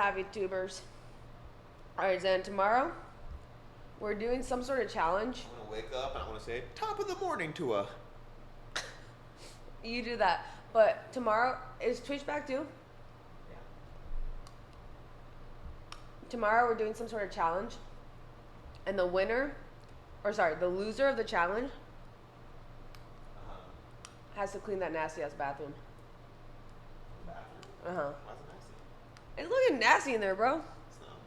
have you, tubers. Alright, Zen, tomorrow we're doing some sort of challenge. I'm gonna wake up and I wanna say top of the morning to a. You do that. But tomorrow, is Twitch back too? Yeah. Tomorrow we're doing some sort of challenge. And the loser of the challenge has to clean that nasty ass bathroom. Bathroom? Uh-huh. Why is it nasty? It's looking nasty in there, bro. It's not.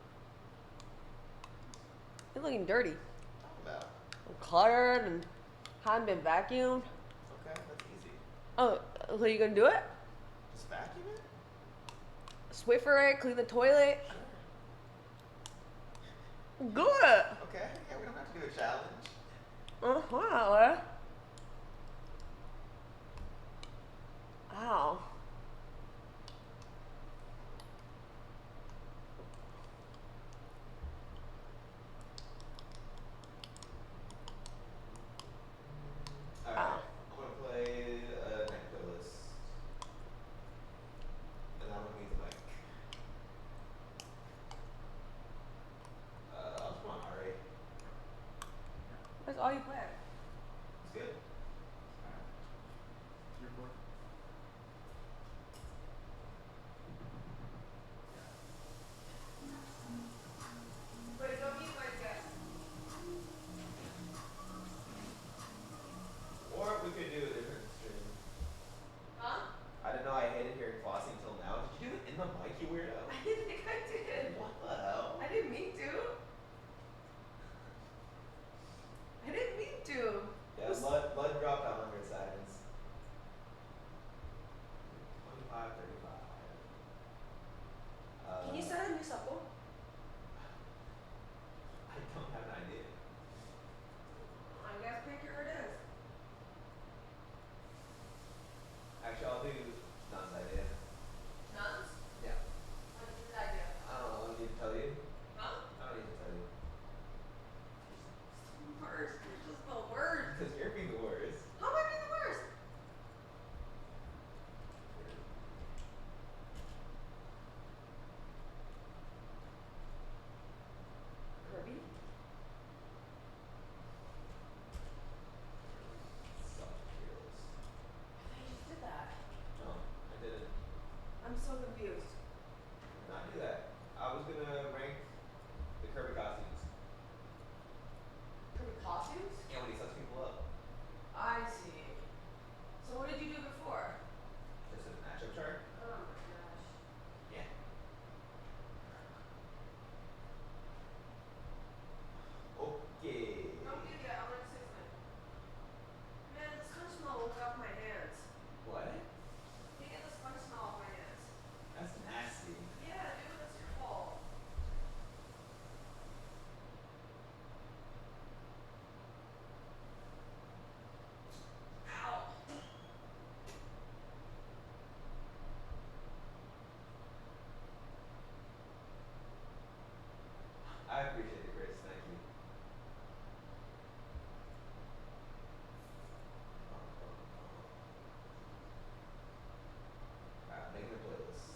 It's looking dirty. Talk about. Cluttered and hadn't been vacuumed. Okay, that's easy. Oh, so you gonna do it? Just vacuum it? Swiffer it, clean the toilet. Good. Okay, yeah, we don't have to do a challenge. Wow. Ow. Alright, I'm gonna play a night playlist. And I'm gonna mute the mic. I'll just want Ari. That's all you play. It's good. Wait, don't mute my guest. Or we could do a different stream. Huh? I didn't know I hated hearing flossing until now. Did you do it in the mic, you weirdo? I didn't think I did. What the hell? I didn't mean to. I didn't mean to. Yeah, Lud dropped 100 seconds. 25, 35. Can you start a new supple? I don't have an idea. I guess picture it is. Actually, I'll do Nun's idea. Nuns? Yeah. What's his idea? I don't know. I need to tell you. Huh? I don't need to tell you. Worst. You're just the worst. Because you're being the worst. How am I being the worst? Kirby? Soft heroes. I just did that. No, I didn't. I'm so confused. Not do that. I was gonna rank the Kirby costumes. Kirby costumes? Yeah, when he sets people up. I see. So what did you do before? Just a matchup chart. Oh my gosh. Yeah. Okay. Don't do that. I'm gonna six minutes. Man, the sponge smell will get off my hands. What? You get the sponge smell off my hands. That's nasty. Yeah, dude, that's your fault. Ow. I appreciate it, Chris. Thank you. Alright, making a playlist.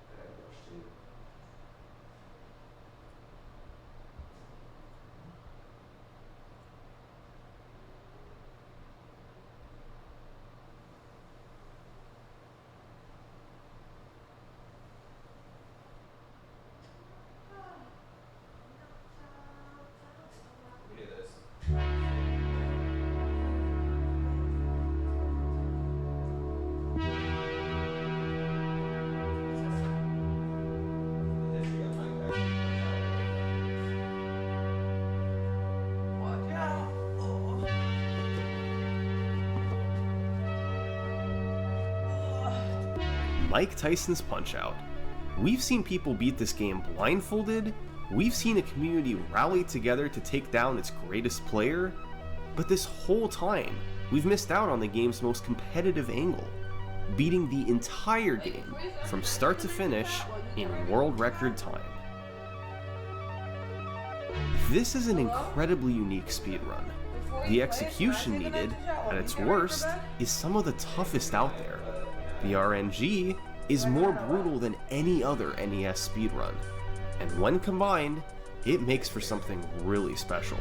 I gotta brush too. We do this. The history of Mike Tyson. Watch out. Mike Tyson's Punch-Out. We've seen people beat this game blindfolded, we've seen a community rally together to take down its greatest player, but this whole time, we've missed out on the game's most competitive angle, beating the entire game from start to finish in world record time. This is an incredibly unique speedrun. The execution needed, at its worst, is some of the toughest out there. The RNG is more brutal than any other NES speedrun, and when combined, it makes for something really special.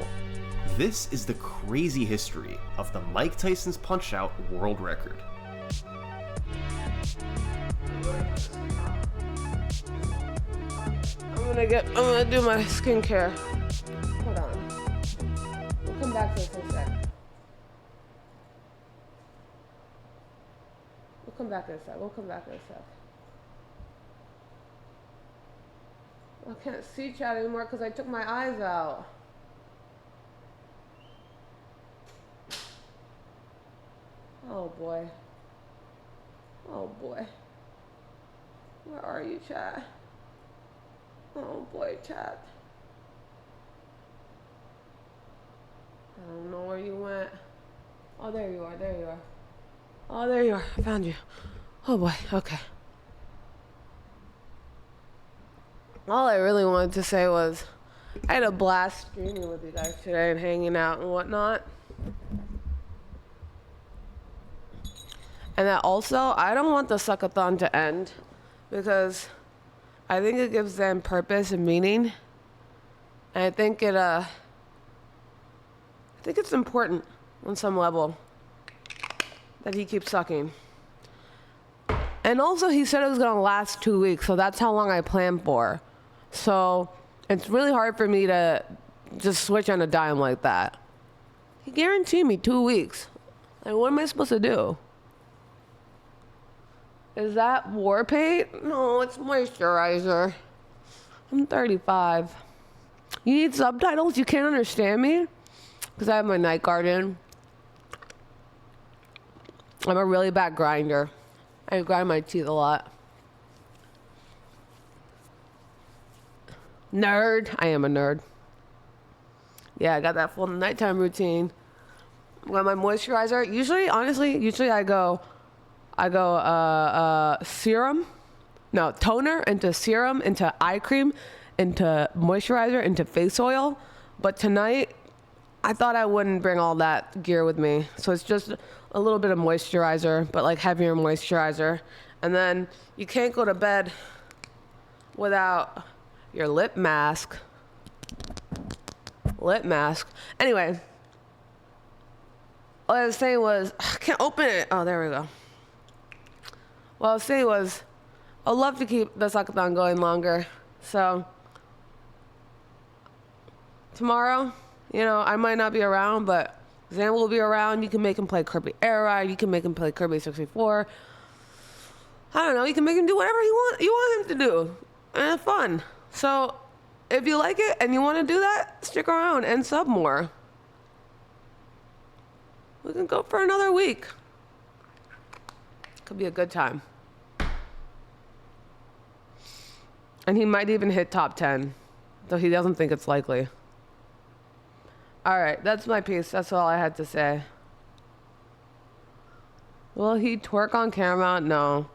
This is the crazy history of the Mike Tyson's Punch-Out world record. I'm gonna do my skincare. Hold on. We'll come back to this in a sec. We'll come back in a sec. I can't see chat anymore because I took my eyes out. Oh boy. Oh boy. Where are you, chat? Oh boy, chat. I don't know where you went. Oh, there you are. Oh, there you are. I found you. Oh boy, okay. All I really wanted to say was I had a blast streaming with you guys today and hanging out and whatnot. And that also, I don't want the Suckathon to end because I think it gives them purpose and meaning. And I think it's important on some level that he keeps sucking. And also he said it was gonna last 2 weeks, so that's how long I planned for. So it's really hard for me to just switch on a dime like that. He guaranteed me 2 weeks. Like, what am I supposed to do? Is that war paint? No, it's moisturizer. I'm 35. You need subtitles? You can't understand me? Because I have my night guard in. I'm a really bad grinder. I grind my teeth a lot. Nerd. I am a nerd. Yeah, I got that full nighttime routine. Got my moisturizer. Usually I go toner into serum into eye cream into moisturizer into face oil. But tonight I thought I wouldn't bring all that gear with me, so it's just a little bit of moisturizer, but like heavier moisturizer. And then you can't go to bed without your lip mask. Anyway, what I was saying was, I can't open it. Oh, there we go. What I was saying was, I'd love to keep the Suckathon going longer. So tomorrow, I might not be around, but Zan will be around. You can make him play Kirby Air Ride. You can make him play Kirby 64. I don't know. You can make him do whatever you want him to do. And it's fun. So if you like it and you want to do that, stick around and sub more. We can go for another week. Could be a good time. And he might even hit top 10, though he doesn't think it's likely. All right, that's my piece. That's all I had to say. Will he twerk on camera? No.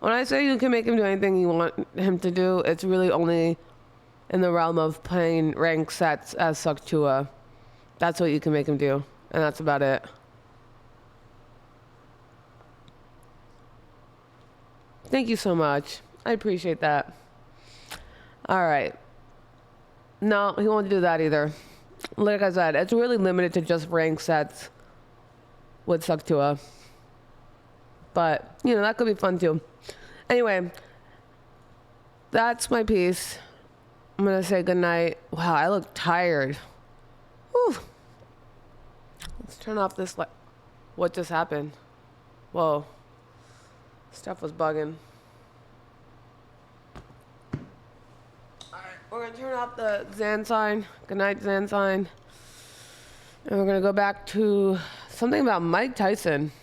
When I say you can make him do anything you want him to do, it's really only in the realm of playing ranked sets as Suckathon. That's what you can make him do, and that's about it. Thank you so much. I appreciate that. All right. No, he won't do that either. Like I said, it's really limited to just rank sets with Suckathon. But, that could be fun too. Anyway, that's my piece. I'm going to say goodnight. Wow, I look tired. Whew. Let's turn off this light. What just happened? Whoa. Stuff was bugging. Alright, we're going to turn off the Zan sign. Good night, Zan sign. And we're going to go back to something about Mike Tyson.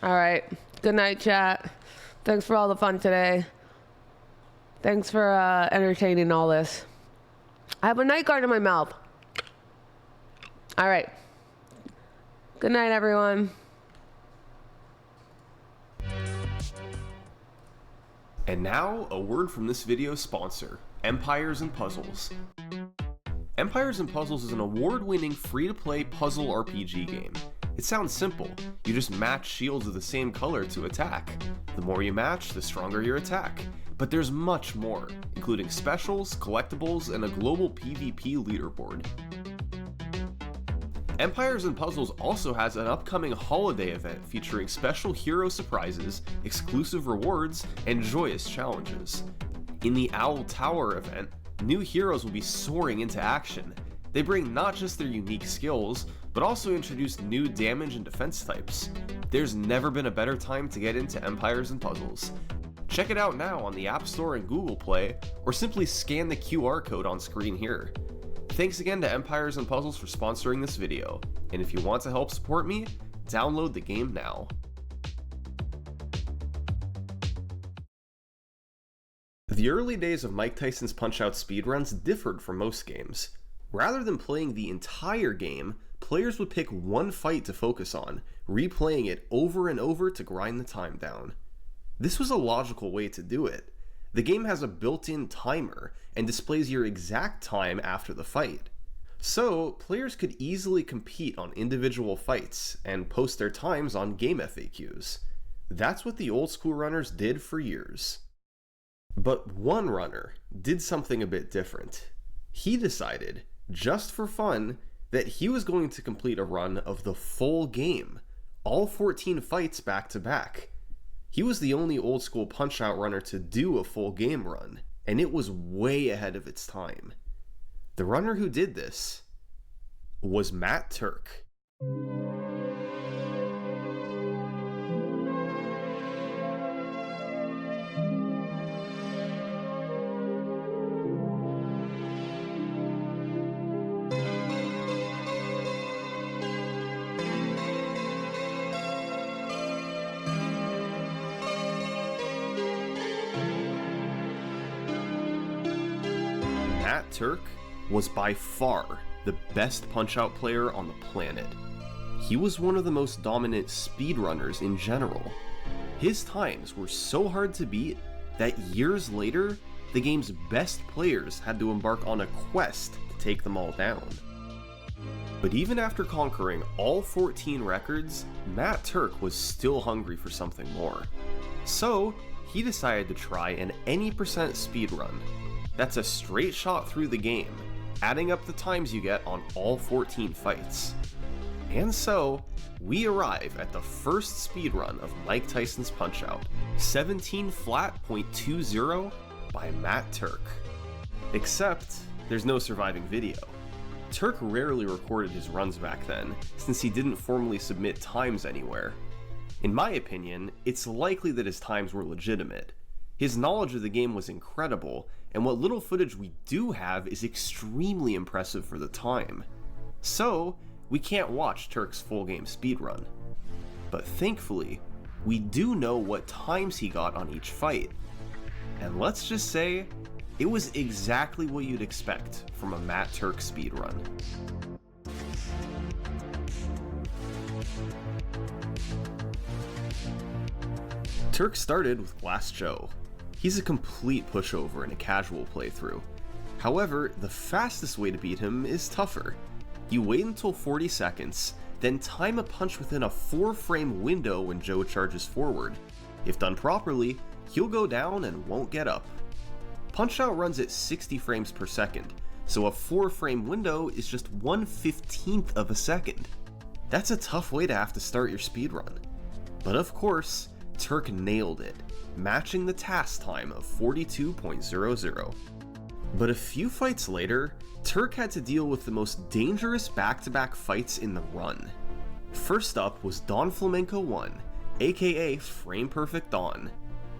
All right. Good night, chat. Thanks for all the fun today. Thanks for entertaining all this. I have a night guard in my mouth. All right. Good night, everyone. And now, a word from this video's sponsor, Empires & Puzzles. Empires & Puzzles is an award-winning free-to-play puzzle RPG game. It sounds simple. You just match shields of the same color to attack. The more you match, the stronger your attack. But there's much more, including specials, collectibles, and a global PvP leaderboard. Empires & Puzzles also has an upcoming holiday event featuring special hero surprises, exclusive rewards, and joyous challenges. In the Owl Tower event, new heroes will be soaring into action. They bring not just their unique skills, but also introduce new damage and defense types. There's never been a better time to get into Empires & Puzzles. Check it out now on the App Store and Google Play, or simply scan the QR code on screen here. Thanks again to Empires & Puzzles for sponsoring this video, and if you want to help support me, download the game now. The early days of Mike Tyson's Punch-Out speedruns differed from most games. Rather than playing the entire game, players would pick one fight to focus on, replaying it over and over to grind the time down. This was a logical way to do it. The game has a built-in timer and displays your exact time after the fight. So, players could easily compete on individual fights and post their times on game FAQs. That's what the old school runners did for years. But one runner did something a bit different. He decided, just for fun, that he was going to complete a run of the full game, all 14 fights back to back. He was the only old school Punch-Out runner to do a full game run, and it was way ahead of its time. The runner who did this was Matt Turk. Matt Turk was by far the best Punch-Out player on the planet. He was one of the most dominant speedrunners in general. His times were so hard to beat that years later, the game's best players had to embark on a quest to take them all down. But even after conquering all 14 records, Matt Turk was still hungry for something more. So, he decided to try an any percent speedrun. That's a straight shot through the game, adding up the times you get on all 14 fights. And so, we arrive at the first speedrun of Mike Tyson's Punch-Out, 17 flat.20 by Matt Turk. Except, there's no surviving video. Turk rarely recorded his runs back then, since he didn't formally submit times anywhere. In my opinion, it's likely that his times were legitimate. His knowledge of the game was incredible, and what little footage we do have is extremely impressive for the time. So, we can't watch Turk's full game speedrun. But thankfully, we do know what times he got on each fight. And let's just say, it was exactly what you'd expect from a Matt Turk speedrun. Turk started with Glass Joe. He's a complete pushover in a casual playthrough. However, the fastest way to beat him is tougher. You wait until 40 seconds, then time a punch within a 4-frame window when Joe charges forward. If done properly, he'll go down and won't get up. Punch-Out runs at 60 frames per second, so a 4-frame window is just 1/15th of a second. That's a tough way to have to start your speedrun. But of course, Turk nailed it, matching the task time of 42.00. But a few fights later, Turk had to deal with the most dangerous back-to-back fights in the run. First up was Don Flamenco 1, aka Frame Perfect Don.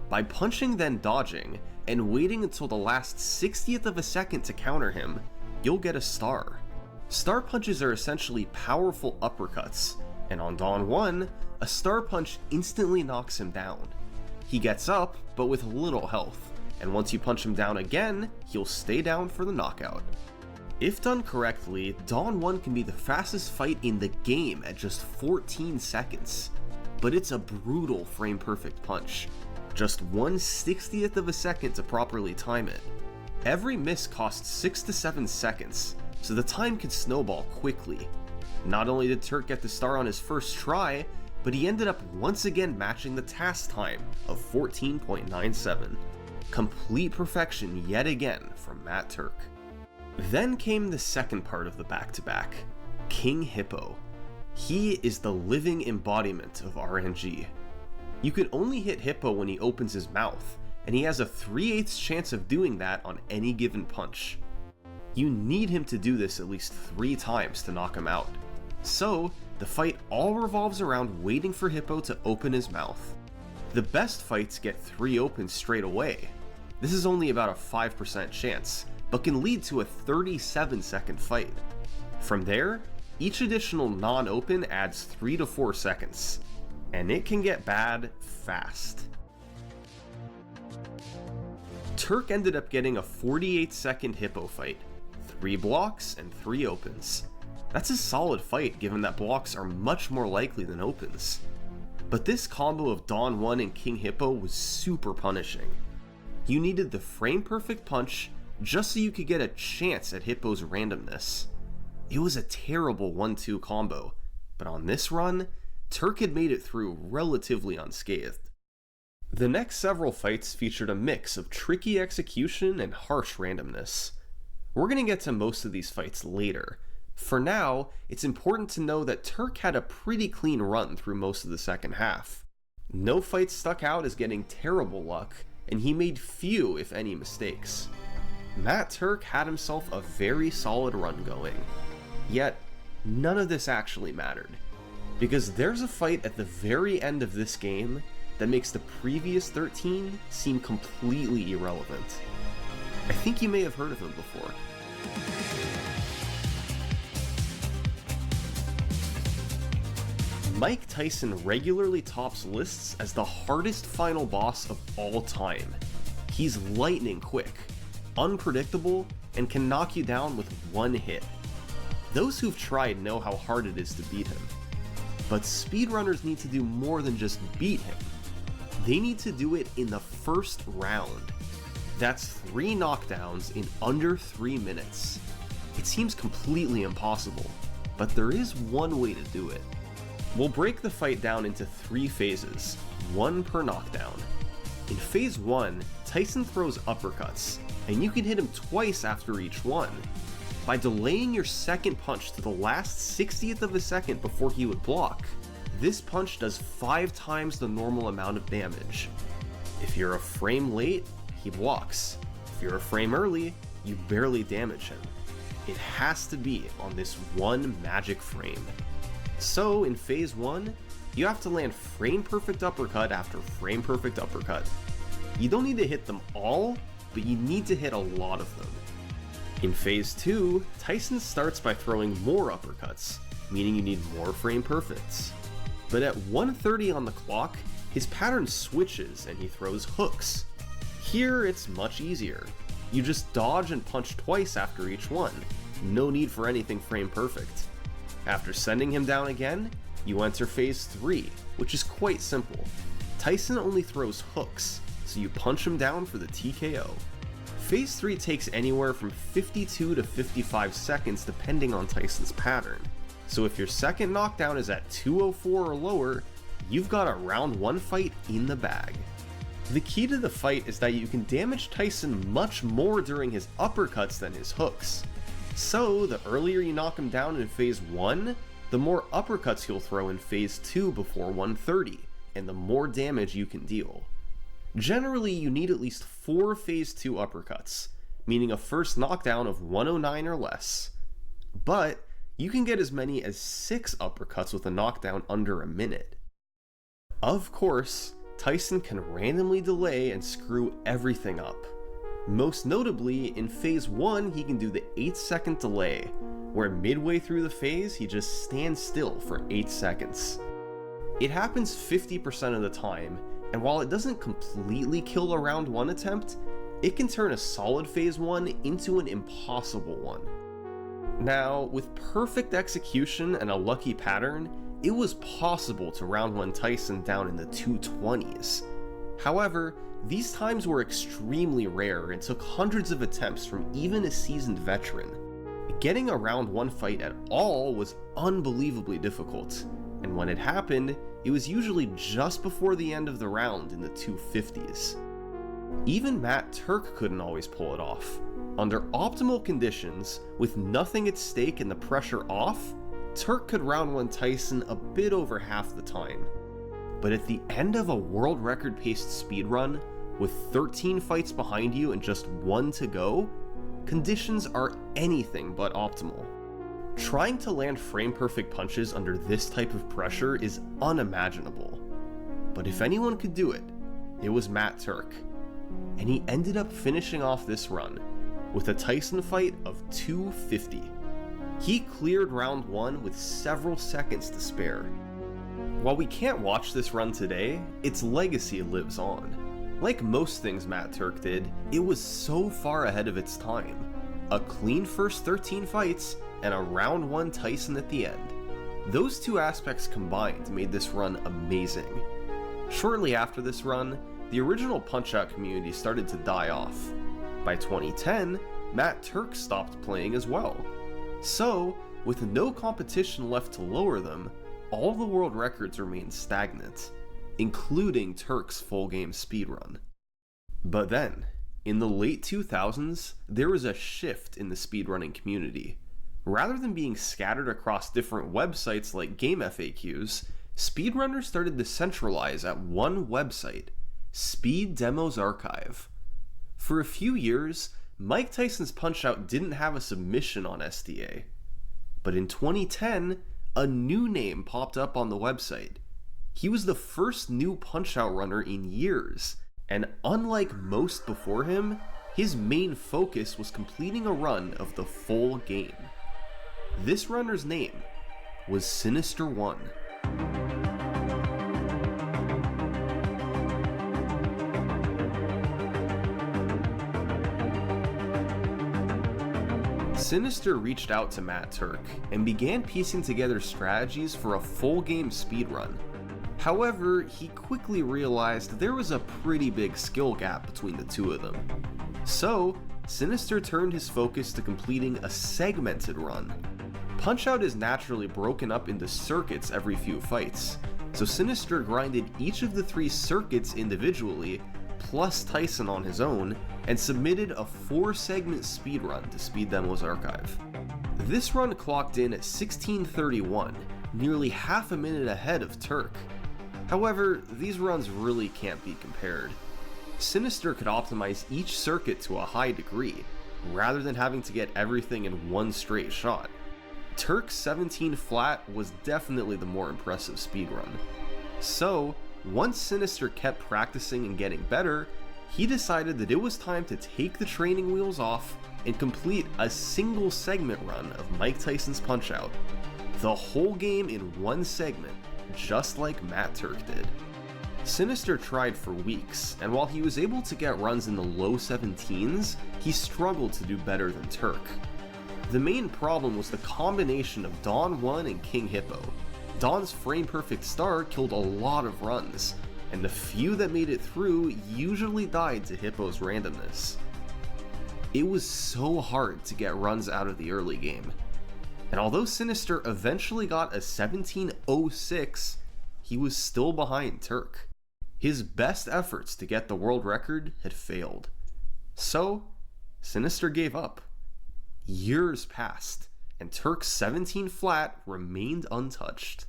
By punching then dodging, and waiting until the last 60th of a second to counter him, you'll get a star. Star punches are essentially powerful uppercuts, and on Don 1, a star punch instantly knocks him down. He gets up, but with little health, and once you punch him down again, he'll stay down for the knockout. If done correctly, Dawn 1 can be the fastest fight in the game at just 14 seconds. But it's a brutal frame-perfect punch. Just 1/60th of a second to properly time it. Every miss costs 6 to 7 seconds, so the time can snowball quickly. Not only did Turk get the star on his first try, but he ended up once again matching the task time of 14.97. Complete perfection yet again from Matt Turk. Then came the second part of the back-to-back, King Hippo. He is the living embodiment of RNG. You can only hit Hippo when he opens his mouth, and he has a 3/8 chance of doing that on any given punch. You need him to do this at least 3 times to knock him out. So, the fight all revolves around waiting for Hippo to open his mouth. The best fights get 3 opens straight away. This is only about a 5% chance, but can lead to a 37-second fight. From there, each additional non-open adds 3 to 4 seconds, and it can get bad fast. Turk ended up getting a 48-second Hippo fight, 3 blocks and 3 opens. That's a solid fight given that blocks are much more likely than opens. But this combo of Dawn 1 and King Hippo was super punishing. You needed the frame-perfect punch just so you could get a chance at Hippo's randomness. It was a terrible 1-2 combo, but on this run, Turk had made it through relatively unscathed. The next several fights featured a mix of tricky execution and harsh randomness. We're going to get to most of these fights later. For now, it's important to know that Turk had a pretty clean run through most of the second half. No fight stuck out as getting terrible luck, and he made few, if any, mistakes. Matt Turk had himself a very solid run going. Yet, none of this actually mattered, because there's a fight at the very end of this game that makes the previous 13 seem completely irrelevant. I think you may have heard of him before. Mike Tyson regularly tops lists as the hardest final boss of all time. He's lightning quick, unpredictable, and can knock you down with one hit. Those who've tried know how hard it is to beat him. But speedrunners need to do more than just beat him. They need to do it in the first round. That's 3 knockdowns in under 3 minutes. It seems completely impossible, but there is one way to do it. We'll break the fight down into 3 phases, 1 per knockdown. In phase 1, Tyson throws uppercuts, and you can hit him twice after each one. By delaying your second punch to the last 60th of a second before he would block, this punch does 5 times the normal amount of damage. If you're a frame late, he blocks. If you're a frame early, you barely damage him. It has to be on this one magic frame. So in phase 1, you have to land frame perfect uppercut after frame perfect uppercut. You don't need to hit them all, but you need to hit a lot of them. In phase 2, Tyson starts by throwing more uppercuts, meaning you need more frame perfects. But at 1:30 on the clock, his pattern switches and he throws hooks. Here it's much easier. You just dodge and punch twice after each one. No need for anything frame perfect. After sending him down again, you enter phase 3, which is quite simple. Tyson only throws hooks, so you punch him down for the TKO. Phase 3 takes anywhere from 52 to 55 seconds depending on Tyson's pattern. So if your second knockdown is at 2:04 or lower, you've got a round 1 fight in the bag. The key to the fight is that you can damage Tyson much more during his uppercuts than his hooks. So, the earlier you knock him down in phase 1, the more uppercuts he'll throw in phase 2 before 1:30, and the more damage you can deal. Generally, you need at least 4 phase 2 uppercuts, meaning a first knockdown of 109 or less. But, you can get as many as 6 uppercuts with a knockdown under a minute. Of course, Tyson can randomly delay and screw everything up. Most notably, in phase 1 he can do the 8-second delay, where midway through the phase he just stands still for 8 seconds. It happens 50% of the time, and while it doesn't completely kill a round 1 attempt, it can turn a solid phase 1 into an impossible one. Now, with perfect execution and a lucky pattern, it was possible to round 1 Tyson down in the 220s. However, these times were extremely rare and took hundreds of attempts from even a seasoned veteran. Getting a round 1 fight at all was unbelievably difficult, and when it happened, it was usually just before the end of the round in the 250s. Even Matt Turk couldn't always pull it off. Under optimal conditions, with nothing at stake and the pressure off, Turk could round 1 Tyson a bit over half the time. But at the end of a world record paced speedrun, with 13 fights behind you and just 1 to go, conditions are anything but optimal. Trying to land frame-perfect punches under this type of pressure is unimaginable. But if anyone could do it, it was Matt Turk. And he ended up finishing off this run with a Tyson fight of 250. He cleared round 1 with several seconds to spare. While we can't watch this run today, its legacy lives on. Like most things Matt Turk did, it was so far ahead of its time. A clean first 13 fights, and a round 1 Tyson at the end. Those two aspects combined made this run amazing. Shortly after this run, the original Punch-Out community started to die off. By 2010, Matt Turk stopped playing as well. So, with no competition left to lower them, all the world records remained stagnant, including Turk's full game speedrun. But then, in the late 2000s, there was a shift in the speedrunning community. Rather than being scattered across different websites like Game FAQs, speedrunners started to centralize at one website, Speed Demos Archive. For a few years, Mike Tyson's Punch-Out didn't have a submission on SDA. But in 2010, a new name popped up on the website. He was the first new Punch-Out runner in years, and unlike most before him, his main focus was completing a run of the full game. This runner's name was Sinister One. Sinister reached out to Matt Turk and began piecing together strategies for a full game speedrun. However, he quickly realized there was a pretty big skill gap between the two of them. So, Sinister turned his focus to completing a segmented run. Punch-Out is naturally broken up into circuits every few fights, so Sinister grinded each of the 3 circuits individually, plus Tyson on his own, and submitted a 4-segment speedrun to Speed Demos Archive. This run clocked in at 16:31, nearly half a minute ahead of Turk. However, these runs really can't be compared. Sinister could optimize each circuit to a high degree, rather than having to get everything in one straight shot. Turk's 17 flat was definitely the more impressive speedrun. So, once Sinister kept practicing and getting better, he decided that it was time to take the training wheels off and complete a single segment run of Mike Tyson's Punch-Out. The whole game in one segment, just like Matt Turk did. Sinister tried for weeks, and while he was able to get runs in the low 17s, he struggled to do better than Turk. The main problem was the combination of Dawn 1 and King Hippo. Dawn's frame-perfect star killed a lot of runs, and the few that made it through usually died to Hippo's randomness. It was so hard to get runs out of the early game, and although Sinister eventually got a 17:06, he was still behind Turk. His best efforts to get the world record had failed. So, Sinister gave up. Years passed, and Turk's 17 flat remained untouched.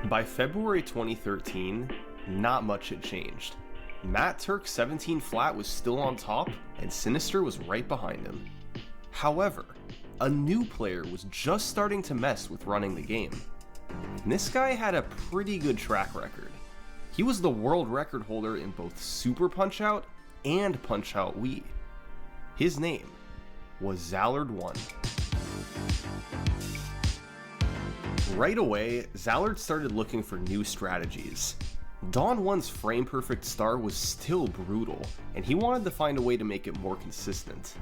By February 2013, not much had changed. Matt Turk's 17 flat was still on top, and Sinister was right behind him. However, a new player was just starting to mess with running the game. And this guy had a pretty good track record. He was the world record holder in both Super Punch-Out and Punch-Out Wii. His name was Zallard1. Right away, Zallard started looking for new strategies. Dawn 1's frame-perfect star was still brutal, and he wanted to find a way to make it more consistent.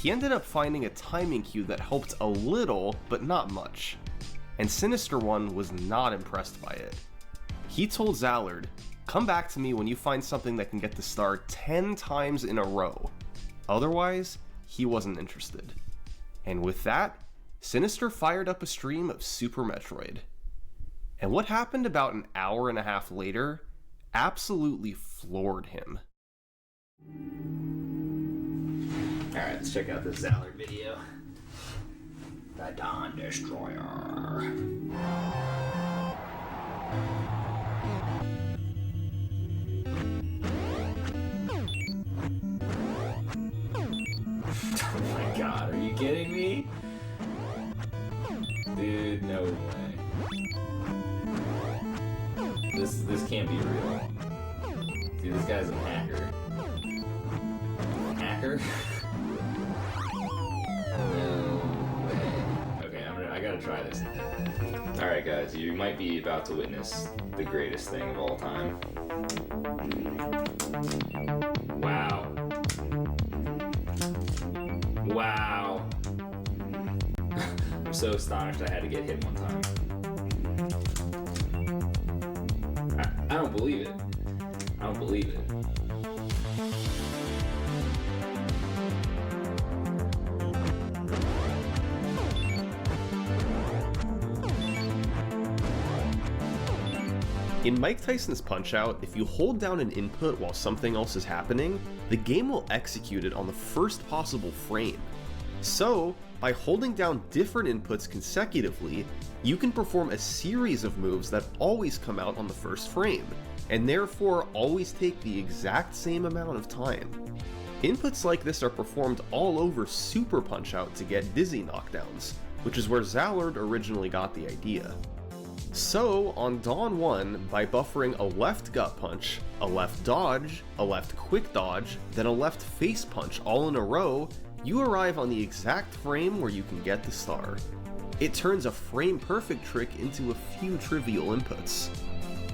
he ended up finding a timing cue that helped a little, but not much. And Sinister One was not impressed by it. He told Zallard, "Come back to me when you find something that can get the star 10 times in a row." Otherwise, he wasn't interested. And with that, Sinister fired up a stream of Super Metroid. And what happened about an hour and a half later absolutely floored him. Alright, let's check out this Zallard video. The Dawn Destroyer. Oh my god, are you kidding me? Dude, no way. This can't be real. Dude, this guy's a hacker. Hacker? No way. Okay, I gotta try this. Alright guys, you might be about to witness the greatest thing of all time. Wow. Wow. I'm so astonished I had to get hit one time. I don't believe it. I don't believe it. In Mike Tyson's Punch-Out, if you hold down an input while something else is happening, the game will execute it on the first possible frame. So, by holding down different inputs consecutively, you can perform a series of moves that always come out on the first frame, and therefore always take the exact same amount of time. Inputs like this are performed all over Super Punch-Out to get dizzy knockdowns, which is where Zallard originally got the idea. So, on Dawn 1, by buffering a left gut punch, a left dodge, a left quick dodge, then a left face punch all in a row, you arrive on the exact frame where you can get the star. It turns a frame-perfect trick into a few trivial inputs.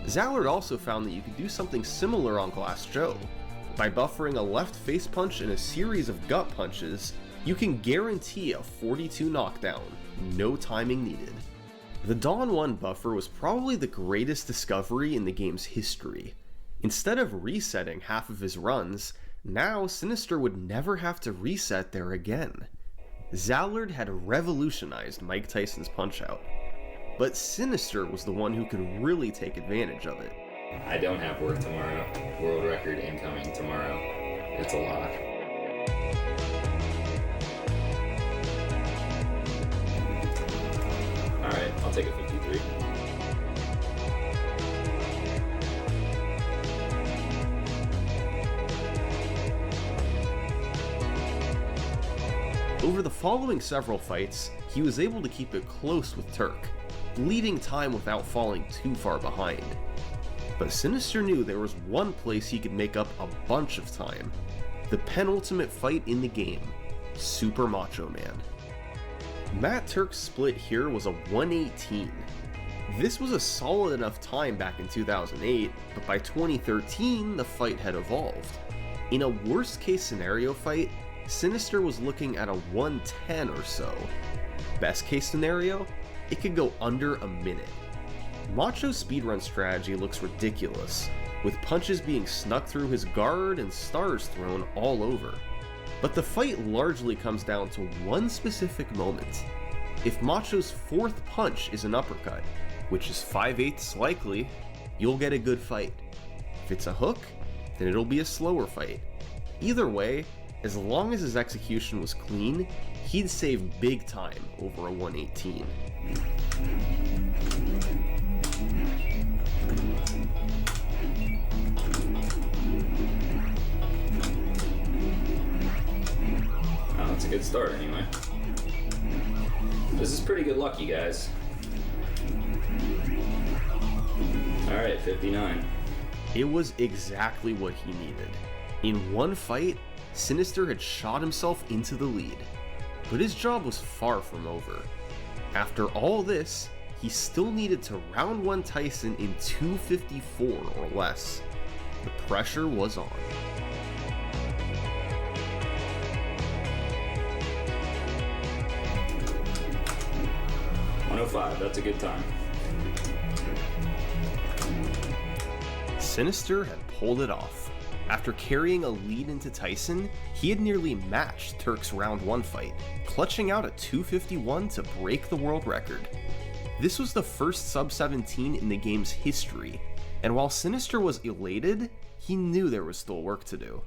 Zallard also found that you could do something similar on Glass Joe. By buffering a left face punch and a series of gut punches, you can guarantee a 42 knockdown, no timing needed. The Dawn 1 buffer was probably the greatest discovery in the game's history. Instead of resetting half of his runs, now Sinister would never have to reset there again. Zallard had revolutionized Mike Tyson's Punch-Out, but Sinister was the one who could really take advantage of it. I don't have work tomorrow. World record incoming tomorrow. It's a lock. Alright, I'll take a 53. Over the following several fights, he was able to keep it close with Turk, bleeding time without falling too far behind. But Sinister knew there was one place he could make up a bunch of time: the penultimate fight in the game, Super Macho Man. Matt Turk's split here was a 118. This was a solid enough time back in 2008, but by 2013 the fight had evolved. In a worst case scenario fight, Sinister was looking at a 110 or so. Best case scenario, it could go under a minute. Macho's speedrun strategy looks ridiculous, with punches being snuck through his guard and stars thrown all over. But the fight largely comes down to one specific moment. If Macho's fourth punch is an uppercut, which is 5/8 likely, you'll get a good fight. If it's a hook, then it'll be a slower fight. Either way, as long as his execution was clean, he'd save big time over a 118. That's a good start anyway. This is pretty good luck, you guys. Alright, 59. It was exactly what he needed. In one fight, Sinister had shot himself into the lead, but his job was far from over. After all this, he still needed to round one Tyson in 254 or less. The pressure was on. 105. That's a good time. Sinister had pulled it off. After carrying a lead into Tyson, he had nearly matched Turk's round 1 fight, clutching out a 251 to break the world record. This was the first sub-17 in the game's history, and while Sinister was elated, he knew there was still work to do.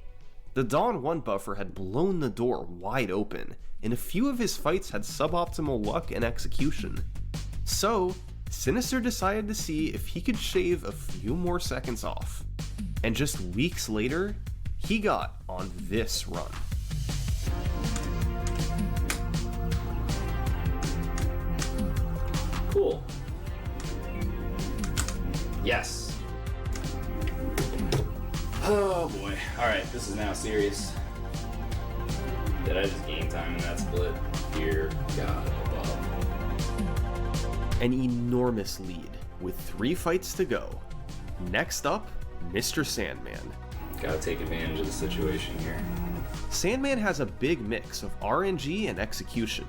The Dawn 1 buffer had blown the door wide open, and a few of his fights had suboptimal luck and execution. So, Sinister decided to see if he could shave a few more seconds off. And just weeks later, he got on this run. Cool. Yes. Oh boy. Alright, this is now serious. Did I just gain time in that split? Dear God above. An enormous lead, with 3 fights to go. Next up, Mr. Sandman. Gotta take advantage of the situation here. Sandman has a big mix of RNG and execution.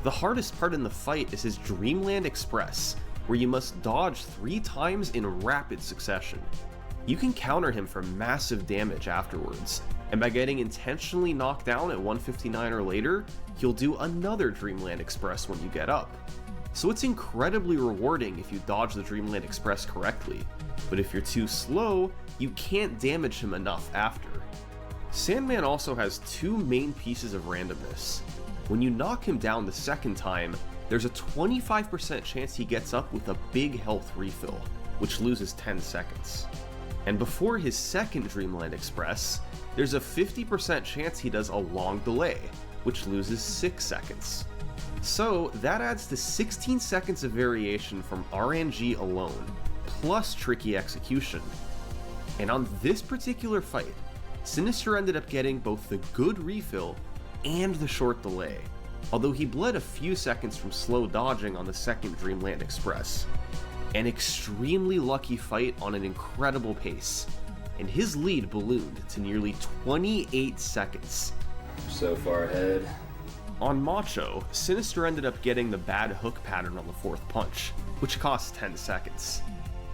The hardest part in the fight is his Dreamland Express, where you must dodge 3 times in rapid succession. You can counter him for massive damage afterwards, and by getting intentionally knocked down at 159 or later, he'll do another Dreamland Express when you get up. So it's incredibly rewarding if you dodge the Dreamland Express correctly, but if you're too slow, you can't damage him enough after. Sandman also has 2 main pieces of randomness. When you knock him down the second time, there's a 25% chance he gets up with a big health refill, which loses 10 seconds. And before his second Dreamland Express, there's a 50% chance he does a long delay, which loses 6 seconds. So that adds to 16 seconds of variation from RNG alone, plus tricky execution. And on this particular fight, Sinister ended up getting both the good refill and the short delay, although he bled a few seconds from slow dodging on the second Dreamland Express. An extremely lucky fight on an incredible pace, and his lead ballooned to nearly 28 seconds. So far ahead. On Macho, Sinister ended up getting the bad hook pattern on the 4th punch, which cost 10 seconds.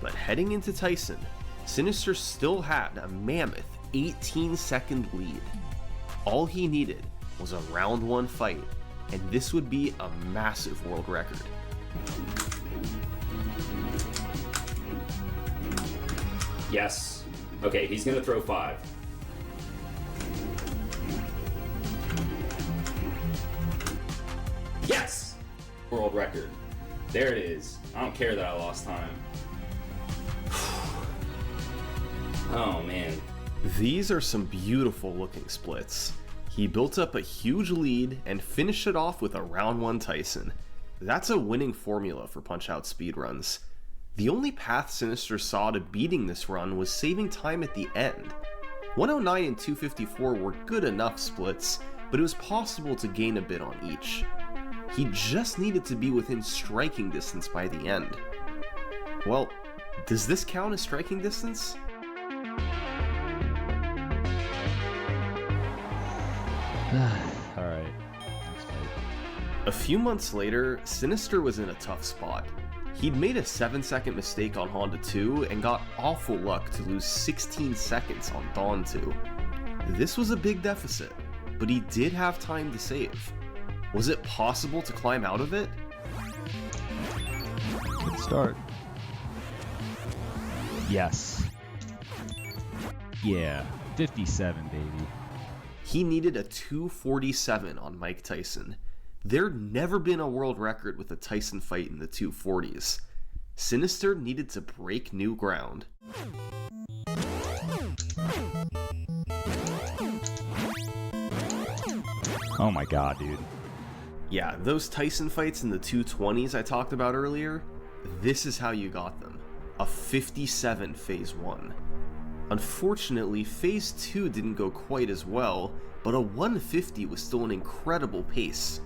But heading into Tyson, Sinister still had a mammoth 18-second lead. All he needed was a round 1 fight, and this would be a massive world record. Yes. Okay, he's gonna throw 5. Yes! World record. There it is. I don't care that I lost time. Oh man. These are some beautiful looking splits. He built up a huge lead and finished it off with a round 1 Tyson. That's a winning formula for Punch-Out speedruns. The only path Sinister saw to beating this run was saving time at the end. 109 and 254 were good enough splits, but it was possible to gain a bit on each. He just needed to be within striking distance by the end. Well, does this count as striking distance? Alright, next fight. A few months later, Sinister was in a tough spot. He'd made a 7-second mistake on Honda 2 and got awful luck to lose 16 seconds on Dawn 2. This was a big deficit, but he did have time to save. Was it possible to climb out of it? Good start. Yes. Yeah, 57, baby. He needed a 247 on Mike Tyson. There'd never been a world record with a Tyson fight in the 240s. Sinister needed to break new ground. Oh my god, dude. Yeah, those Tyson fights in the 220s I talked about earlier, this is how you got them. A 57 Phase 1. Unfortunately, Phase 2 didn't go quite as well, but a 150 was still an incredible pace.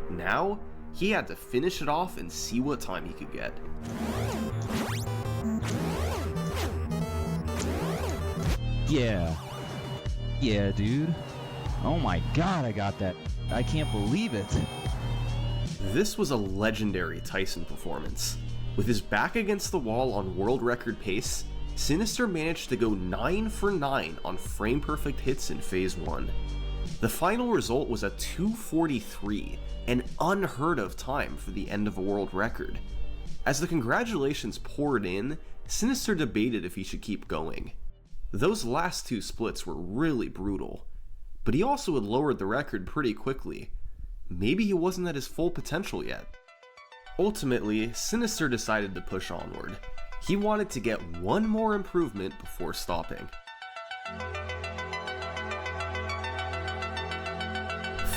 Now, he had to finish it off and see what time he could get. Yeah. Yeah, dude. Oh my god, I got that. I can't believe it. This was a legendary Tyson performance. With his back against the wall on world record pace, Sinister managed to go 9 for 9 on frame-perfect hits in Phase 1. The final result was a 2:43, an unheard of time for the end of a world record. As the congratulations poured in, Sinister debated if he should keep going. Those last 2 splits were really brutal, but he also had lowered the record pretty quickly. Maybe he wasn't at his full potential yet. Ultimately, Sinister decided to push onward. He wanted to get one more improvement before stopping.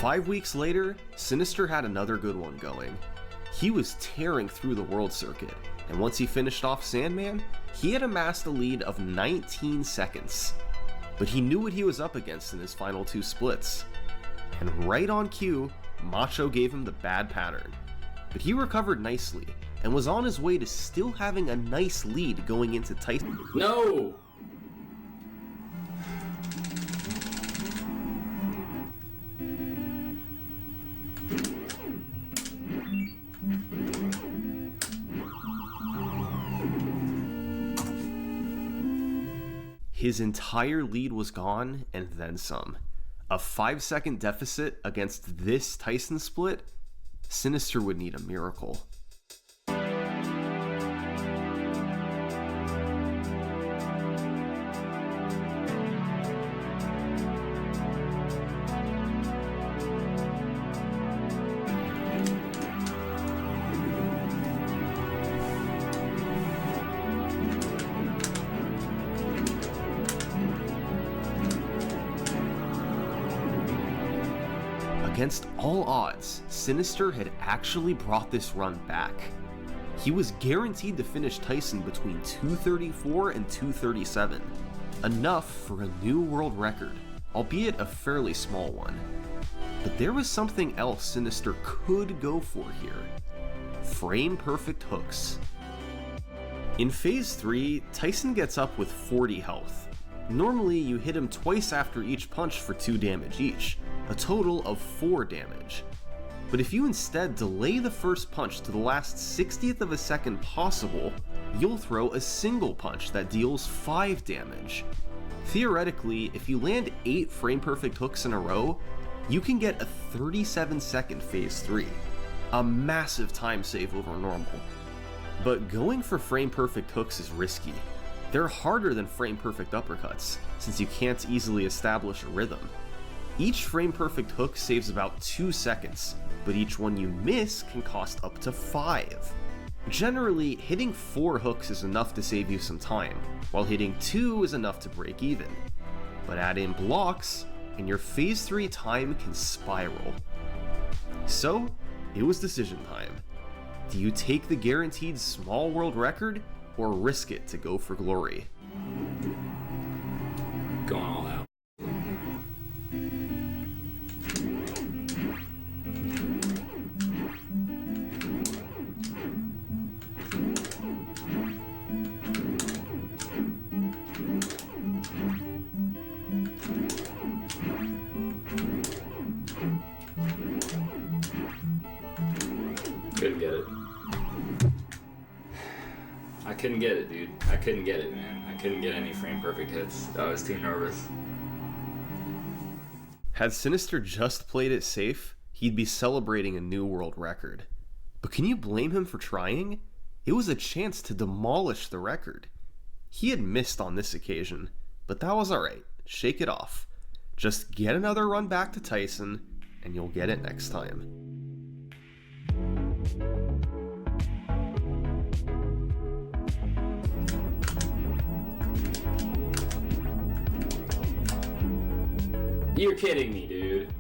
5 weeks later, Sinister had another good one going. He was tearing through the world circuit, and once he finished off Sandman, he had amassed a lead of 19 seconds. But he knew what he was up against in his final 2 splits. And right on cue, Macho gave him the bad pattern. But he recovered nicely, and was on his way to still having a nice lead going into Tyson. No! His entire lead was gone, and then some. A 5-second deficit against this Tyson split? Sinister would need a miracle. Against all odds, Sinister had actually brought this run back. He was guaranteed to finish Tyson between 2:34 and 2:37, enough for a new world record, albeit a fairly small one. But there was something else Sinister could go for here: frame-perfect hooks. In Phase 3, Tyson gets up with 40 health. Normally, you hit him twice after each punch for 2 damage each, a total of 4 damage. But if you instead delay the first punch to the last 60th of a second possible, you'll throw a single punch that deals 5 damage. Theoretically, if you land 8 frame-perfect hooks in a row, you can get a 37-second Phase 3, a massive time save over normal. But going for frame-perfect hooks is risky. They're harder than frame-perfect uppercuts, since you can't easily establish a rhythm. Each frame-perfect hook saves about 2 seconds, but each one you miss can cost up to 5. Generally, hitting 4 hooks is enough to save you some time, while hitting 2 is enough to break even. But add in blocks, and your Phase 3 time can spiral. So, it was decision time. Do you take the guaranteed small world record, or risk it to go for glory? Going all out. Couldn't get it. I couldn't get it, dude. I couldn't get it, man. I couldn't get any frame perfect hits. I was too nervous. Had Sinister just played it safe, he'd be celebrating a new world record. But can you blame him for trying? It was a chance to demolish the record. He had missed on this occasion, but that was alright. Shake it off. Just get another run back to Tyson, and you'll get it next time. You're kidding me, dude.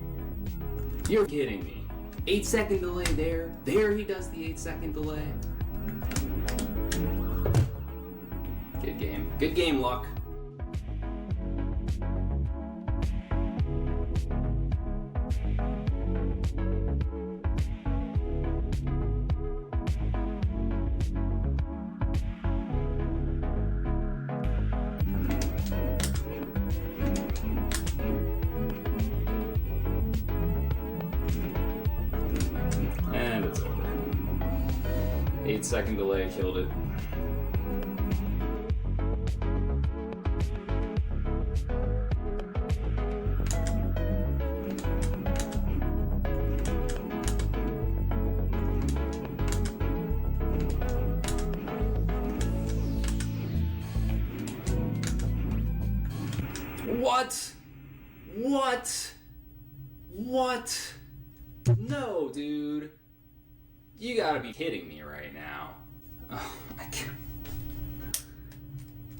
You're kidding me. 8-second delay there. There he does the 8-second delay. Good game. Good game, Luck. And it's 8-second delay killed it. What? What? What? No, dude. You gotta be kidding me right now. Oh my god.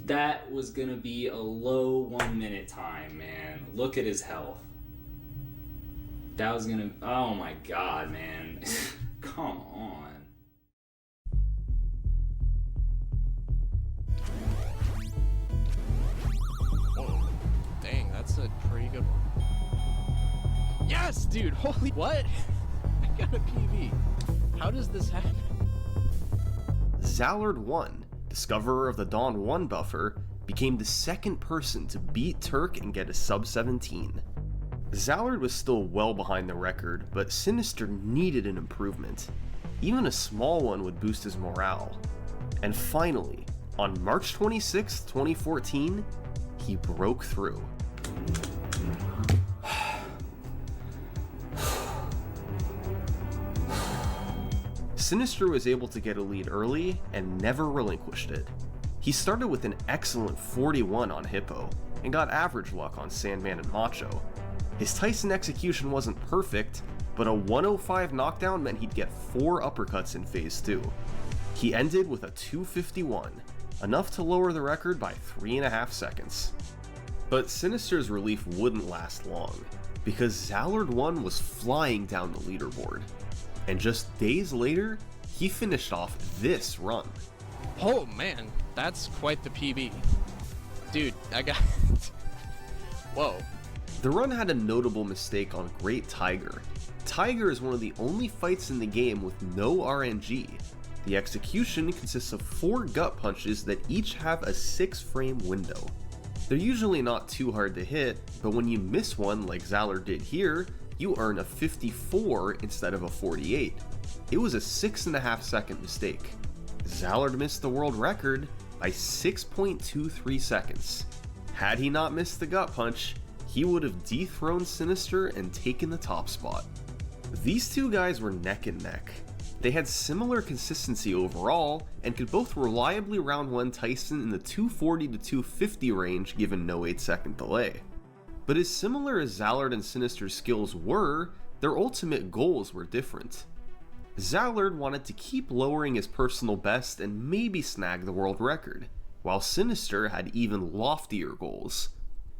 That was gonna be a low 1 minute time, man. Look at his health. That was gonna. Oh my god, man. Come on. Dang, that's a pretty good one. Yes, dude! Holy what? I got a PB. How does this happen? Zallard 1, discoverer of the Dawn 1 buffer, became the second person to beat Turk and get a sub 17. Zallard was still well behind the record, but Sinister needed an improvement. Even a small one would boost his morale. And finally, on March 26, 2014, he broke through. Sinister was able to get a lead early and never relinquished it. He started with an excellent 41 on Hippo and got average luck on Sandman and Macho. His Tyson execution wasn't perfect, but a 105 knockdown meant he'd get 4 uppercuts in phase 2. He ended with a 251, enough to lower the record by 3.5 seconds. But Sinister's relief wouldn't last long, because Zallard 1 was flying down the leaderboard. And just days later, he finished off this run. Oh man, that's quite the PB. Dude, I got... Whoa. The run had a notable mistake on Great Tiger. Tiger is one of the only fights in the game with no RNG. The execution consists of 4 gut punches that each have a 6-frame window. They're usually not too hard to hit, but when you miss one like Zallard did here, you earn a 54 instead of a 48. It was a 6.5 second mistake. Zallard missed the world record by 6.23 seconds. Had he not missed the gut punch, he would have dethroned Sinister and taken the top spot. These two guys were neck and neck. They had similar consistency overall and could both reliably round 1 Tyson in the 240 to 250 range given no 8-second delay. But as similar as Zallard and Sinister's skills were, their ultimate goals were different. Zallard wanted to keep lowering his personal best and maybe snag the world record, while Sinister had even loftier goals.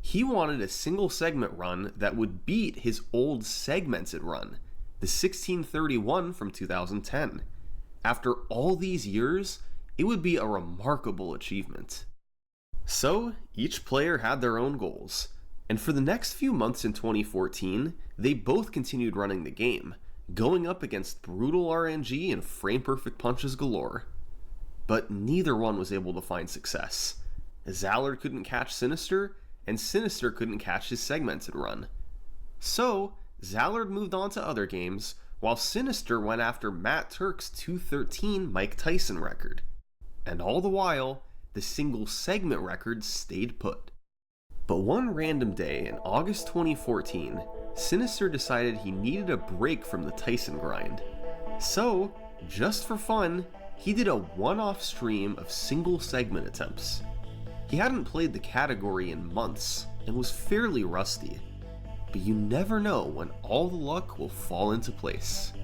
He wanted a single segment run that would beat his old segmented run, the 1631 from 2010. After all these years, it would be a remarkable achievement. So, each player had their own goals. And for the next few months in 2014, they both continued running the game, going up against brutal RNG and frame-perfect punches galore. But neither one was able to find success. Zallard couldn't catch Sinister, and Sinister couldn't catch his segmented run. So, Zallard moved on to other games, while Sinister went after Matt Turk's 213 Mike Tyson record. And all the while, the single segment record stayed put. But one random day in August 2014, Sinister decided he needed a break from the Tyson grind. So, just for fun, he did a one-off stream of single segment attempts. He hadn't played the category in months and was fairly rusty, but you never know when all the luck will fall into place.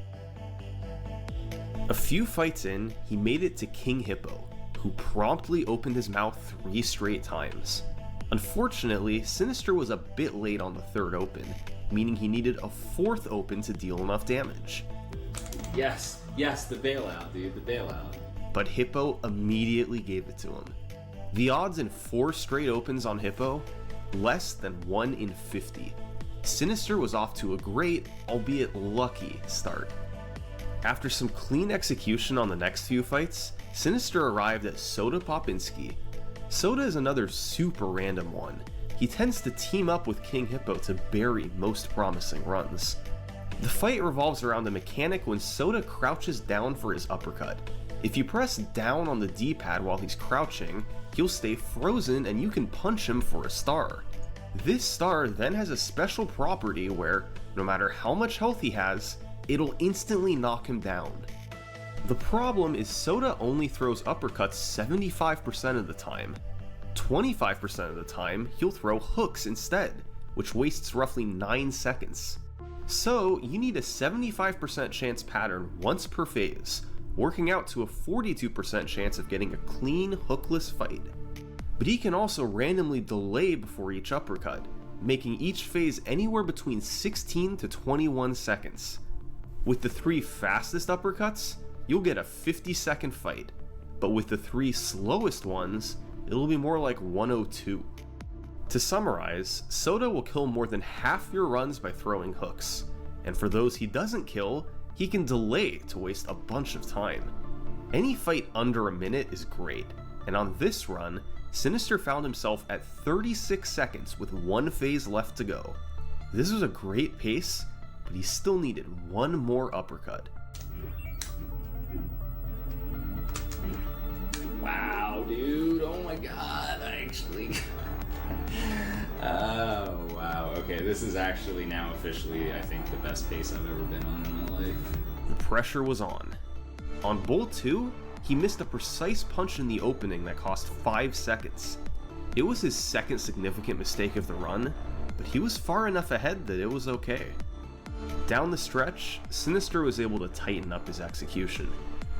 A few fights in, he made it to King Hippo, who promptly opened his mouth 3 straight times. Unfortunately, Sinister was a bit late on the 3rd open, meaning he needed a 4th open to deal enough damage. Yes, the bailout, dude, the bailout. But Hippo immediately gave it to him. The odds in 4 straight opens on Hippo, less than 1 in 50. Sinister was off to a great, albeit lucky, start. After some clean execution on the next few fights, Sinister arrived at Soda Popinski. Soda is another super random one. He tends to team up with King Hippo to bury most promising runs. The fight revolves around a mechanic when Soda crouches down for his uppercut. If you press down on the D-pad while he's crouching, he'll stay frozen and you can punch him for a star. This star then has a special property where, no matter how much health he has, it'll instantly knock him down. The problem is Soda only throws uppercuts 75% of the time. 25% of the time, he'll throw hooks instead, which wastes roughly 9 seconds. So, you need a 75% chance pattern once per phase, working out to a 42% chance of getting a clean, hookless fight. But he can also randomly delay before each uppercut, making each phase anywhere between 16 to 21 seconds. With the 3 fastest uppercuts, you'll get a 50-second fight, but with the 3 slowest ones, it'll be more like 102. To summarize, Soda will kill more than half your runs by throwing hooks, and for those he doesn't kill, he can delay to waste a bunch of time. Any fight under a minute is great, and on this run, Sinister found himself at 36 seconds with 1 phase left to go. This was a great pace, but he still needed 1 more uppercut. Wow, dude. Oh my god, oh, wow. Okay, this is actually now officially, I think, the best pace I've ever been on in my life. The pressure was on. On Bolt 2, he missed a precise punch in the opening that cost 5 seconds. It was his second significant mistake of the run, but he was far enough ahead that it was okay. Down the stretch, Sinister was able to tighten up his execution.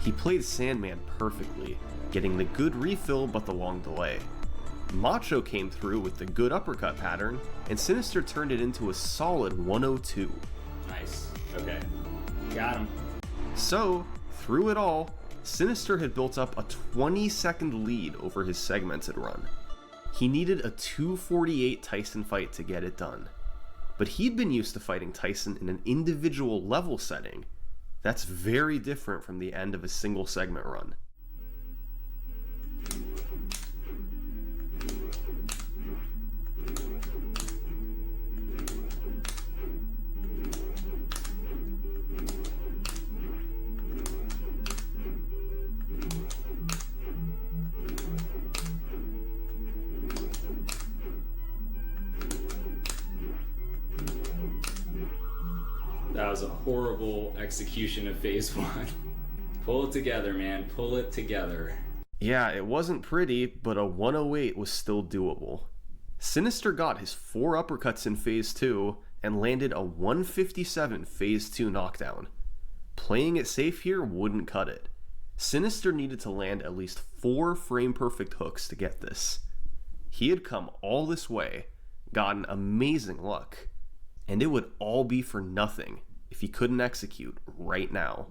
He played Sandman perfectly, getting the good refill but the long delay. Macho came through with the good uppercut pattern, and Sinister turned it into a solid 102. Nice. Okay. Got him. So, through it all, Sinister had built up a 20-second lead over his segmented run. He needed a 2:48 Tyson fight to get it done. But he'd been used to fighting Tyson in an individual level setting. That's very different from the end of a single segment run. That was a horrible execution of phase 1. Pull it together, man. Pull it together. Yeah, it wasn't pretty, but a 108 was still doable. Sinister got his 4 uppercuts in phase 2 and landed a 157 phase 2 knockdown. Playing it safe here wouldn't cut it. Sinister needed to land at least 4 frame-perfect hooks to get this. He had come all this way, gotten amazing luck, and it would all be for nothing if he couldn't execute right now.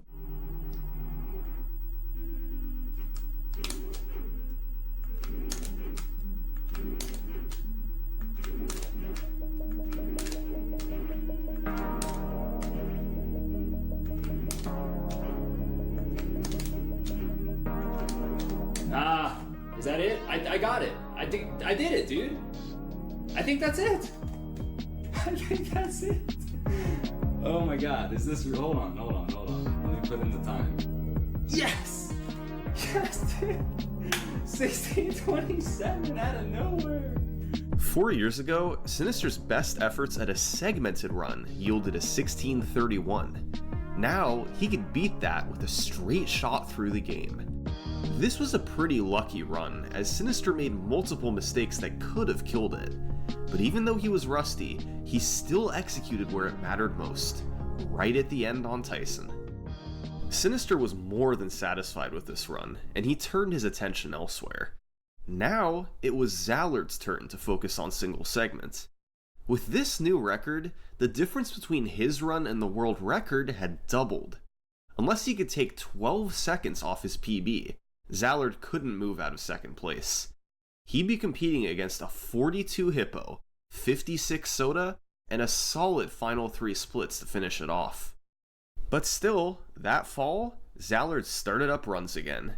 Is that it? I got it. I think I did it, dude. I think that's it. I think that's it. Oh my god, is this... Hold on. Let me put in the time. Yes! Yes, dude! 1627 out of nowhere! 4 years ago, Sinister's best efforts at a segmented run yielded a 1631. Now, he could beat that with a straight shot through the game. This was a pretty lucky run, as Sinister made multiple mistakes that could have killed it. But even though he was rusty, he still executed where it mattered most, right at the end on Tyson. Sinister was more than satisfied with this run, and he turned his attention elsewhere. Now, it was Zallard's turn to focus on single segments. With this new record, the difference between his run and the world record had doubled. Unless he could take 12 seconds off his PB, Zallard couldn't move out of second place. He'd be competing against a 42 Hippo, 56 Soda, and a solid final 3 splits to finish it off. But still, that fall, Zallard started up runs again.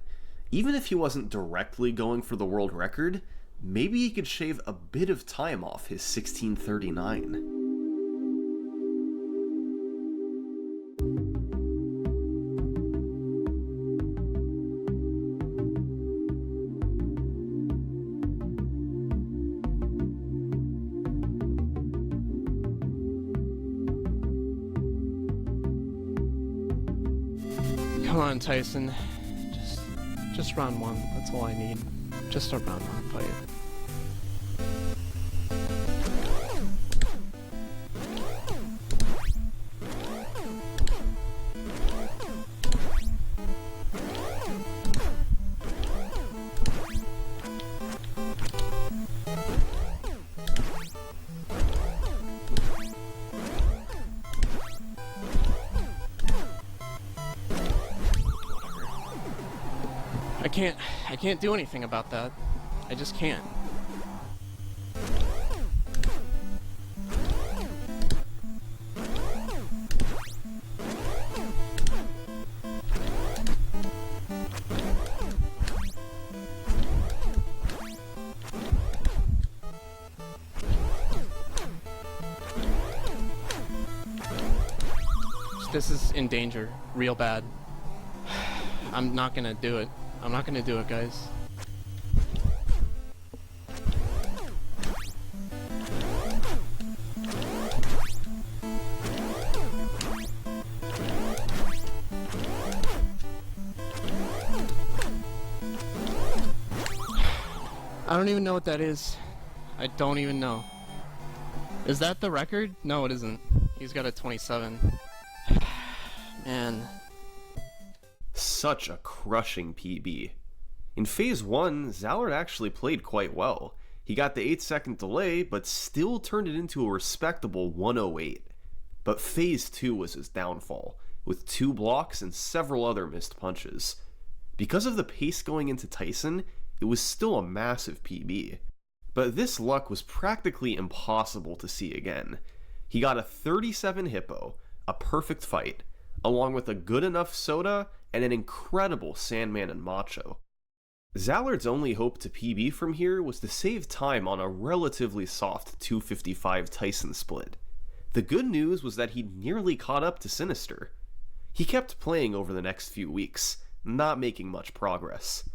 Even if he wasn't directly going for the world record, maybe he could shave a bit of time off his 1639. Come on, Tyson. Just round one. That's all I need. Just a round one fight. I can't do anything about that. I just can't. This is in danger, real bad. I'm not gonna do it. I'm not gonna do it, guys. I don't even know what that is. I don't even know. Is that the record? No, it isn't. He's got a 27. Man. Such a crushing PB. In Phase 1, Zallard actually played quite well. He got the 8-second delay, but still turned it into a respectable 108. But Phase 2 was his downfall, with 2 blocks and several other missed punches. Because of the pace going into Tyson, it was still a massive PB. But this luck was practically impossible to see again. He got a 37 hippo, a perfect fight, along with a good enough soda and an incredible Sandman and Macho. Zallard's only hope to PB from here was to save time on a relatively soft 255 Tyson split. The good news was that he nearly caught up to Sinister. He kept playing over the next few weeks, not making much progress.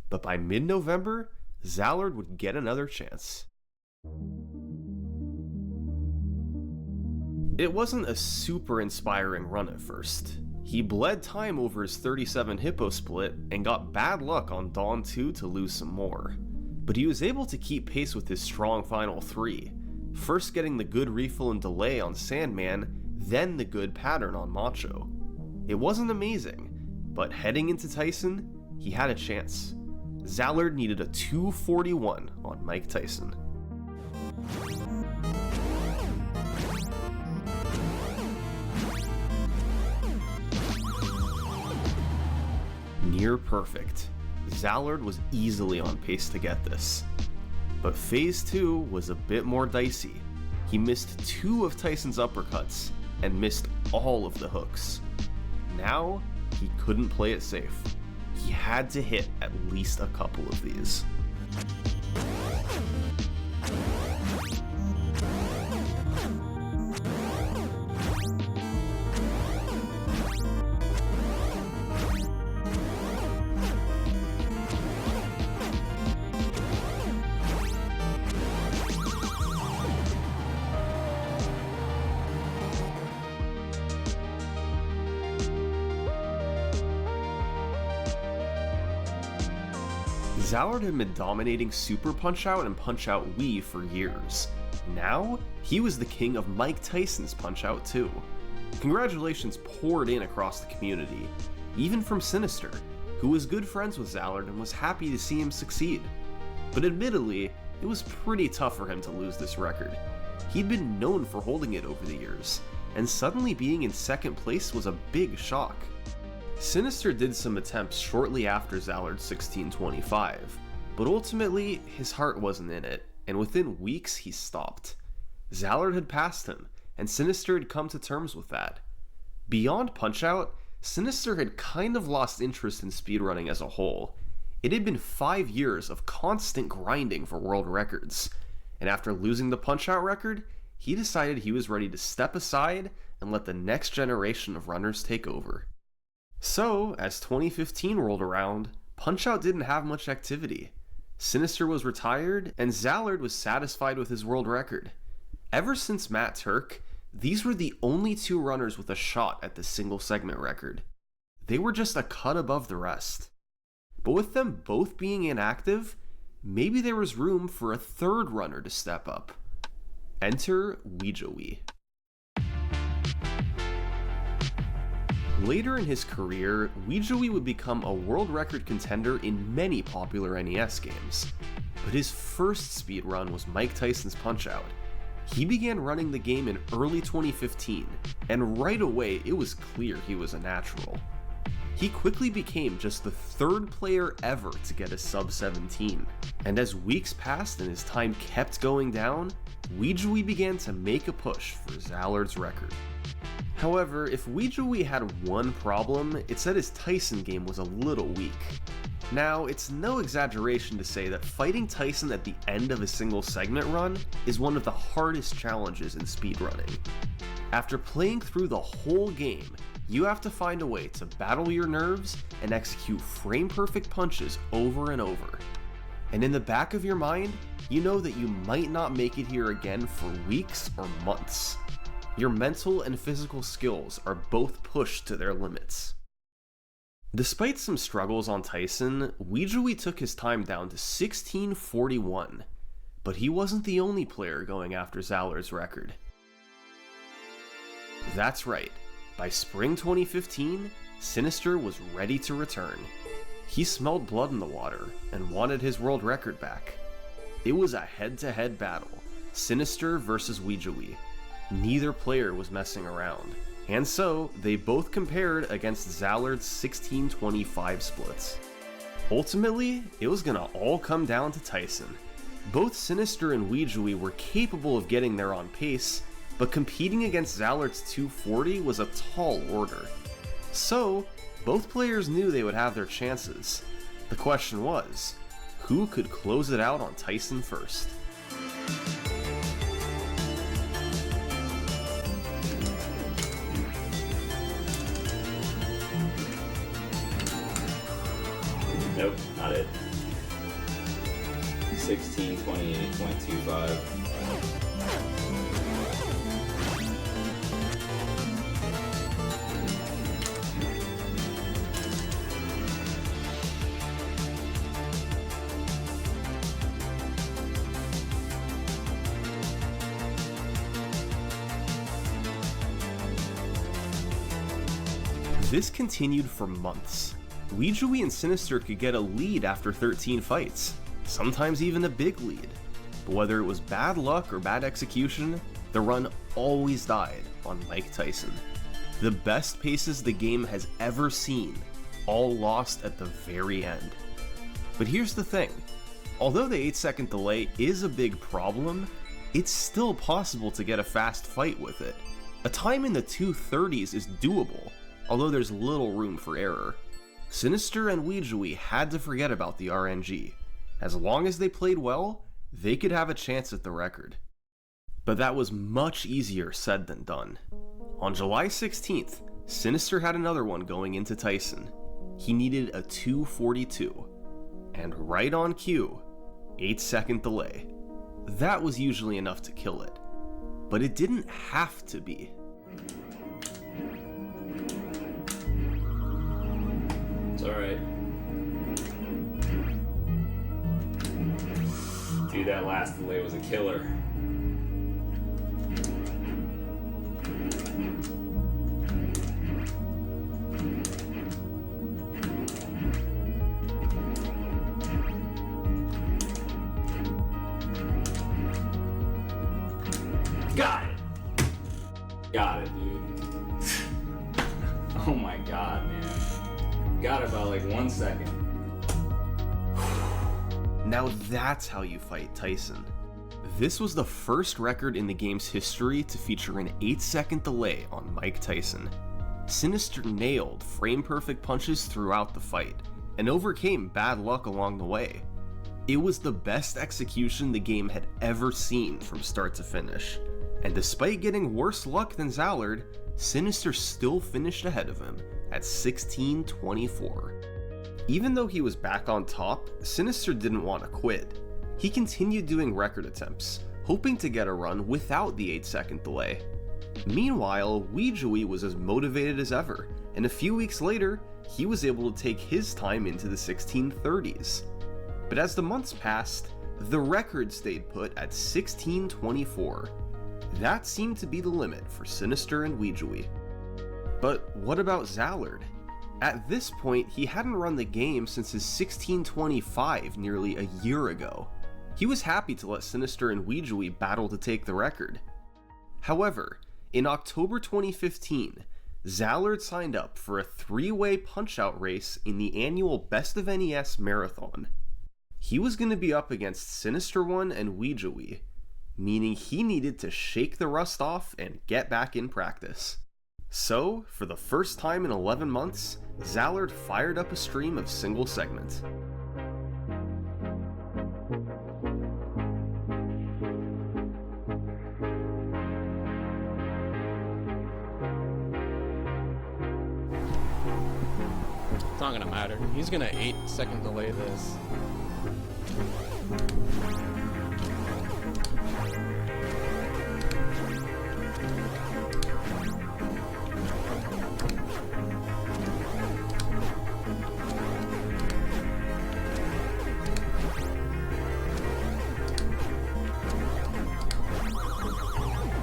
But by mid-November, Zallard would get another chance. It wasn't a super inspiring run at first. He bled time over his 37 hippo split and got bad luck on Dawn 2 to lose some more. But he was able to keep pace with his strong final 3, first getting the good refill and delay on Sandman, then the good pattern on Macho. It wasn't amazing, but heading into Tyson, he had a chance. Zallard needed a 241 on Mike Tyson. Near perfect. Zallard was easily on pace to get this. But Phase 2 was a bit more dicey. He missed 2 of Tyson's uppercuts and missed all of the hooks. Now, he couldn't play it safe. He had to hit at least a couple of these. Zallard had been dominating Super Punch-Out and Punch-Out Wii for years. Now, he was the king of Mike Tyson's Punch-Out too. Congratulations poured in across the community, even from Sinister, who was good friends with Zallard and was happy to see him succeed. But admittedly, it was pretty tough for him to lose this record. He'd been known for holding it over the years, and suddenly being in second place was a big shock. Sinister did some attempts shortly after Zallard's 1625, but ultimately his heart wasn't in it, and within weeks he stopped. Zallard had passed him, and Sinister had come to terms with that. Beyond Punch-Out, Sinister had kind of lost interest in speedrunning as a whole. It had been 5 years of constant grinding for world records, and after losing the Punch-Out record, he decided he was ready to step aside and let the next generation of runners take over. So, as 2015 rolled around, Punch-Out didn't have much activity. Sinister was retired, and Zallard was satisfied with his world record. Ever since Matt Turk, these were the only 2 runners with a shot at the single segment record. They were just a cut above the rest. But with them both being inactive, maybe there was room for a third runner to step up. Enter Weejoey. Later in his career, Weejoey would become a world record contender in many popular NES games. But his first speedrun was Mike Tyson's Punch-Out! He began running the game in early 2015, and right away it was clear he was a natural. He quickly became just the third player ever to get a sub 17, and as weeks passed and his time kept going down, Weejoey began to make a push for Zallard's record. However, if Weejoey had one problem, it's that his Tyson game was a little weak. Now, it's no exaggeration to say that fighting Tyson at the end of a single segment run is one of the hardest challenges in speedrunning. After playing through the whole game, you have to find a way to battle your nerves and execute frame-perfect punches over and over. And in the back of your mind, you know that you might not make it here again for weeks or months. Your mental and physical skills are both pushed to their limits. Despite some struggles on Tyson, Weejoey took his time down to 1641, but he wasn't the only player going after Zallard's record. That's right, by spring 2015, Sinister was ready to return. He smelled blood in the water and wanted his world record back. It was a head-to-head battle, Sinister versus Weejoey. Neither player was messing around. And so, they both compared against Zallard's 1625 splits. Ultimately, it was gonna all come down to Tyson. Both Sinister and Weejoey were capable of getting there on pace, but competing against Zallard's 240 was a tall order. So, both players knew they would have their chances. The question was, who could close it out on Tyson first? Nope, not it. 1628.25. This continued for months. Weejoey and Sinister could get a lead after 13 fights, sometimes even a big lead. But whether it was bad luck or bad execution, the run always died on Mike Tyson. The best paces the game has ever seen, all lost at the very end. But here's the thing, although the 8-second delay is a big problem, it's still possible to get a fast fight with it. A time in the 230s is doable, although there's little room for error. Sinister and Weejoey had to forget about the RNG. As long as they played well, they could have a chance at the record. But that was much easier said than done. On July 16th, Sinister had another one going into Tyson. He needed a 242. And right on cue, 8-second delay. That was usually enough to kill it. But it didn't have to be. It's alright. Dude, that last delay was a killer. Got it! Got it, dude. Oh my god, man. Got it by like 1 second. Now that's how you fight Tyson. This was the first record in the game's history to feature an 8-second delay on Mike Tyson. Sinister nailed frame-perfect punches throughout the fight, and overcame bad luck along the way. It was the best execution the game had ever seen from start to finish, and despite getting worse luck than Zallard, Sinister still finished ahead of him at 1624. Even though he was back on top, Sinister didn't want to quit. He continued doing record attempts, hoping to get a run without the 8-second delay. Meanwhile, Weejoey was as motivated as ever, and a few weeks later, he was able to take his time into the 1630s. But as the months passed, the record stayed put at 1624. That seemed to be the limit for Sinister and Weejui. But what about Zallard? At this point, he hadn't run the game since his 1625 nearly a year ago. He was happy to let Sinister and Weejui battle to take the record. However, in October 2015, Zallard signed up for a 3-way punch-out race in the annual Best of NES Marathon. He was going to be up against Sinister One and Weejui, meaning he needed to shake the rust off and get back in practice. So, for the first time in 11 months, Zallard fired up a stream of single segment. It's not gonna matter. He's gonna 8-second delay this.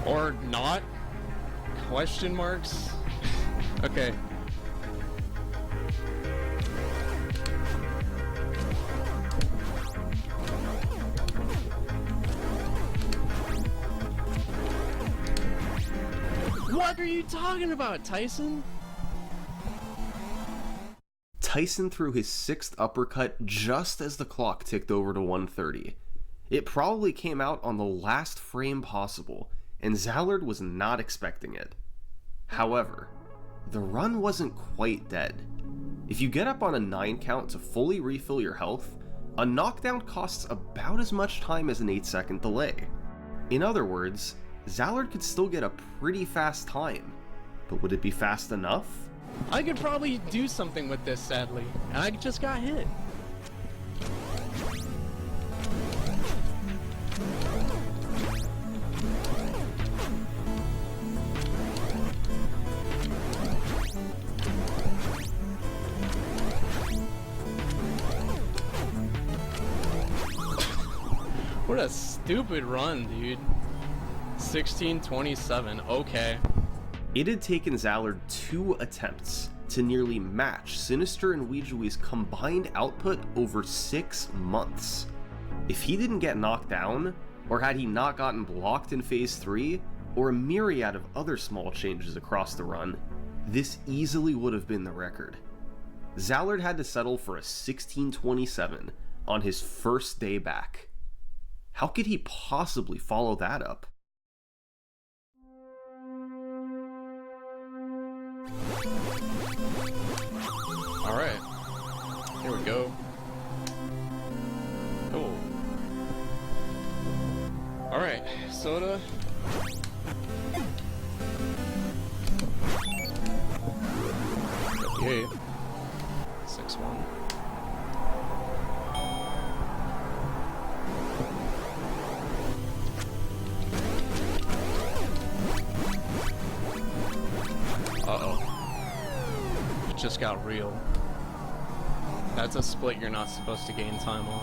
Or not? Question marks? Okay. What are you talking about, Tyson? Tyson threw his 6th uppercut just as the clock ticked over to 1:30. It probably came out on the last frame possible, and Zallard was not expecting it. However, the run wasn't quite dead. If you get up on a 9 count to fully refill your health, a knockdown costs about as much time as an 8-second delay. In other words, Zallard could still get a pretty fast time, but would it be fast enough? I could probably do something with this, sadly, and I just got hit. What a stupid run, dude. 1627, okay. It had taken Zallard 2 attempts to nearly match Sinister and Weejui's combined output over 6 months. If he didn't get knocked down, or had he not gotten blocked in Phase 3, or a myriad of other small changes across the run, this easily would have been the record. Zallard had to settle for a 1627 on his first day back. How could he possibly follow that up? Alright. Here we go. Oh. Alright, soda. Okay. 6-1. Uh-oh. It just got real. That's a split you're not supposed to gain time on.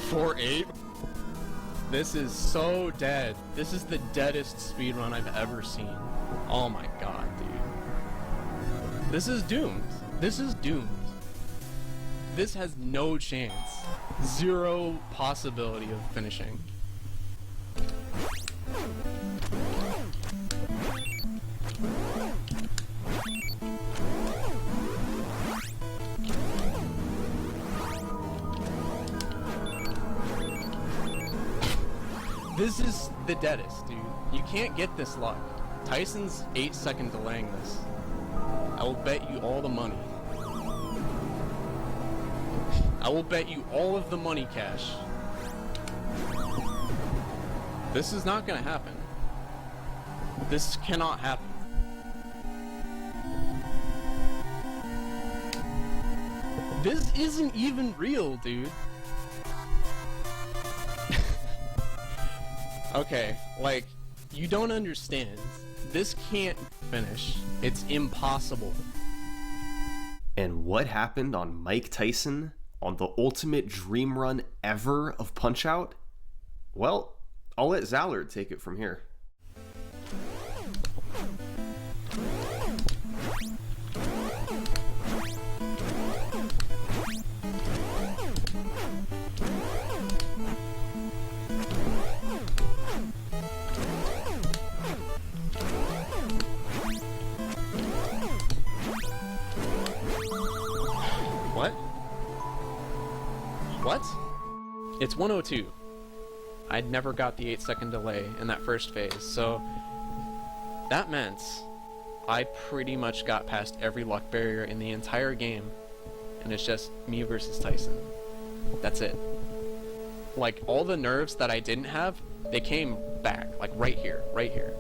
4-8? This is so dead. This is the deadest speedrun I've ever seen. Oh my god, dude. This is doomed. This is doomed. This has no chance. Zero possibility of finishing. This is the deadest, dude. You can't get this luck. Tyson's 8-second delaying this. I will bet you all the money. I will bet you all of the money, Cash. This is not gonna happen. This cannot happen. This isn't even real, dude. Okay, like, you don't understand. This can't finish. It's impossible. And what happened on Mike Tyson on the ultimate dream run ever of Punch-Out? Well, I'll let Zallard take it from here. What? It's 102. I'd never got the 8-second delay in that first phase, so that meant I pretty much got past every luck barrier in the entire game, and it's just me versus Tyson. That's it. Like, all the nerves that I didn't have, they came back, like right here, right here.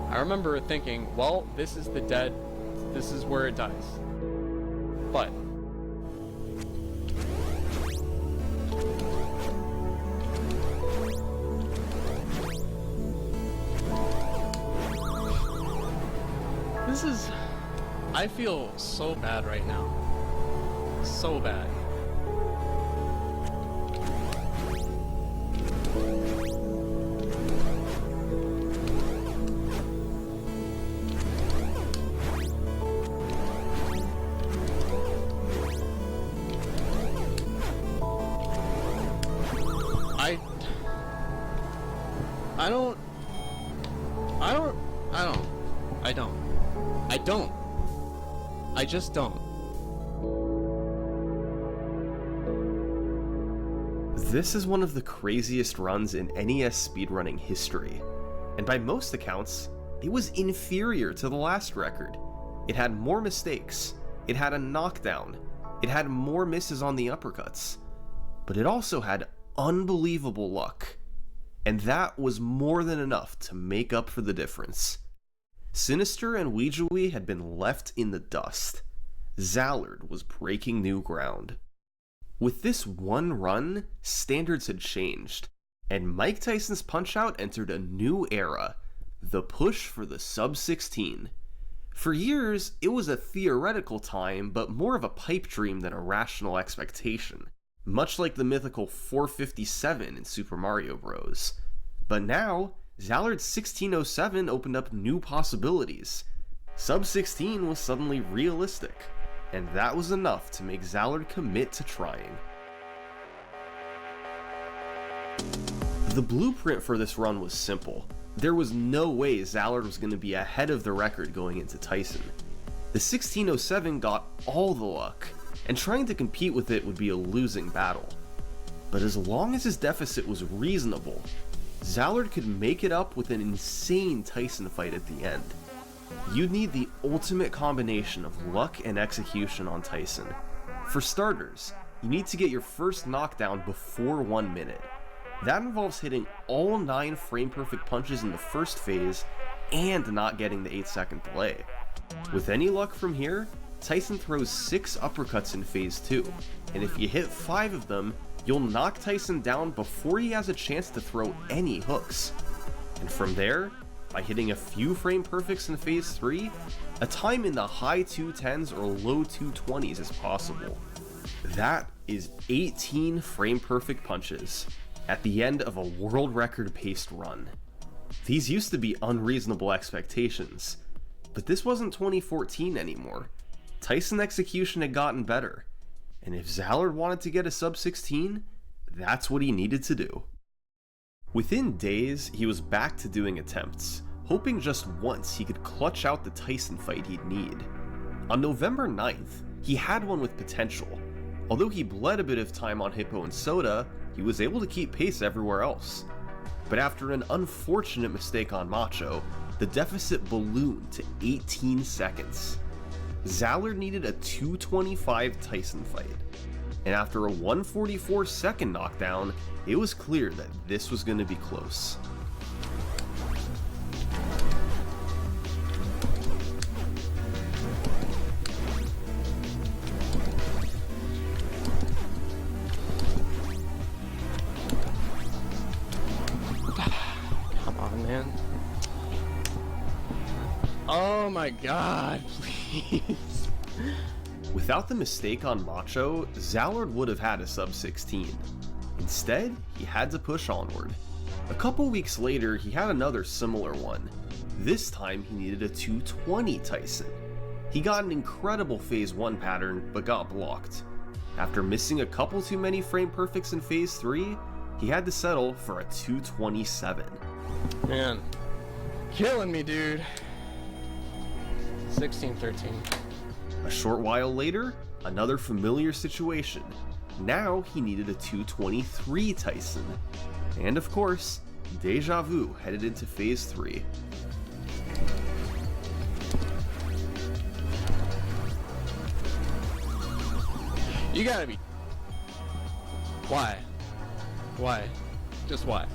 I remember thinking, well, this is where it dies. But I feel so bad right now. So bad. I just don't. This is one of the craziest runs in NES speedrunning history, and by most accounts, it was inferior to the last record. It had more mistakes, it had a knockdown, it had more misses on the uppercuts, but it also had unbelievable luck, and that was more than enough to make up for the difference. Sinister and Ouija had been left in the dust. Zallard was breaking new ground. With this one run, standards had changed, and Mike Tyson's Punch-Out entered a new era, the push for the sub-16. For years, it was a theoretical time, but more of a pipe dream than a rational expectation, much like the mythical 457 in Super Mario Bros. But now, Zallard's 1607 opened up new possibilities. Sub-16 was suddenly realistic, and that was enough to make Zallard commit to trying. The blueprint for this run was simple. There was no way Zallard was going to be ahead of the record going into Tyson. The 1607 got all the luck, and trying to compete with it would be a losing battle. But as long as his deficit was reasonable, Zallard could make it up with an insane Tyson fight at the end. You'd need the ultimate combination of luck and execution on Tyson. For starters, you need to get your first knockdown before 1 minute. That involves hitting all 9 frame-perfect punches in the first phase and not getting the 8-second delay. With any luck from here, Tyson throws 6 uppercuts in phase 2, and if you hit 5 of them, you'll knock Tyson down before he has a chance to throw any hooks. And from there, by hitting a few frame perfects in phase 3, a time in the high 210s or low 220s is possible. That is 18 frame perfect punches at the end of a world record paced run. These used to be unreasonable expectations, but this wasn't 2014 anymore. Tyson execution had gotten better, and if Zallard wanted to get a sub-16, that's what he needed to do. Within days, he was back to doing attempts, hoping just once he could clutch out the Tyson fight he'd need. On November 9th, he had one with potential. Although he bled a bit of time on Hippo and Soda, he was able to keep pace everywhere else. But after an unfortunate mistake on Macho, the deficit ballooned to 18 seconds. Zallard needed a 225 Tyson fight, and after a 144 second knockdown, it was clear that this was going to be close. Oh my god, please. Without the mistake on Macho, Zallard would have had a sub 16. Instead, he had to push onward. A couple weeks later, he had another similar one. This time, he needed a 220 Tyson. He got an incredible phase 1 pattern, but got blocked. After missing a couple too many frame perfects in phase 3, he had to settle for a 227. Man, killing me, dude. 16-13. A short while later, another familiar situation. Now he needed a 223 Tyson. And of course, Deja Vu headed into phase 3. You gotta be. Why? Why? Just why?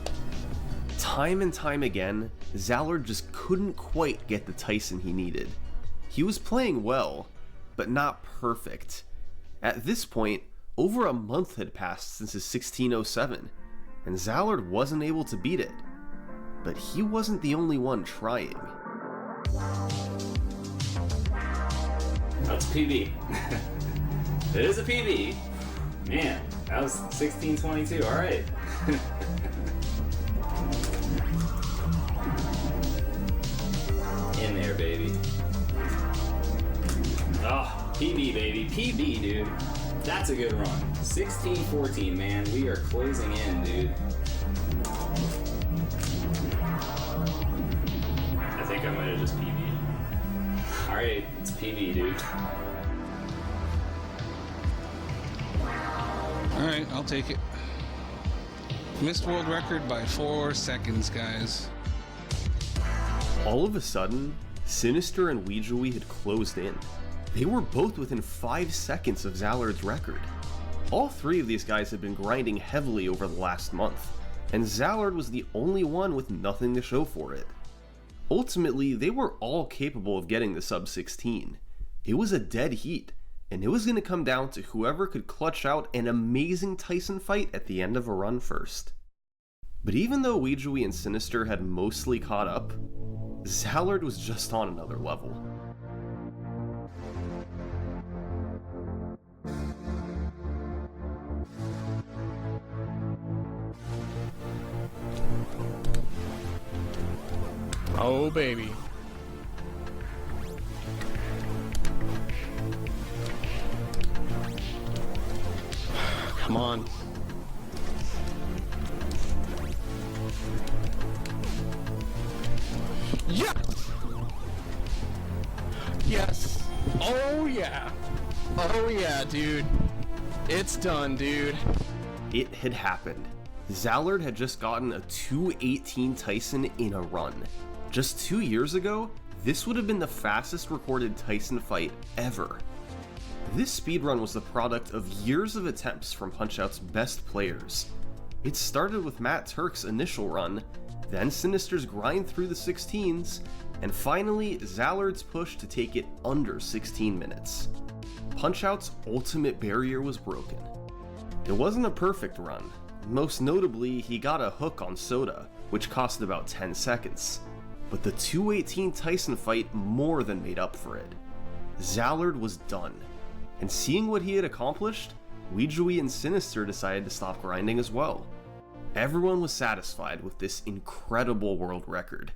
Time and time again, Zallard just couldn't quite get the Tyson he needed. He was playing well, but not perfect. At this point, over a month had passed since his 1607, and Zallard wasn't able to beat it. But he wasn't the only one trying. That's PB. It is a PB. Man, that was 1622. All right. In there, baby. Oh, PB, baby. PB, dude. That's a good run. 1614, man. We are closing in, dude. I think I might have just PB'd. All right, it's PB, dude. Alright, I'll take it. Missed world record by 4 seconds, guys. All of a sudden, Sinister and Weejoey had closed in. They were both within 5 seconds of Zallard's record. All three of these guys had been grinding heavily over the last month, and Zallard was the only one with nothing to show for it. Ultimately, they were all capable of getting the sub 16. It was a dead heat, and it was going to come down to whoever could clutch out an amazing Tyson fight at the end of a run first. But even though Weejoey and Sinister had mostly caught up, Zallard was just on another level. Oh, baby. Come on. Yes! Yes! Oh yeah! Oh yeah, dude. It's done, dude. It had happened. Zallard had just gotten a 218 Tyson in a run. Just 2 years ago, this would have been the fastest recorded Tyson fight ever. This speedrun was the product of years of attempts from Punch-Out's best players. It started with Matt Turk's initial run, then Sinister's grind through the 16s, and finally Zallard's push to take it under 16 minutes. Punch-Out's ultimate barrier was broken. It wasn't a perfect run. Most notably, he got a hook on Soda, which cost about 10 seconds. But the 218 Tyson fight more than made up for it. Zallard was done. And seeing what he had accomplished, Weejoey and Sinister decided to stop grinding as well. Everyone was satisfied with this incredible world record.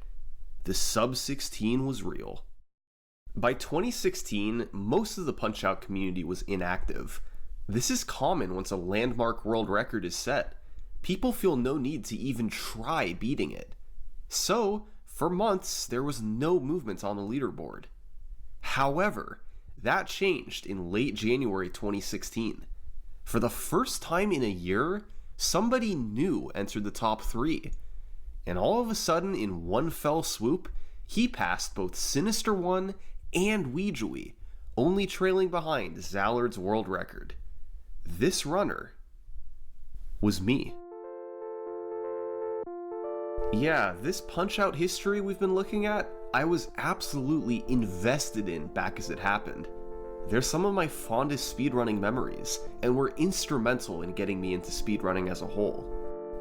The sub 16 was real. By 2016, most of the Punch-Out community was inactive. This is common once a landmark world record is set. People feel no need to even try beating it. So, for months, there was no movement on the leaderboard. However, that changed in late January 2016. For the first time in a year, somebody new entered the top 3. And all of a sudden, in one fell swoop, he passed both Sinister 1 and Weejoey, only trailing behind Zallard's world record. This runner was me. Yeah, this Punch-Out history we've been looking at, I was absolutely invested in back as it happened. They're some of my fondest speedrunning memories, and were instrumental in getting me into speedrunning as a whole.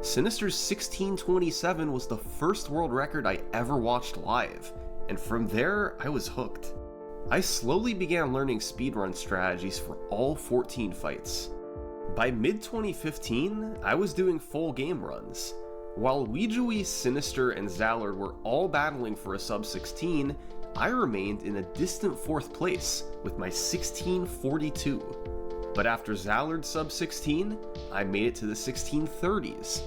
Sinister's 1627 was the first world record I ever watched live, and from there, I was hooked. I slowly began learning speedrun strategies for all 14 fights. By mid-2015, I was doing full game runs. While Weijui, Sinister, and Zallard were all battling for a sub-16, I remained in a distant 4th place with my 1642. But after Zallard's sub-16, I made it to the 1630s,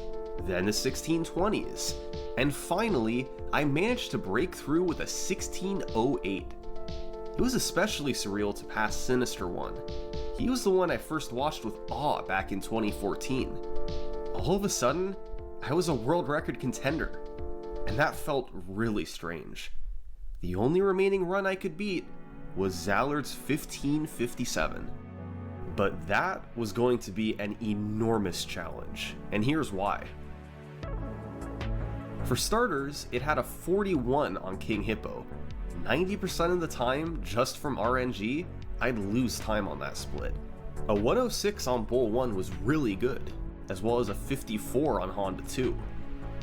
then the 1620s, and finally, I managed to break through with a 1608. It was especially surreal to pass Sinister 1. He was the one I first watched with awe back in 2014. All of a sudden, I was a world record contender, and that felt really strange. The only remaining run I could beat was Zallard's 1557. But that was going to be an enormous challenge, and here's why. For starters, it had a 41 on King Hippo. 90% of the time, just from RNG, I'd lose time on that split. A 106 on Bull 1 was really good, as well as a 54 on Honda 2.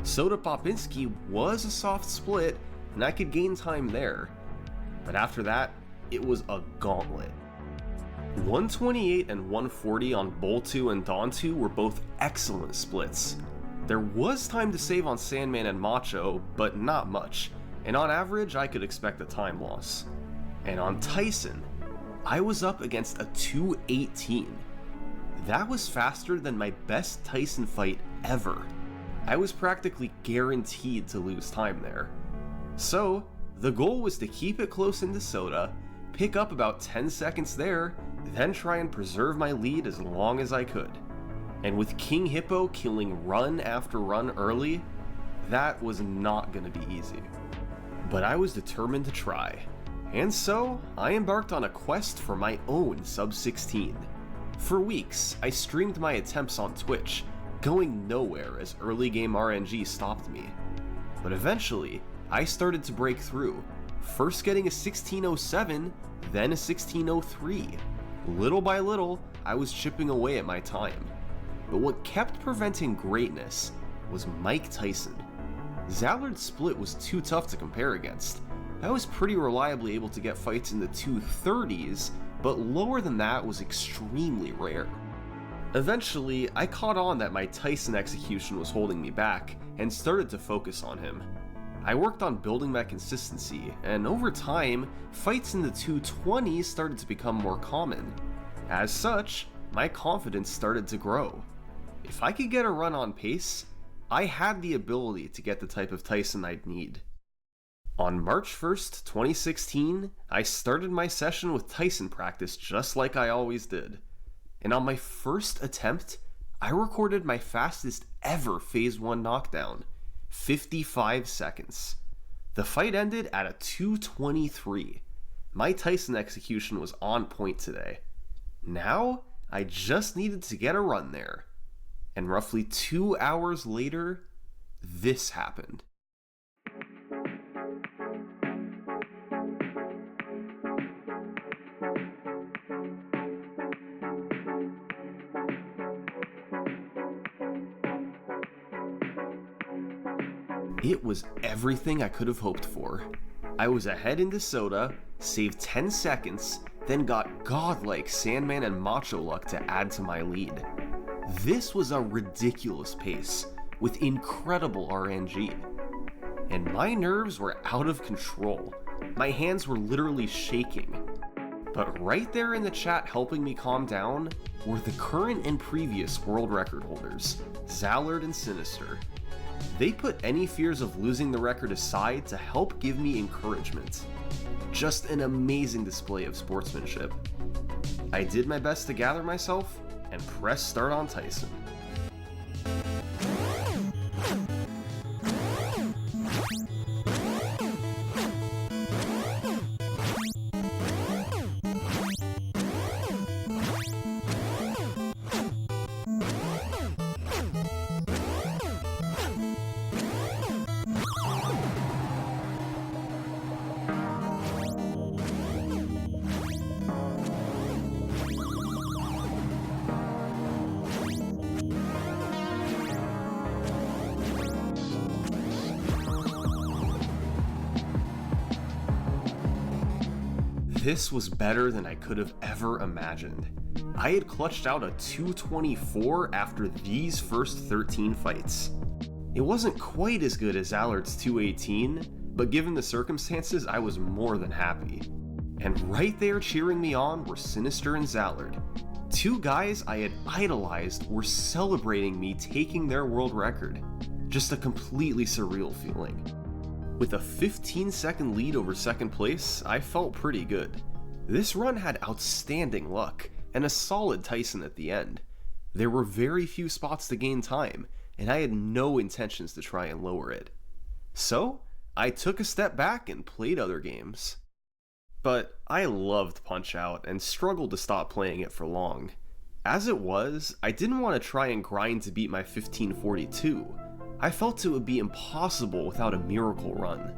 Soda Popinski was a soft split, and I could gain time there. But after that, it was a gauntlet. 128 and 140 on Bull 2 and Dawn 2 were both excellent splits. There was time to save on Sandman and Macho, but not much, and on average I could expect a time loss. And on Tyson, I was up against a 218. That was faster than my best Tyson fight ever. I was practically guaranteed to lose time there. So, the goal was to keep it close into Soda, pick up about 10 seconds there, then try and preserve my lead as long as I could. And with King Hippo killing run after run early, that was not going to be easy. But I was determined to try, and so I embarked on a quest for my own sub-16. For weeks, I streamed my attempts on Twitch, going nowhere as early game RNG stopped me. But eventually, I started to break through, first getting a 1607, then a 1603. Little by little, I was chipping away at my time. But what kept preventing greatness was Mike Tyson. Zallard's split was too tough to compare against. I was pretty reliably able to get fights in the 230s, but lower than that was extremely rare. Eventually, I caught on that my Tyson execution was holding me back, and started to focus on him. I worked on building my consistency, and over time, fights in the 220s started to become more common. As such, my confidence started to grow. If I could get a run on pace, I had the ability to get the type of Tyson I'd need. On March 1st, 2016, I started my session with Tyson practice just like I always did. And on my first attempt, I recorded my fastest ever Phase 1 knockdown, 55 seconds. The fight ended at a 223. My Tyson execution was on point today. Now, I just needed to get a run there. And roughly 2 hours later, this happened. It was everything I could have hoped for. I was ahead into Soda, saved 10 seconds, then got godlike Sandman and Macho luck to add to my lead. This was a ridiculous pace, with incredible RNG. And my nerves were out of control. My hands were literally shaking. But right there in the chat helping me calm down were the current and previous world record holders, Zallard and Sinister. They put any fears of losing the record aside to help give me encouragement. Just an amazing display of sportsmanship. I did my best to gather myself and press start on Tyson. This was better than I could have ever imagined. I had clutched out a 224 after these first 13 fights. It wasn't quite as good as Allard's 218, but given the circumstances, I was more than happy. And right there cheering me on were Sinister and Zallard. Two guys I had idolized were celebrating me taking their world record. Just a completely surreal feeling. With a 15-second lead over second place, I felt pretty good. This run had outstanding luck, and a solid Tyson at the end. There were very few spots to gain time, and I had no intentions to try and lower it. So, I took a step back and played other games. But I loved Punch-Out and struggled to stop playing it for long. As it was, I didn't want to try and grind to beat my 1542. I felt it would be impossible without a miracle run.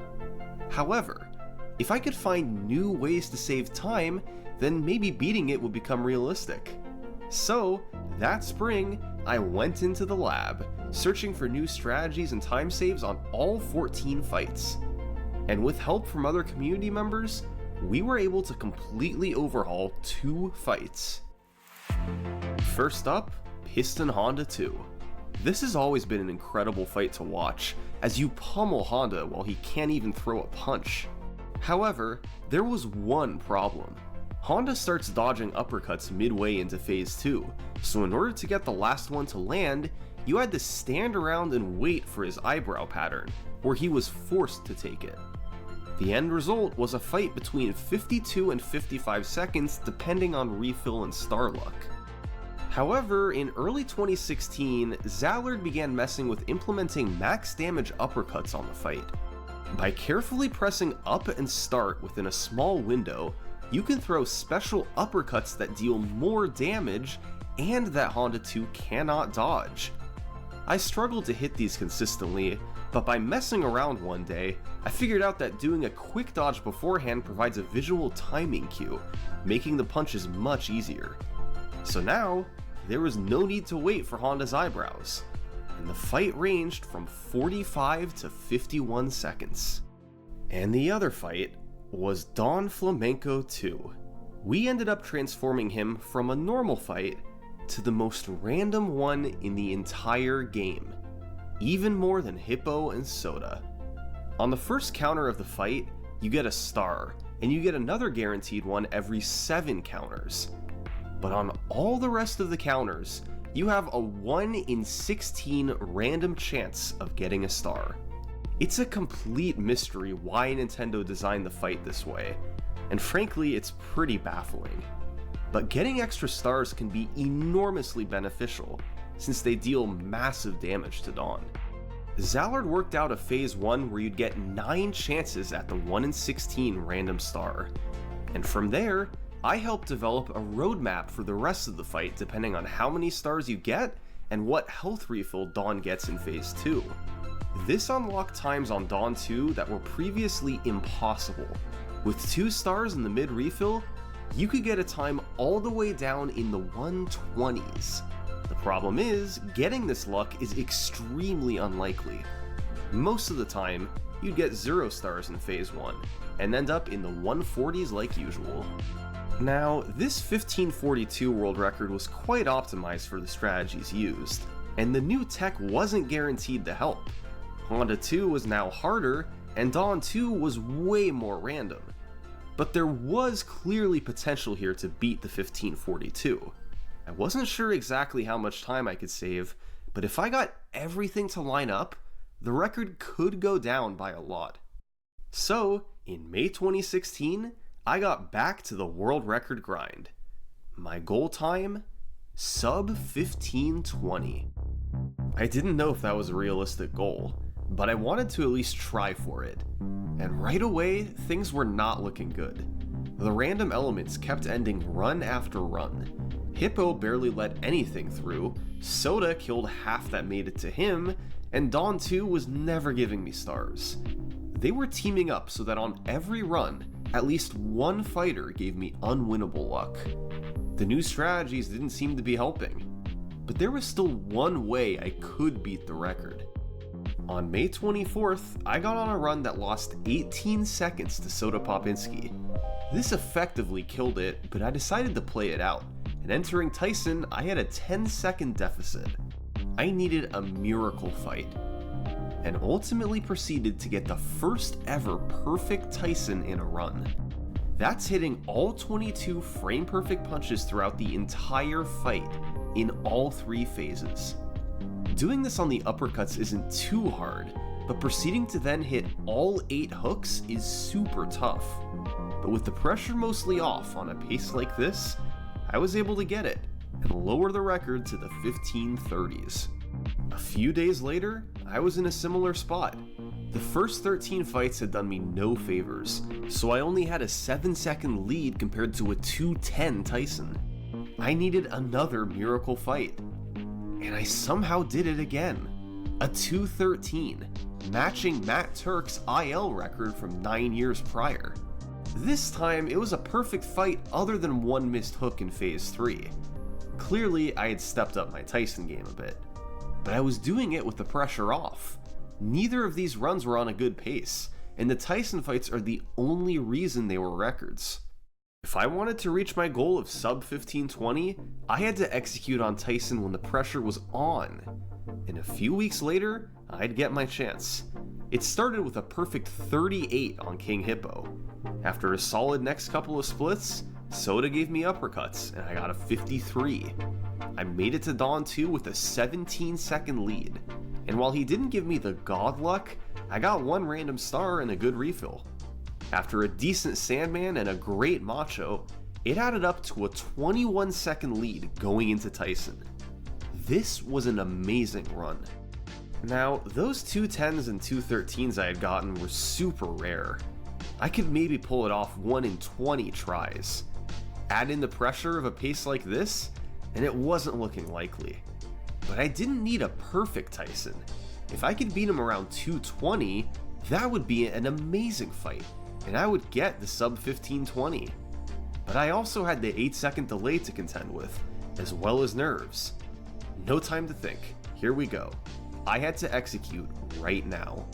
However, if I could find new ways to save time, then maybe beating it would become realistic. So, that spring, I went into the lab, searching for new strategies and time saves on all 14 fights. And with help from other community members, we were able to completely overhaul 2 fights. First up, Piston Honda 2. This has always been an incredible fight to watch, as you pummel Honda while he can't even throw a punch. However, there was one problem. Honda starts dodging uppercuts midway into phase 2, so in order to get the last one to land, you had to stand around and wait for his eyebrow pattern, where he was forced to take it. The end result was a fight between 52 and 55 seconds depending on refill and star luck. However, in early 2016, Zallard began messing with implementing max damage uppercuts on the fight. By carefully pressing up and start within a small window, you can throw special uppercuts that deal more damage and that Honda 2 cannot dodge. I struggled to hit these consistently, but by messing around one day, I figured out that doing a quick dodge beforehand provides a visual timing cue, making the punches much easier. So now, there was no need to wait for Honda's eyebrows, and the fight ranged from 45 to 51 seconds. And the other fight was Don Flamenco 2. We ended up transforming him from a normal fight to the most random one in the entire game, even more than Hippo and Soda. On the first counter of the fight, you get a star, and you get another guaranteed one every 7 counters. But on all the rest of the counters, you have a 1 in 16 random chance of getting a star. It's a complete mystery why Nintendo designed the fight this way, and frankly, it's pretty baffling. But getting extra stars can be enormously beneficial, since they deal massive damage to Dawn. Zallard worked out a phase 1 where you'd get 9 chances at the 1 in 16 random star, and from there, I helped develop a roadmap for the rest of the fight depending on how many stars you get and what health refill Dawn gets in phase 2. This unlocked times on Dawn 2 that were previously impossible. With 2 stars in the mid refill, you could get a time all the way down in the 120s. The problem is, getting this luck is extremely unlikely. Most of the time, you'd get 0 stars in phase 1, and end up in the 140s like usual. Now, this 1542 world record was quite optimized for the strategies used, and the new tech wasn't guaranteed to help. Honda 2 was now harder, and Dawn 2 was way more random. But there was clearly potential here to beat the 1542. I wasn't sure exactly how much time I could save, but if I got everything to line up, the record could go down by a lot. So, in May 2016, I got back to the world record grind. My goal time? Sub 1520. I didn't know if that was a realistic goal, but I wanted to at least try for it. And right away, things were not looking good. The random elements kept ending run after run. Hippo barely let anything through, Soda killed half that made it to him, and Dawn 2 was never giving me stars. They were teaming up so that on every run, at least one fighter gave me unwinnable luck. The new strategies didn't seem to be helping, but there was still one way I could beat the record. On May 24th, I got on a run that lost 18 seconds to Soda Popinski. This effectively killed it, but I decided to play it out, and entering Tyson, I had a 10-second deficit. I needed a miracle fight, and ultimately proceeded to get the first ever perfect Tyson in a run. That's hitting all 22 frame-perfect punches throughout the entire fight, in all 3 phases. Doing this on the uppercuts isn't too hard, but proceeding to then hit all 8 hooks is super tough. But with the pressure mostly off on a pace like this, I was able to get it, and lower the record to the 1530s. A few days later, I was in a similar spot. The first 13 fights had done me no favors, so I only had a 7-second lead compared to a 2:10 Tyson. I needed another miracle fight, and I somehow did it again. A 2:13, matching Matt Turk's IL record from 9 years prior. This time, it was a perfect fight other than one missed hook in Phase 3. Clearly, I had stepped up my Tyson game a bit, but I was doing it with the pressure off. Neither of these runs were on a good pace, and the Tyson fights are the only reason they were records. If I wanted to reach my goal of sub 1520, I had to execute on Tyson when the pressure was on, and a few weeks later, I'd get my chance. It started with a perfect 38 on King Hippo. After a solid next couple of splits, Soda gave me uppercuts, and I got a 53. I made it to Dawn 2 with a 17-second lead, and while he didn't give me the god luck, I got one random star and a good refill. After a decent Sandman and a great Macho, it added up to a 21-second lead going into Tyson. This was an amazing run. Now, those 210s and 213s I had gotten were super rare. I could maybe pull it off 1 in 20 tries. Add in the pressure of a pace like this, and it wasn't looking likely. But I didn't need a perfect Tyson. If I could beat him around 220, that would be an amazing fight, and I would get the sub 1520. But I also had the 8-second delay to contend with, as well as nerves. No time to think, here we go. I had to execute right now.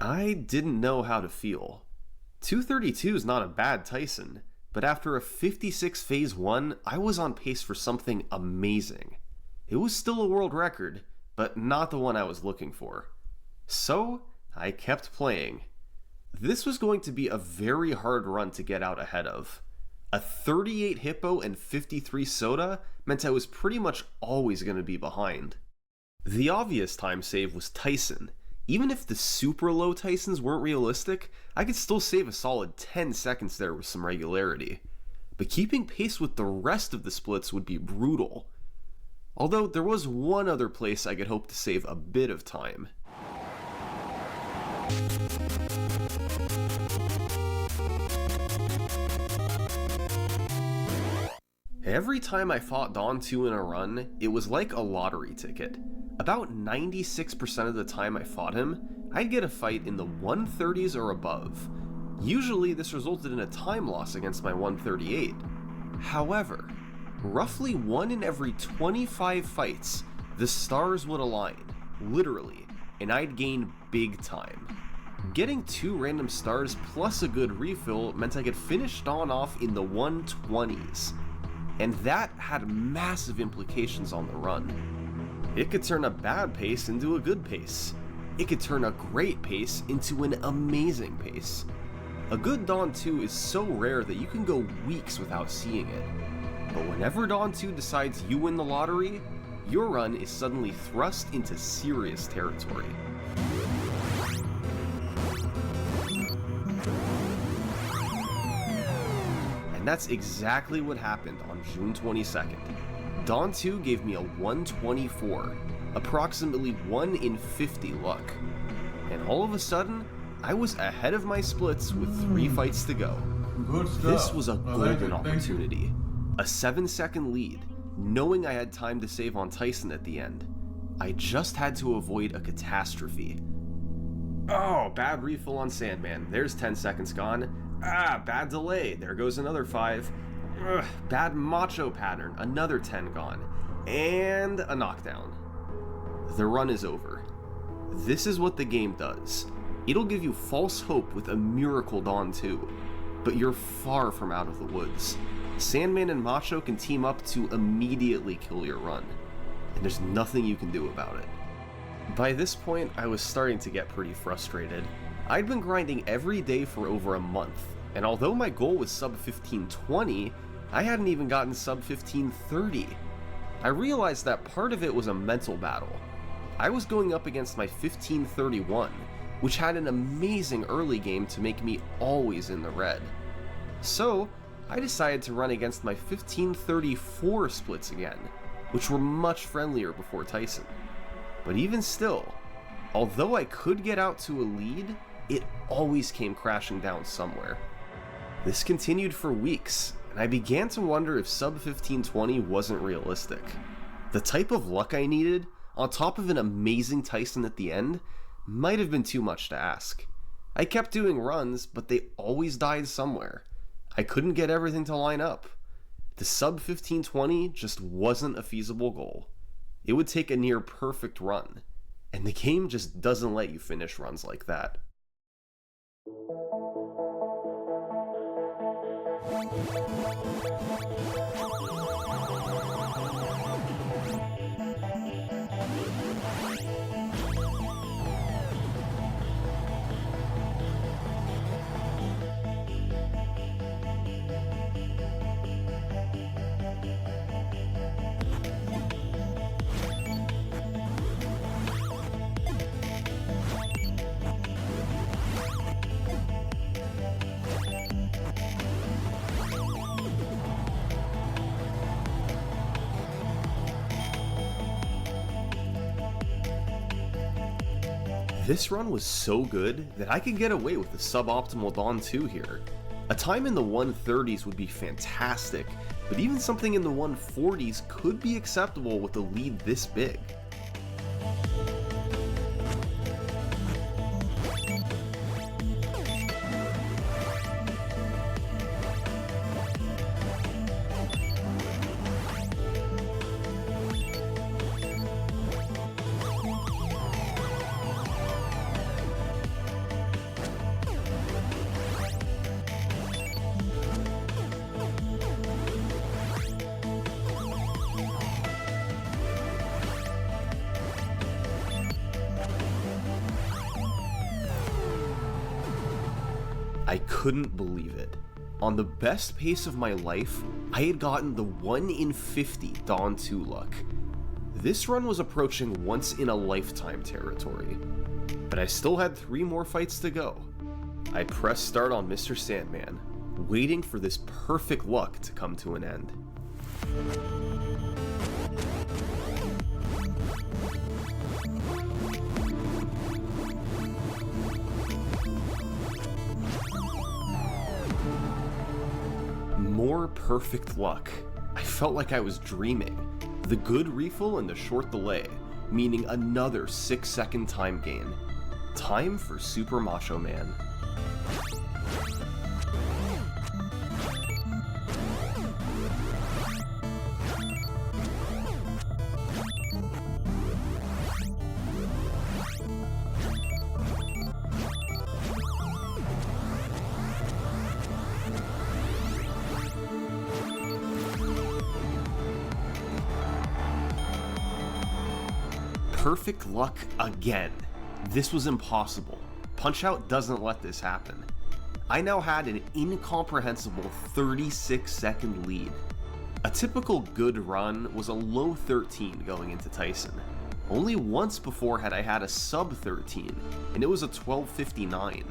I didn't know how to feel. 232 is not a bad Tyson, but after a 56 phase 1, I was on pace for something amazing. It was still a world record, but not the one I was looking for. So, I kept playing. This was going to be a very hard run to get out ahead of. A 38 Hippo and 53 Soda meant I was pretty much always going to be behind. The obvious time save was Tyson. Even if the super low Tysons weren't realistic, I could still save a solid 10 seconds there with some regularity. But keeping pace with the rest of the splits would be brutal. Although there was one other place I could hope to save a bit of time. Every time I fought Dawn 2 in a run, it was like a lottery ticket. About 96% of the time I fought him, I'd get a fight in the 130s or above. Usually this resulted in a time loss against my 138. However, roughly 1 in every 25 fights, the stars would align, literally, and I'd gain big time. Getting 2 random stars plus a good refill meant I could finish Dawn off in the 120s, and that had massive implications on the run. It could turn a bad pace into a good pace. It could turn a great pace into an amazing pace. A good Dawn 2 is so rare that you can go weeks without seeing it. But whenever Dawn 2 decides you win the lottery, your run is suddenly thrust into serious territory. And that's exactly what happened on June 22nd. Dawn 2 gave me a 124, approximately 1 in 50 luck. And all of a sudden, I was ahead of my splits with 3 fights to go. This was a golden opportunity. A 7-second lead, knowing I had time to save on Tyson at the end. I just had to avoid a catastrophe. Oh, bad refill on Sandman. There's 10 seconds gone. Ah, bad delay. There goes another 5. Ugh, bad macho pattern. Another 10 gone. And a knockdown. The run is over. This is what the game does. It'll give you false hope with a miracle Dawn 2, but you're far from out of the woods. Sandman and Macho can team up to immediately kill your run, and there's nothing you can do about it. By this point, I was starting to get pretty frustrated. I'd been grinding every day for over a month, and although my goal was sub 1520, I hadn't even gotten sub 1530. I realized that part of it was a mental battle. I was going up against my 1531, which had an amazing early game to make me always in the red. So, I decided to run against my 1534 splits again, which were much friendlier before Tyson. But even still, although I could get out to a lead, it always came crashing down somewhere. This continued for weeks, and I began to wonder if sub 1520 wasn't realistic. The type of luck I needed, on top of an amazing Tyson at the end, might have been too much to ask. I kept doing runs, but they always died somewhere. I couldn't get everything to line up. The sub 1520 just wasn't a feasible goal. It would take a near perfect run, and the game just doesn't let you finish runs like that. This run was so good that I could get away with the suboptimal Dawn 2 here. A time in the 130s would be fantastic, but even something in the 140s could be acceptable with a lead this big. I couldn't believe it. On the best pace of my life, I had gotten the 1 in 50 Dawn 2 luck. This run was approaching once in a lifetime territory, but I still had 3 more fights to go. I pressed start on Mr. Sandman, waiting for this perfect luck to come to an end. More perfect luck. I felt like I was dreaming. The good refill and the short delay, meaning another 6-second time gain. Time for Super Macho Man. Perfect luck again. This was impossible. Punch-Out doesn't let this happen. I now had an incomprehensible 36-second lead. A typical good run was a low 13 going into Tyson. Only once before had I had a sub 13, and it was a 12:59.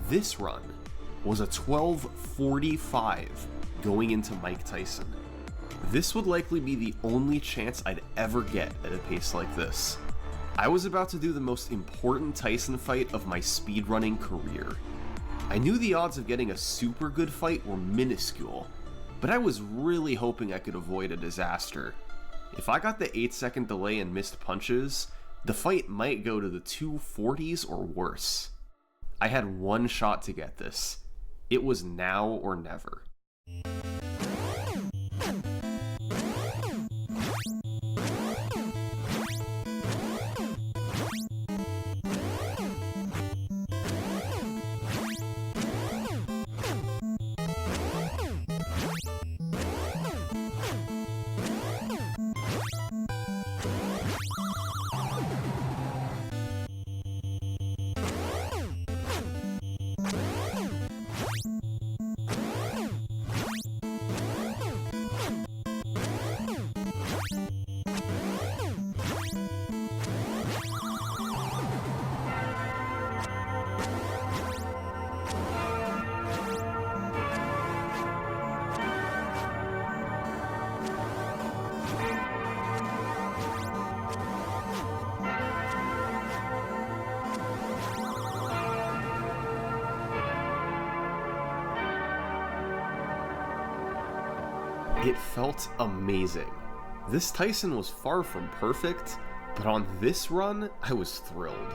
This run was a 12:45 going into Mike Tyson. This would likely be the only chance I'd ever get at a pace like this. I was about to do the most important Tyson fight of my speedrunning career. I knew the odds of getting a super good fight were minuscule, but I was really hoping I could avoid a disaster. If I got the 8-second delay and missed punches, the fight might go to the 240s or worse. I had one shot to get this. It was now or never. It felt amazing. This Tyson was far from perfect, but on this run, I was thrilled.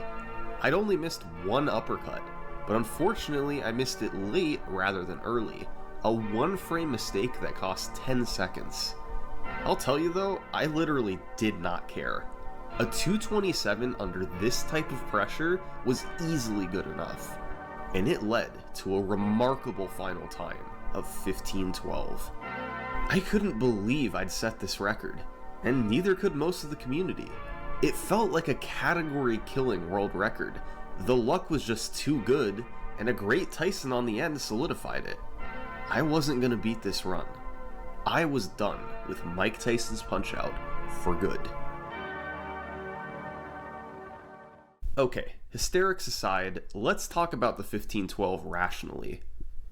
I'd only missed one uppercut, but unfortunately I missed it late rather than early, a 1-frame mistake that cost 10 seconds. I'll tell you though, I literally did not care. A 227 under this type of pressure was easily good enough, and it led to a remarkable final time of 15:12. I couldn't believe I'd set this record, and neither could most of the community. It felt like a category-killing world record. The luck was just too good, and a great Tyson on the end solidified it. I wasn't gonna beat this run. I was done with Mike Tyson's Punch-Out for good. Okay, hysterics aside, let's talk about the 15:12 rationally.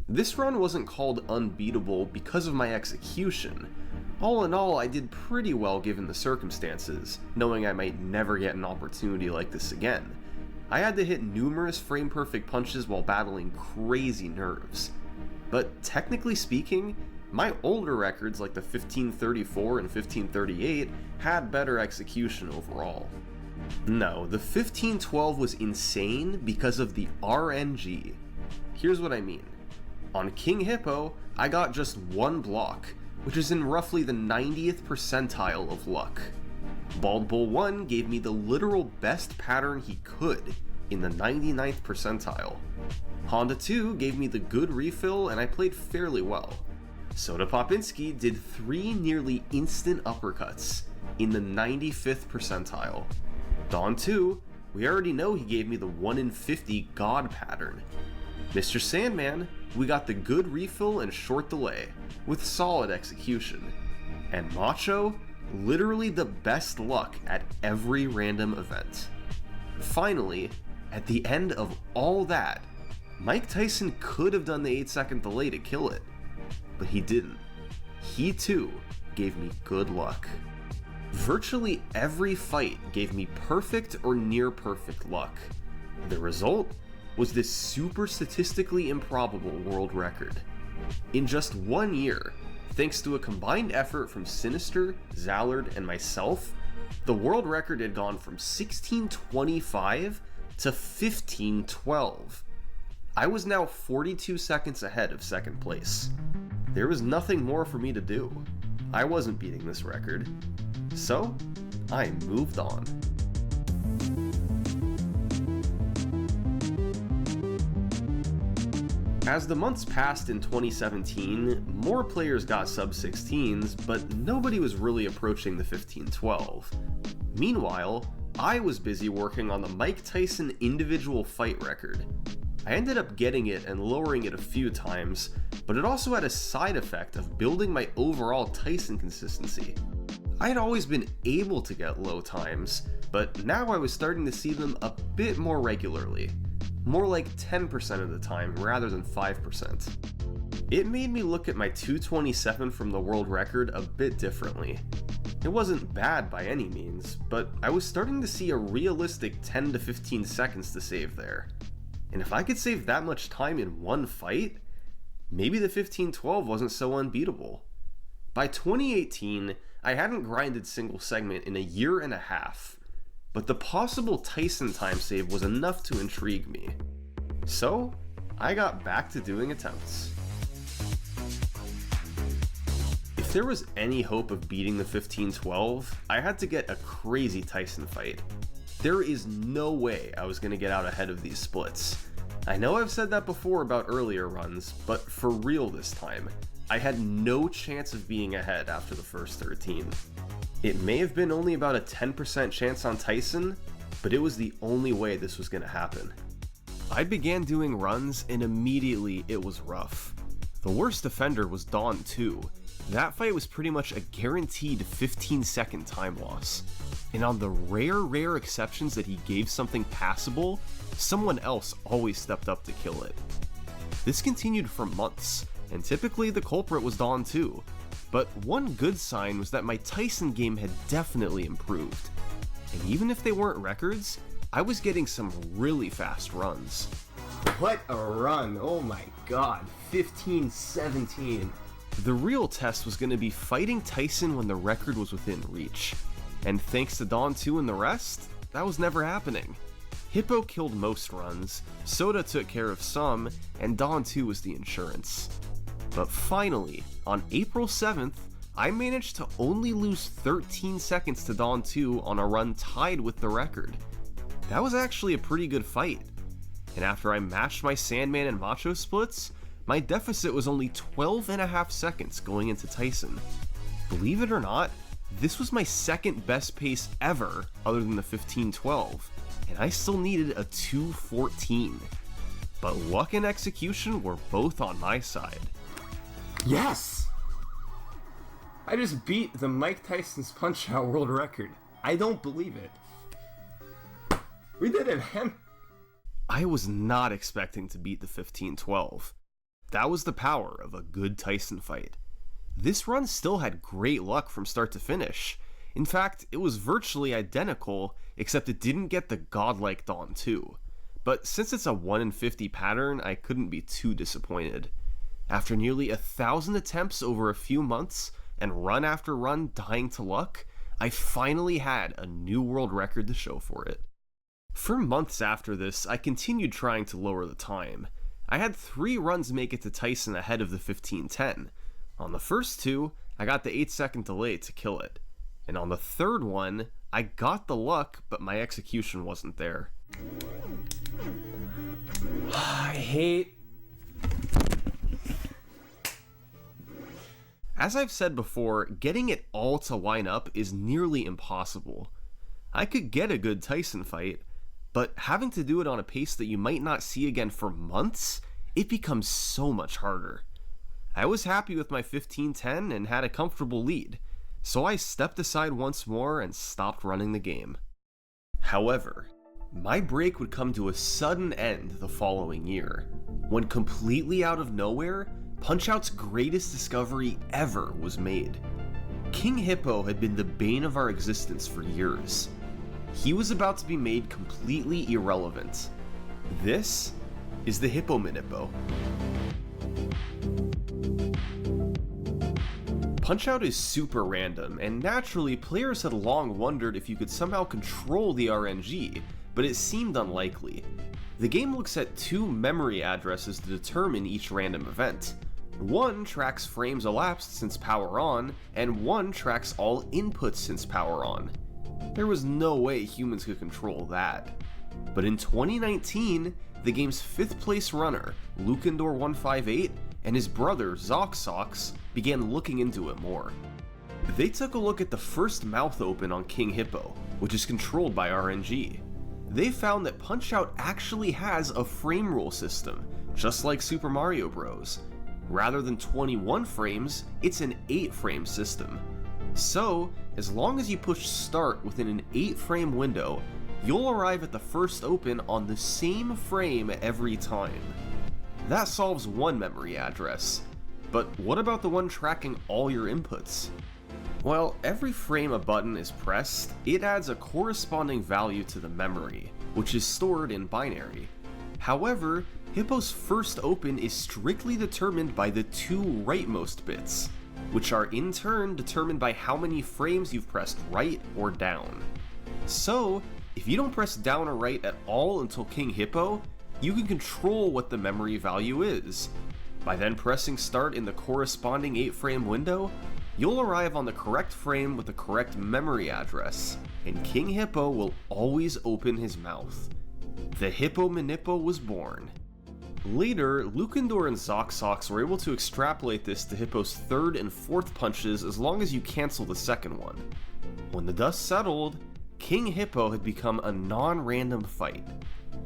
This run wasn't called unbeatable because of my execution. All in all, I did pretty well given the circumstances, knowing I might never get an opportunity like this again. I had to hit numerous frame-perfect punches while battling crazy nerves. But technically speaking, my older records like the 15:34 and 15:38 had better execution overall. No, the 15:12 was insane because of the RNG. Here's what I mean. On King Hippo, I got just one block, which is in roughly the 90th percentile of luck. Bald Bull 1 gave me the literal best pattern he could, in the 99th percentile. Honda 2 gave me the good refill and I played fairly well. Soda Popinski did 3 nearly instant uppercuts, in the 95th percentile. Dawn 2, we already know he gave me the 1 in 50 God pattern. Mr. Sandman, we got the good refill and short delay, with solid execution. And Macho, literally the best luck at every random event. Finally, at the end of all that, Mike Tyson could have done the 8-second delay to kill it, but he didn't. He too gave me good luck. Virtually every fight gave me perfect or near perfect luck. The result was this super statistically improbable world record. In just 1 year, thanks to a combined effort from Sinister, Zallard, and myself, the world record had gone from 16:25 to 15:12. I was now 42 seconds ahead of second place. There was nothing more for me to do. I wasn't beating this record. So, I moved on. As the months passed in 2017, more players got sub-16s, but nobody was really approaching the 15:12. Meanwhile, I was busy working on the Mike Tyson individual fight record. I ended up getting it and lowering it a few times, but it also had a side effect of building my overall Tyson consistency. I had always been able to get low times, but now I was starting to see them a bit more regularly. More like 10% of the time rather than 5%. It made me look at my 227 from the world record a bit differently. It wasn't bad by any means, but I was starting to see a realistic 10 to 15 seconds to save there. And if I could save that much time in one fight, maybe the 15-12 wasn't so unbeatable. By 2018, I hadn't grinded single segment in a year and a half, but the possible Tyson time save was enough to intrigue me. So, I got back to doing attempts. If there was any hope of beating the 15-12, I had to get a crazy Tyson fight. There is no way I was going to get out ahead of these splits. I know I've said that before about earlier runs, but for real this time, I had no chance of being ahead after the first 13. It may have been only about a 10% chance on Tyson, but it was the only way this was going to happen. I began doing runs and immediately it was rough. The worst offender was Dawn 2. That fight was pretty much a guaranteed 15-second time loss. And on the rare exceptions that he gave something passable, someone else always stepped up to kill it. This continued for months, and typically the culprit was Dawn 2. But one good sign was that my Tyson game had definitely improved. And even if they weren't records, I was getting some really fast runs. What a run, oh my god, 15-17. The real test was going to be fighting Tyson when the record was within reach. And thanks to Dawn 2 and the rest, that was never happening. Hippo killed most runs, Soda took care of some, and Dawn 2 was the insurance. But finally, on April 7th, I managed to only lose 13 seconds to Dawn 2 on a run tied with the record. That was actually a pretty good fight. And after I matched my Sandman and Macho splits, my deficit was only 12.5 seconds going into Tyson. Believe it or not, this was my second best pace ever other than the 15-12, and I still needed a 2:14. But luck and execution were both on my side. Yes! I just beat the Mike Tyson's Punch-Out world record. I don't believe it. We did it, man. I was not expecting to beat the 15-12. That was the power of a good Tyson fight. This run still had great luck from start to finish. In fact, it was virtually identical, except it didn't get the godlike Dawn 2. But since it's a 1 in 50 pattern, I couldn't be too disappointed. After nearly 1,000 attempts over a few months, and run after run dying to luck, I finally had a new world record to show for it. For months after this, I continued trying to lower the time. I had 3 runs make it to Tyson ahead of the 15-10. On the first 2, I got the 8-second delay to kill it. And on the third one, I got the luck, but my execution wasn't there. I hate... As I've said before, getting it all to line up is nearly impossible. I could get a good Tyson fight, but having to do it on a pace that you might not see again for months, it becomes so much harder. I was happy with my 15-10 and had a comfortable lead, so I stepped aside once more and stopped running the game. However, my break would come to a sudden end the following year, when completely out of nowhere, Punch-Out's greatest discovery ever was made. King Hippo had been the bane of our existence for years. He was about to be made completely irrelevant. This is the Hippo Minippo. Punch-Out is super random, and naturally players had long wondered if you could somehow control the RNG, but it seemed unlikely. The game looks at 2 memory addresses to determine each random event. One tracks frames elapsed since power on, and one tracks all inputs since power on. There was no way humans could control that. But in 2019, the game's 5th place runner, Lukendor158, and his brother, Zoxox, began looking into it more. They took a look at the first mouth open on King Hippo, which is controlled by RNG. they found that Punch-Out actually has a frame rule system, just like Super Mario Bros. Rather than 21 frames, it's an 8-frame system. So, as long as you push start within an 8-frame window, you'll arrive at the first open on the same frame every time. That solves one memory address, but what about the one tracking all your inputs? Well, every frame a button is pressed, it adds a corresponding value to the memory, which is stored in binary. However, Hippo's first open is strictly determined by the 2 rightmost bits, which are in turn determined by how many frames you've pressed right or down. So, if you don't press down or right at all until King Hippo, you can control what the memory value is. By then pressing start in the corresponding 8-frame window, you'll arrive on the correct frame with the correct memory address, and King Hippo will always open his mouth. The Hippo Manippo was born. Later, Lukendor and Zoxox were able to extrapolate this to Hippo's 3rd and 4th punches as long as you cancel the 2nd one. When the dust settled, King Hippo had become a non-random fight.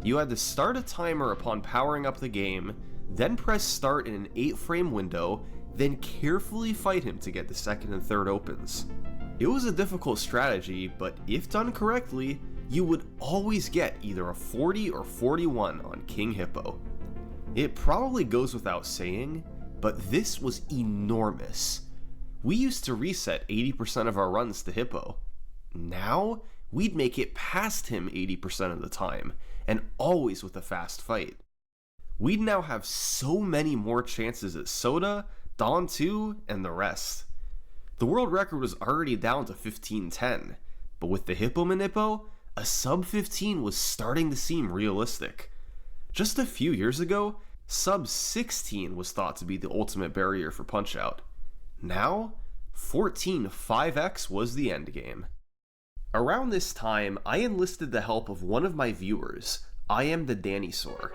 You had to start a timer upon powering up the game, then press start in an 8-frame window, then carefully fight him to get the 2nd and 3rd opens. It was a difficult strategy, but if done correctly, you would always get either a 40 or 41 on King Hippo. It probably goes without saying, but this was enormous. We used to reset 80% of our runs to Hippo. Now, we'd make it past him 80% of the time, and always with a fast fight. We'd now have so many more chances at Soda, Dawn 2, and the rest. The world record was already down to 1510, but with the Hippo Manippo, a sub 15 was starting to seem realistic. Just a few years ago, sub 16 was thought to be the ultimate barrier for Punch-Out. Now, 14 5x was the endgame. Around this time, I enlisted the help of one of my viewers, I Am the Dinosaur.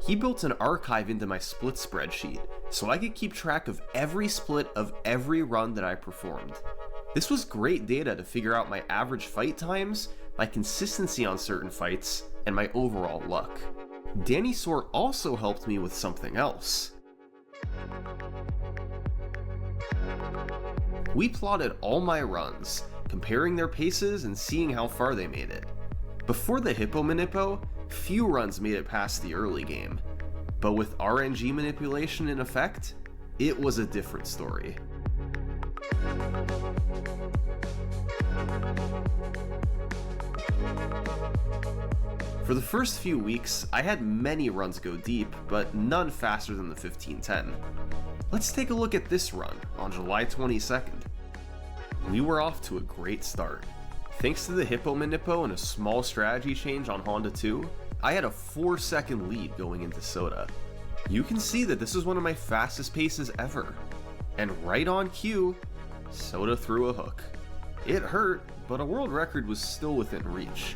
He built an archive into my split spreadsheet, so I could keep track of every split of every run that I performed. This was great data to figure out my average fight times, my consistency on certain fights, and my overall luck. Dinosaur also helped me with something else. We plotted all my runs, comparing their paces and seeing how far they made it. Before the Hippo Manippo, few runs made it past the early game, but with RNG manipulation in effect, it was a different story. For the first few weeks, I had many runs go deep, but none faster than the 1510. Let's take a look at this run on July 22nd. We were off to a great start. Thanks to the Hippo Manippo and a small strategy change on Honda 2, I had a 4-second lead going into Soda. You can see that this is one of my fastest paces ever. And right on cue, Soda threw a hook. It hurt, but a world record was still within reach.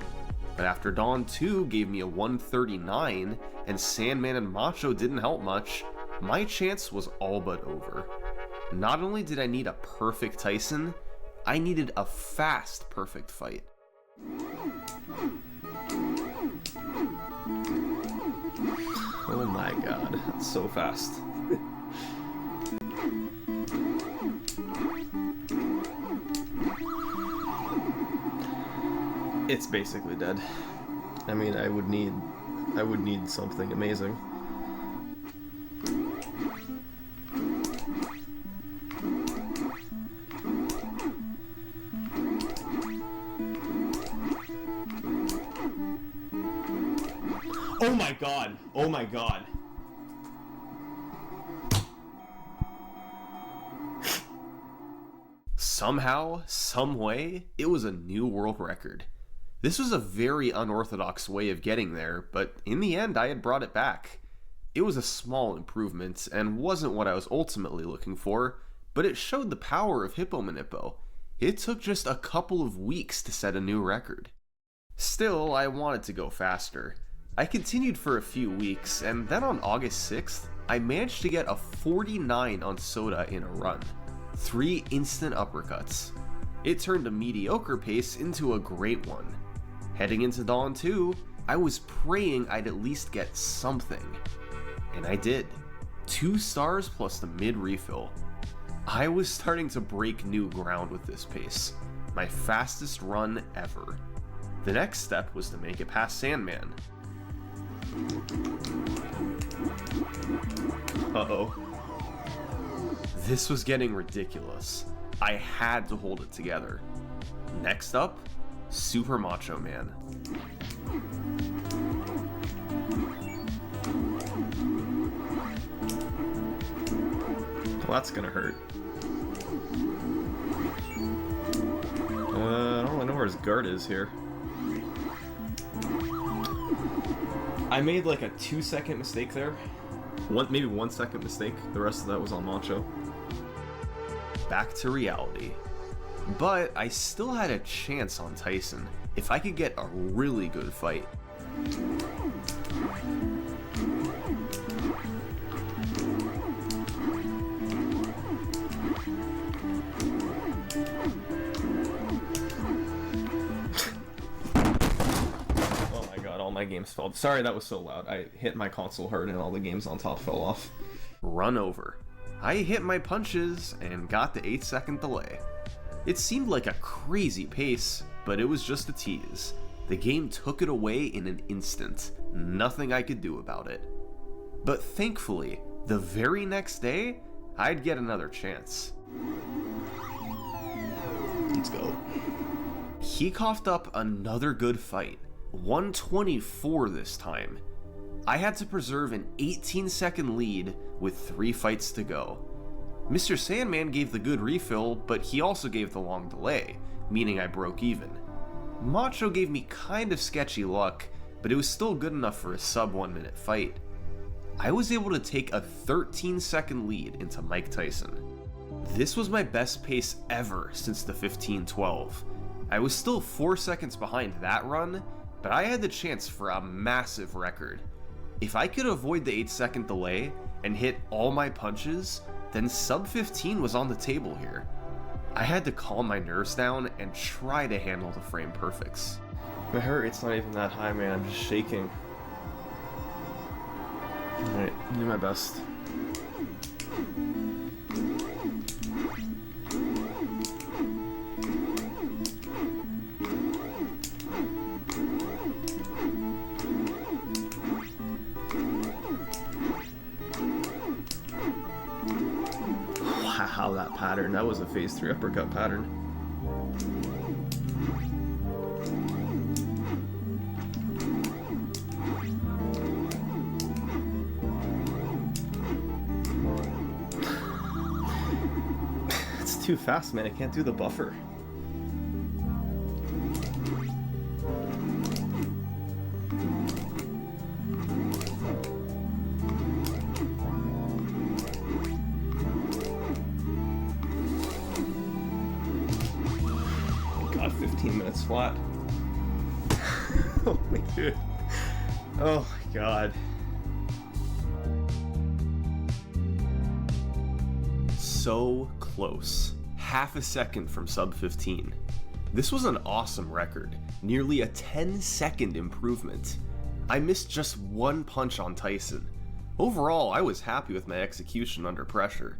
But after Dawn 2 gave me a 139, and Sandman and Macho didn't help much, my chance was all but over. Not only did I need a perfect Tyson, I needed a fast perfect fight. Oh my god, that's so fast. It's basically dead. I mean, I would need something amazing. Oh my god! Oh my god! Somehow, someway, it was a new world record. This was a very unorthodox way of getting there, but in the end I had brought it back. It was a small improvement, and wasn't what I was ultimately looking for, but it showed the power of Hippo Manippo. It took just a couple of weeks to set a new record. Still, I wanted to go faster. I continued for a few weeks, and then on August 6th, I managed to get a 49 on Soda in a run. 3 instant uppercuts. It turned a mediocre pace into a great one. Heading into Dawn 2, I was praying I'd at least get something. And I did. 2 stars plus the mid refill. I was starting to break new ground with this pace. My fastest run ever. The next step was to make it past Sandman. Uh-oh. This was getting ridiculous. I had to hold it together. Next up, Super Macho Man. Well, that's gonna hurt. I don't really know where his guard is here. I made like a 2-second mistake there. Maybe 1 second mistake. The rest of that was on Macho. Back to reality. But I still had a chance on Tyson if I could get a really good fight. Oh my god, all my games fell. Sorry, that was so loud. I hit my console hard and all the games on top fell off. Run over. I hit my punches and got the 8-second delay. It seemed like a crazy pace, but it was just a tease. The game took it away in an instant. Nothing I could do about it. But thankfully, the very next day, I'd get another chance. Let's go. He coughed up another good fight. 124 this time. I had to preserve an 18-second lead with 3 fights to go. Mr. Sandman gave the good refill, but he also gave the long delay, meaning I broke even. Macho gave me kind of sketchy luck, but it was still good enough for a sub 1 minute fight. I was able to take a 13-second lead into Mike Tyson. This was my best pace ever since the 15-12. I was still 4 seconds behind that run, but I had the chance for a massive record. If I could avoid the 8-second delay and hit all my punches, then sub 15 was on the table here. I had to calm my nerves down and try to handle the frame perfects. My heart rate's not even that high, man. I'm just shaking. Alright, do my best. Wow, that pattern. That was a phase 3 uppercut pattern. It's too fast, man. I can't do the buffer. God, 15 minutes flat. Oh my god. Oh my god. So close. Half a second from sub 15. This was an awesome record, nearly a 10-second improvement. I missed just 1 punch on Tyson. Overall, I was happy with my execution under pressure.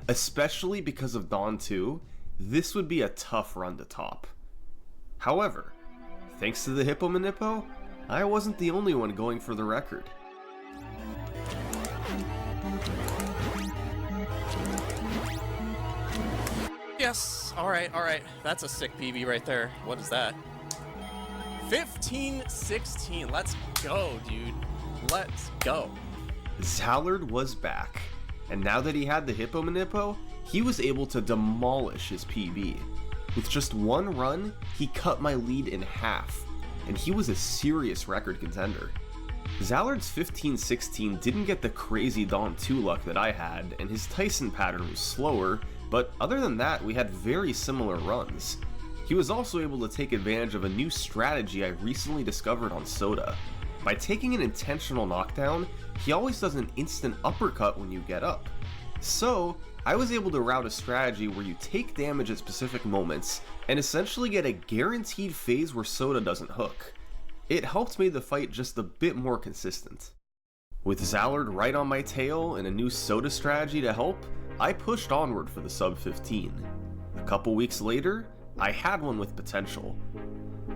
Especially because of Dawn 2, this would be a tough run to top. However, thanks to the Hippo Manippo, I wasn't the only one going for the record. Yes, alright. That's a sick PB right there. What is that? 15-16. Let's go, dude. Let's go. Zallard was back, and now that he had the Hippo Manippo, he was able to demolish his PB. With just 1 run, he cut my lead in half, and he was a serious record contender. Zallard's 15-16 didn't get the crazy Dawn 2 luck that I had, and his Tyson pattern was slower, but other than that, we had very similar runs. He was also able to take advantage of a new strategy I recently discovered on Soda. By taking an intentional knockdown, he always does an instant uppercut when you get up. So, I was able to route a strategy where you take damage at specific moments, and essentially get a guaranteed phase where Soda doesn't hook. It helped make the fight just a bit more consistent. With Zallard right on my tail and a new soda strategy to help, I pushed onward for the sub 15. A couple weeks later, I had one with potential.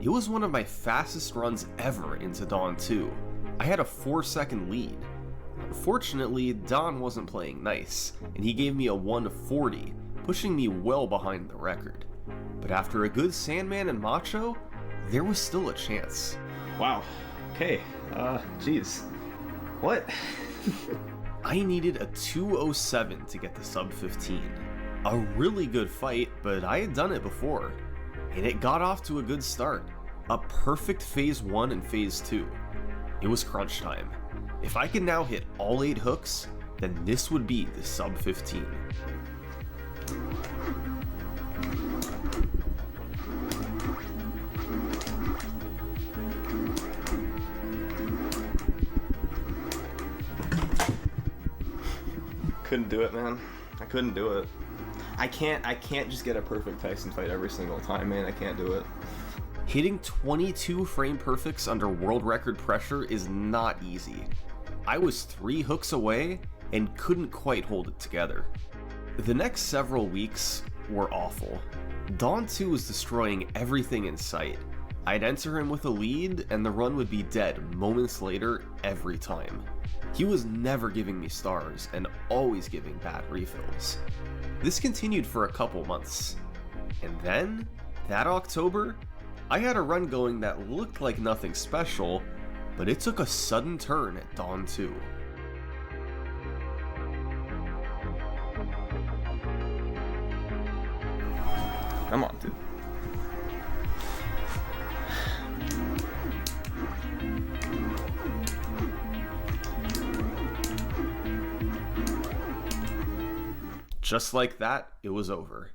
It was one of my fastest runs ever into Dawn 2. I had a 4-second lead. Unfortunately, Don wasn't playing nice, and he gave me a 140, pushing me well behind the record. But after a good Sandman and Macho, there was still a chance. Wow. Okay. Jeez. What? I needed a 207 to get to sub 15. A really good fight, but I had done it before. And it got off to a good start. A perfect phase 1 and phase 2. It was crunch time. If I could now hit all 8 hooks, then this would be the sub 15. Couldn't do it, man. I couldn't do it. I can't just get a perfect Tyson fight every single time, man. I can't do it. Hitting 22 frame perfects under world record pressure is not easy. I was 3 hooks away and couldn't quite hold it together. The next several weeks were awful. Dawn 2 was destroying everything in sight. I'd enter him with a lead and the run would be dead moments later every time. He was never giving me stars and always giving bad refills. This continued for a couple months. And then, that October, I had a run going that looked like nothing special, but it took a sudden turn at Dawn 2. Come on, dude. Just like that, it was over.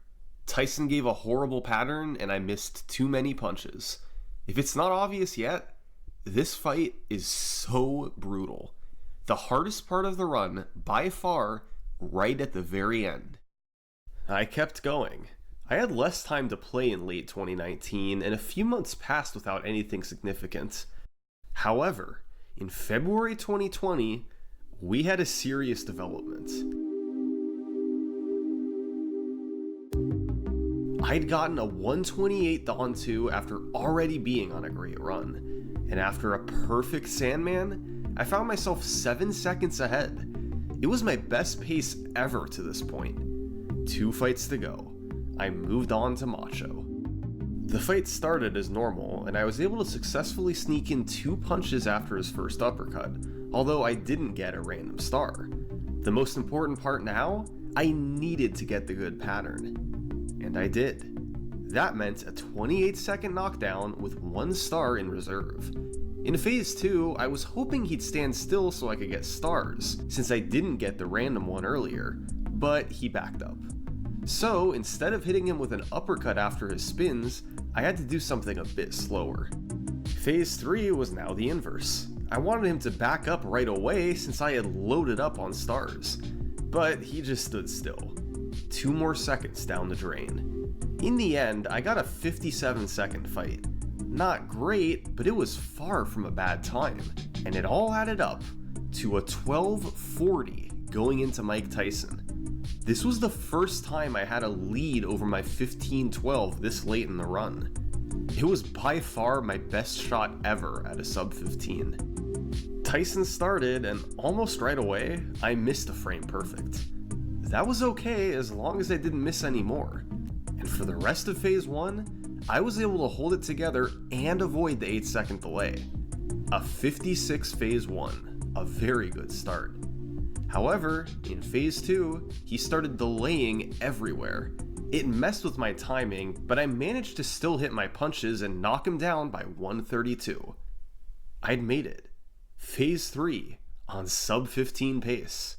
Tyson gave a horrible pattern and I missed too many punches. If it's not obvious yet, this fight is so brutal. The hardest part of the run, by far, right at the very end. I kept going. I had less time to play in late 2019 and a few months passed without anything significant. However, in February 2020, we had a serious development. I'd gotten a 128 Dawn 2 after already being on a great run, and after a perfect Sandman, I found myself 7 seconds ahead. It was my best pace ever to this point. 2 fights to go. I moved on to Macho. The fight started as normal, and I was able to successfully sneak in 2 punches after his first uppercut, although I didn't get a random star. The most important part now, I needed to get the good pattern. And I did. That meant a 28-second knockdown with 1 star in reserve. In phase 2, I was hoping he'd stand still so I could get stars, since I didn't get the random one earlier, but he backed up. So, instead of hitting him with an uppercut after his spins, I had to do something a bit slower. Phase 3 was now the inverse. I wanted him to back up right away since I had loaded up on stars, but he just stood still. 2 more seconds down the drain. In the end, I got a 57-second fight. Not great, but it was far from a bad time, and it all added up to a 12:40 going into Mike Tyson. This was the first time I had a lead over my 15-12 this late in the run. It was by far my best shot ever at a sub 15. Tyson started, and almost right away, I missed a frame perfect. That was okay as long as I didn't miss any more. And for the rest of phase 1, I was able to hold it together and avoid the 8-second delay. A 56 phase 1, a very good start. However, in phase 2, he started delaying everywhere. It messed with my timing, but I managed to still hit my punches and knock him down by 132. I'd made it. Phase 3 on sub 15 pace.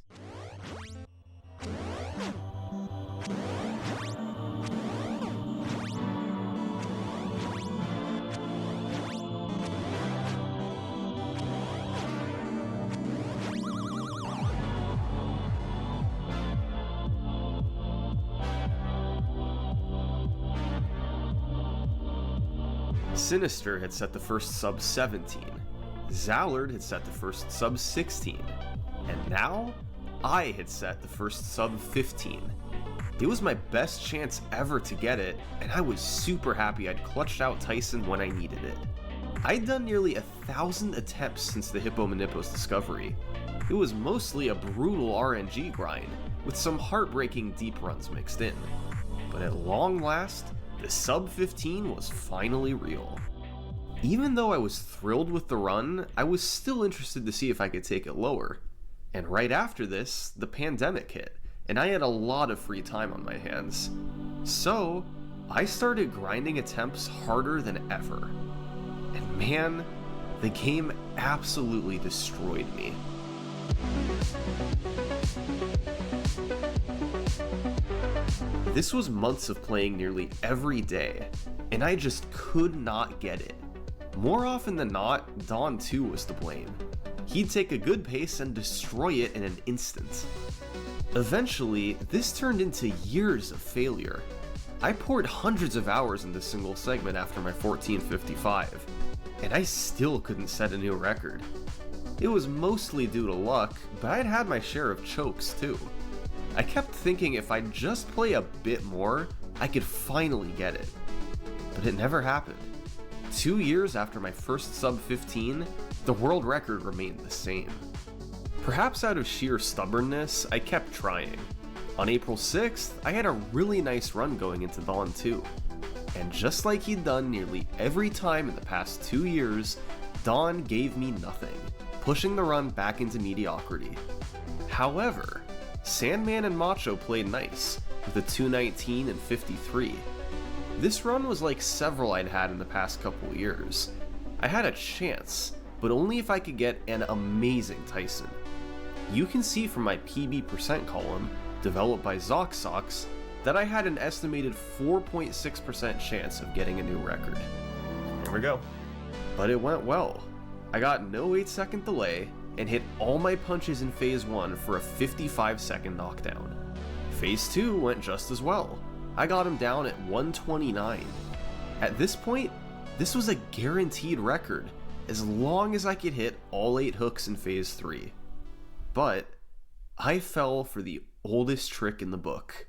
Sinister had set the first sub 17, Zallard had set the first sub 16, and now I had set the first sub 15. It was my best chance ever to get it, and I was super happy I'd clutched out Tyson when I needed it. I'd done nearly 1,000 attempts since the Hippo Manippo's discovery. It was mostly a brutal RNG grind, with some heartbreaking deep runs mixed in. But at long last, the sub 15 was finally real. Even though I was thrilled with the run, I was still interested to see if I could take it lower. And right after this, the pandemic hit, and I had a lot of free time on my hands. So, I started grinding attempts harder than ever. And man, the game absolutely destroyed me. This was months of playing nearly every day, and I just could not get it. More often than not, Dawn 2 was to blame. He'd take a good pace and destroy it in an instant. Eventually, this turned into years of failure. I poured hundreds of hours into single segment after my 1455, and I still couldn't set a new record. It was mostly due to luck, but I'd had my share of chokes too. I kept thinking if I'd just play a bit more, I could finally get it. But it never happened. 2 years after my first sub 15, the world record remained the same. Perhaps out of sheer stubbornness, I kept trying. On April 6th, I had a really nice run going into Dawn 2. And just like he'd done nearly every time in the past 2 years, Dawn gave me nothing, pushing the run back into mediocrity. However, Sandman and Macho played nice, with a 219 and 53. This run was like several I'd had in the past couple years. I had a chance, but only if I could get an amazing Tyson. You can see from my PB% column, developed by ZoxSox, that I had an estimated 4.6% chance of getting a new record. There we go. But it went well. I got no 8-second delay, and hit all my punches in Phase 1 for a 55-second knockdown. Phase 2 went just as well. I got him down at 129. At this point, this was a guaranteed record, as long as I could hit all 8 hooks in Phase 3. But I fell for the oldest trick in the book.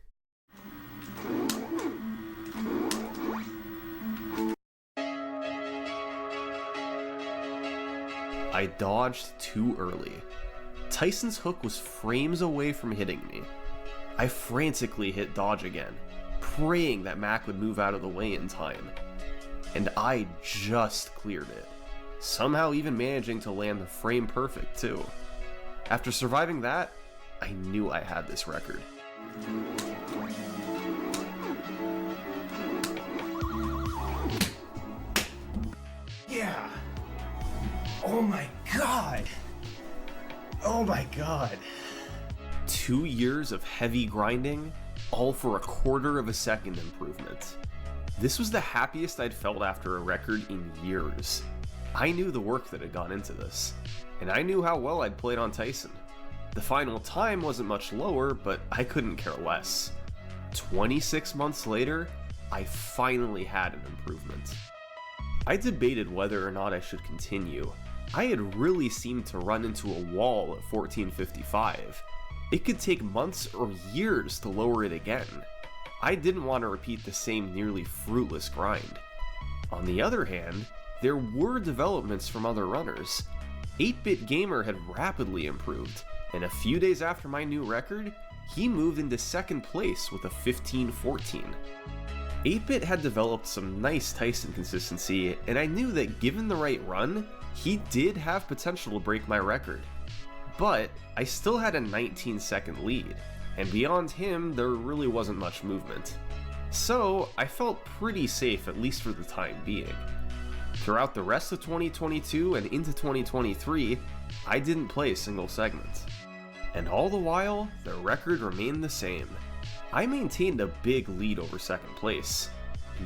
I dodged too early. Tyson's hook was frames away from hitting me. I frantically hit dodge again, praying that Mac would move out of the way in time. And I just cleared it, somehow even managing to land the frame perfect too. After surviving that, I knew I had this record. Yeah! Oh my god! Oh my god! 2 years of heavy grinding, all for a quarter of a second improvement. This was the happiest I'd felt after a record in years. I knew the work that had gone into this, and I knew how well I'd played on Tyson. The final time wasn't much lower, but I couldn't care less. 26 months later, I finally had an improvement. I debated whether or not I should continue. I had really seemed to run into a wall at 1455. It could take months or years to lower it again. I didn't want to repeat the same nearly fruitless grind. On the other hand, there were developments from other runners. 8-Bit Gamer had rapidly improved, and a few days after my new record, he moved into second place with a 1514. 8-Bit had developed some nice Tyson consistency, and I knew that given the right run, he did have potential to break my record. But I still had a 19-second lead, and beyond him, there really wasn't much movement. So I felt pretty safe, at least for the time being. Throughout the rest of 2022 and into 2023, I didn't play a single segment. And all the while, the record remained the same. I maintained a big lead over second place.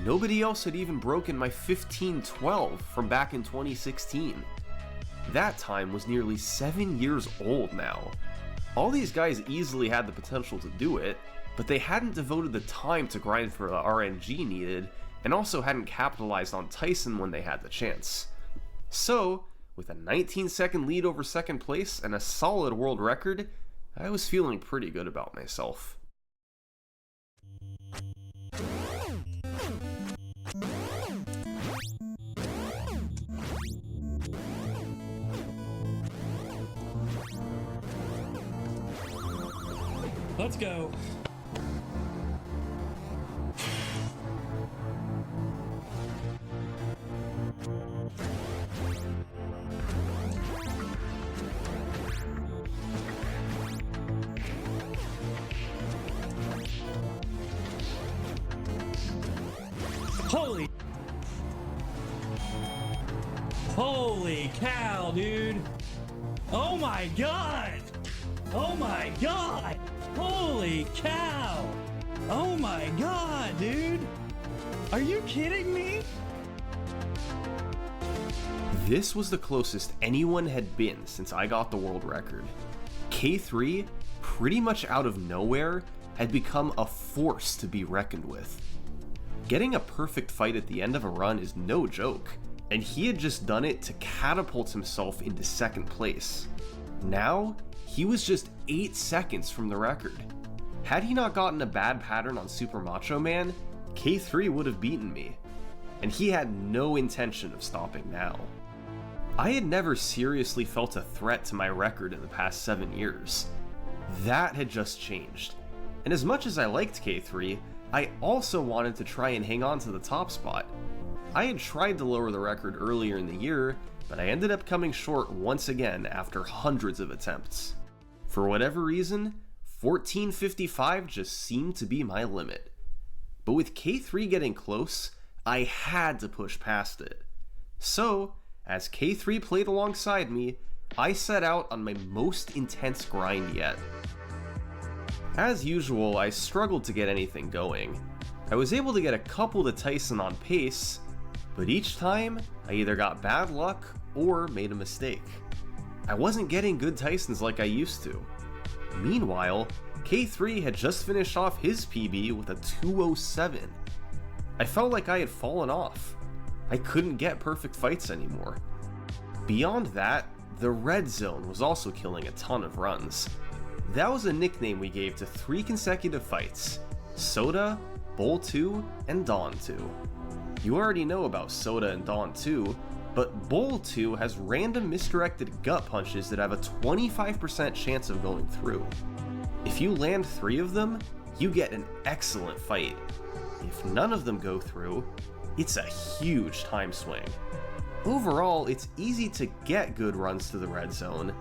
Nobody else had even broken my 1512 from back in 2016. That time was nearly 7 years old now. All these guys easily had the potential to do it, but they hadn't devoted the time to grind for the RNG needed, and also hadn't capitalized on Tyson when they had the chance. So, with a 19-second lead over second place and a solid world record, I was feeling pretty good about myself. Let's go. Holy cow, dude. Oh my god. Oh my god. Holy cow. Oh my god, dude. Are you kidding me? This was the closest anyone had been since I got the world record. K3, pretty much out of nowhere, had become a force to be reckoned with. Getting a perfect fight at the end of a run is no joke, and he had just done it to catapult himself into second place. Now, he was just 8 seconds from the record. Had he not gotten a bad pattern on Super Macho Man, K3 would have beaten me, and he had no intention of stopping now. I had never seriously felt a threat to my record in the past 7 years. That had just changed, and as much as I liked K3, I also wanted to try and hang on to the top spot. I had tried to lower the record earlier in the year, but I ended up coming short once again after hundreds of attempts. For whatever reason, 14:55 just seemed to be my limit. But with K3 getting close, I had to push past it. So, as K3 played alongside me, I set out on my most intense grind yet. As usual, I struggled to get anything going. I was able to get a couple to Tyson on pace, but each time, I either got bad luck or made a mistake. I wasn't getting good Tysons like I used to. Meanwhile, K3 had just finished off his PB with a 207. I felt like I had fallen off. I couldn't get perfect fights anymore. Beyond that, the red zone was also killing a ton of runs. That was a nickname we gave to 3 consecutive fights: Soda, Bowl 2, and Dawn 2. You already know about Soda and Dawn 2, but Bowl 2 has random misdirected gut punches that have a 25% chance of going through. If you land 3 of them, you get an excellent fight. If none of them go through, it's a huge time swing. Overall, it's easy to get good runs to the red zone.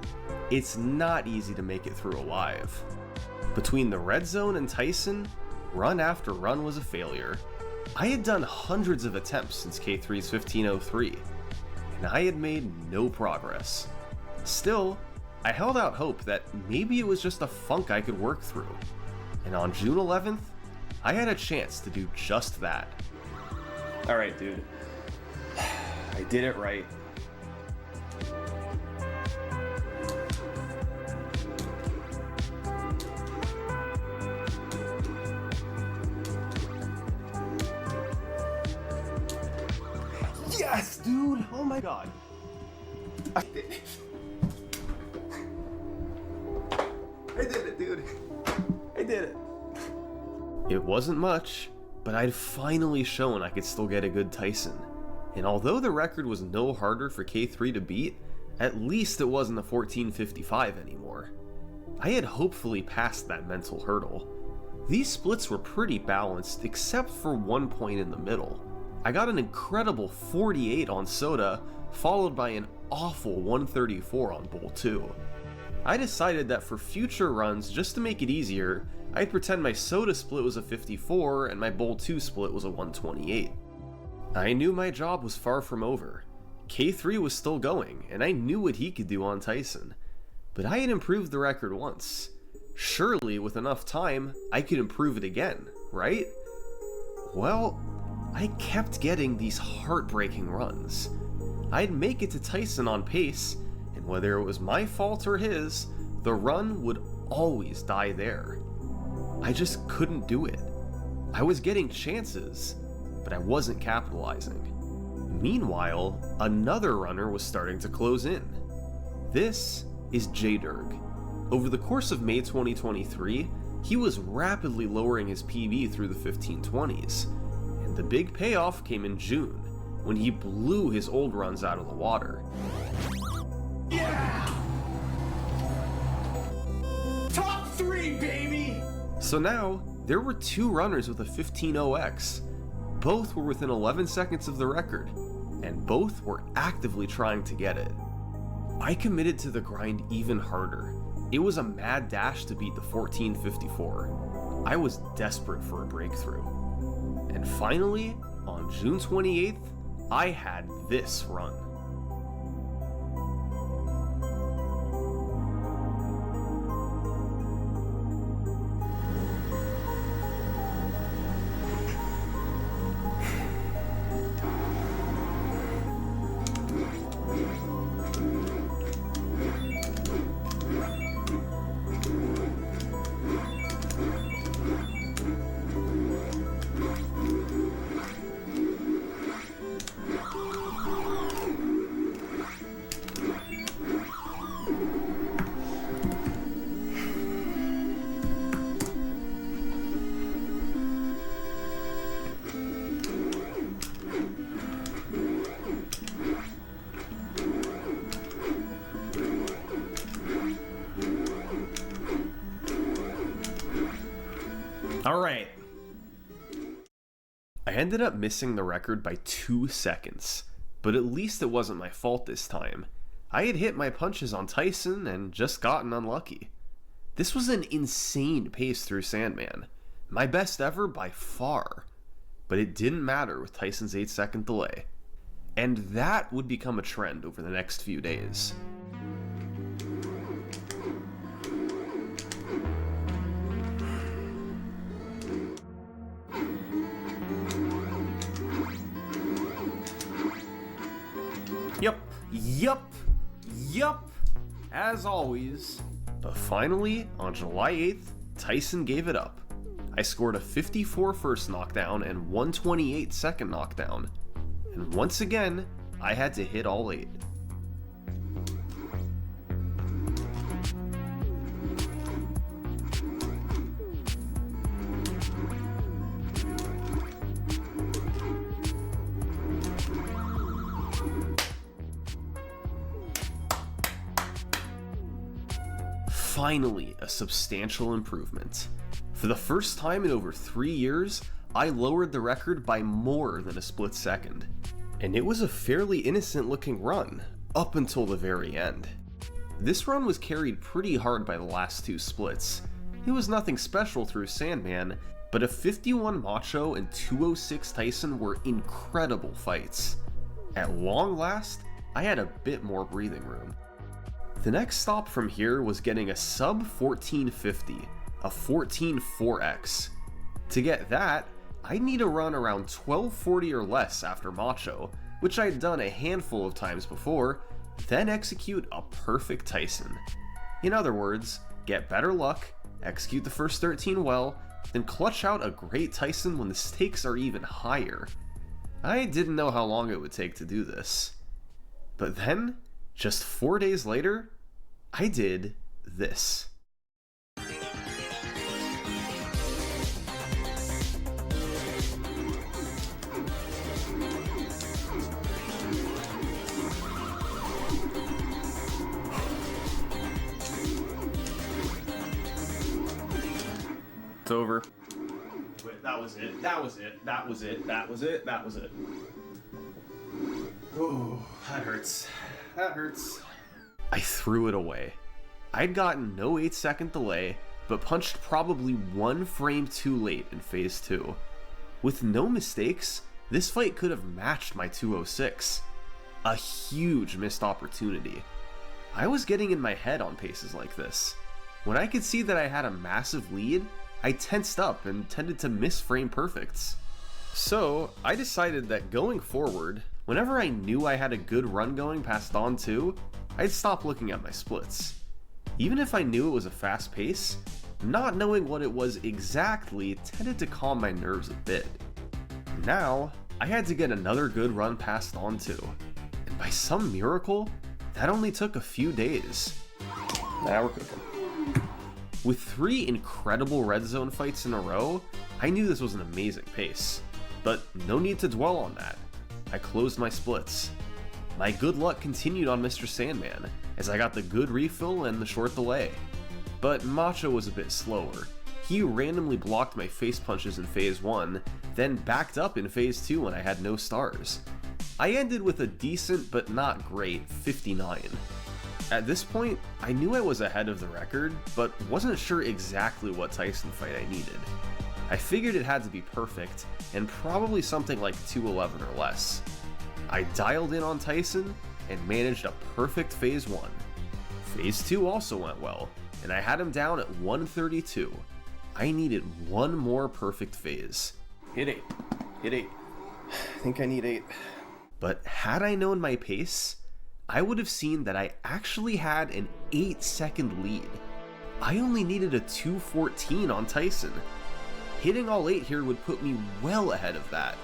It's not easy to make it through alive. Between the red zone and Tyson, run after run was a failure. I had done hundreds of attempts since K3's 1503, and I had made no progress. Still, I held out hope that maybe it was just a funk I could work through, and on June 11th, I had a chance to do just that. Alright, dude. I did it right. Yes, dude! Oh my god. I did it. I did it, dude. I did it. It wasn't much, but I'd finally shown I could still get a good Tyson. And although the record was no harder for K3 to beat, at least it wasn't a 14:55 anymore. I had hopefully passed that mental hurdle. These splits were pretty balanced except for one point in the middle. I got an incredible 48 on Soda, followed by an awful 134 on Bowl 2. I decided that for future runs, just to make it easier, I'd pretend my Soda split was a 54 and my Bowl 2 split was a 128. I knew my job was far from over. K3 was still going, and I knew what he could do on Tyson. But I had improved the record once. Surely, with enough time, I could improve it again, right? Well, I kept getting these heartbreaking runs. I'd make it to Tyson on pace, and whether it was my fault or his, the run would always die there. I just couldn't do it. I was getting chances, but I wasn't capitalizing. Meanwhile, another runner was starting to close in. This is J-Durg. Over the course of May 2023, he was rapidly lowering his PB through the 1520s, and the big payoff came in June, when he blew his old runs out of the water. Yeah! Top 3, baby! So now, there were 2 runners with a 15.0x. Both were within 11 seconds of the record, and both were actively trying to get it. I committed to the grind even harder. It was a mad dash to beat the 14:54. I was desperate for a breakthrough. And finally, on June 28th, I had this run. Alright. I ended up missing the record by 2 seconds, but at least it wasn't my fault this time. I had hit my punches on Tyson and just gotten unlucky. This was an insane pace through Sandman, my best ever by far, but it didn't matter with Tyson's 8-second delay. And that would become a trend over the next few days. Yup, as always. But finally, on July 8th, Tyson gave it up. I scored a 54 first knockdown and 128 second knockdown. And once again, I had to hit all 8. Finally, a substantial improvement. For the first time in over 3 years, I lowered the record by more than a split second. And it was a fairly innocent looking run, up until the very end. This run was carried pretty hard by the last 2 splits. It was nothing special through Sandman, but a 51 Macho and 206 Tyson were incredible fights. At long last, I had a bit more breathing room. The next stop from here was getting a sub 1450, a 14.4x. To get that, I'd need a run around 1240 or less after Macho, which I'd done a handful of times before, then execute a perfect Tyson. In other words, get better luck, execute the first 13 well, then clutch out a great Tyson when the stakes are even higher. I didn't know how long it would take to do this. But then, just 4 days later, I did this. It's over. Wait, that was it. That was it. That was it. That was it. That was it. Oh, that hurts. That hurts. I threw it away. I'd gotten no 8-second delay, but punched probably 1 frame too late in phase 2. With no mistakes, this fight could have matched my 206. A huge missed opportunity. I was getting in my head on paces like this. When I could see that I had a massive lead, I tensed up and tended to miss frame perfects. So, I decided that going forward, whenever I knew I had a good run going past Dawn 2, I'd stop looking at my splits. Even if I knew it was a fast pace, not knowing what it was exactly tended to calm my nerves a bit. And now, I had to get another good run passed on to. And by some miracle, that only took a few days. Now we're cooking. With 3 incredible red zone fights in a row, I knew this was an amazing pace. But no need to dwell on that. I closed my splits. My good luck continued on Mr. Sandman, as I got the good refill and the short delay. But Macho was a bit slower. He randomly blocked my face punches in Phase 1, then backed up in Phase 2 when I had no stars. I ended with a decent but not great 59. At this point, I knew I was ahead of the record, but wasn't sure exactly what Tyson fight I needed. I figured it had to be perfect, and probably something like 211 or less. I dialed in on Tyson, and managed a perfect Phase 1. Phase 2 also went well, and I had him down at 132. I needed one more perfect phase. Hit 8. Hit 8. I think I need 8. But had I known my pace, I would have seen that I actually had an 8-second lead. I only needed a 214 on Tyson. Hitting all 8 here would put me well ahead of that.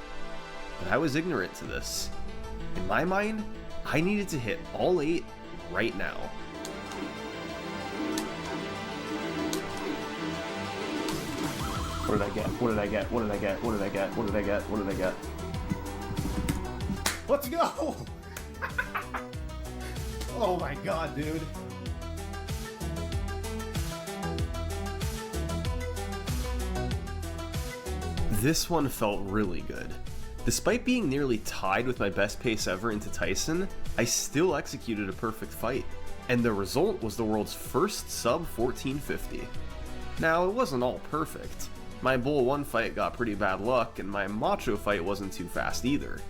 But I was ignorant to this. In my mind, I needed to hit all 8 right now. What did I get? What did I get? What did I get? What did I get? What did I get? What did I get? Let's go! Oh my god, dude. This one felt really good. Despite being nearly tied with my best pace ever into Tyson, I still executed a perfect fight, and the result was the world's first sub 1450. Now, it wasn't all perfect. My Bull 1 fight got pretty bad luck, and my Macho fight wasn't too fast either.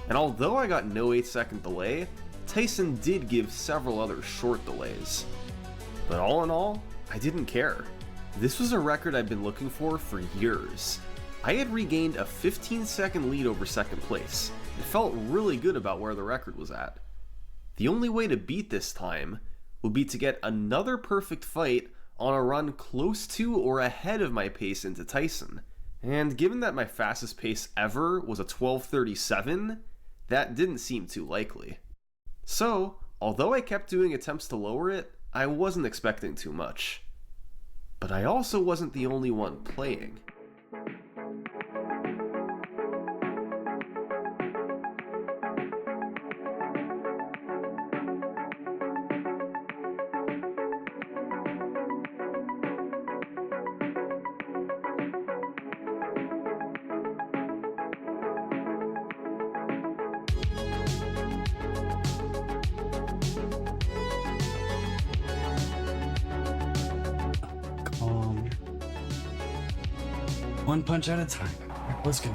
And although I got no 8-second delay, Tyson did give several other short delays. But all in all, I didn't care. This was a record I'd been looking for years. I had regained a 15-second lead over second place, and felt really good about where the record was at. The only way to beat this time would be to get another perfect fight on a run close to or ahead of my pace into Tyson. And given that my fastest pace ever was a 12:37, that didn't seem too likely. So, although I kept doing attempts to lower it, I wasn't expecting too much. But I also wasn't the only one playing. One punch at a time. Let's go.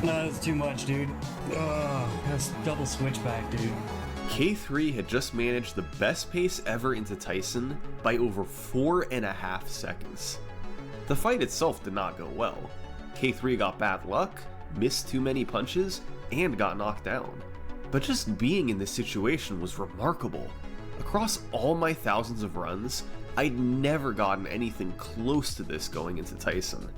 No, that's too much, dude. Ugh, that's double switchback, dude. K3 had just managed the best pace ever into Tyson by over 4.5 seconds. The fight itself did not go well. K3 got bad luck, missed too many punches, and got knocked down. But just being in this situation was remarkable. Across all my thousands of runs, I'd never gotten anything close to this going into Tyson.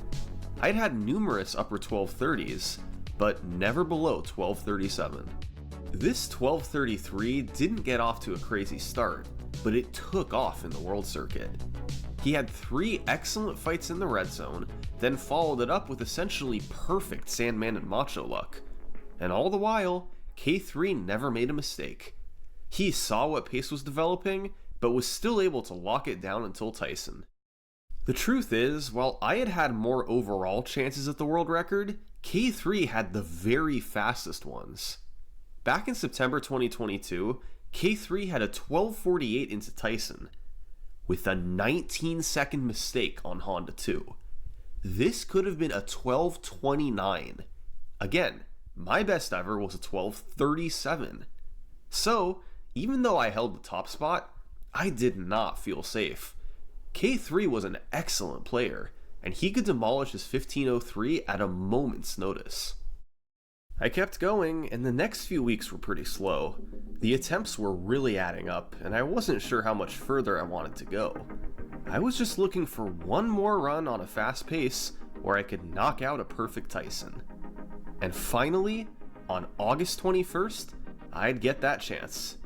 I'd had numerous upper 1230s, but never below 1237. This 1233 didn't get off to a crazy start, but it took off in the world circuit. He had 3 excellent fights in the red zone, then followed it up with essentially perfect Sandman and Macho luck. And all the while, K3 never made a mistake. He saw what pace was developing, but was still able to lock it down until Tyson. The truth is, while I had had more overall chances at the world record, K3 had the very fastest ones. Back in September 2022, K3 had a 12:48 into Tyson, with a 19-second mistake on Honda 2. This could have been a 12:29. Again, my best ever was a 12:37. So, even though I held the top spot, I did not feel safe. K3 was an excellent player, and he could demolish his 1503 at a moment's notice. I kept going, and the next few weeks were pretty slow. The attempts were really adding up, and I wasn't sure how much further I wanted to go. I was just looking for one more run on a fast pace where I could knock out a perfect Tyson. And finally, on August 21st, I'd get that chance.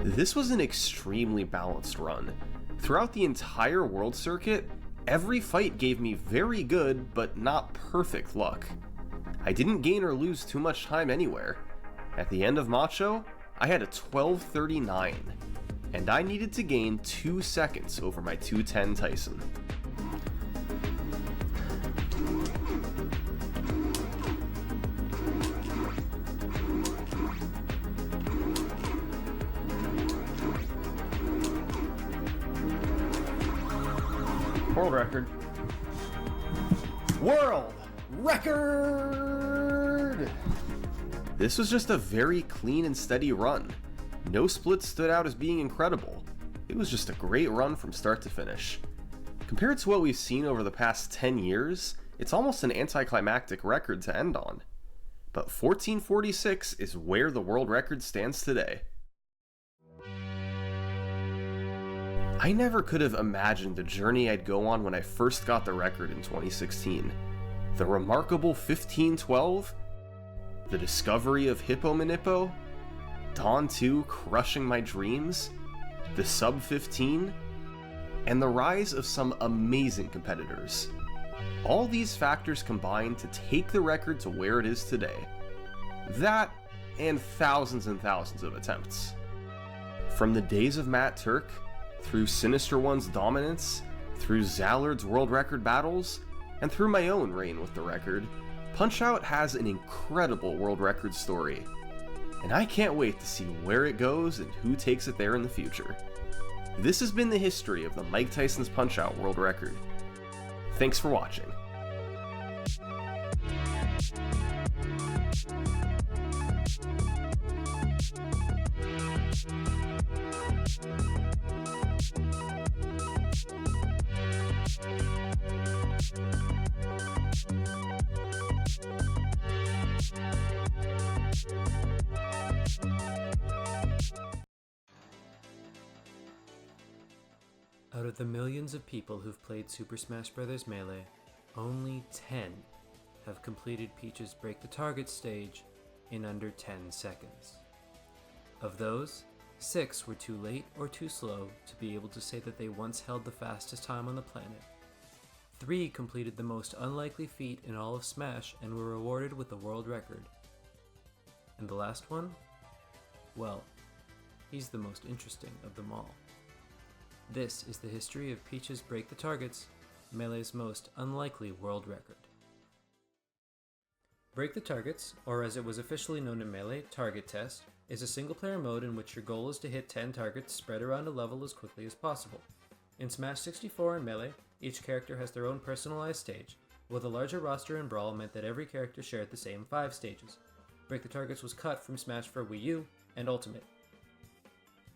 This was an extremely balanced run. Throughout the entire world circuit, every fight gave me very good but not perfect luck. I didn't gain or lose too much time anywhere. At the end of Macho, I had a 12:39, and I needed to gain 2 seconds over my 2:10 Tyson. World record. World record! This was just a very clean and steady run. No split stood out as being incredible. It was just a great run from start to finish. Compared to what we've seen over the past 10 years, it's almost an anticlimactic record to end on. But 1446 is where the world record stands today. I never could have imagined the journey I'd go on when I first got the record in 2016. The remarkable 1512, the discovery of Hippo Manippo, Dawn 2 crushing my dreams, the sub 15, and the rise of some amazing competitors. All these factors combined to take the record to where it is today. That and thousands of attempts. From the days of Matt Turk, through Sinister One's dominance, through Zallard's world record battles, and through my own reign with the record, Punch-Out has an incredible world record story. And I can't wait to see where it goes and who takes it there in the future. This has been the history of the Mike Tyson's Punch-Out world record. Thanks for watching. Out of the millions of people who've played Super Smash Bros. Melee, only 10 have completed Peach's Break the Target stage in under 10 seconds. Of those, 6 were too late or too slow to be able to say that they once held the fastest time on the planet. 3 completed the most unlikely feat in all of Smash and were rewarded with the world record. And the last one? Well, he's the most interesting of them all. This is the history of Peach's Break the Targets, Melee's most unlikely world record. Break the Targets, or as it was officially known in Melee, Target Test, is a single-player mode in which your goal is to hit 10 targets spread around a level as quickly as possible. In Smash 64 and Melee, each character has their own personalized stage, while the larger roster in Brawl meant that every character shared the same 5 stages. Break the Targets was cut from Smash for Wii U and Ultimate.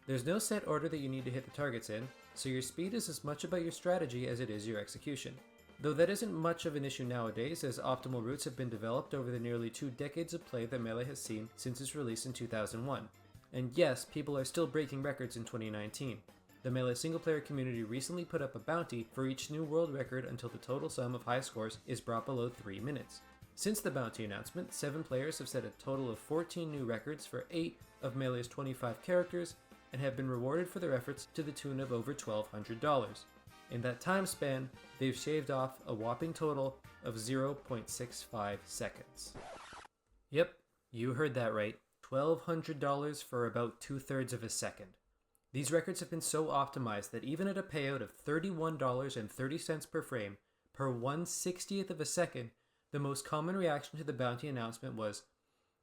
There's no set order that you need to hit the targets in, so your speed is as much about your strategy as it is your execution. Though that isn't much of an issue nowadays, as optimal routes have been developed over the nearly 2 decades of play that Melee has seen since its release in 2001. And yes, people are still breaking records in 2019. The Melee single-player community recently put up a bounty for each new world record until the total sum of high scores is brought below 3 minutes. Since the bounty announcement, 7 players have set a total of 14 new records for 8 of Melee's 25 characters, and have been rewarded for their efforts to the tune of over $1,200. In that time span, they've shaved off a whopping total of 0.65 seconds. Yep, you heard that right. $1,200 for about 2/3 of a second. These records have been so optimized that even at a payout of $31.30 per frame, per 1/60th of a second, the most common reaction to the bounty announcement was,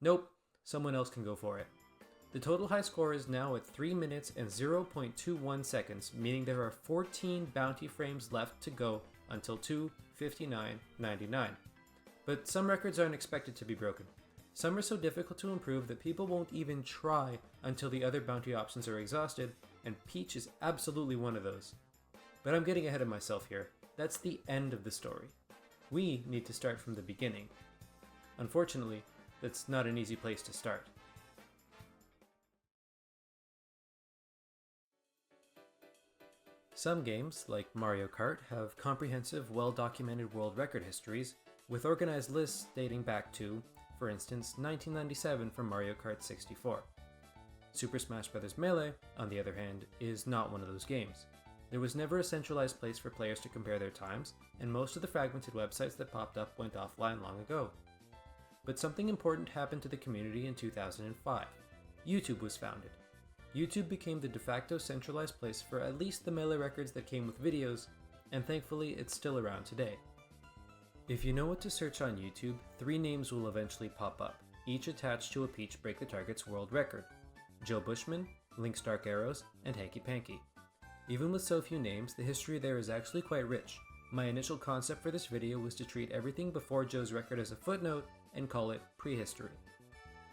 "Nope, someone else can go for it." The total high score is now at 3 minutes and 0.21 seconds, meaning there are 14 bounty frames left to go until 2:59.99. But some records aren't expected to be broken. Some are so difficult to improve that people won't even try until the other bounty options are exhausted, and Peach is absolutely one of those. But I'm getting ahead of myself here. That's the end of the story. We need to start from the beginning. Unfortunately, that's not an easy place to start. Some games, like Mario Kart, have comprehensive, well-documented world record histories, with organized lists dating back to, for instance, 1997 for Mario Kart 64. Super Smash Bros. Melee, on the other hand, is not one of those games. There was never a centralized place for players to compare their times, and most of the fragmented websites that popped up went offline long ago. But something important happened to the community in 2005. YouTube was founded. YouTube became the de facto centralized place for at least the Melee records that came with videos, and thankfully it's still around today. If you know what to search on YouTube, 3 names will eventually pop up, each attached to a Peach Break the Target's world record: Joe Bushman, Link's Dark Arrows, and Hanky Panky. Even with so few names, the history there is actually quite rich. My initial concept for this video was to treat everything before Joe's record as a footnote and call it prehistory.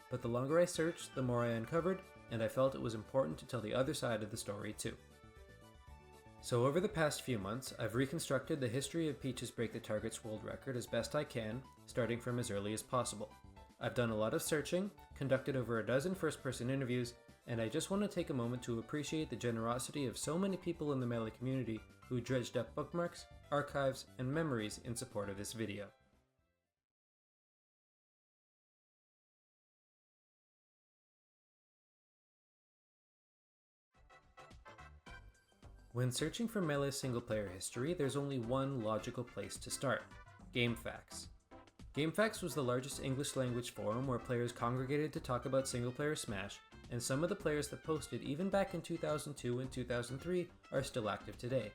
But the longer I searched, the more I uncovered, and I felt it was important to tell the other side of the story too. So over the past few months, I've reconstructed the history of Peach's Break the Target's world record as best I can, starting from as early as possible. I've done a lot of searching, conducted over a dozen first-person interviews, and I just want to take a moment to appreciate the generosity of so many people in the Melee community who dredged up bookmarks, archives, and memories in support of this video. When searching for Melee's single-player history, there's only one logical place to start: GameFAQs. GameFAQs was the largest English-language forum where players congregated to talk about single-player Smash, and some of the players that posted even back in 2002 and 2003 are still active today.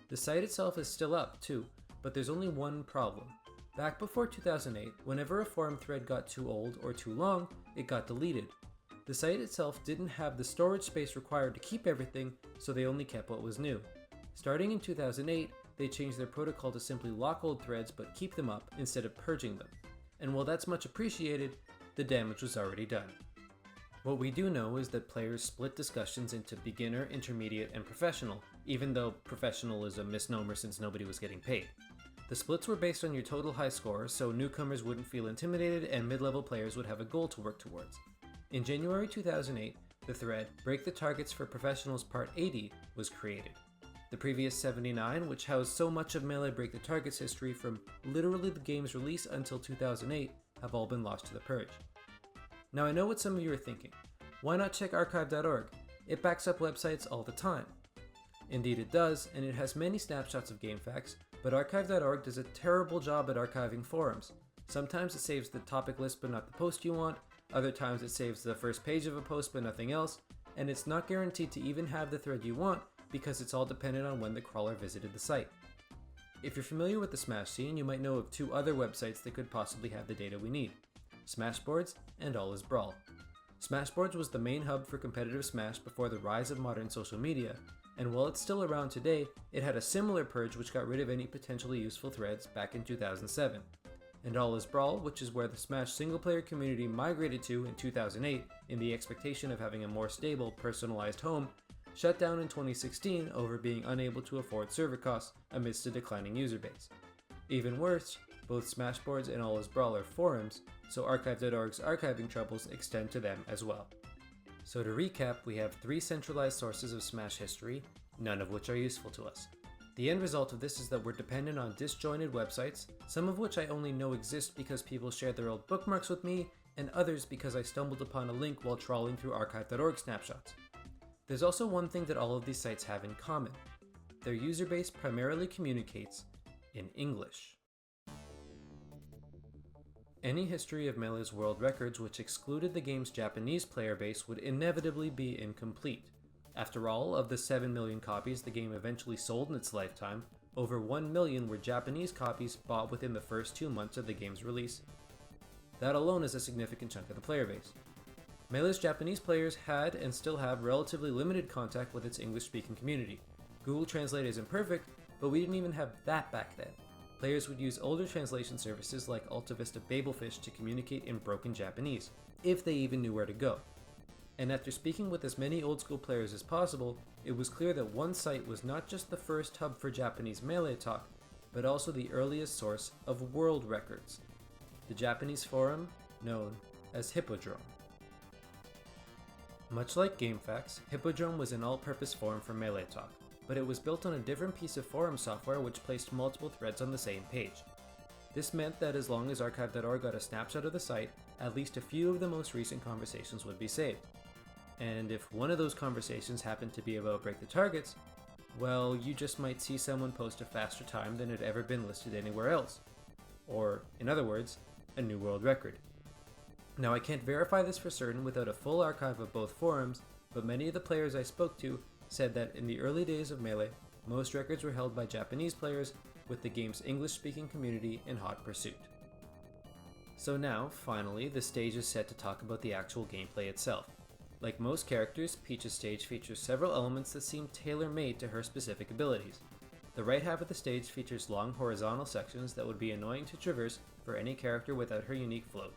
The site itself is still up, too, but there's only one problem. Back before 2008, whenever a forum thread got too old or too long, it got deleted. The site itself didn't have the storage space required to keep everything, so they only kept what was new. Starting in 2008, they changed their protocol to simply lock old threads but keep them up instead of purging them. And while that's much appreciated, the damage was already done. What we do know is that players split discussions into beginner, intermediate, and professional, even though professional is a misnomer since nobody was getting paid. The splits were based on your total high score, so newcomers wouldn't feel intimidated and mid-level players would have a goal to work towards. In January 2008, the thread Break the Targets for Professionals Part 80 was created. The previous 79, which housed so much of Melee Break the Targets history from literally the game's release until 2008, have all been lost to the purge. Now I know what some of you are thinking. Why not check archive.org? It backs up websites all the time. Indeed it does, and it has many snapshots of GameFAQs, but archive.org does a terrible job at archiving forums. Sometimes it saves the topic list but not the post you want, other times it saves the first page of a post but nothing else, and it's not guaranteed to even have the thread you want because it's all dependent on when the crawler visited the site. If you're familiar with the Smash scene, you might know of 2 other websites that could possibly have the data we need: Smashboards and All Is Brawl. Smashboards was the main hub for competitive Smash before the rise of modern social media, and while it's still around today, it had a similar purge which got rid of any potentially useful threads back in 2007. And All Is Brawl, which is where the Smash single-player community migrated to in 2008 in the expectation of having a more stable, personalized home, shut down in 2016 over being unable to afford server costs amidst a declining user base. Even worse, both Smashboards and All Is Brawl are forums, so archive.org's archiving troubles extend to them as well. So to recap, we have 3 centralized sources of Smash history, none of which are useful to us. The end result of this is that we're dependent on disjointed websites, some of which I only know exist because people shared their old bookmarks with me, and others because I stumbled upon a link while trawling through archive.org snapshots. There's also one thing that all of these sites have in common. Their user base primarily communicates in English. Any history of Melee's world records which excluded the game's Japanese player base would inevitably be incomplete. After all, of the 7 million copies the game eventually sold in its lifetime, over 1 million were Japanese copies bought within the first 2 months of the game's release. That alone is a significant chunk of the player base. Melee's Japanese players had and still have relatively limited contact with its English-speaking community. Google Translate isn't perfect, but we didn't even have that back then. Players would use older translation services like AltaVista Babelfish to communicate in broken Japanese, if they even knew where to go. And after speaking with as many old school players as possible, it was clear that one site was not just the first hub for Japanese Melee talk, but also the earliest source of world records. The Japanese forum known as Hippodrome. Much like GameFAQs, Hippodrome was an all-purpose forum for Melee talk, but it was built on a different piece of forum software which placed multiple threads on the same page. This meant that as long as archive.org got a snapshot of the site, at least a few of the most recent conversations would be saved. And if one of those conversations happened to be about Break the Targets, well, you just might see someone post a faster time than had ever been listed anywhere else. Or, in other words, a new world record. Now, I can't verify this for certain without a full archive of both forums, but many of the players I spoke to said that in the early days of Melee, most records were held by Japanese players, with the game's English-speaking community in hot pursuit. So now, finally, the stage is set to talk about the actual gameplay itself. Like most characters, Peach's stage features several elements that seem tailor-made to her specific abilities. The right half of the stage features long horizontal sections that would be annoying to traverse for any character without her unique float.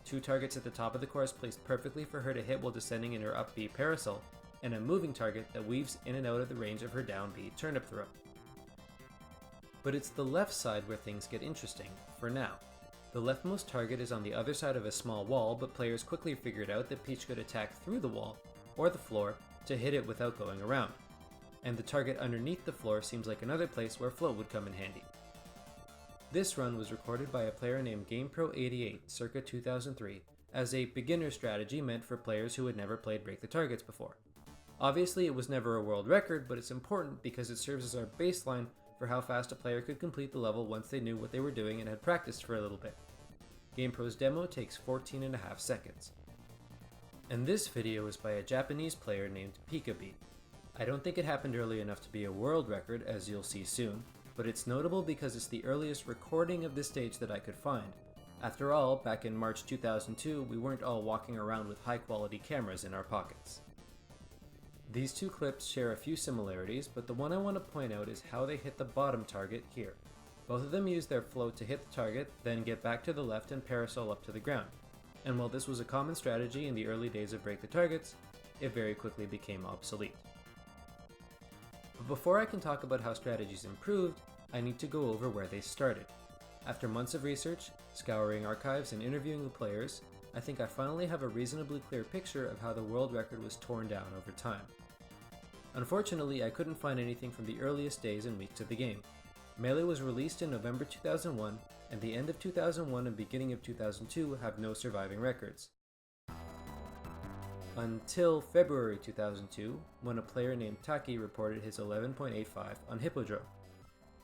2 targets at the top of the course placed perfectly for her to hit while descending in her up B parasol, and a moving target that weaves in and out of the range of her down B turnip throw. But it's the left side where things get interesting, for now. The leftmost target is on the other side of a small wall, but players quickly figured out that Peach could attack through the wall, or the floor, to hit it without going around. And the target underneath the floor seems like another place where float would come in handy. This run was recorded by a player named GamePro88 circa 2003 as a beginner strategy meant for players who had never played Break the Targets before. Obviously it was never a world record, but it's important because it serves as our baseline for how fast a player could complete the level once they knew what they were doing and had practiced for a little bit. GamePro's demo takes 14.5 seconds. And this video is by a Japanese player named Pikabi. I don't think it happened early enough to be a world record, as you'll see soon, but it's notable because it's the earliest recording of this stage that I could find. After all, back in March 2002, we weren't all walking around with high-quality cameras in our pockets. These two clips share a few similarities, but the one I want to point out is how they hit the bottom target here. Both of them use their float to hit the target, then get back to the left and parasol up to the ground. And while this was a common strategy in the early days of Break the Targets, it very quickly became obsolete. But before I can talk about how strategies improved, I need to go over where they started. After months of research, scouring archives, and interviewing the players, I think I finally have a reasonably clear picture of how the world record was torn down over time. Unfortunately, I couldn't find anything from the earliest days and weeks of the game. Melee was released in November 2001, and the end of 2001 and beginning of 2002 have no surviving records. Until February 2002, when a player named Taki reported his 11.85 on Hippodrome.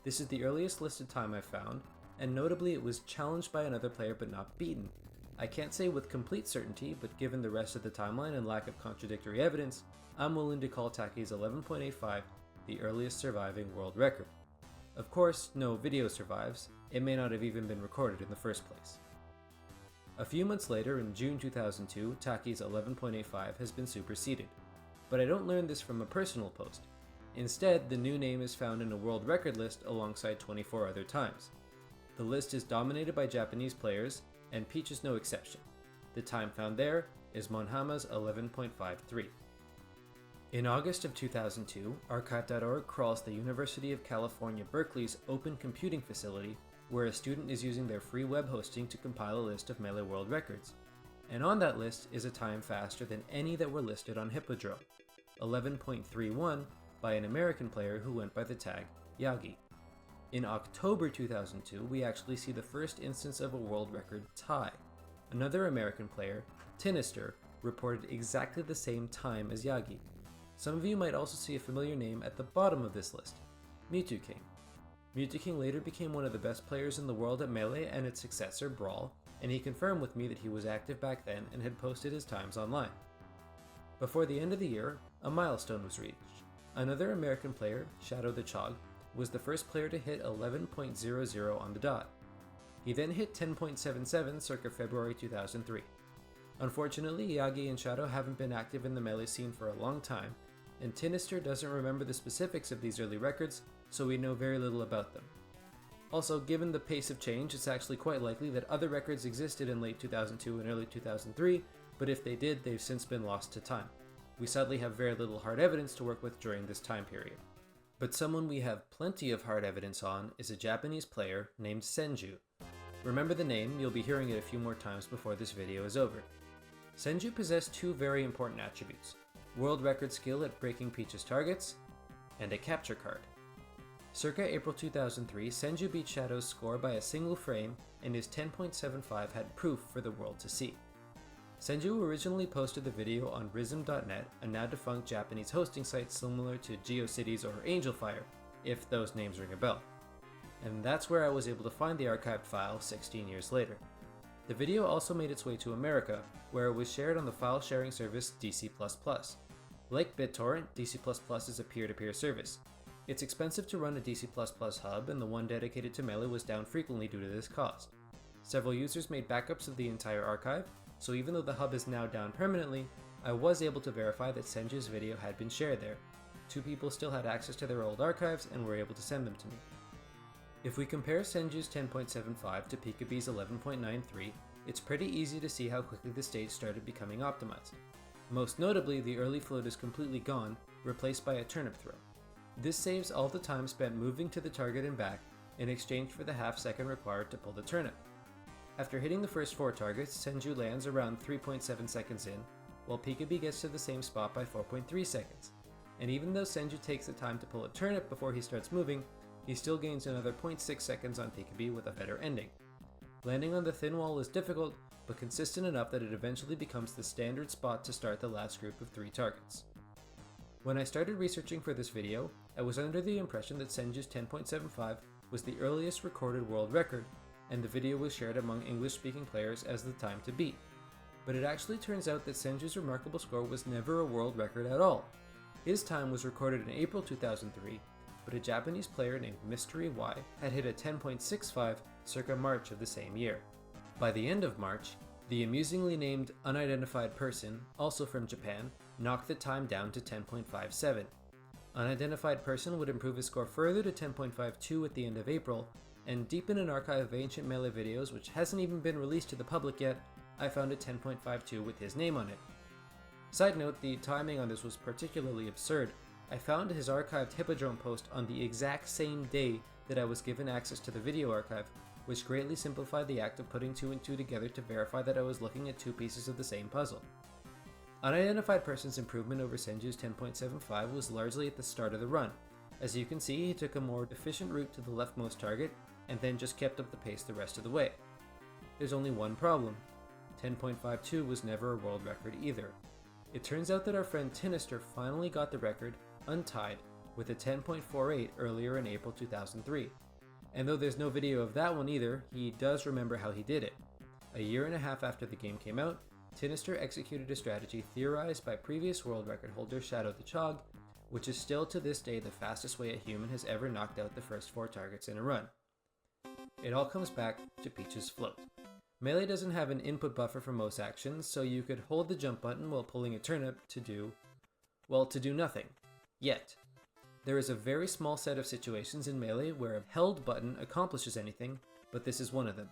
This is the earliest listed time I found, and notably it was challenged by another player but not beaten. I can't say with complete certainty, but given the rest of the timeline and lack of contradictory evidence, I'm willing to call Taki's 11.85 the earliest surviving world record. Of course, no video survives, it may not have even been recorded in the first place. A few months later, in June 2002, Taki's 11.85 has been superseded. But I don't learn this from a personal post. Instead, the new name is found in a world record list alongside 24 other times. The list is dominated by Japanese players, and Peach is no exception. The time found there is Monhama's 11.53. In August of 2002, Archive.org crawls the University of California, Berkeley's Open Computing Facility, where a student is using their free web hosting to compile a list of Melee world records. And on that list is a time faster than any that were listed on Hippodrome, 11.31 by an American player who went by the tag Yagi. In October 2002, we actually see the first instance of a world record tie. Another American player, Tinister, reported exactly the same time as Yagi. Some of you might also see a familiar name at the bottom of this list, Mewtwo King. Mewtwo King later became one of the best players in the world at Melee and its successor, Brawl, and he confirmed with me that he was active back then and had posted his times online. Before the end of the year, a milestone was reached. Another American player, Shadow the Chog, was the first player to hit 11.00 on the dot. He then hit 10.77 circa February 2003. Unfortunately, Yagi and Shadow haven't been active in the Melee scene for a long time, and Tinister doesn't remember the specifics of these early records, so we know very little about them. Also, given the pace of change, it's actually quite likely that other records existed in late 2002 and early 2003, but if they did, they've since been lost to time. We sadly have very little hard evidence to work with during this time period. But someone we have plenty of hard evidence on is a Japanese player named Senju. Remember the name, you'll be hearing it a few more times before this video is over. Senju possessed two very important attributes: world record skill at breaking Peach's targets, and a capture card. Circa April 2003, Senju beat Shadow's score by a single frame, and his 10.75 had proof for the world to see. Senju originally posted the video on Rhythm.net, a now defunct Japanese hosting site similar to GeoCities or Angelfire, if those names ring a bell. And that's where I was able to find the archived file 16 years later. The video also made its way to America, where it was shared on the file sharing service DC++. Like BitTorrent, DC++ is a peer-to-peer service. It's expensive to run a DC++ hub, and the one dedicated to Melee was down frequently due to this cost. Several users made backups of the entire archive, so even though the hub is now down permanently, I was able to verify that Senju's video had been shared there. Two people still had access to their old archives and were able to send them to me. If we compare Senju's 10.75 to Peekabee's 11.93, it's pretty easy to see how quickly the stage started becoming optimized. Most notably, the early float is completely gone, replaced by a turnip throw. This saves all the time spent moving to the target and back, in exchange for the half second required to pull the turnip. After hitting the first 4 targets, Senju lands around 3.7 seconds in, while Peekabee gets to the same spot by 4.3 seconds. And even though Senju takes the time to pull a turnip before he starts moving, he still gains another 0.6 seconds on Peekabee with a better ending. Landing on the thin wall is difficult, but consistent enough that it eventually becomes the standard spot to start the last group of 3 targets. When I started researching for this video, I was under the impression that Senju's 10.75 was the earliest recorded world record, and the video was shared among English-speaking players as the time to beat. But it actually turns out that Senju's remarkable score was never a world record at all. His time was recorded in April 2003, but a Japanese player named Mystery Y had hit a 10.65 circa March of the same year. By the end of March, the amusingly named Unidentified Person, also from Japan, knocked the time down to 10.57. Unidentified Person would improve his score further to 10.52 at the end of April, and deep in an archive of ancient Melee videos which hasn't even been released to the public yet, I found a 10.52 with his name on it. Side note, the timing on this was particularly absurd. I found his archived Hippodrome post on the exact same day that I was given access to the video archive, which greatly simplified the act of putting 2 and 2 together to verify that I was looking at 2 pieces of the same puzzle. Unidentified Person's improvement over Senju's 10.75 was largely at the start of the run. As you can see, he took a more efficient route to the leftmost target, and then just kept up the pace the rest of the way. There's only one problem. 10.52 was never a world record either. It turns out that our friend Tinister finally got the record, untied, with a 10.48 earlier in April 2003. And though there's no video of that one either, he does remember how he did it. A year and a half after the game came out, Tinister executed a strategy theorized by previous world record holder Shadow the Chog, which is still to this day the fastest way a human has ever knocked out the first 4 targets in a run. It all comes back to Peach's float. Melee doesn't have an input buffer for most actions, so you could hold the jump button while pulling a turnip to do nothing. Yet. There is a very small set of situations in Melee where a held button accomplishes anything, but this is one of them.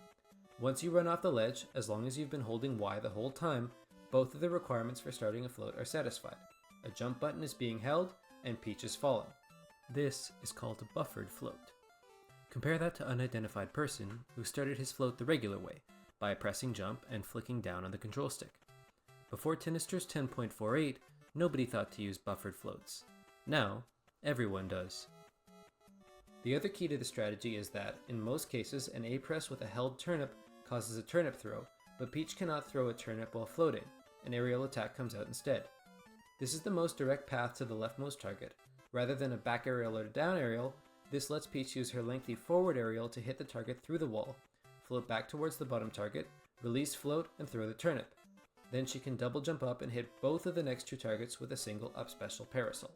Once you run off the ledge, as long as you've been holding Y the whole time, both of the requirements for starting a float are satisfied. A jump button is being held, and Peach is falling. This is called a buffered float. Compare that to Unidentified Person, who started his float the regular way, by pressing jump and flicking down on the control stick. Before Tinister's 10.48, nobody thought to use buffered floats. Now, everyone does. The other key to the strategy is that, in most cases, an A press with a held turnip causes a turnip throw, but Peach cannot throw a turnip while floating. An aerial attack comes out instead. This is the most direct path to the leftmost target. Rather than a back aerial or down aerial, this lets Peach use her lengthy forward aerial to hit the target through the wall, float back towards the bottom target, release float, and throw the turnip. Then she can double jump up and hit both of the next 2 targets with a single up special parasol.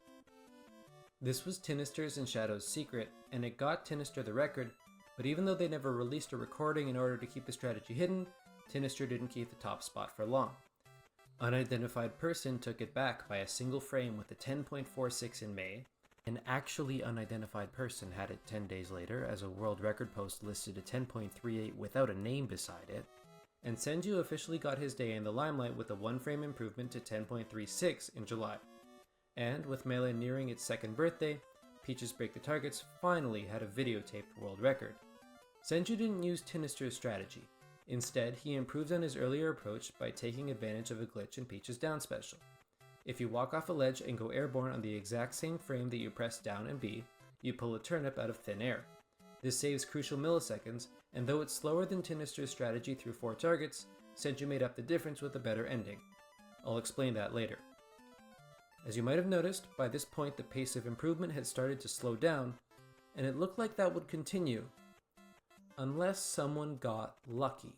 This was Tinister's and Shadow's secret, and it got Tinister the record, but even though they never released a recording in order to keep the strategy hidden, Tinister didn't keep the top spot for long. Unidentified Person took it back by a single frame with a 10.46 in May. An actually unidentified person had it 10 days later, as a world record post listed a 10.38 without a name beside it. and Senju officially got his day in the limelight with a 1-frame improvement to 10.36 in July. And with Melee nearing its 2nd birthday, Peach's Break the Targets finally had a videotaped world record. Senju didn't use Tinister's strategy. Instead, he improved on his earlier approach by taking advantage of a glitch in Peach's down special. If you walk off a ledge and go airborne on the exact same frame that you press down and B, you pull a turnip out of thin air. This saves crucial milliseconds, and though it's slower than Tinister's strategy through 4 targets, Senju made up the difference with a better ending. I'll explain that later. As you might have noticed, by this point the pace of improvement had started to slow down, and it looked like that would continue, unless someone got lucky.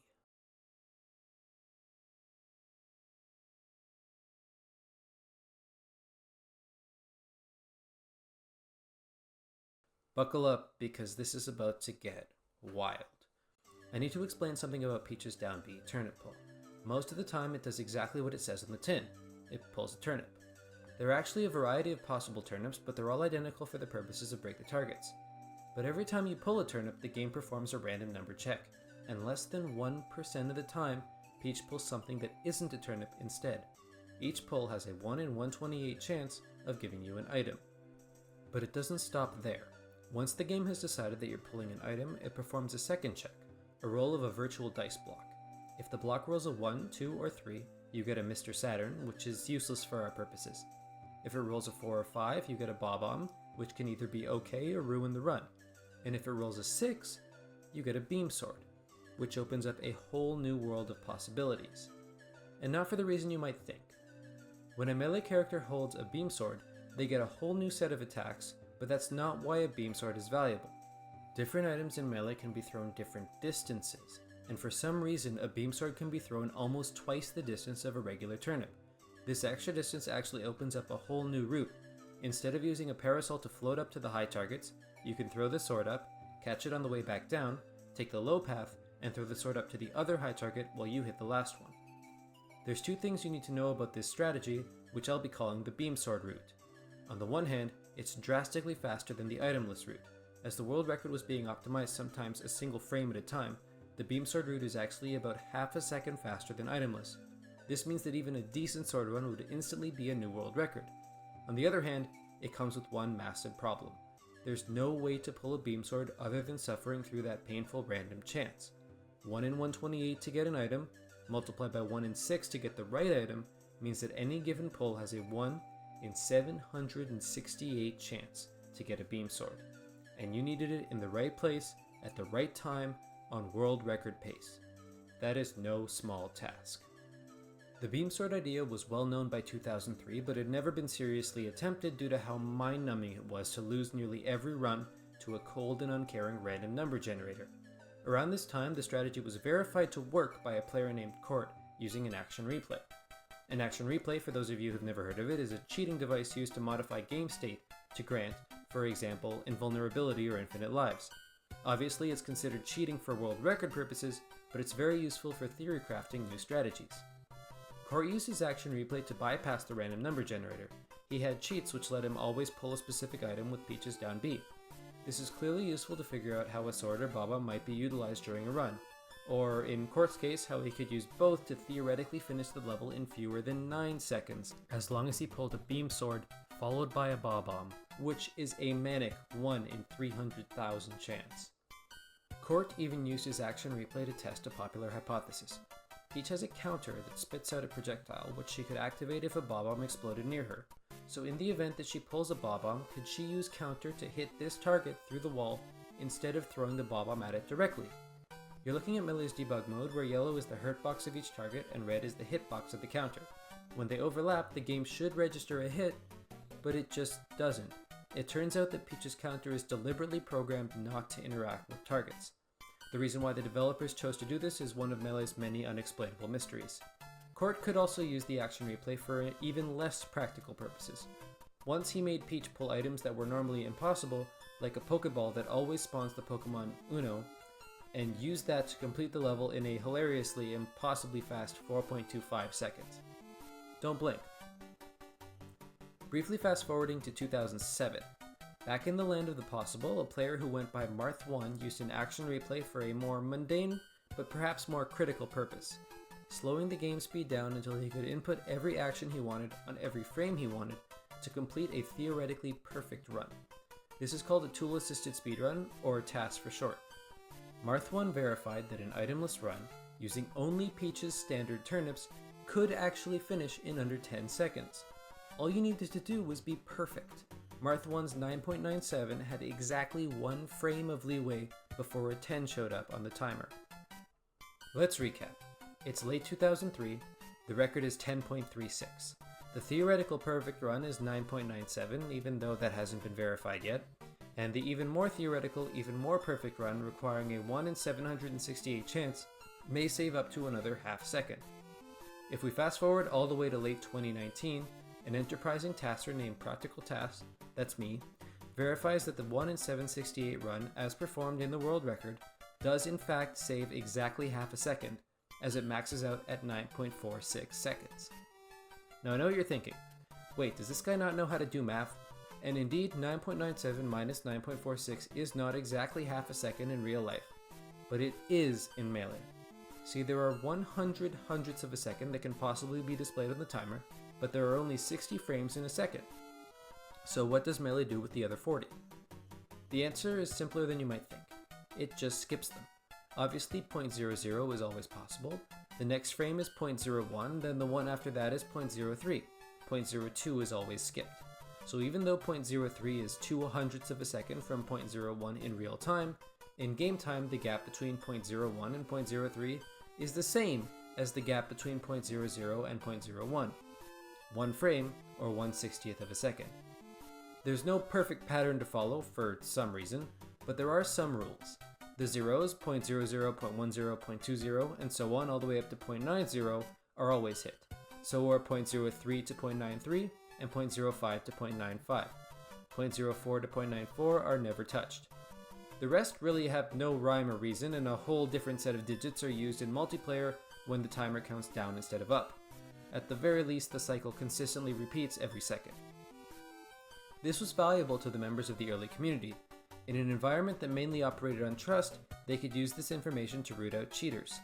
Buckle up, because this is about to get wild. I need to explain something about Peach's down B turnip pull. Most of the time it does exactly what it says on the tin. It pulls a turnip. There are actually a variety of possible turnips, but they're all identical for the purposes of Break the Targets. But every time you pull a turnip, the game performs a random number check, and less than 1% of the time, Peach pulls something that isn't a turnip instead. Each pull has a 1 in 128 chance of giving you an item. But it doesn't stop there. Once the game has decided that you're pulling an item, it performs a second check, a roll of a virtual dice block. If the block rolls a 1, 2, or 3, you get a Mr. Saturn, which is useless for our purposes. If it rolls a 4 or 5, you get a Bob-omb, which can either be okay or ruin the run. And if it rolls a 6, you get a Beam Sword, which opens up a whole new world of possibilities. And not for the reason you might think. When a melee character holds a Beam Sword, they get a whole new set of attacks, but that's not why a Beam Sword is valuable. Different items in melee can be thrown different distances, and for some reason a Beam Sword can be thrown almost twice the distance of a regular turnip. This extra distance actually opens up a whole new route. Instead of using a parasol to float up to the high targets, you can throw the sword up, catch it on the way back down, take the low path, and throw the sword up to the other high target while you hit the last one. There's 2 things you need to know about this strategy, which I'll be calling the Beam Sword route. On the one hand, it's drastically faster than the itemless route. As the world record was being optimized sometimes a single frame at a time, the Beam Sword route is actually about half a second faster than itemless. This means that even a decent sword run would instantly be a new world record. On the other hand, it comes with one massive problem. There's no way to pull a Beam Sword other than suffering through that painful random chance. 1 in 128 to get an item, multiplied by 1 in 6 to get the right item, means that any given pull has a 1 in 768 chance to get a Beam Sword. And you needed it in the right place, at the right time, on world record pace. That is no small task. The Beam Sword idea was well known by 2003, but had never been seriously attempted due to how mind-numbing it was to lose nearly every run to a cold and uncaring random number generator. Around this time, the strategy was verified to work by a player named Court using an action replay. An action replay, for those of you who've never heard of it, is a cheating device used to modify game state to grant, for example, invulnerability or infinite lives. Obviously, it's considered cheating for world record purposes, but it's very useful for theory crafting new strategies. Court used his action replay to bypass the random number generator. He had cheats which let him always pull a specific item with Peach's down B. This is clearly useful to figure out how a sword or Baba might be utilized during a run, or in Court's case, how he could use both to theoretically finish the level in fewer than 9 seconds, as long as he pulled a Beam Sword followed by a Bob-omb, which is a manic 1 in 300,000 chance. Court even used his action replay to test a popular hypothesis. Peach has a counter that spits out a projectile which she could activate if a Bob-omb exploded near her. So in the event that she pulls a Bob-omb, could she use counter to hit this target through the wall instead of throwing the Bob-omb at it directly? You're looking at Melee's debug mode, where yellow is the hurt box of each target and red is the hit box of the counter. When they overlap, the game should register a hit, but it just doesn't. It turns out that Peach's counter is deliberately programmed not to interact with targets. The reason why the developers chose to do this is one of Melee's many unexplainable mysteries. Court could also use the action replay for even less practical purposes. Once he made Peach pull items that were normally impossible, like a Pokeball that always spawns the Pokemon Uno, and used that to complete the level in a hilariously impossibly fast 4.25 seconds. Don't blink. Briefly fast forwarding to 2007. Back in the land of the possible, a player who went by Marth1 used an action replay for a more mundane but perhaps more critical purpose, slowing the game speed down until he could input every action he wanted on every frame he wanted to complete a theoretically perfect run. This is called a tool-assisted speedrun, or TAS for short. Marth1 verified that an itemless run, using only Peach's standard turnips, could actually finish in under 10 seconds. All you needed to do was be perfect. Marth1's 9.97 had exactly 1 frame of leeway before a 10 showed up on the timer. Let's recap. It's late 2003, the record is 10.36. The theoretical perfect run is 9.97, even though that hasn't been verified yet, and the even more theoretical, even more perfect run requiring a 1 in 768 chance may save up to another half second. If we fast forward all the way to late 2019, an enterprising tasker named Practical Task, that's me, verifies that the 1 in 768 run, as performed in the world record, does in fact save exactly half a second, as it maxes out at 9.46 seconds. Now I know what you're thinking, wait, does this guy not know how to do math? And indeed, 9.97 minus 9.46 is not exactly half a second in real life, but it is in Melee. See, there are 100 hundredths of a second that can possibly be displayed on the timer, but there are only 60 frames in a second. So what does Melee do with the other 40? The answer is simpler than you might think. It just skips them. Obviously 0.00 is always possible, the next frame is 0.01, then the one after that is 0.03. 0.02 is always skipped. So even though 0.03 is 2/100ths of a second from 0.01 in real time, in game time the gap between 0.01 and 0.03 is the same as the gap between 0.00 and 0.01. 1 frame, or 1/60th of a second. There's no perfect pattern to follow for some reason, but there are some rules. The zeros, 0.00, 0.10, 0.20, and so on all the way up to 0.90 are always hit. So are 0.03 to 0.93, and 0.05 to 0.95. 0.04 to 0.94 are never touched. The rest really have no rhyme or reason, and a whole different set of digits are used in multiplayer when the timer counts down instead of up. At the very least, the cycle consistently repeats every second. This was valuable to the members of the early community. In an environment that mainly operated on trust, they could use this information to root out cheaters.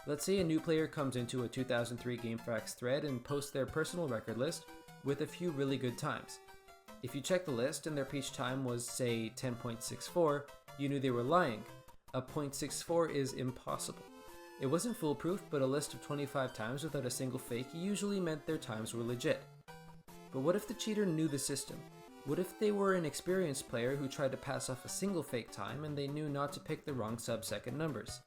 Let's say a new player comes into a 2003 GameFAQs thread and posts their personal record list with a few really good times. If you check the list and their Peach time was, say, 10.64, you knew they were lying. A 0.64 is impossible. It wasn't foolproof, but a list of 25 times without a single fake usually meant their times were legit. But what if the cheater knew the system? What if they were an experienced player who tried to pass off a single fake time and they knew not to pick the wrong sub-second numbers?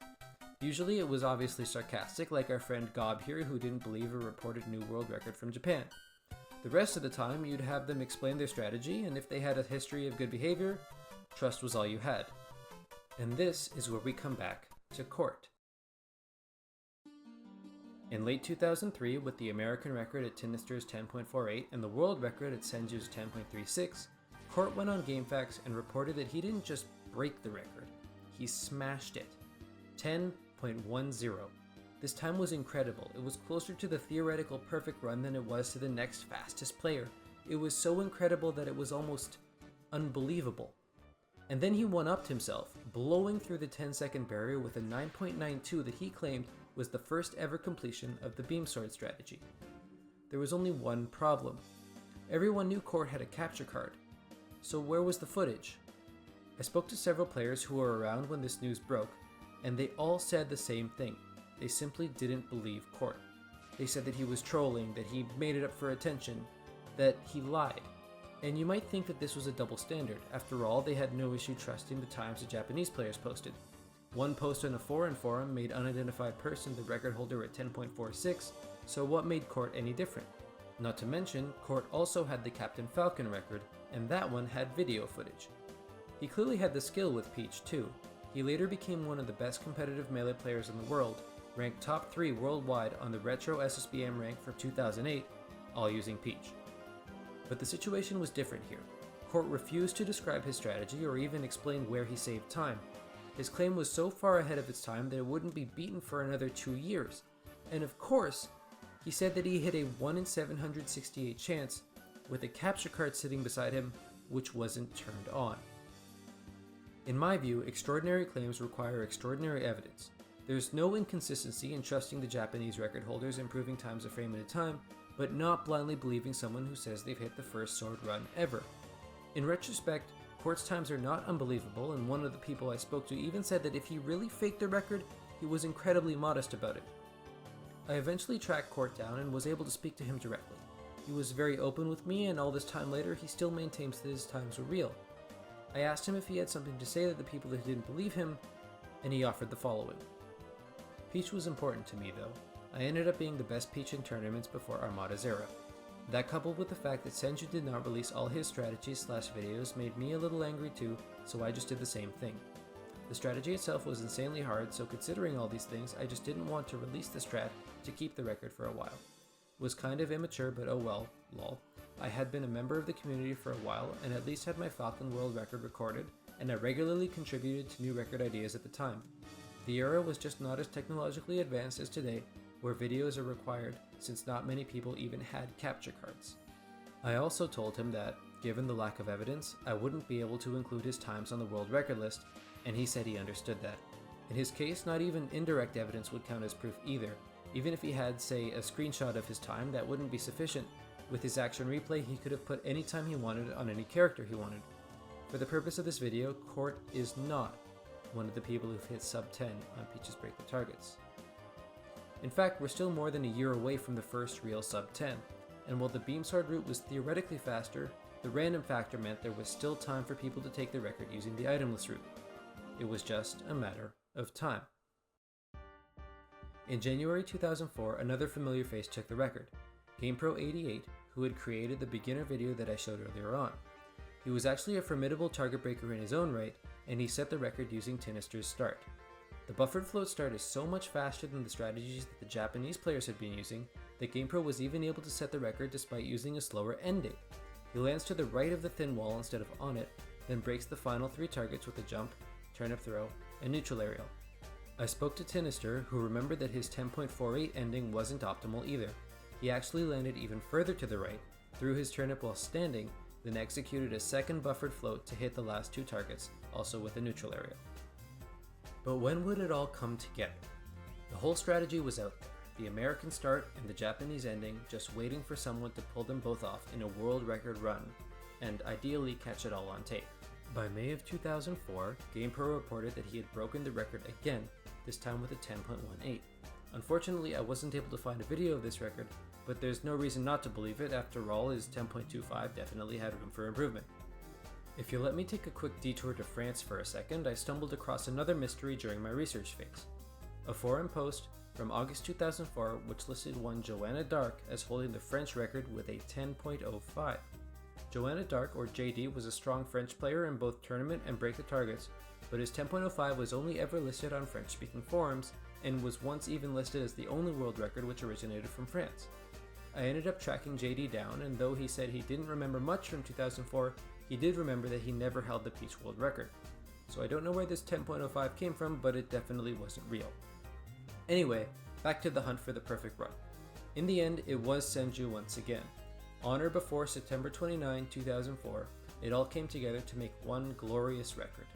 Usually it was obviously sarcastic, like our friend Gob here who didn't believe a reported new world record from Japan. The rest of the time you'd have them explain their strategy, and if they had a history of good behavior, trust was all you had. And this is where we come back to court. In late 2003, with the American record at Tinister's 10.48 and the world record at Senju's 10.36, Court went on GameFAQs and reported that he didn't just break the record, he smashed it. 10.10. This time was incredible. It was closer to the theoretical perfect run than it was to the next fastest player. It was so incredible that it was almost unbelievable. And then he one-upped himself, blowing through the 10-second barrier with a 9.92 that he claimed was the first ever completion of the beam sword strategy. There was only one problem. Everyone knew Court had a capture card. So where was the footage? I spoke to several players who were around when this news broke, and they all said the same thing. They simply didn't believe Court. They said that he was trolling, that he made it up for attention, that he lied. And you might think that this was a double standard. After all, they had no issue trusting the times the Japanese players posted. One post on a foreign forum made unidentified person the record holder at 10.46, so what made Court any different? Not to mention, Court also had the Captain Falcon record, and that one had video footage. He clearly had the skill with Peach too. He later became one of the best competitive Melee players in the world, ranked top 3 worldwide on the Retro SSBM rank for 2008, all using Peach. But the situation was different here. Court refused to describe his strategy or even explain where he saved time. His claim was so far ahead of its time that it wouldn't be beaten for another 2 years. And of course, he said that he hit a 1 in 768 chance with a capture card sitting beside him, which wasn't turned on. In my view, extraordinary claims require extraordinary evidence. There's no inconsistency in trusting the Japanese record holders in proving times a frame at a time, but not blindly believing someone who says they've hit the first sword run ever. In retrospect, Court's times are not unbelievable, and one of the people I spoke to even said that if he really faked the record, he was incredibly modest about it. I eventually tracked Court down and was able to speak to him directly. He was very open with me, and all this time later, he still maintains that his times were real. I asked him if he had something to say to the people that didn't believe him, and he offered the following. Peach was important to me though. I ended up being the best Peach in tournaments before Armada's era. That coupled with the fact that Senju did not release all his strategies / videos made me a little angry too, so I just did the same thing. The strategy itself was insanely hard, so considering all these things, I just didn't want to release the strat to keep the record for a while. It was kind of immature, but oh well, lol. I had been a member of the community for a while, and at least had my Falcon World record recorded, and I regularly contributed to new record ideas at the time. The era was just not as technologically advanced as today, where videos are required, since not many people even had capture cards. I also told him that, given the lack of evidence, I wouldn't be able to include his times on the world record list, and he said he understood that. In his case, not even indirect evidence would count as proof either. Even if he had, say, a screenshot of his time, that wouldn't be sufficient. With his action replay, he could have put any time he wanted on any character he wanted. For the purpose of this video, Court is not one of the people who've hit sub 10 on Peach's Break the Targets. In fact, we're still more than a year away from the first real sub 10, and while the beam sword route was theoretically faster, the random factor meant there was still time for people to take the record using the itemless route. It was just a matter of time. In January 2004, another familiar face took the record, GamePro88, who had created the beginner video that I showed earlier on. He was actually a formidable target breaker in his own right, and he set the record using Tinister's start. The buffered float start is so much faster than the strategies that the Japanese players had been using that GamePro was even able to set the record despite using a slower ending. He lands to the right of the thin wall instead of on it, then breaks the final 3 targets with a jump, turnip throw, and neutral aerial. I spoke to Tinister, who remembered that his 10.48 ending wasn't optimal either. He actually landed even further to the right, threw his turnip while standing, then executed a second buffered float to hit the last 2 targets, also with a neutral aerial. But when would it all come together? The whole strategy was out there, the American start and the Japanese ending, just waiting for someone to pull them both off in a world record run, and ideally catch it all on tape. By May of 2004, GamePro reported that he had broken the record again, this time with a 10.18. Unfortunately, I wasn't able to find a video of this record, but there's no reason not to believe it. After all, his 10.25 definitely had room for improvement. If you'll let me take a quick detour to France for a second, I stumbled across another mystery during my research phase. A forum post from August 2004 which listed one Joanna Dark as holding the French record with a 10.05. Joanna Dark, or JD, was a strong French player in both tournament and break the targets, but his 10.05 was only ever listed on French-speaking forums, and was once even listed as the only world record which originated from France. I ended up tracking JD down, and though he said he didn't remember much from 2004, he did remember that he never held the Peach world record. So I don't know where this 10.05 came from, but it definitely wasn't real. Anyway, back to the hunt for the perfect run. In the end, it was Senju once again. On or before September 29, 2004, it all came together to make one glorious record,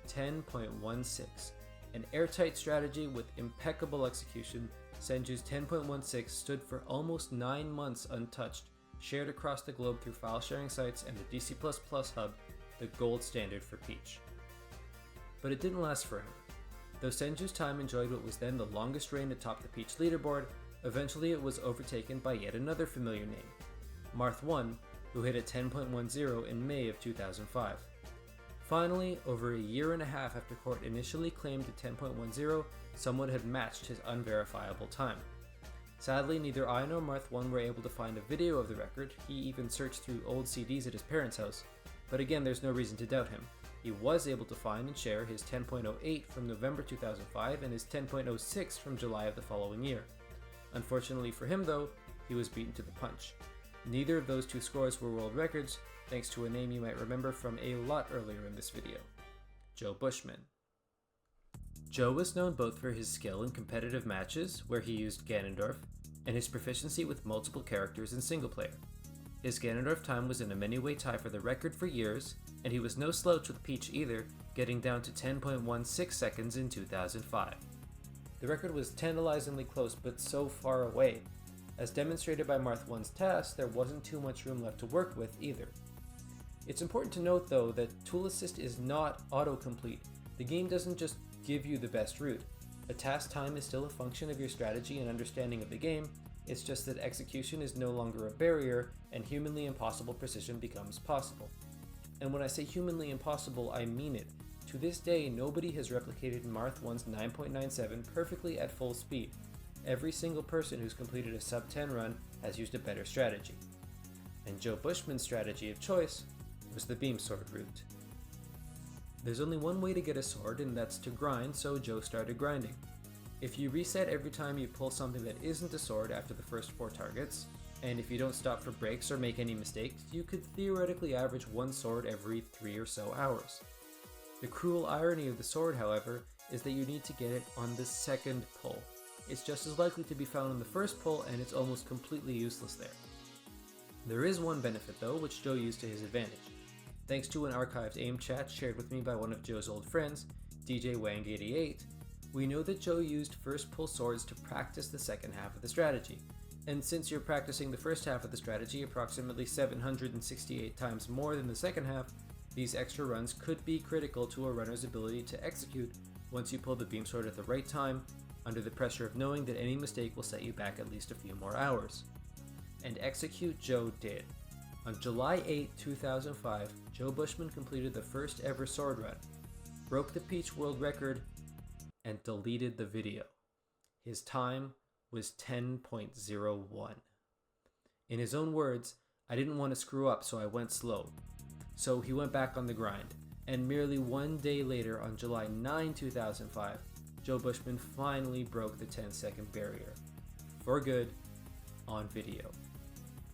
10.16. An airtight strategy with impeccable execution, Senju's 10.16 stood for almost 9 months untouched, shared across the globe through file sharing sites and the DC++ hub, the gold standard for Peach. But it didn't last for him. Though Senju's time enjoyed what was then the longest reign atop the Peach leaderboard, eventually it was overtaken by yet another familiar name, Marth1, who hit a 10.10 in May of 2005. Finally, over a year and a half after Court initially claimed a 10.10, someone had matched his unverifiable time. Sadly, neither I nor Marth1 were able to find a video of the record. He even searched through old CDs at his parents' house, but again, there's no reason to doubt him. He was able to find and share his 10.08 from November 2005 and his 10.06 from July of the following year. Unfortunately for him though, he was beaten to the punch. Neither of those 2 scores were world records, thanks to a name you might remember from a lot earlier in this video, Joe Bushman. Joe was known both for his skill in competitive matches, where he used Ganondorf, and his proficiency with multiple characters in single player. His Ganondorf time was in a many-way tie for the record for years, and he was no slouch with Peach either, getting down to 10.16 seconds in 2005. The record was tantalizingly close, but so far away. As demonstrated by Marth 1's test, there wasn't too much room left to work with either. It's important to note though that Tool Assist is not autocomplete. The game doesn't just give you the best route. A task time is still a function of your strategy and understanding of the game, it's just that execution is no longer a barrier and humanly impossible precision becomes possible. And when I say humanly impossible, I mean it. To this day, nobody has replicated Marth 1's 9.97 perfectly at full speed. Every single person who's completed a sub 10 run has used a better strategy. And Joe Bushman's strategy of choice was the beam sword route. There's only one way to get a sword, and that's to grind, so Joe started grinding. If you reset every time you pull something that isn't a sword after the first 4 targets, and if you don't stop for breaks or make any mistakes, you could theoretically average 1 sword every 3 or so hours. The cruel irony of the sword, however, is that you need to get it on the second pull. It's just as likely to be found on the first pull, and it's almost completely useless there. There is one benefit though, which Joe used to his advantage. Thanks to an archived AIM chat shared with me by one of Joe's old friends, DJ Wang88, we know that Joe used first pull swords to practice the second half of the strategy. And since you're practicing the first half of the strategy approximately 768 times more than the second half, these extra runs could be critical to a runner's ability to execute once you pull the beam sword at the right time, under the pressure of knowing that any mistake will set you back at least a few more hours. And execute Joe did. On July 8, 2005, Joe Bushman completed the first ever sword run, broke the Peach world record, and deleted the video. His time was 10.01. In his own words, "I didn't want to screw up, so I went slow." So he went back on the grind, and merely 1 day later, on July 9, 2005, Joe Bushman finally broke the 10-second barrier. For good, on video.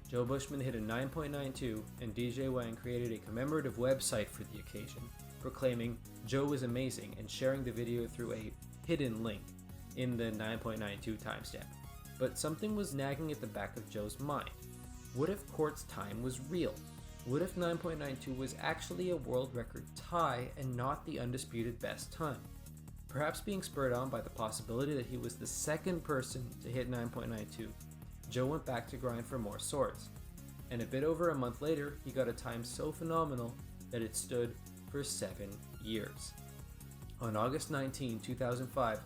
Joe Bushman hit a 9.92, and DJ Wang created a commemorative website for the occasion, proclaiming Joe was amazing and sharing the video through a hidden link in the 9.92 timestamp. But something was nagging at the back of Joe's mind. What if Court's time was real? What if 9.92 was actually a world record tie and not the undisputed best time? Perhaps being spurred on by the possibility that he was the second person to hit 9.92, Joe went back to grind for more swords. And a bit over a month later, he got a time so phenomenal that it stood for 7 years. On August 19, 2005,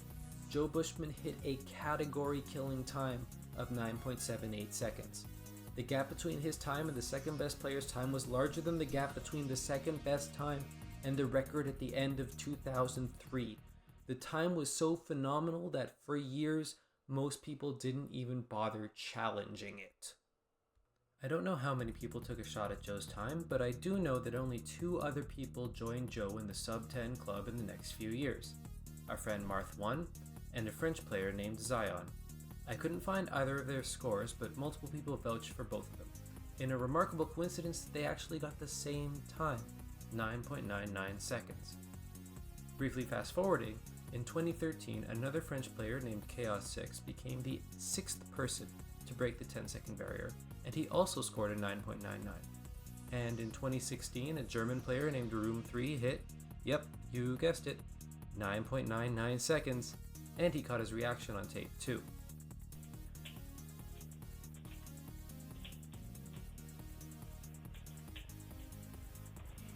Joe Bushman hit a category-killing time of 9.78 seconds. The gap between his time and the second best player's time was larger than the gap between the second best time and the record at the end of 2003. The time was so phenomenal that for years, most people didn't even bother challenging it. I don't know how many people took a shot at Joe's time, but I do know that only 2 other people joined Joe in the sub 10 club in the next few years. Our friend Marth 1 and a French player named Zion. I couldn't find either of their scores, but multiple people vouched for both of them. In a remarkable coincidence, they actually got the same time, 9.99 seconds. Briefly fast forwarding, in 2013, another French player named Chaos6 became the 6th person to break the 10-second barrier, and he also scored a 9.99. And in 2016, a German player named Room3 hit, yep, you guessed it, 9.99 seconds, and he caught his reaction on tape too.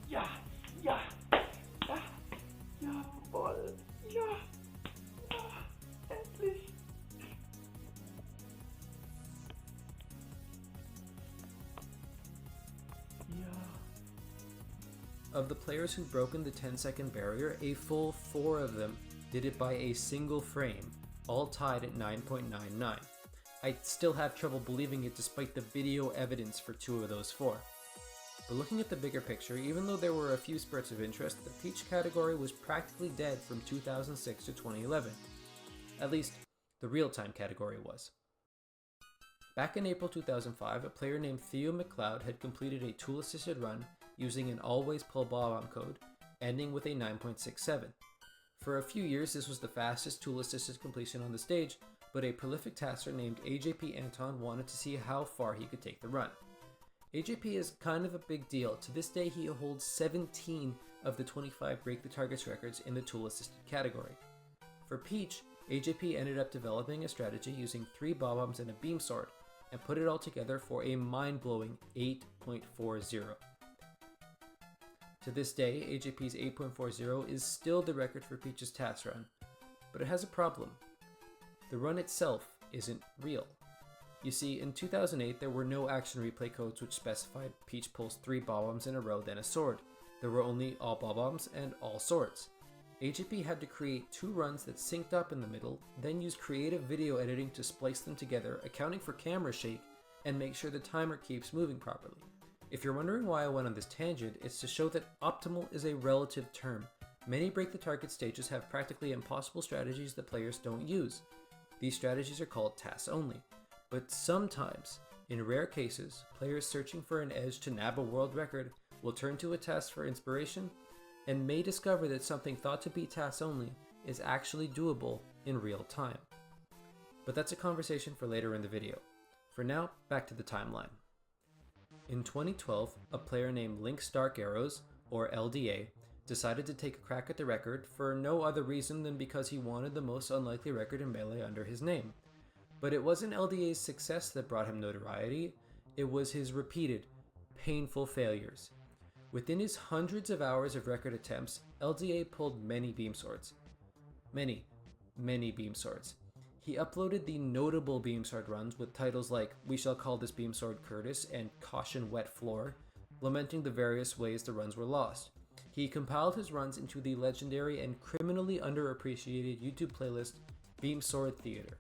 Ja, ja, ja, jawohl, ja, ja, endlich. Of the players who've broken the 10-second barrier, a full 4 of them did it by a single frame, all tied at 9.99. I still have trouble believing it despite the video evidence for 2 of those 4. But looking at the bigger picture, even though there were a few spurts of interest, the Peach category was practically dead from 2006 to 2011. At least, the real-time category was. Back in April 2005, a player named Theo McLeod had completed a tool-assisted run using an always pull bomb code, ending with a 9.67. For a few years, this was the fastest tool-assisted completion on the stage, but a prolific tasker named AJP Anton wanted to see how far he could take the run. AJP is kind of a big deal. To this day, he holds 17 of the 25 Break the Targets records in the tool-assisted category. For Peach, AJP ended up developing a strategy using 3 bob-ombs and a beam sword, and put it all together for a mind-blowing 8.40. To this day, AJP's 8.40 is still the record for Peach's TAS run, but it has a problem. The run itself isn't real. You see, in 2008 there were no action replay codes which specified Peach pulls 3 bob-ombs in a row then a sword. There were only all bob-ombs and all swords. AJP had to create 2 runs that synced up in the middle, then use creative video editing to splice them together, accounting for camera shake, and make sure the timer keeps moving properly. If you're wondering why I went on this tangent, it's to show that optimal is a relative term. Many break the target stages have practically impossible strategies that players don't use. These strategies are called TAS only. But sometimes, in rare cases, players searching for an edge to nab a world record will turn to a TAS for inspiration, and may discover that something thought to be TAS only is actually doable in real time. But that's a conversation for later in the video. For now, back to the timeline. In 2012, a player named Link's Dark Arrows, or LDA, decided to take a crack at the record for no other reason than because he wanted the most unlikely record in Melee under his name. But it wasn't LDA's success that brought him notoriety, it was his repeated, painful failures. Within his hundreds of hours of record attempts, LDA pulled many beam swords. Many beam swords. He uploaded the notable beam sword runs with titles like We Shall Call This Beam Sword Curtis and Caution Wet Floor, lamenting the various ways the runs were lost. He compiled his runs into the legendary and criminally underappreciated YouTube playlist Beam Sword Theater.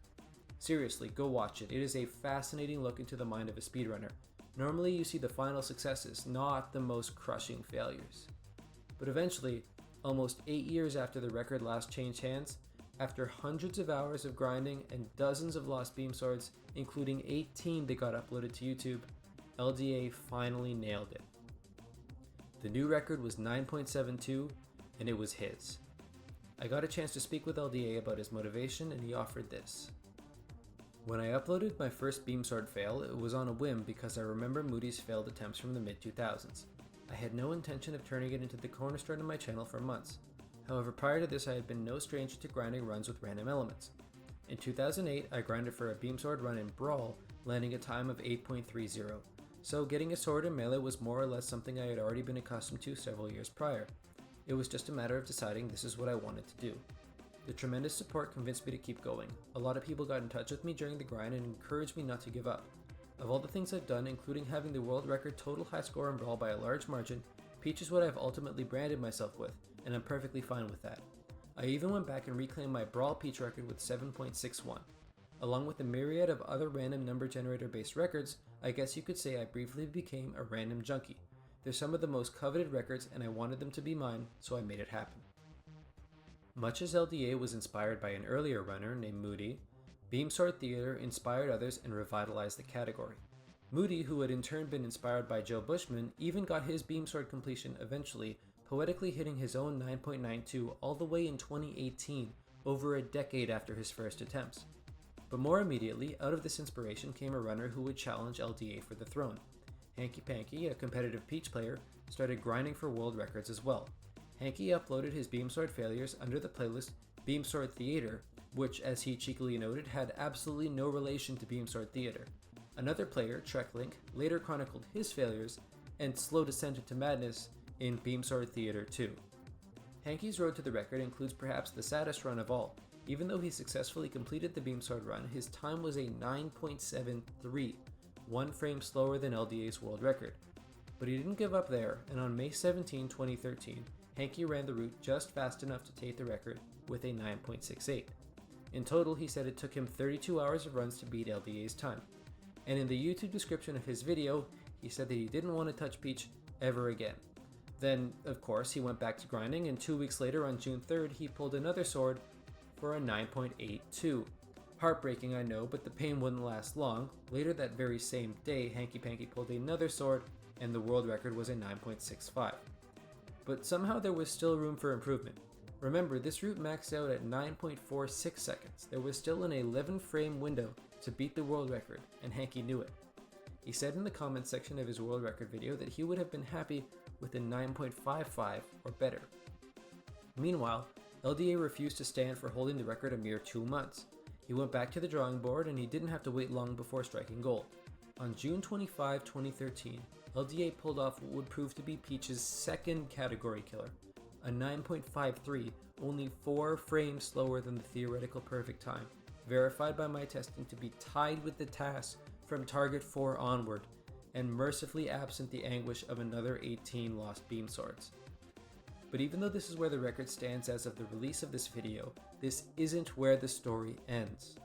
Seriously, go watch it. It is a fascinating look into the mind of a speedrunner. Normally you see the final successes, not the most crushing failures. But eventually, almost 8 years after the record last changed hands, after hundreds of hours of grinding and dozens of lost beam swords, including 18 that got uploaded to YouTube, LDA finally nailed it. The new record was 9.72, and it was his. I got a chance to speak with LDA about his motivation, and he offered this. When I uploaded my first beam sword fail, it was on a whim because I remember Moody's failed attempts from the mid-2000s. I had no intention of turning it into the cornerstone of my channel for months. However, prior to this I had been no stranger to grinding runs with random elements. In 2008, I grinded for a beam sword run in Brawl, landing a time of 8.30, so getting a sword in Melee was more or less something I had already been accustomed to several years prior. It was just a matter of deciding this is what I wanted to do. The tremendous support convinced me to keep going. A lot of people got in touch with me during the grind and encouraged me not to give up. Of all the things I've done, including having the world record total high score in Brawl by a large margin, Peach is what I've ultimately branded myself with, and I'm perfectly fine with that. I even went back and reclaimed my Brawl Peach record with 7.61. Along with a myriad of other random number generator based records, I guess you could say I briefly became a random junkie. They're some of the most coveted records and I wanted them to be mine, so I made it happen. Much as LDA was inspired by an earlier runner named Moody, Beam Sword Theater inspired others and revitalized the category. Moody, who had in turn been inspired by Joe Bushman, even got his beam sword completion eventually, poetically hitting his own 9.92 all the way in 2018, over a decade after his first attempts. But more immediately, out of this inspiration came a runner who would challenge LDA for the throne. Hanky Panky, a competitive Peach player, started grinding for world records as well. Hanky uploaded his beam sword failures under the playlist Beam Sword Theater, which, as he cheekily noted, had absolutely no relation to Beam Sword Theater. Another player, Treklink, later chronicled his failures and slow descent into madness in Beam Sword Theater 2. Hanky's road to the record includes perhaps the saddest run of all. Even though he successfully completed the beam sword run, his time was a 9.73, 1 frame slower than LDA's world record. But he didn't give up there, and on May 17, 2013, Hanky ran the route just fast enough to take the record with a 9.68. In total, he said it took him 32 hours of runs to beat LDA's time. And in the YouTube description of his video, he said that he didn't want to touch Peach ever again. Then, of course, he went back to grinding, and 2 weeks later on June 3rd, he pulled another sword for a 9.82. Heartbreaking, I know, but the pain wouldn't last long. Later that very same day, Hanky Panky pulled another sword, and the world record was a 9.65. But somehow there was still room for improvement. Remember, this route maxed out at 9.46 seconds. There was still an 11 frame window to beat the world record, and Hanky knew it. He said in the comments section of his world record video that he would have been happy with a 9.55 or better. Meanwhile, LDA refused to stand for holding the record a mere 2 months. He went back to the drawing board and he didn't have to wait long before striking gold. On June 25, 2013, LDA pulled off what would prove to be Peach's second category killer, a 9.53, only 4 frames slower than the theoretical perfect time, verified by my testing to be tied with the task from target 4 onward, and mercifully absent the anguish of another 18 lost beam swords. But even though this is where the record stands as of the release of this video, this isn't where the story ends.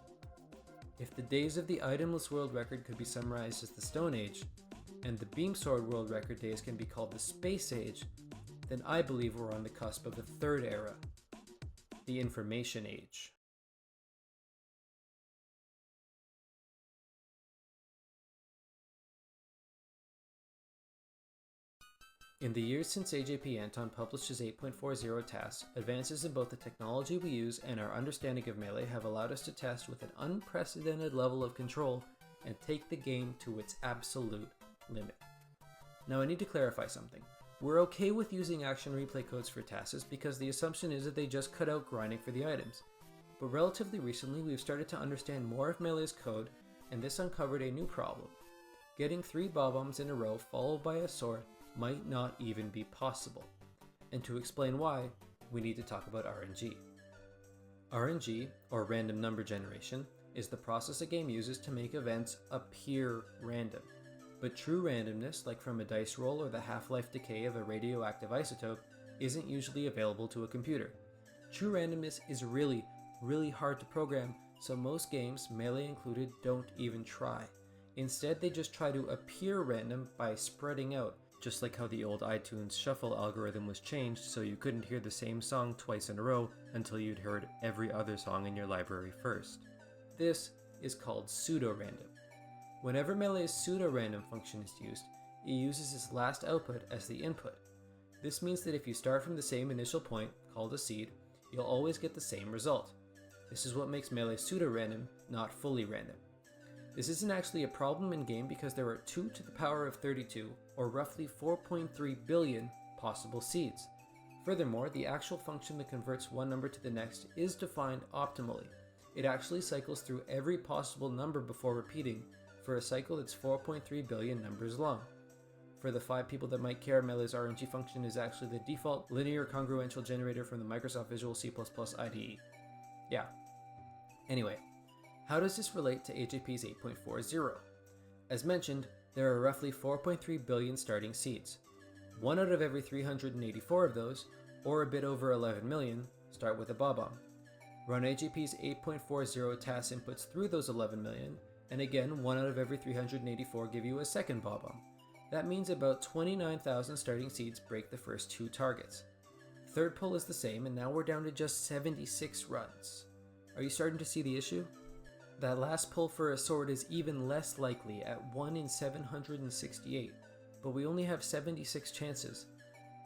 If the days of the itemless world record could be summarized as the Stone Age, and the beam sword world record days can be called the Space Age, then I believe we're on the cusp of a third era, the Information Age. In the years since AJP Anton published his 8.40 task, advances in both the technology we use and our understanding of Melee have allowed us to test with an unprecedented level of control and take the game to its absolute limit. Now I need to clarify something. We're okay with using action replay codes for tasks because the assumption is that they just cut out grinding for the items. But relatively recently we've started to understand more of Melee's code, and this uncovered a new problem. Getting 3 bob-ombs in a row followed by a sword might not even be possible. And to explain why, we need to talk about RNG. RNG, or random number generation, is the process a game uses to make events appear random. But true randomness, like from a dice roll or the half-life decay of a radioactive isotope, isn't usually available to a computer. True randomness is really hard to program, so most games, Melee included, don't even try. Instead, they just try to appear random by spreading out, just like how the old iTunes shuffle algorithm was changed so you couldn't hear the same song twice in a row until you'd heard every other song in your library first. This is called pseudo-random. Whenever Melee's pseudo-random function is used, it uses its last output as the input. This means that if you start from the same initial point, called a seed, you'll always get the same result. This is what makes Melee pseudo-random, not fully random. This isn't actually a problem in game because there are 2 to the power of 32, or roughly 4.3 billion, possible seeds. Furthermore, the actual function that converts one number to the next is defined optimally. It actually cycles through every possible number before repeating, for a cycle that's 4.3 billion numbers long. For the 5 people that might care, Melee's RNG function is actually the default linear congruential generator from the Microsoft Visual C++ IDE. Yeah. Anyway. How does this relate to AJP's 8.40? As mentioned, there are roughly 4.3 billion starting seeds. 1 out of every 384 of those, or a bit over 11 million, start with a bob-omb. Run AJP's 8.40 task inputs through those 11 million, and again 1 out of every 384 give you a second bob-omb. That means about 29,000 starting seeds break the first 2 targets. Third pull is the same, and now we're down to just 76 runs. Are you starting to see the issue? That last pull for a sword is even less likely at 1 in 768, but we only have 76 chances.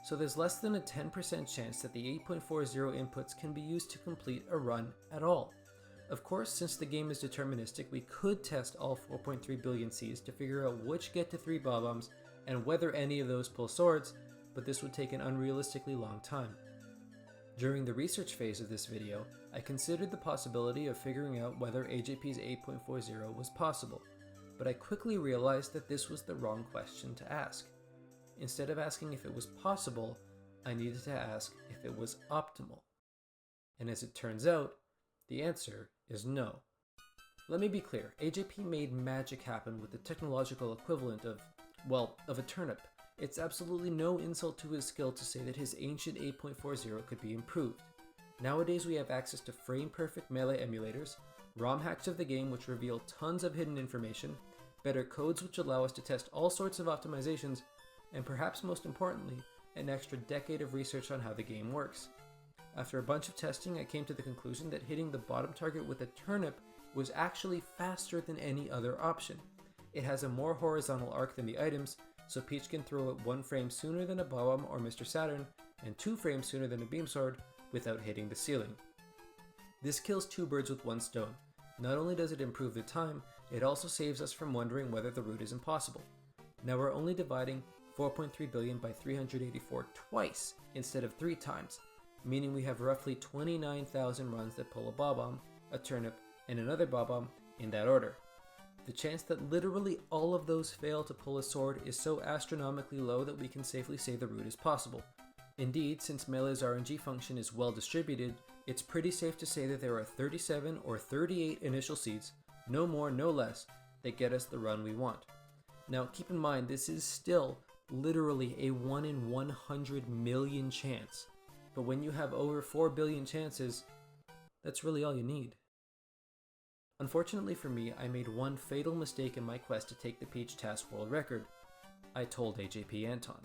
So there's less than a 10% chance that the 8.40 inputs can be used to complete a run at all. Of course, since the game is deterministic, we could test all 4.3 billion Cs to figure out which get to 3 bob-ombs and whether any of those pull swords, but this would take an unrealistically long time. During the research phase of this video, I considered the possibility of figuring out whether AJP's 8.40 was possible, but I quickly realized that this was the wrong question to ask. Instead of asking if it was possible, I needed to ask if it was optimal. And as it turns out, the answer is no. Let me be clear, AJP made magic happen with the technological equivalent of a turnip. It's absolutely no insult to his skill to say that his ancient 8.40 could be improved. Nowadays we have access to frame-perfect Melee emulators, ROM hacks of the game which reveal tons of hidden information, better codes which allow us to test all sorts of optimizations, and perhaps most importantly, an extra decade of research on how the game works. After a bunch of testing, I came to the conclusion that hitting the bottom target with a turnip was actually faster than any other option. It has a more horizontal arc than the items, so Peach can throw it 1 frame sooner than a Bob-omb or Mr. Saturn, and 2 frames sooner than a Beam Sword, without hitting the ceiling. This kills 2 birds with 1 stone. Not only does it improve the time, it also saves us from wondering whether the route is impossible. Now we're only dividing 4.3 billion by 384 twice instead of 3 times, meaning we have roughly 29,000 runs that pull a Bob-omb, a turnip, and another Bob-omb in that order. The chance that literally all of those fail to pull a sword is so astronomically low that we can safely say the route is possible. Indeed, since Melee's RNG function is well distributed, it's pretty safe to say that there are 37 or 38 initial seeds, no more, no less, that get us the run we want. Now keep in mind, this is still literally a 1 in 100 million chance, but when you have over 4 billion chances, that's really all you need. Unfortunately for me, I made one fatal mistake in my quest to take the Peach Task world record. I told AJP Anton.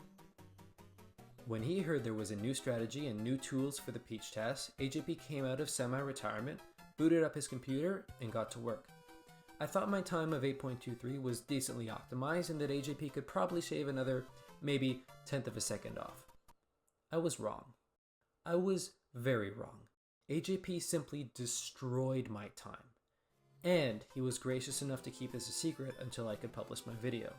When he heard there was a new strategy and new tools for the Peach Task, AJP came out of semi-retirement, booted up his computer, and got to work. I thought my time of 8.23 was decently optimized and that AJP could probably shave another, maybe, 1/10 of a second off. I was wrong. I was very wrong. AJP simply destroyed my time. And he was gracious enough to keep this a secret until I could publish my video.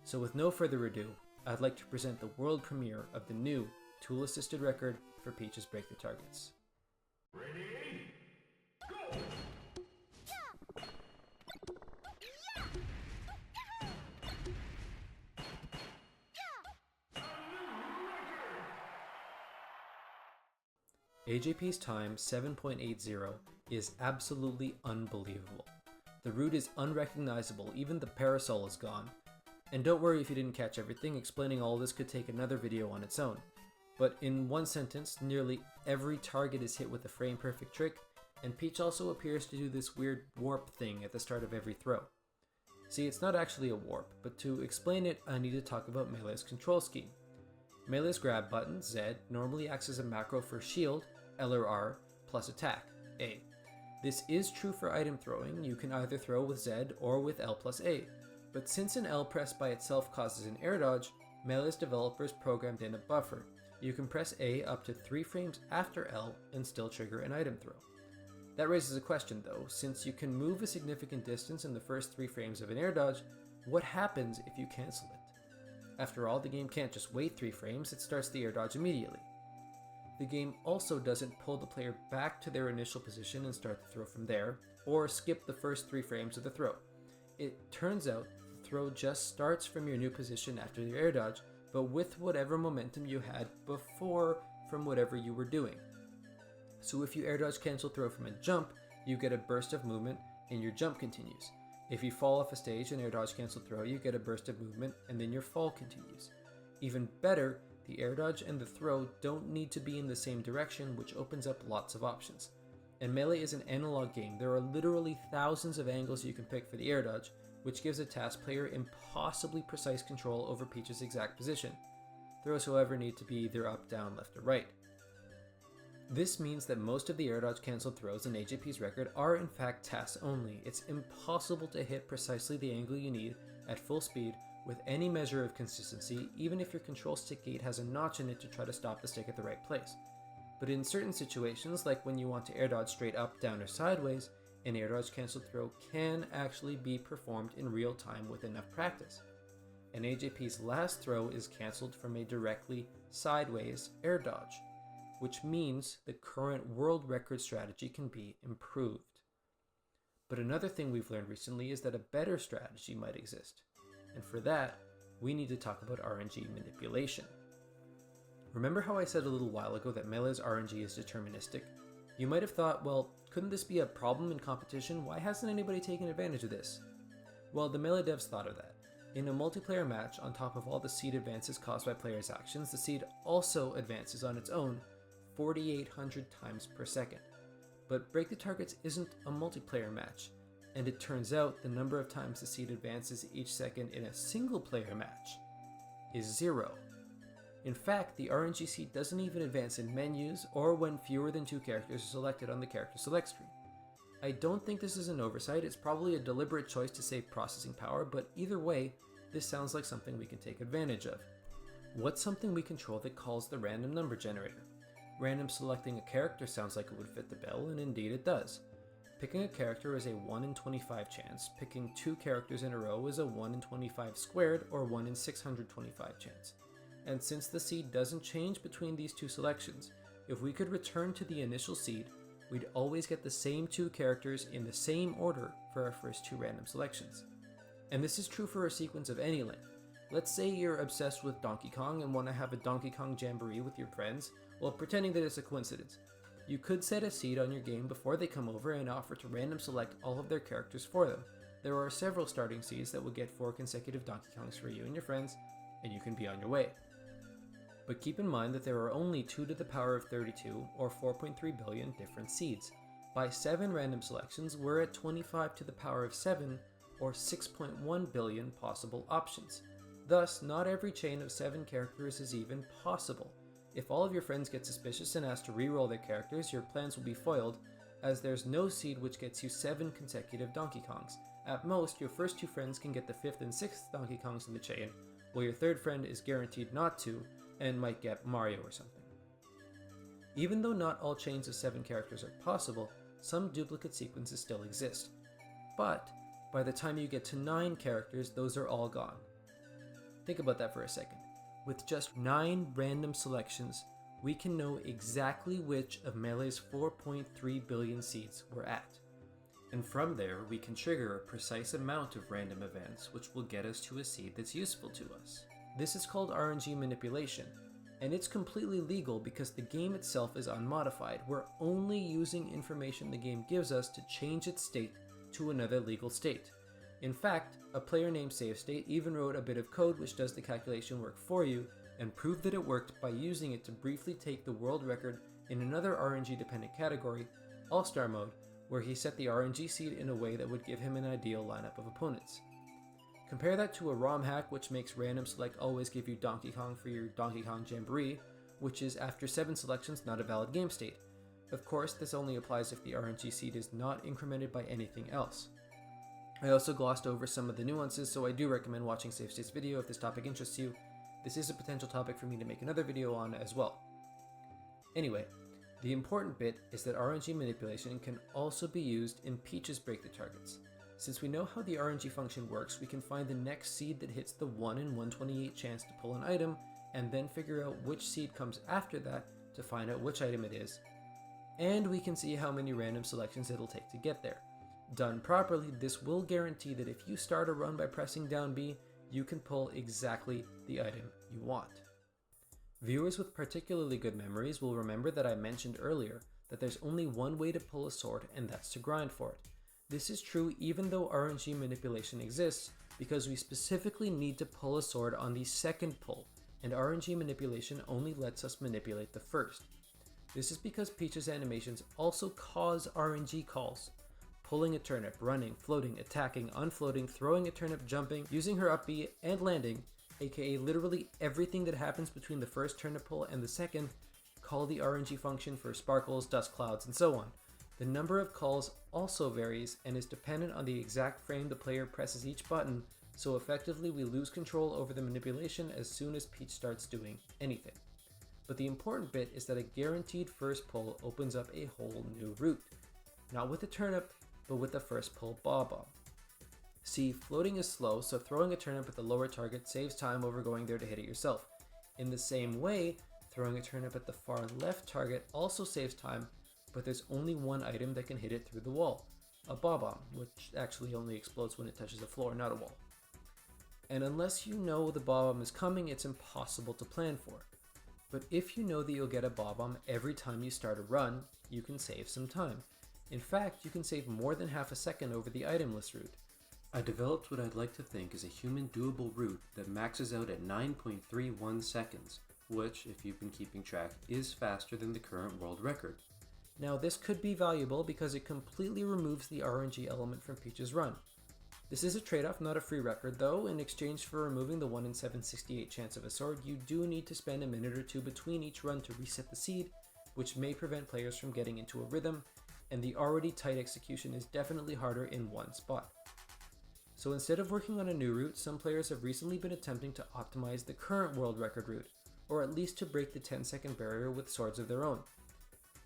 So with no further ado, I'd like to present the world premiere of the new tool-assisted record for Peach's Break the Targets. Ready? Go! AJP's time, 7.80, is absolutely unbelievable. The route is unrecognizable, even the parasol is gone. And don't worry if you didn't catch everything, explaining all this could take another video on its own. But in one sentence, nearly every target is hit with a frame-perfect trick, and Peach also appears to do this weird warp thing at the start of every throw. See, it's not actually a warp, but to explain it, I need to talk about Melee's control scheme. Melee's grab button, Z, normally acts as a macro for shield, L or R, plus attack, A. This is true for item throwing. You can either throw with Z or with L plus A. But since an L press by itself causes an air dodge, Melee's developers programmed in a buffer. You can press A up to 3 frames after L and still trigger an item throw. That raises a question though, since you can move a significant distance in the first 3 frames of an air dodge, what happens if you cancel it? After all, the game can't just wait 3 frames, it starts the air dodge immediately. The game also doesn't pull the player back to their initial position and start the throw from there, or skip the first 3 frames of the throw. It turns out the throw just starts from your new position after the air dodge, but with whatever momentum you had before from whatever you were doing. So if you air dodge cancel throw from a jump, you get a burst of movement and your jump continues. If you fall off a stage and air dodge cancel throw, you get a burst of movement and then your fall continues. Even better, the air dodge and the throw don't need to be in the same direction, which opens up lots of options. And Melee is an analog game. There are literally thousands of angles you can pick for the air dodge, which gives a task player impossibly precise control over Peach's exact position. Throws, however, need to be either up, down, left, or right. This means that most of the air dodge cancelled throws in AJP's record are in fact tasks only. It's impossible to hit precisely the angle you need at full speed with any measure of consistency, even if your control stick gate has a notch in it to try to stop the stick at the right place. But in certain situations, like when you want to air dodge straight up, down, or sideways, an air dodge cancelled throw can actually be performed in real time with enough practice. And AJP's last throw is cancelled from a directly sideways air dodge, which means the current world record strategy can be improved. But another thing we've learned recently is that a better strategy might exist. And for that, we need to talk about RNG manipulation. Remember how I said a little while ago that Melee's RNG is deterministic? You might have thought, well, couldn't this be a problem in competition? Why hasn't anybody taken advantage of this? Well, the Melee devs thought of that. In a multiplayer match, on top of all the seed advances caused by players' actions, the seed also advances on its own 4,800 times per second. But Break the Targets isn't a multiplayer match, and it turns out the number of times the seed advances each second in a single player match is 0. In fact, the RNG seed doesn't even advance in menus or when fewer than 2 characters are selected on the character select screen. I don't think this is an oversight, it's probably a deliberate choice to save processing power, but either way, this sounds like something we can take advantage of. What's something we control that calls the random number generator? Random selecting a character sounds like it would fit the bill, and indeed it does. Picking a character is a 1 in 25 chance, picking 2 characters in a row is a 1 in 25 squared or 1 in 625 chance. And since the seed doesn't change between these 2 selections, If we could return to the initial seed, we'd always get the same 2 characters in the same order for our first 2 random selections. And this is true for a sequence of any length. Let's say you're obsessed with Donkey Kong and want to have a Donkey Kong Jamboree with your friends, while pretending that it's a coincidence. You could set a seed on your game before they come over and offer to random select all of their characters for them. There are several starting seeds that will get 4 consecutive Donkey Kongs for you and your friends, and you can be on your way. But keep in mind that there are only 2 to the power of 32, or 4.3 billion different seeds. By 7 random selections, we're at 25 to the power of 7, or 6.1 billion possible options. Thus, not every chain of 7 characters is even possible. If all of your friends get suspicious and ask to re-roll their characters, your plans will be foiled, as there's no seed which gets you 7 consecutive Donkey Kongs. At most, your first 2 friends can get the 5th and 6th Donkey Kongs in the chain, while your 3rd friend is guaranteed not to, and might get Mario or something. Even though not all chains of 7 characters are possible, some duplicate sequences still exist. But, by the time you get to 9 characters, those are all gone. Think about that for a second. With just 9 random selections, we can know exactly which of Melee's 4.3 billion seeds we're at. And from there, we can trigger a precise amount of random events which will get us to a seed that's useful to us. This is called RNG manipulation, and it's completely legal because the game itself is unmodified. We're only using information the game gives us to change its state to another legal state. In fact, a player named SaveState even wrote a bit of code which does the calculation work for you and proved that it worked by using it to briefly take the world record in another RNG dependent category, All-Star Mode, where he set the RNG seed in a way that would give him an ideal lineup of opponents. Compare that to a ROM hack which makes random select always give you Donkey Kong for your Donkey Kong Jamboree, which is after 7 selections not a valid game state. Of course, this only applies if the RNG seed is not incremented by anything else. I also glossed over some of the nuances, so I do recommend watching SaveState's video if this topic interests you. This is a potential topic for me to make another video on as well. Anyway, the important bit is that RNG manipulation can also be used in Peach's Break the Targets. Since we know how the RNG function works, we can find the next seed that hits the 1 in 128 chance to pull an item, and then figure out which seed comes after that to find out which item it is. And we can see how many random selections it'll take to get there. Done properly, this will guarantee that if you start a run by pressing down B, you can pull exactly the item you want. Viewers with particularly good memories will remember that I mentioned earlier that there's only one way to pull a sword, and that's to grind for it. This is true even though RNG manipulation exists, because we specifically need to pull a sword on the second pull, and RNG manipulation only lets us manipulate the first. This is because Peach's animations also cause RNG calls. Pulling a turnip, running, floating, attacking, unfloating, throwing a turnip, jumping, using her up B, and landing, aka literally everything that happens between the first turnip pull and the second, call the RNG function for sparkles, dust clouds, and so on. The number of calls also varies and is dependent on the exact frame the player presses each button, so effectively we lose control over the manipulation as soon as Peach starts doing anything. But the important bit is that a guaranteed first pull opens up a whole new route. Not with the turnip, but with the first pull Bob-Omb. See, floating is slow, so throwing a turnip at the lower target saves time over going there to hit it yourself. In the same way, throwing a turnip at the far left target also saves time, but there's only one item that can hit it through the wall, a Bob-Omb, which actually only explodes when it touches the floor, not a wall. And unless you know the Bob-Omb is coming, it's impossible to plan for. But if you know that you'll get a Bob-Omb every time you start a run, you can save some time. In fact, you can save more than half a second over the itemless route. I developed what I'd like to think is a human doable route that maxes out at 9.31 seconds, which, if you've been keeping track, is faster than the current world record. Now this could be valuable because it completely removes the RNG element from Peach's run. This is a trade-off, not a free record though. In exchange for removing the 1 in 768 chance of a sword, you do need to spend a minute or two between each run to reset the seed, which may prevent players from getting into a rhythm, and the already tight execution is definitely harder in one spot. So instead of working on a new route, some players have recently been attempting to optimize the current world record route, or at least to break the 10-second barrier with swords of their own.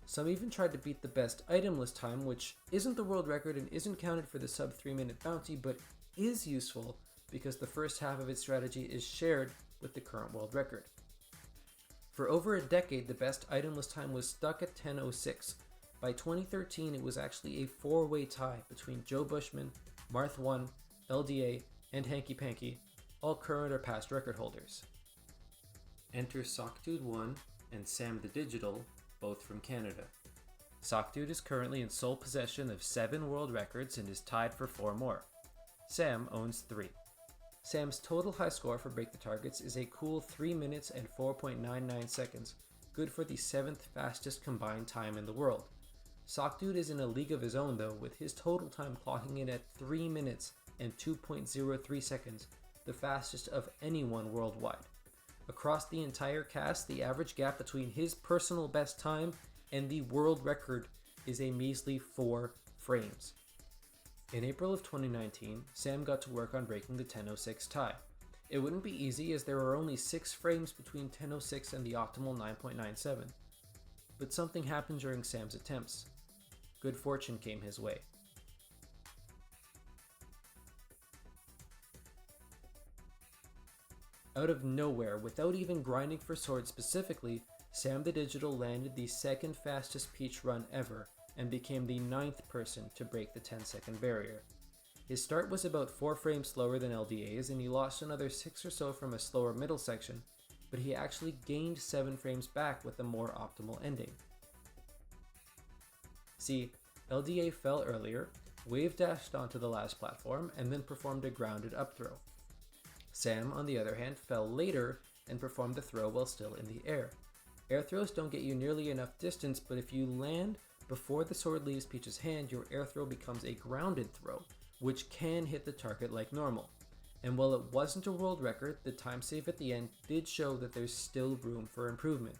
Some even tried to beat the best itemless time, which isn't the world record and isn't counted for the sub 3-minute bounty, but is useful because the first half of its strategy is shared with the current world record. For over a decade, the best itemless time was stuck at 10:06. By 2013, it was actually a four-way tie between Joe Bushman, Marth1, LDA, and Hanky Panky, all current or past record holders. Enter Sockdude1 and Sam the Digital, both from Canada. Sockdude is currently in sole possession of 7 world records and is tied for 4 more. Sam owns 3. Sam's total high score for Break the Targets is a cool 3 minutes and 4.99 seconds, good for the 7th fastest combined time in the world. Sockdude is in a league of his own though, with his total time clocking in at 3 minutes and 2.03 seconds, the fastest of anyone worldwide. Across the entire cast, the average gap between his personal best time and the world record is a measly 4 frames. In April of 2019, Sam got to work on breaking the 10:06 tie. It wouldn't be easy as there are only 6 frames between 10:06 and the optimal 9.97. But something happened during Sam's attempts. Good fortune came his way. Out of nowhere, without even grinding for swords specifically, Sam the Digital landed the 2nd fastest Peach run ever and became the 9th person to break the 10-second barrier. His start was about 4 frames slower than LDA's and he lost another 6 or so from a slower middle section, but he actually gained 7 frames back with a more optimal ending. See, LDA fell earlier, wave dashed onto the last platform, and then performed a grounded up throw. Sam, on the other hand, fell later and performed the throw while still in the air. Air throws don't get you nearly enough distance, but if you land before the sword leaves Peach's hand, your air throw becomes a grounded throw, which can hit the target like normal. And while it wasn't a world record, the time save at the end did show that there's still room for improvement.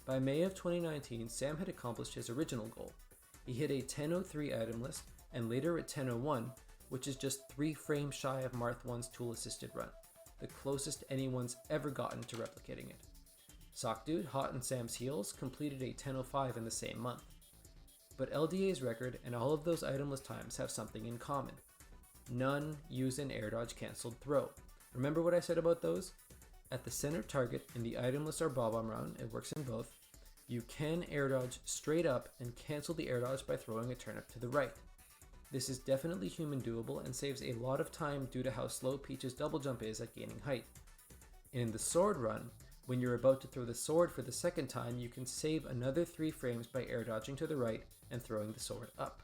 By May of 2019, Sam had accomplished his original goal. He hit a 10:03 item list, and later at 10:01, which is just 3 frames shy of Marth1's tool-assisted run, the closest anyone's ever gotten to replicating it. Sockdude, hot in Sam's heels, completed a 10:05 in the same month. But LDA's record and all of those itemless times have something in common. None use an air dodge cancelled throw. Remember what I said about those? At the center target in the itemless or bob-omb round, it works in both, you can air dodge straight up and cancel the air dodge by throwing a turnip to the right. This is definitely human doable and saves a lot of time due to how slow Peach's double jump is at gaining height. In the sword run, when you're about to throw the sword for the second time, you can save another 3 frames by air dodging to the right and throwing the sword up.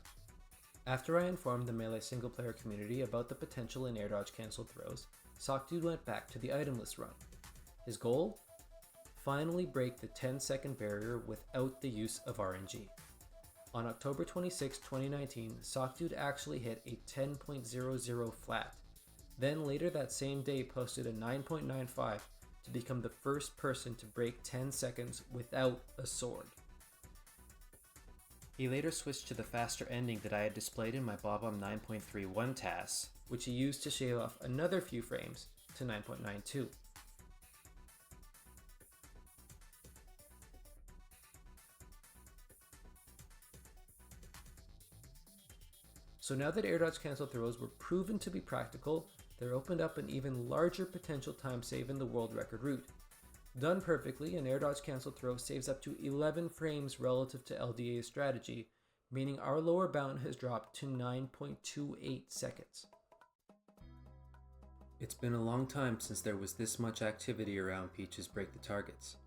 After I informed the Melee single player community about the potential in air dodge cancelled throws, Sockdude went back to the itemless run. His goal? Finally break the 10-second barrier without the use of RNG. On October 26, 2019, Sockdude actually hit a 10.00 flat. Then later that same day posted a 9.95 to become the first person to break 10 seconds without a sword. He later switched to the faster ending that I had displayed in my bob-omb 9.31 TAS, which he used to shave off another few frames to 9.92. So now that air dodge cancel throws were proven to be practical, there opened up an even larger potential time save in the world record route. Done perfectly, an air dodge cancel throw saves up to 11 frames relative to LDA's strategy, meaning our lower bound has dropped to 9.28 seconds. It's been a long time since there was this much activity around Peach's Break the Targets.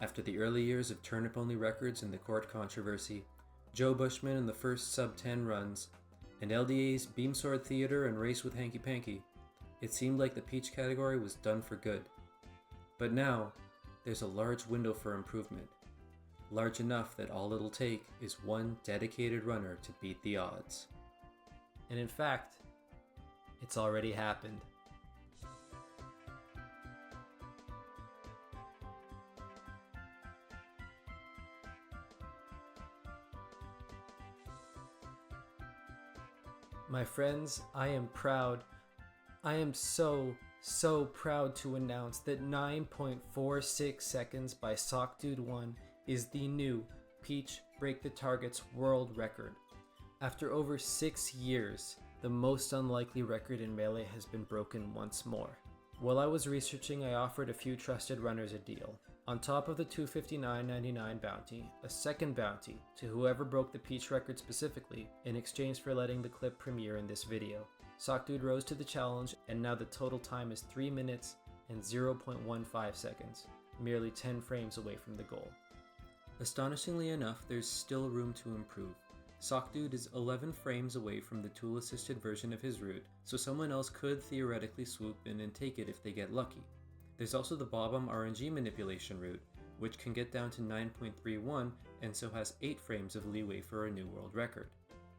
After the early years of turnip-only records and the court controversy, Joe Bushman and the first sub-10 runs, and LDA's Beam Sword Theater and Race with Hanky Panky, it seemed like the Peach category was done for good. But now, there's a large window for improvement. Large enough that all it'll take is one dedicated runner to beat the odds. And in fact, it's already happened. My friends, I am proud. I am so proud to announce that 9.46 seconds by Sockdude1 is the new Peach Break the Targets world record. After over 6 years, the most unlikely record in Melee has been broken once more. While I was researching, I offered a few trusted runners a deal. On top of the $259.99 bounty, a second bounty to whoever broke the Peach record specifically in exchange for letting the clip premiere in this video. Sockdude rose to the challenge, and now the total time is 3 minutes and 0.15 seconds, merely 10 frames away from the goal. Astonishingly enough, there's still room to improve. Sockdude is 11 frames away from the tool-assisted version of his route, so someone else could theoretically swoop in and take it if they get lucky. There's also the Bob-omb RNG manipulation route, which can get down to 9.31 and so has 8 frames of leeway for a new world record.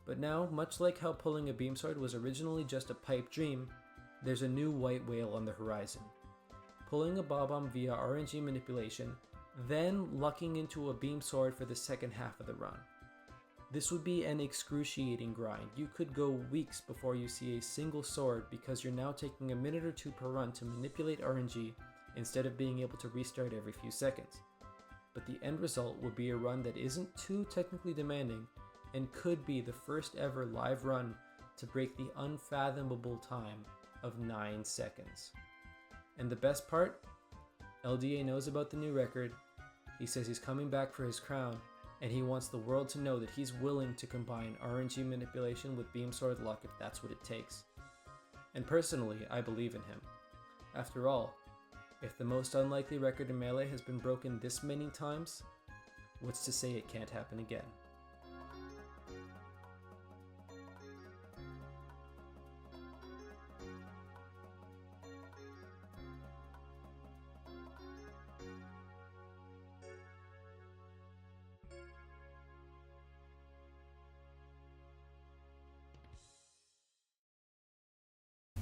But now, much like how pulling a beam sword was originally just a pipe dream, there's a new white whale on the horizon. Pulling a Bob-omb via RNG manipulation, then lucking into a beam sword for the second half of the run. This would be an excruciating grind. You could go weeks before you see a single sword because you're now taking a minute or two per run to manipulate RNG instead of being able to restart every few seconds. But the end result will be a run that isn't too technically demanding and could be the first ever live run to break the unfathomable time of 9 seconds. And the best part? LDA knows about the new record, he says he's coming back for his crown, and he wants the world to know that he's willing to combine RNG manipulation with beam sword luck if that's what it takes. And personally, I believe in him. After all, if the most unlikely record in Melee has been broken this many times, what's to say it can't happen again?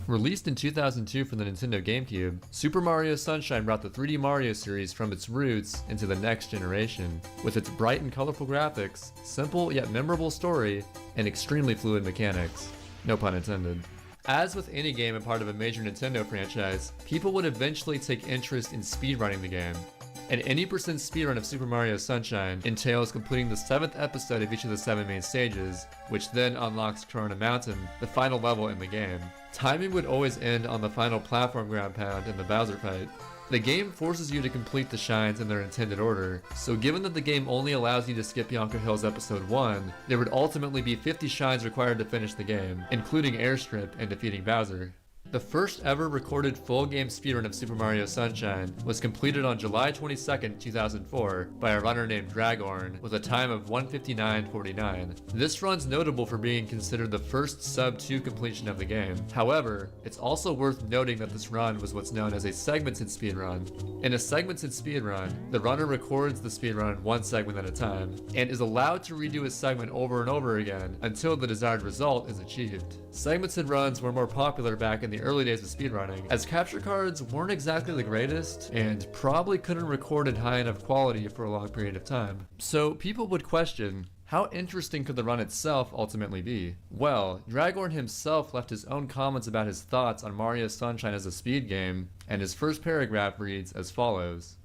Released in 2002 for the Nintendo GameCube, Super Mario Sunshine brought the 3D Mario series from its roots into the next generation. With its bright and colorful graphics, simple yet memorable story, and extremely fluid mechanics. No pun intended. As with any game a part of a major Nintendo franchise, people would eventually take interest in speedrunning the game. An any percent speedrun of Super Mario Sunshine entails completing the 7th episode of each of the 7 main stages, which then unlocks Corona Mountain, the final level in the game. Timing would always end on the final platform ground pound in the Bowser fight. The game forces you to complete the shines in their intended order, so given that the game only allows you to skip Yonker Hills Episode 1, there would ultimately be 50 shines required to finish the game, including Airstrip and defeating Bowser. The first ever recorded full game speedrun of Super Mario Sunshine was completed on July 22, 2004 by a runner named Dragorn with a time of 1:59:49. This run's notable for being considered the first sub-2 completion of the game. However, it's also worth noting that this run was what's known as a segmented speedrun. In a segmented speedrun, the runner records the speedrun one segment at a time, and is allowed to redo a segment over and over again until the desired result is achieved. Segmented runs were more popular back in the early days of speedrunning, as capture cards weren't exactly the greatest, and probably couldn't record at high enough quality for a long period of time. So people would question, how interesting could the run itself ultimately be? Well, Dragorn himself left his own comments about his thoughts on Mario Sunshine as a speed game, and his first paragraph reads as follows.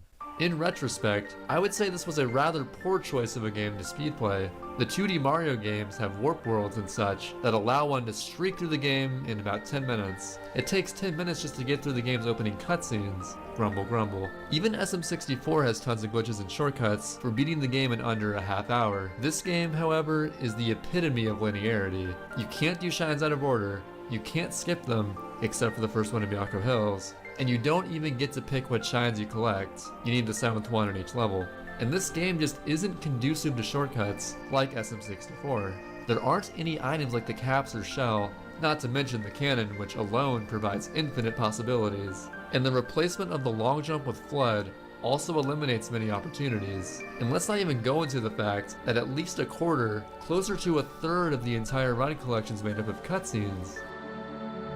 In retrospect, I would say this was a rather poor choice of a game to speed play. The 2D Mario games have warp worlds and such that allow one to streak through the game in about 10 minutes. It takes 10 minutes just to get through the game's opening cutscenes. Grumble grumble. Even SM64 has tons of glitches and shortcuts for beating the game in under a half hour. This game, however, is the epitome of linearity. You can't do shines out of order, you can't skip them, except for the first one in Yonker Hills, and you don't even get to pick what shines you collect. You need the 7th one in each level. And this game just isn't conducive to shortcuts like SM64. There aren't any items like the caps or shell, not to mention the cannon, which alone provides infinite possibilities. And the replacement of the long jump with Flood also eliminates many opportunities. And let's not even go into the fact that at least a quarter, closer to a third of the entire run collection is made up of cutscenes.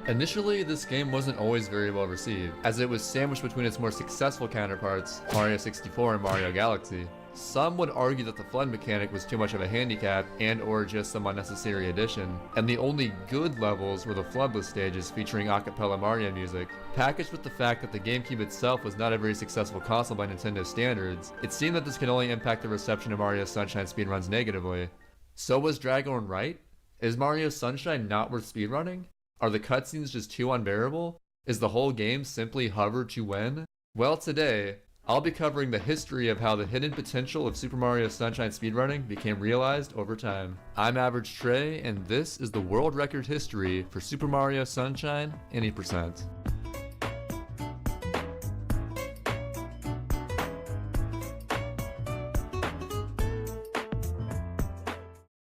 Initially, this game wasn't always very well received, as it was sandwiched between its more successful counterparts, Mario 64 and Mario Galaxy. Some would argue that the flood mechanic was too much of a handicap and or just some unnecessary addition, and the only good levels were the floodless stages featuring a cappella Mario music. Packaged with the fact that the GameCube itself was not a very successful console by Nintendo standards, it seemed that this could only impact the reception of Mario Sunshine speedruns negatively. So was Dragorn right? Is Mario Sunshine not worth speedrunning? Are the cutscenes just too unbearable? Is the whole game simply hover to win? Well, today, I'll be covering the history of how the hidden potential of Super Mario Sunshine speedrunning became realized over time. I'm Average Trey, and this is the world record history for Super Mario Sunshine in 80%.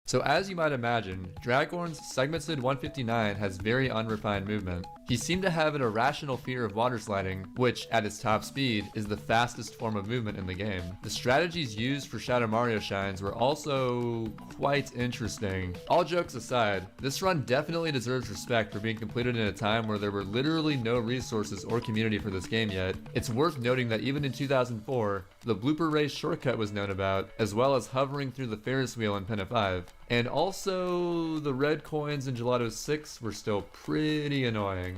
So as you might imagine, Dragorn's segmented 159 has very unrefined movement. He seemed to have an irrational fear of water sliding, which, at its top speed, is the fastest form of movement in the game. The strategies used for Shadow Mario Shines were also quite interesting. All jokes aside, this run definitely deserves respect for being completed in a time where there were literally no resources or community for this game yet. It's worth noting that even in 2004, the blooper race shortcut was known about, as well as hovering through the Ferris wheel in Pinna 5. And also, the red coins in Gelato 6 were still pretty annoying.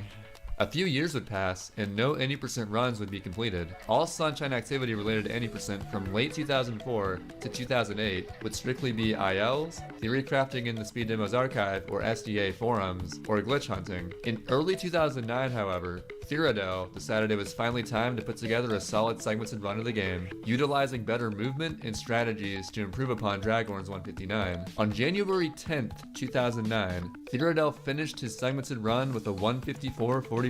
A few years would pass, and no 80% runs would be completed. All Sunshine activity related to 80% from late 2004 to 2008 would strictly be ILs, theory crafting in the Speed Demos archive or SDA forums, or glitch hunting. In early 2009, however, Theoradel decided it was finally time to put together a solid segmented run of the game, utilizing better movement and strategies to improve upon Dragorn's 159. On January 10th, 2009, Theoradel finished his segmented run with a 154.44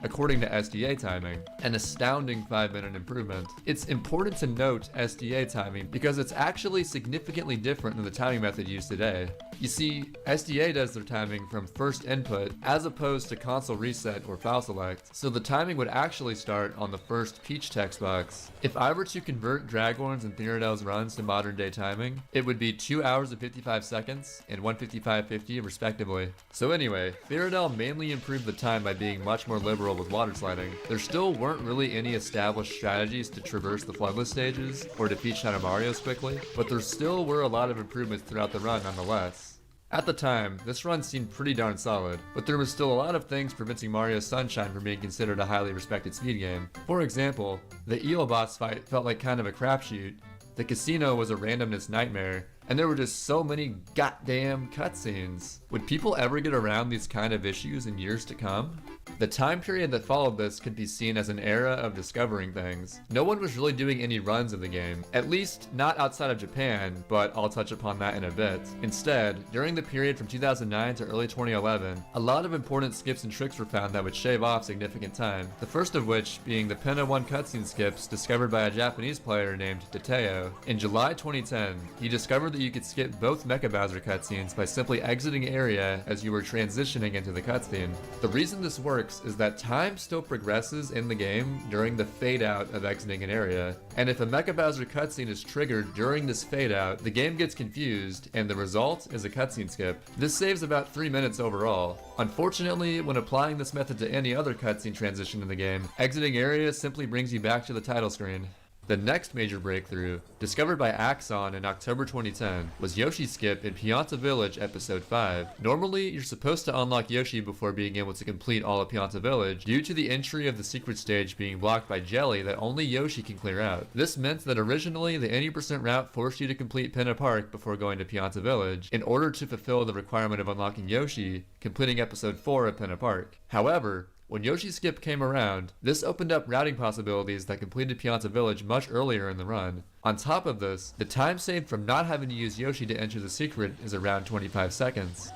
according to SDA timing, an astounding 5-minute improvement. It's important to note SDA timing because it's actually significantly different than the timing method used today. You see, SDA does their timing from first input as opposed to console reset or file select, so the timing would actually start on the first Peach text box. If I were to convert Dragorn's and Theoradel's runs to modern day timing, it would be 2 hours and 55 seconds and 155.50 respectively. So anyway, Theoradel mainly improved the time by being much more liberal with water sliding. There still weren't really any established strategies to traverse the floodless stages or defeat Shadow Marios quickly, but there still were a lot of improvements throughout the run nonetheless. At the time, this run seemed pretty darn solid, but there was still a lot of things preventing Mario Sunshine from being considered a highly respected speed game. For example, the Eel boss fight felt like kind of a crapshoot, the casino was a randomness nightmare, and there were just so many goddamn cutscenes. Would people ever get around these kind of issues in years to come? The time period that followed this could be seen as an era of discovering things. No one was really doing any runs of the game, at least not outside of Japan, but I'll touch upon that in a bit. Instead, during the period from 2009 to early 2011, a lot of important skips and tricks were found that would shave off significant time. The first of which being the Pinna 1 cutscene skips discovered by a Japanese player named Tateo. In July 2010, he discovered that you could skip both Mecha Bowser cutscenes by simply exiting area as you were transitioning into the cutscene. The reason this works is that time still progresses in the game during the fade out of exiting an area, and if a Mecha Bowser cutscene is triggered during this fade out, the game gets confused and the result is a cutscene skip. This saves about 3 minutes overall. Unfortunately, when applying this method to any other cutscene transition in the game, exiting area simply brings you back to the title screen. The next major breakthrough, discovered by Axon in October 2010, was Yoshi Skip in Pianta Village Episode 5. Normally, you're supposed to unlock Yoshi before being able to complete all of Pianta Village, due to the entry of the secret stage being blocked by jelly that only Yoshi can clear out. This meant that originally the 80% route forced you to complete Pinna Park before going to Pianta Village, in order to fulfill the requirement of unlocking Yoshi, completing Episode 4 of Pinna Park. However, when Yoshi Skip came around, this opened up routing possibilities that completed Pianta Village much earlier in the run. On top of this, the time saved from not having to use Yoshi to enter the secret is around 25 seconds.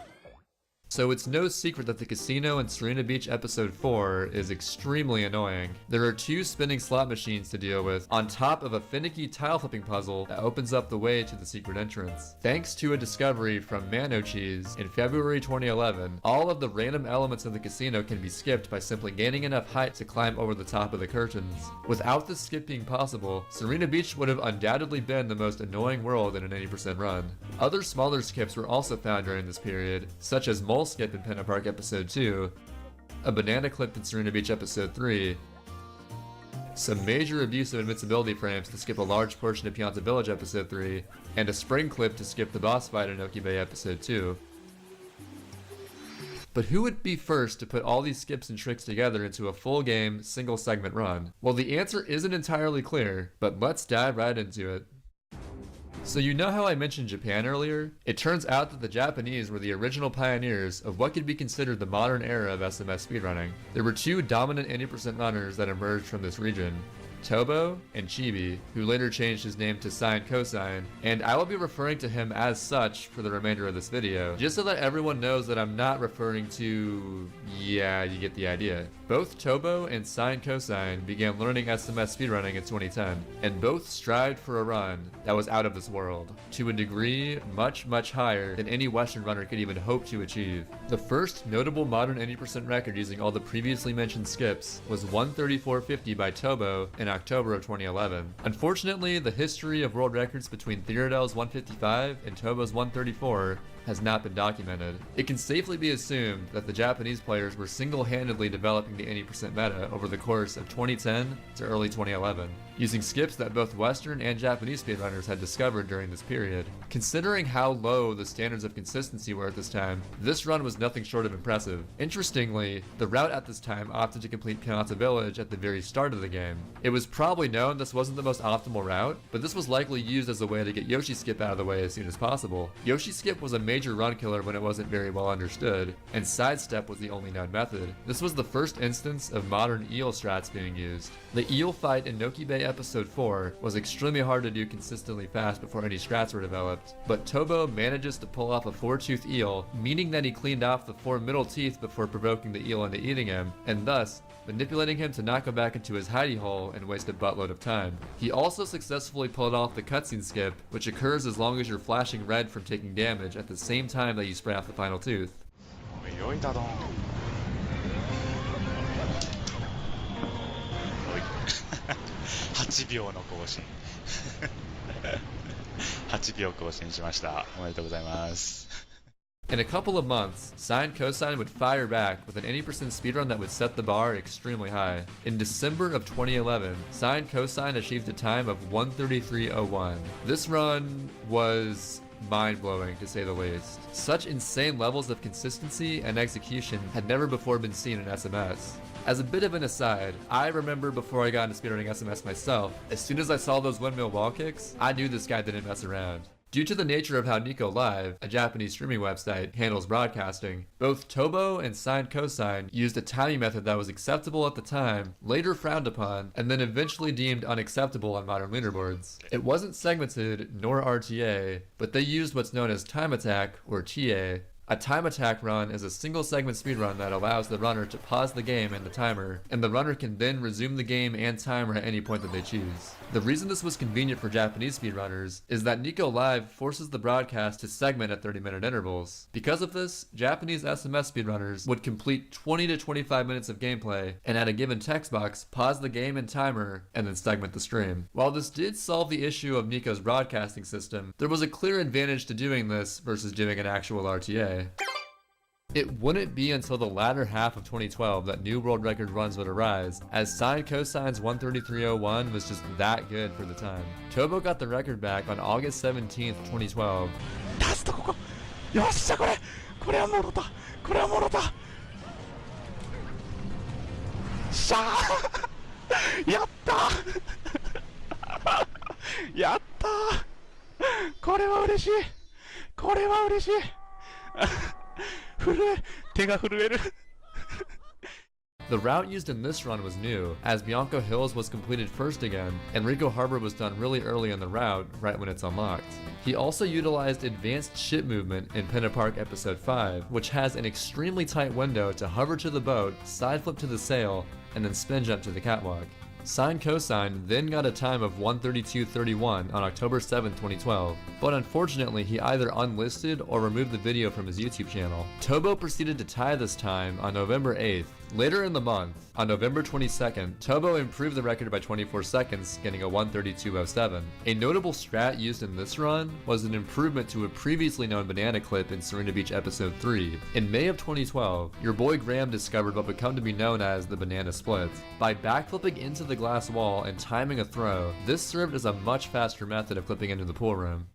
So it's no secret that the casino in Serena Beach Episode 4 is extremely annoying. There are 2 spinning slot machines to deal with, on top of a finicky tile flipping puzzle that opens up the way to the secret entrance. Thanks to a discovery from Mano Cheese in February 2011, all of the random elements of the casino can be skipped by simply gaining enough height to climb over the top of the curtains. Without this skip being possible, Serena Beach would have undoubtedly been the most annoying world in an 80% run. Other smaller skips were also found during this period, such as Skip in Pinna Park Episode 2, a banana clip in Serena Beach Episode 3, some major abuse of invincibility frames to skip a large portion of Pianta Village Episode 3, and a spring clip to skip the boss fight in Oki Bay Episode 2. But who would be first to put all these skips and tricks together into a full game, single segment run? Well, the answer isn't entirely clear, but let's dive right into it. So you know how I mentioned Japan earlier? It turns out that the Japanese were the original pioneers of what could be considered the modern era of SMS speedrunning. There were 2 dominant 80% runners that emerged from this region. Tobo, and Chibi, who later changed his name to Sine Cosine, and I will be referring to him as such for the remainder of this video, just so that everyone knows that I'm not referring to... yeah, you get the idea. Both Tobo and Sine Cosine began learning SMS speedrunning in 2010, and both strived for a run that was out of this world, to a degree much higher than any Western runner could even hope to achieve. The first notable modern 80% record using all the previously mentioned skips was 134.50 by Tobo in October of 2011. Unfortunately, the history of world records between Theodore's 155 and Tobo's 134 has not been documented. It can safely be assumed that the Japanese players were single-handedly developing the 80% meta over the course of 2010 to early 2011, using skips that both Western and Japanese speedrunners had discovered during this period. Considering how low the standards of consistency were at this time, this run was nothing short of impressive. Interestingly, the route at this time opted to complete Pianta Village at the very start of the game. It was probably known this wasn't the most optimal route, but this was likely used as a way to get Yoshi Skip out of the way as soon as possible. Yoshi Skip was a major run killer when it wasn't very well understood, and Sidestep was the only known method. This was the first instance of modern eel strats being used. The eel fight in Noki Bay Episode 4 was extremely hard to do consistently fast before any strats were developed, but Tobo manages to pull off a 4-tooth eel, meaning that he cleaned off the 4 middle teeth before provoking the eel into eating him, and thus manipulating him to not go back into his hidey hole and waste a buttload of time. He also successfully pulled off the cutscene skip, which occurs as long as you're flashing red from taking damage at the same time that you spray off the final tooth. 8秒の更新8秒更新しました。おめでとうございます。 In a couple of months, Sine Cosine would fire back with an 80% speedrun that would set the bar extremely high. In December of 2011, Sine Cosine achieved a time of 133.01. This run was mind-blowing, to say the least. Such insane levels of consistency and execution had never before been seen in SMS. As a bit of an aside, I remember before I got into speedrunning SMS myself, as soon as I saw those windmill wall kicks, I knew this guy didn't mess around. Due to the nature of how Nico Live, a Japanese streaming website, handles broadcasting, both Tobo and Sine Cosine used a timing method that was acceptable at the time, later frowned upon, and then eventually deemed unacceptable on modern leaderboards. It wasn't segmented nor RTA, but they used what's known as time attack, or TA. A time attack run is a single segment speedrun that allows the runner to pause the game and the timer, and the runner can then resume the game and timer at any point that they choose. The reason this was convenient for Japanese speedrunners is that Nico Live forces the broadcast to segment at 30-minute intervals. Because of this, Japanese SMS speedrunners would complete 20 to 25 minutes of gameplay, and at a given text box, pause the game and timer, and then segment the stream. While this did solve the issue of Nico's broadcasting system, there was a clear advantage to doing this versus doing an actual RTA. It wouldn't be until the latter half of 2012 that new world record runs would arise, as Sine Cosine's 133.01 was just that good for the time. Tobo got the record back on August 17th, 2012. ラストここ。よっしゃこれ。これはもろた。これはもろた。しゃー。やったー。やったー。これは嬉しい。これは嬉しい。The route used in this run was new, as Bianco Hills was completed first again, and Rico Harbor was done really early in the route, right when it's unlocked. He also utilized advanced ship movement in Pinna Park Episode 5, which has an extremely tight window to hover to the boat, side flip to the sail, and then spin jump to the catwalk. Sine Cosine then got a time of 132.31 on October 7, 2012, but unfortunately he either unlisted or removed the video from his YouTube channel. Tobo proceeded to tie this time on November 8th. Later in the month, on November 22nd, Tobo improved the record by 24 seconds, getting a 132.07. A notable strat used in this run was an improvement to a previously known banana clip in Serena Beach Episode 3. In May of 2012, your boy Graham discovered what would come to be known as the banana split. By backflipping into the glass wall and timing a throw, this served as a much faster method of clipping into the pool room.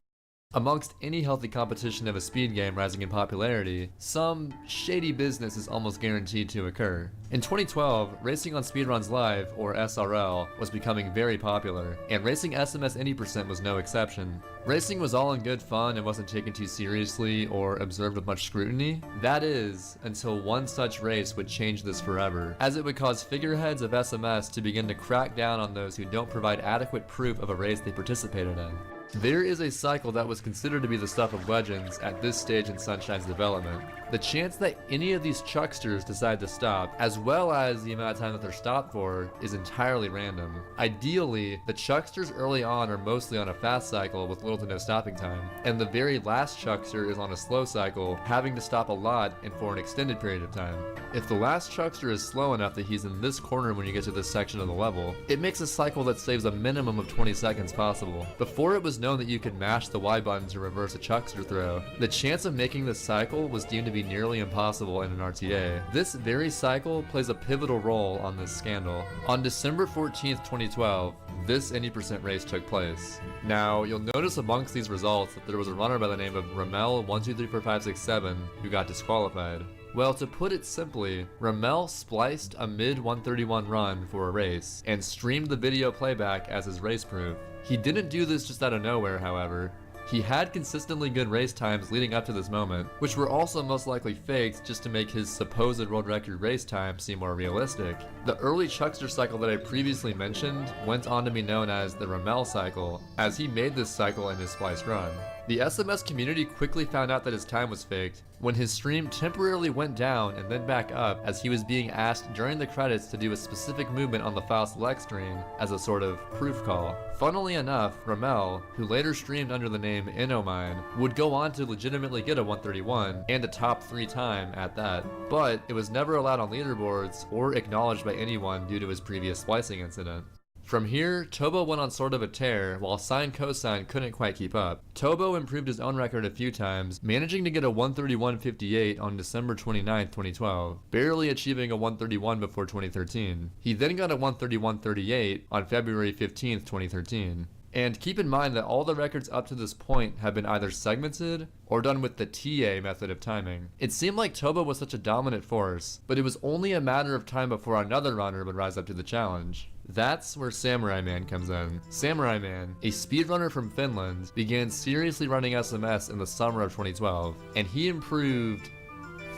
Amongst any healthy competition of a speed game rising in popularity, some shady business is almost guaranteed to occur. In 2012, Racing on Speedruns Live, or SRL, was becoming very popular, and racing SMS 80% was no exception. Racing was all in good fun and wasn't taken too seriously or observed with much scrutiny. That is, until one such race would change this forever, as it would cause figureheads of SMS to begin to crack down on those who don't provide adequate proof of a race they participated in. There is a cycle that was considered to be the stuff of legends at this stage in Sunshine's development. The chance that any of these chucksters decide to stop, as well as the amount of time that they're stopped for, is entirely random. Ideally, the chucksters early on are mostly on a fast cycle with little to no stopping time, and the very last chuckster is on a slow cycle, having to stop a lot and for an extended period of time. If the last chuckster is slow enough that he's in this corner when you get to this section of the level, it makes a cycle that saves a minimum of 20 seconds possible. Before it was known that you could mash the Y button to reverse a chuckster throw, the chance of making this cycle was deemed to be nearly impossible in an RTA. This very cycle plays a pivotal role on this scandal. On December 14th, 2012, this 80% race took place. Now, you'll notice amongst these results that there was a runner by the name of Ramel 12345667 who got disqualified. Well, to put it simply, Ramel spliced a mid-131 run for a race and streamed the video playback as his race proof. He didn't do this just out of nowhere, however. He had consistently good race times leading up to this moment, which were also most likely faked just to make his supposed world record race time seem more realistic. The early chuckster cycle that I previously mentioned went on to be known as the Ramel cycle, as he made this cycle in his spliced run. The SMS community quickly found out that his time was faked when his stream temporarily went down and then back up as he was being asked during the credits to do a specific movement on the file select screen as a sort of proof call. Funnily enough, Ramel, who later streamed under the name Inomine, would go on to legitimately get a 131 and a top 3 time at that, but it was never allowed on leaderboards or acknowledged by anyone due to his previous splicing incident. From here, Tobo went on sort of a tear, while Sine Cosine couldn't quite keep up. Tobo improved his own record a few times, managing to get a 131.58 on December 29, 2012, barely achieving a 131 before 2013. He then got a 131.38 on February 15, 2013. And keep in mind that all the records up to this point have been either segmented or done with the TA method of timing. It seemed like Tobo was such a dominant force, but it was only a matter of time before another runner would rise up to the challenge. That's where Samurai Man comes in. Samurai Man, a speedrunner from Finland, began seriously running SMS in the summer of 2012, and he improved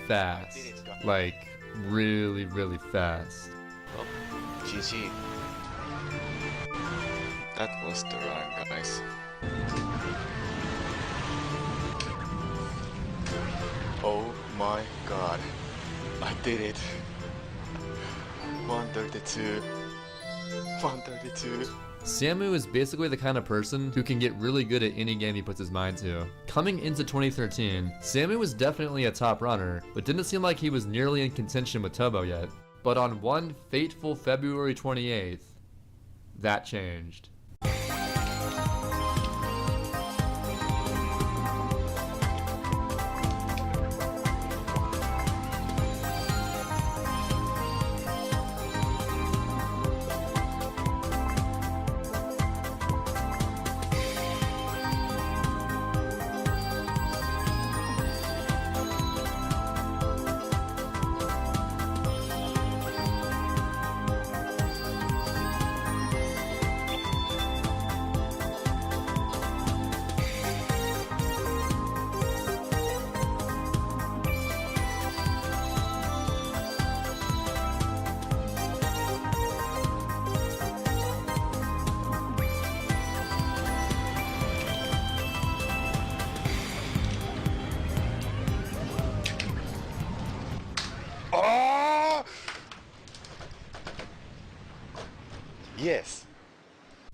fast. Like, really, really fast. Well, GG. That was the run, guys. Oh my god. I did it. 132. 132. Samu is basically the kind of person who can get really good at any game he puts his mind to. Coming into 2013, Samu was definitely a top runner, but didn't seem like he was nearly in contention with Tobo yet. But on one fateful February 28th, that changed. Yes.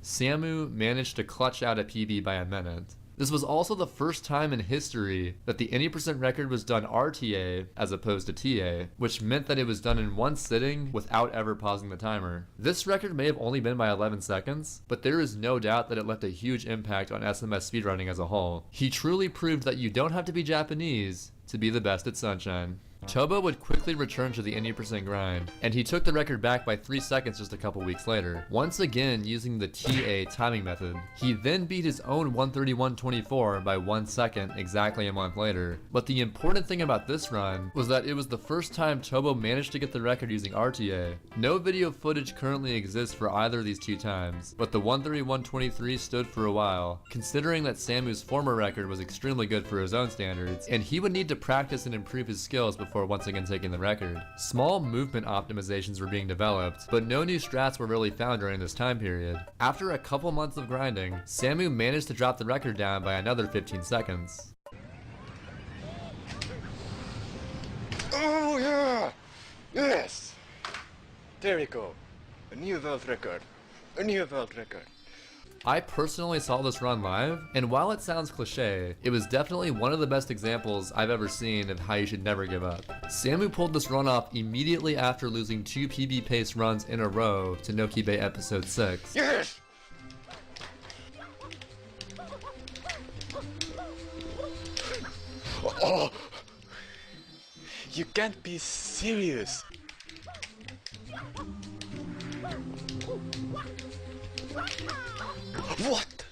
Samu managed to clutch out a PB by a minute. This was also the first time in history that the 80% record was done RTA as opposed to TA, which meant that it was done in one sitting without ever pausing the timer. This record may have only been by 11 seconds, but there is no doubt that it left a huge impact on SMS speedrunning as a whole. He truly proved that you don't have to be Japanese to be the best at Sunshine. Tobo would quickly return to the 80% grind, and he took the record back by 3 seconds just a couple weeks later, once again using the TA timing method. He then beat his own 131.24 by 1 second exactly a month later. But the important thing about this run was that it was the first time Tobo managed to get the record using RTA. No video footage currently exists for either of these two times, but the 131.23 stood for a while, considering that Samu's former record was extremely good for his own standards, and he would need to practice and improve his skills before once again taking the record. Small movement optimizations were being developed, but no new strats were really found during this time period. After a couple months of grinding, Samu managed to drop the record down by another 15 seconds. Oh yeah! Yes! There we go. A new world record. A new world record. I personally saw this run live, and while it sounds cliche, it was definitely one of the best examples I've ever seen of how you should never give up. Samu pulled this run off immediately after losing 2 PB pace runs in a row to Nokibe episode 6. Yes! Oh! You can't be serious! What?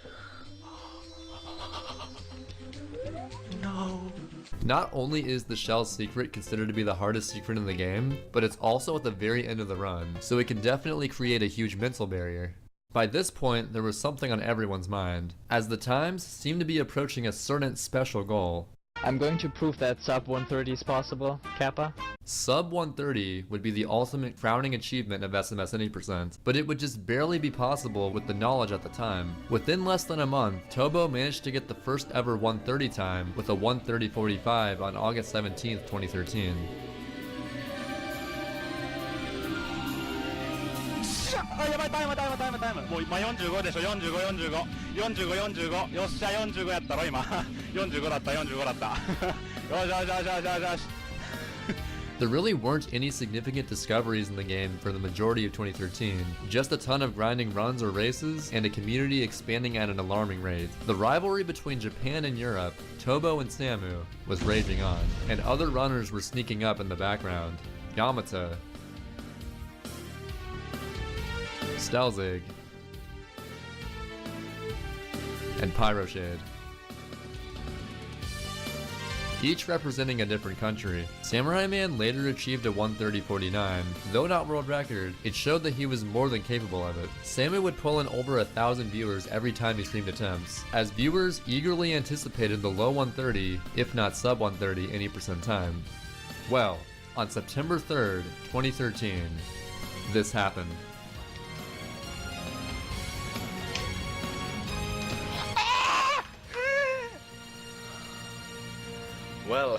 No. Not only is the shell secret considered to be the hardest secret in the game, but it's also at the very end of the run, so it can definitely create a huge mental barrier. By this point, there was something on everyone's mind, as the times seemed to be approaching a certain special goal. I'm going to prove that sub 130 is possible, Kappa. Sub 130 would be the ultimate crowning achievement of SMS 80%, but it would just barely be possible with the knowledge at the time. Within less than a month, Tobo managed to get the first ever 130 time with a 130.45 on August 17th, 2013.あ、やばい、タイムもう今45でしょ。45よっしゃ、45やったろ今。45だったよし。There really weren't any significant discoveries in the game for the majority of 2013, just a ton of grinding runs or races, and a community expanding at an alarming rate. The rivalry between Japan and Europe, Tobo and Samu, was raging on, and other runners were sneaking up in the background. Yamata, Stelzig, and Pyroshade. Each representing a different country. Samurai Man later achieved a 130.49. Though not world record, it showed that he was more than capable of it. Samu would pull in over 1,000 viewers every time he streamed attempts, as viewers eagerly anticipated the low 130, if not sub 130, 80% time. Well, on September 3rd, 2013, this happened. Well,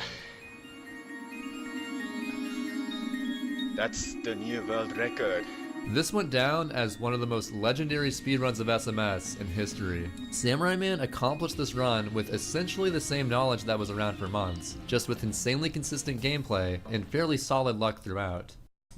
that's the new world record. This went down as one of the most legendary speedruns of SMS in history. Samurai Man accomplished this run with essentially the same knowledge that was around for months, just with insanely consistent gameplay and fairly solid luck throughout.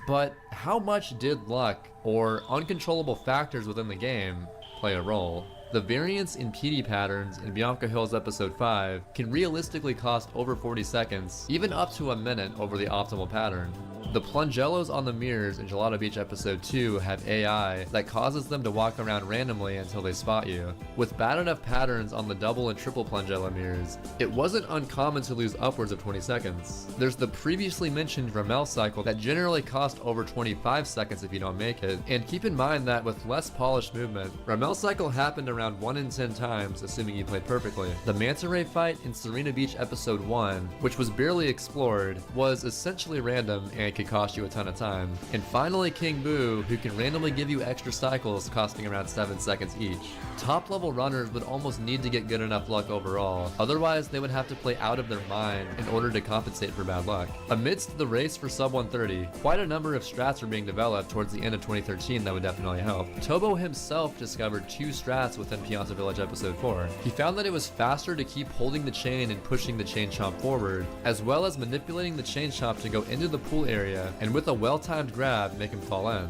But how much did luck, or uncontrollable factors within the game, play a role? The variance in PD patterns in Bianca Hill's episode 5 can realistically cost over 40 seconds, even up to a minute over the optimal pattern. The plungellos on the mirrors in Gelato Beach episode 2 have AI that causes them to walk around randomly until they spot you. With bad enough patterns on the double and triple plungello mirrors, it wasn't uncommon to lose upwards of 20 seconds. There's the previously mentioned Ramel cycle that generally cost over 25 seconds if you don't make it, and keep in mind that with less polished movement, Ramel cycle happened around 1 in 10 times assuming you played perfectly. The Manta Ray fight in Serena Beach episode 1, which was barely explored, was essentially random and could cost you a ton of time. And finally King Boo, who can randomly give you extra cycles costing around 7 seconds each. Top level runners would almost need to get good enough luck overall, otherwise they would have to play out of their mind in order to compensate for bad luck. Amidst the race for sub 130, quite a number of strats were being developed towards the end of 2013 that would definitely help. Tobo himself discovered 2 strats within Pianta Village episode 4. He found that it was faster to keep holding the chain and pushing the chain chomp forward, as well as manipulating the chain chomp to go into the pool area and with a well-timed grab make him fall in.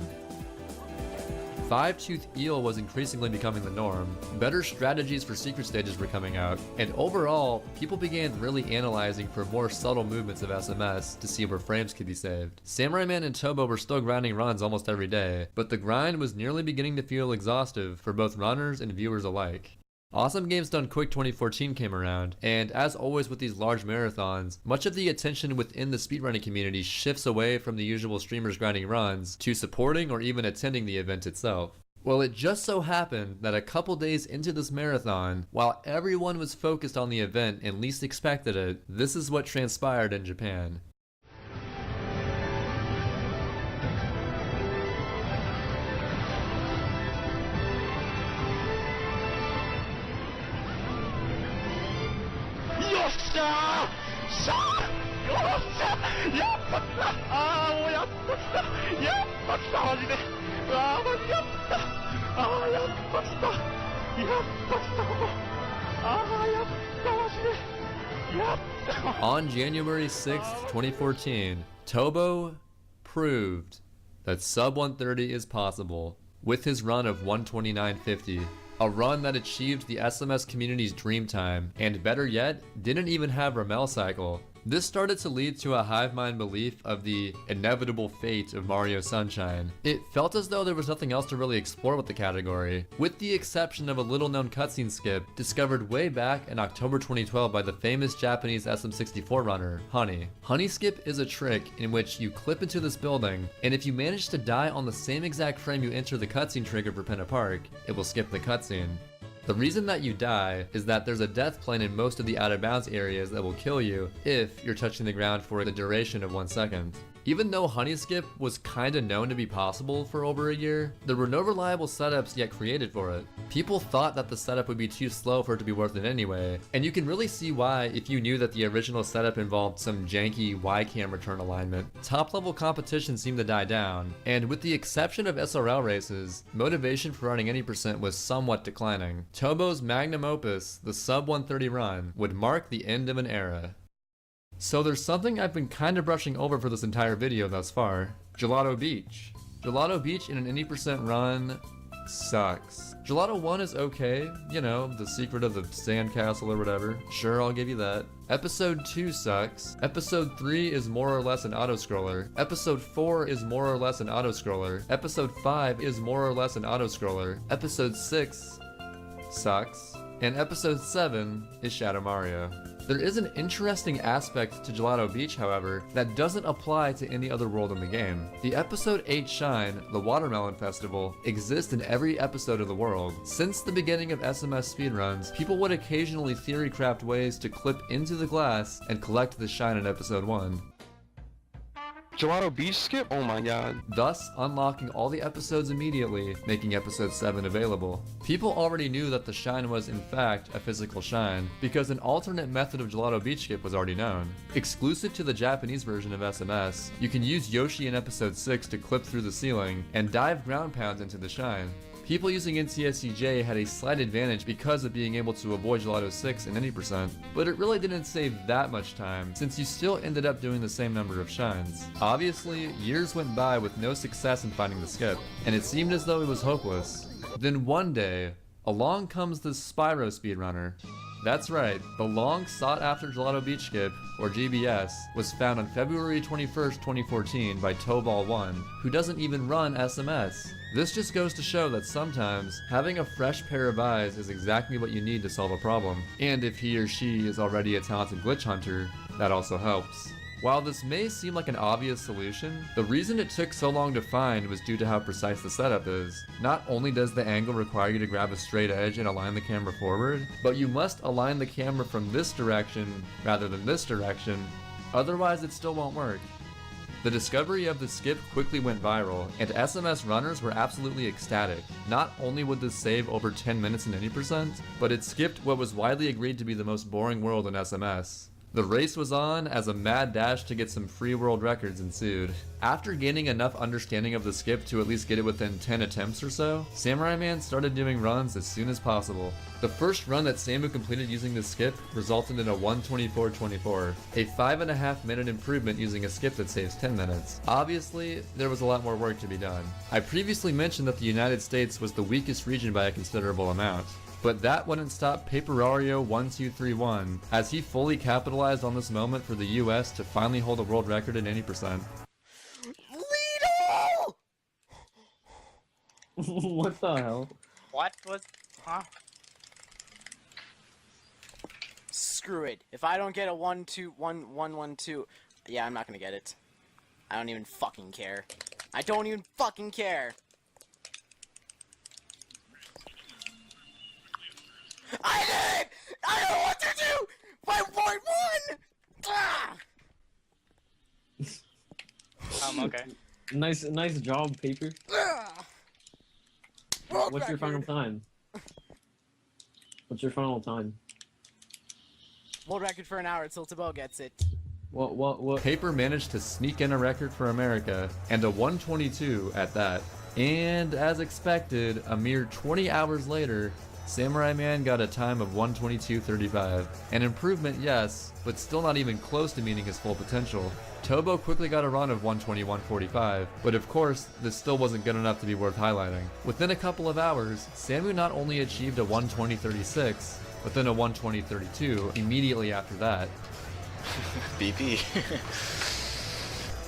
5-tooth eel was increasingly becoming the norm, better strategies for secret stages were coming out, and overall, people began really analyzing for more subtle movements of SMS to see where frames could be saved. Samurai Man and Tobo were still grinding runs almost every day, but the grind was nearly beginning to feel exhaustive for both runners and viewers alike. Awesome Games Done Quick 2014 came around, and as always with these large marathons, much of the attention within the speedrunning community shifts away from the usual streamers grinding runs to supporting or even attending the event itself. Well, it just so happened that a couple days into this marathon, while everyone was focused on the event and least expected it, this is what transpired in Japan. On January 6th, 2014, Tobo proved that sub 130 is possible with his run of 129.50. A run that achieved the SMS community's dream time, and better yet, didn't even have Ramel cycle. This started to lead to a hive mind belief of the inevitable fate of Mario Sunshine. It felt as though there was nothing else to really explore with the category, with the exception of a little known cutscene skip discovered way back in October 2012 by the famous Japanese SM64 runner, Honey. Honey Skip is a trick in which you clip into this building, and if you manage to die on the same exact frame you enter the cutscene trigger for Pinna Park, it will skip the cutscene. The reason that you die is that there's a death plane in most of the out of bounds areas that will kill you if you're touching the ground for the duration of 1 second. Even though Honey Skip was kinda known to be possible for over a year, there were no reliable setups yet created for it. People thought that the setup would be too slow for it to be worth it anyway, and you can really see why if you knew that the original setup involved some janky Y-cam return alignment. Top level competition seemed to die down, and with the exception of SRL races, motivation for running any percent was somewhat declining. Tobo's magnum opus, the sub 130 run, would mark the end of an era. So there's something I've been kinda brushing over for this entire video thus far. Gelato Beach. Gelato Beach in an any percent run sucks. Gelato 1 is okay, you know, the secret of the sandcastle or whatever. Sure, I'll give you that. Episode 2 sucks. Episode 3 is more or less an auto-scroller. Episode 4 is more or less an auto-scroller. Episode 5 is more or less an auto-scroller. Episode 6 sucks. And episode 7 is Shadow Mario. There is an interesting aspect to Gelato Beach, however, that doesn't apply to any other world in the game. The episode 8 Shine, the Watermelon Festival, exists in every episode of the world. Since the beginning of SMS speedruns, people would occasionally theory craft ways to clip into the glass and collect the shine in episode 1. Gelato Beach skip? Oh my god. Thus unlocking all the episodes immediately, making episode 7 available. People already knew that the shine was in fact a physical shine, because an alternate method of Gelato Beach skip was already known. Exclusive to the Japanese version of SMS, you can use Yoshi in episode 6 to clip through the ceiling and dive ground pounds into the shine. People using NTSCJ had a slight advantage because of being able to avoid Gelato 6 in any percent, but it really didn't save that much time, since you still ended up doing the same number of shines. Obviously, years went by with no success in finding the skip, and it seemed as though it was hopeless. Then one day, along comes the Spyro speedrunner. That's right, the long sought after Gelato Beach skip, or GBS, was found on February 21st, 2014 by Tobal1, who doesn't even run SMS. This just goes to show that sometimes, having a fresh pair of eyes is exactly what you need to solve a problem. And if he or she is already a talented glitch hunter, that also helps. While this may seem like an obvious solution, the reason it took so long to find was due to how precise the setup is. Not only does the angle require you to grab a straight edge and align the camera forward, but you must align the camera from this direction rather than this direction, otherwise it still won't work. The discovery of the skip quickly went viral, and SMS runners were absolutely ecstatic. Not only would this save over 10 minutes in any percent, but it skipped what was widely agreed to be the most boring world in SMS. The race was on as a mad dash to get some free world records ensued. After gaining enough understanding of the skip to at least get it within 10 attempts or so, Samurai Man started doing runs as soon as possible. The first run that Samu completed using the skip resulted in a 1:24.24, a 5.5 minute improvement using a skip that saves 10 minutes. Obviously, there was a lot more work to be done. I previously mentioned that the United States was the weakest region by a considerable amount. But that wouldn't stop Paperario1231, as he fully capitalized on this moment for the US to finally hold a world record in 80%. What the hell? What was... Huh? Screw it. If I don't get a 1-2-1-1-1-2... Yeah, I'm not gonna get it. I don't even fucking care. I don't even fucking care! I did it! I don't know what to do! By 1-1! Ah! Okay. Nice job, Paper. What's your final time? What's your final time? World record for an hour until Tabo gets it. What? Paper managed to sneak in a record for America, and a 122 at that. And as expected, a mere 20 hours later, Samurai Man got a time of 1:22:35. An improvement, yes, but still not even close to meeting his full potential. Tobo quickly got a run of 1:21:45, but of course, this still wasn't good enough to be worth highlighting. Within a couple of hours, Samu not only achieved a 1:20:36, but then a 1:20:32 immediately after that. BP.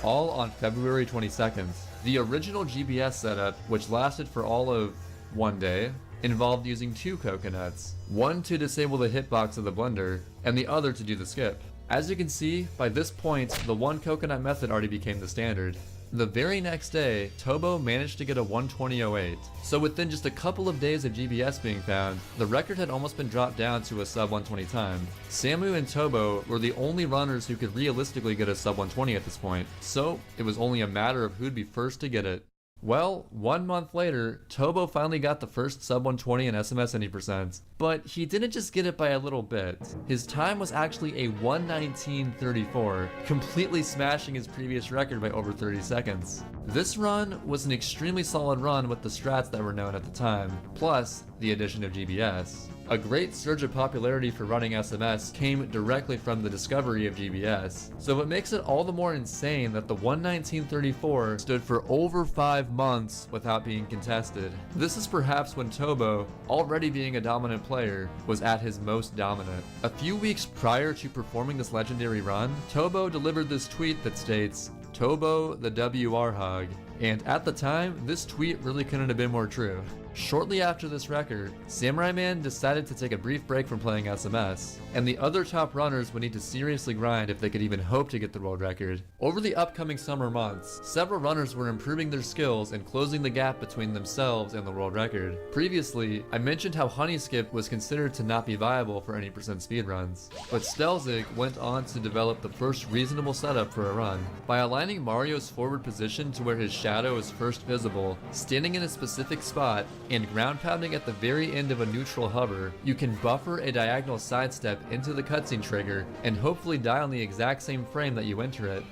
All on February 22nd. The original GBS setup, which lasted for all of one day, involved using 2 coconuts, one to disable the hitbox of the blender, and the other to do the skip. As you can see, by this point, the 1 coconut method already became the standard. The very next day, Tobo managed to get a 1:20:08, so within just a couple of days of GBS being found, the record had almost been dropped down to a sub 120 time. Samu and Tobo were the only runners who could realistically get a sub 120 at this point, so it was only a matter of who'd be first to get it. Well, 1 month later, Tobo finally got the first sub 120 in SMS 80%, but he didn't just get it by a little bit. His time was actually a 1:19:34, completely smashing his previous record by over 30 seconds. This run was an extremely solid run with the strats that were known at the time, plus the addition of GBS. A great surge of popularity for running SMS came directly from the discovery of GBS, so it makes it all the more insane that the 1:19:34 stood for over 5 months without being contested. This is perhaps when Tobo, already being a dominant player, was at his most dominant. A few weeks prior to performing this legendary run, Tobo delivered this tweet that states, "Tobo the WR hug," and at the time, this tweet really couldn't have been more true. Shortly after this record, Samurai Man decided to take a brief break from playing SMS, and the other top runners would need to seriously grind if they could even hope to get the world record. Over the upcoming summer months, several runners were improving their skills and closing the gap between themselves and the world record. Previously, I mentioned how Honey Skip was considered to not be viable for any percent speedruns, but Stelzig went on to develop the first reasonable setup for a run. By aligning Mario's forward position to where his shadow is first visible, standing in a specific spot, and ground pounding at the very end of a neutral hover, you can buffer a diagonal sidestep into the cutscene trigger and hopefully die on the exact same frame that you enter it.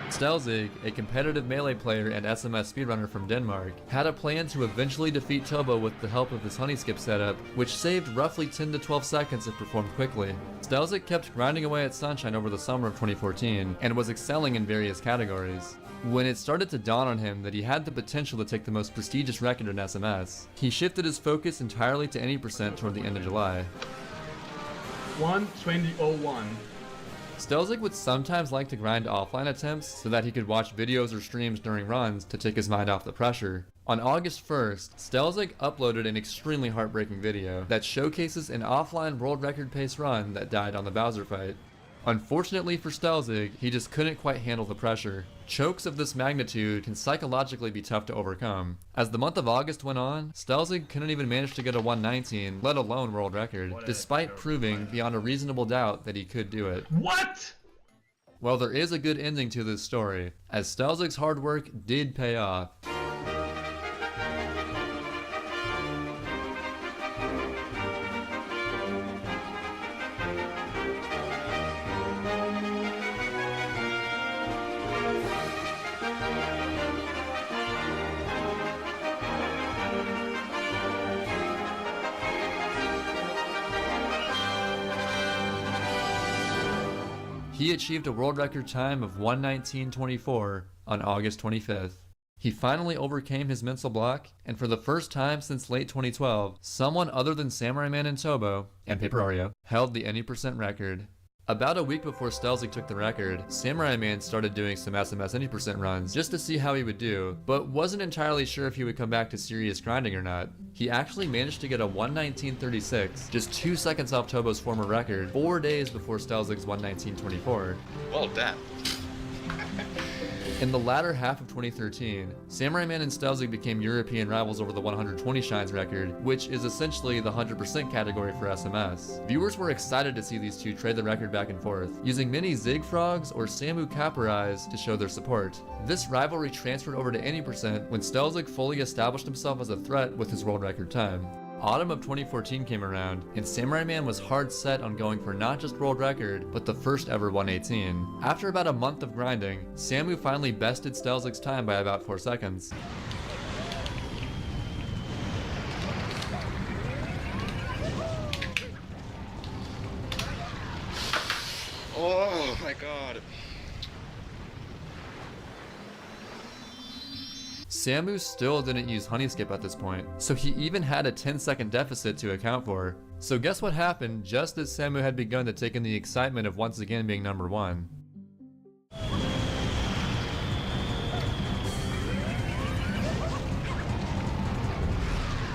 Stelzig, a competitive melee player and SMS speedrunner from Denmark, had a plan to eventually defeat Tobo with the help of his Honey Skip setup, which saved roughly 10 to 12 seconds if performed quickly. Stelzig kept grinding away at Sunshine over the summer of 2014, and was excelling in various categories. When it started to dawn on him that he had the potential to take the most prestigious record in SMS, he shifted his focus entirely to any percent toward the end of July. 1:20:01. Stelzig would sometimes like to grind offline attempts so that he could watch videos or streams during runs to take his mind off the pressure. On August 1st, Stelzig uploaded an extremely heartbreaking video that showcases an offline world record pace run that died on the Bowser fight. Unfortunately for Stelzig, he just couldn't quite handle the pressure. Chokes of this magnitude can psychologically be tough to overcome. As the month of August went on, Stelzig couldn't even manage to get a 1:19, let alone world record, despite proving beyond a reasonable doubt that he could do it. What? Well, there is a good ending to this story, as Stelzig's hard work did pay off. He achieved a world record time of 1:19:24 on August 25th. He finally overcame his mental block, and for the first time since late 2012, someone other than Samurai Man and Tobo, and Paper Mario, held the any percent record. About a week before Stelzig took the record, Samurai Man started doing some SMS any percent runs just to see how he would do, but wasn't entirely sure if he would come back to serious grinding or not. He actually managed to get a 1:19:36, just 2 seconds off Tobo's former record, 4 days before Stelzig's 1:19:24. Well done. In the latter half of 2013, Samurai Man and Stelzig became European rivals over the 120 shines record, which is essentially the 100% category for SMS. Viewers were excited to see these two trade the record back and forth, using many Zig Frogs or Samu Caparais to show their support. This rivalry transferred over to any percent when Stelzig fully established himself as a threat with his world record time. Autumn of 2014 came around, and Samurai Man was hard set on going for not just world record, but the first ever 118. After about a month of grinding, Samu finally bested Stelzig's time by about 4 seconds. Oh my god. Samu still didn't use Honey Skip at this point, so he even had a 10-second deficit to account for. So guess what happened just as Samu had begun to take in the excitement of once again being number one?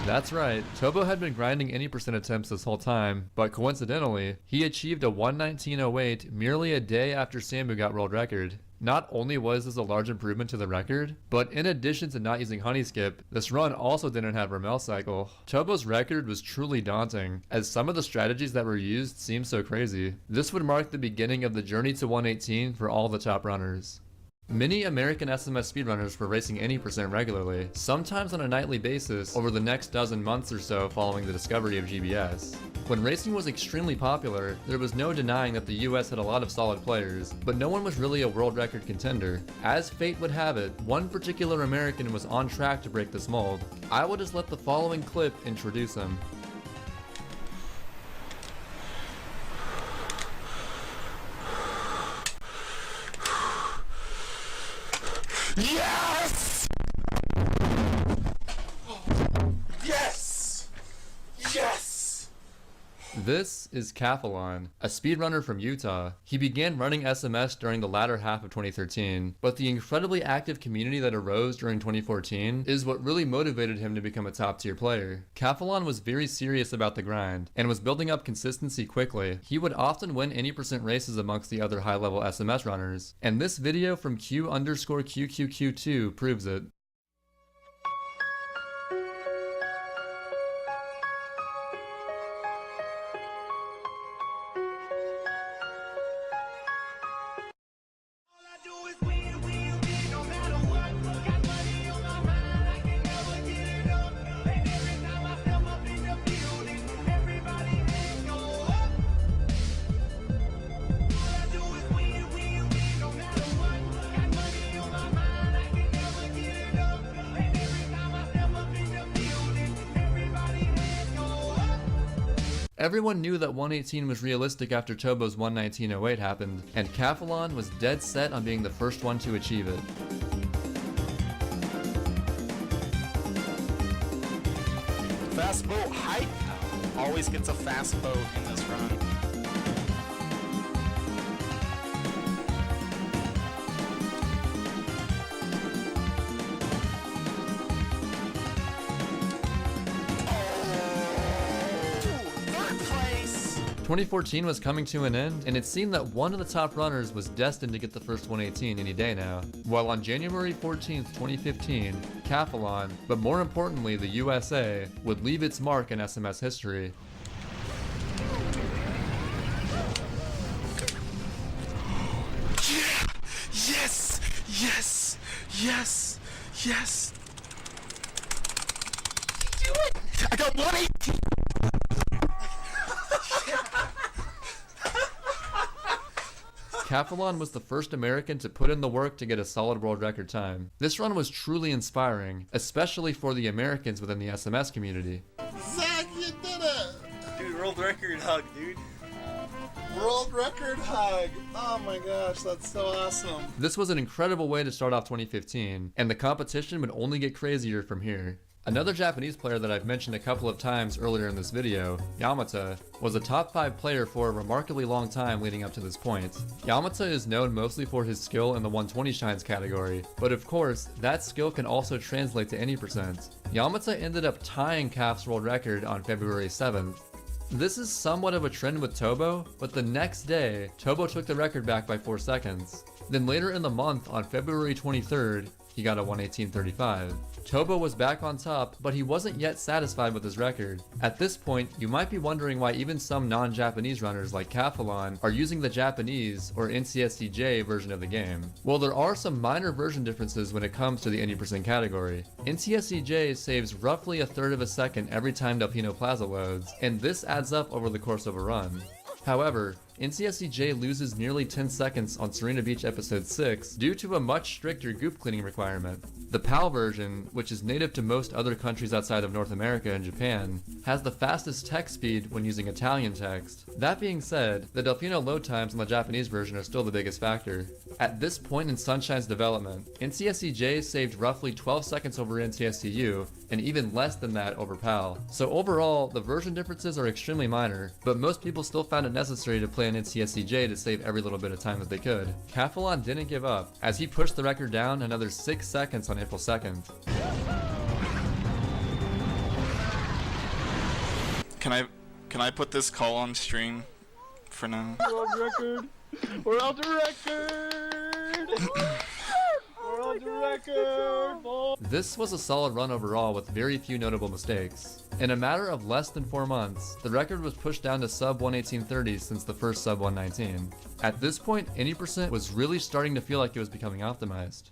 That's right, Tobo had been grinding any percent attempts this whole time, but coincidentally, he achieved a 1:19:08 merely a day after Samu got world record. Not only was this a large improvement to the record, but in addition to not using Honey Skip, this run also didn't have Rommel Cycle. Tobo's record was truly daunting, as some of the strategies that were used seemed so crazy. This would mark the beginning of the journey to 118 for all the top runners. Many American SMS speedrunners were racing any percent regularly, sometimes on a nightly basis over the next dozen months or so following the discovery of GBS. When racing was extremely popular, there was no denying that the US had a lot of solid players, but no one was really a world record contender. As fate would have it, one particular American was on track to break this mold. I will just let the following clip introduce him. Yes! Yes! Yes! This is Cathalon, a speedrunner from Utah. He began running SMS during the latter half of 2013, but the incredibly active community that arose during 2014 is what really motivated him to become a top-tier player. Cathalon was very serious about the grind, and was building up consistency quickly. He would often win any percent races amongst the other high-level SMS runners, and this video from Q_QQQ2 proves it. Everyone knew that 118 was realistic after Tobo's 1:19:08 happened, and Cathalon was dead set on being the first one to achieve it. Fast boat hype always gets a fast boat in this run. Third place! 2014 was coming to an end, and it seemed that one of the top runners was destined to get the first 118 any day now. While on January 14th, 2015, Cathalon, but more importantly the USA, would leave its mark in SMS history. Yeah! Yes! Yes! Yes! Yes! Do it! I got 118! Cathalon was the first American to put in the work to get a solid world record time. This run was truly inspiring, especially for the Americans within the SMS community. Zach, you did it! Dude, world record hug, dude. World record hug! Oh my gosh, that's so awesome. This was an incredible way to start off 2015, and the competition would only get crazier from here. Another Japanese player that I've mentioned a couple of times earlier in this video, Yamata, was a top 5 player for a remarkably long time leading up to this point. Yamata is known mostly for his skill in the 120 shines category, but of course, that skill can also translate to any percent. Yamata ended up tying Calf's world record on February 7th. This is somewhat of a trend with Tobo, but the next day, Tobo took the record back by 4 seconds. Then later in the month, on February 23rd, he got a 118.35. Tobo was back on top, but he wasn't yet satisfied with his record. At this point, you might be wondering why even some non-Japanese runners like Cathalon are using the Japanese or NCSCJ version of the game. Well, there are some minor version differences when it comes to the 80% category. NCSCJ saves roughly 1/3 of a second every time Delfino Plaza loads, and this adds up over the course of a run. However, NCSCJ loses nearly 10 seconds on Serena Beach Episode 6 due to a much stricter goop cleaning requirement. The PAL version, which is native to most other countries outside of North America and Japan, has the fastest text speed when using Italian text. That being said, the Delfino load times on the Japanese version are still the biggest factor. At this point in Sunshine's development, NCSCJ saved roughly 12 seconds over NCSCU, and even less than that over PAL. So overall, the version differences are extremely minor, but most people still found it necessary to play on NCSCJ to save every little bit of time that they could. Cathalon didn't give up, as he pushed the record down another 6 seconds on April 2nd. Can I put this call on stream for now? World record! World record! World record! This was a solid run overall with very few notable mistakes. In a matter of less than 4 months, the record was pushed down to sub 118.30 since the first sub 119. At this point, any percent was really starting to feel like it was becoming optimized.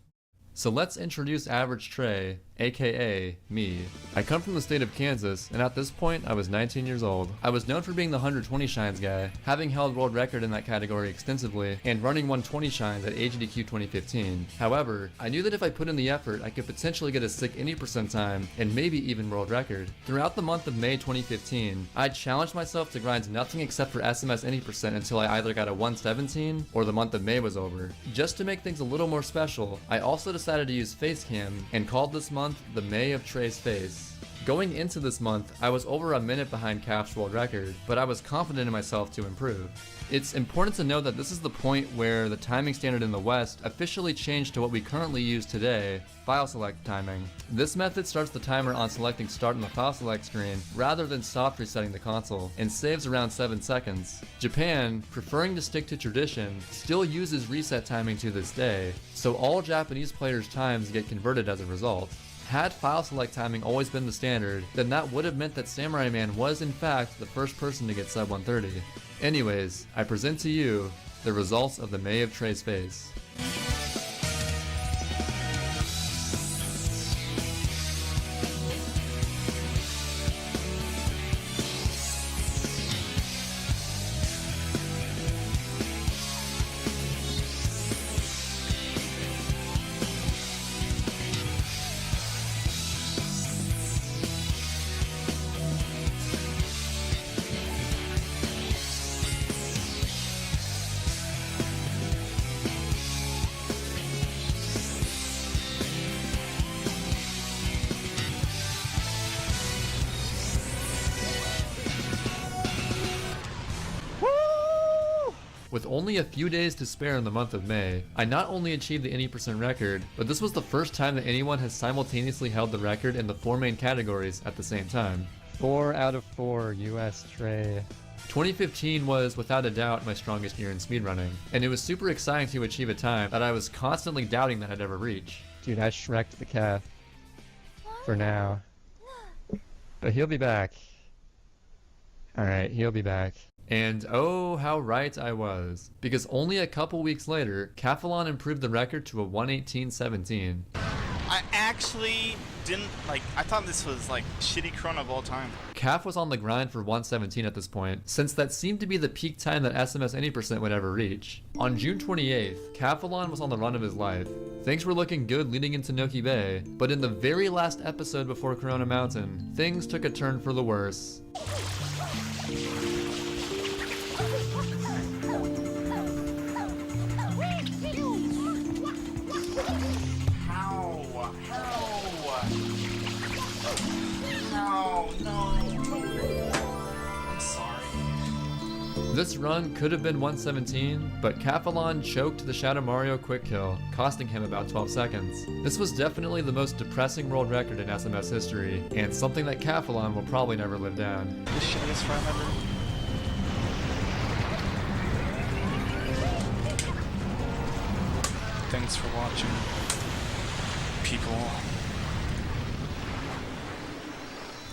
So let's introduce Average Trey, aka me. I come from the state of Kansas, and at this point I was 19 years old. I was known for being the 120 shines guy, having held world record in that category extensively, and running 120 shines at AGDQ 2015. However, I knew that if I put in the effort, I could potentially get a sick any percent time, and maybe even world record. Throughout the month of May 2015, I challenged myself to grind nothing except for SMS any percent until I either got a 117 or the month of May was over. Just to make things a little more special, I also decided to use Facecam and called this month the May of Trey's Face. Going into this month, I was over a minute behind Calf's world record, but I was confident in myself to improve. It's important to note that this is the point where the timing standard in the West officially changed to what we currently use today, file select timing. This method starts the timer on selecting start on the file select screen rather than soft resetting the console, and saves around 7 seconds. Japan, preferring to stick to tradition, still uses reset timing to this day, so all Japanese players' times get converted as a result. Had file select timing always been the standard, then that would have meant that Samurai Man was in fact the first person to get sub 130. Anyways, I present to you the results of the May of Trey's Face. With only a few days to spare in the month of May, I not only achieved the 80% record, but this was the first time that anyone has simultaneously held the record in the 4 main categories at the same time. 4 out of 4, US Trey. 2015 was without a doubt my strongest year in speedrunning, and it was super exciting to achieve a time that I was constantly doubting that I'd ever reach. Dude, I Shrek'd the calf. For now. But he'll be back. Alright, he'll be back. And oh, how right I was. Because only a couple weeks later, Cathalon improved the record to a 118.17. I actually didn't, I thought this was, shitty chrono of all time. Calf was on the grind for 117 at this point, since that seemed to be the peak time that SMS any percent would ever reach. On June 28th, Cathalon was on the run of his life. Things were looking good leading into Noki Bay, but in the very last episode before Corona Mountain, things took a turn for the worse. This run could have been 117, but Cathalon choked the Shadow Mario quick kill, costing him about 12 seconds. This was definitely the most depressing world record in SMS history, and something that Cathalon will probably never live down. The shittiest run ever. Thanks for watching, people.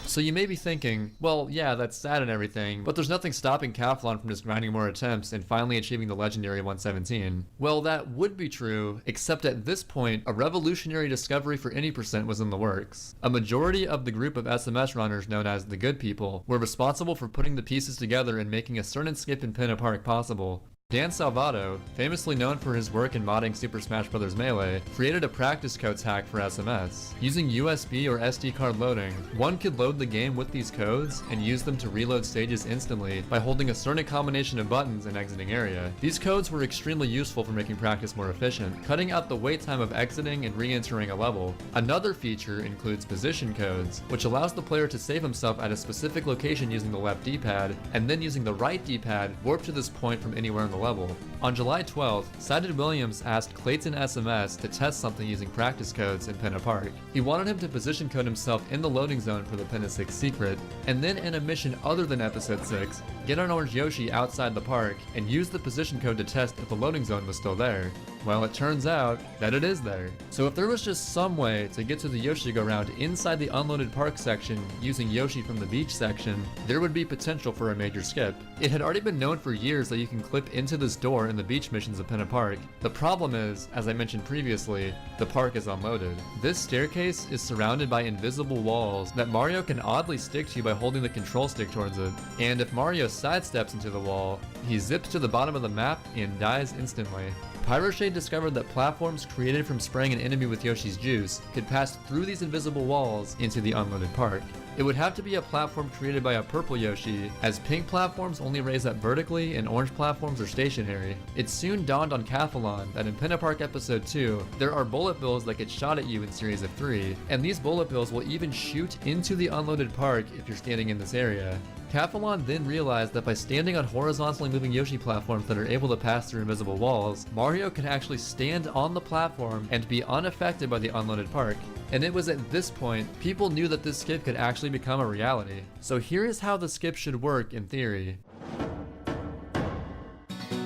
So you may be thinking, well, yeah, that's sad and everything, but there's nothing stopping Cathalon from just grinding more attempts and finally achieving the legendary 117. Well, that would be true, except at this point, a revolutionary discovery for any percent was in the works. A majority of the group of SMS runners known as the Good People were responsible for putting the pieces together and making a certain skip in Pinna Park possible. Dan Salvato, famously known for his work in modding Super Smash Bros. Melee, created a practice codes hack for SMS. Using USB or SD card loading, one could load the game with these codes and use them to reload stages instantly by holding a certain combination of buttons and exiting area. These codes were extremely useful for making practice more efficient, cutting out the wait time of exiting and re-entering a level. Another feature includes position codes, which allows the player to save himself at a specific location using the left D-pad, and then using the right D-pad warp to this point from anywhere in the level. On July 12th, Sided Williams asked Clayton SMS to test something using practice codes in Pinna Park. He wanted him to position code himself in the loading zone for the Pinna 6 secret, and then in a mission other than Episode 6, get an orange Yoshi outside the park and use the position code to test if the loading zone was still there. Well, it turns out that it is there. So if there was just some way to get to the Yoshi go-round inside the unloaded park section using Yoshi from the beach section, there would be potential for a major skip. It had already been known for years that you can clip into this door in the beach missions of Pinna Park. The problem is, as I mentioned previously, the park is unloaded. This staircase is surrounded by invisible walls that Mario can oddly stick to by holding the control stick towards it. And if Mario sidesteps into the wall, he zips to the bottom of the map and dies instantly. Pyroshade discovered that platforms created from spraying an enemy with Yoshi's juice could pass through these invisible walls into the unloaded park. It would have to be a platform created by a purple Yoshi, as pink platforms only raise up vertically and orange platforms are stationary. It soon dawned on Cathalon that in Pinna Park Episode 2, there are bullet bills that get shot at you in series of 3, and these bullet bills will even shoot into the unloaded park if you're standing in this area. Cathalon then realized that by standing on horizontally moving Yoshi platforms that are able to pass through invisible walls, Mario can actually stand on the platform and be unaffected by the unloaded park. And it was at this point, people knew that this skip could actually become a reality. So here is how the skip should work in theory.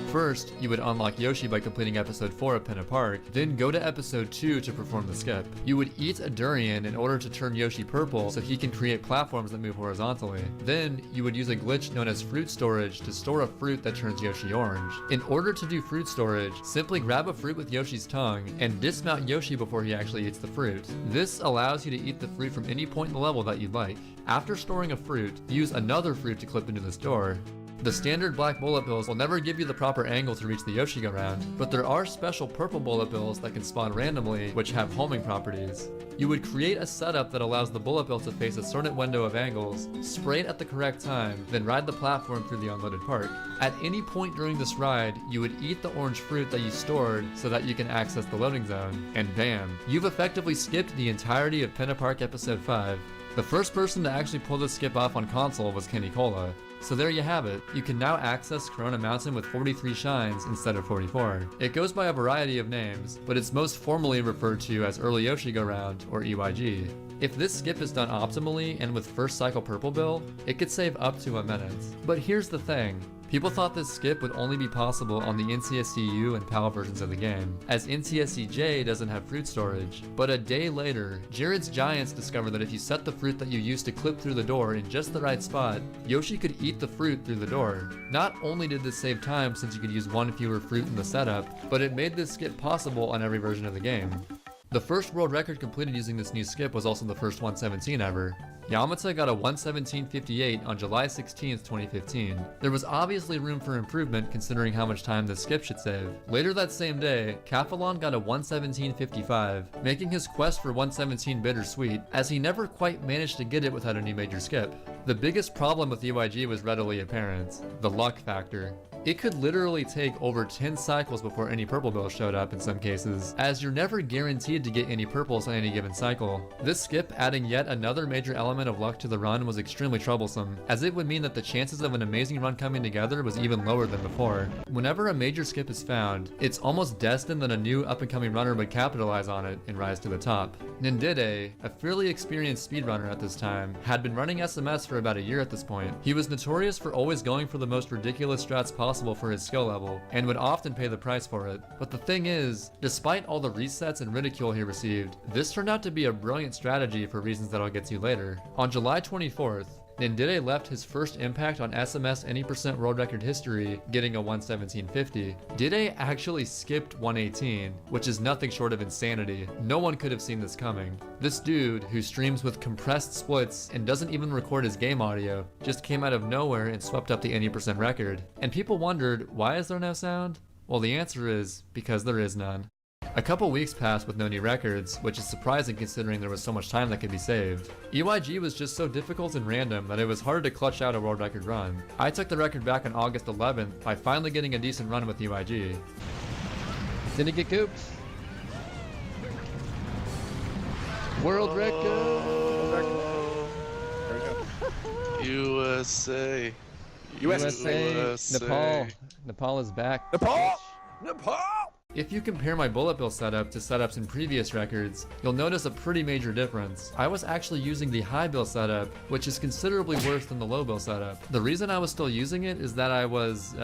First, you would unlock Yoshi by completing Episode 4 of Pinna Park, then go to Episode 2 to perform the skip. You would eat a durian in order to turn Yoshi purple so he can create platforms that move horizontally. Then, you would use a glitch known as fruit storage to store a fruit that turns Yoshi orange. In order to do fruit storage, simply grab a fruit with Yoshi's tongue and dismount Yoshi before he actually eats the fruit. This allows you to eat the fruit from any point in the level that you'd like. After storing a fruit, use another fruit to clip into this door. The standard black bullet bills will never give you the proper angle to reach the Yoshi go-round, but there are special purple bullet bills that can spawn randomly, which have homing properties. You would create a setup that allows the bullet bill to face a certain window of angles, spray it at the correct time, then ride the platform through the unloaded park. At any point during this ride, you would eat the orange fruit that you stored so that you can access the loading zone, and bam, you've effectively skipped the entirety of Pinna Park Episode 5. The first person to actually pull this skip off on console was Kenny Cola. So there you have it, you can now access Corona Mountain with 43 shines instead of 44. It goes by a variety of names, but it's most formally referred to as Early Yoshi Go Round, or EYG. If this skip is done optimally and with first cycle purple bill, it could save up to a minute. But here's the thing. People thought this skip would only be possible on the NTSC-U and PAL versions of the game, as NTSC-J doesn't have fruit storage. But a day later, Jared's Giants discovered that if you set the fruit that you used to clip through the door in just the right spot, Yoshi could eat the fruit through the door. Not only did this save time since you could use one fewer fruit in the setup, but it made this skip possible on every version of the game. The first world record completed using this new skip was also the first 117 ever. Yamata got a 117.58 on July 16th, 2015. There was obviously room for improvement considering how much time this skip should save. Later that same day, Cathalon got a 117.55, making his quest for 117 bittersweet, as he never quite managed to get it without a new major skip. The biggest problem with EYG was readily apparent: the luck factor. It could literally take over 10 cycles before any purple bill showed up in some cases, as you're never guaranteed to get any purples on any given cycle. This skip adding yet another major element of luck to the run was extremely troublesome, as it would mean that the chances of an amazing run coming together was even lower than before. Whenever a major skip is found, it's almost destined that a new up-and-coming runner would capitalize on it and rise to the top. Nindide, a fairly experienced speedrunner at this time, had been running SMS for about a year at this point. He was notorious for always going for the most ridiculous strats possible for his skill level, and would often pay the price for it. But the thing is, despite all the resets and ridicule he received, this turned out to be a brilliant strategy for reasons that I'll get to later. On July 24th, Nindide left his first impact on SMS any percent world record history, getting a 117.50. Dide actually skipped 118, which is nothing short of insanity. No one could have seen this coming. This dude, who streams with compressed splits and doesn't even record his game audio, just came out of nowhere and swept up the any percent record. And people wondered, why is there no sound? Well, the answer is, because there is none. A couple weeks passed with no new records, which is surprising considering there was so much time that could be saved. EYG was just so difficult and random that it was hard to clutch out a world record run. I took the record back on August 11th by finally getting a decent run with EYG. Didn't get cooped. World record! USA. Nepal. Nepal is back. Nepal! If you compare my bullet bill setup to setups in previous records, you'll notice a pretty major difference. I was actually using the high bill setup, which is considerably worse than the low bill setup. The reason I was still using it is that I was,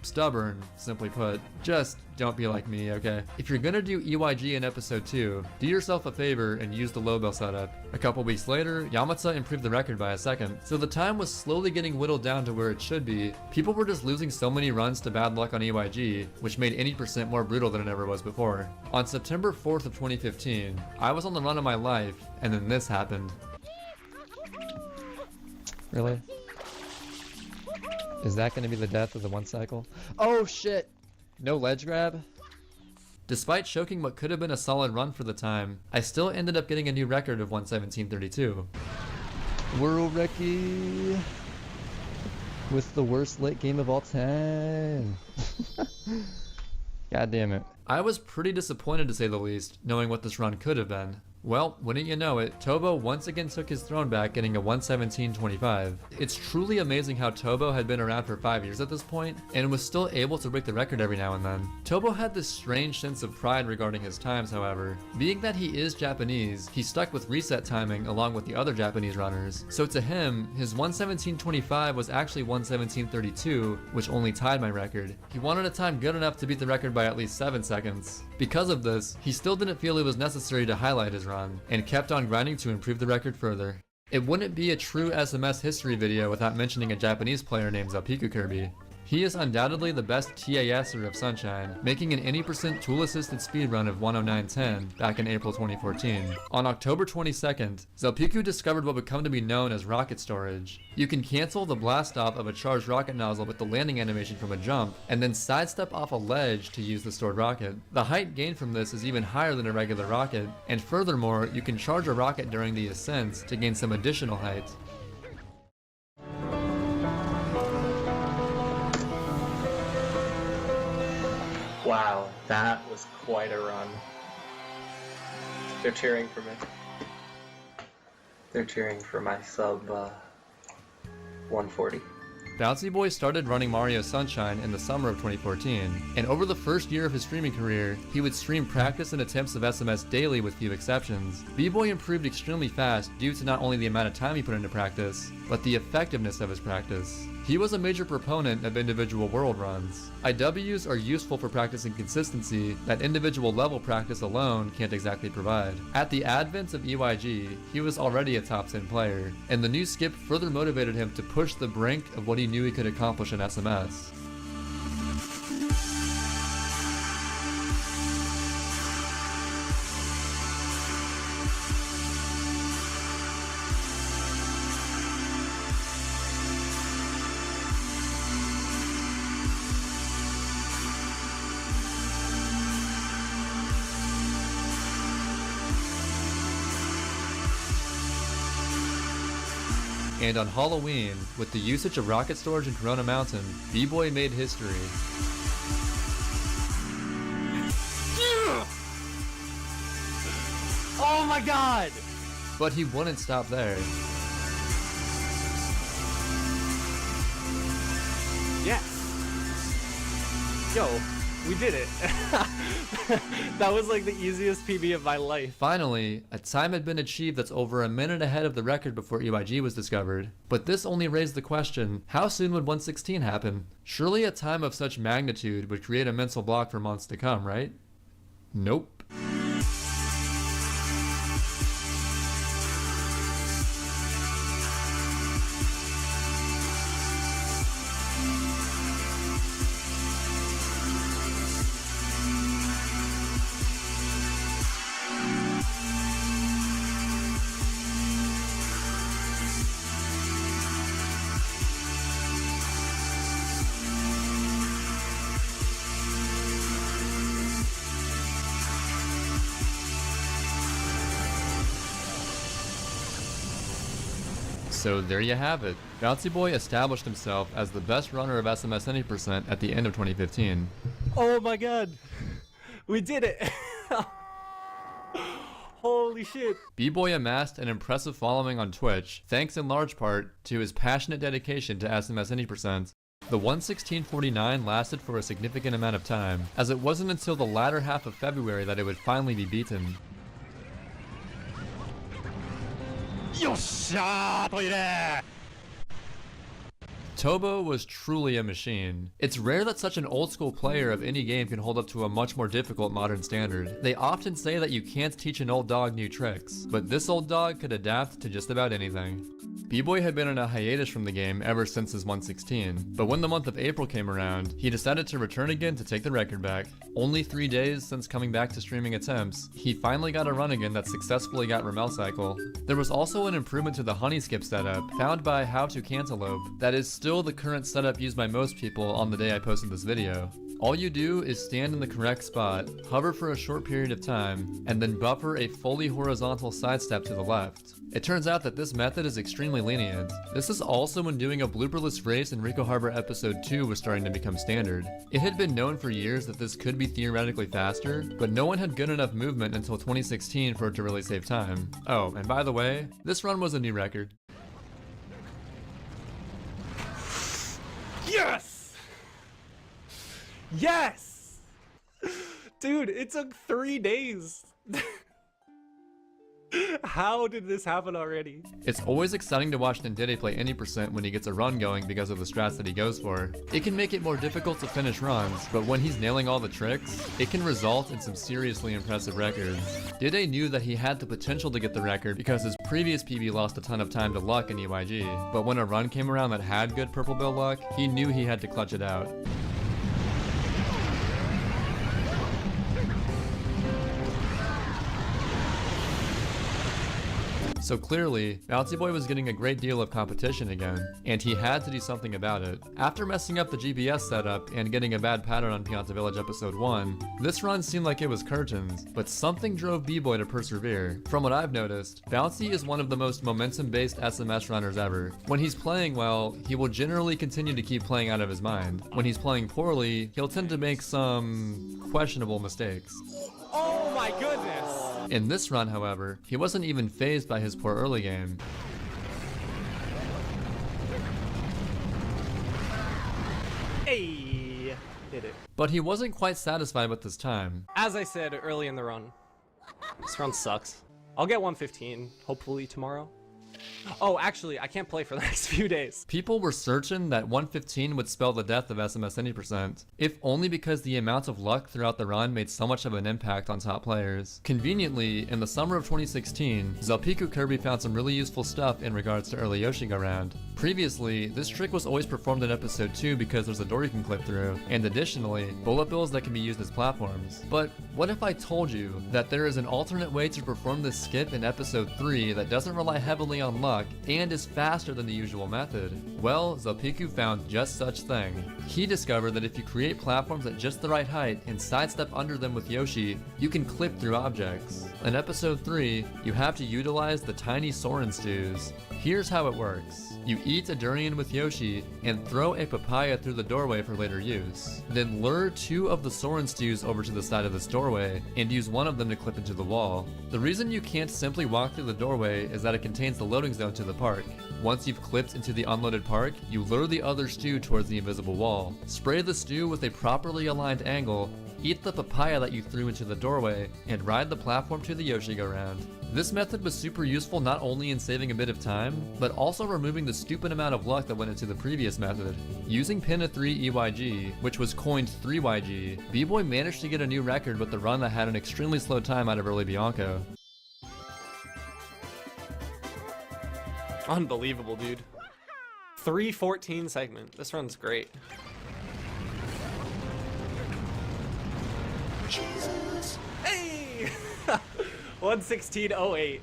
stubborn, simply put. Just don't be like me, okay? If you're gonna do EYG in episode 2, do yourself a favor and use the low bill setup. A couple weeks later, Yamata improved the record by a second, so the time was slowly getting whittled down to where it should be. People were just losing so many runs to bad luck on EYG, which made any percent more brutal than it ever was before. On September 4th of 2015, I was on the run of my life, and then this happened. Really? Is that gonna be the death of the one cycle? Oh shit! No ledge grab? Despite choking what could have been a solid run for the time, I still ended up getting a new record of 117.32. World recce! With the worst late game of all time. God damn it. I was pretty disappointed to say the least, knowing what this run could have been. Well, wouldn't you know it, Tobo once again took his throne back, getting a 117.25. It's truly amazing how Tobo had been around for 5 years at this point, and was still able to break the record every now and then. Tobo had this strange sense of pride regarding his times, however. Being that he is Japanese, he stuck with reset timing along with the other Japanese runners. So to him, his 117.25 was actually 117.32, which only tied my record. He wanted a time good enough to beat the record by at least 7 seconds. Because of this, he still didn't feel it was necessary to highlight his run, and kept on grinding to improve the record further. It wouldn't be a true SMS history video without mentioning a Japanese player named Zelpiku Kirby. He is undoubtedly the best TASer of Sunshine, making an any percent tool-assisted speedrun of 109.10 back in April 2014. On October 22nd, Zelpiku discovered what would come to be known as rocket storage. You can cancel the blast off of a charged rocket nozzle with the landing animation from a jump, and then sidestep off a ledge to use the stored rocket. The height gained from this is even higher than a regular rocket, and furthermore, you can charge a rocket during the ascents to gain some additional height. Wow, that was quite a run. They're cheering for me. They're cheering for my sub 140. Bouncy Boy started running Mario Sunshine in the summer of 2014, and over the first year of his streaming career, he would stream practice and attempts of SMS daily with few exceptions. B-Boy improved extremely fast due to not only the amount of time he put into practice, but the effectiveness of his practice. He was a major proponent of individual world runs. IWs are useful for practicing consistency that individual level practice alone can't exactly provide. At the advent of EYG, he was already a top 10 player, and the new skip further motivated him to push the brink of what he knew he could accomplish in SMS. And on Halloween, with the usage of rocket storage in Corona Mountain, B-Boy made history. Oh my god! But he wouldn't stop there. Yes! Yo, we did it. That was like the easiest PB of my life. Finally, a time had been achieved that's over a minute ahead of the record before EYG was discovered. But this only raised the question, how soon would 116 happen? Surely a time of such magnitude would create a mental block for months to come, right? Nope. So there you have it. Bouncy Boy established himself as the best runner of SMS Any Percent at the end of 2015. Oh my god! We did it! Holy shit. B-Boy amassed an impressive following on Twitch, thanks in large part to his passionate dedication to SMS Any Percent. The 116.49 lasted for a significant amount of time, as it wasn't until the latter half of February that it would finally be beaten. Tobo was truly a machine. It's rare that such an old school player of any game can hold up to a much more difficult modern standard. They often say that you can't teach an old dog new tricks, but this old dog could adapt to just about anything. B-Boy had been on a hiatus from the game ever since his 116, but when the month of April came around, he decided to return again to take the record back. Only 3 days since coming back to streaming attempts, he finally got a run again that successfully got Ramel Cycle. There was also an improvement to the honey skip setup, found by How to Cantaloupe, that is still the current setup used by most people on the day I posted this video. All you do is stand in the correct spot, hover for a short period of time, and then buffer a fully horizontal sidestep to the left. It turns out that this method is extremely lenient. This is also when doing a blooperless race in Rico Harbor episode 2 was starting to become standard. It had been known for years that this could be theoretically faster, but no one had good enough movement until 2016 for it to really save time. Oh, and by the way, this run was a new record. Yes! Yes! Dude, it took 3 days. How did this happen already? It's always exciting to watch Nindide play Any Percent when he gets a run going because of the strats that he goes for. It can make it more difficult to finish runs, but when he's nailing all the tricks, it can result in some seriously impressive records. Dide knew that he had the potential to get the record because his previous PB lost a ton of time to luck in EYG, but when a run came around that had good purple bill luck, he knew he had to clutch it out. So clearly, Bouncy Boy was getting a great deal of competition again, and he had to do something about it. After messing up the GPS setup and getting a bad pattern on Pianta Village episode 1, this run seemed like it was curtains, but something drove B-Boy to persevere. From what I've noticed, Bouncy is one of the most momentum-based SMS runners ever. When he's playing well, he will generally continue to keep playing out of his mind. When he's playing poorly, he'll tend to make some questionable mistakes. Oh my goodness! In this run, however, he wasn't even fazed by his poor early game. Hey! Did it. But he wasn't quite satisfied with this time. As I said early in the run, this run sucks. I'll get 115, hopefully tomorrow. Oh, actually, I can't play for the next few days. People were certain that 115 would spell the death of SMS Any Percent, if only because the amount of luck throughout the run made so much of an impact on top players. Conveniently, in the summer of 2016, Zelpiku Kirby found some really useful stuff in regards to early Yoshi Go Round. Previously, this trick was always performed in episode 2 because there's a door you can clip through, and additionally, bullet bills that can be used as platforms. But what if I told you that there is an alternate way to perform this skip in episode 3 that doesn't rely heavily on on luck and is faster than the usual method? Well, Zopiku found just such thing. He discovered that if you create platforms at just the right height and sidestep under them with Yoshi, you can clip through objects. In episode 3, you have to utilize the tiny Soren stews. Here's how it works. You eat a durian with Yoshi and throw a papaya through the doorway for later use. Then lure 2 of the Soren stews over to the side of this doorway and use one of them to clip into the wall. The reason you can't simply walk through the doorway is that it contains the loading zone to the park. Once you've clipped into the unloaded park, you lure the other stew towards the invisible wall. Spray the stew with a properly aligned angle, eat the papaya that you threw into the doorway, and ride the platform to the Yoshi-Go-Round. This method was super useful not only in saving a bit of time, but also removing the stupid amount of luck that went into the previous method. Using pin of 3 EYG, which was coined 3YG, B-Boy managed to get a new record with the run that had an extremely slow time out of early Bianco. Unbelievable, dude. 3:14 segment. This run's great. Jesus. Hey! 1:16:08.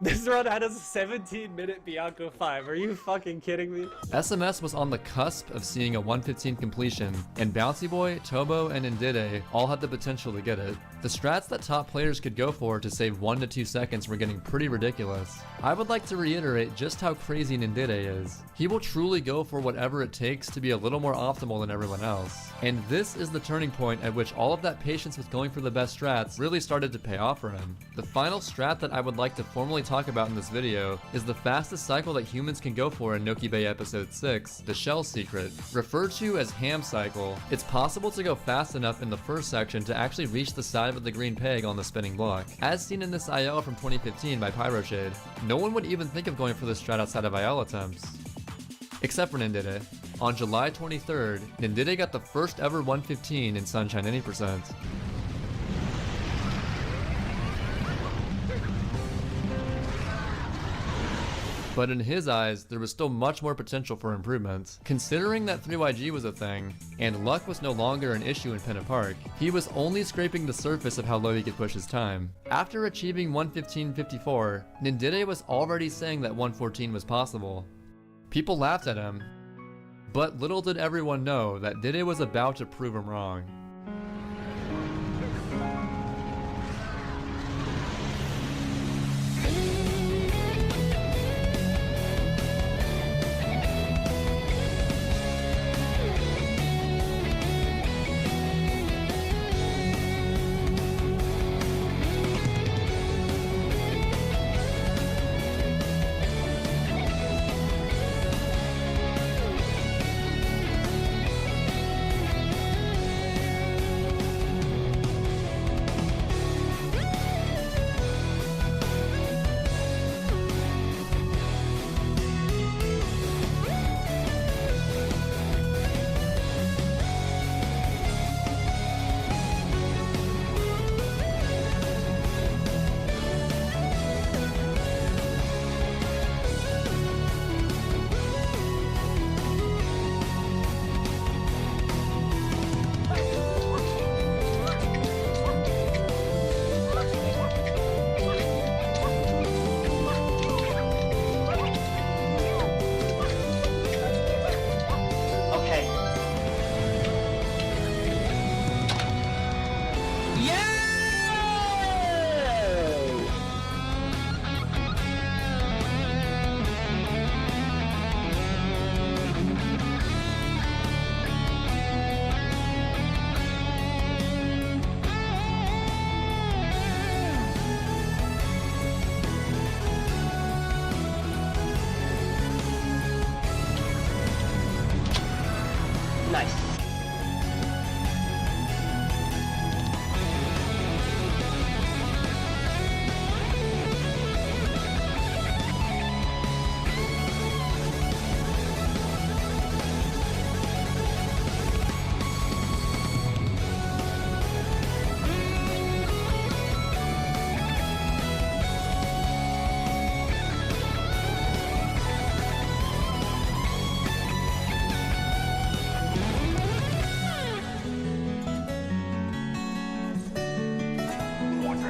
This run had a 17-minute Bianco 5. Are you fucking kidding me? SMS was on the cusp of seeing a 1:15 completion, and Bouncy Boy, Tobo, and Ndide all had the potential to get it. The strats that top players could go for to save 1 to 2 seconds were getting pretty ridiculous. I would like to reiterate just how crazy Ndide is. He will truly go for whatever it takes to be a little more optimal than everyone else. And this is the turning point at which all of that patience with going for the best strats really started to pay off for him. The final strat that I would like to formally talk about in this video is the fastest cycle that humans can go for in Noki Bay episode 6, the Shell Secret. Referred to as Ham Cycle, it's possible to go fast enough in the first section to actually reach the side of the green peg on the spinning block, as seen in this IL from 2015 by Pyroshade. No one would even think of going for this strat outside of IL attempts. Except for Ndide. On July 23rd, Ndide got the first ever 115 in Sunshine 80%. But in his eyes, there was still much more potential for improvement. Considering that 3YG was a thing, and luck was no longer an issue in Pinna Park, he was only scraping the surface of how low he could push his time. After achieving 115.54, Ndide was already saying that 114 was possible. People laughed at him, but little did everyone know that Ndide was about to prove him wrong.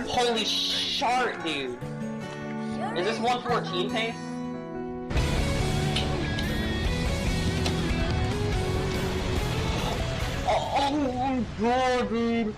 Holy shart, dude. Is this 114 pace? Oh my god, dude.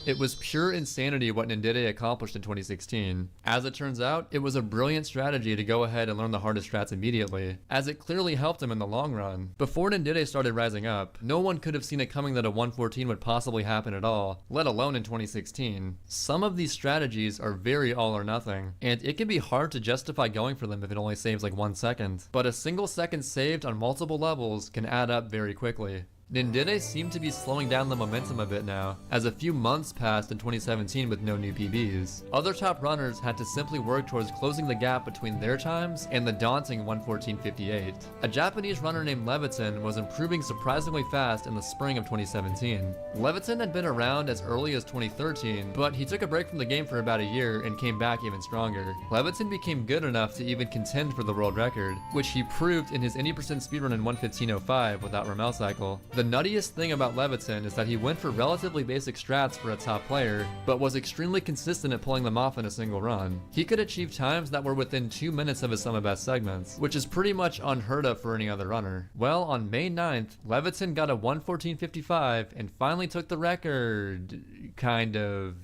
It was pure insanity what Nindide accomplished in 2016. As it turns out, it was a brilliant strategy to go ahead and learn the hardest strats immediately, as it clearly helped him in the long run. Before Nindide started rising up, no one could have seen it coming that a 114 would possibly happen at all, let alone in 2016. Some of these strategies are very all or nothing, and it can be hard to justify going for them if it only saves like 1 second. But a single second saved on multiple levels can add up very quickly. Nindide seemed to be slowing down the momentum a bit now, as a few months passed in 2017 with no new PBs. Other top runners had to simply work towards closing the gap between their times and the daunting 114.58. A Japanese runner named Leviton was improving surprisingly fast in the spring of 2017. Leviton had been around as early as 2013, but he took a break from the game for about a year and came back even stronger. Leviton became good enough to even contend for the world record, which he proved in his 80% speedrun in 115.05 without Rommel cycle. The nuttiest thing about Leviton is that he went for relatively basic strats for a top player, but was extremely consistent at pulling them off in a single run. He could achieve times that were within 2 minutes of his sum of best segments, which is pretty much unheard of for any other runner. Well, on May 9th, Leviton got a 114.55 and finally took the record. Kind of.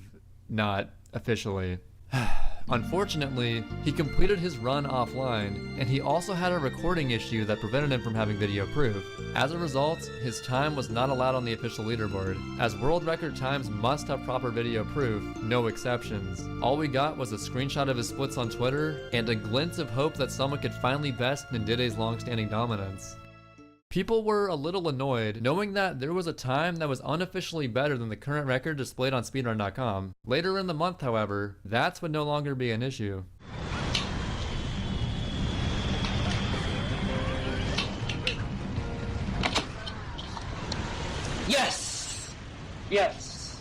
Not officially. Unfortunately, he completed his run offline, and he also had a recording issue that prevented him from having video proof. As a result, his time was not allowed on the official leaderboard, as world record times must have proper video proof, no exceptions. All we got was a screenshot of his splits on Twitter, and a glint of hope that someone could finally best Nindide's long-standing dominance. People were a little annoyed, knowing that there was a time that was unofficially better than the current record displayed on speedrun.com. Later in the month, however, that would no longer be an issue. Yes! Yes!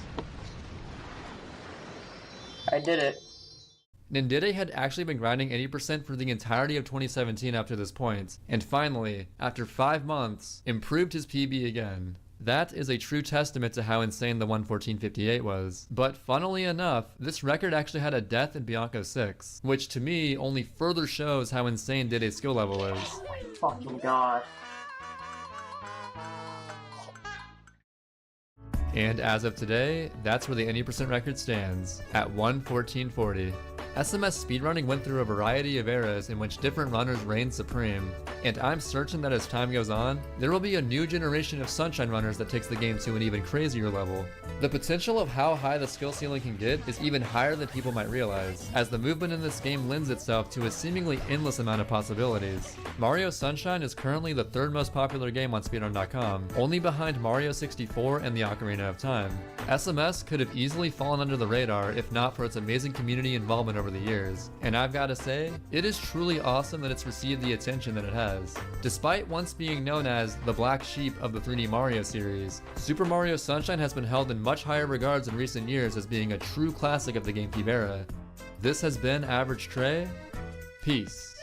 I did it. Nindide had actually been grinding 80% for the entirety of 2017 up to this point, and finally, after 5 months, improved his PB again. That is a true testament to how insane the 114.58 was. But funnily enough, this record actually had a death in Bianco 6, which to me only further shows how insane Dide's skill level is. Oh my fucking god. And as of today, that's where the 80% record stands, at 114.40. SMS speedrunning went through a variety of eras in which different runners reigned supreme, and I'm certain that as time goes on, there will be a new generation of Sunshine runners that takes the game to an even crazier level. The potential of how high the skill ceiling can get is even higher than people might realize, as the movement in this game lends itself to a seemingly endless amount of possibilities. Mario Sunshine is currently the 3rd most popular game on speedrun.com, only behind Mario 64 and the Ocarina of Time. SMS could have easily fallen under the radar if not for its amazing community involvement over the years, and I've gotta say, it is truly awesome that it's received the attention that it has. Despite once being known as the black sheep of the 3D Mario series, Super Mario Sunshine has been held in much higher regards in recent years as being a true classic of the GameCube era. This has been Average Trey. Peace.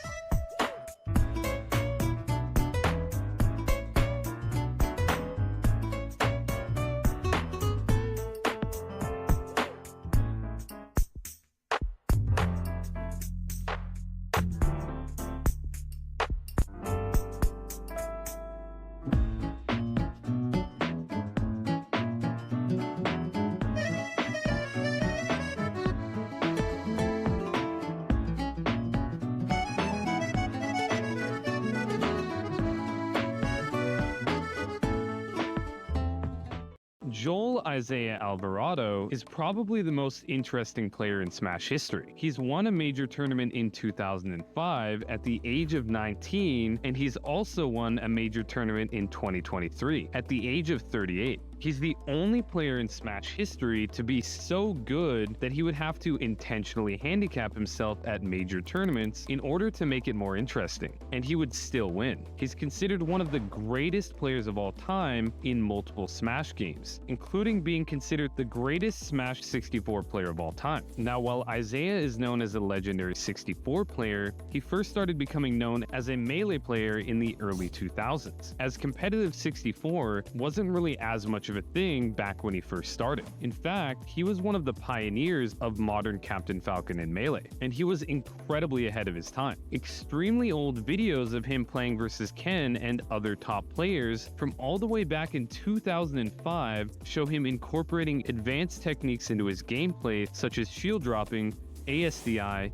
Joel Isaiah Alvarado is probably the most interesting player in Smash history. He's won a major tournament in 2005 at the age of 19, and he's also won a major tournament in 2023 at the age of 38. He's the only player in Smash history to be so good that he would have to intentionally handicap himself at major tournaments in order to make it more interesting, and he would still win. He's considered one of the greatest players of all time in multiple Smash games, including being considered the greatest Smash 64 player of all time. Now, while Isaiah is known as a legendary 64 player, he first started becoming known as a Melee player in the early 2000s, as competitive 64 wasn't really as much much of a thing back when he first started. In fact, he was one of the pioneers of modern Captain Falcon in Melee, and he was incredibly ahead of his time. Extremely old videos of him playing versus Ken and other top players from all the way back in 2005 show him incorporating advanced techniques into his gameplay, such as shield dropping, ASDI,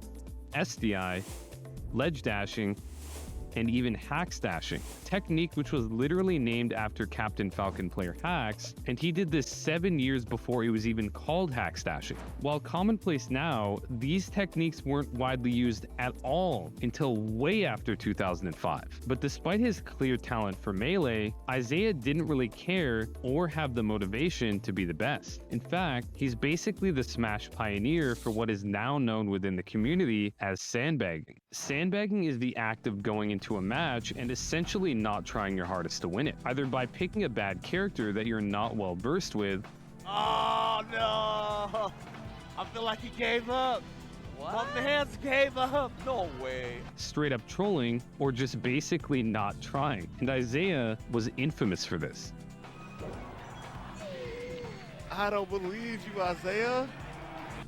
SDI, ledge dashing, and even hack stashing, technique which was literally named after Captain Falcon player Hax, and he did this 7 years before it was even called hack stashing. While commonplace now, these techniques weren't widely used at all until way after 2005. But despite his clear talent for Melee, Isaiah didn't really care or have the motivation to be the best. In fact, he's basically the Smash pioneer for what is now known within the community as sandbagging. Sandbagging is the act of going into a match and essentially not trying your hardest to win it, either by picking a bad character that you're not well versed with. Oh no! I feel like he gave up. What? My man's gave up. No way. Straight up trolling, or just basically not trying. And Isaiah was infamous for this. I don't believe you, Isaiah.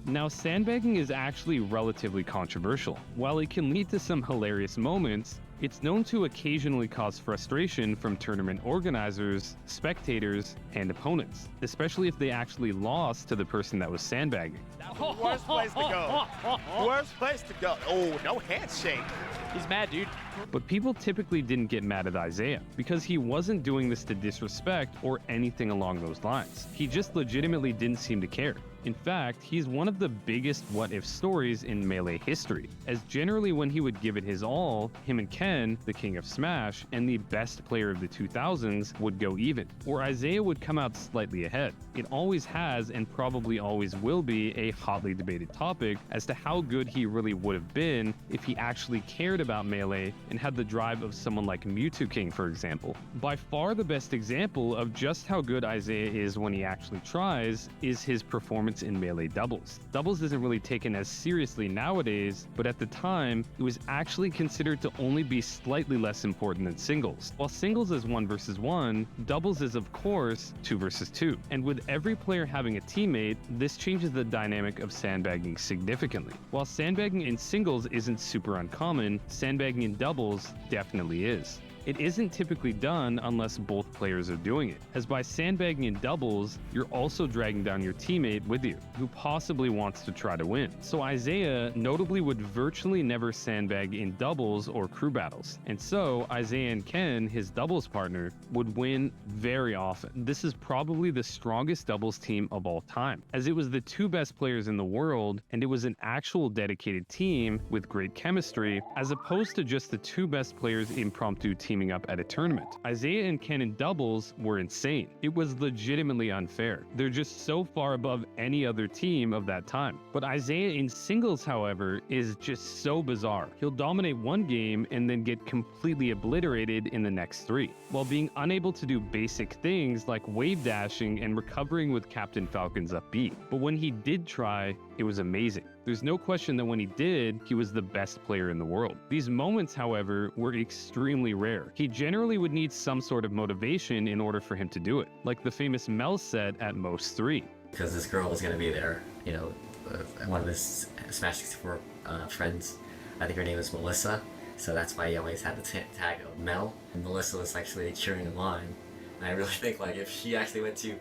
Now, sandbagging is actually relatively controversial. While it can lead to some hilarious moments, it's known to occasionally cause frustration from tournament organizers, spectators, and opponents, especially if they actually lost to the person that was sandbagging. That's the worst place to go. Worst place to go. Oh, no handshake. He's mad, dude. But people typically didn't get mad at Isaiah because he wasn't doing this to disrespect or anything along those lines. He just legitimately didn't seem to care. In fact, he's one of the biggest what-if stories in Melee history, as generally when he would give it his all, him and Ken, the king of Smash, and the best player of the 2000s, would go even, or Isaiah would come out slightly ahead. It always has and probably always will be a hotly debated topic as to how good he really would have been if he actually cared about Melee and had the drive of someone like Mewtwo King, for example. By far the best example of just how good Isaiah is when he actually tries is his performance in Melee doubles. Doubles isn't really taken as seriously nowadays, but at the time, it was actually considered to only be slightly less important than singles. While singles is 1 versus 1, doubles is of course 2 versus 2. And with every player having a teammate, this changes the dynamic of sandbagging significantly. While sandbagging in singles isn't super uncommon, sandbagging in doubles definitely is. It isn't typically done unless both players are doing it, as by sandbagging in doubles, you're also dragging down your teammate with you, who possibly wants to try to win. So Isaiah notably would virtually never sandbag in doubles or crew battles, and so Isaiah and Ken, his doubles partner, would win very often. This is probably the strongest doubles team of all time, as it was the 2 best players in the world, and it was an actual dedicated team with great chemistry, as opposed to just the 2 best players impromptu teaming up at a tournament. Isaiah and Ken in doubles were insane. It was legitimately unfair. They're just so far above any other team of that time. But Isaiah in singles, however, is just so bizarre. He'll dominate one game and then get completely obliterated in the next 3, while being unable to do basic things like wave dashing and recovering with Captain Falcon's up B. But when he did try, it was amazing. There's no question that when he did, he was the best player in the world. These moments, however, were extremely rare. He generally would need some sort of motivation in order for him to do it, like the famous Mel set at most 3. Because this girl was going to be there, you know, one of his Smash 64 friends, I think her name is Melissa, so that's why he always had the tag of Mel. And Melissa was actually cheering him on. And I really think like if she actually went to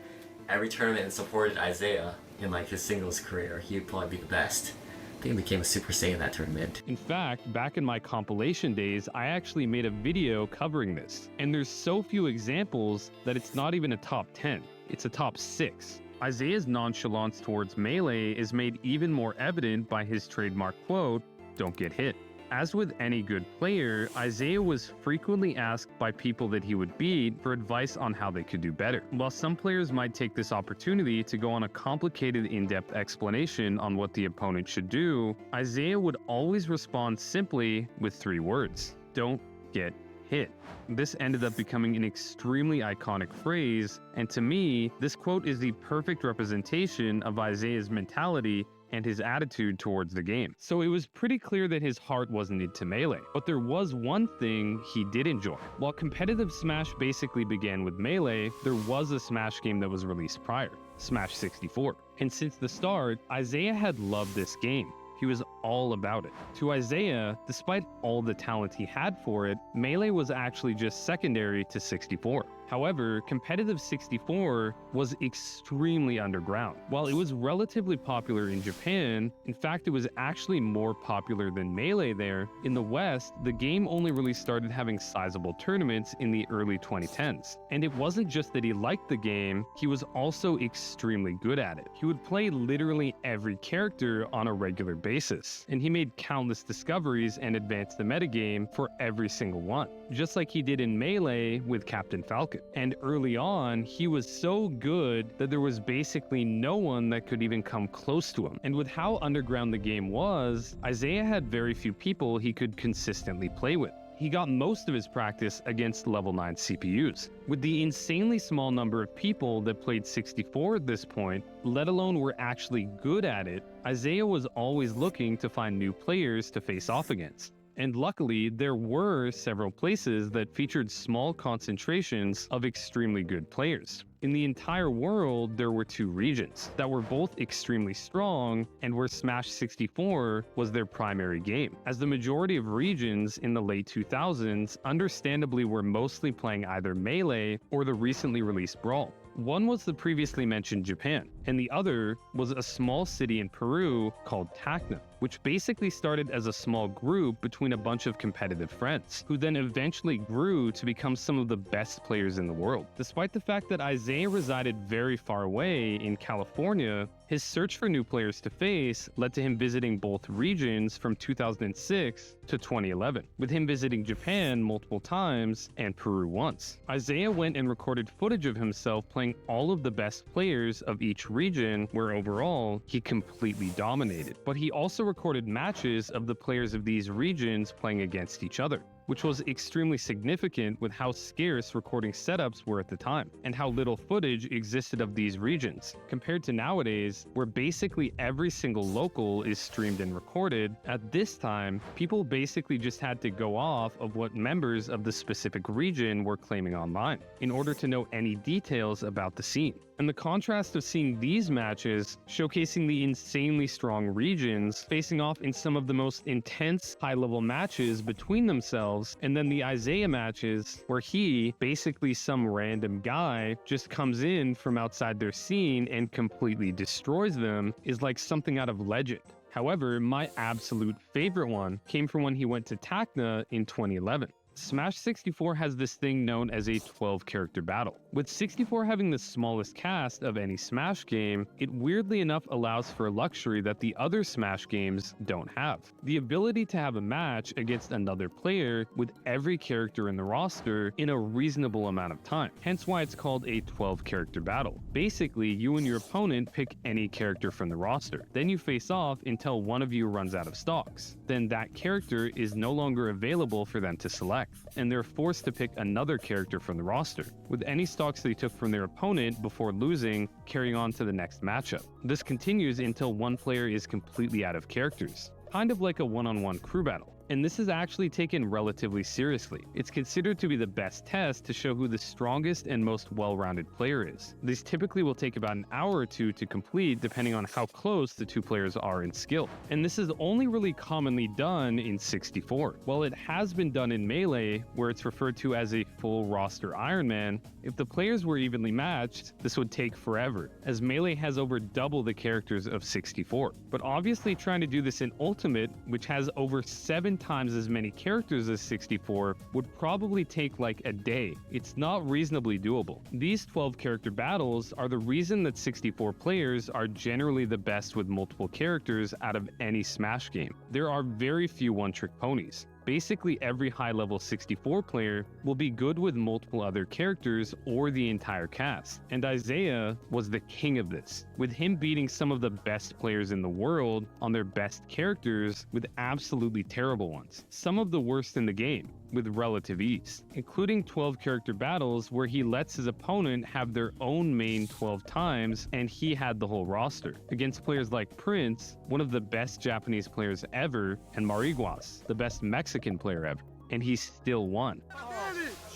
every tournament and supported Isaiah in like his singles career, he'd probably be the best. I think he became a Super Saiyan that tournament. In fact, back in my compilation days, I actually made a video covering this. And there's so few examples that it's not even a top 10, it's a top 6. Isaiah's nonchalance towards Melee is made even more evident by his trademark quote, "Don't get hit." As with any good player, Isaiah was frequently asked by people that he would beat for advice on how they could do better. While some players might take this opportunity to go on a complicated in-depth explanation on what the opponent should do, Isaiah would always respond simply with 3 words: "Don't get hit." This ended up becoming an extremely iconic phrase, and to me, this quote is the perfect representation of Isaiah's mentality and his attitude towards the game. So it was pretty clear that his heart wasn't into Melee. But there was one thing he did enjoy. While competitive Smash basically began with Melee, there was a Smash game that was released prior, Smash 64. And since the start, Isaiah had loved this game. He was all about it. To Isaiah, despite all the talent he had for it, Melee was actually just secondary to 64. However, competitive 64 was extremely underground. While it was relatively popular in Japan, in fact it was actually more popular than Melee there, in the West, the game only really started having sizable tournaments in the early 2010s. And it wasn't just that he liked the game, he was also extremely good at it. He would play literally every character on a regular basis, and he made countless discoveries and advanced the metagame for every single one, just like he did in Melee with Captain Falcon. And early on, he was so good that there was basically no one that could even come close to him. And with how underground the game was, Isaiah had very few people he could consistently play with. He got most of his practice against level 9 CPUs. With the insanely small number of people that played 64 at this point, let alone were actually good at it, Isaiah was always looking to find new players to face off against. And luckily, there were several places that featured small concentrations of extremely good players. In the entire world, there were 2 regions that were both extremely strong and where Smash 64 was their primary game, as the majority of regions in the late 2000s understandably were mostly playing either Melee or the recently released Brawl. One was the previously mentioned Japan, and the other was a small city in Peru called Tacna, which basically started as a small group between a bunch of competitive friends, who then eventually grew to become some of the best players in the world. Despite the fact that Isaiah resided very far away in California, his search for new players to face led to him visiting both regions from 2006 to 2011, with him visiting Japan multiple times and Peru once. Isaiah went and recorded footage of himself playing all of the best players of each region, where overall, he completely dominated. But he also recorded matches of the players of these regions playing against each other, which was extremely significant with how scarce recording setups were at the time, and how little footage existed of these regions, compared to nowadays, where basically every single local is streamed and recorded. At this time, people basically just had to go off of what members of the specific region were claiming online, in order to know any details about the scene. And the contrast of seeing these matches showcasing the insanely strong regions facing off in some of the most intense high-level matches between themselves, and then the Isaiah matches where he, basically some random guy, just comes in from outside their scene and completely destroys them, is like something out of Legend. However, my absolute favorite one came from when he went to Tacna in 2011. Smash 64 has this thing known as a 12-character battle. With 64 having the smallest cast of any Smash game, it weirdly enough allows for a luxury that the other Smash games don't have. The ability to have a match against another player with every character in the roster in a reasonable amount of time. Hence why it's called a 12-character battle. Basically, you and your opponent pick any character from the roster. Then you face off until one of you runs out of stocks. Then that character is no longer available for them to select, and they're forced to pick another character from the roster, with any stocks they took from their opponent before losing carrying on to the next matchup. This continues until one player is completely out of characters, kind of like a one-on-one crew battle. And this is actually taken relatively seriously. It's considered to be the best test to show who the strongest and most well-rounded player is. These typically will take about an hour or 2 to complete, depending on how close the 2 players are in skill. And this is only really commonly done in 64. While it has been done in Melee, where it's referred to as a full roster Iron Man, if the players were evenly matched, this would take forever, as Melee has over double the characters of 64. But obviously trying to do this in Ultimate, which has over 7 times as many characters as 64, would probably take like a day. It's not reasonably doable. These 12-character battles are the reason that 64 players are generally the best with multiple characters out of any Smash game. There are very few one-trick ponies. Basically every high-level 64 player will be good with multiple other characters or the entire cast, and Isaiah was the king of this, with him beating some of the best players in the world on their best characters with absolutely terrible ones, some of the worst in the game. with relative ease, including 12 character battles where he lets his opponent have their own main 12 times and he had the whole roster, against players like Prince, one of the best Japanese players ever, and Mariguas, the best Mexican player ever, and he still won.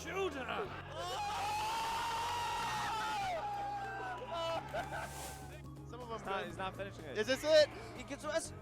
Shoot her! Some of them he's not finishing it. Is this it? He gets us.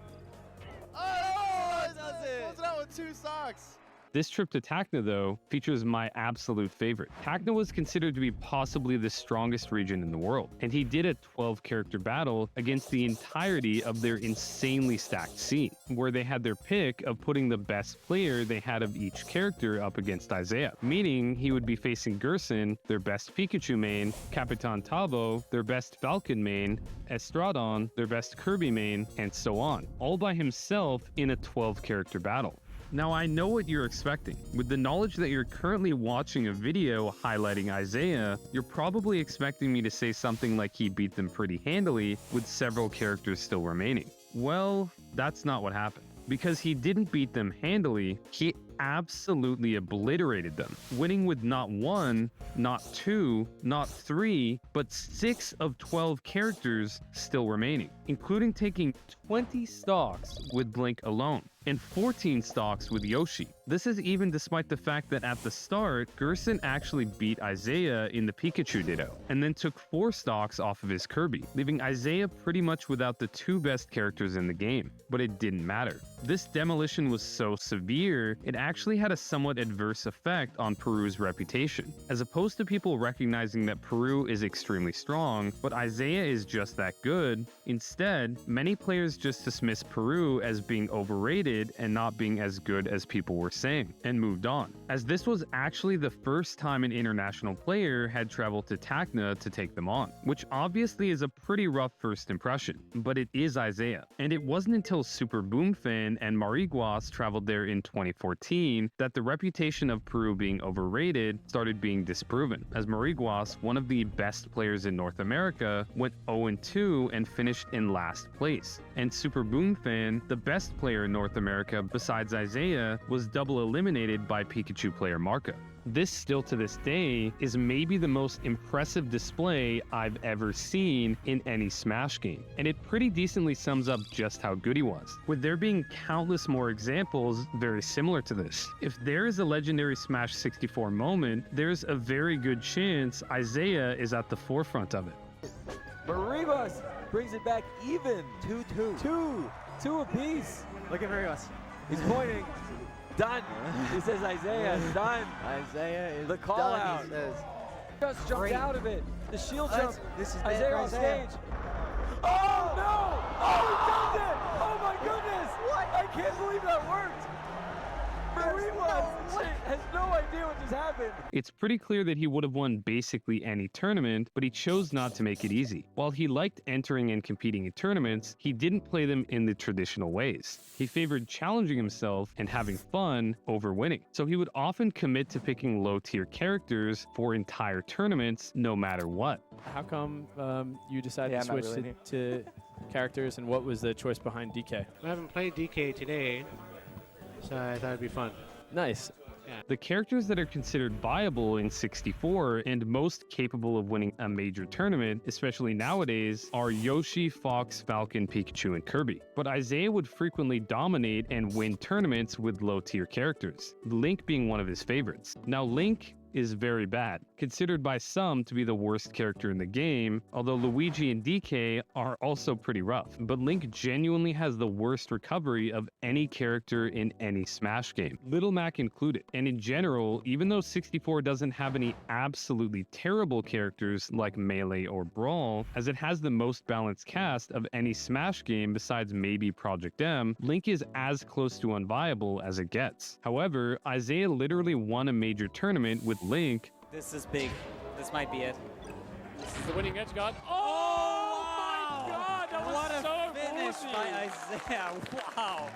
Oh, it does it. Close it out with 2 socks. This trip to Tacna, though, features my absolute favorite. Tacna was considered to be possibly the strongest region in the world, and he did a 12-character battle against the entirety of their insanely stacked scene, where they had their pick of putting the best player they had of each character up against Isaiah, meaning he would be facing Gerson, their best Pikachu main, Capitan Tabo, their best Falcon main, Estradon, their best Kirby main, and so on, all by himself in a 12-character battle. Now, I know what you're expecting. With the knowledge that you're currently watching a video highlighting Isaiah, you're probably expecting me to say something like he beat them pretty handily with several characters still remaining. Well, that's not what happened. Because he didn't beat them handily, he absolutely obliterated them, winning with not 1, not 2, not 3, but 6 of 12 characters still remaining, including taking 20 stocks with Blink alone and 14 stocks with Yoshi. This is even despite the fact that at the start, Gerson actually beat Isaiah in the Pikachu Ditto, and then took 4 stocks off of his Kirby, leaving Isaiah pretty much without the 2 best characters in the game. But it didn't matter. This demolition was so severe, it actually had a somewhat adverse effect on Peru's reputation. As opposed to people recognizing that Peru is extremely strong, but Isaiah is just that good, instead, many players just dismissed Peru as being overrated and not being as good as people were saying, and moved on, as this was actually the first time an international player had traveled to Tacna to take them on, which obviously is a pretty rough first impression, but it is Isaiah. And it wasn't until Super Boomfin and Mariguas traveled there in 2014 that the reputation of Peru being overrated started being disproven, as Mariguas, one of the best players in North America, went 0-2 and finished in last place, and Super Boomfin, the best player in North America besides Isaiah, was double eliminated by Pikachu player Marco. This still to this day is maybe the most impressive display I've ever seen in any Smash game, and it pretty decently sums up just how good he was, with there being countless more examples very similar to this. If there is a legendary Smash 64 moment, there's a very good chance Isaiah is at the forefront of it. Maribas brings it back even. 2-2. 2 apiece. Look at Marios. He's pointing. Done. He says Isaiah is done. Isaiah is the call done, out. he says. Just jumped out of it. The shield jump. This is Isaiah on stage. Oh no! Oh, he does it! Oh my goodness! What? I can't believe that worked. Mariwas has no idea what just happened. It's pretty clear that he would have won basically any tournament, but he chose not to make it easy. While he liked entering and competing in tournaments, he didn't play them in the traditional ways. He favored challenging himself and having fun over winning. So he would often commit to picking low-tier characters for entire tournaments, no matter what. How come you decided to switch to characters, and what was the choice behind DK? I haven't played DK today, so I thought it'd be fun. Nice. Yeah. The characters that are considered viable in 64 and most capable of winning a major tournament, especially nowadays, are Yoshi, Fox, Falcon, Pikachu, and Kirby. But Isaiah would frequently dominate and win tournaments with low-tier characters, Link being one of his favorites. Now, Link is very bad, considered by some to be the worst character in the game, although Luigi and DK are also pretty rough. But Link genuinely has the worst recovery of any character in any Smash game, Little Mac included. And in general, even though 64 doesn't have any absolutely terrible characters like Melee or Brawl, as it has the most balanced cast of any Smash game besides maybe Project M, Link is as close to unviable as it gets. However, Isaiah literally won a major tournament with Link. This is big. This might be it. This is the winning edge guard. Oh my god! That was what a so finish ballsy. by Isaiah. Wow.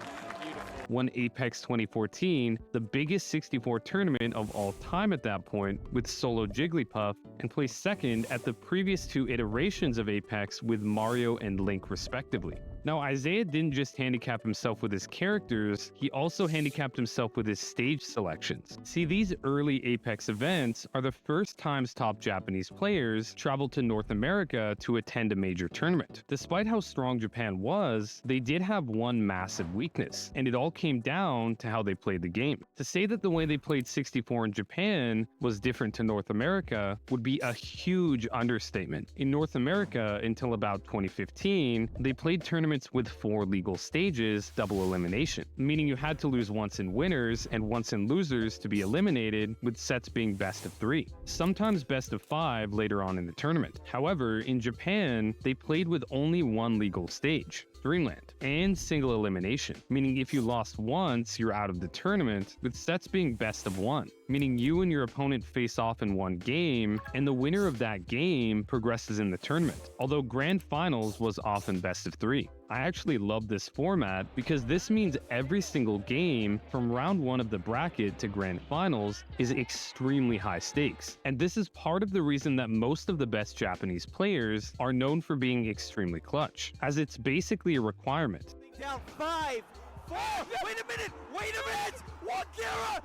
Beautiful. Won Apex 2014, the biggest 64 tournament of all time at that point, with solo Jigglypuff, and placed second at the previous 2 iterations of Apex with Mario and Link respectively. Now, Isaiah didn't just handicap himself with his characters, he also handicapped himself with his stage selections. See, these early Apex events are the first times top Japanese players traveled to North America to attend a major tournament. Despite how strong Japan was, they did have one massive weakness, and it all came down to how they played the game. To say that the way they played 64 in Japan was different to North America would be a huge understatement. In North America, until about 2015, they played tournaments with 4 legal stages, double elimination, meaning you had to lose once in winners and once in losers to be eliminated, with sets being best of 3, sometimes best of 5 later on in the tournament. However, in Japan, they played with only one legal stage, Dreamland, and single elimination, meaning if you lost once, you're out of the tournament, with sets being best of 1, meaning you and your opponent face off in one game, and the winner of that game progresses in the tournament, although Grand Finals was often best of 3. I actually love this format because this means every single game from round 1 of the bracket to Grand Finals is extremely high stakes, and this is part of the reason that most of the best Japanese players are known for being extremely clutch, as it's basically a requirement. Down 5, 4, wait a minute, Wakira,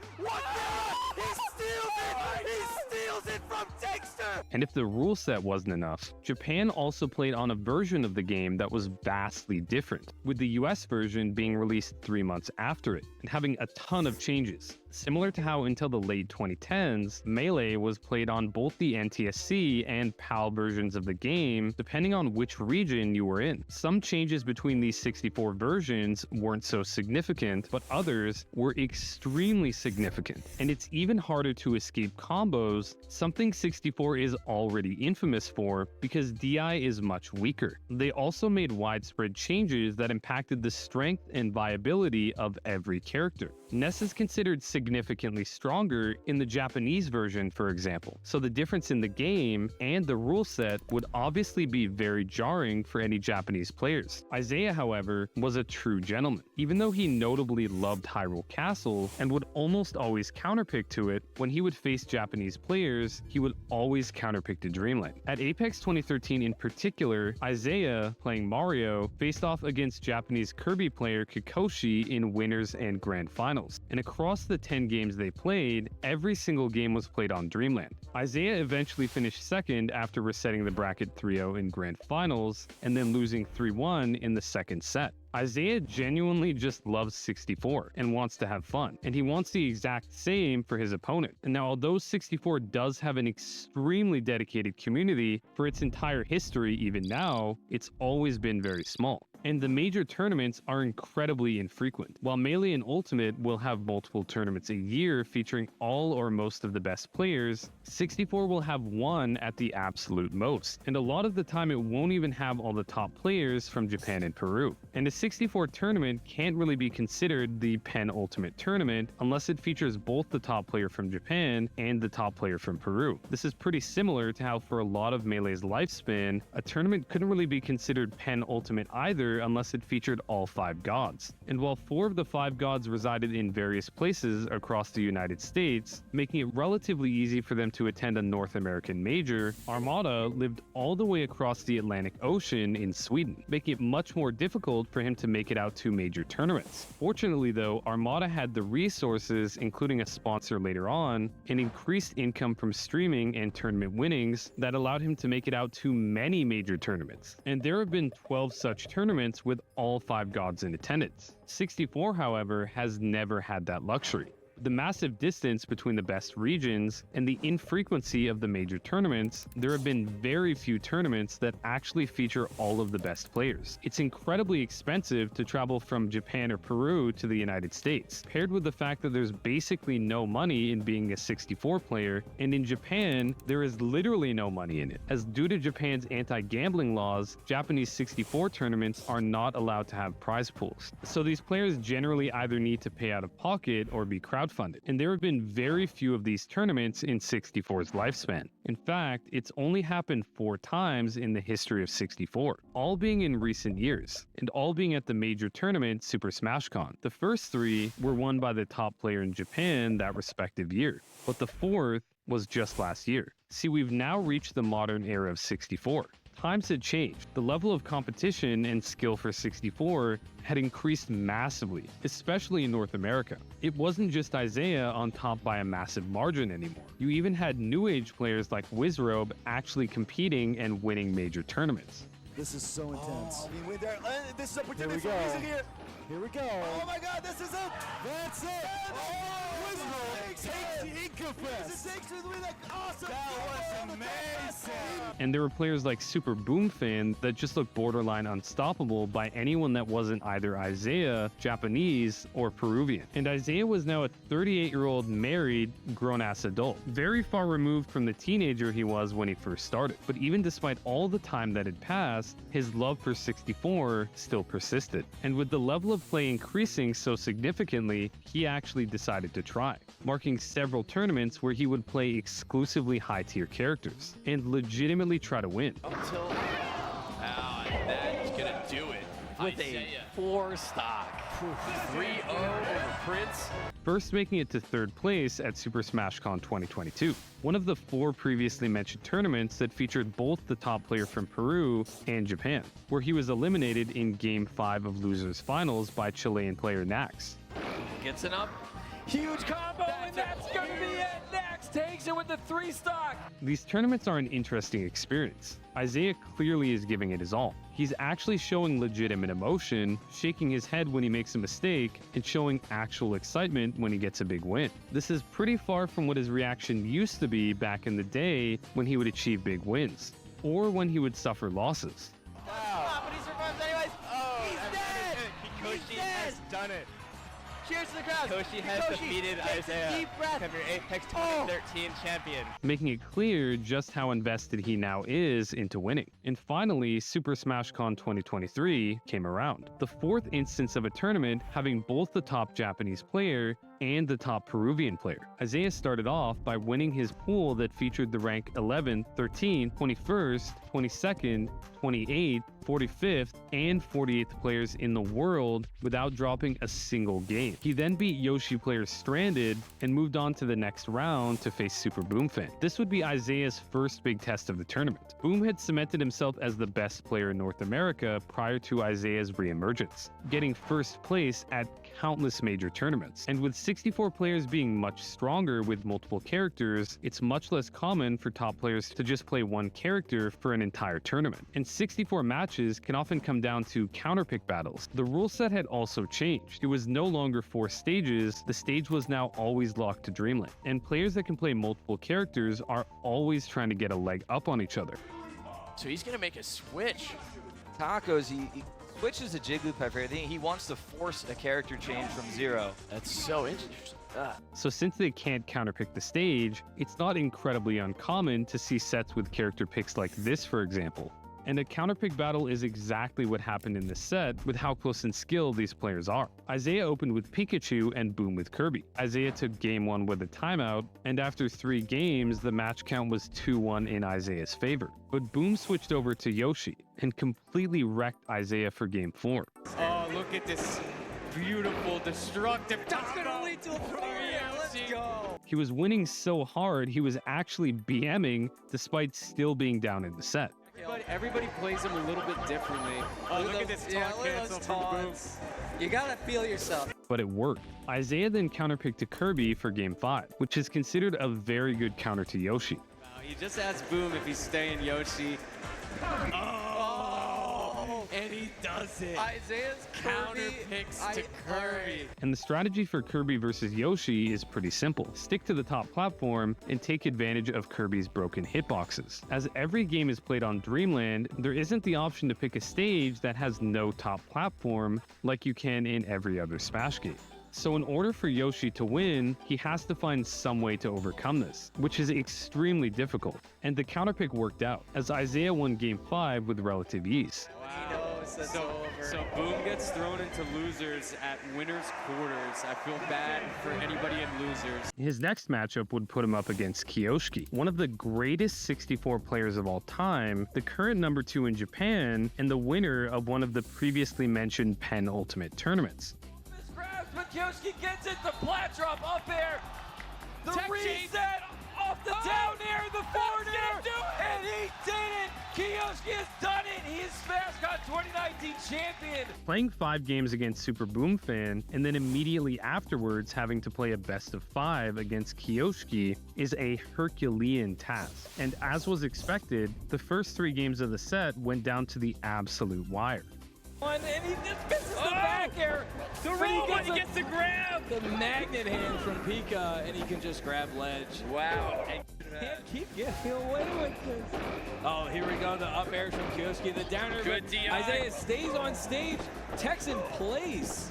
he steals it from Dexter! And if the rule set wasn't enough, Japan also played on a version of the game that was vastly different, with the US version being released 3 months after it, and having a ton of changes. Similar to how until the late 2010s, Melee was played on both the NTSC and PAL versions of the game, depending on which region you were in. Some changes between these 64 versions weren't so significant, but others were extremely significant. And it's even harder to escape combos, something 64 is already infamous for, because DI is much weaker. They also made widespread changes that impacted the strength and viability of every character. Ness is considered significantly stronger in the Japanese version, for example, so the difference in the game and the rule set would obviously be very jarring for any Japanese players. Isaiah, however, was a true gentleman. Even though he notably loved Hyrule Castle and would almost always counterpick to it, when he would face Japanese players, he would always counterpick to Dreamland. At Apex 2013 in particular, Isaiah, playing Mario, faced off against Japanese Kirby player Kikoshi in winners and grand finals. And across the 10 games they played, every single game was played on Dreamland. Isaiah eventually finished second after resetting the bracket 3-0 in grand finals, and then losing 3-1 in the second set. Isaiah genuinely just loves 64 and wants to have fun, and he wants the exact same for his opponent. And now, although 64 does have an extremely dedicated community for its entire history, even now, it's always been very small. And the major tournaments are incredibly infrequent. While Melee and Ultimate will have multiple tournaments a year featuring all or most of the best players, 64 will have one at the absolute most. And a lot of the time it won't even have all the top players from Japan and Peru. And a 64 tournament can't really be considered the penultimate tournament unless it features both the top player from Japan and the top player from Peru. This is pretty similar to how for a lot of Melee's lifespan, a tournament couldn't really be considered penultimate either unless it featured all 5 gods. And while 4 of the 5 gods resided in various places across the United States, making it relatively easy for them to attend a North American major, Armada lived all the way across the Atlantic Ocean in Sweden, making it much more difficult for him to make it out to major tournaments. Fortunately though, Armada had the resources, including a sponsor later on, and increased income from streaming and tournament winnings that allowed him to make it out to many major tournaments. And there have been 12 such tournaments with all 5 gods in attendance. 64, however, has never had that luxury. The massive distance between the best regions and the infrequency of the major tournaments, there have been very few tournaments that actually feature all of the best players. It's incredibly expensive to travel from Japan or Peru to the United States, paired with the fact that there's basically no money in being a 64 player, and in Japan, there is literally no money in it, as due to Japan's anti-gambling laws, Japanese 64 tournaments are not allowed to have prize pools. So these players generally either need to pay out of pocket or be crowdfunded. And there have been very few of these tournaments in 64's lifespan. In fact, it's only happened 4 times in the history of 64, all being in recent years, and all being at the major tournament Super Smash Con. The first 3 were won by the top player in Japan that respective year, but the 4th was just last year. See, we've now reached the modern era of 64. Times had changed. The level of competition and skill for 64 had increased massively, especially in North America. It wasn't just Isaiah on top by a massive margin anymore. You even had new age players like Wizrobe actually competing and winning major tournaments. This is so intense. This is a Here we potential go. reason here. Here we go. Oh my God, this is it. That's it. Oh, Wizrobe takes the Inca Fest. Awesome. That was amazing. And there were players like Super Boomfan that just looked borderline unstoppable by anyone that wasn't either Isaiah, Japanese, or Peruvian. And Isaiah was now a 38-year-old married, grown-ass adult, very far removed from the teenager he was when he first started. But even despite all the time that had passed, his love for 64 still persisted. And with the level of play increasing so significantly, he actually decided to try, marking several tournaments where he would play exclusively high-tier characters and legitimately try to win. Until and that's gonna do it with a 4-stock 3-0 over Prince. First making it to 3rd place at Super Smash Con 2022, one of the 4 previously mentioned tournaments that featured both the top player from Peru and Japan, where he was eliminated in Game 5 of Losers Finals by Chilean player Nax. Gets it up. Huge combo, and that's going to be it. Nax takes it with the 3-stock. These tournaments are an interesting experience. Isaiah clearly is giving it his all. He's actually showing legitimate emotion, shaking his head when he makes a mistake, and showing actual excitement when he gets a big win. This is pretty far from what his reaction used to be back in the day when he would achieve big wins, or when he would suffer losses. Wow. But he survives anyways. Oh, he's dead. Kikoshi has done it. Cheers to the crowd. Kikoshi has defeated Isaiah. Deep breath. Become your Apex 2013 champion. Making it clear just how invested he now is into winning. And finally, Super Smash Con 2023 came around. The 4th instance of a tournament having both the top Japanese player and the top Peruvian player. Isaiah started off by winning his pool that featured the rank 11th, 13th, 21st, 22nd, 28th, 45th, and 48th players in the world without dropping a single game. He then beat Yoshi player Stranded and moved on to the next round to face Super Boomfan. This would be Isaiah's first big test of the tournament. Boom had cemented himself as the best player in North America prior to Isaiah's re-emergence, getting first place at countless major tournaments. And with 64 players being much stronger with multiple characters, it's much less common for top players to just play one character for an entire tournament. And 64 matches can often come down to counterpick battles. The rule set had also changed. It was no longer 4 stages, the stage was now always locked to Dreamland. And players that can play multiple characters are always trying to get a leg up on each other. So he's gonna make a switch. Tacos, he switches to Jigglypuff. I think he wants to force a character change from 0. That's so interesting. So since they can't counterpick the stage, it's not incredibly uncommon to see sets with character picks like this, for example. And a counterpick battle is exactly what happened in this set with how close in skill these players are. Isaiah opened with Pikachu and Boom with Kirby. Isaiah took game 1 with a timeout, and after 3 games, the match count was 2-1 in Isaiah's favor. But Boom switched over to Yoshi and completely wrecked Isaiah for game 4. Oh, look at this beautiful, destructive. That's gonna lead to a pro. Let's go. He was winning so hard, he was actually BMing despite still being down in the set. But everybody plays him a little bit differently. Oh, look at this taunt cancel from Boom. You gotta feel yourself. But it worked. Isaiah then counterpicked to Kirby for game 5, which is considered a very good counter to Yoshi. You just asked Boom if he's staying Yoshi. And he does it. Isaiah's counter picks to Kirby. And the strategy for Kirby versus Yoshi is pretty simple. Stick to the top platform and take advantage of Kirby's broken hitboxes. As every game is played on Dreamland, there isn't the option to pick a stage that has no top platform like you can in every other Smash game. So in order for Yoshi to win, he has to find some way to overcome this, which is extremely difficult. And the counterpick worked out, as Isaiah won game 5 with relative ease. Wow. So Boom gets thrown into losers at winner's quarters. I feel bad for anybody in losers. His next matchup would put him up against Kiyoshi, one of the greatest 64 players of all time, the current number 2 in Japan, and the winner of one of the previously mentioned Penn Ultimate tournaments. But Yoshi gets it, the flat drop up air, the reset off the down air, the forward air, and he did it! Kiyoshi has done it! He is SmashCon 2019 champion! Playing 5 games against Super Boom Fan, and then immediately afterwards having to play a best of 5 against Kiyoshi is a Herculean task. And as was expected, the first 3 games of the set went down to the absolute wire. And he just misses the back air. The roll, but he gets the grab. The magnet hand from Pika, and he can just grab ledge. Wow. Can't keep getting away with this. Oh, here we go. The up airs from Kiyoshi. The down air. Good DI. Isaiah stays on stage. Tech's in place.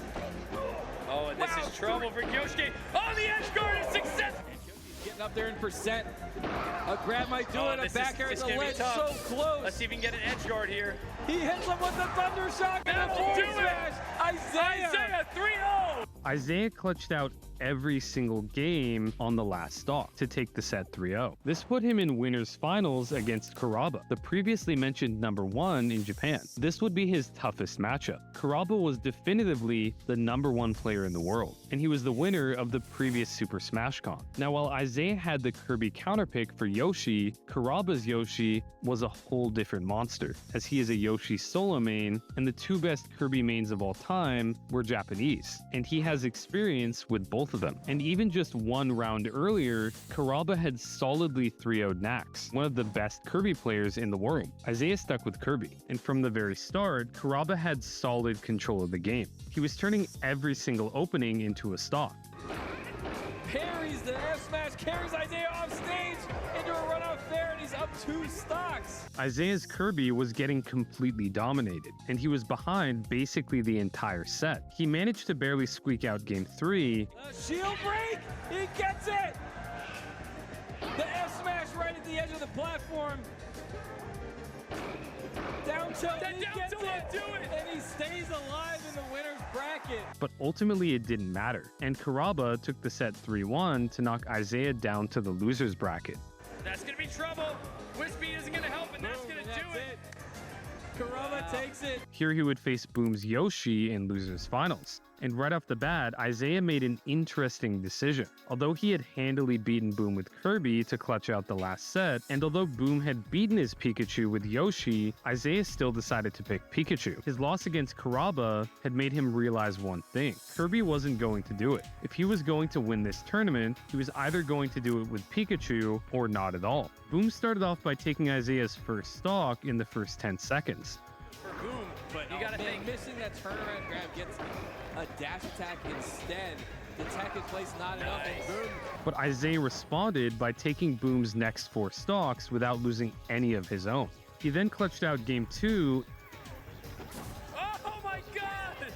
Oh, and this is trouble for Kiyoshi. Oh, the edge guard is successful. Getting up there in percent. A grab might do it. A back air at the ledge. So close. Let's see if we can get an edge guard here. He hits him with the thunder shock and a forward smash. Isaiah 3-0. Isaiah clutched out every single game on the last stock to take the set 3-0. This put him in winners finals against Kuraba, the previously mentioned #1 in Japan. This would be his toughest matchup. Kuraba was definitively the #1 player in the world, and he was the winner of the previous Super Smash Con. Now, while Isaiah had the Kirby counterpick for Yoshi, Kuraba's Yoshi was a whole different monster, as he is a Yoshi solo main, and the 2 best Kirby mains of all time were Japanese, and he has experience with both of them. And even just 1 round earlier, Kuraba had solidly 3-0'd Nax, one of the best Kirby players in the world. Isaiah stuck with Kirby, and from the very start, Kuraba had solid control of the game. He was turning every single opening into a stock. Parries the F smash, carries Isaiah off stage into a run off fair, and he's up 2 stocks. Isaiah's Kirby was getting completely dominated, and he was behind basically the entire set. He managed to barely squeak out game 3. Shield break! He gets it! The F smash right at the edge of the platform. Down tilt, and he gets it! And he stays alive in the winner's bracket. But ultimately it didn't matter, and Kuraba took the set 3-1 to knock Isaiah down to the loser's bracket. That's going to be trouble. Wispy isn't going to help, and that's going to do it. Kuraba takes it. Here he would face Boom's Yoshi in losers finals. And right off the bat, Isaiah made an interesting decision. Although he had handily beaten Boom with Kirby to clutch out the last set, and although Boom had beaten his Pikachu with Yoshi, Isaiah still decided to pick Pikachu. His loss against Kuraba had made him realize one thing: Kirby wasn't going to do it. If he was going to win this tournament, he was either going to do it with Pikachu or not at all. Boom started off by taking Isaiah's first stock in the first 10 seconds. For Boom, but you gotta think missing that turnaround grab gets a dash attack instead. The tech in place not enough, and Boom. But Isaiah responded by taking Boom's next 4 stocks without losing any of his own. He then clutched out game 2. Oh my god!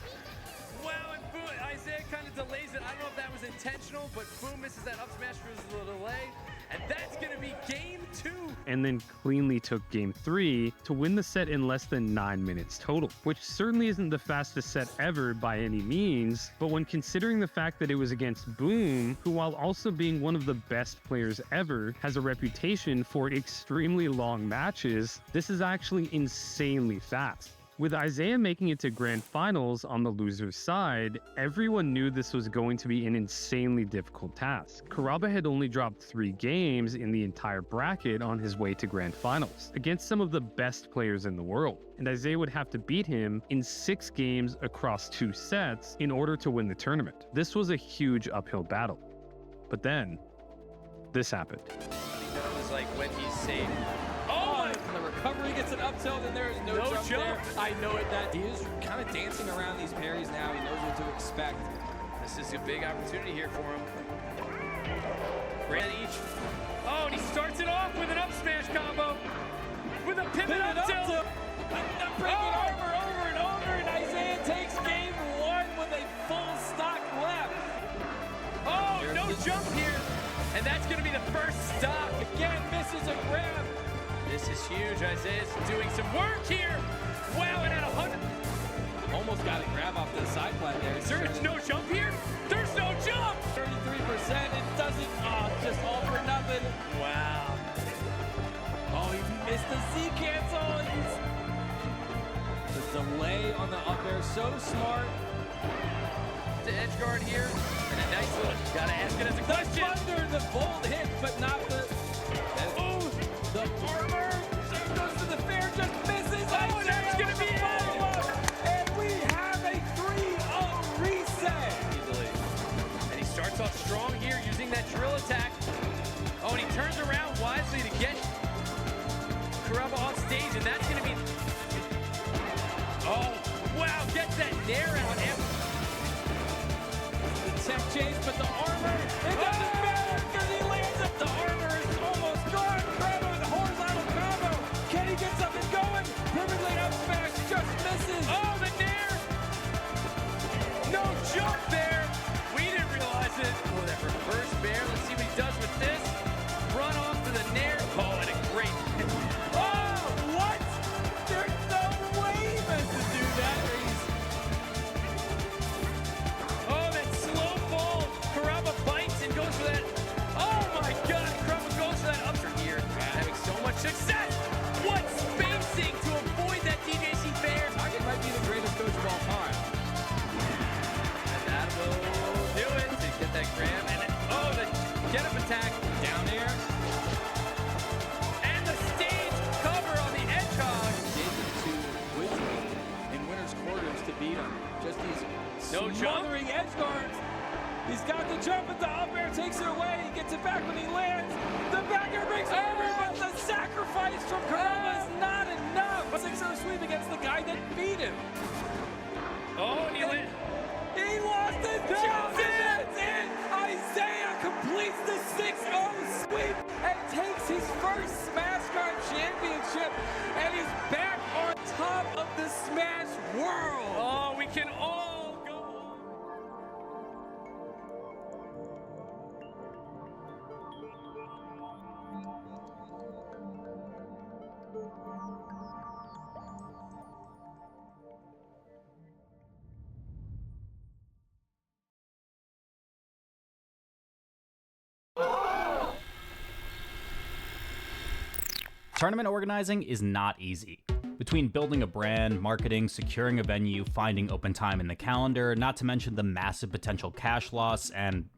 Wow, and Boom, Isaiah kind of delays it. I don't know if that was intentional, but Boom misses that up smash for the delay. And that's going to be game 2. And then cleanly took game 3 to win the set in less than 9 minutes total, which certainly isn't the fastest set ever by any means, but when considering the fact that it was against Boom, who while also being one of the best players ever, has a reputation for extremely long matches, this is actually insanely fast. With Isaiah making it to grand finals on the loser's side, everyone knew this was going to be an insanely difficult task. Kuraba had only dropped 3 games in the entire bracket on his way to grand finals, against some of the best players in the world, and Isaiah would have to beat him in 6 games across 2 sets in order to win the tournament. This was a huge uphill battle. But then, this happened. That was like when he's safe. The recovery gets an up tilt, and there is no jump there. I know it. That he is kind of dancing around these parries now. He knows what to expect. This is a big opportunity here for him. Right each. Oh, and he starts it off with an up smash combo. With a pivot up tilt. Breaking over and over, and Isaiah takes game 1 with a full stock left. Oh, no jump here. And that's going to be the first stop. Again, misses a grab. This is huge. Isaiah's doing some work here. Wow, and at 100. Almost got a grab off the side plat there. Is there no jump here? There's no jump. 33%. It doesn't. Oh, just all for nothing. Wow. Oh, he missed the Z cancel. The delay on the up air, so smart. The edge guard here. And a nice little. Gotta ask it as a question. The thunder, the bold hit, but not the Oh, the armor. Same goes to the fair, just misses. Oh, that's going to be it. And we have a 3-0 reset. Easily. And he starts off strong here using that drill attack. Oh, and he turns around wisely to get Kuraba off stage, and that's going to be... Oh, wow, gets that nair out. The tech chase, but the armor, it doesn't matter because he lands it. The armor is almost gone. Kuraba with a horizontal combo. Kenny gets up and going. Perfectly up smash, just misses. Oh, the nair! No jump there. We didn't realize it. Oh, that reverse bear. Let's see what he does with this. Run off to the nair. Oh, and a great... Oh, what? There's no way he meant to do that. Oh, that slow fall. Kuraba bites and goes for that. Oh my God, Kuraba goes for that up from here. Having so much success. What spacing to avoid that DJC fair. Target might be the greatest coach of all time. And that will do it to get that grab. And oh, the get up attack down there. And the stage cover on the Edgehog. David to Wisdom in winner's quarters to beat him. Just these No smothering edge guards. He's got the jump, but the up air takes it away. He gets it back when he lands. The back air breaks over, but the sacrifice from Kuraba is not enough. 6-0 sweep against the guy that beat him. Oh, and he went. He lost his jump, and that's it. Isaiah completes the 6-0 sweep and takes his first Smash Card championship and is back on top of the Smash world. Oh, we can all go on. Tournament organizing is not easy. Between building a brand, marketing, securing a venue, finding open time in the calendar, not to mention the massive potential cash loss and,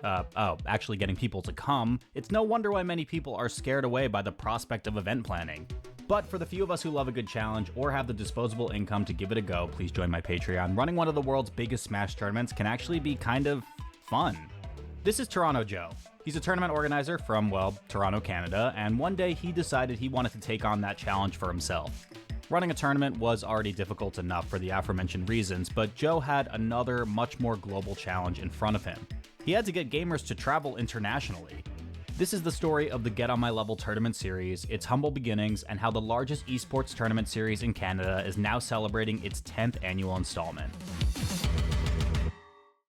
actually getting people to come, it's no wonder why many people are scared away by the prospect of event planning. But for the few of us who love a good challenge or have the disposable income to give it a go, please join my Patreon. Running one of the world's biggest Smash tournaments can actually be kind of fun. This is Toronto Joe. He's a tournament organizer from, well, Toronto, Canada, and one day he decided he wanted to take on that challenge for himself. Running a tournament was already difficult enough for the aforementioned reasons, but Joe had another, much more global challenge in front of him. He had to get gamers to travel internationally. This is the story of the Get On My Level tournament series, its humble beginnings, and how the largest esports tournament series in Canada is now celebrating its 10th annual installment.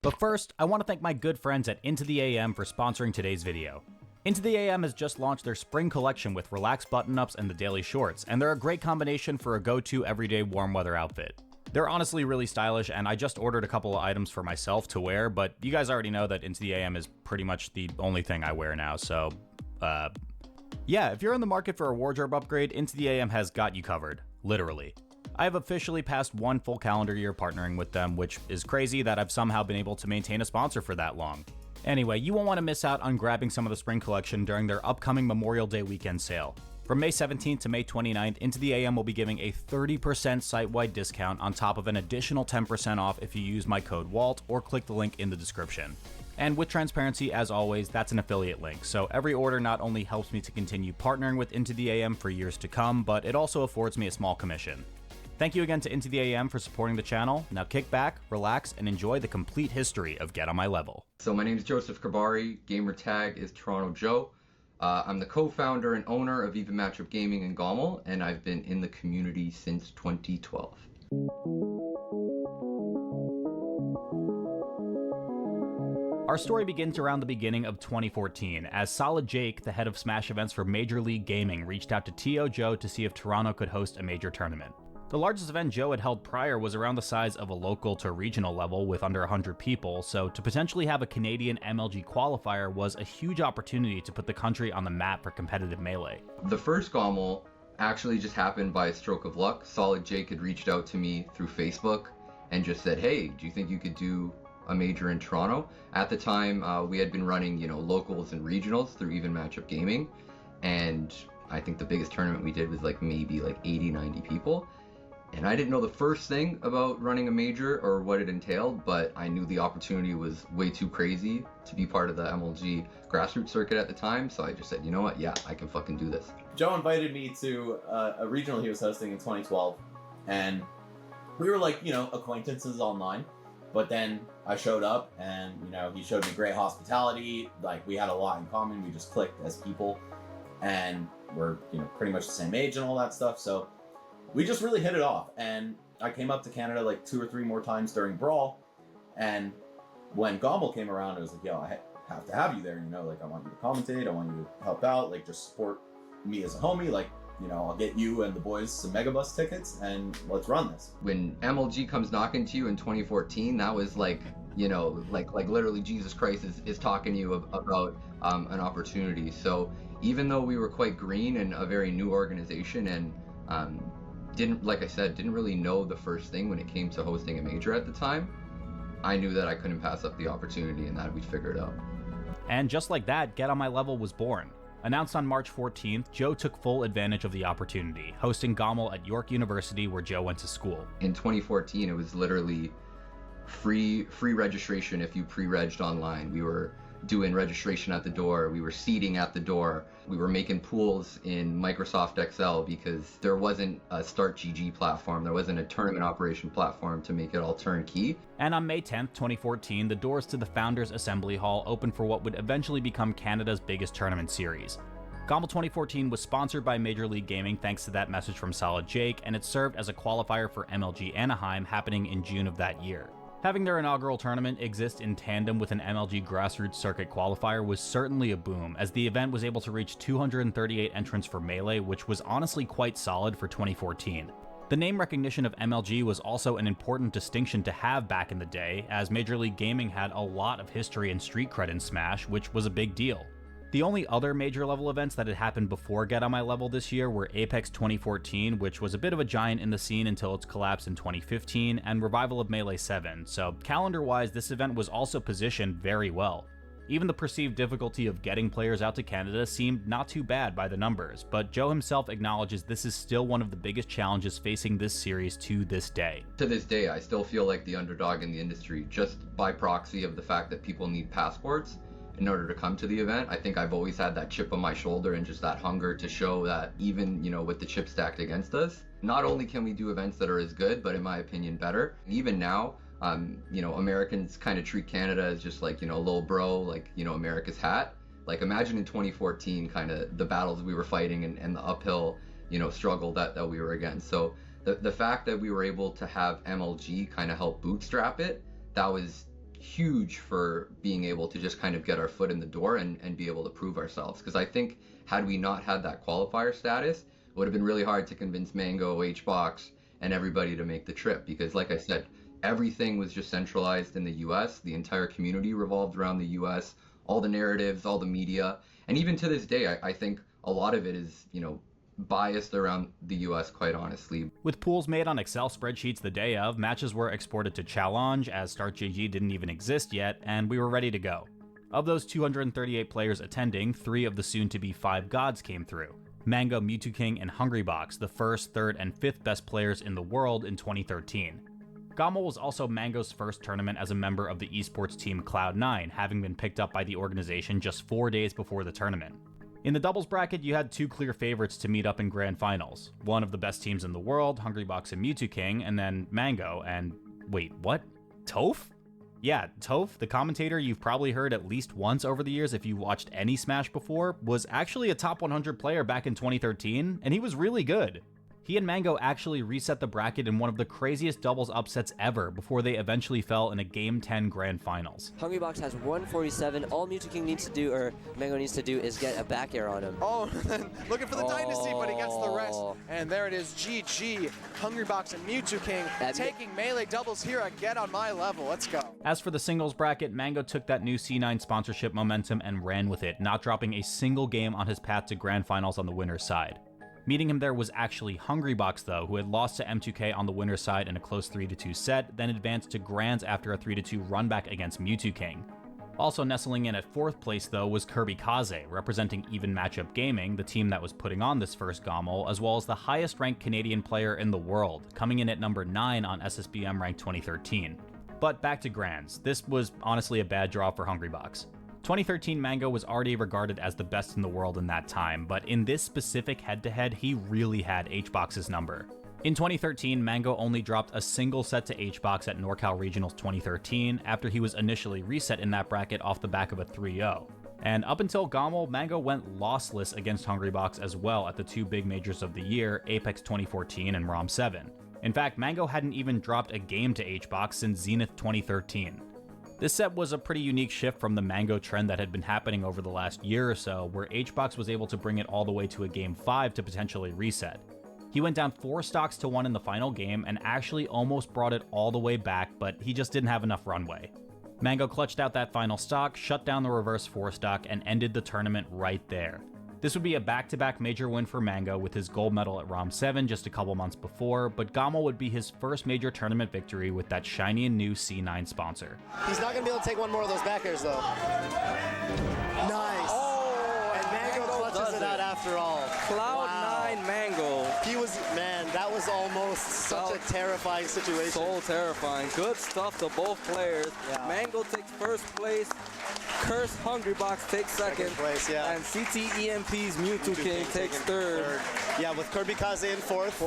But first, I want to thank my good friends at Into the AM for sponsoring today's video. Into the AM has just launched their spring collection with relaxed button-ups and the daily shorts, and they're a great combination for a go-to everyday warm weather outfit. They're honestly really stylish, and I just ordered a couple of items for myself to wear, but you guys already know that Into the AM is pretty much the only thing I wear now, so, yeah, if you're in the market for a wardrobe upgrade, Into the AM has got you covered. Literally. I have officially passed one full calendar year partnering with them, which is crazy that I've somehow been able to maintain a sponsor for that long. Anyway, you won't want to miss out on grabbing some of the spring collection during their upcoming Memorial Day weekend sale. From May 17th to May 29th, Into the AM will be giving a 30% site-wide discount on top of an additional 10% off if you use my code WALT or click the link in the description. And with transparency, as always, that's an affiliate link, so every order not only helps me to continue partnering with Into the AM for years to come, but it also affords me a small commission. Thank you again to Into the AM for supporting the channel. Now kick back, relax, and enjoy the complete history of Get On My Level. So my name is Joseph Kabari, gamer tag is Toronto Joe. I'm the co-founder and owner of Even Matchup Gaming in Gommel, and I've been in the community since 2012. Our story begins around the beginning of 2014, as Solid Jake, the head of Smash events for Major League Gaming, reached out to T.O. Joe to see if Toronto could host a major tournament. The largest event Joe had held prior was around the size of a local to regional level with under 100 people, so to potentially have a Canadian MLG qualifier was a huge opportunity to put the country on the map for competitive Melee. The first Gommel actually just happened by a stroke of luck. Solid Jake had reached out to me through Facebook and just said, hey, do you think you could do a major in Toronto? At the time, we had been running, locals and regionals through Even Matchup Gaming. and I think the biggest tournament we did was like maybe like 80, 90 people. And I didn't know the first thing about running a major or what it entailed, but I knew the opportunity was way too crazy to be part of the MLG grassroots circuit at the time, so I just said, you know what, yeah, I can fucking do this. Joe invited me to a regional he was hosting in 2012, and we were like, you know, acquaintances online, but then I showed up and, you know, he showed me great hospitality, like we had a lot in common, we just clicked as people, and we're, you know, pretty much the same age and all that stuff, so we just really hit it off. And I came up to Canada like 2 or 3 more times during Brawl, and when Gommel came around, it was like, yo, I have to have you there, you know, like I want you to commentate, I want you to help out, like just support me as a homie, like, you know, I'll get you and the boys some Megabus tickets and let's run this. When MLG comes knocking to you in 2014, that was like, you know, like literally Jesus Christ is talking to you about an opportunity. So even though we were quite green and a very new organization and didn't really know the first thing when it came to hosting a major at the time, I knew that I couldn't pass up the opportunity and that we'd figure it out. And just like that, Get On My Level was born. Announced on March 14th, Joe took full advantage of the opportunity, hosting Gommel at York University where Joe went to school. In 2014, it was literally free registration if you pre-regged online. We were doing registration at the door, we were seating at the door, we were making pools in Microsoft Excel because there wasn't a Start GG platform, there wasn't a tournament operation platform to make it all turnkey. And on May 10th, 2014, the doors to the Founders Assembly Hall opened for what would eventually become Canada's biggest tournament series. Gommel 2014 was sponsored by Major League Gaming thanks to that message from Solid Jake, and it served as a qualifier for MLG Anaheim happening in June of that year. Having their inaugural tournament exist in tandem with an MLG grassroots circuit qualifier was certainly a boom, as the event was able to reach 238 entrants for Melee, which was honestly quite solid for 2014. The name recognition of MLG was also an important distinction to have back in the day, as Major League Gaming had a lot of history and street cred in Smash, which was a big deal. The only other major level events that had happened before Get On My Level this year were Apex 2014, which was a bit of a giant in the scene until its collapse in 2015, and Revival of Melee 7, so calendar-wise this event was also positioned very well. Even the perceived difficulty of getting players out to Canada seemed not too bad by the numbers, but Joe himself acknowledges this is still one of the biggest challenges facing this series to this day. To this day, I still feel like the underdog in the industry, just by proxy of the fact that people need passports in order to come to the event. I think I've always had that chip on my shoulder and just that hunger to show that even, you know, with the chip stacked against us, not only can we do events that are as good, but in my opinion, better. And even now, you know, Americans kind of treat Canada as just like, you know, a little bro, like, you know, America's hat. Like imagine in 2014, kind of the battles we were fighting and the uphill, you know, struggle that we were against. So the fact that we were able to have MLG kind of help bootstrap it, that was huge for being able to just kind of get our foot in the door and be able to prove ourselves. Because I think had we not had that qualifier status, it would have been really hard to convince Mango, HBox, and everybody to make the trip. Because like I said, everything was just centralized in the US. The entire community revolved around the US. All the narratives, all the media. And even to this day, I think a lot of it is, you know, biased around the US, quite honestly. With pools made on Excel spreadsheets the day of, matches were exported to Challenge, as StartGG didn't even exist yet, and we were ready to go. Of those 238 players attending, 3 of the soon-to-be 5 gods came through. Mango, Mewtwo King, and Hungrybox, the 1st, 3rd, and 5th best players in the world in 2013. Gommel was also Mango's first tournament as a member of the esports team Cloud9, having been picked up by the organization just 4 days before the tournament. In the doubles bracket, you had 2 clear favorites to meet up in grand finals. One of the best teams in the world, Hungrybox and Mewtwo King, and then Mango and... wait, what? Toph? Yeah, Toph, the commentator you've probably heard at least once over the years if you watched any Smash before, was actually a top 100 player back in 2013, and he was really good. He and Mango actually reset the bracket in one of the craziest doubles upsets ever before they eventually fell in a Game 10 Grand Finals. Hungrybox has 147. All Mewtwo King needs to do, or Mango needs to do, is get a back air on him. Oh, looking for the Dynasty, but he gets the rest. And there it is, GG. Hungrybox and Mewtwo King taking Melee doubles here at Get On My Level. Let's go. As for the singles bracket, Mango took that new C9 sponsorship momentum and ran with it, not dropping a single game on his path to Grand Finals on the winner's side. Meeting him there was actually Hungrybox though, who had lost to M2K on the winner's side in a close 3-2 set, then advanced to Grands after a 3-2 run back against Mewtwo King. Also nestling in at 4th place though was Kirby Kaze, representing Even Matchup Gaming, the team that was putting on this first GOML, as well as the highest ranked Canadian player in the world, coming in at number 9 on SSBM Rank 2013. But back to Grands, this was honestly a bad draw for Hungrybox. 2013 Mango was already regarded as the best in the world in that time, but in this specific head-to-head he really had HBox's number. In 2013, Mango only dropped a single set to HBox at NorCal Regionals 2013 after he was initially reset in that bracket off the back of a 3-0. And up until GOML, Mango went lossless against Hungrybox as well at the 2 big majors of the year, Apex 2014 and ROM 7. In fact, Mango hadn't even dropped a game to HBox since Zenith 2013. This set was a pretty unique shift from the Mango trend that had been happening over the last year or so, where HBox was able to bring it all the way to a Game 5 to potentially reset. He went down 4 stocks to 1 in the final game and actually almost brought it all the way back, but he just didn't have enough runway. Mango clutched out that final stock, shut down the reverse 4 stock, and ended the tournament right there. This would be a back-to-back major win for Mango with his gold medal at ROM 7 just a couple months before, but GOML would be his first major tournament victory with that shiny and new C9 sponsor. He's not going to be able to take one more of those back airs though. Nice. Oh, and Mango clutches it out after all. Cloud9 Mango. He was, man, that was almost such a terrifying situation. So terrifying. Good stuff to both players. Yeah. Mango takes first place. Curse Hungrybox takes second place, yeah. And CTEMP's Mewtwo King takes third. Yeah, with Kirby Kaze in fourth.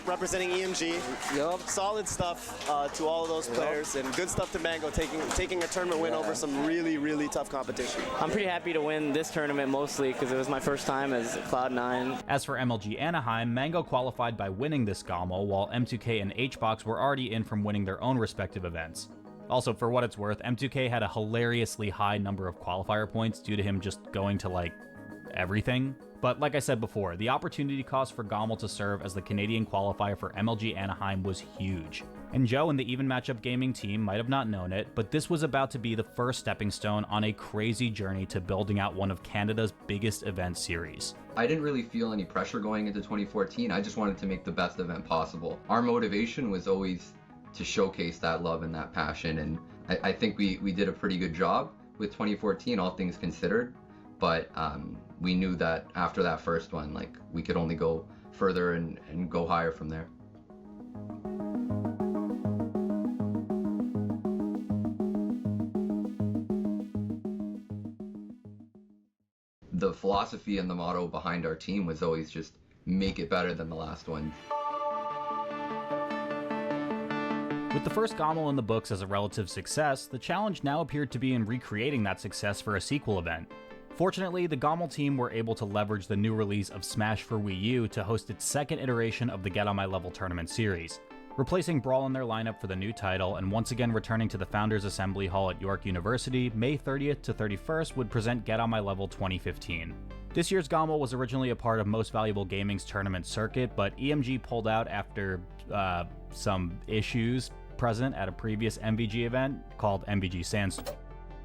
Representing EMG. Yep. Solid stuff to all of those players, and good stuff to Mango taking a tournament win over some really, really tough competition. I'm pretty happy to win this tournament mostly because it was my first time as Cloud9. As for MLG Anaheim, Mango qualified by winning this GOML, while M2K and HBox were already in from winning their own respective events. Also, for what it's worth, M2K had a hilariously high number of qualifier points due to him just going to, like, everything. But like I said before, the opportunity cost for GOML to serve as the Canadian qualifier for MLG Anaheim was huge. And Joe and the Even Matchup Gaming team might have not known it, but this was about to be the first stepping stone on a crazy journey to building out one of Canada's biggest event series. I didn't really feel any pressure going into 2014, I just wanted to make the best event possible. Our motivation was always to showcase that love and that passion, and I think we did a pretty good job with 2014, all things considered, but we knew that after that first one, like, we could only go further and go higher from there. The philosophy and the motto behind our team was always just make it better than the last one. With the first GOML in the books as a relative success, the challenge now appeared to be in recreating that success for a sequel event. Fortunately, the GOML team were able to leverage the new release of Smash for Wii U to host its second iteration of the Get On My Level tournament series, replacing Brawl in their lineup for the new title, and once again returning to the Founders Assembly Hall at York University. May 30th to 31st would present Get On My Level 2015. This year's GOML was originally a part of Most Valuable Gaming's tournament circuit, but EMG pulled out after some issues present at a previous MVG event called MVG Sandstorm.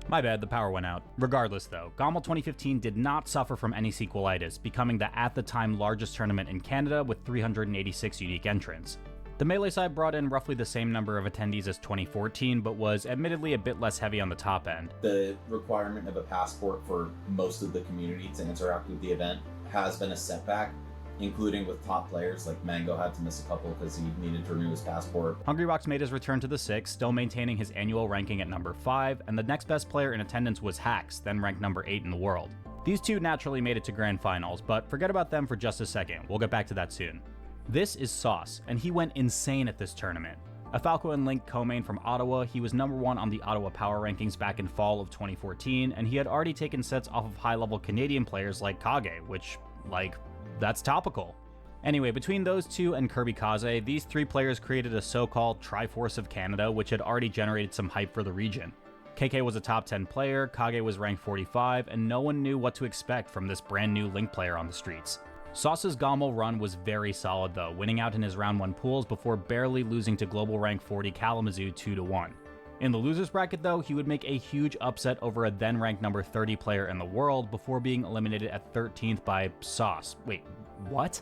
My bad, the power went out. Regardless though, GOML 2015 did not suffer from any sequelitis, becoming the at the time largest tournament in Canada with 386 unique entrants. The Melee side brought in roughly the same number of attendees as 2014, but was admittedly a bit less heavy on the top end. The requirement of a passport for most of the community to interact with the event has been a setback, including with top players. Like Mango had to miss a couple because he needed to renew his passport. Hungrybox made his return to the 6, still maintaining his annual ranking at number 5, and the next best player in attendance was Hax, then ranked number 8 in the world. These two naturally made it to grand finals, but forget about them for just a second, we'll get back to that soon. This is Sauce, and he went insane at this tournament. A Falco and Link co-main from Ottawa, he was number 1 on the Ottawa Power Rankings back in fall of 2014, and he had already taken sets off of high-level Canadian players like Kage, which, like, that's topical. Anyway, between those two and Kirby Kaze, these three players created a so-called Triforce of Canada, which had already generated some hype for the region. KK was a top 10 player, Kage was ranked 45, and no one knew what to expect from this brand new Link player on the streets. Sauce's GOML run was very solid though, winning out in his round 1 pools before barely losing to global rank 40 Kalamazoo 2-1. In the losers bracket though, he would make a huge upset over a then ranked number 30 player in the world before being eliminated at 13th by Sauce. Wait, what?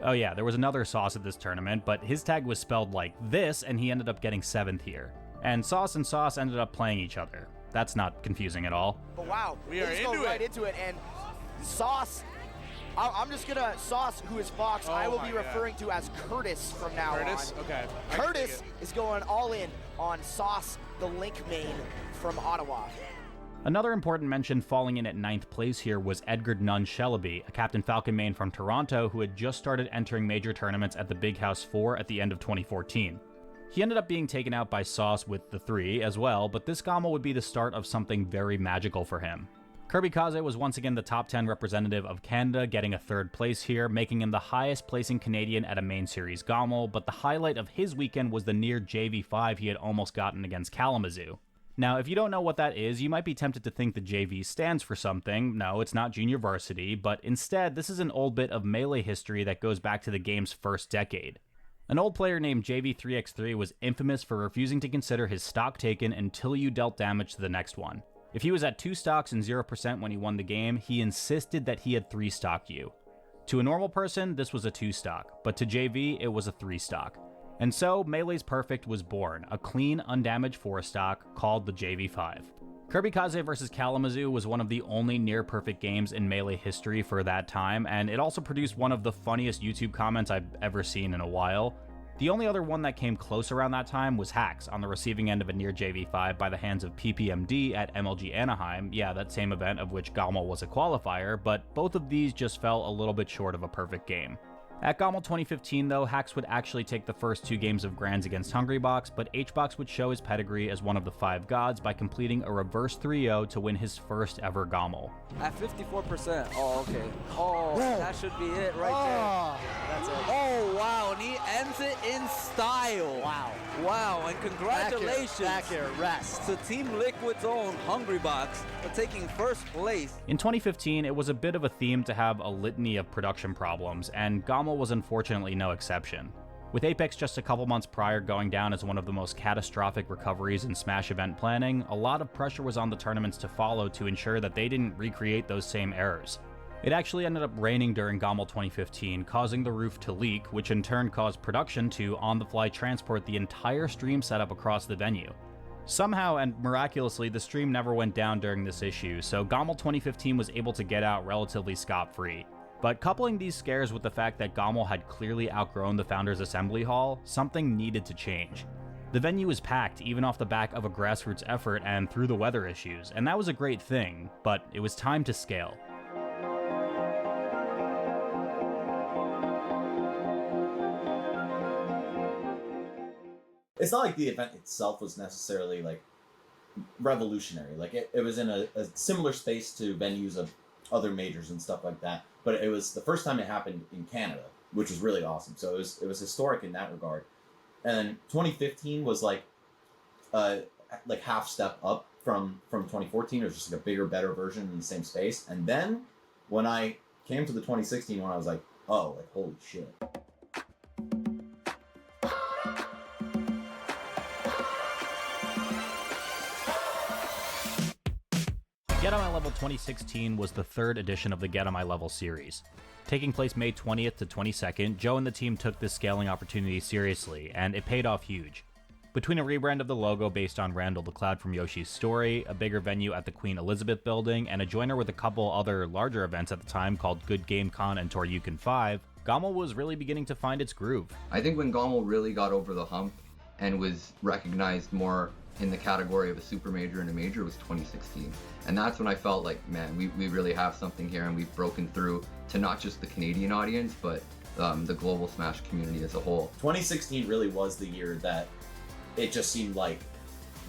Oh yeah, there was another Sauce at this tournament, but his tag was spelled like this and he ended up getting 7th here. And Sauce ended up playing each other. That's not confusing at all. But wow, we are into right into it, and Sauce, I'm just gonna, Sauce, who is Fox, I will be referring to as Curtis from now on. Curtis? Okay. Curtis is going all in on Sauce, the Link main from Ottawa. Another important mention falling in at 9th place here was Edgar Nunn Shellaby, a Captain Falcon main from Toronto who had just started entering major tournaments at the Big House 4 at the end of 2014. He ended up being taken out by Sauce with the 3 as well, but this Gommel would be the start of something very magical for him. Kirby Kaze was once again the top 10 representative of Canada, getting a 3rd place here, making him the highest placing Canadian at a main series Gommel, but the highlight of his weekend was the near JV5 he had almost gotten against Kalamazoo. Now, if you don't know what that is, you might be tempted to think the JV stands for something. No, it's not junior varsity, but instead, this is an old bit of Melee history that goes back to the game's first decade. An old player named JV3x3 was infamous for refusing to consider his stock taken until you dealt damage to the next one. If he was at 2 stocks and 0% when he won the game, he insisted that he had 3 stocked you. To a normal person, this was a 2 stock, but to JV, it was a 3 stock. And so, Melee's Perfect was born, a clean, undamaged 4 stock called the JV5. Kirby Kaze vs. Kalamazoo was one of the only near-perfect games in Melee history for that time, and it also produced one of the funniest YouTube comments I've ever seen in a while. The only other one that came close around that time was Hacks on the receiving end of a near JV5 by the hands of PPMD at MLG Anaheim, yeah, that same event of which Gommel was a qualifier, but both of these just fell a little bit short of a perfect game. At Gommel 2015, though, Hacks would actually take the first 2 games of Grands against Hungrybox, but HBox would show his pedigree as one of the 5 gods by completing a reverse 3-0 to win his first ever Gommel. At 54%. Oh, okay. Oh, that should be it right there. That's it. Oh, wow, and he ends it in style. Wow. Wow, and congratulations back here, rest. to Team Liquid's own Hungrybox for taking first place. In 2015, it was a bit of a theme to have a litany of production problems, and Gommel was unfortunately no exception. With Apex just a couple months prior going down as one of the most catastrophic recoveries in Smash event planning, a lot of pressure was on the tournaments to follow to ensure that they didn't recreate those same errors. It actually ended up raining during Gommel 2015, causing the roof to leak, which in turn caused production to on-the-fly transport the entire stream setup across the venue. Somehow and miraculously, the stream never went down during this issue, so Gommel 2015 was able to get out relatively scot-free. But coupling these scares with the fact that Gommel had clearly outgrown the Founders Assembly Hall, something needed to change. The venue was packed even off the back of a grassroots effort and through the weather issues, and that was a great thing, but it was time to scale. It's not like the event itself was necessarily like revolutionary. Like it was in a similar space to venues of other majors and stuff like that. But it was the first time it happened in Canada, which was really awesome. So it was historic in that regard. And 2015 was like half step up from 2014. It was just like a bigger, better version in the same space. And then when I came to the 2016 one, I was like, oh, like holy shit. Get On My Level 2016 was the 3rd edition of the Get On My Level series. Taking place May 20th to 22nd, Joe and the team took this scaling opportunity seriously, and it paid off huge. Between a rebrand of the logo based on Randall the Cloud from Yoshi's Story, a bigger venue at the Queen Elizabeth building, and a joiner with a couple other larger events at the time called Good Game Con and Toryuken 5, Gommel was really beginning to find its groove. I think when Gommel really got over the hump and was recognized more in the category of a super major and a major was 2016. And that's when I felt like, man, we really have something here, and we've broken through to not just the Canadian audience, but the global Smash community as a whole. 2016 really was the year that it just seemed like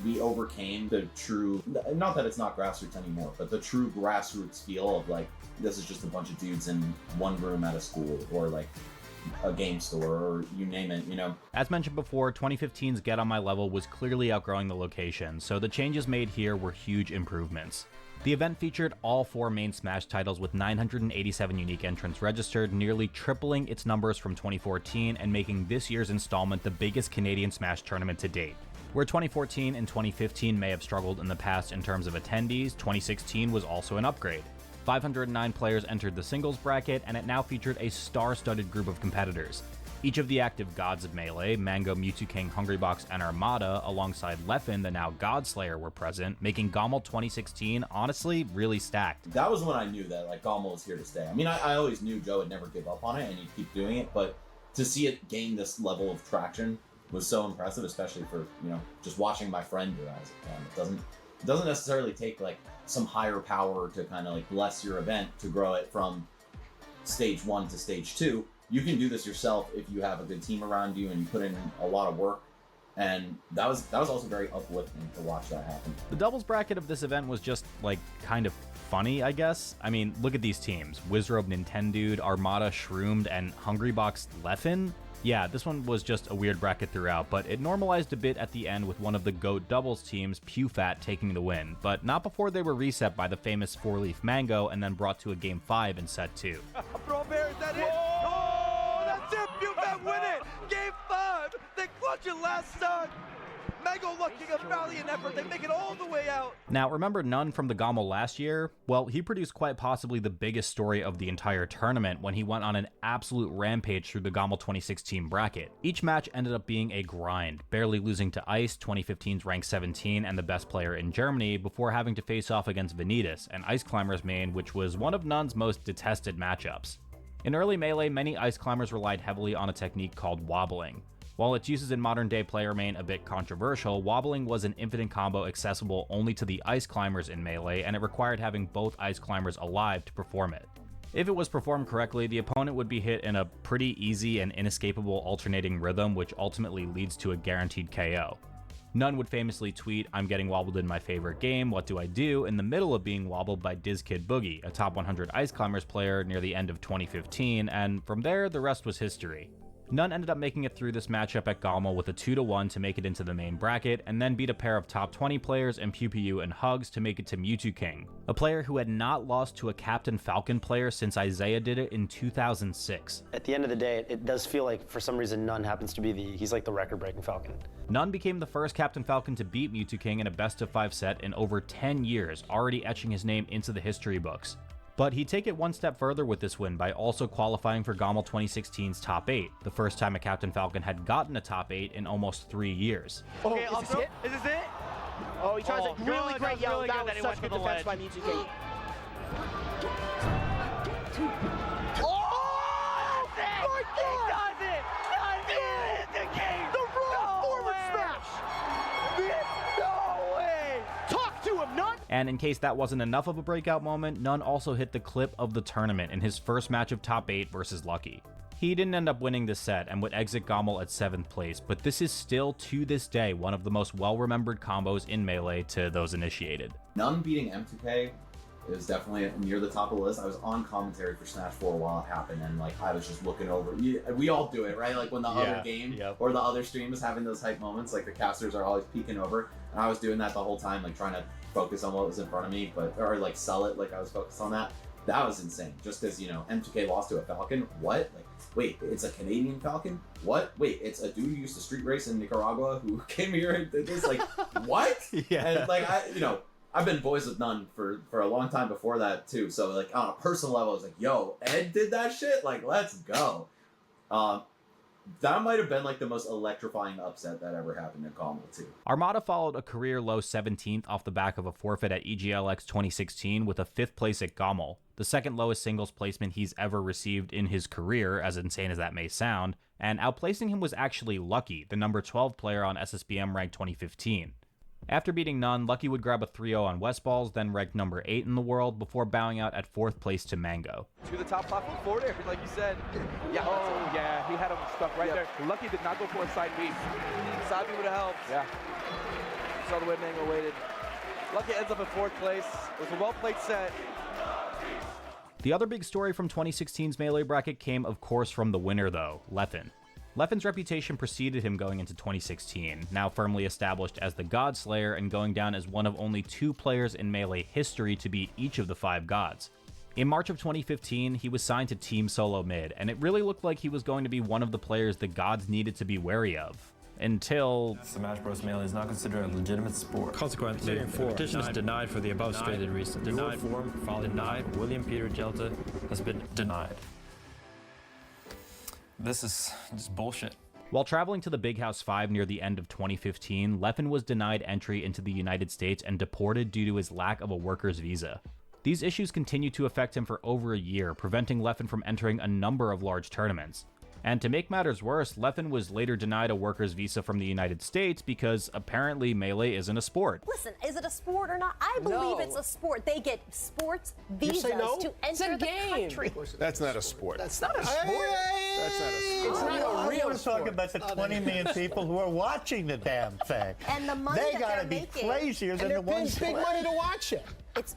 we overcame the true, not that it's not grassroots anymore, but the true grassroots feel of like, this is just a bunch of dudes in one room at a school, or like a game store, or you name it, you know? As mentioned before, 2015's Get On My Level was clearly outgrowing the location, so the changes made here were huge improvements. The event featured all 4 main Smash titles with 987 unique entrants registered, nearly tripling its numbers from 2014 and making this year's installment the biggest Canadian Smash tournament to date. Where 2014 and 2015 may have struggled in the past in terms of attendees, 2016 was also an upgrade. 509 players entered the singles bracket, and it now featured a star-studded group of competitors. Each of the active gods of Melee, Mango, Mewtwo Hungrybox, and Armada, alongside Leffen, the now Godslayer, were present, making GOML 2016 honestly really stacked. That was when I knew that like GOML was here to stay. I mean, I always knew Joe would never give up on it and he'd keep doing it, but to see it gain this level of traction was so impressive, especially for, you know, just watching my friend do it. It doesn't necessarily take like some higher power to kind of like bless your event to grow it from stage 1 to stage 2. You can do this yourself if you have a good team around you and you put in a lot of work. And that was also very uplifting to watch that happen. The doubles bracket of this event was just like kind of funny, I guess. I mean, look at these teams. Wizrobe Nintendude, Armada Shroomed, and Hungrybox Leffen. Yeah, this one was just a weird bracket throughout, but it normalized a bit at the end with one of the GOAT doubles teams, PewFat, taking the win, but not before they were reset by the famous 4-leaf Mango and then brought to a Game 5 in set 2. Bro Bear, is that it? Oh, that's it! PewFat win it! Game 5! They clutch it last time! Mango looking a valiant effort, they make it all the way out! Now, remember None from the GOML last year? Well, he produced quite possibly the biggest story of the entire tournament when he went on an absolute rampage through the GOML 2016 bracket. Each match ended up being a grind, barely losing to Ice, 2015's rank 17 and the best player in Germany, before having to face off against Vanitas, an Ice Climbers main, which was one of None's most detested matchups. In early Melee, many Ice Climbers relied heavily on a technique called wobbling. While its uses in modern-day player main a bit controversial, wobbling was an infinite combo accessible only to the Ice Climbers in Melee, and it required having both Ice Climbers alive to perform it. If it was performed correctly, the opponent would be hit in a pretty easy and inescapable alternating rhythm, which ultimately leads to a guaranteed KO. None would famously tweet, "I'm getting wobbled in my favorite game, what do I do?" in the middle of being wobbled by DizKid Boogie, a top 100 Ice Climbers player near the end of 2015, and from there, the rest was history. None ended up making it through this matchup at GOML with a 2-1 to make it into the main bracket, and then beat a pair of top 20 players in Pew and Hugs to make it to Mewtwo, a player who had not lost to a Captain Falcon player since Isaiah did it in 2006. At the end of the day, it does feel like for some reason None happens to be he's like the record-breaking Falcon. None became the first Captain Falcon to beat Mewtwo in a best-of-5 set in over 10 years, already etching his name into the history books. But he'd take it one step further with this win by also qualifying for GOML 2016's top 8, the first time a Captain Falcon had gotten a top 8 in almost 3 years. Okay, is this it? Is this it? Oh, he tries a really great yell. That was such good defense by Mewtwo. Oh! My God! He does it! The game! The raw forward smash! No way! Talk to him, None! And in case that wasn't enough of a breakout moment, None also hit the clip of the tournament in his first match of top 8 versus Lucky. He didn't end up winning this set and would exit GOML at 7th place, but this is still to this day one of the most well-remembered combos in Melee to those initiated. None beating M2K is definitely near the top of the list. I was on commentary for Smash 4 while it happened, and like I was just looking over. We all do it, right? Like when the other game or the other stream is having those hype moments, like the casters are always peeking over, and I was doing that the whole time, like trying to focus on what was in front of me, or like sell it, like I was focused on that. That was insane. Just because, you know, M2K lost to a Falcon. What? Like, wait, it's a Canadian Falcon? What? Wait, it's a dude who used to street race in Nicaragua who came here and did this? Like, what? Yeah. And like, I've been boys with None for a long time before that too. So like on a personal level, I was like, yo, Ed did that shit? Like, let's go. That might have been like the most electrifying upset that ever happened in GOML too. Armada followed a career low 17th off the back of a forfeit at EGLX 2016 with a 5th place at GOML, the second lowest singles placement he's ever received in his career, as insane as that may sound, and outplacing him was actually Lucky, the number 12 player on SSBM rank 2015. After beating None, Lucky would grab a 3-0 on Westballs, then ranked number 8 in the world, before bowing out at 4th place to Mango. To the top platform forward air, like you said. Yeah. Oh, yeah, he had him stuck right there. Lucky did not go for a side B. Side B would have helped. Yeah. Saw the way Mango waited. Lucky ends up in 4th place. It was a well-played set. The other big story from 2016's Melee bracket came, of course, from the winner, though, Leffen. Leffen's reputation preceded him going into 2016, now firmly established as the Godslayer and going down as one of only 2 players in Melee history to beat each of the 5 gods. In March of 2015, he was signed to Team Solo Mid, and it really looked like he was going to be one of the players the gods needed to be wary of. Until Smash Bros. Melee is not considered a legitimate sport. Consequently, the petition is denied for the above stated reason. Denied form, denied. William Peter Jelta has been denied. This is just bullshit. While traveling to the Big House 5 near the end of 2015, Leffen was denied entry into the United States and deported due to his lack of a worker's visa. These issues continued to affect him for over a year, preventing Leffen from entering a number of large tournaments. And to make matters worse, Leffen was later denied a worker's visa from the United States because apparently Melee isn't a sport. Listen, is it a sport or not? I believe it's a sport. They get sports visas to enter the country. That's not a sport. That's not a sport. That's not a sport. It's not a I real want to talk about the 20 million people who are watching the damn thing. And the money they that gotta they're be making. crazier than the ones big money to watch it. It's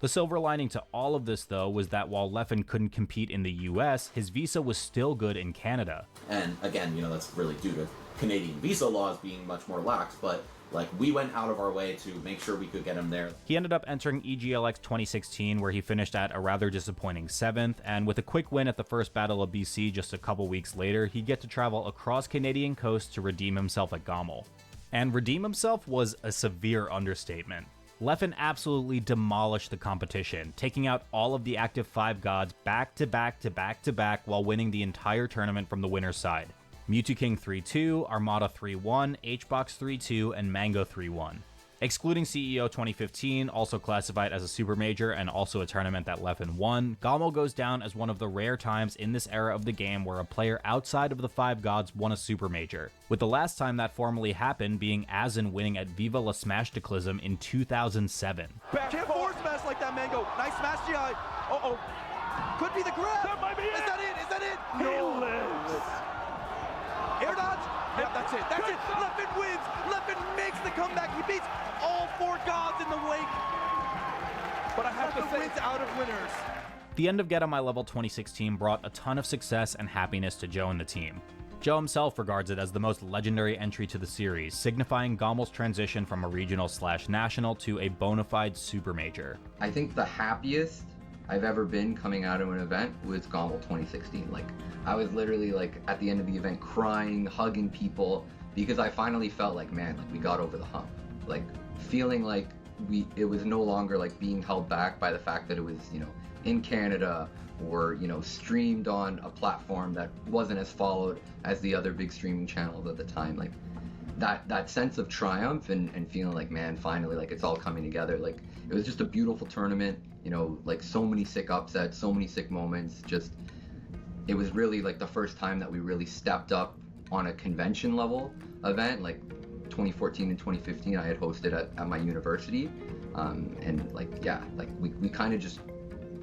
The silver lining to all of this, though, was that while Leffen couldn't compete in the US, his visa was still good in Canada. And again, you know, that's really due to Canadian visa laws being much more lax, but like we went out of our way to make sure we could get him there. He ended up entering EGLX 2016, where he finished at a rather disappointing 7th, and with a quick win at the first Battle of BC just a couple weeks later, he'd get to travel across Canadian coast to redeem himself at GOML. And redeem himself was a severe understatement. Leffen absolutely demolished the competition, taking out all of the active 5 gods back to back to back to back while winning the entire tournament from the winner's side. Mewtwo King 3-2, Armada 3-1, Hbox 3-2, and Mango 3-1. Excluding CEO 2015, also classified as a super major and also a tournament that Leffen won, GOML goes down as one of the rare times in this era of the game where a player outside of the 5 gods won a super major, with the last time that formally happened being Azen winning at Viva La Smashdaclysm in 2007. Can't forward smash like that, Mango. Nice smash GI. Uh-oh. Could be the grab. That might be it. Is that it? Is that it? No. Air dodge. Yep, that's it. That's it. Leffen wins. Leffen makes the comeback. He beats all 4 gods in the wake. But I have to say, wins out of winners. The end of Get On My Level 2016 brought a ton of success and happiness to Joe and the team. Joe himself regards it as the most legendary entry to the series, signifying GOML's transition from a regional/national to a bona fide super major. I think the happiest I've ever been coming out of an event was GOML 2016. Like, I was literally like at the end of the event crying, hugging people, because I finally felt like, man, like we got over the hump. Like feeling like it was no longer like being held back by the fact that it was, you know, in Canada or, you know, streamed on a platform that wasn't as followed as the other big streaming channels at the time. Like that sense of triumph and feeling like, man, finally, like it's all coming together. Like it was just a beautiful tournament, you know, like so many sick upsets, so many sick moments. Just, it was really like the first time that we really stepped up on a convention level event. Like 2014 and 2015 I had hosted at my university, and like, yeah, like we kind of just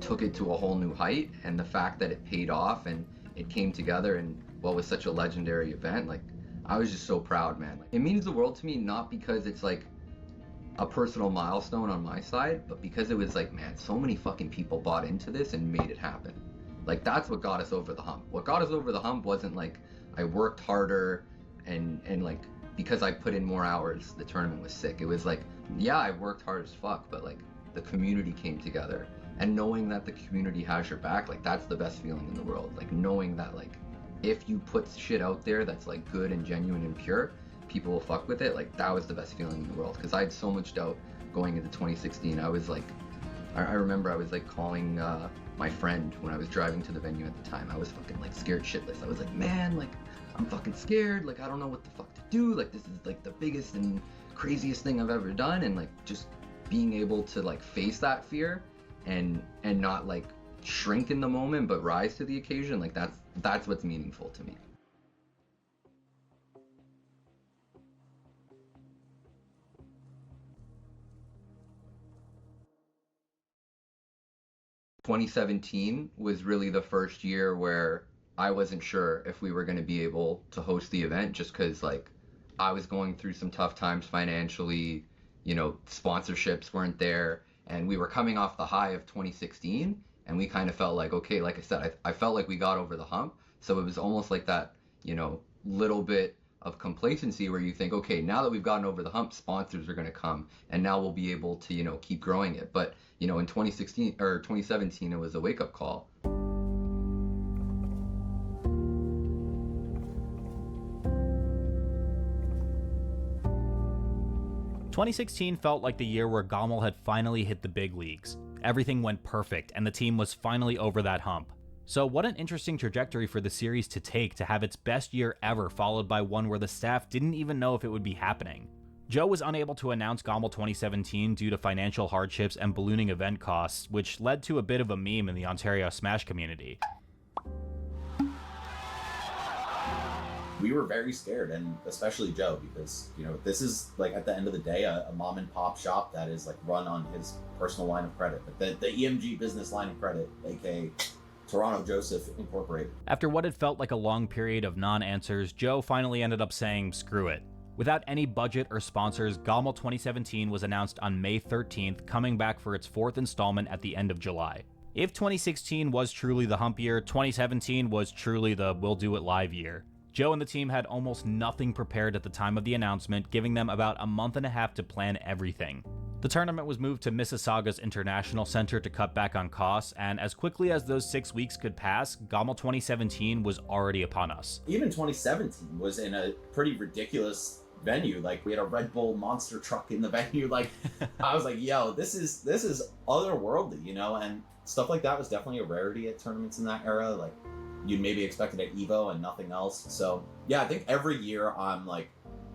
took it to a whole new height, and the fact that it paid off and it came together in what was such a legendary event, like I was just so proud, man. Like, it means the world to me, not because it's like a personal milestone on my side, but because it was like, man, so many fucking people bought into this and made it happen. Like that's what got us over the hump. What got us over the hump wasn't like I worked harder and like because I put in more hours the tournament was sick. It was like, yeah, I worked hard as fuck, but like the community came together, and knowing that the community has your back, like that's the best feeling in the world. Like knowing that like if you put shit out there that's like good and genuine and pure, people will fuck with it. Like that was the best feeling in the world, because I had so much doubt going into 2016. I was like, I remember I was like calling my friend when I was driving to the venue at the time. I was fucking like scared shitless. I was like, man, like I'm fucking scared. Like I don't know what the fuck to do. Like this is like the biggest and craziest thing I've ever done. And like just being able to like face that fear and not like shrink in the moment, but rise to the occasion. Like that's what's meaningful to me. ...2017 was really the first year where I wasn't sure if we were going to be able to host the event, just because like I was going through some tough times financially, you know, sponsorships weren't there, and we were coming off the high of 2016, and we kind of felt like, okay, like I said, I felt like we got over the hump. So it was almost like that, you know, little bit of complacency where you think, okay, now that we've gotten over the hump, sponsors are going to come, and now we'll be able to, you know, keep growing it. But, you know, in 2016 or 2017, it was a wake-up call. ...2016 felt like the year where GOML had finally hit the big leagues. Everything went perfect, and the team was finally over that hump. So what an interesting trajectory for the series to take, to have its best year ever followed by one where the staff didn't even know if it would be happening. Joe was unable to announce GOML 2017 due to financial hardships and ballooning event costs, which led to a bit of a meme in the Ontario Smash community. We were very scared, and especially Joe, because, you know, this is, like, at the end of the day, a mom and pop shop that is, like, run on his personal line of credit. But the EMG business line of credit, aka Toronto Joseph Incorporated. After what had felt like a long period of non-answers, Joe finally ended up saying screw it. Without any budget or sponsors, GOML 2017 was announced on May 13th, coming back for its 4th installment at the end of July. If 2016 was truly the hump year, 2017 was truly the we'll do it live year. Joe and the team had almost nothing prepared at the time of the announcement, giving them about a month and a half to plan everything. The tournament was moved to Mississauga's International Center to cut back on costs, and as quickly as those 6 weeks could pass, GOML 2017 was already upon us. Even 2017 was in a pretty ridiculous venue. Like, we had a Red Bull monster truck in the venue. Like, I was like, yo, this is otherworldly, you know? And stuff like that was definitely a rarity at tournaments in that era. Like, you'd maybe expect it at EVO and nothing else. So yeah, I think every year I'm like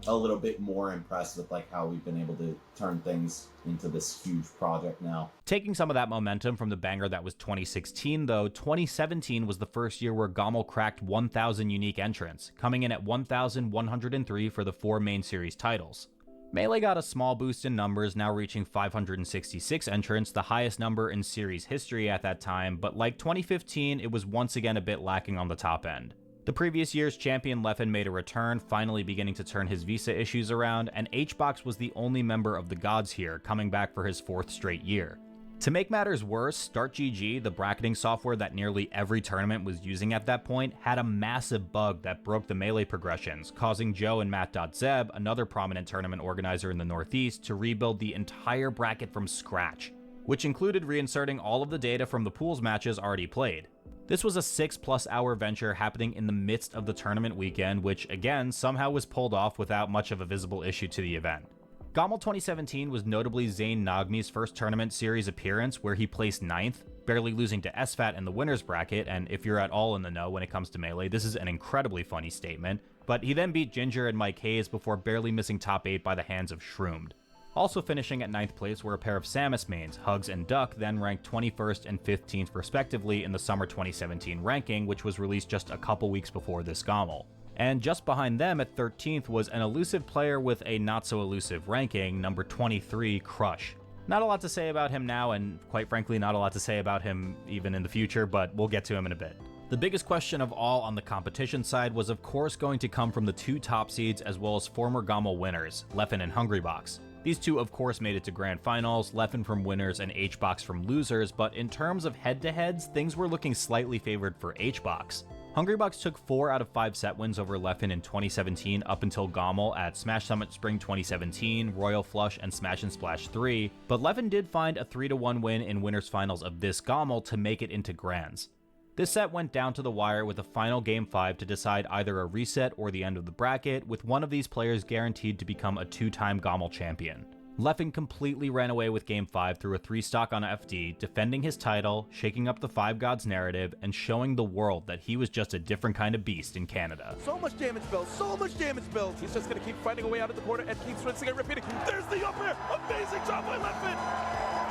a little bit more impressed with like how we've been able to turn things into this huge project now. Taking some of that momentum from the banger that was 2016 though, 2017 was the first year where GOML cracked 1,000 unique entrants, coming in at 1,103 for the 4 main series titles. Melee got a small boost in numbers, now reaching 566 entrants, the highest number in series history at that time, but like 2015, it was once again a bit lacking on the top end. The previous year's champion Leffen made a return, finally beginning to turn his visa issues around, and HBox was the only member of the gods here, coming back for his 4th straight year. To make matters worse, StartGG, the bracketing software that nearly every tournament was using at that point, had a massive bug that broke the Melee progressions, causing Joe and Matt.Zeb, another prominent tournament organizer in the Northeast, to rebuild the entire bracket from scratch, which included reinserting all of the data from the pools matches already played. This was a 6+ hour venture happening in the midst of the tournament weekend, which again somehow was pulled off without much of a visible issue to the event. GOML 2017 was notably Zayn Nagmi's first tournament series appearance, where he placed 9th, barely losing to SFAT in the winners bracket, and if you're at all in the know when it comes to Melee, this is an incredibly funny statement, but he then beat Ginger and Mike Hayes before barely missing top 8 by the hands of Shroomed. Also finishing at 9th place were a pair of Samus mains, Hugs and Duck, then ranked 21st and 15th respectively in the Summer 2017 ranking, which was released just a couple weeks before this GOML. And just behind them at 13th was an elusive player with a not-so-elusive ranking, number 23, Crush. Not a lot to say about him now, and quite frankly not a lot to say about him even in the future, but we'll get to him in a bit. The biggest question of all on the competition side was of course going to come from the 2 top seeds as well as former GOML winners, Leffen and Hungrybox. These 2 of course made it to grand finals, Leffen from winners and HBox from losers, but in terms of head-to-heads, things were looking slightly favored for HBox. Hungrybox took 4 out of 5 set wins over Leffen in 2017 up until GOML at Smash Summit Spring 2017, Royal Flush, and Smash and Splash 3, but Leffen did find a 3-1 win in winners finals of this GOML to make it into grands. This set went down to the wire with a final Game 5 to decide either a reset or the end of the bracket, with one of these players guaranteed to become a 2-time GOML champion. Leffen completely ran away with Game 5 through a 3-stock on FD, defending his title, shaking up the 5 Gods narrative, and showing the world that he was just a different kind of beast in Canada. So much damage built, so much damage built. He's just gonna keep finding a way out of the corner and keeps rinsing and repeating. There's the up air, amazing job by Leffen!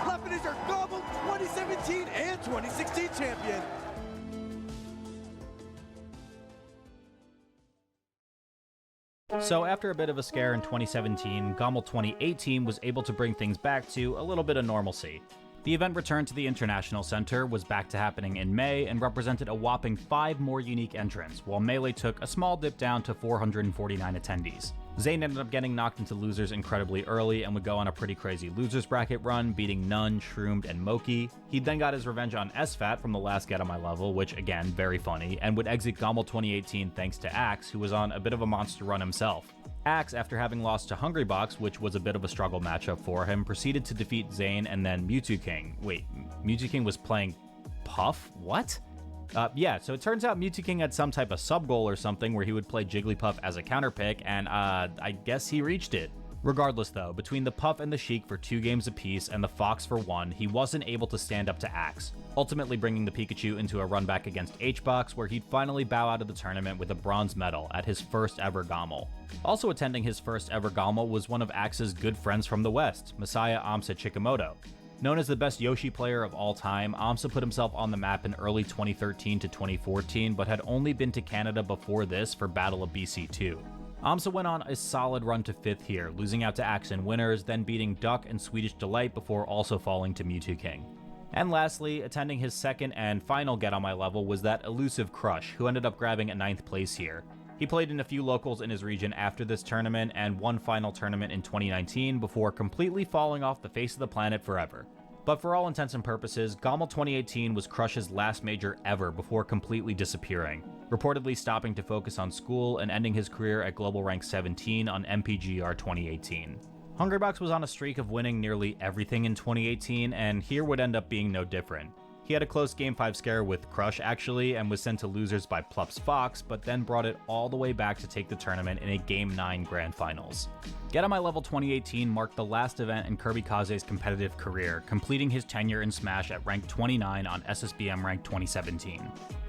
Leffen is your GOML 2017 and 2016 champion. So after a bit of a scare in 2017, GOML 2018 was able to bring things back to a little bit of normalcy. The event returned to the International Center, was back to happening in May, and represented a whopping 5 more unique entrants, while Melee took a small dip down to 449 attendees. Zayn ended up getting knocked into losers incredibly early and would go on a pretty crazy losers bracket run, beating Nun, Shroomed, and Moki. He then got his revenge on SFAT from the last Get on My Level, which again, very funny, and would exit GOML 2018 thanks to Axe, who was on a bit of a monster run himself. Axe, after having lost to Hungrybox, which was a bit of a struggle matchup for him, proceeded to defeat Zayn and then Mewtwo King. Wait, Mewtwo King was playing Puff? What? Yeah, so it turns out Mewtwo King had some type of sub-goal or something where he would play Jigglypuff as a counterpick, and I guess he reached it. Regardless though, between the Puff and the Sheik for 2 games apiece and the Fox for 1, he wasn't able to stand up to Axe, ultimately bringing the Pikachu into a run back against H-Box where he'd finally bow out of the tournament with a bronze medal at his first ever GOML. Also attending his first ever GOML was one of Axe's good friends from the West, Masaya Amsa Chikamoto. Known as the best Yoshi player of all time, Amsa put himself on the map in early 2013 to 2014, but had only been to Canada before this for Battle of BC2. Amsa went on a solid run to 5th here, losing out to Axe in winners, then beating Duck and Swedish Delight before also falling to Mewtwo King. And lastly, attending his second and final Get On My Level was that elusive Crush, who ended up grabbing a 9th place here. He played in a few locals in his region after this tournament and one final tournament in 2019 before completely falling off the face of the planet forever. But for all intents and purposes, GOML 2018 was Crush's last major ever before completely disappearing, reportedly stopping to focus on school and ending his career at Global Rank 17 on MPGR 2018. Hungrybox was on a streak of winning nearly everything in 2018, and here would end up being no different. He had a close Game 5 scare with Crush actually, and was sent to losers by Plups Fox, but then brought it all the way back to take the tournament in a Game 9 Grand Finals. Get On My Level 2018 marked the last event in Kirby Kaze's competitive career, completing his tenure in Smash at rank 29 on SSBM rank 2017.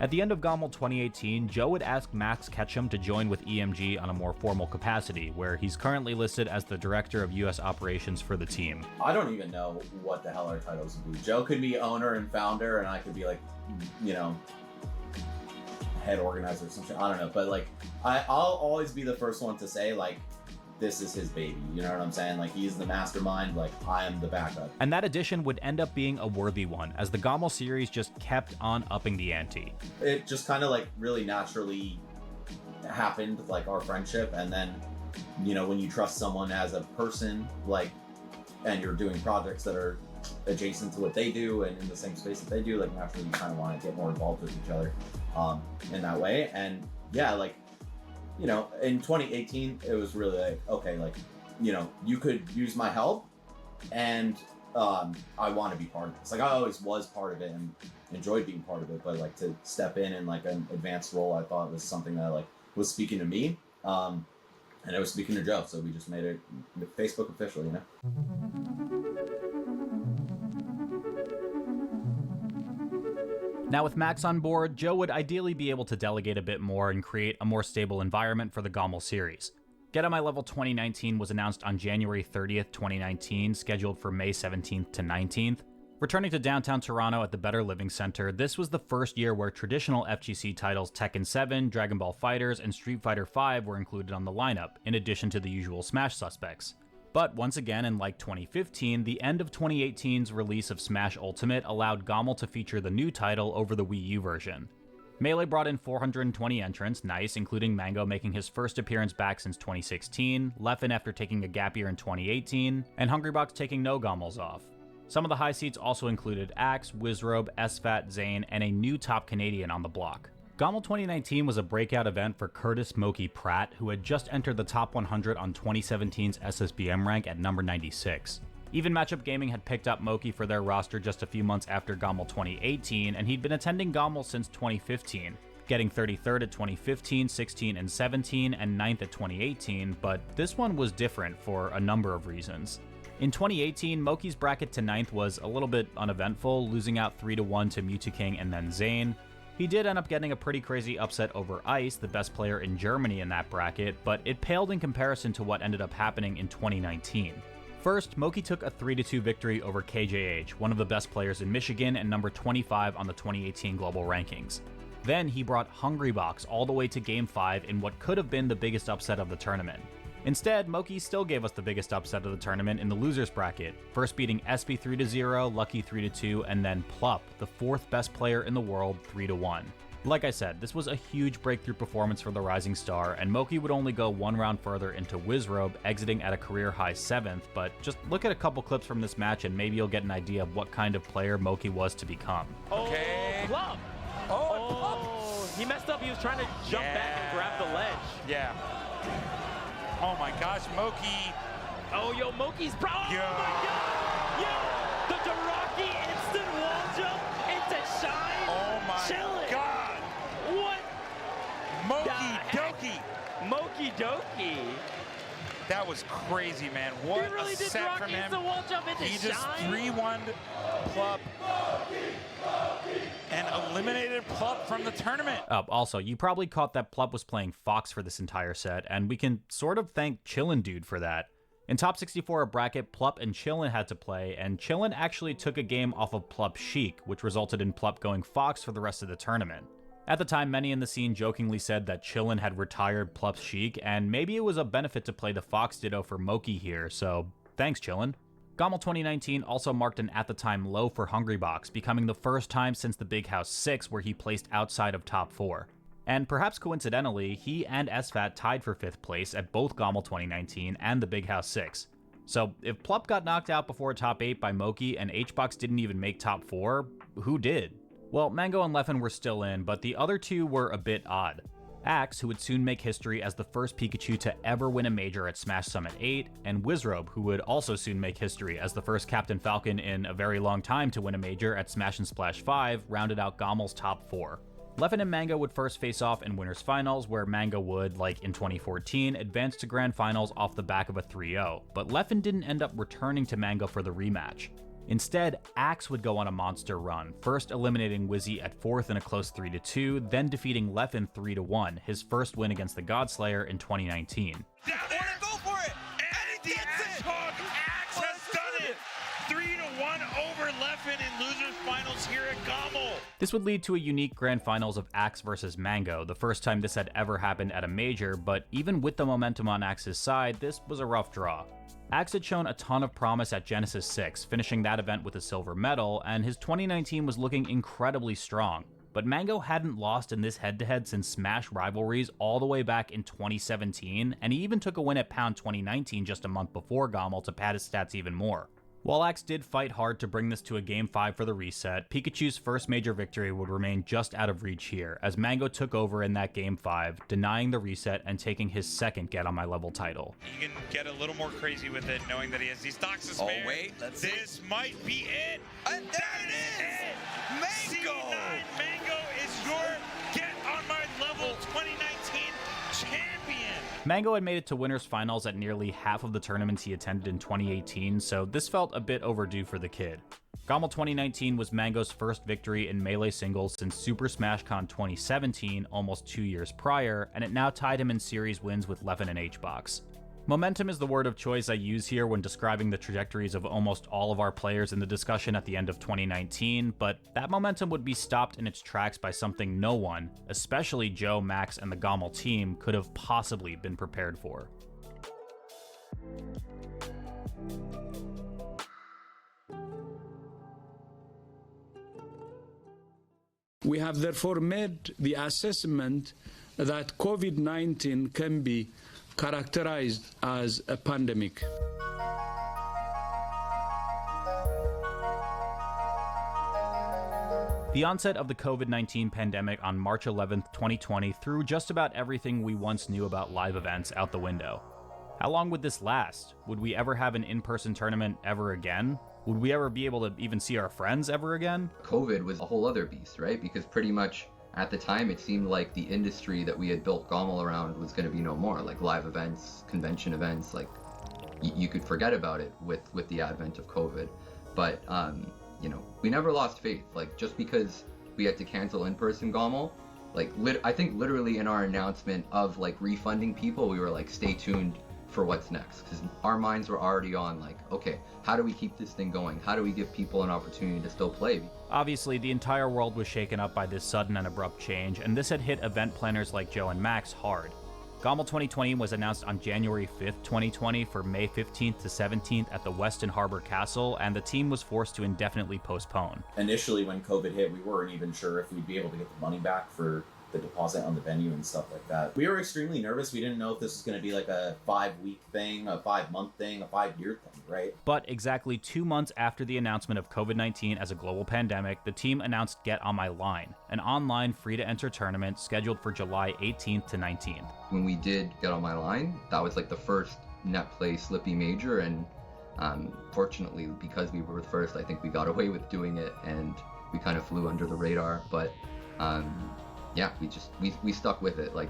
At the end of GOML 2018, Joe would ask Max Ketchum to join with EMG on a more formal capacity, where he's currently listed as the Director of US Operations for the team. I don't even know what the hell our titles would be. Joe could be owner and founder, and I could be like, you know, head organizer or something. I don't know, but like, I'll always be the first one to say like, this is his baby, you know what I'm saying? Like, he's the mastermind, like, I am the backup. And that addition would end up being a worthy one, as the GOML series just kept on upping the ante. It just kind of like really naturally happened, like our friendship, and then, you know, when you trust someone as a person, like, and you're doing projects that are adjacent to what they do and in the same space that they do, like, naturally you kind of want to get more involved with each other in that way. And yeah, like, you know, in 2018, it was really like, okay, like, you know, you could use my help, and I want to be part of this. Like, I always was part of it and enjoyed being part of it, but like to step in like an advanced role, I thought was something that like was speaking to me, and it was speaking to Joe. So we just made it Facebook official, you know. Now with Max on board, Joe would ideally be able to delegate a bit more and create a more stable environment for the GOML series. Get On My Level 2019 was announced on January 30th, 2019, scheduled for May 17th to 19th. Returning to downtown Toronto at the Better Living Center, this was the first year where traditional FGC titles Tekken 7, Dragon Ball FighterZ, and Street Fighter V were included on the lineup, in addition to the usual Smash suspects. But once again, in like 2015, the end of 2018's release of Smash Ultimate allowed GOML to feature the new title over the Wii U version. Melee brought in 420 entrants, nice, including Mango making his first appearance back since 2016, Leffen after taking a gap year in 2018, and Hungrybox taking no GOMLs off. Some of the high seats also included Axe, Wizrobe, SFAT, Zane, and a new top Canadian on the block. GOML 2019 was a breakout event for Curtis Moki Pratt, who had just entered the top 100 on 2017's SSBM rank at number 96. Even Matchup Gaming had picked up Moki for their roster just a few months after GOML 2018, and he'd been attending GOML since 2015, getting 33rd at 2015, 16, and 17, and 9th at 2018, but this one was different for a number of reasons. In 2018, Moki's bracket to 9th was a little bit uneventful, losing out 3-1 to Mewtwo King and then Zane. He did end up getting a pretty crazy upset over Ice, the best player in Germany in that bracket, but it paled in comparison to what ended up happening in 2019. First, Moki took a 3-2 victory over KJH, one of the best players in Michigan and number 25 on the 2018 global rankings. Then he brought Hungrybox all the way to Game 5 in what could have been the biggest upset of the tournament. Instead, Moki still gave us the biggest upset of the tournament in the losers bracket, first beating SB 3-0, Lucky 3-2, and then Plup, the 4th best player in the world, 3-1. Like I said, this was a huge breakthrough performance for the rising star, and Moki would only go one round further into Wizrobe, exiting at a career-high 7th, but just look at a couple clips from this match and maybe you'll get an idea of what kind of player Moki was to become. Okay. Plup! Oh, he messed up. He was trying to jump back and grab the ledge. Yeah. Oh my gosh, Moki. Oh, yo, Moki's pro. Oh yo. My God. Yo, the Daraki instant wall jump into Shine. Oh my Chillin'. God. What? Moki Doki. Moki Doki. That was crazy, man. What He really a did set rock from him. instant wall jump into He just Shine. 3-1'd Plup and eliminated Plup from the tournament. Also, you probably caught that Plup was playing Fox for this entire set, and we can sort of thank Chillin' Dude for that. In top 64 of bracket, Plup and Chillin' had to play, and Chillin' actually took a game off of Plup Sheik, which resulted in Plup going Fox for the rest of the tournament. At the time, many in the scene jokingly said that Chillin' had retired Plup Sheik, and maybe it was a benefit to play the Fox Ditto for Moki here, so thanks Chillin'. Gommel 2019 also marked an at-the-time low for Hungrybox, becoming the first time since the Big House 6 where he placed outside of top 4. And perhaps coincidentally, he and SFAT tied for 5th place at both Gommel 2019 and the Big House 6. So if Plup got knocked out before top 8 by Moki and HBox didn't even make top 4, who did? Well, Mango and Leffen were still in, but the other two were a bit odd. Axe, who would soon make history as the first Pikachu to ever win a major at Smash Summit 8, and Wizrobe, who would also soon make history as the first Captain Falcon in a very long time to win a major at Smash and Splash 5, rounded out Gommel's top 4. Leffen and Mango would first face off in Winners Finals, where Mango would, like in 2014, advance to Grand Finals off the back of a 3-0, but Leffen didn't end up returning to Mango for the rematch. Instead, Axe would go on a monster run, first eliminating Wizzy at 4th in a close 3-2, then defeating Leffen 3-1, his first win against the Godslayer in 2019. Go for it! And the Hedgehog Axe has done it! 3-1 over Leffen in Losers Finals here at Gommel. This would lead to a unique Grand Finals of Axe versus Mango, the first time this had ever happened at a major, but even with the momentum on Axe's side, this was a rough draw. Axe had shown a ton of promise at Genesis 6, finishing that event with a silver medal, and his 2019 was looking incredibly strong. But Mango hadn't lost in this head-to-head since Smash Rivalries all the way back in 2017, and he even took a win at Pound 2019 just a month before Gommel to pad his stats even more. While Axe did fight hard to bring this to a Game 5 for the reset, Pikachu's first major victory would remain just out of reach here, as Mango took over in that Game 5, denying the reset and taking his second Get On My Level title. You can get a little more crazy with it, knowing that he has these stocks to spare. Oh, wait, let's see. This might be it! And there it is! Mango! C9 Mango is your Get On My Level 2019 champion! Mango had made it to Winners Finals at nearly half of the tournaments he attended in 2018, so this felt a bit overdue for the kid. Gommel 2019 was Mango's first victory in Melee singles since Super Smash Con 2017, almost 2 years prior, and it now tied him in series wins with Leffen and HBox. Momentum is the word of choice I use here when describing the trajectories of almost all of our players in the discussion at the end of 2019, but that momentum would be stopped in its tracks by something no one, especially Joe, Max, and the Gommel team, could have possibly been prepared for. We have therefore made the assessment that COVID-19 can be characterized as a pandemic. The onset of the COVID-19 pandemic on March 11th, 2020 threw just about everything we once knew about live events out the window. How long would this last? Would we ever have an in-person tournament ever again? Would we ever be able to even see our friends ever again? COVID was a whole other beast, right? Because pretty much at the time, it seemed like the industry that we had built Gommel around was going to be no more. Like live events, convention events, like you could forget about it with the advent of COVID. But you know, we never lost faith. Like just because we had to cancel in-person Gommel, like I think literally in our announcement of like refunding people, we were like, stay tuned for what's next, because our minds were already on like, okay, how do we keep this thing going? How do we give people an opportunity to still play? Obviously, the entire world was shaken up by this sudden and abrupt change, and this had hit event planners like Joe and Max hard. Gommel 2020 was announced on January 5th, 2020 for May 15th to 17th at the Weston Harbor Castle, and the team was forced to indefinitely postpone. Initially, when COVID hit, we weren't even sure if we'd be able to get the money back for the deposit on the venue and stuff like that. We were extremely nervous. We didn't know if this was going to be like a 5-week thing, a 5-month thing, a 5-year thing, right? But exactly 2 months after the announcement of COVID-19 as a global pandemic, the team announced Get On My Line, an online free-to-enter tournament scheduled for July 18th to 19th. When we did Get On My Line, that was like the first net play Slippy major, and fortunately, because we were the first, I think we got away with doing it, and we kind of flew under the radar. But yeah, we stuck with it. Like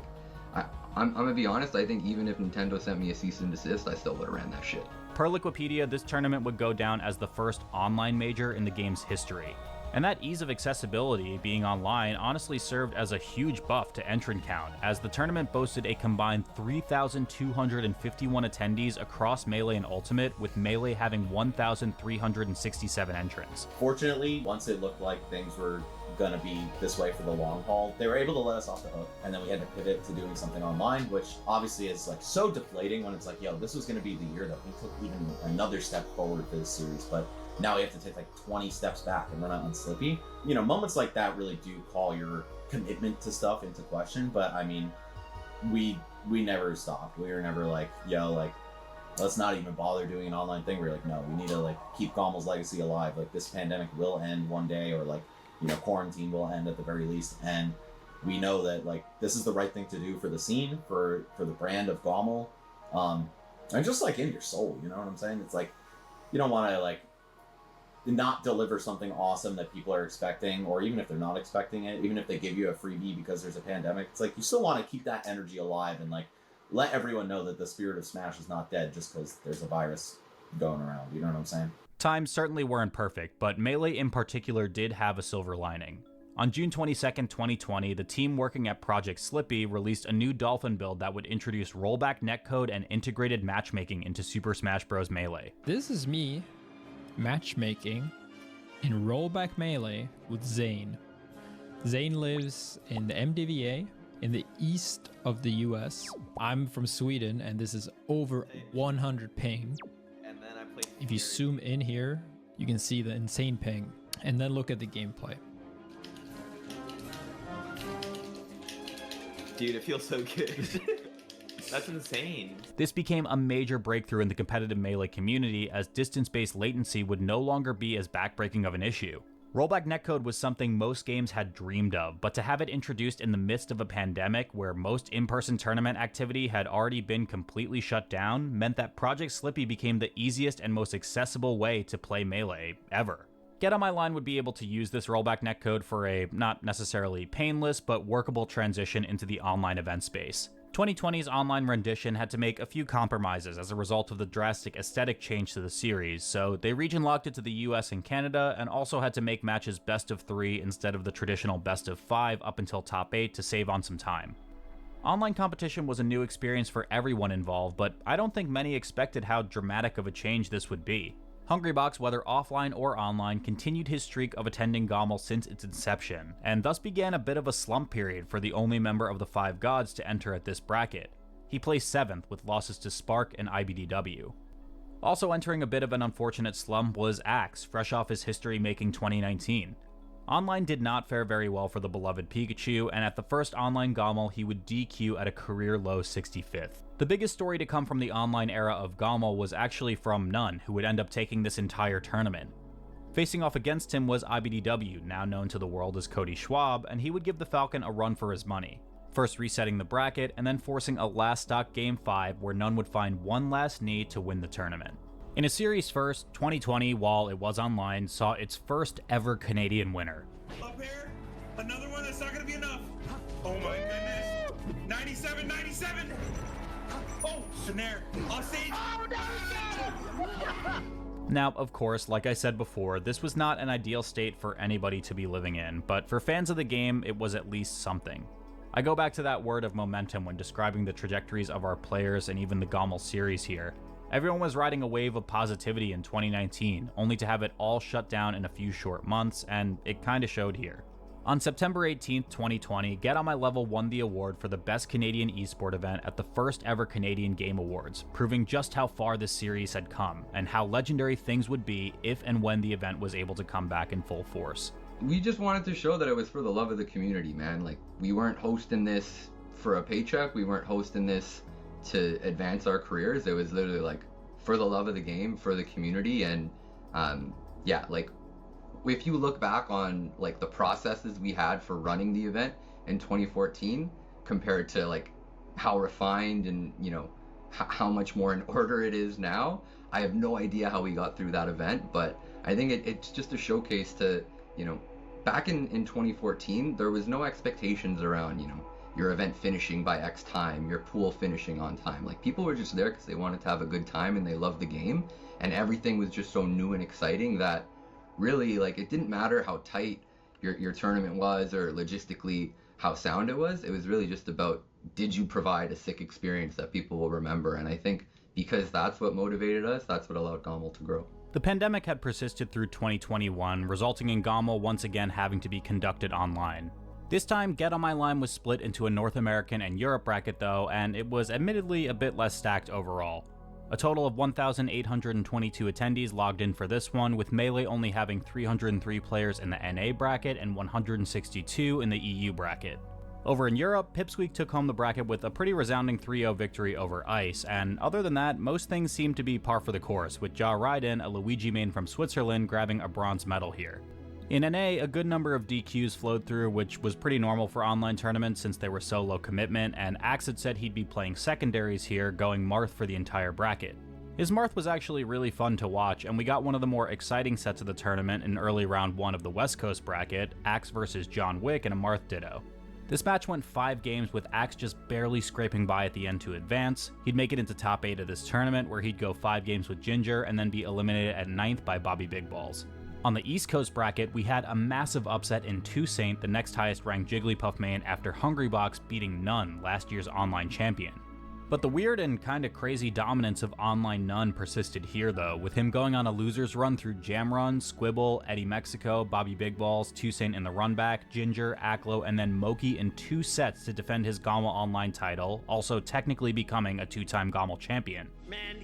I'm gonna be honest, I think even if Nintendo sent me a cease and desist, I still would have ran that shit. Per Liquipedia, this tournament would go down as the first online major in the game's history. And that ease of accessibility, being online, honestly served as a huge buff to entrant count, as the tournament boasted a combined 3,251 attendees across Melee and Ultimate, with Melee having 1,367 entrants. Fortunately, once it looked like things were gonna be this way for the long haul, they were able to let us off the hook, and then we had to pivot to doing something online, which obviously is like so deflating when it's like, yo, this was gonna be the year that we took even another step forward for this series, but now we have to take like 20 steps back and we're not on Slippy. You know, moments like that really do call your commitment to stuff into question, but I mean, we never stopped. We were never like, yo, like, let's not even bother doing an online thing. We were like, no, we need to like keep Gommel's legacy alive. Like, this pandemic will end one day, or like, you know, quarantine will end at the very least, and we know that like this is the right thing to do for the scene, for the brand of Gommel, and just like in your soul, you know what I'm saying? It's like, you don't want to like not deliver something awesome that people are expecting, or even if they're not expecting it, even if they give you a freebie because there's a pandemic, it's like you still want to keep that energy alive and like let everyone know that the spirit of Smash is not dead just because there's a virus going around, you know what I'm saying? Times certainly weren't perfect, but Melee in particular did have a silver lining. On June 22nd, 2020, the team working at Project Slippy released a new Dolphin build that would introduce rollback netcode and integrated matchmaking into Super Smash Bros. Melee. This is me matchmaking in rollback Melee with Zane. Zane lives in the MDVA in the east of the US. I'm from Sweden and this is over 100 ping. If you zoom in here, you can see the insane ping, and then look at the gameplay. Dude, it feels so good. That's insane. This became a major breakthrough in the competitive Melee community, as distance-based latency would no longer be as backbreaking of an issue. Rollback netcode was something most games had dreamed of, but to have it introduced in the midst of a pandemic where most in-person tournament activity had already been completely shut down meant that Project Slippy became the easiest and most accessible way to play Melee ever. Get On My Line would be able to use this rollback netcode for a not necessarily painless but workable transition into the online event space. 2020's online rendition had to make a few compromises as a result of the drastic aesthetic change to the series, so they region locked it to the US and Canada, and also had to make matches best of 3 instead of the traditional best of 5 up until top 8 to save on some time. Online competition was a new experience for everyone involved, but I don't think many expected how dramatic of a change this would be. Hungrybox, whether offline or online, continued his streak of attending Gommel since its inception, and thus began a bit of a slump period for the only member of the 5 gods to enter at this bracket. He placed 7th with losses to Spark and IBDW. Also entering a bit of an unfortunate slump was Axe, fresh off his history-making 2019. Online did not fare very well for the beloved Pikachu, and at the first online Gommel, he would DQ at a career-low 65th. The biggest story to come from the online era of Gommel was actually from None, who would end up taking this entire tournament. Facing off against him was IBDW, now known to the world as Cody Schwab, and he would give the Falcon a run for his money, first resetting the bracket, and then forcing a last stock Game 5 where None would find one last need to win the tournament. In a series first, 2020, while it was online, saw its first ever Canadian winner. Up here, another one that's not gonna be enough. Oh my goodness. 97, 97. Oh, Snare, on stage. Oh, no. Now, of course, like I said before, this was not an ideal state for anybody to be living in, but for fans of the game, it was at least something. I go back to that word of momentum when describing the trajectories of our players and even the Gommel series here. Everyone was riding a wave of positivity in 2019, only to have it all shut down in a few short months, and it kinda showed here. On September 18th, 2020, Get On My Level won the award for the Best Canadian Esport event at the first ever Canadian Game Awards, proving just how far this series had come, and how legendary things would be if and when the event was able to come back in full force. We just wanted to show that it was for the love of the community, man. Like, we weren't hosting this for a paycheck, we weren't hosting this to advance our careers. It was literally like for the love of the game, for the community, and yeah, like if you look back on like the processes we had for running the event in 2014 compared to like how refined and, you know, how much more in order it is now, I have no idea how we got through that event, but I think it's just a showcase to, you know, back in 2014, there was no expectations around, you know, your event finishing by X time, your pool finishing on time. Like, people were just there because they wanted to have a good time and they loved the game, and everything was just so new and exciting that really, like, it didn't matter how tight your tournament was or logistically how sound it was really just about, did you provide a sick experience that people will remember? And I think because that's what motivated us, that's what allowed GOML to grow. The pandemic had persisted through 2021, resulting in GOML once again having to be conducted online. This time, Get On My Line was split into a North American and Europe bracket though, and it was admittedly a bit less stacked overall. A total of 1,822 attendees logged in for this one, with Melee only having 303 players in the NA bracket and 162 in the EU bracket. Over in Europe, Pipsqueak took home the bracket with a pretty resounding 3-0 victory over Ice, and other than that, most things seemed to be par for the course, with Ja Raiden, a Luigi main from Switzerland, grabbing a bronze medal here. In NA, a good number of DQs flowed through, which was pretty normal for online tournaments since they were so low commitment, and Axe had said he'd be playing secondaries here, going Marth for the entire bracket. His Marth was actually really fun to watch, and we got one of the more exciting sets of the tournament in early round 1 of the West Coast bracket, Axe versus John Wick in a Marth Ditto. This match went 5 games with Axe just barely scraping by at the end to advance. He'd make it into top 8 of this tournament, where he'd go 5 games with Ginger and then be eliminated at 9th by Bobby Big Balls. On the East Coast bracket, we had a massive upset in Toussaint, the next highest ranked Jigglypuff main, after Hungrybox beating Nun, last year's online champion. But the weird and kinda crazy dominance of online Nun persisted here though, with him going on a loser's run through Jamrun, Squibble, Eddie Mexico, Bobby Big Balls, Toussaint in the runback, Ginger, Aklo, and then Moki in 2 sets to defend his GOML online title, also technically becoming a 2-time GOML champion. Man,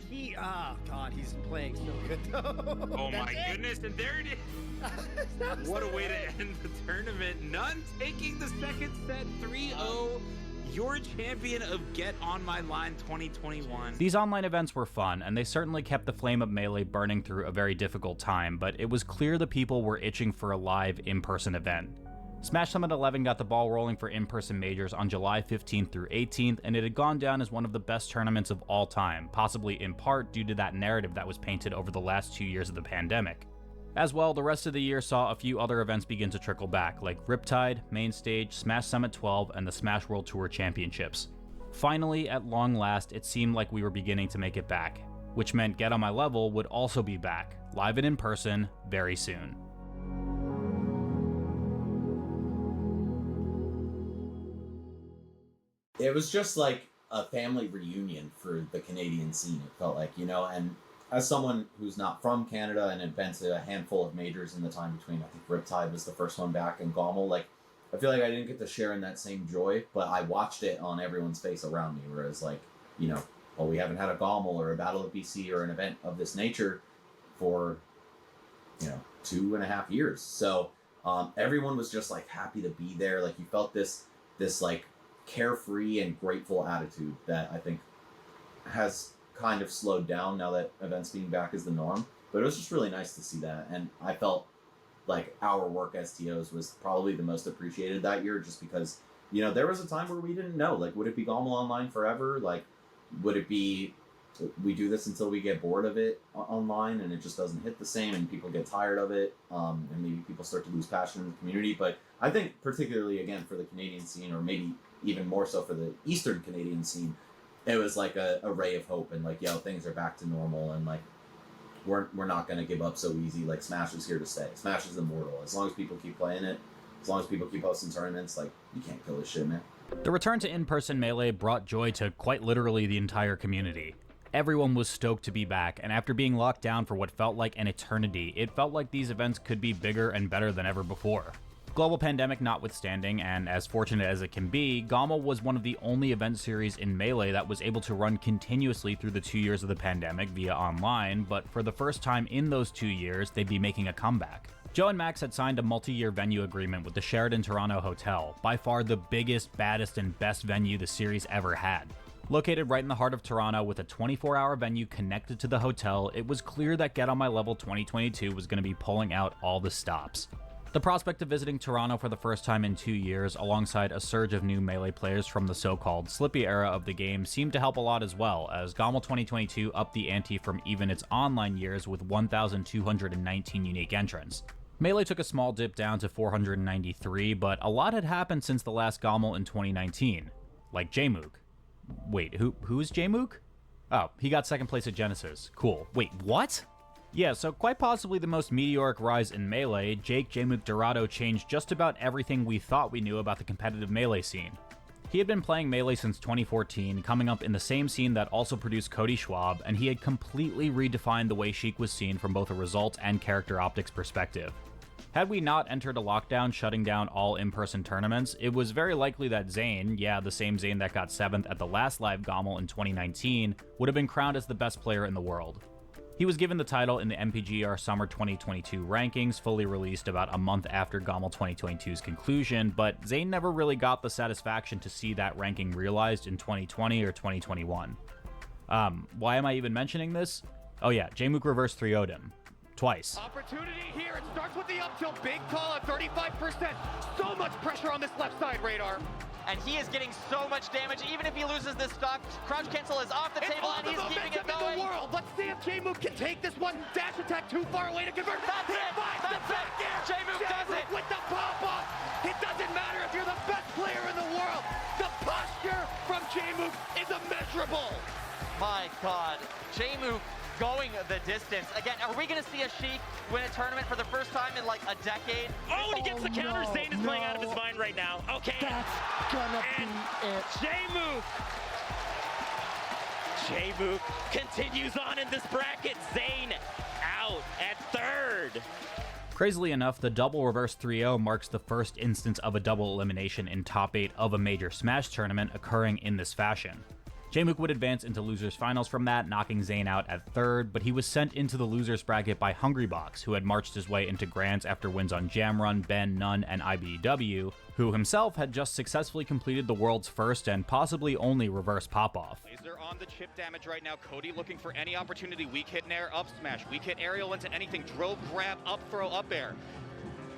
God, he's playing so good though. Oh my goodness, and there it is. What a way to end the tournament. Nun taking the second set 3-0. Your champion of Get On My Line 2021. These online events were fun, and they certainly kept the flame of Melee burning through a very difficult time, but it was clear the people were itching for a live, in-person event. Smash Summit 11 got the ball rolling for in-person majors on July 15th through 18th, and it had gone down as one of the best tournaments of all time, possibly in part due to that narrative that was painted over the last 2 years of the pandemic. As well, the rest of the year saw a few other events begin to trickle back, like Riptide, Main Stage, Smash Summit 12, and the Smash World Tour Championships. Finally, at long last, it seemed like we were beginning to make it back, which meant Get On My Level would also be back, live and in person, very soon. It was just like a family reunion for the Canadian scene, it felt like, you know, and as someone who's not from Canada and had been to a handful of majors in the time between, I think Riptide was the first one back, and GOML, like, I feel like I didn't get to share in that same joy, but I watched it on everyone's face around me, whereas, like, you know, well, we haven't had a GOML or a Battle of BC or an event of this nature for, you know, 2.5 years. So everyone was just, like, happy to be there. Like, you felt this like, carefree and grateful attitude that I think has kind of slowed down now that events being back is the norm, but it was just really nice to see that, and I felt like our work as TOs was probably the most appreciated that year, just because, you know, there was a time where we didn't know, like, would it be GOML online forever? Like, would it be we do this until we get bored of it online and it just doesn't hit the same and people get tired of it, and maybe people start to lose passion in the community? But I think particularly, again, for the Canadian scene, or maybe even more so for the Eastern Canadian scene, it was like a ray of hope, and like, yo, things are back to normal, and like, we're not gonna give up so easy. Like, Smash is here to stay. Smash is immortal. As long as people keep playing it, as long as people keep hosting tournaments, like, you can't kill this shit, man. The return to in-person Melee brought joy to quite literally the entire community. Everyone was stoked to be back, and after being locked down for what felt like an eternity, it felt like these events could be bigger and better than ever before. Global pandemic notwithstanding, and as fortunate as it can be, GOML was one of the only event series in Melee that was able to run continuously through the 2 years of the pandemic via online, but for the first time in those 2 years, they'd be making a comeback. Joe and Max had signed a multi-year venue agreement with the Sheraton Toronto Hotel, by far the biggest, baddest, and best venue the series ever had. Located right in the heart of Toronto with a 24-hour venue connected to the hotel, it was clear that Get On My Level 2022 was going to be pulling out all the stops. The prospect of visiting Toronto for the first time in 2 years, alongside a surge of new Melee players from the so-called Slippy era of the game, seemed to help a lot as well, as GOML 2022 upped the ante from even its online years with 1,219 unique entrants. Melee took a small dip down to 493, but a lot had happened since the last Gommel in 2019. Like Jmook. Wait, who is Jmook? Oh, he got second place at Genesis. Cool. Wait, what? Yeah, so quite possibly the most meteoric rise in Melee, Jake Jmook Dorado changed just about everything we thought we knew about the competitive Melee scene. He had been playing Melee since 2014, coming up in the same scene that also produced Cody Schwab, and he had completely redefined the way Sheik was seen from both a result and character optics perspective. Had we not entered a lockdown shutting down all in-person tournaments, it was very likely that Zane, yeah, the same Zane that got 7th at the last live Gommel in 2019, would have been crowned as the best player in the world. He was given the title in the MPGR Summer 2022 rankings, fully released about a month after Gommel 2022's conclusion, but Zane never really got the satisfaction to see that ranking realized in 2020 or 2021. Why am I even mentioning this? Oh yeah, Jmook reverse 3-0'd him. Twice. Opportunity here. It starts with the up tilt. Big call at 35%. So much pressure on this left side, Radar. And he is getting so much damage. Even if he loses this stock, crouch cancel is off the table, and he's keeping it going. In the world. Let's see if Jmook can take this one. Dash attack too far away to convert. That's it. That's it. Jmook does it. With the pop-off. It doesn't matter if you're the best player in the world. The posture from Jmook is immeasurable. My God. Jmook going the distance. Again, are we going to see a Sheik win a tournament for the first time in like a decade? Oh, and he gets the counter. Zane is playing out of his mind right now. Okay. That's gonna be it. Jmook continues on in this bracket. Zane out at 3rd. Crazily enough, the double reverse 3-0 marks the first instance of a double elimination in top 8 of a major Smash tournament occurring in this fashion. Jmook would advance into losers finals from that, knocking Zane out at 3rd, but he was sent into the losers bracket by Hungrybox, who had marched his way into Grands after wins on Jamrun, Ben, Nunn, and IBEW, who himself had just successfully completed the world's first and possibly only reverse pop-off. Laser on the chip damage right now. Cody looking for any opportunity. Weak hit nair, up smash. Weak hit aerial into anything. Drove, grab, up throw, up air.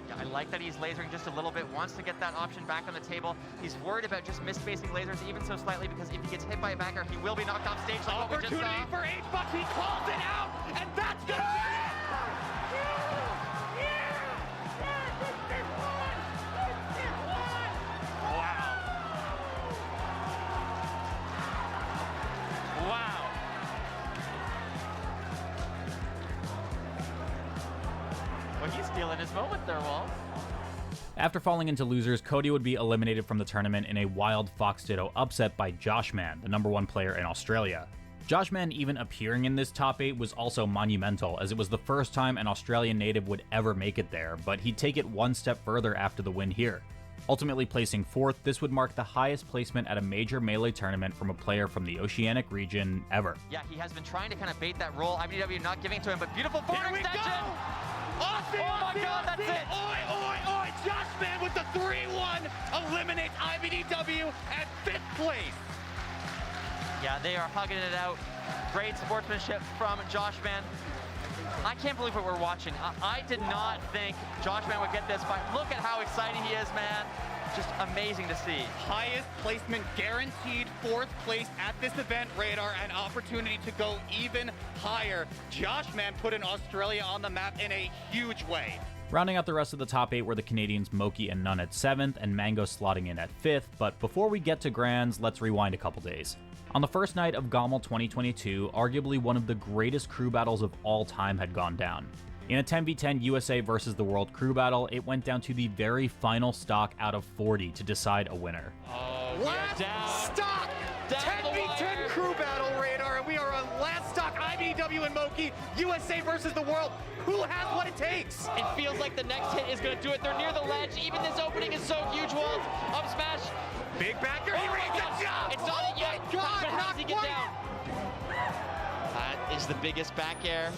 Yeah, I like that he's lasering just a little bit, wants to get that option back on the table. He's worried about just misspacing lasers even so slightly, because if he gets hit by a backer, he will be knocked off stage like what we just saw. Opportunity for H-Bucks, he calls it out, and that's gonna be it! Wow. Well, he's stealing his moment there, Walt. After falling into losers, Cody would be eliminated from the tournament in a wild Fox Ditto upset by Joshman, the #1 player in Australia. Joshman even appearing in this top 8 was also monumental, as it was the first time an Australian native would ever make it there, but he'd take it one step further after the win here. Ultimately placing 4th, this would mark the highest placement at a major Melee tournament from a player from the Oceanic region ever. Yeah, he has been trying to kind of bait that roll. IBW not giving it to him, but beautiful forward extension! Austin, oh my God, that's it! Oi, oi, oi! Joshman with the 3-1 eliminates IBDW at 5th place. Yeah, they are hugging it out. Great sportsmanship from Joshman. I can't believe what we're watching. I did not think Joshman would get this fight. Look at how exciting he is, man. Just amazing to see. Highest placement guaranteed, 4th place at this event, Radar, an opportunity to go even higher. Joshman put in Australia on the map in a huge way. Rounding out the rest of the top 8 were the Canadians Moki and Nunn at 7th, and Mango slotting in at 5th, but before we get to Grands, let's rewind a couple days. On the first night of Gommel 2022, arguably one of the greatest crew battles of all time had gone down. In a 10v10 USA versus the World crew battle, it went down to the very final stock out of 40 to decide a winner. Last stock! 10v10 crew battle, Radar, and we are on last stock IBW and Moki, USA versus the World. Who has what it takes? It feels like the next hit is going to do it. They're near the ledge. Even this opening is so huge, Walt. Up smash. Big backer. He reads the jump. It's not it yet. God, but how does he get down? That is the biggest back air.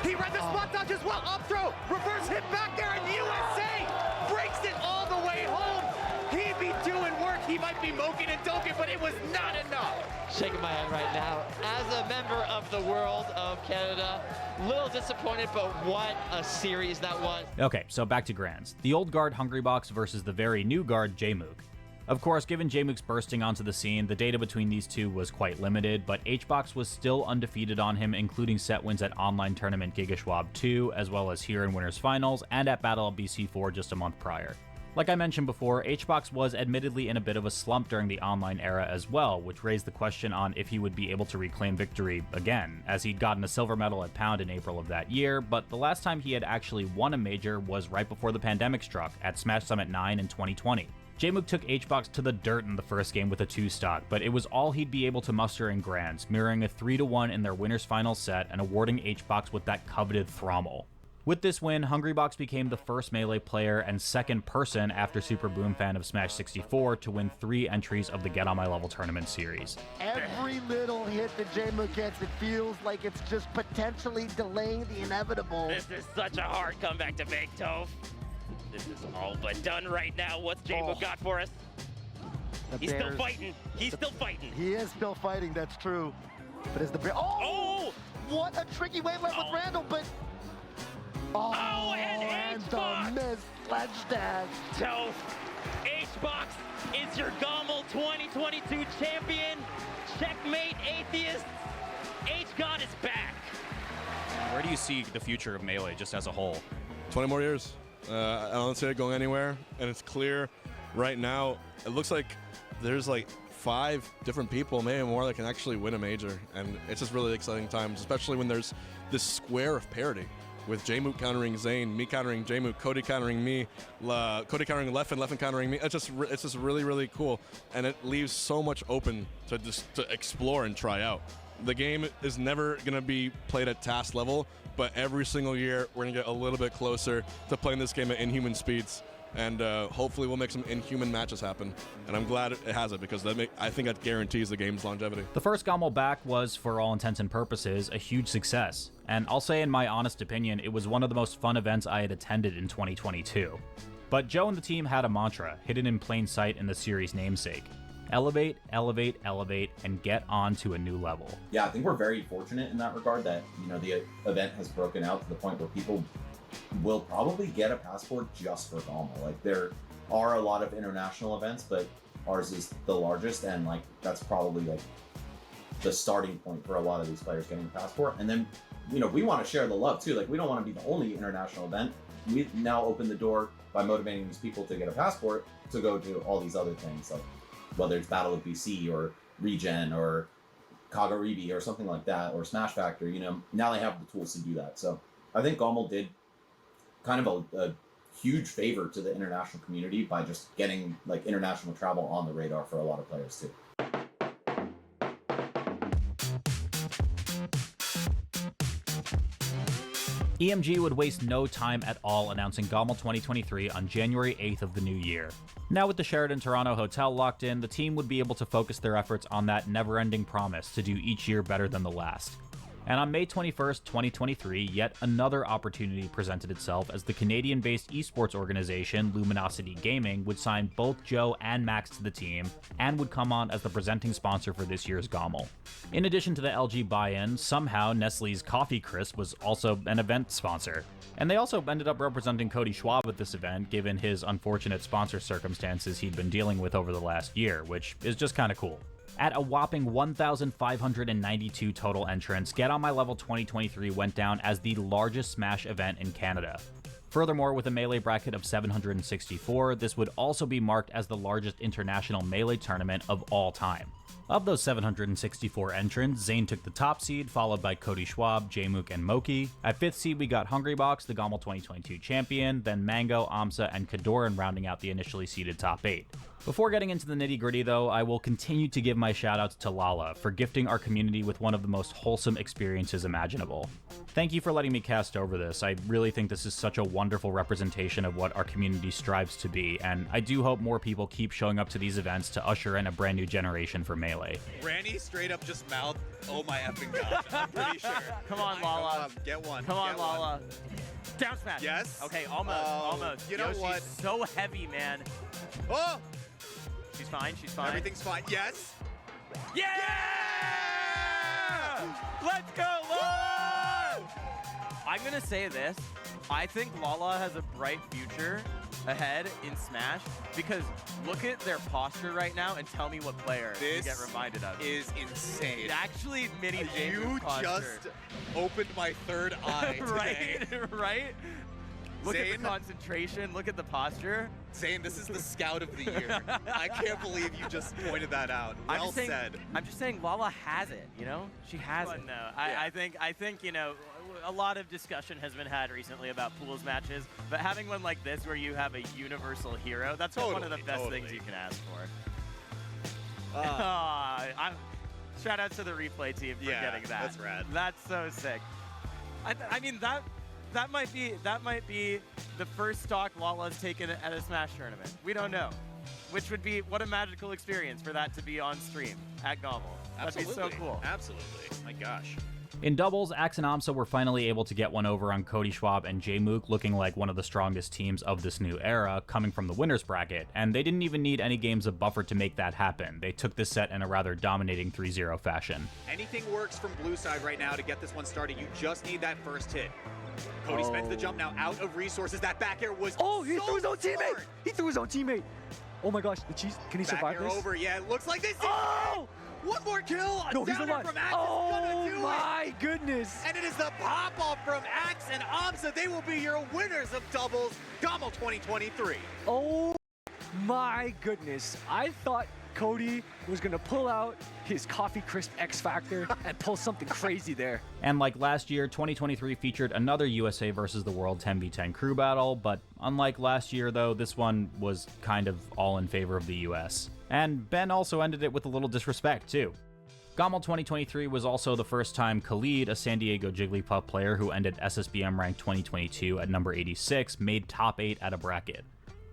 He read the spot dodge as well. Up throw. Reverse hit back there, and USA breaks it all the way home. He be doing work. He might be moking and doking, but it was not enough. Shaking my head right now. As a member of the World of Canada, little disappointed, but what a series that was. Okay, so back to Grands. The old guard Hungrybox versus the very new guard Jmook. Of course, given Jmook's bursting onto the scene, the data between these two was quite limited, but HBox was still undefeated on him, including set wins at online tournament GigaSchwab 2, as well as here in Winners Finals, and at Battle of BC4 just a month prior. Like I mentioned before, HBox was admittedly in a bit of a slump during the online era as well, which raised the question on if he would be able to reclaim victory again, as he'd gotten a silver medal at Pound in April of that year, but the last time he had actually won a major was right before the pandemic struck, at Smash Summit 9 in 2020. Jmook took HBox to the dirt in the first game with a 2-stock, but it was all he'd be able to muster in Grands, mirroring a 3-1 in their Winners Finals set and awarding HBox with that coveted Thrommel. With this win, Hungrybox became the first Melee player and second person after Super Boom Fan of Smash 64 to win 3 entries of the Get On My Level tournament series. Every little hit that Jmook gets, it feels like it's just potentially delaying the inevitable. This is such a hard comeback to make, Toph. This is all but done right now. What's Jmook got for us? He's still fighting. He's still fighting. He is still fighting, that's true. But is the Bear... Oh! What a tricky wavelet with Randall, but... Oh, and the missed ledge dash. Toph, HBox is your Gommel 2022 champion. Checkmate, Atheists. H-God is back. Where do you see the future of Melee just as a whole? 20 more years. I don't see it going anywhere, and it's clear right now. It looks like there's like 5 different people, maybe more, that can actually win a major, and it's just really exciting times, especially when there's this square of parity with Jmook countering Zane, me countering Jmook, Cody countering me, Cody countering Leffen, Leffen countering me. It's just really, really cool, and it leaves so much open to explore and try out. The game is never going to be played at task level, but every single year we're going to get a little bit closer to playing this game at inhuman speeds, and hopefully we'll make some inhuman matches happen. And I'm glad it has it, because I think that guarantees the game's longevity. The first Gommel back was, for all intents and purposes, a huge success, and I'll say in my honest opinion, it was one of the most fun events I had attended in 2022. But Joe and the team had a mantra, hidden in plain sight in the series' namesake. Elevate, elevate, elevate, and get on to a new level. Yeah, I think we're very fortunate in that regard that, the event has broken out to the point where people will probably get a passport just for Gommel. Like, there are a lot of international events, but ours is the largest, and that's probably the starting point for a lot of these players getting a passport. And then, we want to share the love too. Like, we don't want to be the only international event. We now open the door by motivating these people to get a passport to go to all these other things, like whether it's Battle of BC or Regen or Kagaribi or something like that, or Smash Factor. Now they have the tools to do that. So I think Gommel did kind of a huge favor to the international community by just getting international travel on the radar for a lot of players too. EMG would waste no time at all announcing Gommel 2023 on January 8th of the new year. Now with the Sheraton Toronto Hotel locked in, the team would be able to focus their efforts on that never-ending promise to do each year better than the last. And on May 21st, 2023, yet another opportunity presented itself as the Canadian-based esports organization Luminosity Gaming would sign both Joe and Max to the team, and would come on as the presenting sponsor for this year's Gommel. In addition to the LG buy-in, somehow Nestle's Coffee Crisp was also an event sponsor. And they also ended up representing Cody Schwab at this event, given his unfortunate sponsor circumstances he'd been dealing with over the last year, which is just kinda cool. At a whopping 1,592 total entrants, Get On My Level 2023 went down as the largest Smash event in Canada. Furthermore, with a Melee bracket of 764, this would also be marked as the largest international Melee tournament of all time. Of those 764 entrants, Zane took the top seed, followed by Cody Schwab, Jmook, and Moki. At 5th seed, we got Hungrybox, the Gommel 2022 champion, then Mango, Amsa, and Kadoran rounding out the initially seeded top 8. Before getting into the nitty-gritty though, I will continue to give my shoutouts to Lala for gifting our community with one of the most wholesome experiences imaginable. Thank you for letting me cast over this. I really think this is such a wonderful representation of what our community strives to be, and I do hope more people keep showing up to these events to usher in a brand new generation for Melee. Randy straight up just mouthed, "Oh my effing god," I'm pretty sure. Come on, Lala. Get one. Come on, Lala. Down smash. Yes. Okay, almost. You know Yoshi's what? so heavy, man. Oh! She's fine. Everything's fine. Yes. Yeah! Let's go, Lala! I'm gonna say this. I think Lala has a bright future ahead in Smash, because look at their posture right now and tell me what player you get reminded of. Is insane. It actually mini You just opened my third eye right, today. right? Look at Zane, the concentration, look at the posture. Zane, this is the scout of the year. I can't believe you just pointed that out. Well said. I'm just saying Lala has it, you know? She has it. No, I think, you know, a lot of discussion has been had recently about pools matches, but having one like this where you have a universal hero, that's one of the best things you can ask for. Shout out to the replay team for getting that. That's rad. That's so sick. I mean, that might be the first stock Lala's taken at a Smash tournament. We don't know. Which would be, what a magical experience for that to be on stream at Gobble. That'd be so cool. Absolutely. My gosh. In doubles, Axe and Amsa were finally able to get one over on Cody Schwab and Jmook, looking like one of the strongest teams of this new era, coming from the winner's bracket, and they didn't even need any games of buffer to make that happen. They took this set in a rather dominating 3-0 fashion. Anything works from blue side right now to get this one started. You just need that first hit. Cody spends the jump now out of resources. That back air was he threw his own teammate! He threw his own teammate! Oh my gosh, the cheese, can he survive this? Back air over, yeah, it looks like this. Oh! One more kill! No, he's alive. From Axe is gonna do my goodness! And it is the pop-off from Axe and Amsa. They will be your winners of doubles, Gommel 2023. Oh my goodness. I thought Cody was gonna pull out his Coffee Crisp X Factor and pull something crazy there. And like last year, 2023 featured another USA versus the World 10v10 crew battle, but unlike last year though, this one was kind of all in favor of the US. And Ben also ended it with a little disrespect too. Gommel 2023 was also the first time Khalid, a San Diego Jigglypuff player who ended SSBM rank 2022 at number 86, made top 8 at a bracket.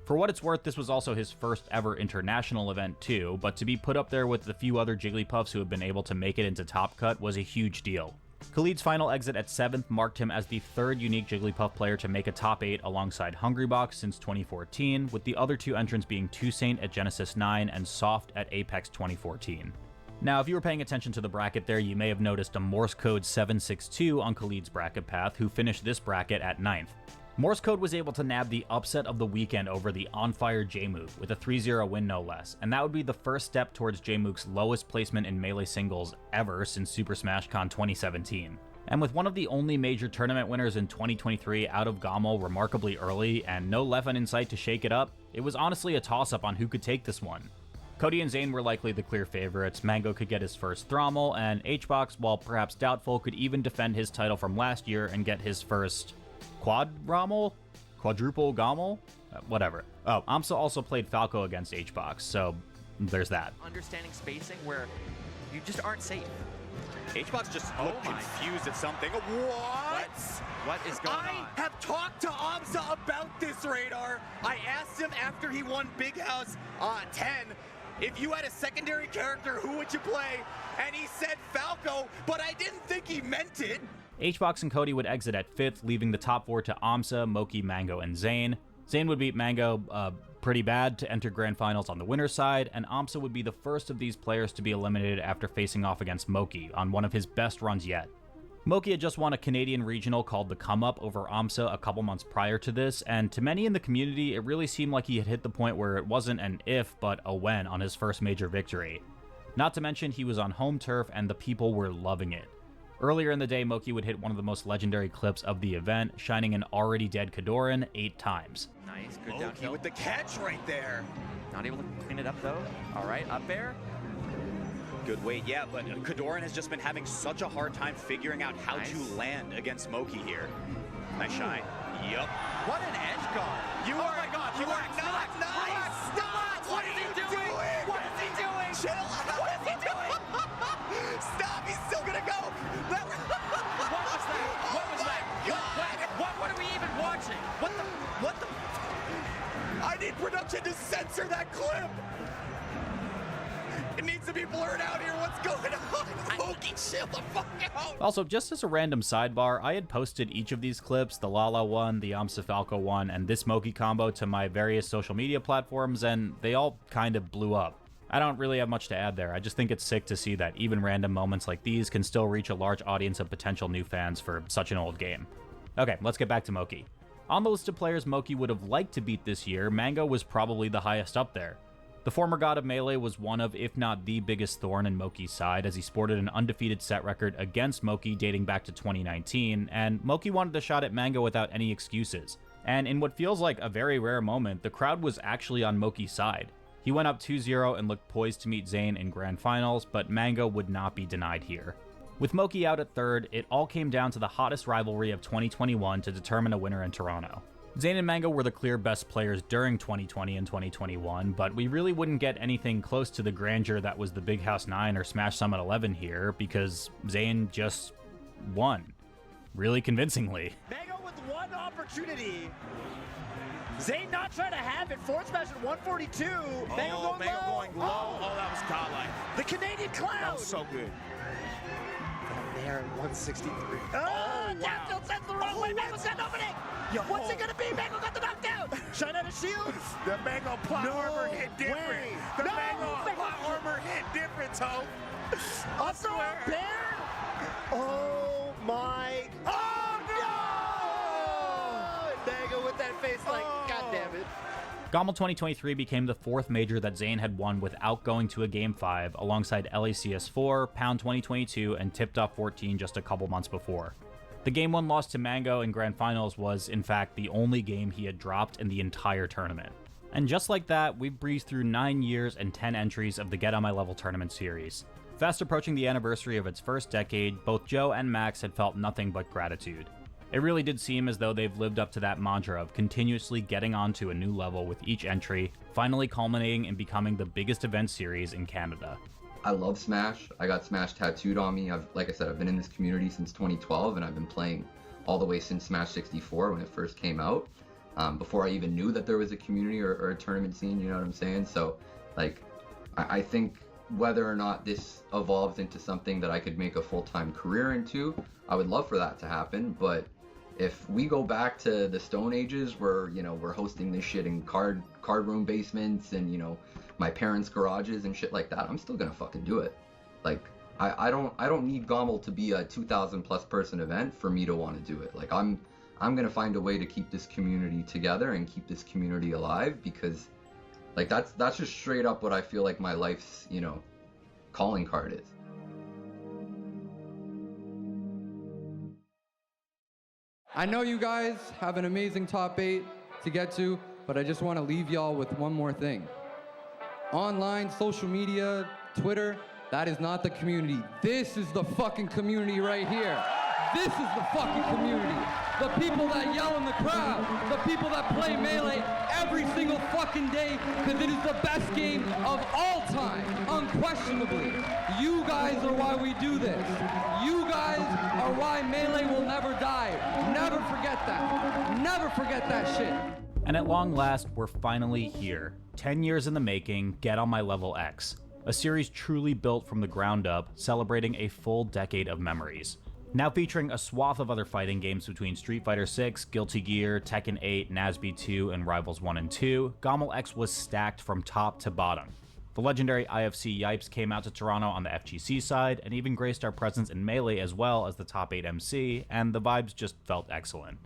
For what it's worth, this was also his first ever international event too, but to be put up there with the few other Jigglypuffs who have been able to make it into Top Cut was a huge deal. Khalid's final exit at 7th marked him as the third unique Jigglypuff player to make a top 8 alongside Hungrybox since 2014, with the other two entrants being Toussaint at Genesis 9 and Soft at Apex 2014. Now, if you were paying attention to the bracket there, you may have noticed a Morse code 762 on Khalid's bracket path, who finished this bracket at 9th. Morse Code was able to nab the upset of the weekend over the on-fire Jmook with a 3-0 win no less, and that would be the first step towards Jmook's lowest placement in Melee singles ever since Super Smash Con 2017. And with one of the only major tournament winners in 2023 out of Gommel remarkably early and no Leffen in sight to shake it up, it was honestly a toss-up on who could take this one. Cody and Zane were likely the clear favorites, Mango could get his first Thrommel, and Hbox, while perhaps doubtful, could even defend his title from last year and get his first Quadruple Gommel? Whatever. Oh, Amsa also played Falco against Hbox, so there's that. Understanding spacing where you just aren't safe. Hbox just looked confused at something. What is going on? I have talked to Amsa about this, Radar. I asked him after he won Big House 10, if you had a secondary character, who would you play? And he said Falco, but I didn't think he meant it. Hbox and Cody would exit at 5th, leaving the top 4 to Amsa, Moki, Mango, and Zane. Zane would beat Mango pretty bad to enter Grand Finals on the winner's side, and Amsa would be the first of these players to be eliminated after facing off against Moki on one of his best runs yet. Moki had just won a Canadian regional called the Come Up over Amsa a couple months prior to this, and to many in the community, it really seemed like he had hit the point where it wasn't an if, but a when on his first major victory. Not to mention, he was on home turf and the people were loving it. Earlier in the day, Moki would hit one of the most legendary clips of the event, shining an already dead Kadoran 8 times. Nice, good Moki downhill. with the catch right there. Not able to clean it up though. All right, up air. Good weight, yeah, but Kadoran has just been having such a hard time figuring out how to land against Moki here. Nice shine. Yup. What an edge guard. You are, my God, you are not nice. Stop. What is he doing? What is he doing? Chill. What is he doing? Stop. He's still gonna go. What was that? What was that? What are we even watching? What the? I need production to censor that clip. It needs to be blurred out here. What's going on? Moki, chill the fuck out. Also, just as a random sidebar, I had posted each of these clips, the Lala one, the Amsa Falco one, and this Moki combo to my various social media platforms, and they all kind of blew up. I don't really have much to add there. I just think it's sick to see that even random moments like these can still reach a large audience of potential new fans for such an old game. Okay, let's get back to Moki. On the list of players Moki would have liked to beat this year, Mango was probably the highest up there. The former god of Melee was one of, if not the biggest thorn in Moki's side, as he sported an undefeated set record against Moki dating back to 2019, and Moki wanted a shot at Mango without any excuses. And in what feels like a very rare moment, the crowd was actually on Moki's side. He went up 2-0 and looked poised to meet Zayn in grand finals, but Mango would not be denied here. With Moki out at third, it all came down to the hottest rivalry of 2021 to determine a winner in Toronto. Zayn and Mango were the clear best players during 2020 and 2021, but we really wouldn't get anything close to the grandeur that was the Big House 9 or Smash Summit 11 here, because Zayn just won. Really convincingly. Mango with one opportunity. Zayn not trying to have it. Forward smash at 142. Mango going low. Oh, that was godlike. The Canadian Cloud. That was so good. Down there at 163. wow. Down tilt sends the wrong way. Mango's got an opening. What's it gonna be? Mango got the knockdown. Shine out of shield. The Mango plot armor hit different. Way. The Mango plot armor hit different, Toe. I swear. Bear. Oh my. Oh no! Mango with that face like, God damn it. GOML 2023 became the fourth major that Zayn had won without going to a Game 5, alongside LACS4, Pound 2022, and Tipped Off 14 just a couple months before. The Game 1 loss to Mango in Grand Finals was, in fact, the only game he had dropped in the entire tournament. And just like that, we've breezed through 9 years and 10 entries of the Get On My Level tournament series. Fast approaching the anniversary of its first decade, both Joe and Max had felt nothing but gratitude. It really did seem as though they've lived up to that mantra of continuously getting onto a new level with each entry, finally culminating in becoming the biggest event series in Canada. I love Smash. I got Smash tattooed on me. Like I said, I've been in this community since 2012, and I've been playing all the way since Smash 64 when it first came out, before I even knew that there was a community or a tournament scene, you know what I'm saying? So, like, I think whether or not this evolves into something that I could make a full-time career into, I would love for that to happen, but if we go back to the Stone Ages where, you know, we're hosting this shit in card room basements and, you know, my parents' garages and shit like that, I'm still gonna fucking do it. Like, I don't need GOML to be a 2,000 plus person event for me to want to do it. Like, I'm gonna find a way to keep this community together and keep this community alive, because like that's just straight up what I feel like my life's, you know, calling card is. I know you guys have an amazing top 8 to get to, but I just want to leave y'all with one more thing. Online, social media, Twitter, that is not the community. This is the fucking community right here. This is the fucking community. The people that yell in the crowd, the people that play Melee every single fucking day, because it is the best game of all time, unquestionably. You guys are why we do this. You guys are why Melee will never die. Never forget that. Never forget that shit. And at long last, we're finally here. 10 years in the making, Get On My Level X. A series truly built from the ground up, celebrating a full decade of memories. Now featuring a swath of other fighting games between Street Fighter 6, Guilty Gear, Tekken 8, NASB 2, and Rivals 1 and 2, GOML X was stacked from top to bottom. The legendary IFC Yipes came out to Toronto on the FGC side, and even graced our presence in Melee as well as the top 8 MC, and the vibes just felt excellent.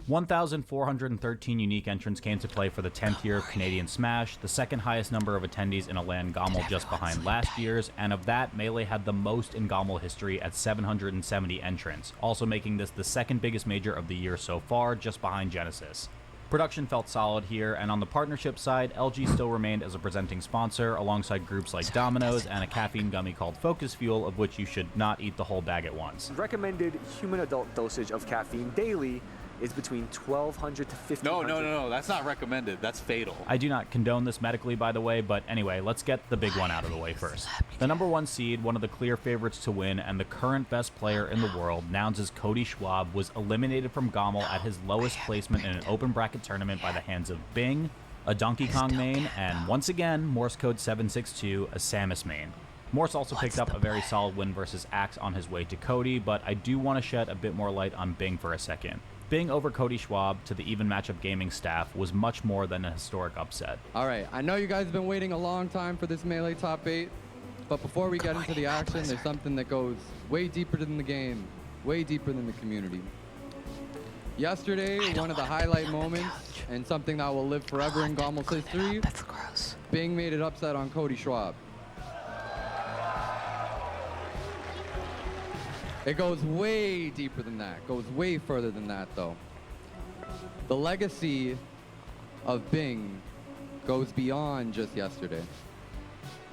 1,413 unique entrants came to play for the 10th year of Canadian Smash, the second highest number of attendees in a LAN GOML just behind last year's, and of that, Melee had the most in GOML history at 770 entrants, also making this the second biggest major of the year so far, just behind Genesis. Production felt solid here, and on the partnership side, LG still remained as a presenting sponsor, alongside groups like Domino's and a caffeine gummy called Focus Fuel, of which you should not eat the whole bag at once. Recommended human adult dosage of caffeine daily is between 1,200 to 1,500. No, that's not recommended. That's fatal. I do not condone this medically, by the way, but anyway, let's get the big one out of the way first. The number 1 seed, one of the clear favorites to win, and the current best player in the world, Nouns' Cody Schwab, was eliminated from GOML at his lowest placement in an open bracket tournament by the hands of Bing, a Donkey Kong main, and once again, Morse Code 762, a Samus main. Morse also picked up a very solid win versus Axe on his way to Cody, but I do want to shed a bit more light on Bing for a second. Bing over Cody Schwab to the Even Matchup Gaming staff was much more than a historic upset. All right, I know you guys have been waiting a long time for this Melee top 8, but before we get into the action, there's something that goes way deeper than the game, way deeper than the community. Yesterday, one of the highlight moments and something that will live forever in Gommel's history. That's gross. Bing made it upset on Cody Schwab. It goes way deeper than that. Goes way further than that, though. The legacy of Bing goes beyond just yesterday.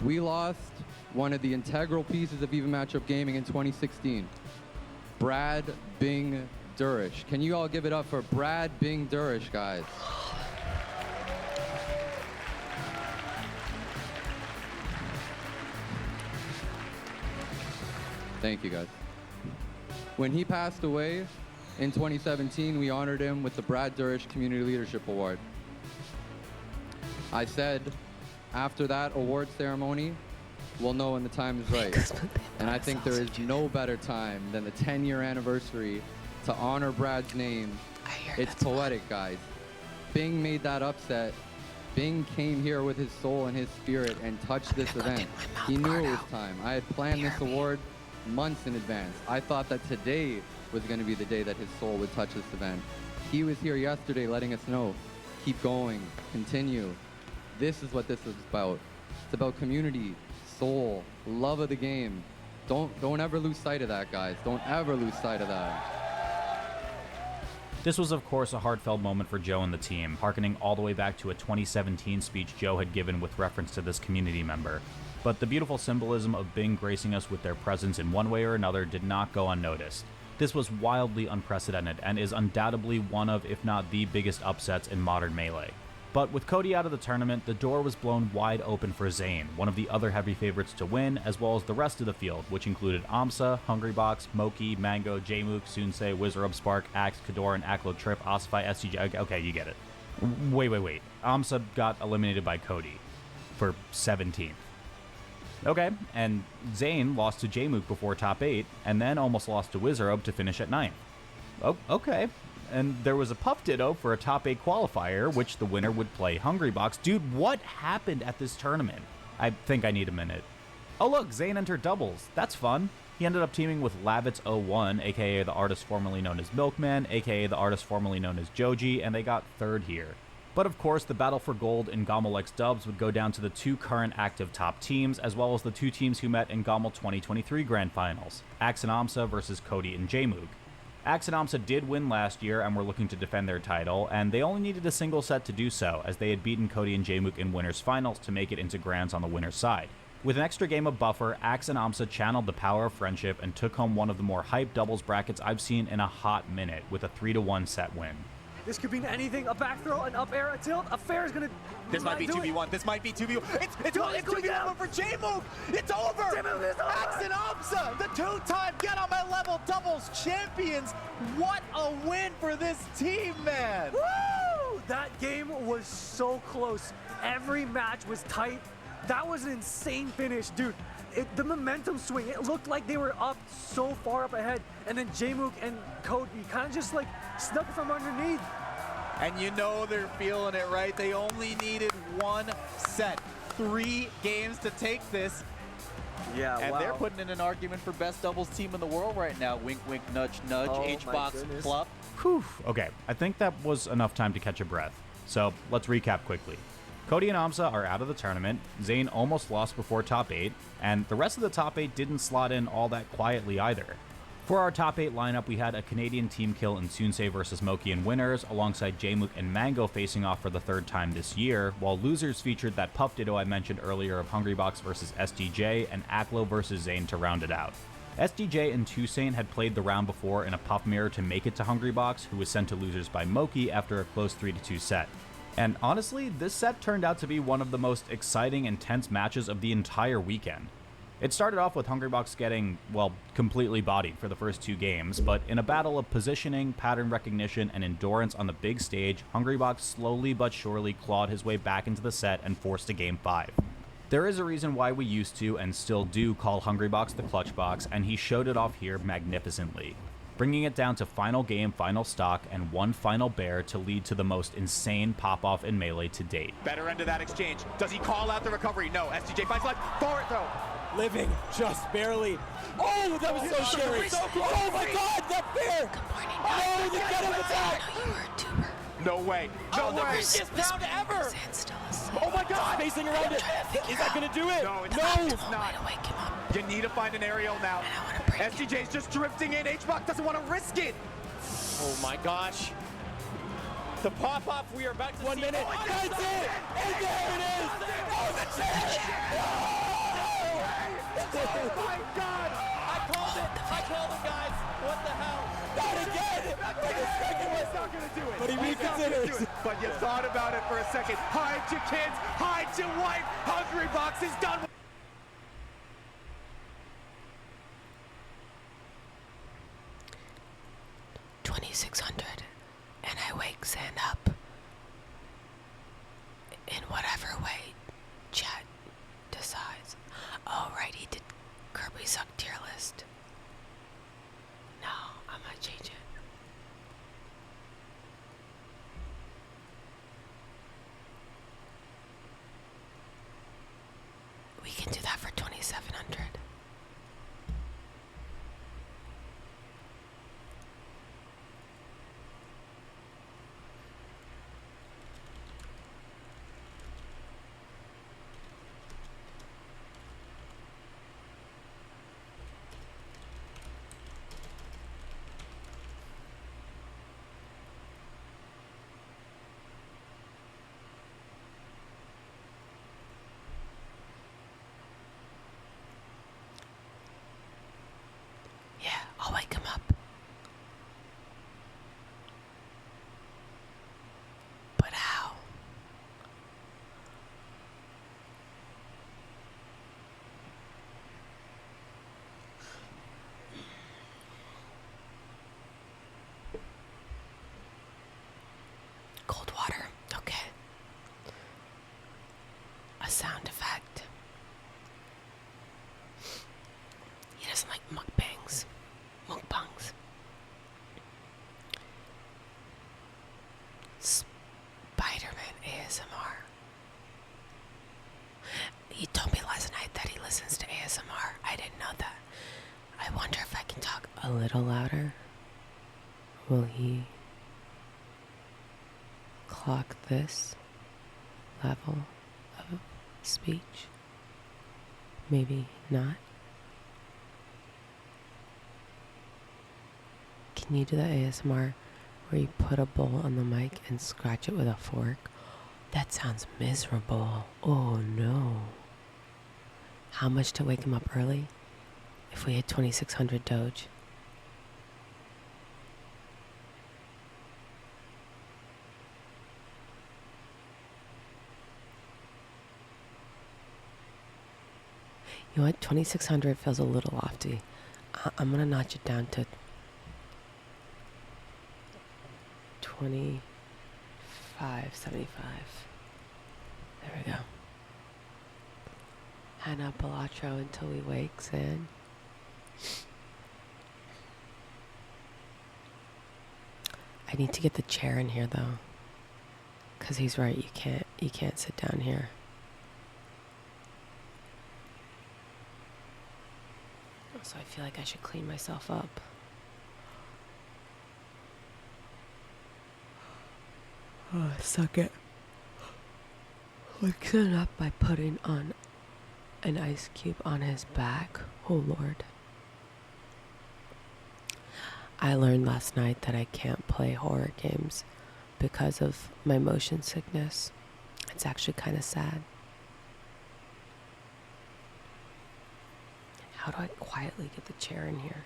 We lost one of the integral pieces of even matchup gaming in 2016, Brad Bing Durish. Can you all give it up for Brad Bing Durish, guys? Thank you, guys. When he passed away in 2017, we honored him with the Brad Durish Community Leadership Award. I said, after that award ceremony, we'll know when the time is right. And I think there is no better time than the 10-year anniversary to honor Brad's name. It's poetic, guys. Bing made that upset. Bing came here with his soul and his spirit and touched this event. He knew it was time. I had planned this award months in advance. I thought that today was going to be the day that his soul would touch this event. He was here yesterday letting us know, keep going, continue. This is what this is about. It's about community, soul, love of the game. Don't ever lose sight of that, guys. Don't ever lose sight of that. This was, of course, a heartfelt moment for Joe and the team, harkening all the way back to a 2017 speech Joe had given with reference to this community member. But the beautiful symbolism of Bing gracing us with their presence in one way or another did not go unnoticed. This was wildly unprecedented and is undoubtedly one of, if not the biggest upsets in modern Melee. But with Cody out of the tournament, the door was blown wide open for Zayn, one of the other heavy favorites to win, as well as the rest of the field, which included Amsa, Hungrybox, Moki, Mango, Jmook, Sunsei, Wizard, Spark, Axe, Kador, and Aklo Trip, Ossify, STJ. Okay, you get it. Wait. Amsa got eliminated by Cody for 17th. Okay, and Zayn lost to Jmook before top 8, and then almost lost to Wizard to finish at 9th. Oh, okay. And there was a Puff Ditto for a top 8 qualifier, which the winner would play Hungrybox. Dude, what happened at this tournament? I think I need a minute. Oh look, Zayn entered doubles. That's fun. He ended up teaming with Lavitz01, aka the artist formerly known as Milkman, aka the artist formerly known as Joji, and they got 3rd here. But of course, the battle for gold in Gommel X dubs would go down to the 2 current active top teams, as well as the 2 teams who met in Gommel 2023 Grand Finals, Axe and Amsa versus Cody and Jmook. Axe and Amsa did win last year and were looking to defend their title, and they only needed a single set to do so, as they had beaten Cody and Jmook in winners finals to make it into Grands on the winner's side. With an extra game of buffer, Axe and Amsa channeled the power of friendship and took home one of the more hyped doubles brackets I've seen in a hot minute, with a 3-1 set win. This could mean anything. A back throw, an up air, a tilt. A fair is gonna. This might be 2v1. This might be 2v1. It's 2v1 for Jmook. It's over. Jmook is over. Axe and Amsa, the 2-time Get On My Level doubles champions. What a win for this team, man. Woo! That game was so close. Every match was tight. That was an insane finish, dude. The momentum swing, it looked like they were up so far up ahead, and then Jmook and Cody kind of just like snuck it from underneath. And you know they're feeling it, right? They only needed 1 set, 3 games to take this. Yeah, and they're putting in an argument for best doubles team in the world right now. Wink, wink, nudge, nudge, H-box, fluff. Whew. Okay, I think that was enough time to catch a breath. So let's recap quickly. Cody and Amsa are out of the tournament, Zayn almost lost before top 8, and the rest of the top 8 didn't slot in all that quietly either. For our top 8 lineup, we had a Canadian team kill in Sunsei versus Moki in winners, alongside Jmook and Mango facing off for the 3rd time this year, while losers featured that Puff Ditto I mentioned earlier of Hungrybox versus SDJ, and Aklo versus Zayn to round it out. SDJ and Toussaint had played the round before in a Puff Mirror to make it to Hungrybox, who was sent to losers by Moki after a close 3-2 set. And honestly, this set turned out to be one of the most exciting and tense matches of the entire weekend. It started off with Hungrybox getting, well, completely bodied for the first 2 games, but in a battle of positioning, pattern recognition, and endurance on the big stage, Hungrybox slowly but surely clawed his way back into the set and forced a Game 5. There is a reason why we used to, and still do, call Hungrybox the clutch box, and he showed it off here magnificently, bringing it down to final game, final stock, and 1 final bear to lead to the most insane pop-off in Melee to date. Better end of that exchange. Does he call out the recovery? No. SDJ finds left. Forward throw. Living just barely. Oh, that was so scary. Oh my God, that bear. Oh, the get him attack! No way. No Oh, the way. weakest pound ever! Oh my God. Spacing around it. Is that gonna do it? No, it's No! not. You need to find an aerial now. SGJ's just drifting in. H-Rock doesn't want to risk it. Oh my gosh. The pop-off we are about to 1 minute. Oh, That's it! And there it is! Oh, the chair! Oh my God. I called it, guys. What the hell? Not again! For the second He's not going to do it. But he He's not gonna do reconsiders. it. But you thought about it for a second. Hide your kids. Hide your wife. Hungry Box is done. 2600, and I wake Zan up in whatever way chat decides. Oh, right, he did Kirby Suck tier list. No, I'm not changing. We can do that for 2700. Yeah, I'll wake him up. But how? Cold water, okay. A sound effect. He doesn't like mukbangs. Mukbangs. Spider-Man ASMR. He told me last night that he listens to ASMR. I didn't know that. I wonder if I can talk a little louder. Will he clock this level of speech? Maybe not. Can you do the ASMR where you put a bowl on the mic and scratch it with a fork? That sounds miserable. Oh no. How much to wake him up early? If we hit 2600 Doge. You know what? 2600 feels a little lofty. I'm gonna notch it down to 25.75. There we go. Hannah Balatro until he wakes in. I need to get the chair in here though, cause he's right. You can't sit down here. So I feel like I should clean myself up. Oh, suck it. Wakes it up by putting on an ice cube on his back. Oh Lord. I learned last night that I can't play horror games because of my motion sickness. It's actually kind of sad. How do I quietly get the chair in here?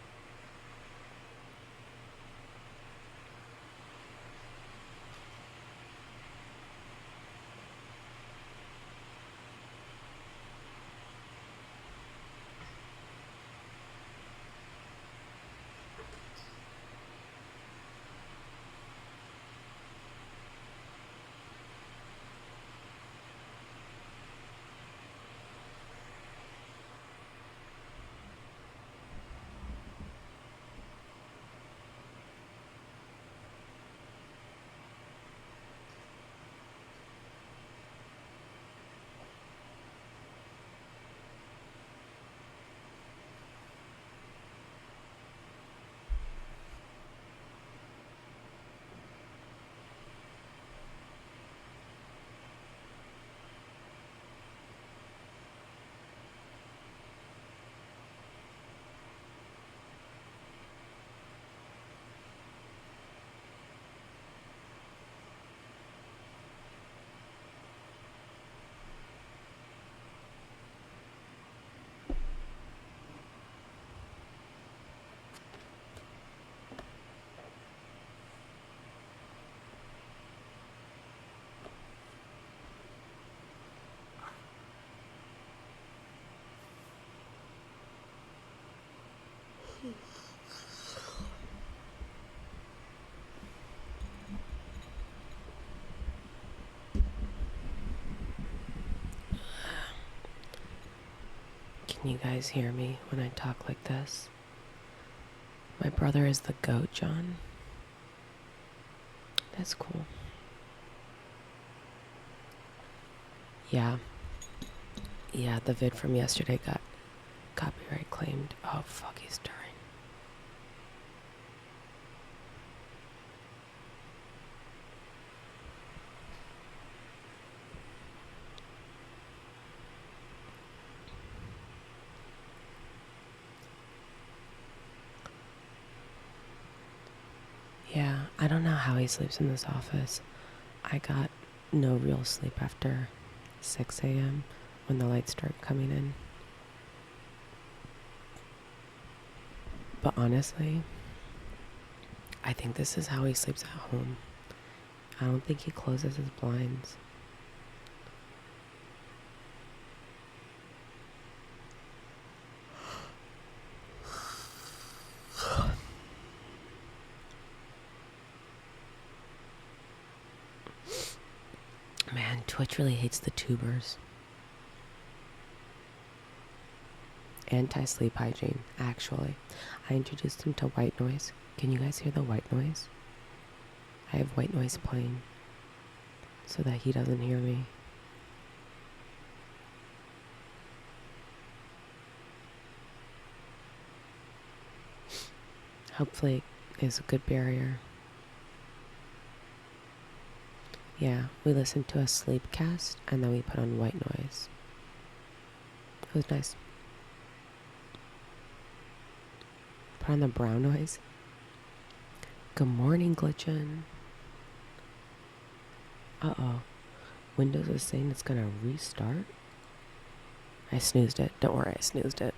Can you guys hear me when I talk like this? My brother is the goat, John. That's cool. Yeah. Yeah, the vid from yesterday got copyright claimed. Oh, fuck, he's stirring. Yeah, I don't know how he sleeps in this office. I got no real sleep after 6 a.m. when the lights start coming in. But honestly, I think this is how he sleeps at home. I don't think he closes his blinds. Man, Twitch really hates the tubers. Anti-sleep hygiene, actually. I introduced him to white noise. Can you guys hear the white noise? I have white noise playing so that he doesn't hear me. Hopefully it's a good barrier. Yeah, we listened to a sleep cast and then we put on white noise. It was nice. Put on the brown noise. Good morning, Glitchin'. Uh-oh. Windows is saying it's gonna restart. I snoozed it. Don't worry, I snoozed it.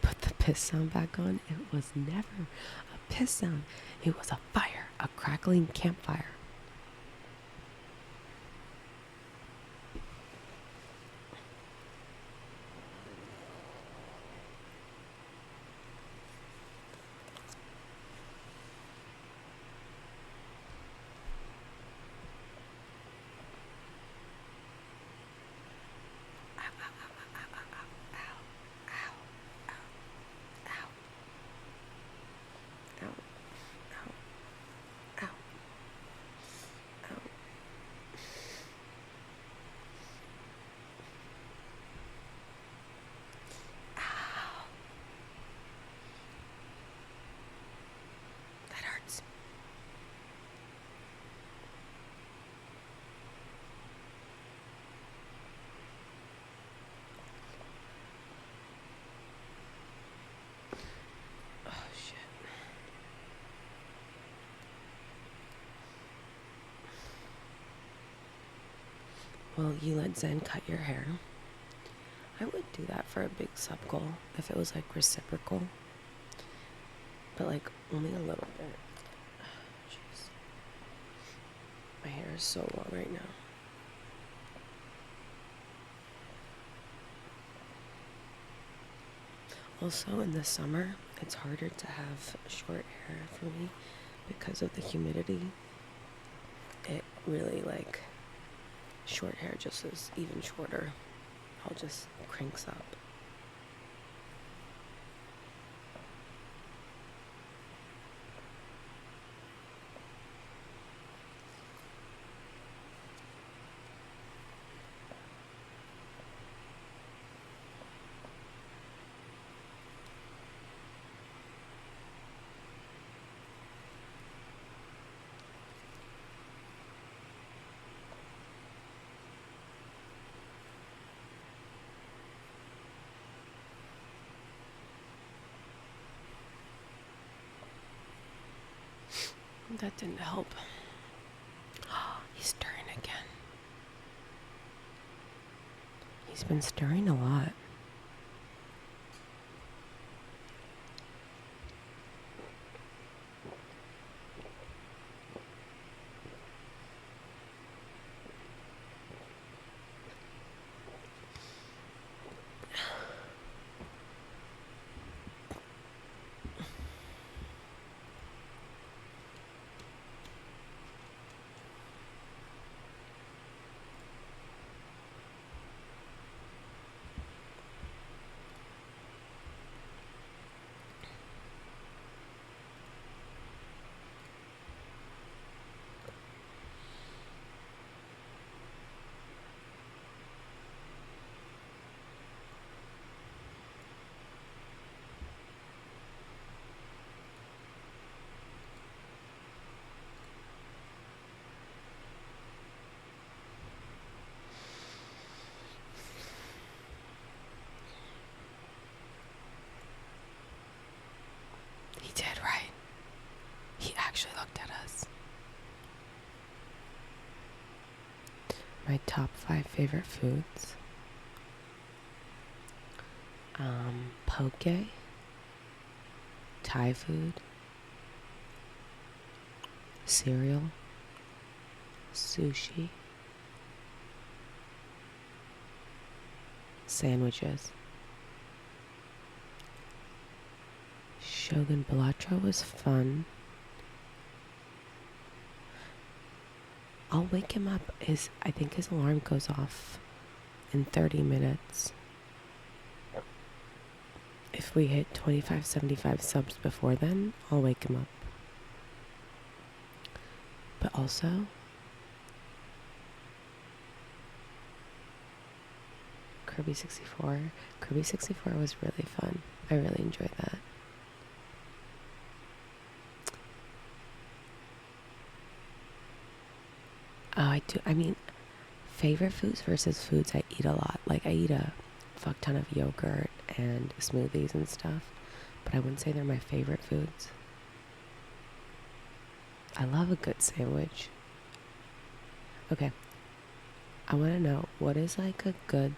Put the piss sound back on. It was never a piss sound. It was a fire. A crackling campfire. Well, you let Zen cut your hair. I would do that for a big sub goal if it was like reciprocal. But like only a little bit. Jeez. My hair is so long right now. Also in the summer, it's harder to have short hair for me because of the humidity. It really like short hair just is even shorter. All just cranks up. That didn't help. He's stirring again. He's been stirring a lot. My top 5 favorite foods. Poke, Thai food, cereal, sushi, sandwiches. Shogun Balatro was fun. I'll wake him up. I think his alarm goes off in 30 minutes. If we hit 2575 subs before then, I'll wake him up. But also, Kirby 64. Kirby 64 was really fun. I really enjoyed that. Oh, I do. I mean, favorite foods versus foods I eat a lot. Like, I eat a fuck ton of yogurt and smoothies and stuff, but I wouldn't say they're my favorite foods. I love a good sandwich. Okay, I want to know, what is like a good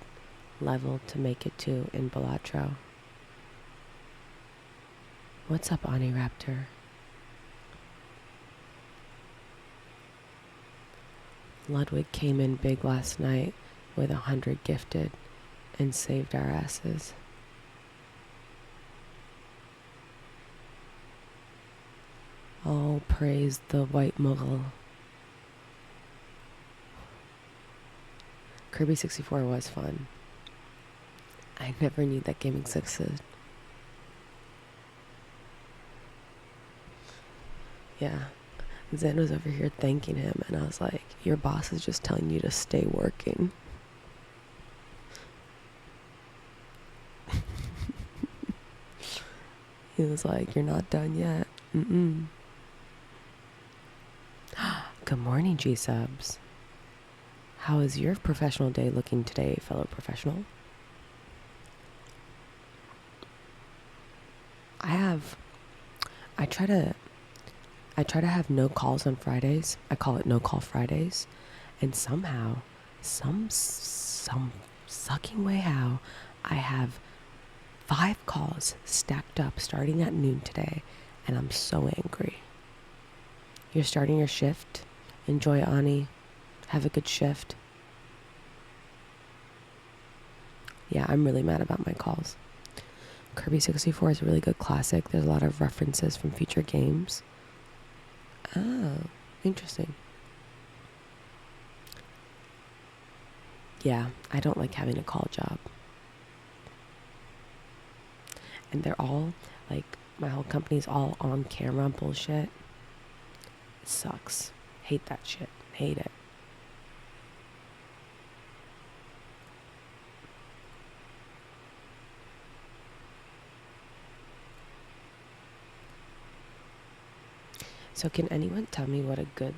level to make it to in Balatro? What's up, Ani Raptor? Ludwig came in big last night with 100 gifted and saved our asses. All praise the white Mughal. Kirby 64 was fun. I never knew that game existed. Yeah. Zen was over here thanking him, and I was like, your boss is just telling you to stay working. He was like, you're not done yet. Good morning, G-Subs. How is your professional day looking today, fellow professional? I try to have no calls on Fridays. I call it no call Fridays. And somehow, some sucking way how, I have 5 calls stacked up starting at noon today, and I'm so angry. You're starting your shift. Enjoy, Ani. Have a good shift. Yeah, I'm really mad about my calls. Kirby 64 is a really good classic. There's a lot of references from future games. Oh, interesting. Yeah, I don't like having a call job. And they're all, like, my whole company's all on camera bullshit. It sucks. Hate that shit. Hate it. So can anyone tell me what a good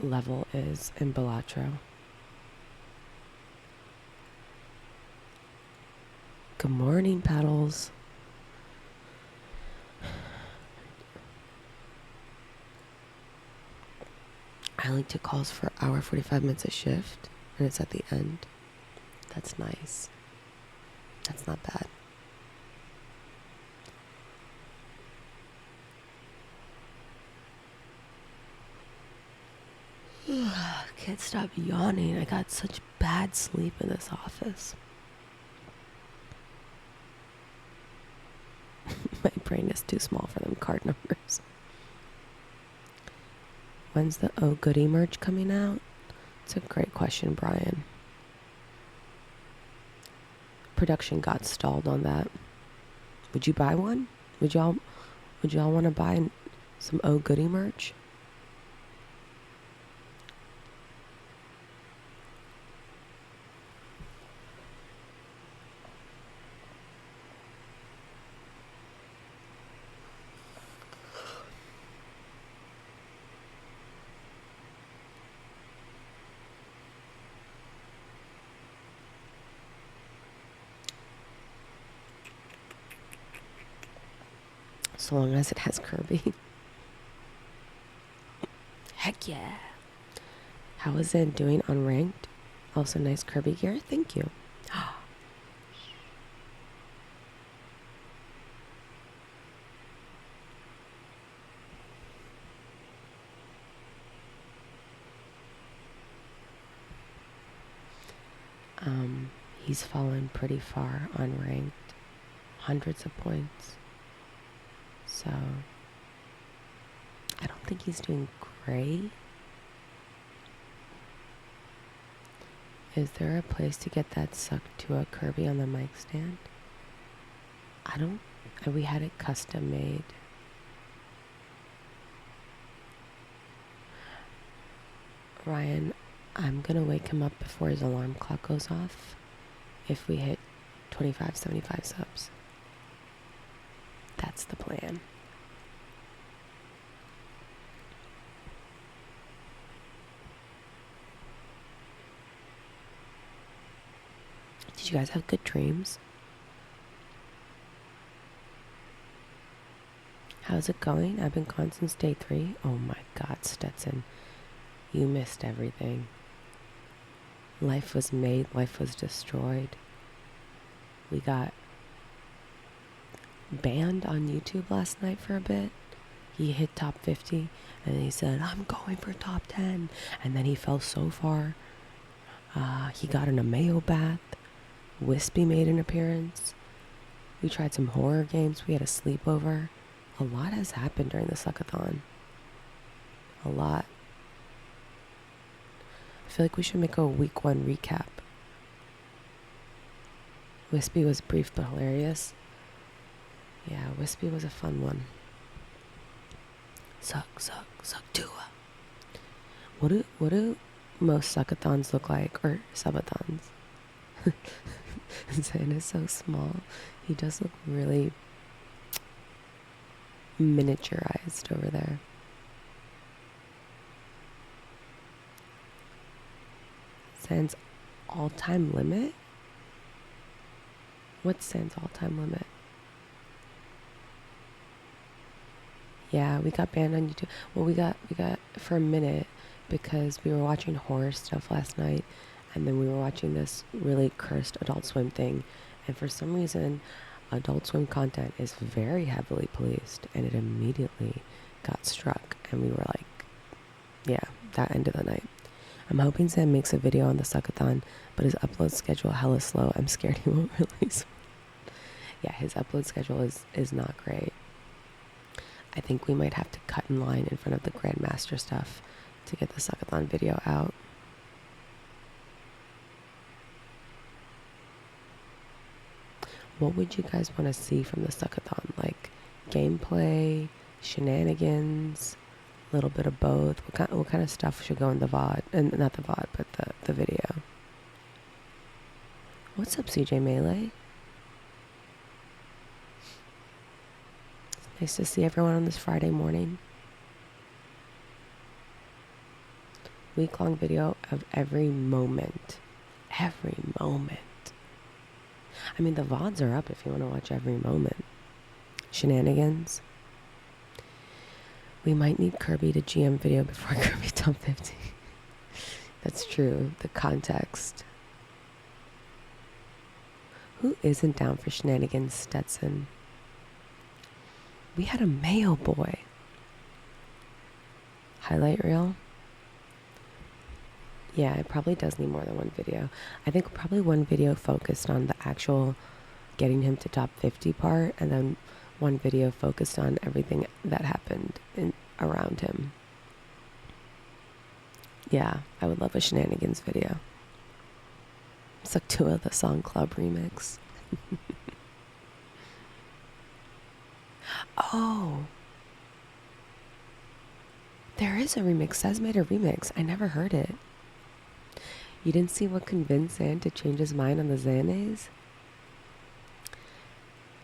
level is in Balatro? Good morning, Paddles. I only took calls for hour 45 minutes a shift, and it's at the end. That's nice. That's not bad. Can't stop yawning. I got such bad sleep in this office. My brain is too small for them card numbers. When's the Oh Goody merch coming out? It's a great question, Brian. Production got stalled on that. Would you buy one? Would y'all want to buy some Oh Goody merch? So long as it has Kirby. Heck yeah. How is Zen doing on ranked? Also nice Kirby gear. Thank you. He's fallen pretty far on ranked. Hundreds of points. So I don't think he's doing great. Is there a place to get that sucked to a Kirby on the mic stand? We had it custom made. Ryan, I'm gonna wake him up before his alarm clock goes off if we hit 2575 subs. That's the plan. Did you guys have good dreams? How's it going? I've been gone since day 3. Oh my God, Stetson. You missed everything. Life was made, life was destroyed. We got banned on YouTube last night for a bit. He hit top 50 and he said, I'm going for top 10. And then he fell so far. He got in a mayo bath. Wispy made an appearance. We tried some horror games. We had a sleepover. A lot has happened during the Suckathon. A lot. I feel like we should make a week 1 recap. Wispy was brief but hilarious. Yeah, Wispy was a fun one. Suck Tua. What do most Suckathons look like? Or subathons? Zan is so small. He does look really miniaturized over there. Zan's all-time limit? What's Zan's all-time limit? Yeah, we got banned on YouTube. Well, we got for a minute because we were watching horror stuff last night, and then we were watching this really cursed Adult Swim thing, and for some reason, Adult Swim content is very heavily policed, and it immediately got struck, and we were like, yeah, that end of the night. I'm hoping Sam makes a video on the Suckathon, but his upload schedule hella slow. I'm scared he won't release one. Yeah, his upload schedule is not great. I think we might have to cut in line in front of the Grandmaster stuff to get the Suckathon video out. What would you guys want to see from the Suckathon? Like gameplay, shenanigans, a little bit of both? What kind of stuff should go in the VOD? And not the VOD, but the video. What's up, CJ Melee? Nice to see everyone on this Friday morning. Week-long video of every moment. Every moment. I mean, the VODs are up if you want to watch every moment. Shenanigans. We might need Kirby to GM video before Kirby top 50. That's true. The context. Who isn't down for shenanigans, Stetson? We had a Mayo boy. Highlight reel? Yeah, it probably does need more than one video. I think probably one video focused on the actual getting him to top 50 part, and then one video focused on everything that happened around him. Yeah, I would love a shenanigans video. Suckathon, the Song Club remix. Oh. There is a remix. Sez made a remix. I never heard it. You didn't see what convinced Zan to change his mind on the Xanays?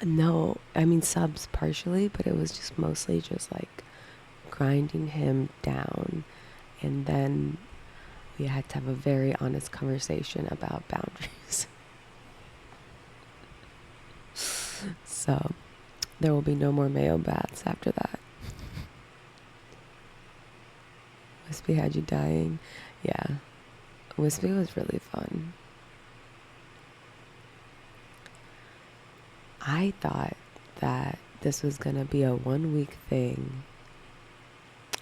No, I mean subs partially, but it was just mostly just like grinding him down, and then we had to have a very honest conversation about boundaries. So there will be no more mayo baths after that. Wispy had you dying. Yeah. Wispy was really fun. I thought that this was going to be a 1 week thing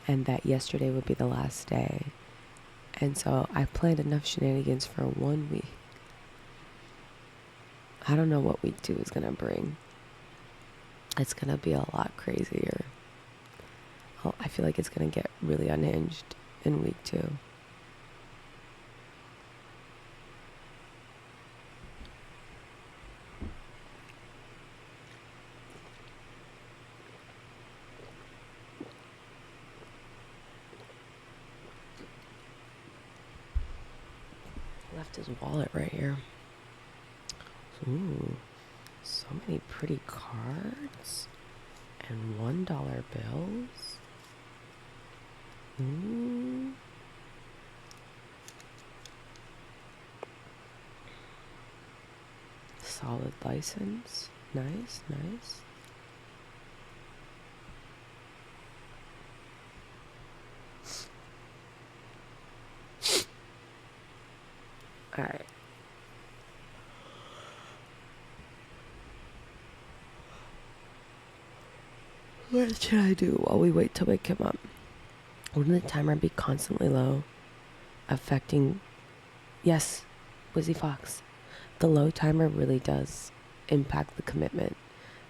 and that yesterday would be the last day. And so I planned enough shenanigans for 1 week. I don't know what week 2 is going to bring. It's going to be a lot crazier. I feel like it's going to get really unhinged in week 2. Left his wallet right here. Ooh, so many pretty cards and $1 bills. Ooh. Solid license. Nice, nice. All right. What should I do while we wait to wake him up? Wouldn't the timer be constantly low, affecting... Yes, Wizzy Fox. The low timer really does impact the commitment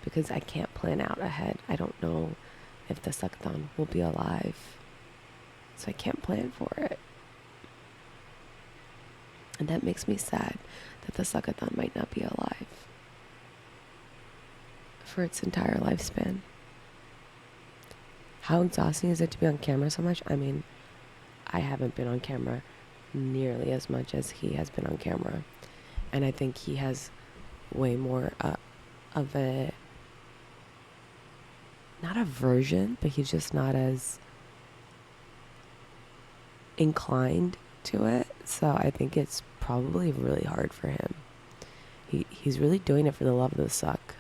because I can't plan out ahead. I don't know if the suckathon will be alive, so I can't plan for it. And that makes me sad that the suckathon might not be alive for its entire lifespan. How exhausting is it to be on camera so much? I mean, I haven't been on camera nearly as much as he has been on camera. And I think he has way more of a, not aversion, but he's just not as inclined to it. So I think it's probably really hard for him. He's really doing it for the love of the suck.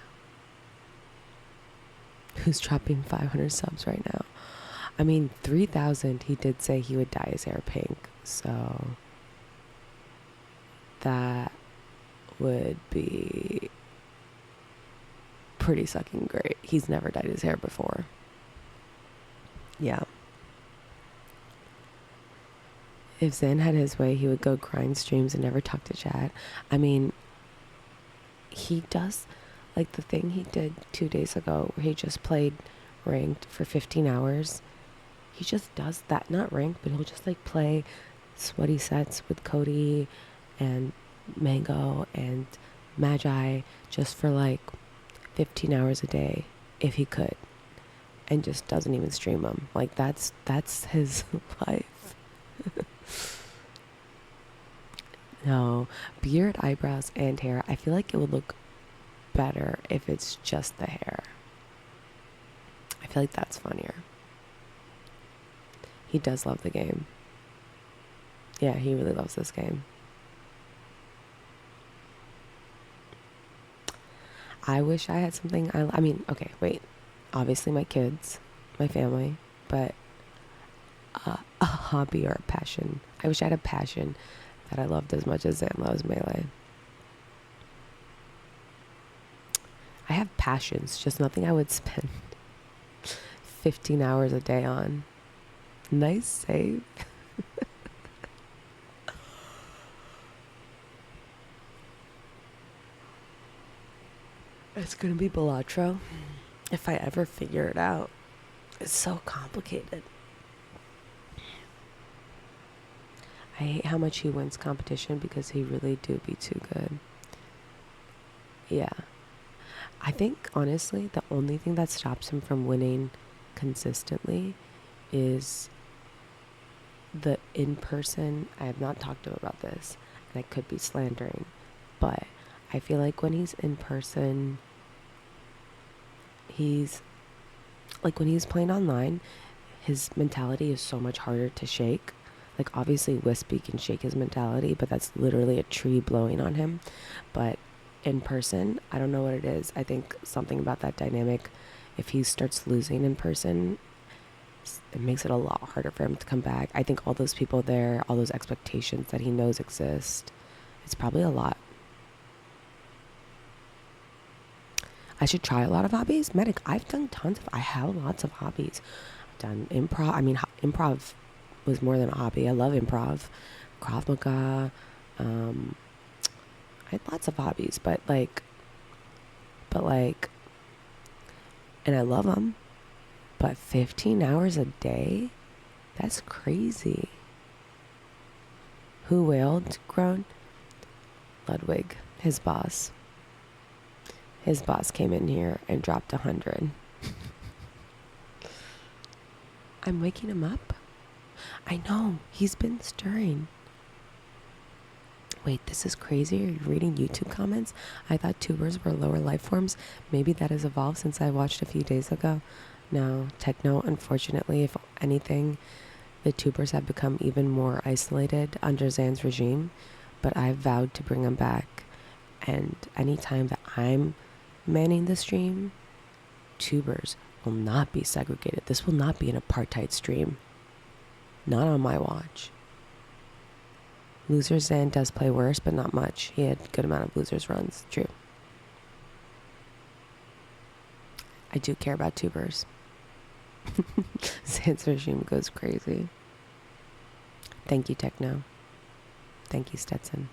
Who's dropping 500 subs right now? I mean, 3,000, he did say he would dye his hair pink. So that would be pretty sucking great. He's never dyed his hair before. Yeah. If Zen had his way, he would go grind streams and never talk to chat. I mean, he does, like the thing he did 2 days ago where he just played ranked for 15 hours. He just does that, not ranked, but he'll just like play sweaty sets with Cody and Mango and Magi just for like 15 hours a day if he could, and just doesn't even stream them. Like that's his life. No, beard, eyebrows, and hair. I feel like it would look better if it's just the hair. I feel like that's funnier. He does love the game. Yeah, he really loves this game. I wish I had something I mean, okay, wait. Obviously my kids, my family, but a hobby or a passion. I wish I had a passion that I loved as much as Zan loves Melee. I have passions, just nothing I would spend 15 hours a day on. Nice save. It's gonna be Balatro if I ever figure it out. It's so complicated. I hate how much he wins competition because he really do be too good. Yeah. I think, honestly, the only thing that stops him from winning consistently is the in-person. I have not talked to him about this, and I could be slandering, but I feel like when he's in person, he's, like when he's playing online, his mentality is so much harder to shake. Like obviously Wispy can shake his mentality, but that's literally a tree blowing on him. But in person, I don't know what it is. I think something about that dynamic, if he starts losing in person, it makes it a lot harder for him to come back. I think all those people there, all those expectations that he knows exist, it's probably a lot. I should try a lot of hobbies. Medic, I have lots of hobbies. I've done improv. I mean, improv was more than a hobby. I love improv. Krav Maga. I had lots of hobbies, but and I love them. But 15 hours a day? That's crazy. Who wailed, groaned? Ludwig, his boss. His boss came in here and dropped 100. I'm waking him up? I know, he's been stirring. Wait, this is crazy. Are you reading YouTube comments? I thought tubers were lower life forms. Maybe that has evolved since I watched a few days ago. No, techno, unfortunately, if anything, the tubers have become even more isolated under Zan's regime, but I've vowed to bring them back. And anytime that I'm manning the stream, tubers will not be segregated. This will not be an apartheid stream. Not on my watch. Losers Zan does play worse, but not much. He had a good amount of losers runs. True. I do care about tubers. Zan's regime goes crazy. Thank you, Techno. Thank you, Stetson.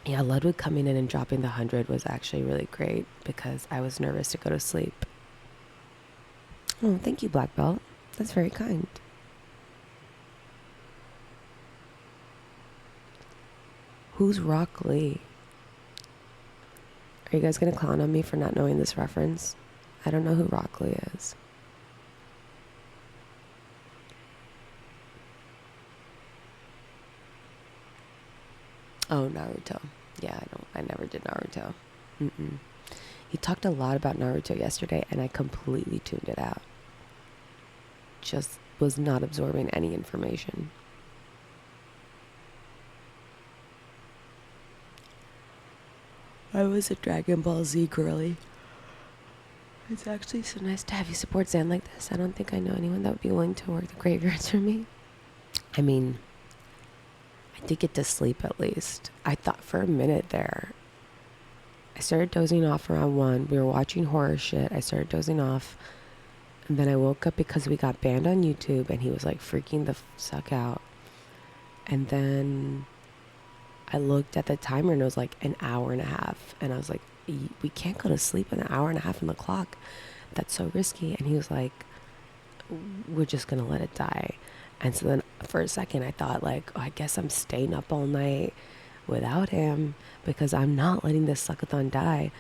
Yeah, Ludwig coming in and dropping the 100 was actually really great because I was nervous to go to sleep. Oh, thank you, Black Belt. That's very kind. Who's Rock Lee? Are you guys gonna clown on me for not knowing this reference? I don't know who Rock Lee is. Oh, Naruto. Yeah, I never did Naruto. He talked a lot about Naruto yesterday, and I completely tuned it out. Just was not absorbing any information. I was a Dragon Ball Z girly. It's actually so nice to have you support Zan like this. I don't think I know anyone that would be willing to work the graveyards for me. I mean, I did get to sleep at least. I thought for a minute there. I started dozing off around 1. We were watching horror shit. I started dozing off. And then I woke up because we got banned on YouTube and he was like freaking the suck out. And then I looked at the timer and it was like an hour and a half. And I was like, we can't go to sleep an hour and a half on the clock. That's so risky. And he was like, we're just going to let it die. And so then for a second I thought like, oh, I guess I'm staying up all night without him because I'm not letting this suckathon die.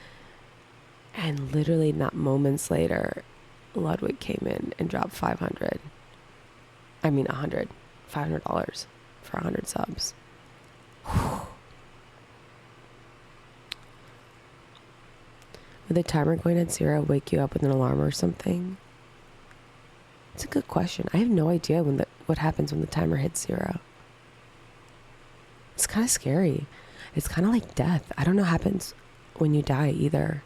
And literally not moments later, Ludwig came in and dropped 500. I mean $100. $500 for 100 subs. Whew. Would the timer going at 0 wake you up with an alarm or something? It's a good question. I have no idea what happens when the timer hits 0. It's kind of scary. It's kind of like death. I don't know what happens when you die either.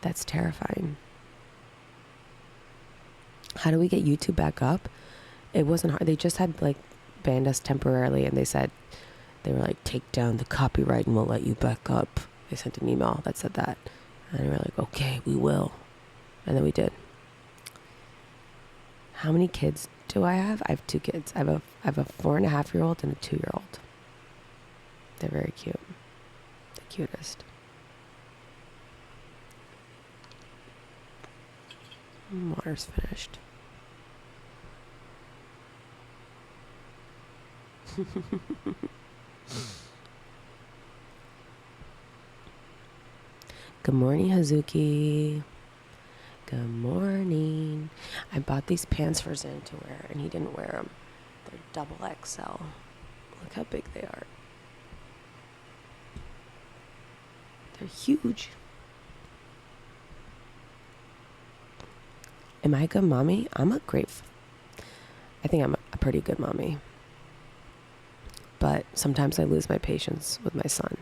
That's terrifying. How do we get YouTube back up? It wasn't hard. They just had like banned us temporarily and they were like, take down the copyright and we'll let you back up. They sent an email that said that. And we were like, okay, we will. And then we did. How many kids do I have? I have 2 kids. I have a 4.5-year-old and a 2-year-old. They're very cute. The cutest. Water's finished. Good morning, Hazuki. Good morning. I bought these pants for Zen to wear, and he didn't wear them. They're double XL. Look how big they are. They're huge. Am I a good mommy? I think I'm a pretty good mommy. But sometimes I lose my patience with my son.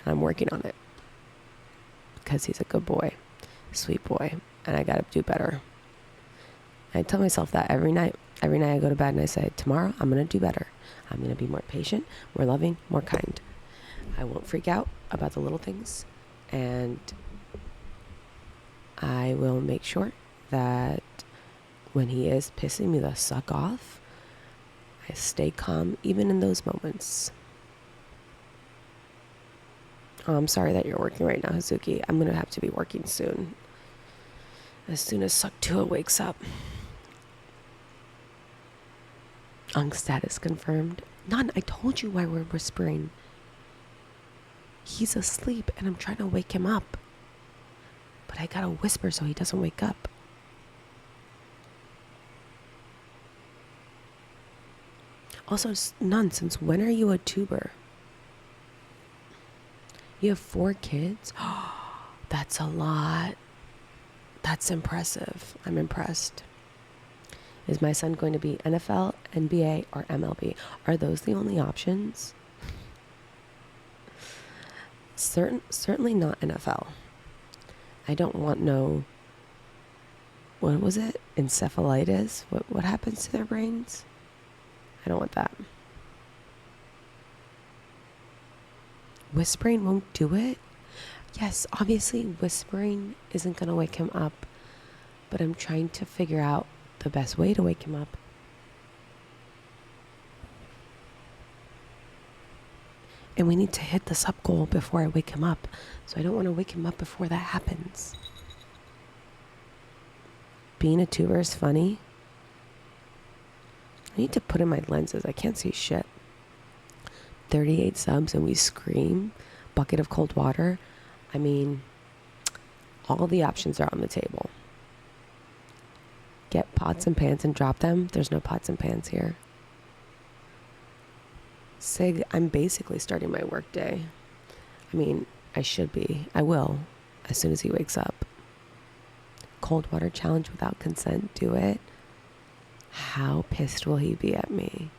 And I'm working on it. Because he's a good boy. Sweet boy. And I gotta do better. I tell myself that every night. Every night I go to bed and I say, tomorrow I'm gonna do better. I'm gonna be more patient, more loving, more kind. I won't freak out about the little things. And I will make sure that when he is pissing me the suck off, I stay calm even in those moments. Oh, I'm sorry that you're working right now, Hazuki. I'm going to have to be working soon. As soon as Suck2 wakes up. Unk status confirmed. None, I told you why we're whispering. He's asleep and I'm trying to wake him up. But I gotta whisper so he doesn't wake up. Also, None, since when are you a tuber? You have 4 kids? That's a lot. That's impressive. I'm impressed. Is my son going to be NFL, NBA, or MLB? Are those the only options? Certainly not NFL. I don't want no, what was it? Encephalitis? What happens to their brains? I don't want that. Whispering won't do it? Yes, obviously whispering isn't going to wake him up, but I'm trying to figure out the best way to wake him up. And we need to hit the sub goal before I wake him up, so I don't want to wake him up before that happens. Being a tuber is funny. I need to put in my lenses. I can't see shit. 38 subs and we scream. Bucket of cold water. I mean, all the options are on the table. Get pots and pans and drop them. There's no pots and pans here. Sig, I'm basically starting my work day. I mean, I should be. I will, as soon as he wakes up. Cold water challenge without consent. Do it. How pissed will he be at me?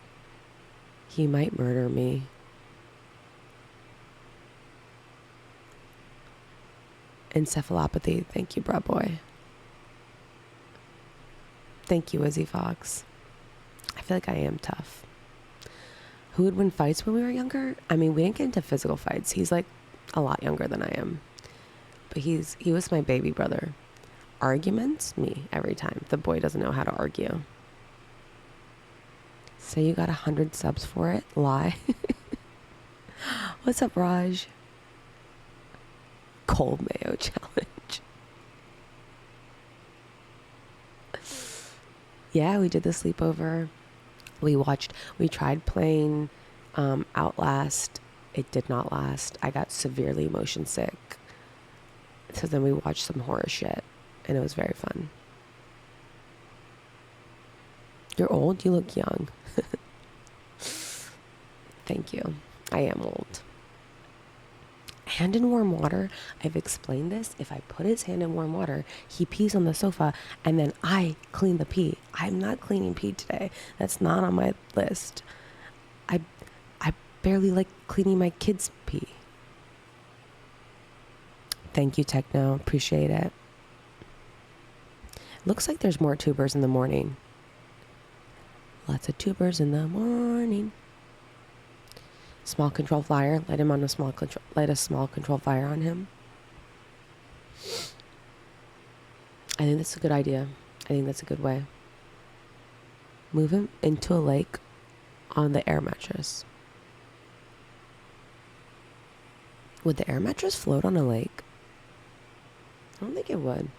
He might murder me. Encephalopathy. Thank you, bruh boy. Thank you, Izzy Fox. I feel like I am tough. Who would win fights when we were younger? I mean, we didn't get into physical fights. He's like a lot younger than I am. But he was my baby brother. Arguments? Me, every time. The boy doesn't know how to argue. Say you got 100 subs for it? Lie. What's up, Raj? Cold mayo challenge. Yeah, we did the sleepover. We tried playing Outlast. It did not last. I got severely motion sick. So then we watched some horror shit, and it was very fun. You're old? You look young. Thank you. I am old. Hand in warm water. I've explained this. If I put his hand in warm water, he pees on the sofa, and then I clean the pee. I'm not cleaning pee today. That's not on my list. I barely like cleaning my kids' pee. Thank you, Techno. Appreciate it. Looks like there's more tubers in the morning. Lots of tubers in the morning. Small control fire. Light him on a small control. Light a small control fire on him. I think that's a good idea. I think that's a good way. Move him into a lake on the air mattress. Would the air mattress float on a lake? I don't think it would.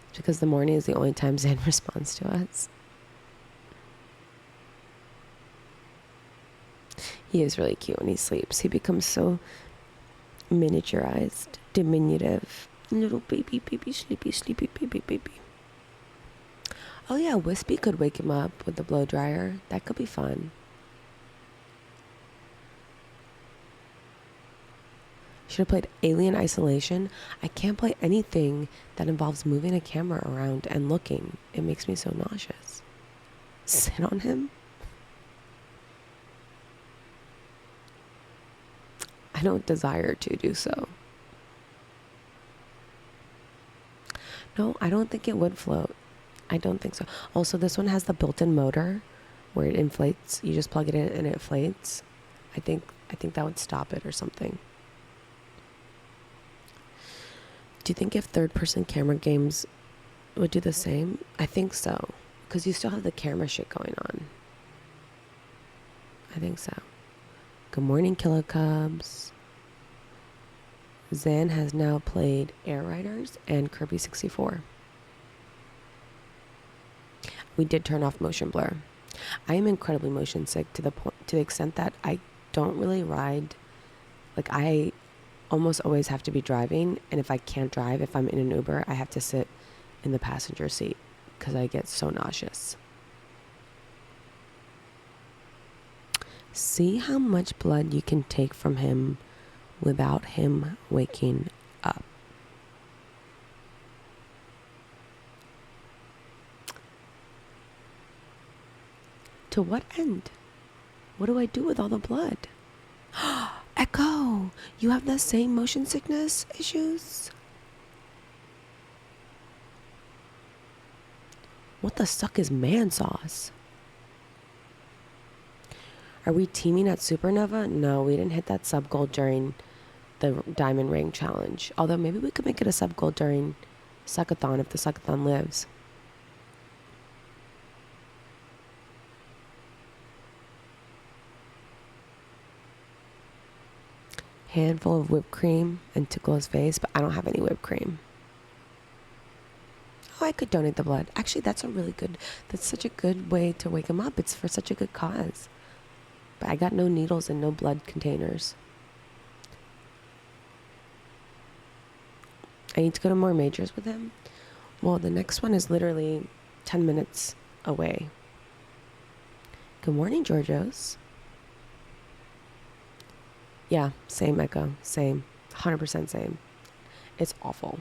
It's because the morning is the only time Zan responds to us. He is really cute when he sleeps. He becomes so miniaturized, diminutive. Little baby, sleepy, sleepy, baby. Oh yeah, Wispy could wake him up with the blow dryer. That could be fun. Should have played Alien Isolation. I can't play anything that involves moving a camera around and looking. It makes me so nauseous. Sit on him? don't desire to do so. No, I don't think it would float. I don't think so. Also, this one has the built-in motor where it inflates. You just plug it in and it inflates. I think that would stop it or something. Do you think if third-person camera games would do the same? I think so, because you still have the camera shit going on. I think so. Good morning, Killer Cubs. Zan has now played Air Riders and Kirby 64. We did turn off motion blur. I am incredibly motion sick to the extent that I don't really ride. Like, I almost always have to be driving, and if I can't drive, if I'm in an Uber, I have to sit in the passenger seat because I get so nauseous. See how much blood you can take from him without him waking up. To what end? What do I do with all the blood? Echo, you have the same motion sickness issues? What the suck is man sauce? Are we teaming at Supernova? No, we didn't hit that sub goal during the Diamond Ring Challenge. Although maybe we could make it a sub goal during Suckathon if the Suckathon lives. Handful of whipped cream and tickle his face, but I don't have any whipped cream. Oh, I could donate the blood. Actually, that's such a good way to wake him up. It's for such a good cause. But I got no needles and no blood containers. I need to go to more majors with him. Well, the next one is literally 10 minutes away. Good morning, Georgios. Yeah, same, Echo. Same. 100% same. It's awful.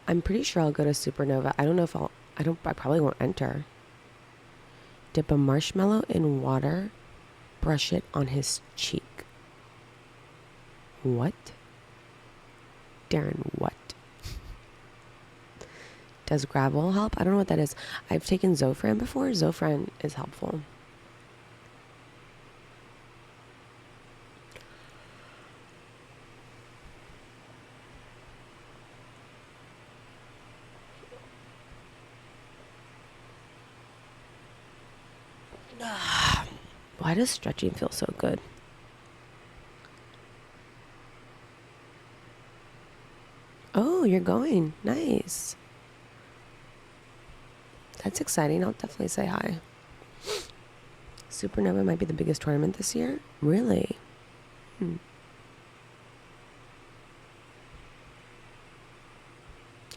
I'm pretty sure I'll go to Supernova. I don't know if I probably won't enter. Dip a marshmallow in water. Brush it on his cheek. What? Darren, what? Does Gravol help? I don't know what that is. I've taken Zofran before. Zofran is helpful. Why does stretching feel so good? Oh, you're going. Nice. That's exciting. I'll definitely say hi. Supernova might be the biggest tournament this year. Really? I'm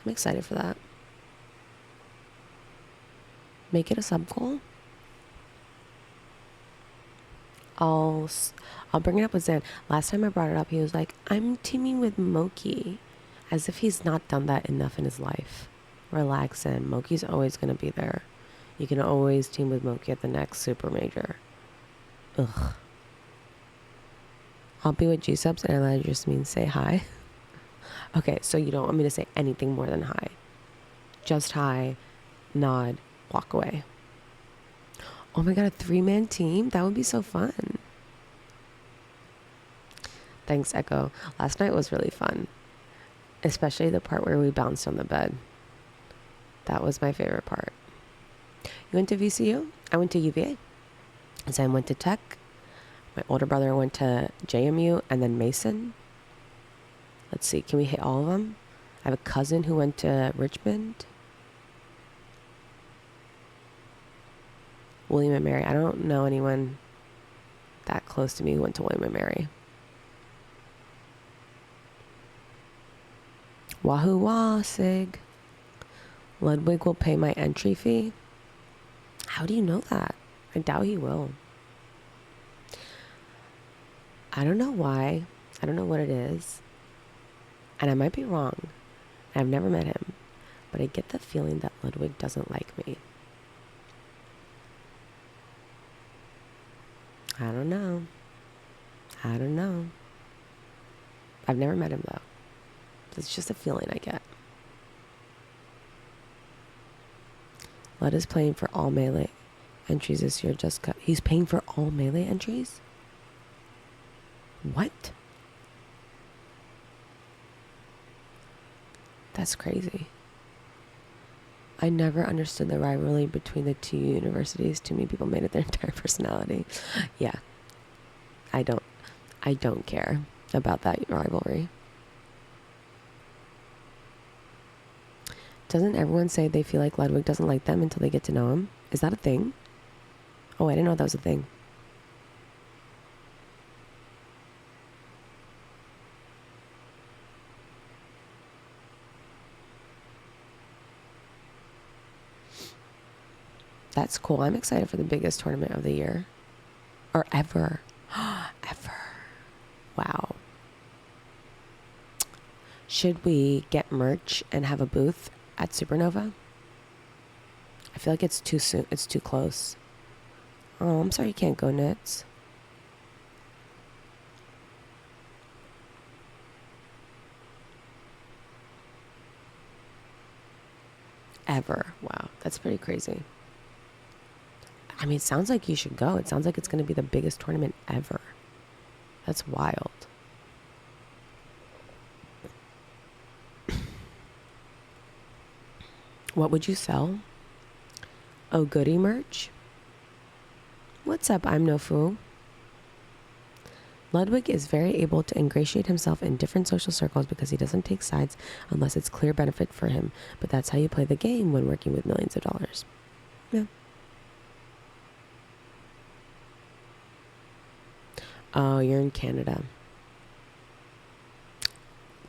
excited for that. Make it a sub goal. I'll bring it up with Zan. Last time I brought it up, he was like, I'm teaming with Moki. As if he's not done that enough in his life. Relax, Zan. Moki's always going to be there. You can always team with Moki at the next super major. Ugh. I'll be with G-Subs, and that just means say hi. Okay, so you don't want me to say anything more than hi. Just hi, nod, walk away. Oh my god, a 3-man team? That would be so fun. Thanks, Echo. Last night was really fun. Especially the part where we bounced on the bed. That was my favorite part. You went to VCU? I went to UVA. Zan went to Tech. My older brother went to JMU and then Mason. Let's see, can we hit all of them? I have a cousin who went to Richmond. William and Mary. I don't know anyone that close to me who went to William and Mary. Wahoo wah, Sig. Ludwig will pay my entry fee. How do you know that? I doubt he will. I don't know why. I don't know what it is. And I might be wrong. I've never met him. But I get the feeling that Ludwig doesn't like me. I don't know. I don't know. I've never met him though. It's just a feeling I get. Lud is playing for all Melee entries this year. He's paying for all Melee entries? What? That's crazy. I never understood the rivalry between the two universities. Too many people made it their entire personality. Yeah. I don't care about that rivalry. Doesn't everyone say they feel like Ludwig doesn't like them until they get to know him? Is that a thing? Oh, I didn't know that was a thing. That's cool. I'm excited for the biggest tournament of the year. Or ever. Ever. Wow. Should we get merch and have a booth at Supernova? I feel like it's too soon. It's too close. Oh, I'm sorry you can't go, Nets. Ever. Wow. That's pretty crazy. I mean, it sounds like you should go. It sounds like it's going to be the biggest tournament ever. That's wild. What would you sell? Oh, goodie merch? What's up, I'm no fool. Ludwig is very able to ingratiate himself in different social circles because he doesn't take sides unless it's clear benefit for him. But that's how you play the game when working with millions of dollars. Yeah. Oh, you're in Canada.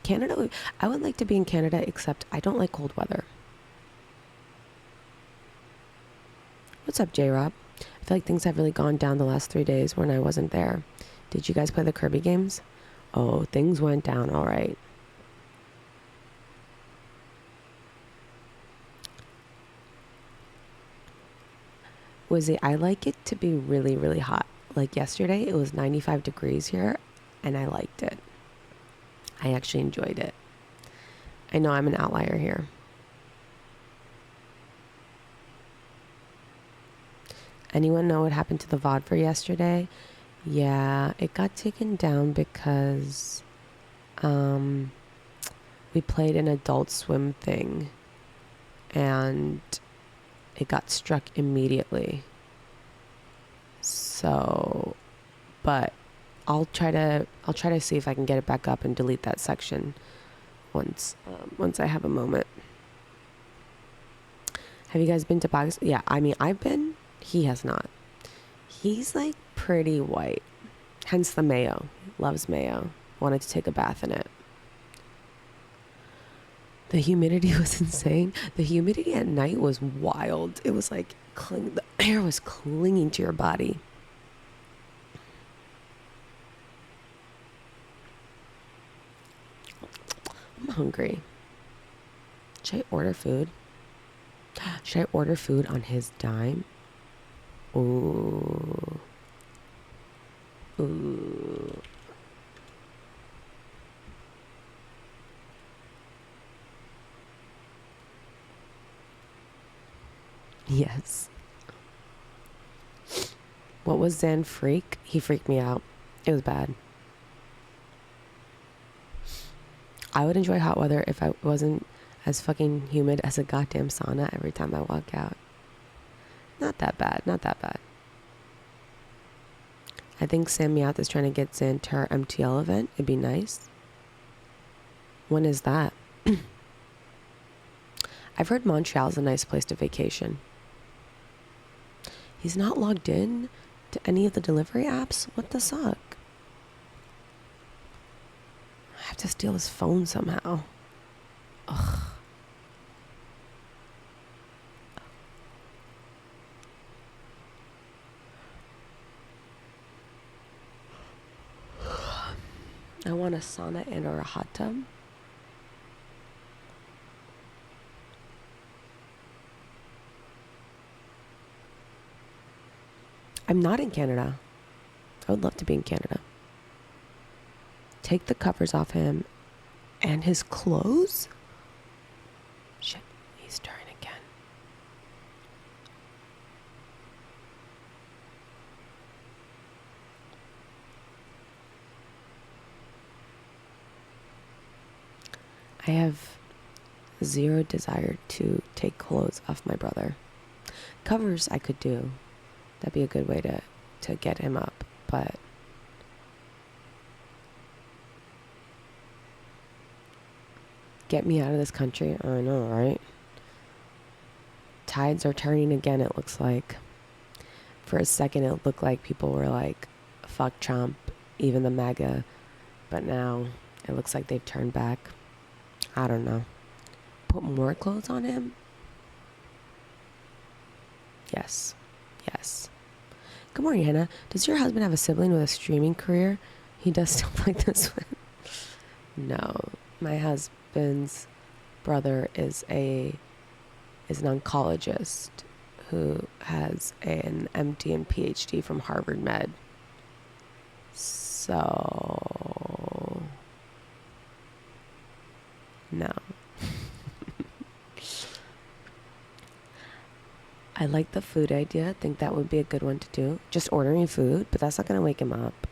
Canada, I would like to be in Canada, except I don't like cold weather. What's up, J-Rob? I feel like things have really gone down the last 3 days when I wasn't there. Did you guys play the Kirby games? Oh, things went down all right. Wizzy, I like it to be really, really hot. Like yesterday, it was 95 degrees here, and I liked it. I actually enjoyed it. I know I'm an outlier here. Anyone know what happened to the VOD for yesterday? Yeah, it got taken down because we played an Adult Swim thing, and it got struck immediately. So, but I'll try to see if I can get it back up and delete that section once I have a moment. Have you guys been to Pakistan? Yeah, I mean, I've been. He has not. He's like pretty white, hence the mayo. Loves mayo. Wanted to take a bath in it. The humidity was insane. The humidity at night was wild. It was like the air was clinging to your body. I'm hungry. Should I order food? Should I order food on his dime? Ooh. Ooh. Yes. What was Zen freak? He freaked me out. It was bad. I would enjoy hot weather if I wasn't as fucking humid as a goddamn sauna every time I walk out. Not that bad. Not that bad. I think Sam Meowth is trying to get Zen to our MTL event. It'd be nice. When is that? I've heard Montreal's a nice place to vacation. He's not logged in to any of the delivery apps? What the suck? I have to steal his phone somehow. Ugh. I want a sauna and or a hot tub. I'm not in Canada. I would love to be in Canada. Take the covers off him and his clothes? Shit, he's turning again. I have zero desire to take clothes off my brother. Covers I could do. That'd be a good way to get him up, but get me out of this country. I know, right? Tides are turning again, it looks like. For a second, it looked like people were like, fuck Trump, even the MAGA. But now, it looks like they've turned back. I don't know. Put more clothes on him? Yes. Yes. Good morning, Hannah. Does your husband have a sibling with a streaming career? He does stuff like this one. No. My husband's brother is an oncologist who has an MD and PhD from Harvard Med. So, no. I like the food idea. I think that would be a good one to do. Just ordering food, but that's not going to wake him up.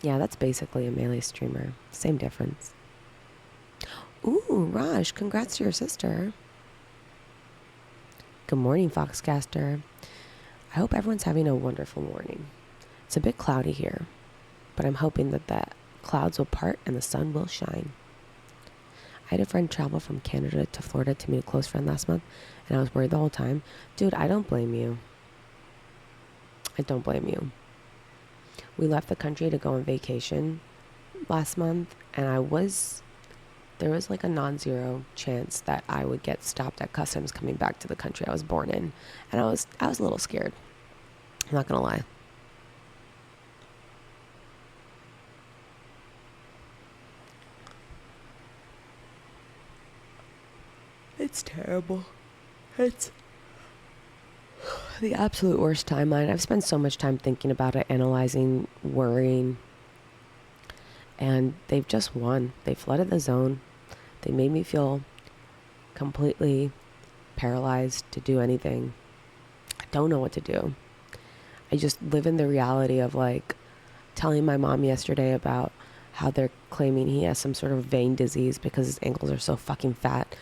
Yeah, that's basically a Melee streamer. Same difference. Ooh, Raj, congrats to your sister. Good morning, Foxcaster. I hope everyone's having a wonderful morning. It's a bit cloudy here, but I'm hoping that clouds will part and the sun will shine. I had a friend travel from Canada to Florida to meet a close friend last month, and I was worried the whole time. Dude, I don't blame you. I don't blame you. We left the country to go on vacation last month, and there was like a non-zero chance that I would get stopped at customs coming back to the country I was born in, and I was a little scared. I'm not gonna lie. It's terrible. It's the absolute worst timeline. I've spent so much time thinking about it, analyzing, worrying, and they've just won. They flooded the zone. They made me feel completely paralyzed to do anything. I don't know what to do. I just live in the reality of like telling my mom yesterday about how they're claiming he has some sort of vein disease because his ankles are so fucking fat.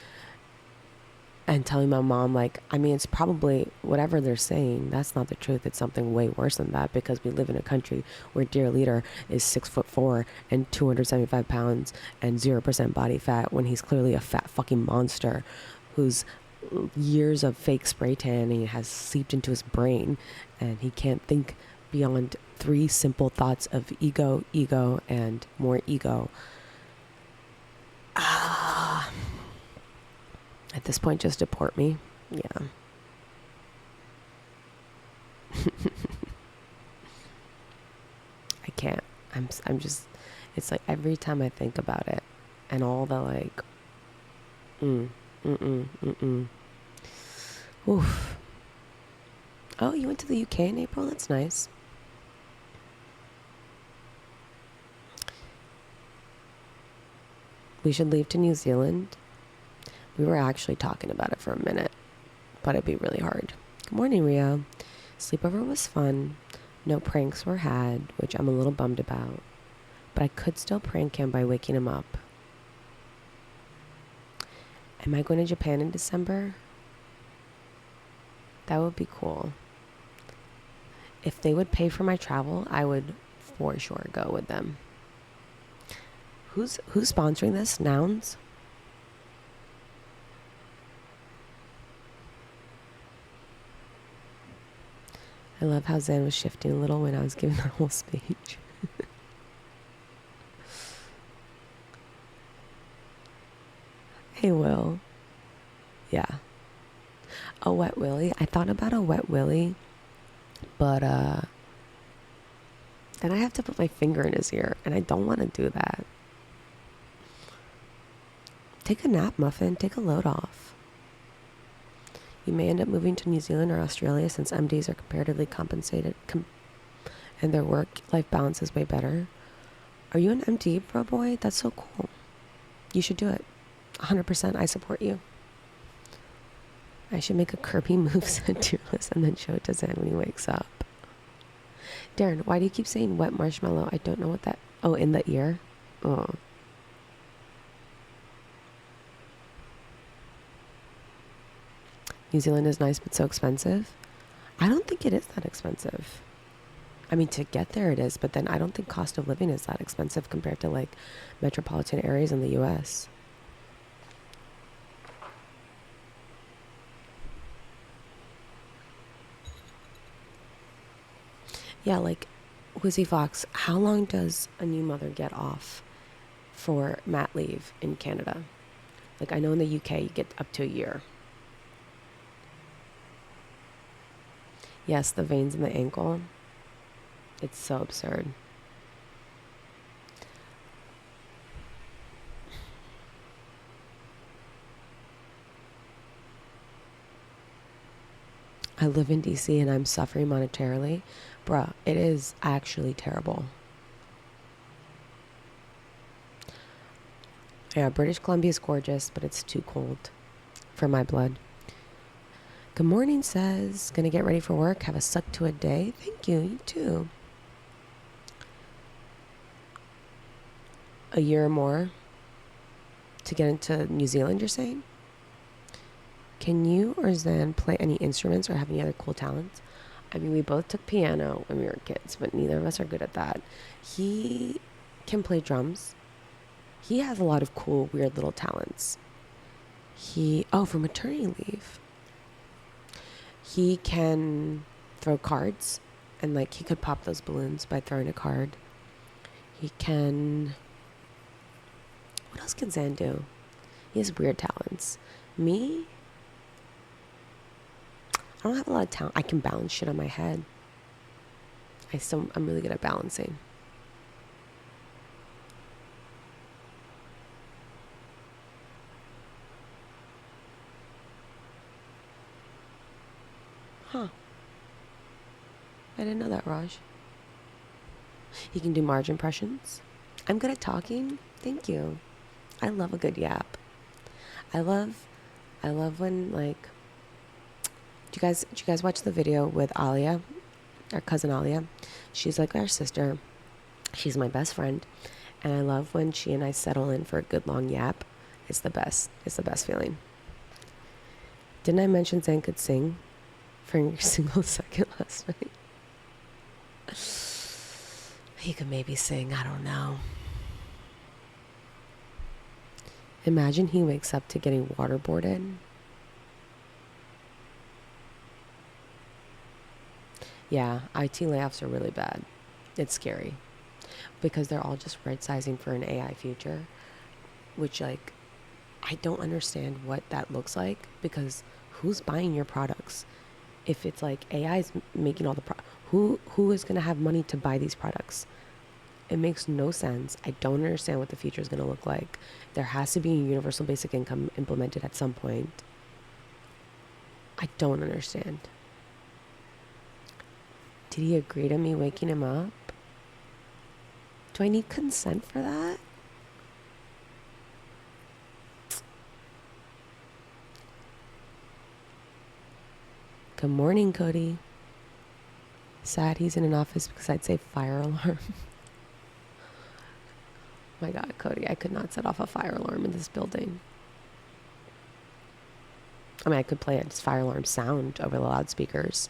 And telling my mom, like, I mean, it's probably whatever they're saying. That's not the truth. It's something way worse than that because we live in a country where dear leader is 6'4" and 275 pounds and 0% body fat when he's clearly a fat fucking monster whose years of fake spray tanning has seeped into his brain and he can't think beyond 3 simple thoughts of ego, ego, and more ego. At this point, just deport me. Yeah. I can't. I'm just, it's like every time I think about it and all the like, oof. Oh, you went to the UK in April? That's nice. We should leave to New Zealand. We were actually talking about it for a minute, but it'd be really hard. Good morning, Rio. Sleepover was fun. No pranks were had, which I'm a little bummed about, but I could still prank him by waking him up. Am I going to Japan in December? That would be cool. If they would pay for my travel, I would for sure go with them. Who's sponsoring this? Nouns? I love how Zen was shifting a little when I was giving that whole speech. Hey, Will. Yeah. A wet willy. I thought about a wet willy, but then I have to put my finger in his ear, and I don't want to do that. Take a nap, Muffin. Take a load off. You may end up moving to New Zealand or Australia since MDs are comparatively and their work-life balance is way better. Are you an MD, bro boy? That's so cool. You should do it. 100%. I support you. I should make a Kirby moveset tier list and then show it to Zan when he wakes up. Darren, why do you keep saying wet marshmallow? I don't know what that... Oh, in the ear? Oh. New Zealand is nice but so expensive. I don't think it is that expensive. I mean, to get there it is, but then I don't think cost of living is that expensive compared to like metropolitan areas in the US. Yeah, like Wizzy Fox, how long does a new mother get off for mat leave in Canada? Like I know in the UK you get up to a year. Yes, the veins in the ankle. It's so absurd. I live in DC and I'm suffering monetarily. Bruh, it is actually terrible. Yeah, British Columbia is gorgeous, but it's too cold for my blood. Good morning, says. Gonna get ready for work. Have a suck to a day. Thank you. You too. A year or more to get into New Zealand, you're saying? Can you or Zan play any instruments or have any other cool talents? I mean, we both took piano when we were kids, but neither of us are good at that. He can play drums. He has a lot of cool, weird little talents. For maternity leave. He can throw cards, and like he could pop those balloons by throwing a card. He can... What else can Zan do? He has weird talents. Me? I don't have a lot of talent. I can balance shit on my head. I'm really good at balancing. Huh. I didn't know that, Raj. He can do Marge impressions. I'm good at talking. Thank you. I love a good yap. I love when like... Did you guys watch the video with Alia, our cousin Alia? She's like our sister. She's my best friend, and I love when she and I settle in for a good long yap. It's the best. It's the best feeling. Didn't I mention Zan could sing for a single second last night? He could maybe sing. I don't know. Imagine he wakes up to getting waterboarded. Yeah, IT layoffs are really bad. It's scary because they're all just right sizing for an AI future, which like I don't understand what that looks like because who's buying your products? If it's like AI is making all the who is going to have money to buy these products? It makes no sense. I don't understand what the future is going to look like. There has to be a universal basic income implemented at some point. I don't understand. Did he agree to me waking him up? Do I need consent for that? Good morning, Cody. Sad he's in an office because I'd say fire alarm. My God, Cody, I could not set off a fire alarm in this building. I mean, I could play a fire alarm sound over the loudspeakers.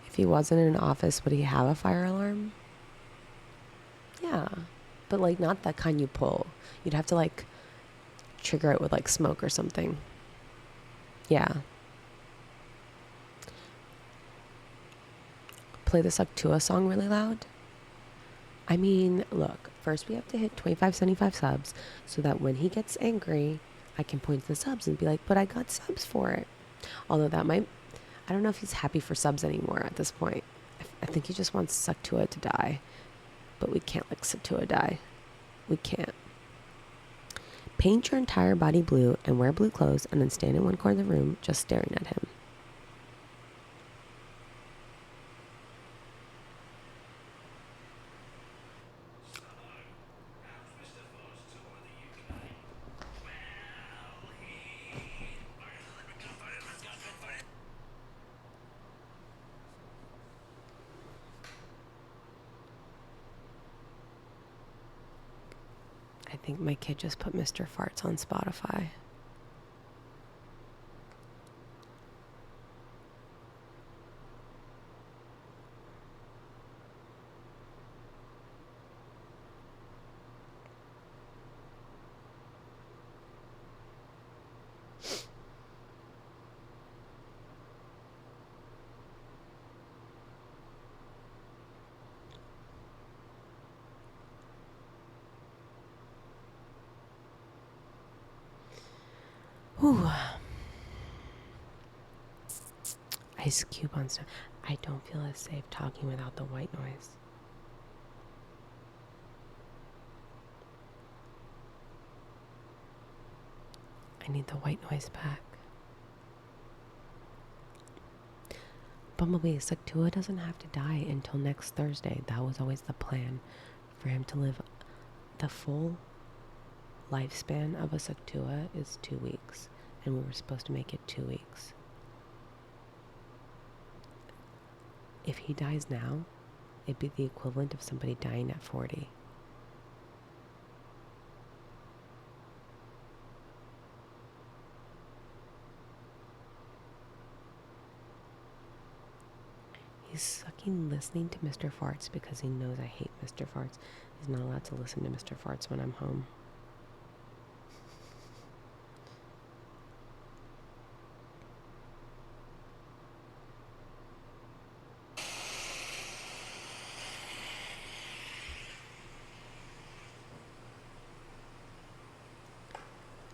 If he wasn't in an office, would he have a fire alarm? Yeah, but like not that kind you pull. You'd have to like trigger it with like smoke or something. Yeah. Play the Suckathon song really loud? I mean, look, first we have to hit 2575 subs so that when he gets angry, I can point to the subs and be like, but I got subs for it. Although that might, I don't know if he's happy for subs anymore at this point. I think he just wants Suckathon to die. But we can't let Suckathon die. We can't. Paint your entire body blue and wear blue clothes and then stand in one corner of the room just staring at him. I think my kid just put Mr. Farts on Spotify. Whew. Ice Cube on stuff. I don't feel as safe talking without the white noise. I need the white noise back. Bumblebee, Suckathon doesn't have to die until next Thursday. That was always the plan, for him to live. The full lifespan of a Suckathon is 2 weeks, and we were supposed to make it 2 weeks. If he dies now, it'd be the equivalent of somebody dying at 40. He's sucking listening to Mr. Farts because he knows I hate Mr. Farts. He's not allowed to listen to Mr. Farts when I'm home.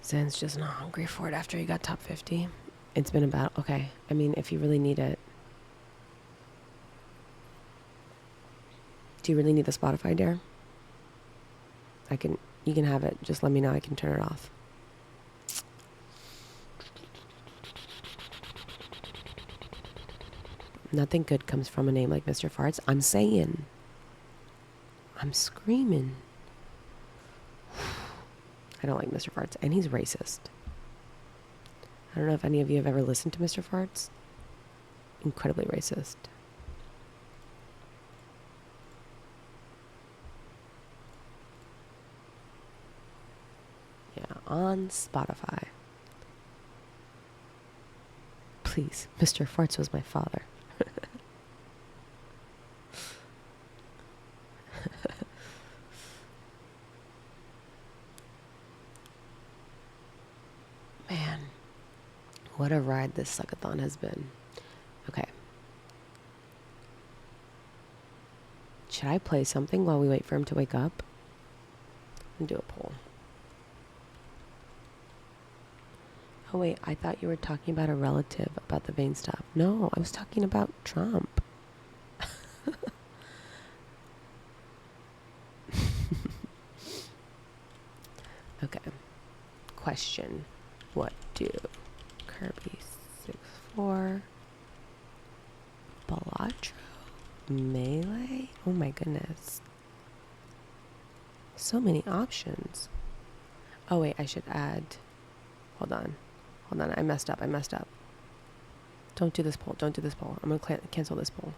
Zen's just not hungry for it after he got top 50. It's been about, okay, I mean, if you really need it. Do you really need the Spotify, dear? You can have it. Just let me know. I can turn it off. Nothing good comes from a name like Mr. Farts. I'm saying. I'm screaming. I don't like Mr. Farts. And he's racist. I don't know if any of you have ever listened to Mr. Farts. Incredibly racist. Yeah, on Spotify. Please, Mr. Farts was my father. Man, what a ride this Suckathon has been. Okay. Should I play something while we wait for him to wake up? And do a poll. Oh wait, I thought you were talking about a relative about the vein stuff. No, I was talking about Trump. Okay. Question. What do Kirby 6'4", Balatro, Melee? Oh my goodness. So many options. Oh wait, I should add. Hold on. Hold on, I messed up. Don't do this poll. Don't do this poll. I'm going to cancel this poll.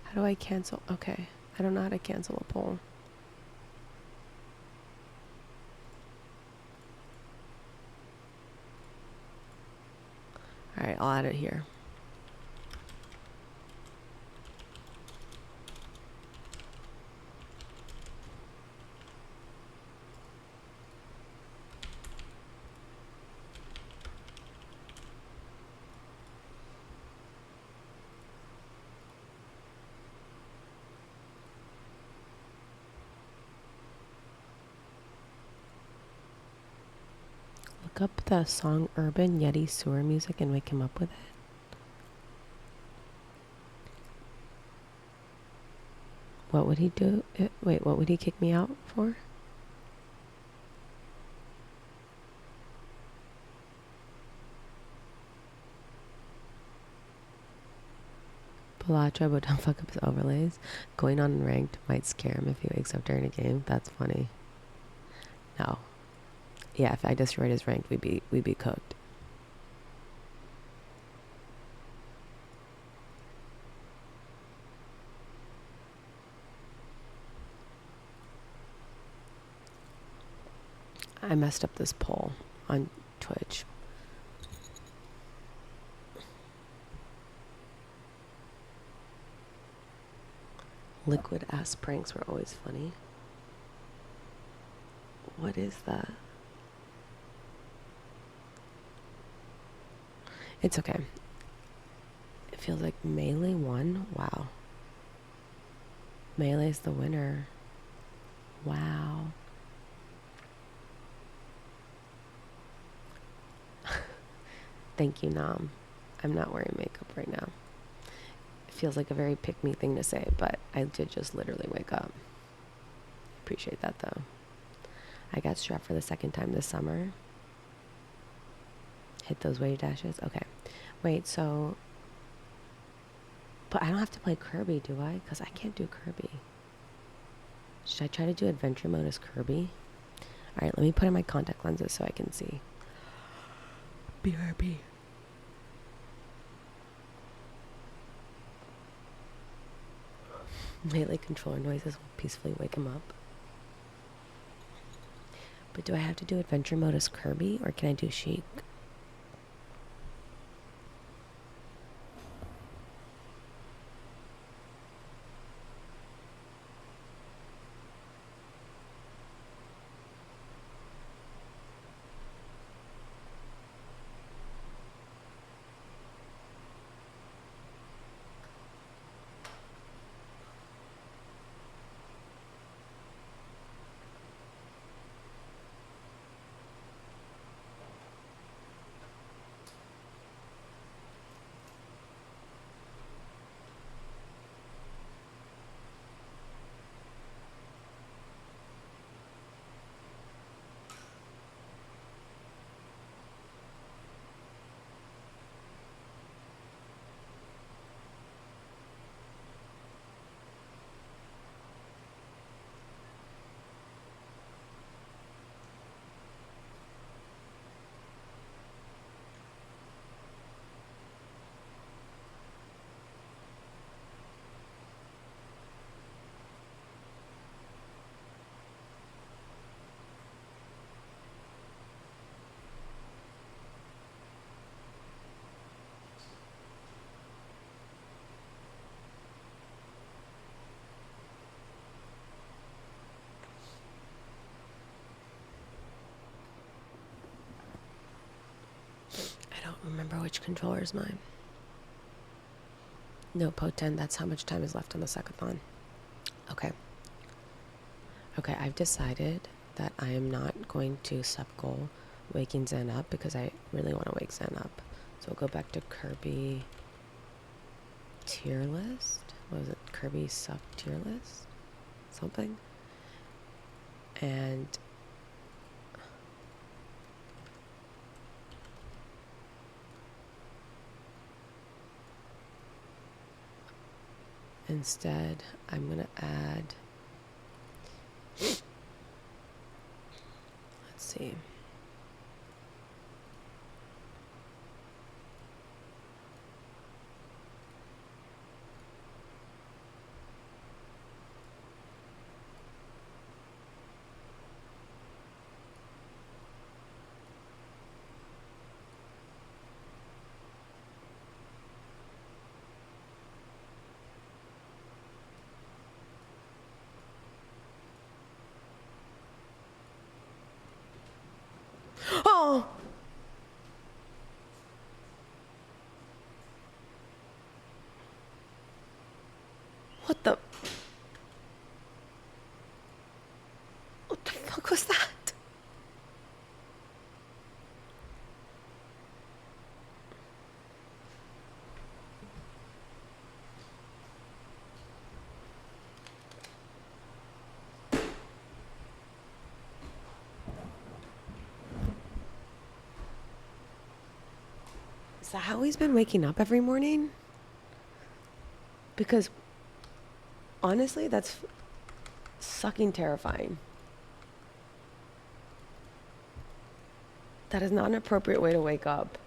How do I cancel? Okay. I don't know how to cancel a poll. Alright, I'll add it here. Look up the song Urban Yeti Sewer Music and wake him up with it. What would he do? Wait, what would he kick me out for? Palatra, but don't fuck up his overlays. Going on ranked might scare him if he wakes up during a game. That's funny. No. Yeah, if I destroyed his ranked, we'd be cooked. I messed up this poll on Twitch. Liquid ass pranks were always funny. What is that? It's okay. It feels like Melee won. Wow. Melee's the winner. Wow. Thank you, Nam. I'm not wearing makeup right now. It feels like a very pick-me thing to say, but I did just literally wake up. Appreciate that, though. I got strapped for the second time this summer. Hit those wave dashes. Okay. Wait, so... But I don't have to play Kirby, do I? Because I can't do Kirby. Should I try to do adventure mode as Kirby? Alright, let me put in my contact lenses so I can see. BRB. Melee controller noises will peacefully wake him up. But do I have to do adventure mode as Kirby, or can I do Sheik? I don't remember which controller is mine. No, Poten, that's how much time is left on the Suckathon. Okay. Okay, I've decided that I am not going to sub-goal waking Zen up because I really want to wake Zen up. So we'll go back to Kirby tier list. What was it? Kirby sub tier list? Something? And instead, I'm going to add, let's see. Oh! What the? What the fuck was that? Is that how he's been waking up every morning? Because honestly, that's fucking terrifying. That is not an appropriate way to wake up.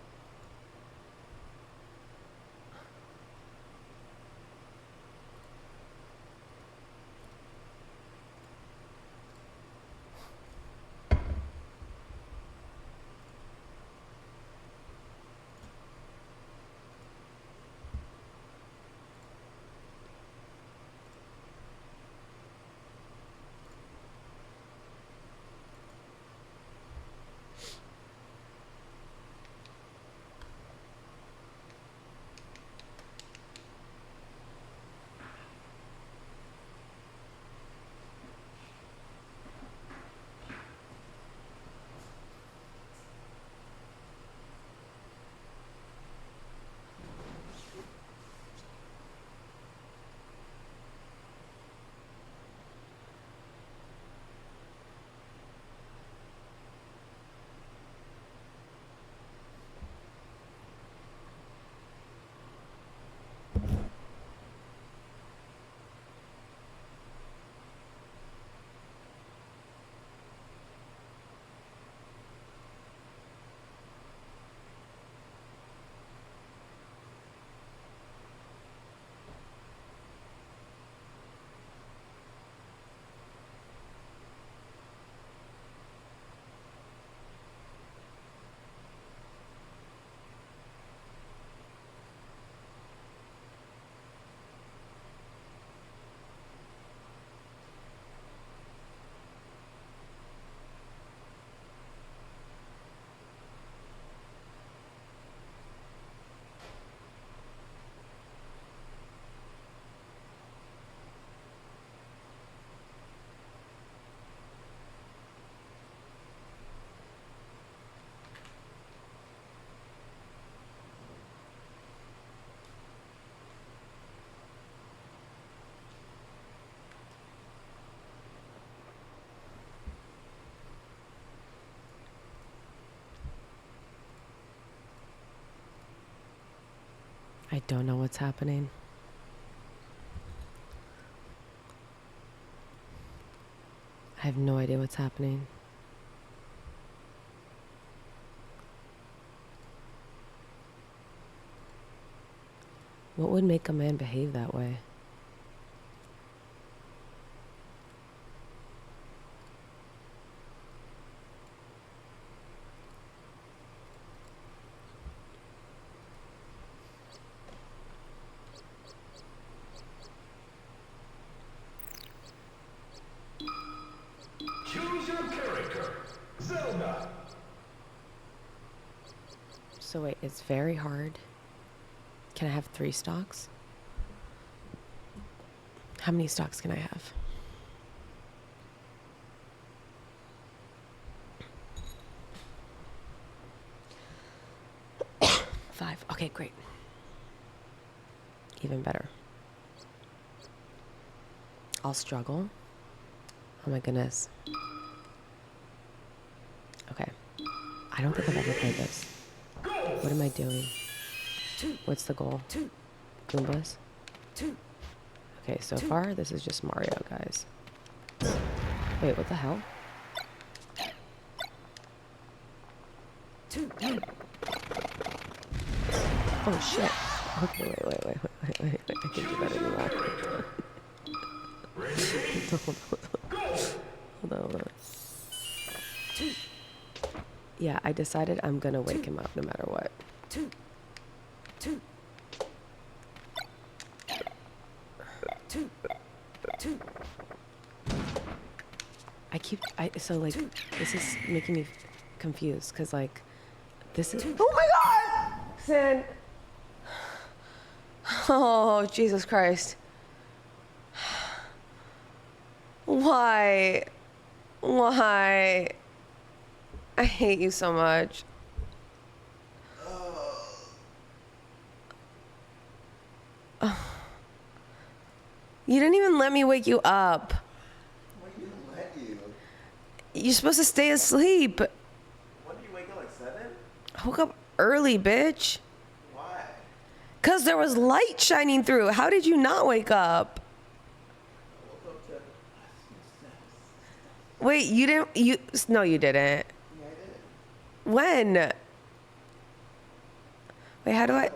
I don't know what's happening. I have no idea what's happening. What would make a man behave that way? Choose your character. Zelda. So wait, it's very hard. Can I have 3 stocks? How many stocks can I have? 5. Okay, great. Even better. I'll struggle. Oh my goodness. Okay. I don't think I've ever played this. What am I doing? What's the goal? Goombas? Okay, so far this is just Mario, guys. Wait, what the hell? Oh shit. Okay, wait. I can do better than that. Hold on. Yeah, I decided I'm gonna wake him up no matter what. So like, this is making me confused, because like, this is, oh my god! Sin! Oh, Jesus Christ. Why? I hate you so much. You didn't even let me wake you up. What didn't let you? You're supposed to stay asleep. When did you wake up, like 7? I woke up early, bitch. Because there was light shining through. How did you not wake up? Wait, you didn't, no, you didn't. When? Wait, how do I?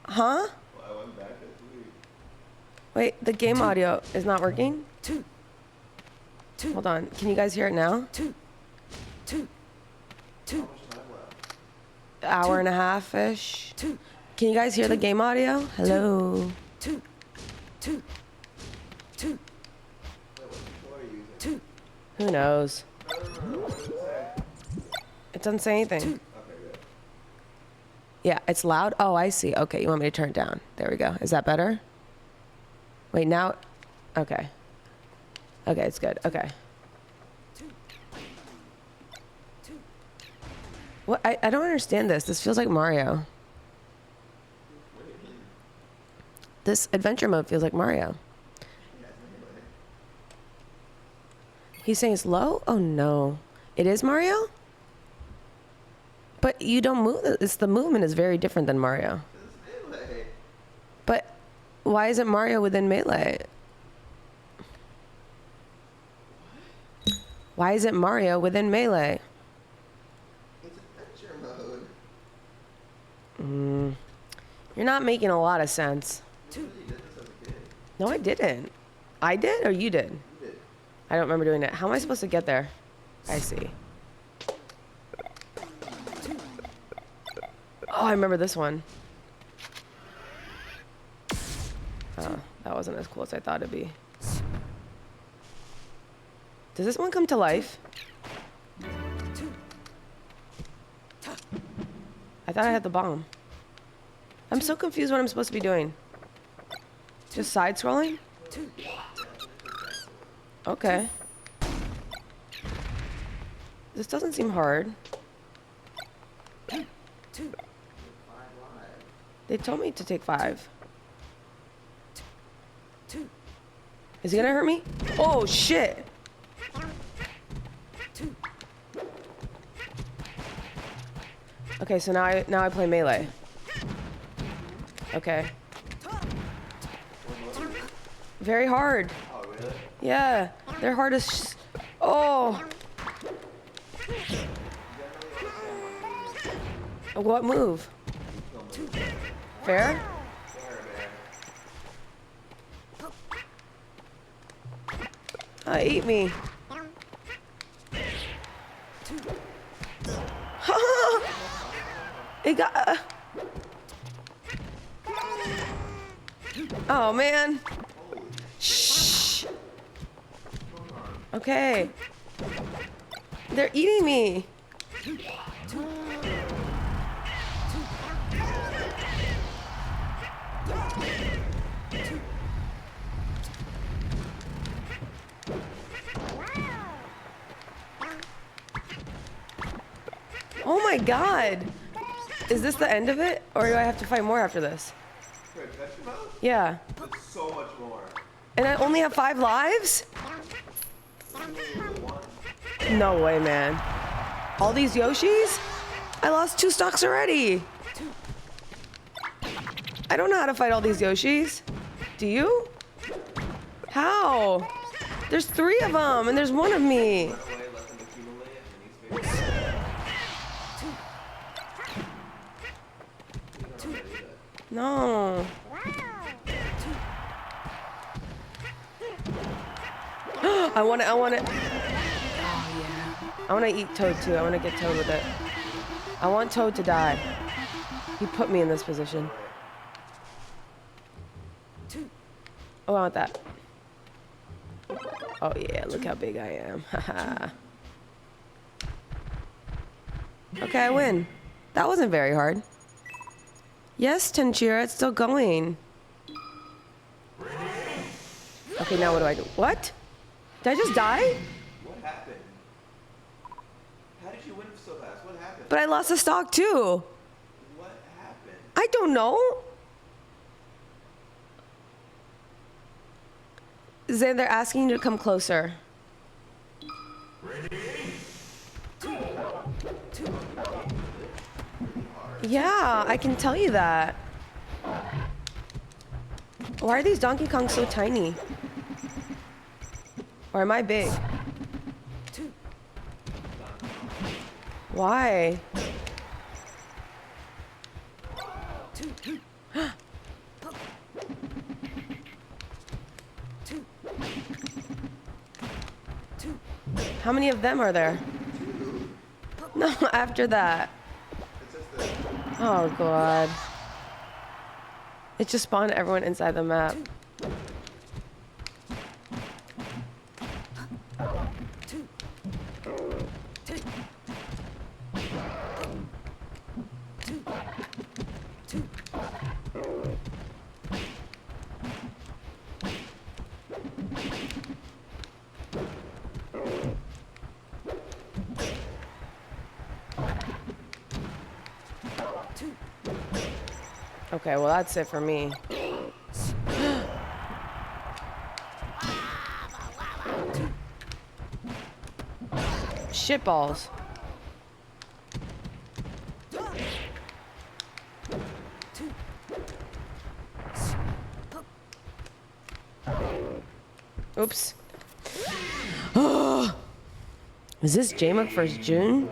Huh? Wait, the game audio is not working? Hold on. Can you guys hear it now? Hour and a half-ish. Can you guys hear the game audio? Hello? Who knows? It doesn't say anything. Yeah, it's loud. Oh, I see. Okay, you want me to turn it down. There we go. Is that better? Wait, now. Okay. Okay, it's good. Okay. What? I don't understand this. This feels like Mario. This adventure mode feels like Mario. He's saying it's low? Oh no. It is Mario? But you don't move. It's the movement is very different than Mario. But why isn't Mario within Melee? Why isn't Mario within Melee? It's adventure mode. You're not making a lot of sense. No, I didn't. I did or you did? I don't remember doing it. How am I supposed to get there? I see. Oh, I remember this one. Oh, that wasn't as cool as I thought it'd be. Does this one come to life? I thought I had the bomb. I'm so confused what I'm supposed to be doing. Just side scrolling? Okay. This doesn't seem hard. They told me to take 5. Is he gonna hurt me? Oh shit! Okay, so now I play melee. Okay. Very hard. Oh, really? Yeah, they're hard as. Oh. What move? Fair? Eat me. It got. Oh man. Shh. Okay. They're eating me. Oh my god. Is this the end of it? Or do I have to fight more after this? Yeah. There's so much more. And I only have 5 lives? No way, man. All these Yoshis? I lost 2 stocks already. I don't know how to fight all these Yoshis. Do you? How? There's 3 of them, and there's 1 of me. No. I want it. Oh, yeah. I want to eat Toad, too. I want to get Toad with it. I want Toad to die. He put me in this position. Oh, I want that. Oh, yeah. Look how big I am. Haha. Okay, I win. That wasn't very hard. Yes, Tenchira, it's still going. Okay, now what do I do? What? Did I just die? What happened? How did you win so fast? What happened? But I lost a stock too. What happened? I don't know. Zan, they're asking you to come closer. Yeah, I can tell you that. Why are these Donkey Kongs so tiny? Or am I big? Why? How many of them are there? No, after that. Oh god. It just spawned everyone inside the map. Okay, well that's it for me. Shitballs. Oops. Is this JMUG for June?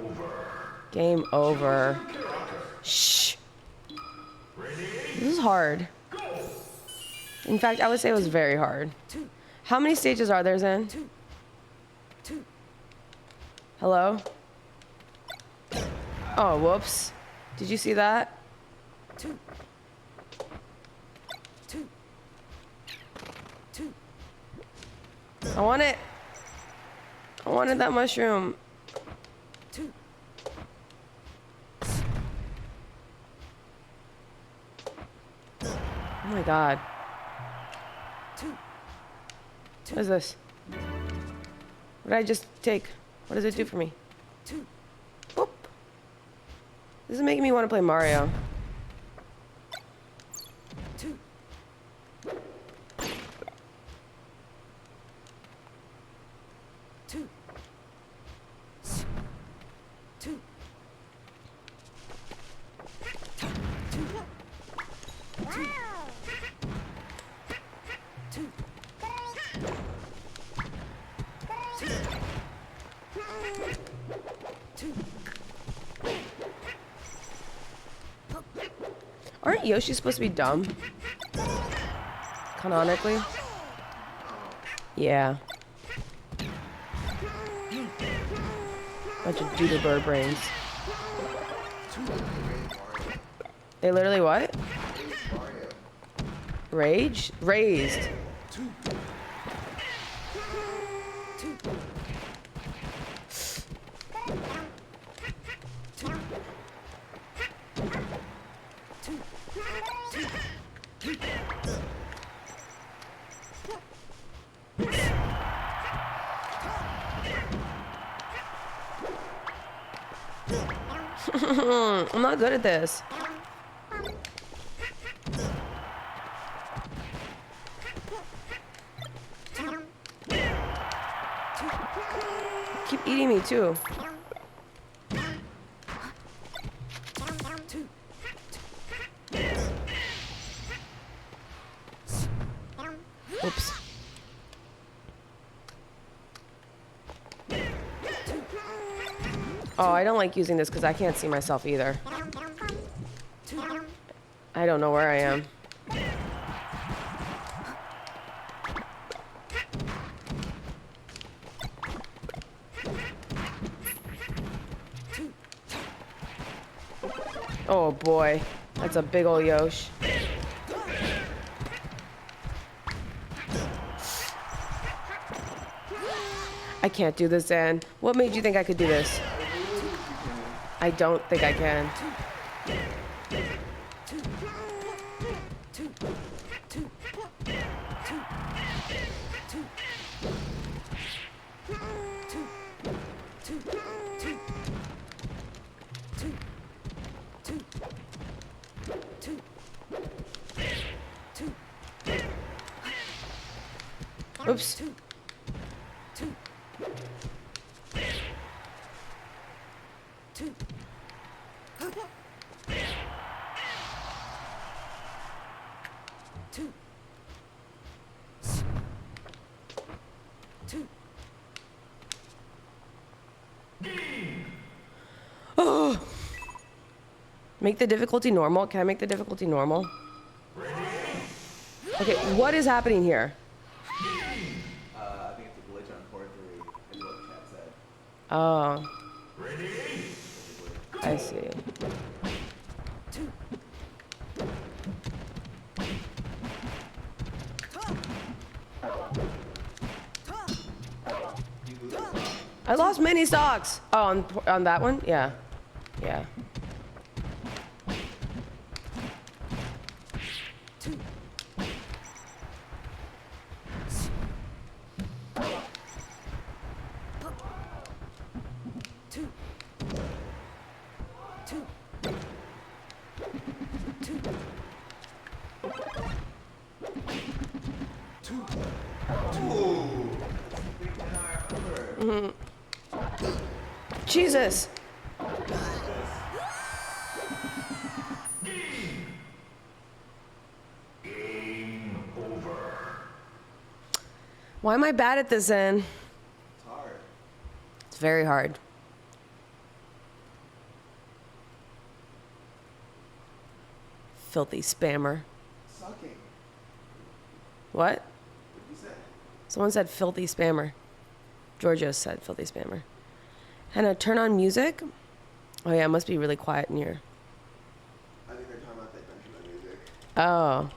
Game over. Shh. This is hard. In fact, I would say it was very hard. How many stages are there, Zen? Hello? Oh, whoops. Did you see that? I want it. I wanted that mushroom. Oh my god. What is this? What did I just take? What does it do for me? Boop. This is making me want to play Mario. Aren't Yoshi supposed to be dumb? Canonically? Yeah. Bunch of doodle bird brains. They literally what? Rage? Raised. I'm not good at this. Keep eating me too. Oops. Oh, I don't like using this because I can't see myself either. I don't know where I am. Oh boy, that's a big ol' Yosh. I can't do this, Zan. What made you think I could do this? I don't think I can. Oops. Oh. Make the difficulty normal. Can I make the difficulty normal? Okay, what is happening here? I think it's a glitch on Core 3, is what the chat said. Oh. I see. I lost many stocks. Oh, on that one? Yeah. Yeah. Jesus. Why am I bad at this, then? It's hard. It's very hard. Filthy spammer. Sucking. What? What did you say? Someone said filthy spammer. Giorgio said filthy spammer. Hannah, turn on music. Oh yeah, it must be really quiet in here. I think they're talking about that Benjamin music. Oh.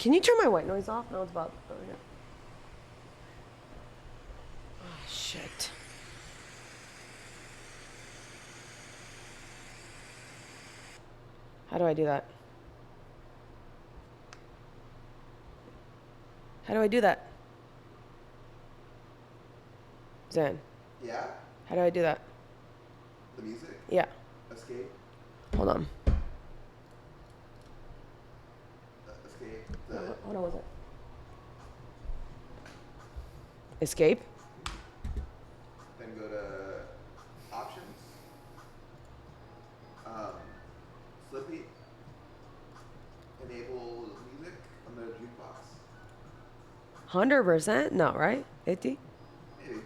Can you turn my white noise off? No, it's about. Oh, yeah. Oh, shit. How do I do that? How do I do that? Zen. Yeah? How do I do that? The music? Yeah. Escape? Hold on. Escape? Hold on, what's it? Escape? Then go to options. Slippy. Enable music on the jukebox. 100%? No, right? 80? Maybe.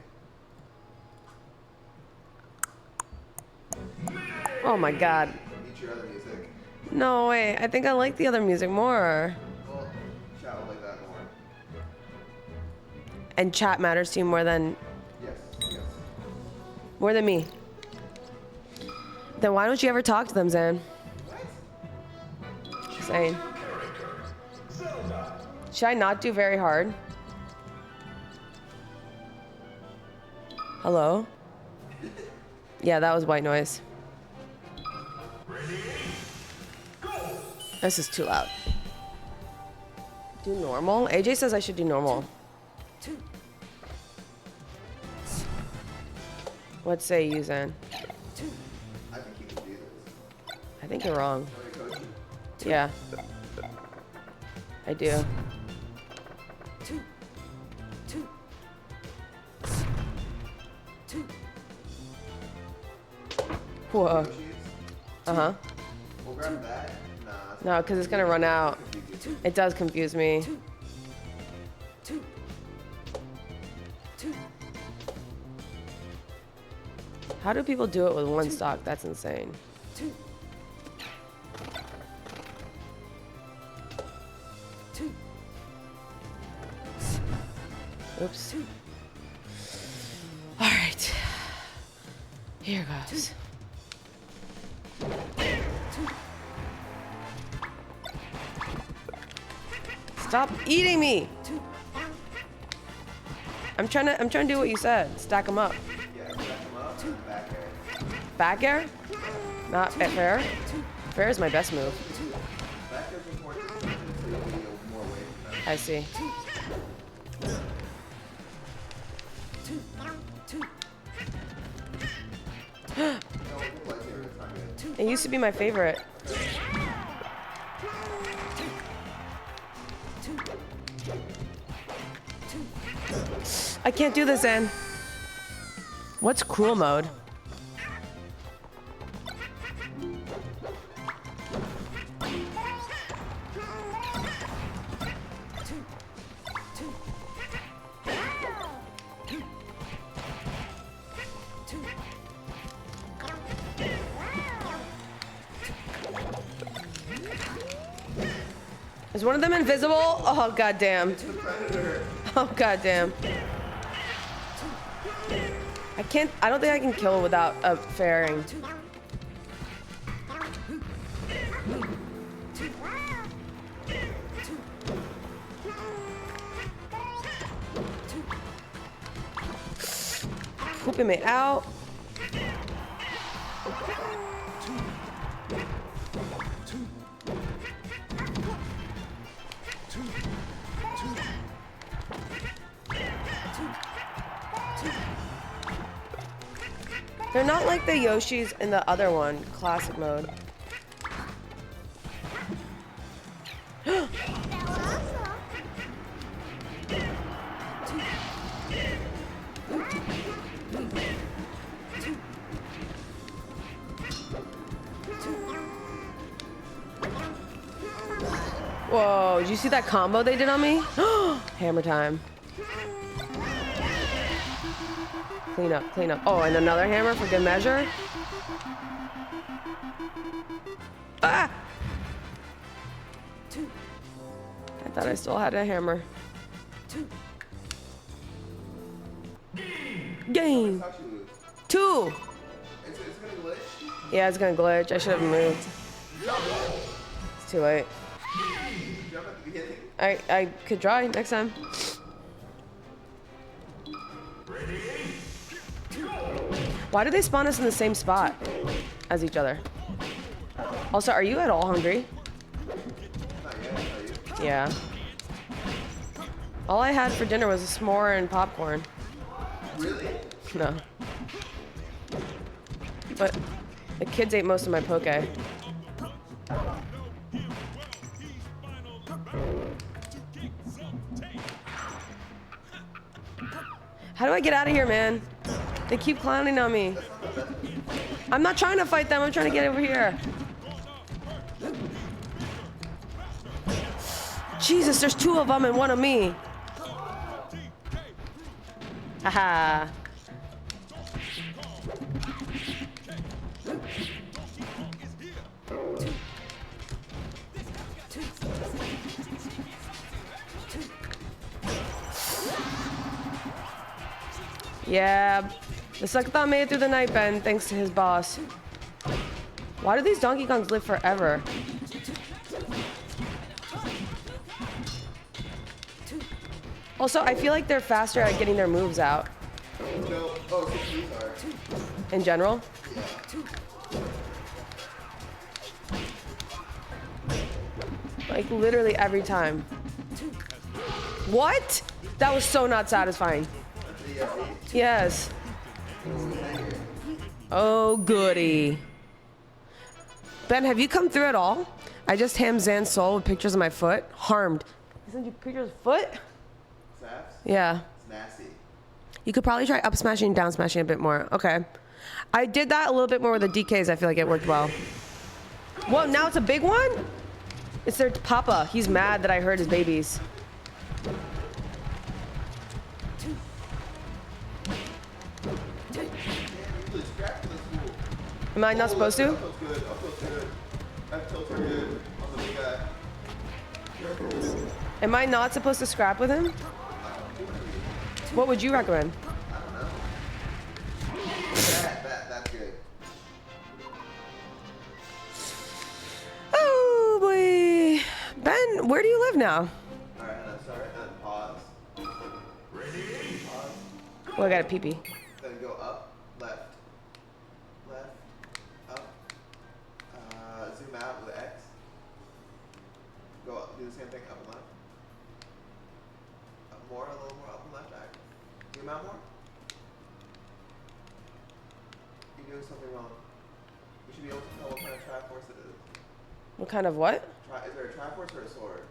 Oh my god. Meet your other music. No way. I think I like the other music more. Well, chat will like that more. And chat matters to you more than Yes. more than me. Then why don't you ever talk to them, Zan? Saying. Should I not do very hard? Hello? Yeah, that was white noise. This is too loud. Do normal? AJ says I should do normal. What say you, Zan? I think you can do this. I think you're wrong. Want me to coach you? Yeah. I do. Whoa. Uh-huh. We'll grab that. Nah. No, because it's gonna run out. It does confuse me. How do people do it with one stock? That's insane. Oops. All right. Here goes. Stop eating me. I'm trying to do what you said. Stack them up. Yeah, stack them up and back air. Back air? Not fair. Fair is my best move. Back air's important so you'll be more away from them. I see. It used to be my favorite. I can't do this, Ann. What's cruel mode? Is one of them invisible? Oh, goddamn. Oh, goddamn. I don't think I can kill without a fairing. Pooping me out. They're not like the Yoshis in the other one, classic mode. Whoa, did you see that combo they did on me? Hammer time. Clean up, clean up. Oh, and another hammer for good measure. Ah! I thought I still had a hammer. Game. 2. It's gonna glitch? Yeah, it's gonna glitch. I should have moved. It's too late. Jump at the beginning? I could try next time. Why do they spawn us in the same spot as each other? Also, are you at all hungry? Not yet, are you? Yeah. All I had for dinner was a s'more and popcorn. Really? No. But the kids ate most of my poke. How do I get out of here, man? They keep clowning on me. I'm not trying to fight them. I'm trying to get over here. Jesus, there's 2 of them and 1 of me. Haha. Yeah, the Suckathon made it through the night, Ben, thanks to his boss. Why do these Donkey Kongs live forever? Also, I feel like they're faster at getting their moves out. No. Oh, so these are. In general? Like, literally every time. What? That was so not satisfying. Yes. Oh, goody. Ben, have you come through at all? I just hammed Zan's soul with pictures of my foot. Harmed. I sent you pictures of foot? Saps? Yeah. It's nasty. You could probably try up smashing and down smashing a bit more. Okay. I did that a little bit more with the DKs. I feel like it worked well. Whoa, now it's a big one? It's their papa. He's mad that I hurt his babies. Am I not supposed to? Am I not supposed to scrap with him? What would you recommend? That's good. Oh boy. Ben, where do you live now? Alright, sorry, pause. Pause. Well, I got a pee-pee. Then go up, left, up. Zoom out with X. Go up, do the same thing, up and left. Up more, a little more, up and left, back. Zoom out more. You're doing something wrong. You should be able to tell what kind of Triforce it is. What kind of what? Is there a Triforce or a sword?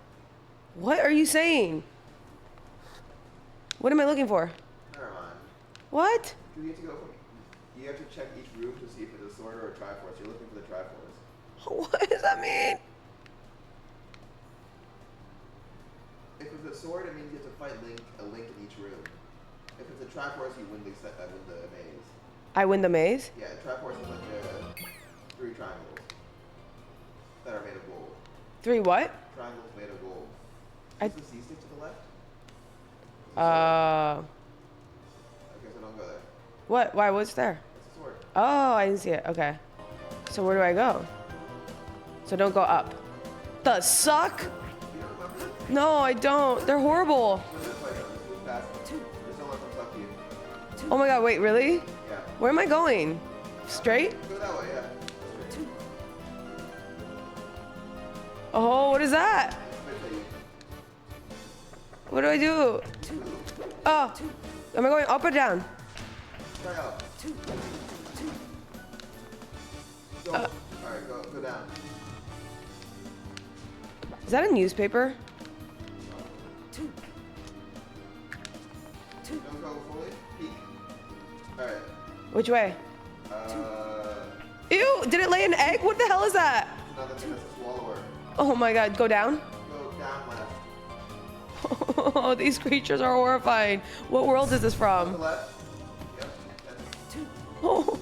What are you saying? What am I looking for? Never mind. What? You have to go from. You have to check each room to see if it's a sword or a Triforce. You're looking for the Triforce. What does that mean? If it's a sword, it means you have to fight a link in each room. If it's a Triforce, you win the maze. I win the maze? Yeah, Triforce is like 3 triangles that are made of gold. 3 what? Triangles made of gold. I- Is the C stick to the left? Okay, so don't go there. What? Why? What's there? It's a sword. Oh, I didn't see it. Okay. So where do I go? So don't go up. The suck? No, I don't. They're horrible. Oh my god, wait, really? Yeah. Where am I going? Straight? Go that way, yeah. Oh, what is that? What do I do? Oh, am I going up or down? Try up. Go. Alright, go down. Is that a newspaper? Don't go fully. Peek. Alright. Which way? Ew, did it lay an egg? What the hell is that? Another thing that's a swallower. Oh my god, go down? Go down left. Oh, these creatures are horrifying. What world is this To from? the left. Yep. Oh,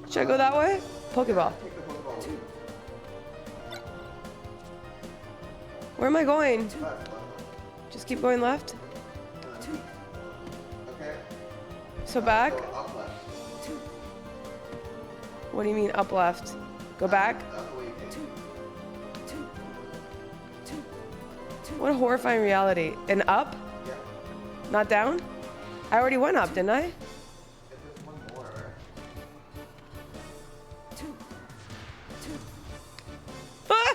should I go that way? Pokeball. Take the Pokeball with you. Where am I going? Left. Just keep going left? Okay. So back? Go up left. What do you mean up left? Go back? That's the way you came. What a horrifying reality. And up? Yeah. Not down? I already went up, didn't I? If there's one more. Ah!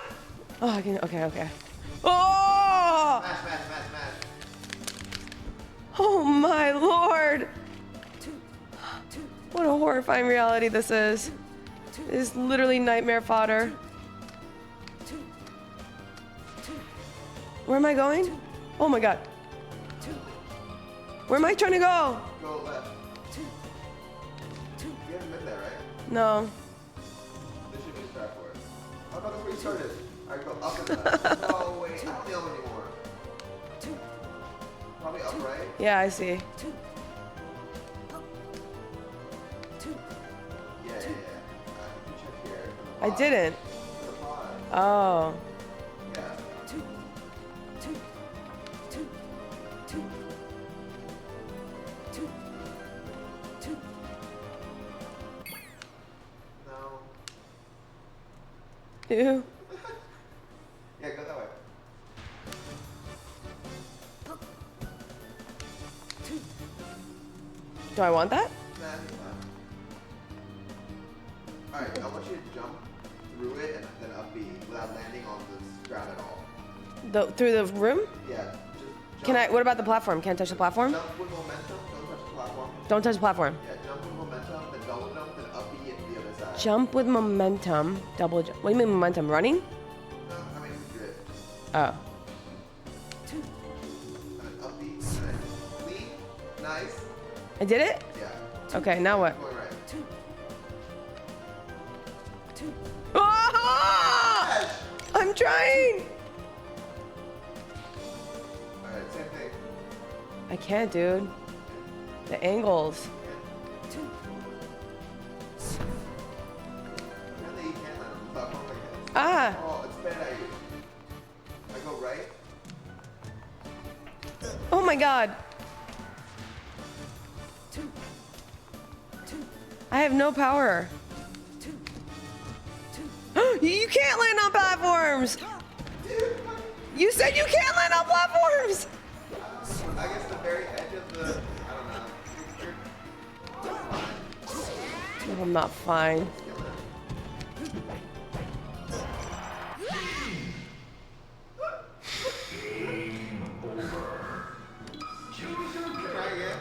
Oh, I can, okay. Oh! Smash. Oh my lord! What a horrifying reality this is. This is literally nightmare fodder. Where am I going? Oh my god. Where am I trying to go? Go left. You haven't been there, right? No. This should be a Triforce. Oh no, that's where you started. Alright, go up and left. Oh wait, I don't know anymore. Probably up, right? Yeah, I see. Yeah. You check here. I didn't. The pod. Oh. Yeah. No. Ew. Yeah, go that way. Do I want that? Nah, I think not. Alright, I want you to jump through it and then up B without landing on this ground at all. Through the room? Yeah, just jump. Can I? What about the platform? Can't touch the platform? Jump with momentum, don't touch the platform. Don't touch the platform. Yeah, jump with momentum, then double jump, then up B into the other side. Jump with momentum. Double jump. What do you mean momentum? Running? No, I mean drift. Oh. And then up B, and then lean, nice. I did it? Yeah. Okay, now what? Going right. Ah! I'm trying! Alright, same thing. I can't, dude. The angles. Apparently you can't land on the platform like this. Ah! Oh, it's bad at you. I go right. Oh my god. I have no power. You can't land on platforms! You said you can't land on platforms! I guess the very edge of the, I don't know. No, I'm not fine.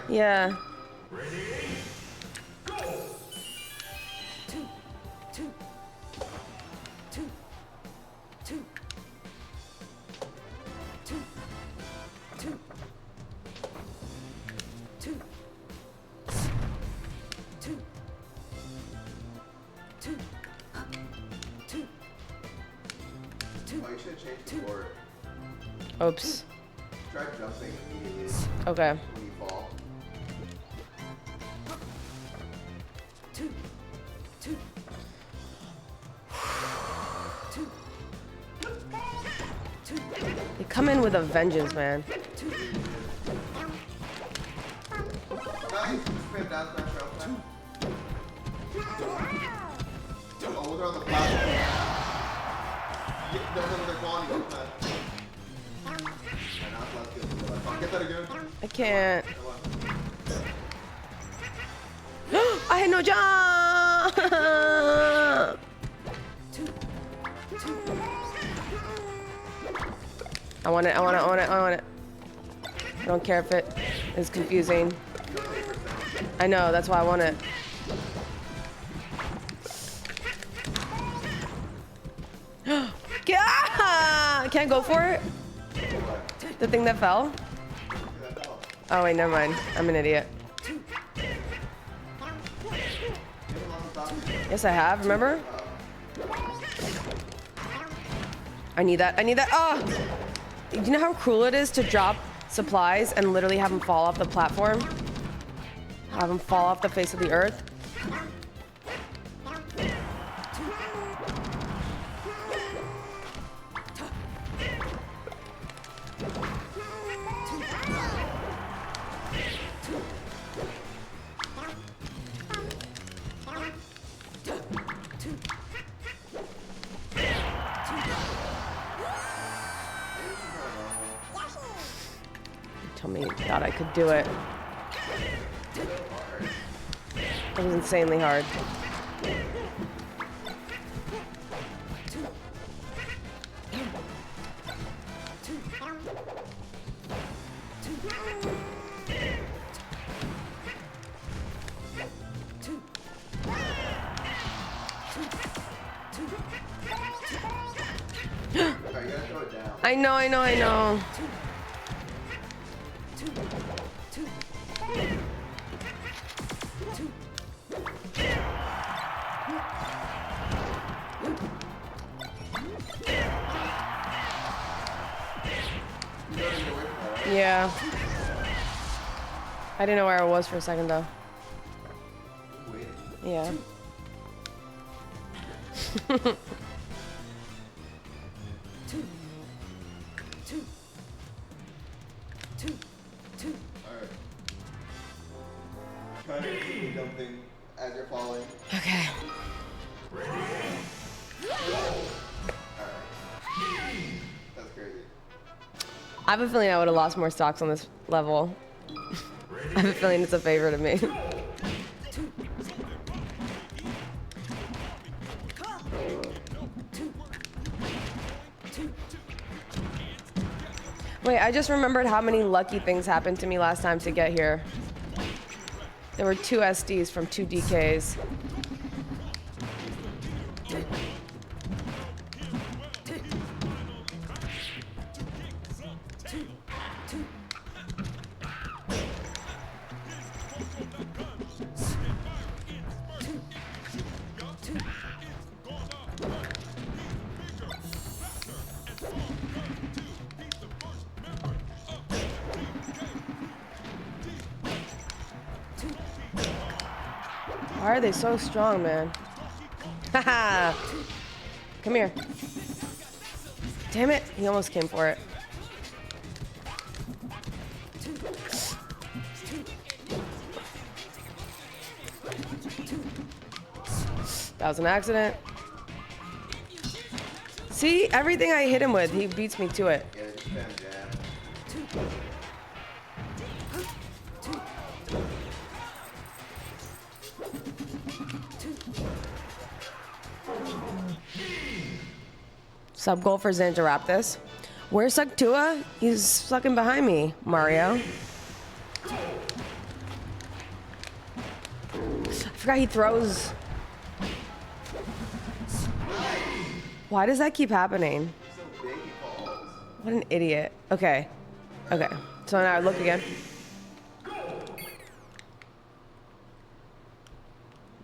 Yeah. Oops. Try jumping immediately. Okay. When you fall. They come in with a vengeance, man. Nice. Spin down smash rail smash. Oh, they're on the platform. Don't know what they're calling you. Get that again. I can't. I had no jump! I want it, I want it, I want it, I want it. I don't care if it is confusing. I know, that's why I want it. Yeah! Can I go for it? The thing that fell? Oh wait, never mind. I'm an idiot. Yes, I have, remember? I need that, I need that. Oh! Do you know how cruel it is to drop supplies and literally have them fall off the platform? Have them fall off the face of the earth? Tell me you thought I could do it. It was insanely hard. I know, I know, I know. Yeah. I didn't know where I was for a second though. Yeah. Kind of jumping as you're falling. Okay. That's crazy. I have a feeling I would have lost more stocks on this level. I have a feeling it's a favor to me. Wait, I just remembered how many lucky things happened to me last time to get here. There were 2 SDs from 2 DKs. Why are they so strong, man? Haha! Come here. Damn it! He almost came for it. That was an accident. See? Everything I hit him with, he beats me to it. Sub goal for Xantaraptus. Where's Suckathon? He's sucking behind me, Mario. I forgot he throws. Why does that keep happening? What an idiot. Okay. Okay. So now I look again.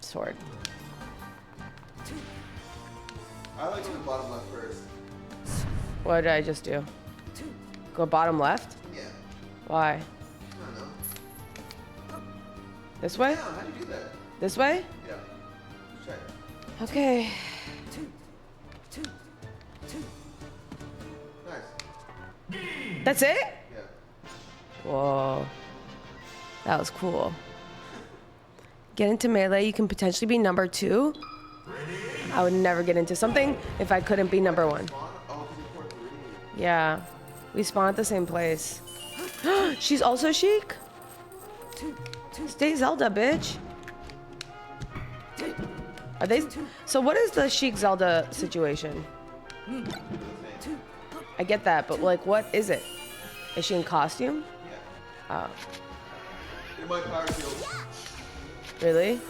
Sword. I like to the bottom left first. What did I just do? Go bottom left? Yeah. Why? I don't know. This way? Yeah, how do you do that? This way? Yeah. Just check. Okay. Nice. That's it? Yeah. Whoa. That was cool. Get into Melee, you can potentially be number 2. I would never get into something if I couldn't be number 1. Yeah. We spawn at the same place. She's also Sheik? Stay Zelda, bitch. Are they? So what is the Sheik Zelda situation? I get that, but like, what is it? Is she in costume? Yeah. Oh. In my power field. Really?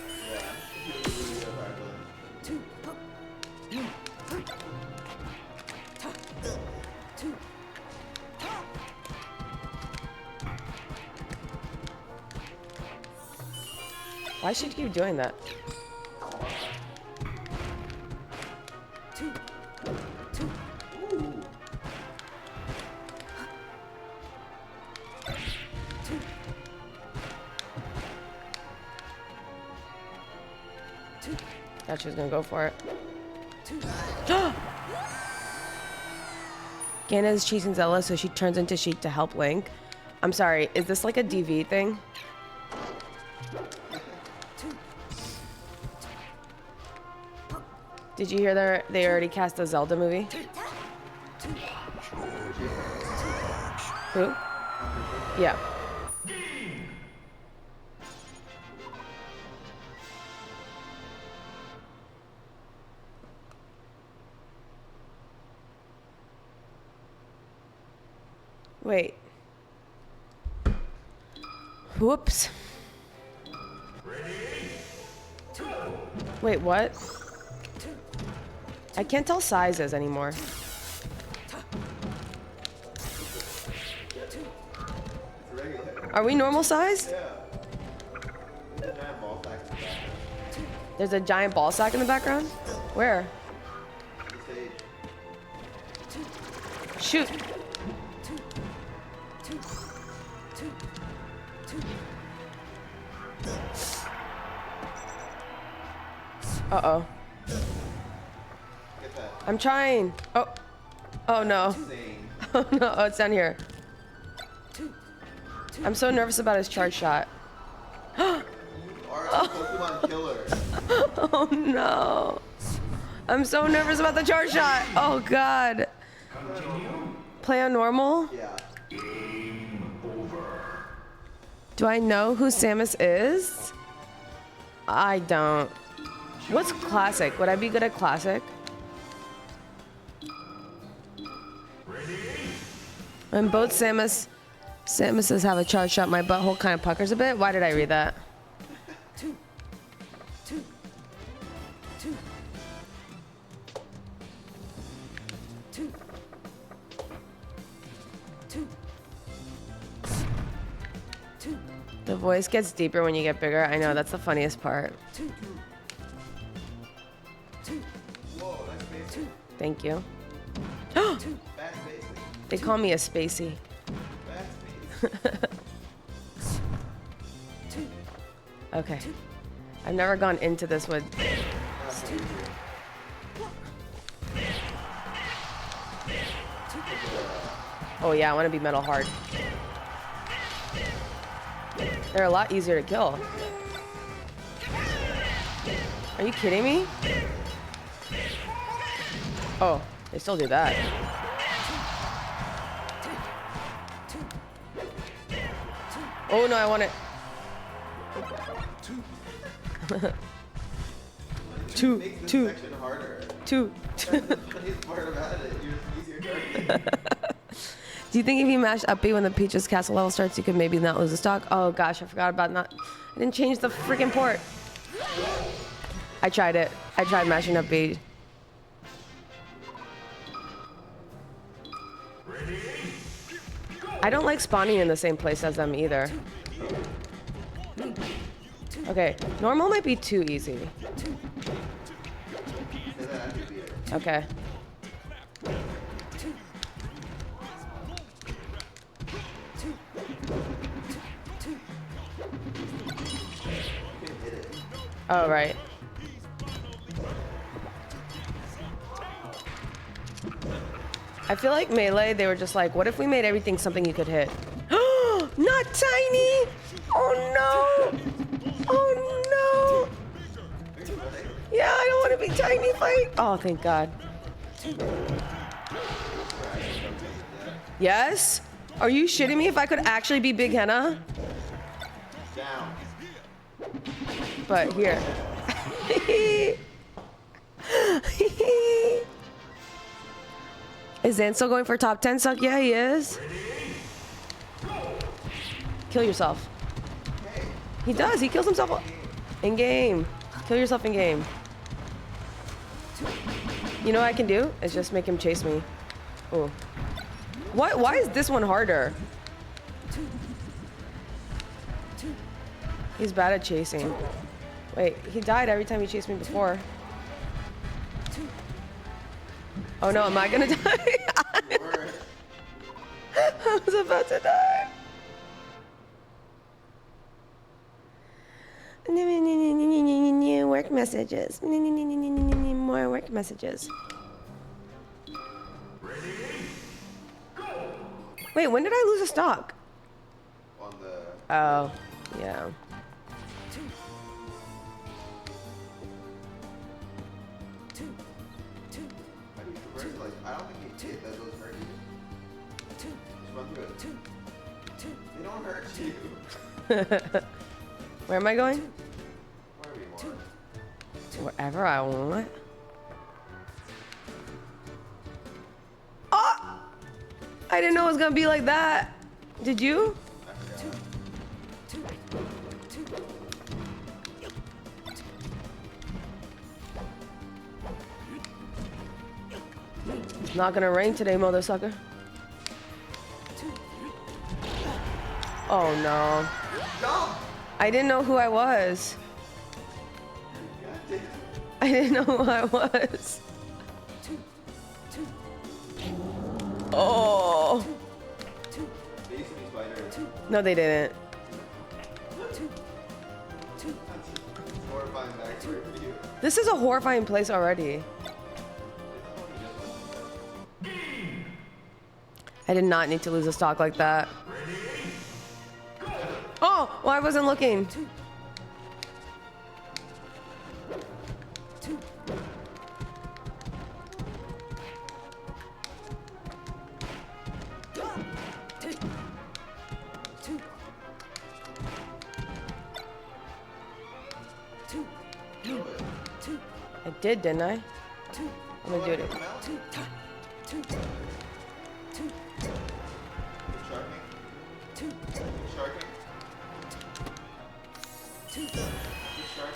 Why should you keep doing that? Thought she was gonna go for it. Ganna is chasing Zelda, so she turns into Sheik to help Link. I'm sorry, is this like a DV thing? Did you hear they already cast a Zelda movie? Who? Yeah. Wait. Whoops. Wait, what? I can't tell sizes anymore. Are we normal sized? There's a giant ball sack in the background? Where? Shoot. Uh-oh. I'm trying. Oh. Oh no. Oh no. Oh, it's down here. I'm so nervous about his charge shot. Oh no. I'm so nervous about the charge shot. Oh god. Play on normal? Yeah. Do I know who Samus is? I don't. What's classic? Would I be good at classic? When both Samuses have a charge shot, my butthole kind of puckers a bit. Why did I read that? The voice gets deeper when you get bigger. I know, that's the funniest part. Thank you. They call me a spacey. Okay. I've never gone into this with... Oh yeah, I want to be metal hard. They're a lot easier to kill. Are you kidding me? Oh, they still do that. Oh no, I want it. Two. Do you think if you mashed up B when the Peach's castle level starts, you could maybe not lose the stock? Oh gosh, I forgot about that. I didn't change the freaking port. I tried it. I tried mashing up B. I don't like spawning in the same place as them either. Okay, normal might be too easy. Okay. Oh, right. I feel like Melee, they were just like, what if we made everything something you could hit? Not tiny! Oh no! Oh no! Yeah, I don't want to be tiny fight. Oh, thank God. Yes? Are you shitting me if I could actually be Big Henna? Down. But here. Is Zan still going for top 10 suck? Yeah, he is. Kill yourself. He does. He kills himself in game. Kill yourself in game. You know what I can do? Is just make him chase me. Oh. What? Why is this one harder? He's bad at chasing. Wait, he died every time he chased me before. Oh no, am I gonna die? I was about to die. Work messages. More work messages. Wait, when did I lose a stock? On the... Oh, yeah. I don't think he did. Those hurt you. Just run through it. They don't hurt you. Where am I going? Wherever you want. Wherever I want. Oh! I didn't know it was gonna be like that. Did you? It's not gonna rain today, mother sucker. Oh no. I didn't know who I was. I didn't know who I was. Oh. No, they didn't. This is a horrifying place already. I did not need to lose a stock like that. Oh, well, I wasn't looking. I did, didn't I? I'm gonna do it.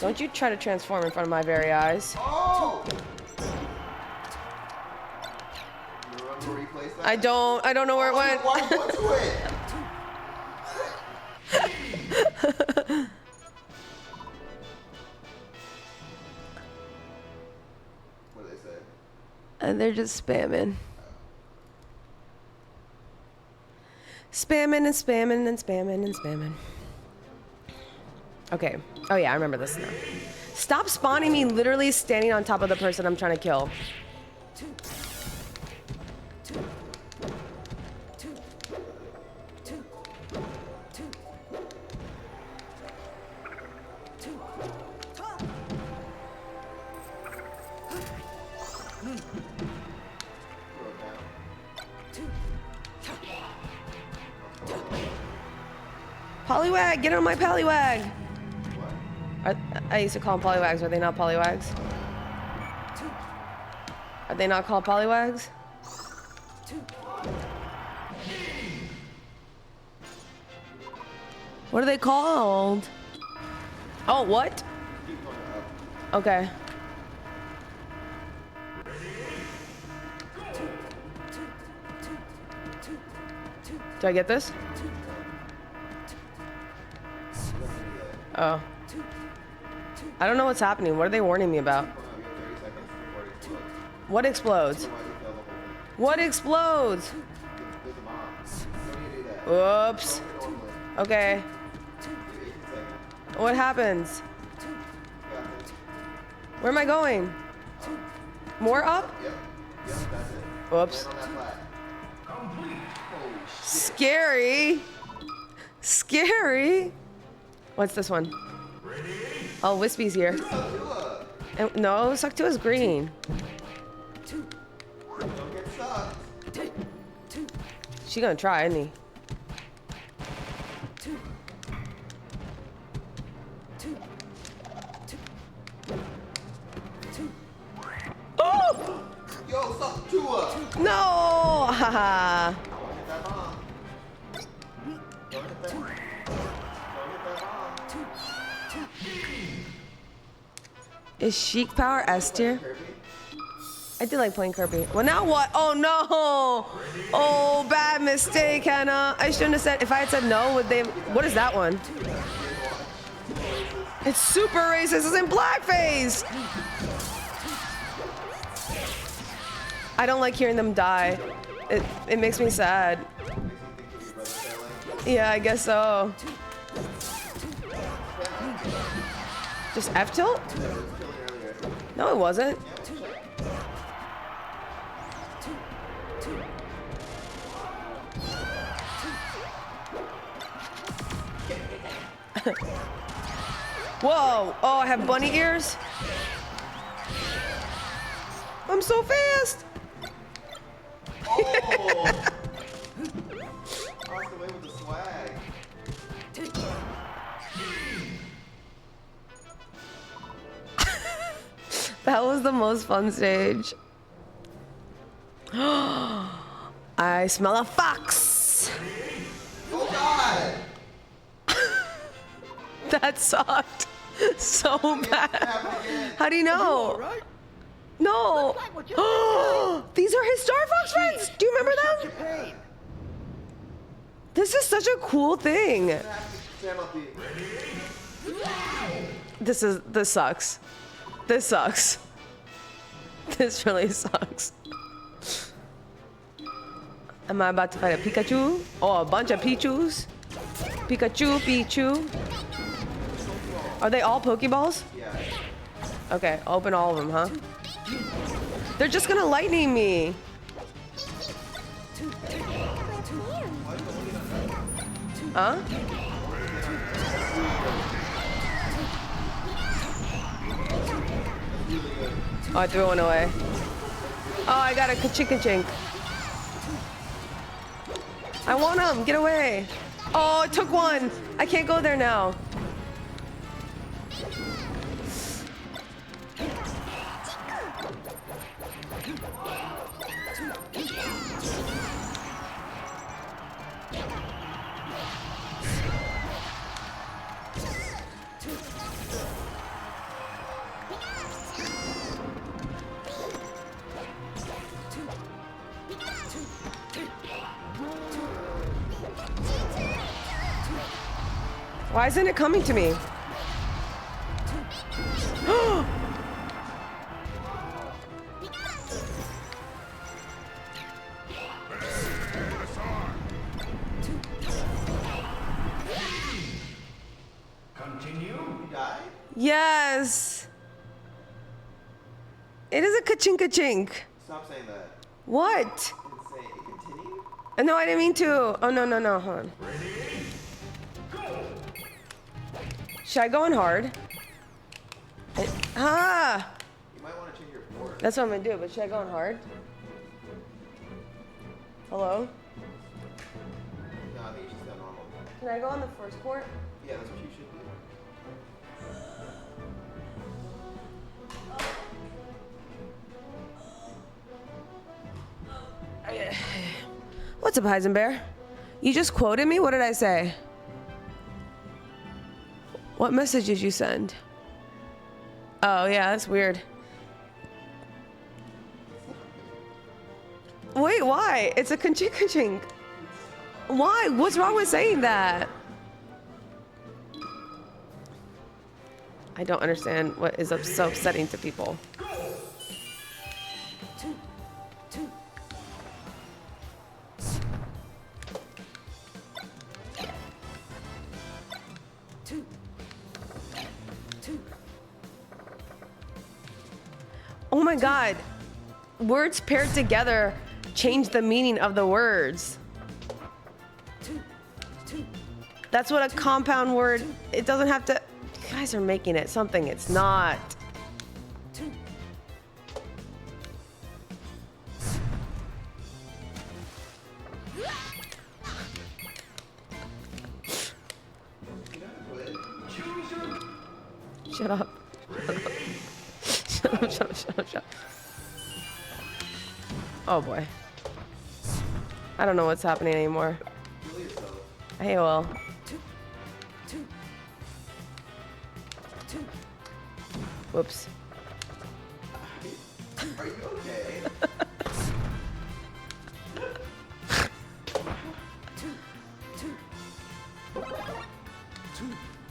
Don't you try to transform in front of my very eyes. Oh! You remember where you placed that? I don't know where it went. Why go to it? What did they say? And they're just spamming. Spamming and spamming and spamming and spamming. Okay. Oh yeah, I remember this now. Stop spawning me literally standing on top of the person I'm trying to kill. Polywag, get on my polywag. I used to call them polywags. Are they not polywags? Are they not called polywags? What are they called? Oh, what? Okay. Do I get this? Oh. I don't know what's happening. What are they warning me about? What explodes? What explodes? Whoops. Okay. What happens? Where am I going? More up? Yep, that's it. Whoops. Land on that flag. Scary. Scary. What's this one? Oh, Wispy's here. No, Sucktua's green. Don't get sucked. She gonna try, isn't he? Oh! Yo, suck Tua. No! Haha. Is Chic Power S tier? I did like playing Kirby. Well, now what? Oh no! Oh, bad mistake, Hannah. I shouldn't have said. If I had said no, would they? What is that one? It's super racist. It's in blackface. I don't like hearing them die. It makes me sad. Yeah, I guess so. Just F tilt? No, it wasn't. Whoa! Oh, I have bunny ears? I'm so fast! Oh! Crossed away with the swag. That was the most fun stage. I smell a fox! Oh god! That sucked so bad. How do you know? No. These are his Star Fox friends. Do you remember them? This is such a cool thing. This sucks. This sucks. This really sucks. Am I about to fight a Pikachu? Oh, a bunch of Pichus? Pichu. Are they all Pokeballs? Yeah. Okay, open all of them, huh? They're just gonna lightning me. Huh? Oh, I threw one away. Oh, I got a ka-chink. I want him. Get away. Oh, it took one. I can't go there now. Why isn't it coming to me? Continue? You died? Yes. It is a ka-chink. Stop saying that. What? I didn't say it. Continue? No, I didn't mean to. Oh, no. Hold on. Should I go in hard? Ah! You might want to change your board. That's what I'm gonna do, but should I go in hard? Hello? No, I think you should stay normal. Can I go on the first court? Yeah, that's what you should do. What's up, Heisenbear? You just quoted me? What did I say? What message did you send? Oh, yeah, that's weird. Wait, why? It's a ka-chink. Why? What's wrong with saying that? I don't understand what is so upsetting to people. Oh my God. Words paired together change the meaning of the words. That's what a compound word, it doesn't have to, you guys are making it something it's not. Shut up. Shut up. Oh boy. I don't know what's happening anymore. Hey, well. Whoops. Are you okay?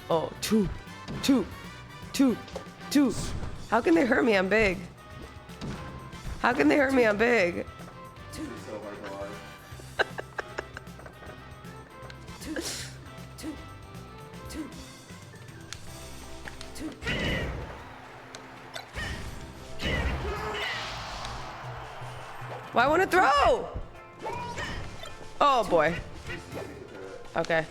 Oh, two. How can they hurt me? I'm big. How can they hurt me? I'm big. Why I want to throw? Oh boy. Okay.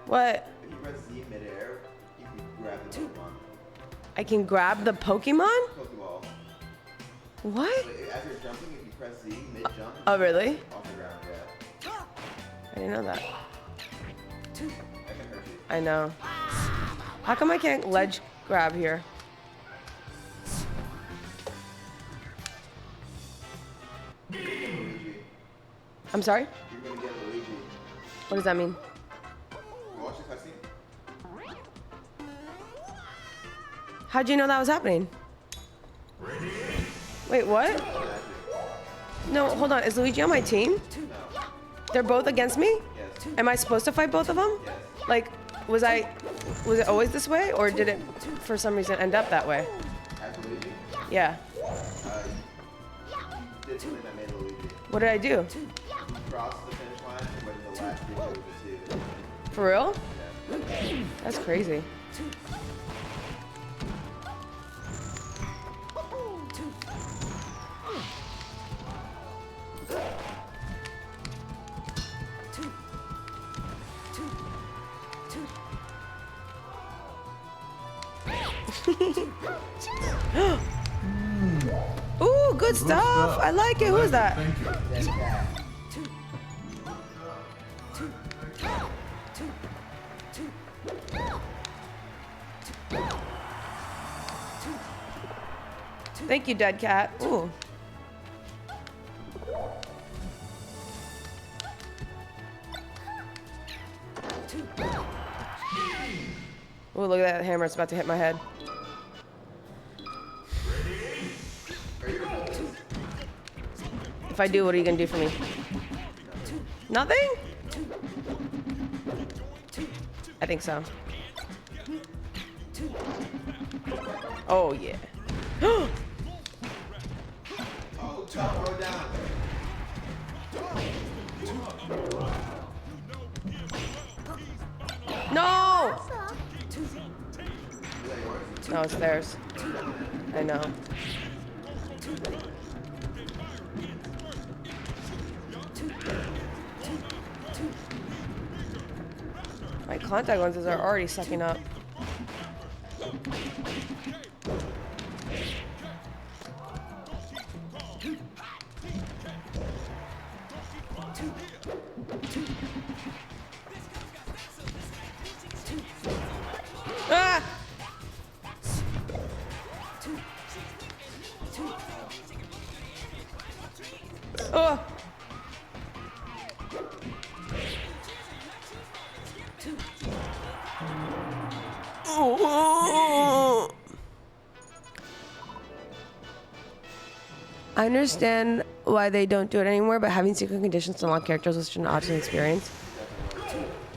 What? If you press Z midair, you can grab the Pokemon. I can grab the Pokemon? Pokeball. What? As you're jumping, if you press Z mid-jump, Oh, really? off the ground, yeah. I didn't know that. I can hurt you. I know. How come I can't ledge grab here? I'm sorry? You're gonna get Luigi. What does that mean? Watch the cutscene. How'd you know that was happening? Wait, what? No, hold on. Is Luigi on my team? They're both against me? Yes. Am I supposed to fight both of them? Yes. Like, was it always this way, or did it, for some reason, end up that way? As Luigi, Yeah. you did something that made Luigi. What did I do? You crossed the finish line, but in the last digit was a 2. For real? Yeah. That's crazy. Ooh, good stuff. I like it. Who is that? Thank you, dead cat. Ooh. Ooh, look at that hammer. It's about to hit my head. If I do, what are you gonna do for me? Nothing? I think so. Oh, yeah. Oh, top row down. No! No, it's theirs. I know. My contact lenses are already sucking up. Ah! Oh! Oh. I understand why they don't do it anymore, but having secret conditions to unlock characters was such an awesome experience.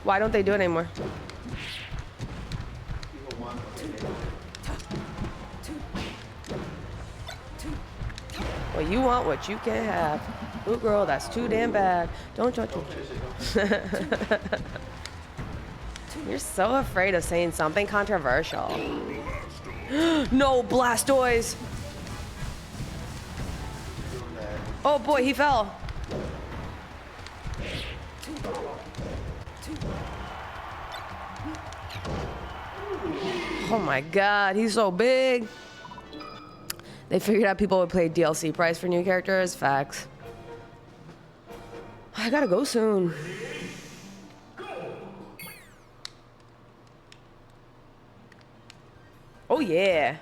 Why don't they do it anymore? Well, you want what you can't have. Ooh, girl, that's too damn bad. Don't. You're so afraid of saying something controversial. No, Blastoise. Oh boy, he fell. Oh my god, he's so big. They figured out people would pay DLC price for new characters. Facts. I gotta go soon. Oh yeah.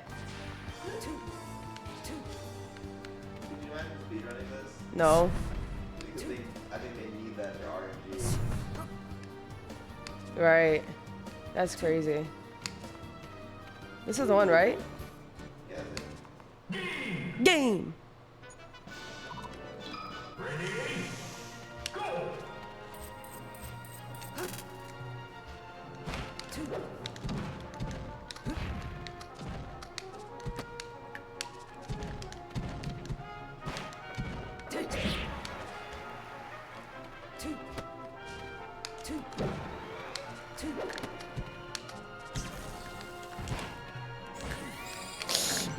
No. Because I think they need that for RNG. Right. That's crazy. This is the one, right? Yeah. Game.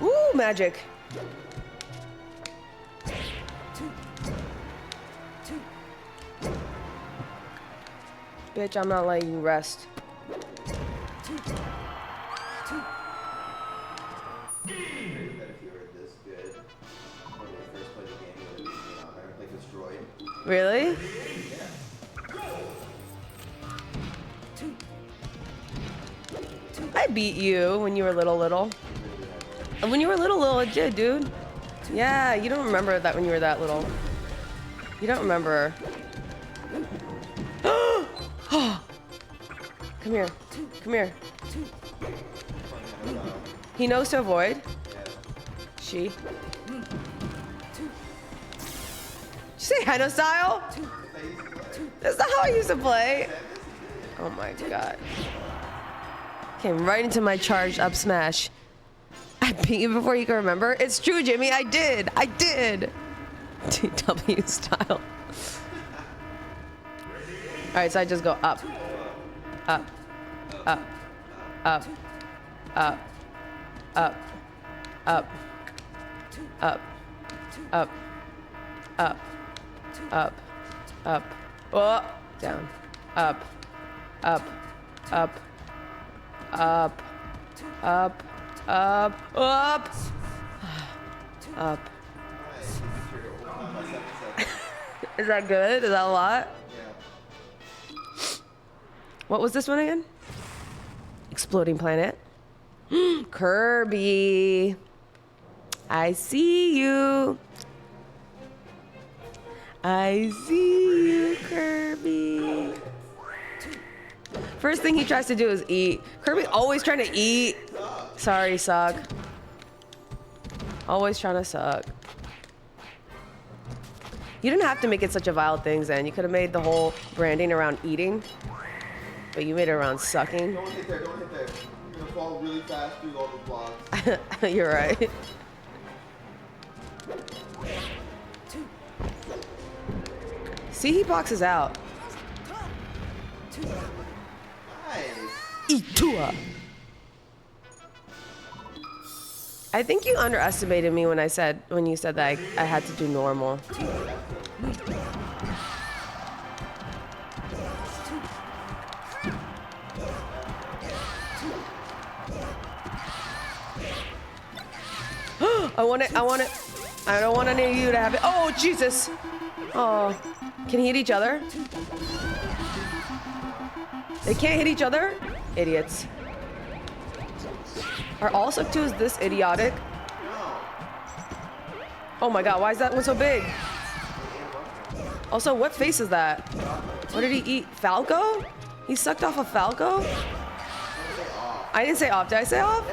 Ooh, magic. Bitch, I'm not letting you rest. That if you were this good when they first played the game, it would have been destroyed. Really? I beat you when you were little. When you were little, I did, dude. Yeah, you don't remember that when you were that little. You don't remember. Come here. Come here. He knows to avoid. She. Did you say Hino style? That's not how I used to play. Oh my god. Came right into my charged up smash. I beat you before you can remember. It's true, Jimmy. I did. I did. TW style. All right, so I just go up, up, up, up, up, up, up, up, up, up, up, up, oh, down, up, up, up, up, up, up, up, up. Is that good? Is that a lot? What was this one again? Exploding planet. Kirby. I see you. I see you, Kirby. First thing he tries to do is eat. Kirby always trying to eat. Sorry, suck. Always trying to suck. You didn't have to make it such a vile thing, Zen. You could have made the whole branding around eating, but you made it around sucking. Don't hit there, don't hit there. You're gonna fall really fast through all the blocks. You're right. See, he boxes out. Itua. I think you underestimated me when you said that I had to do normal. I want it. I don't want any of you to have it. Oh, Jesus. Oh, can he hit each other? They can't hit each other? Idiots. Are all Suckathons this idiotic? Oh my god, why is that one so big? Also, what face is that? What did he eat? Falco? He sucked off a Falco? I didn't say off. Did I say off?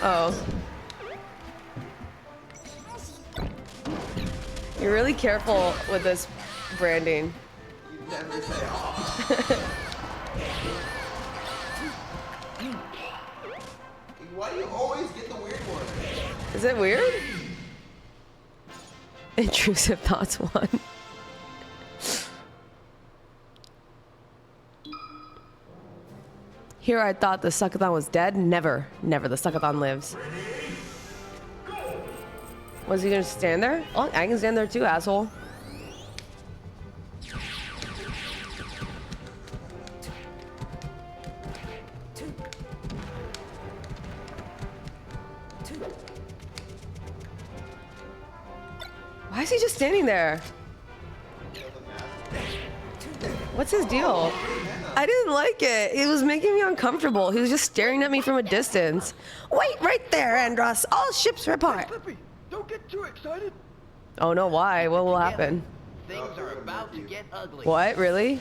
Oh. You're really careful with this branding. You never say off. Why do you always get the weird one? Is it weird? Intrusive thoughts one. Here I thought the Suckathon was dead. Never. Never. The Suckathon lives. Was he gonna stand there? Oh, I can stand there too, asshole. Why is he just standing there? What's his deal? I didn't like it. It was making me uncomfortable. He was just staring at me from a distance. Wait right there, Andros. All ships report. Don't get too excited. Oh no, why? What will happen? Things are about to get ugly. What? Really?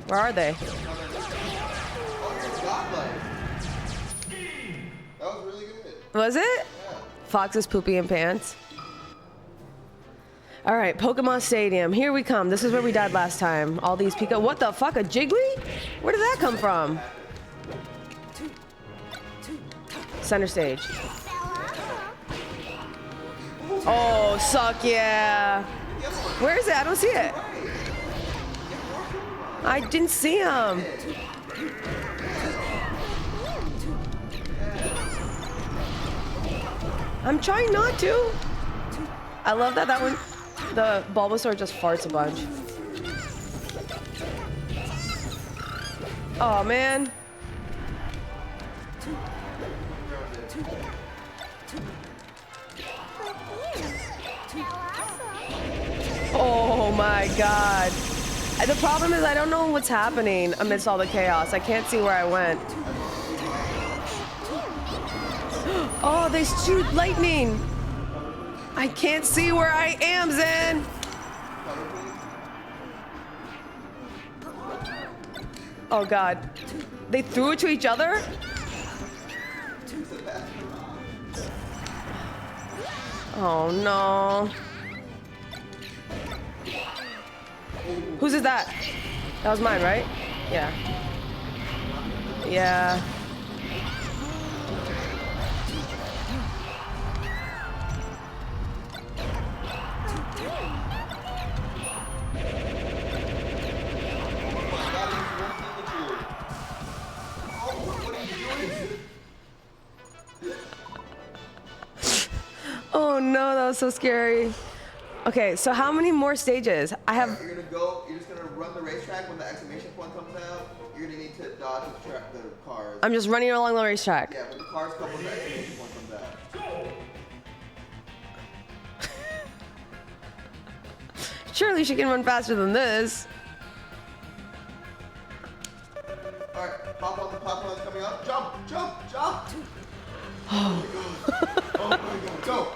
Where are they? That was really good. Was it? Fox's poopy in pants. All right, Pokemon Stadium. Here we come. This is where we died last time. All these Pika. What the fuck? A Jiggly? Where did that come from? Center stage. Oh, suck yeah. Where is it? I don't see it. I didn't see him. I'm trying not to. I love that one, the Bulbasaur just farts a bunch. Oh man. Oh my god. The problem is I don't know what's happening amidst all the chaos. I can't see where I went. Oh, they shoot lightning. I can't see where I am, Zen. Oh god. They threw it to each other? Oh no. Whose is that? That was mine, right? Yeah. Yeah. Oh no, that was so scary. Okay, so how many more stages? I have. You're just gonna run the racetrack when the exclamation point comes out. You're gonna need to dodge the cars. I'm just running along the racetrack. Yeah, when the cars come when the exclamation point comes out. Surely she can run faster than this. Alright, pop on the Pokemon's coming up. Jump, jump, jump! Oh my god. Oh my god, go!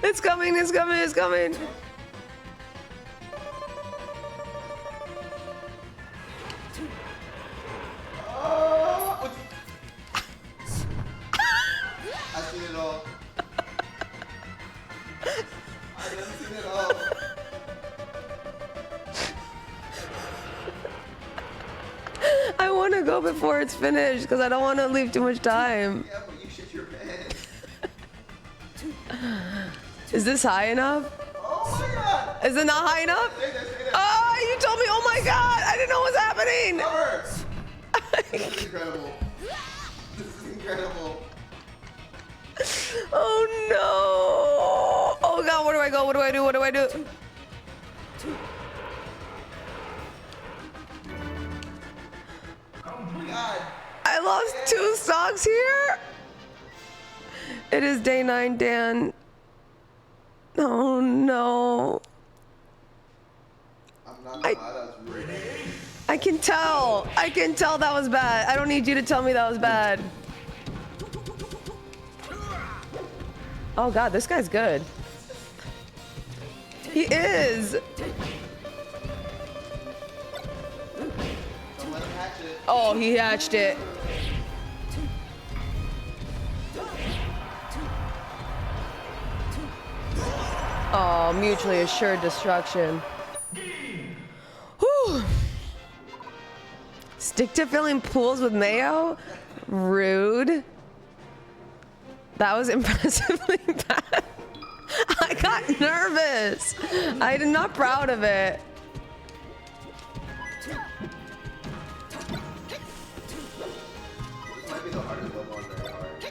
It's coming, it's coming, it's coming. Oh, I've seen it all. I've seen it all. I want to go before it's finished because I don't want to leave too much time. Yeah, but you shit your pants. Is this high enough? Oh my god! Is it not high enough? Stay there. Oh, you told me, oh my god! I didn't know what was happening! This is incredible. This is incredible. Oh no! Oh god, where do I go? What do I do? What do I do? God. I lost 2 stocks here? It is day 9, Dan. Oh no. I'm not gonna lie, that was really bad. I can tell. I can tell that was bad. I don't need you to tell me that was bad. Oh god, this guy's good. He is. Oh, he hatched it. Oh, mutually assured destruction. Woo! Stick to filling pools with mayo? Rude. That was impressively bad. I got nervous. I'm not proud of it. This might be the hardest level on very hard.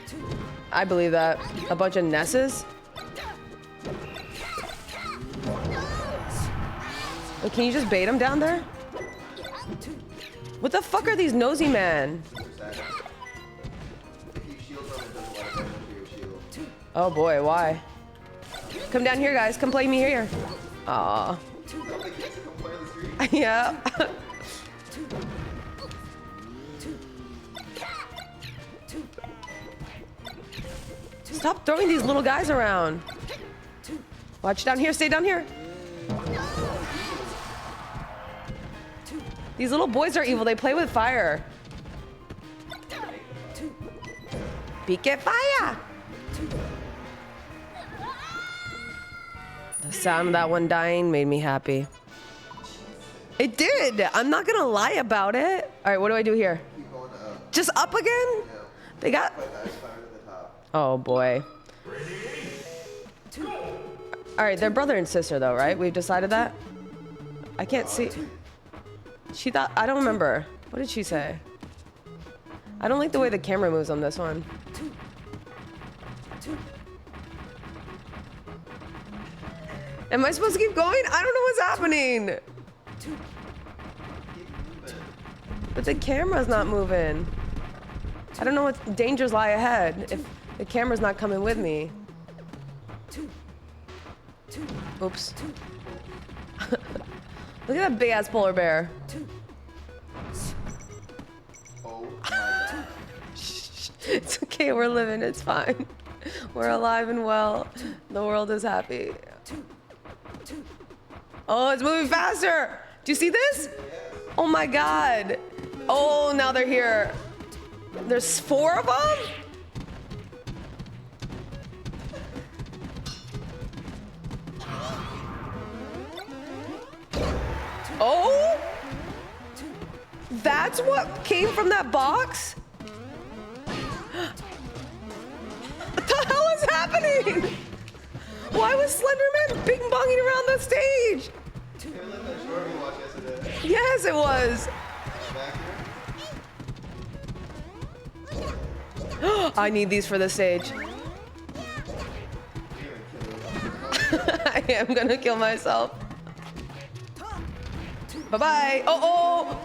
I believe that. A bunch of Nesses? Oh, can you just bait him down there? What the fuck are these nosy men? Oh boy, why? Come down here, guys. Come play me here. Aw. Yeah. Stop throwing these little guys around. Watch down here. Stay down here. These little boys are evil. They play with fire. Pique fire. The sound of that one dying made me happy. It did. I'm not gonna lie about it. All right, what do I do here? Just up again? They got. Oh boy. All right, they're brother and sister though, right? We've decided that. I can't see. She thought. I don't remember. What did she say? I don't like the way the camera moves on this one. Am I supposed to keep going? I don't know what's happening. But the camera's not moving. I don't know what dangers lie ahead if the camera's not coming with me. Oops. Look at that big ass polar bear. It's okay, we're living, it's fine. We're alive and well. The world is happy. Oh, it's moving faster. Do you see this? Oh my God. Oh, now they're here. There's 4 of them? Oh? That's what came from that box? What the hell is happening? Why was Slenderman bing-bonging around the stage? Yes, it was. I need these for the stage. I am gonna kill myself. Bye-bye. Oh, oh!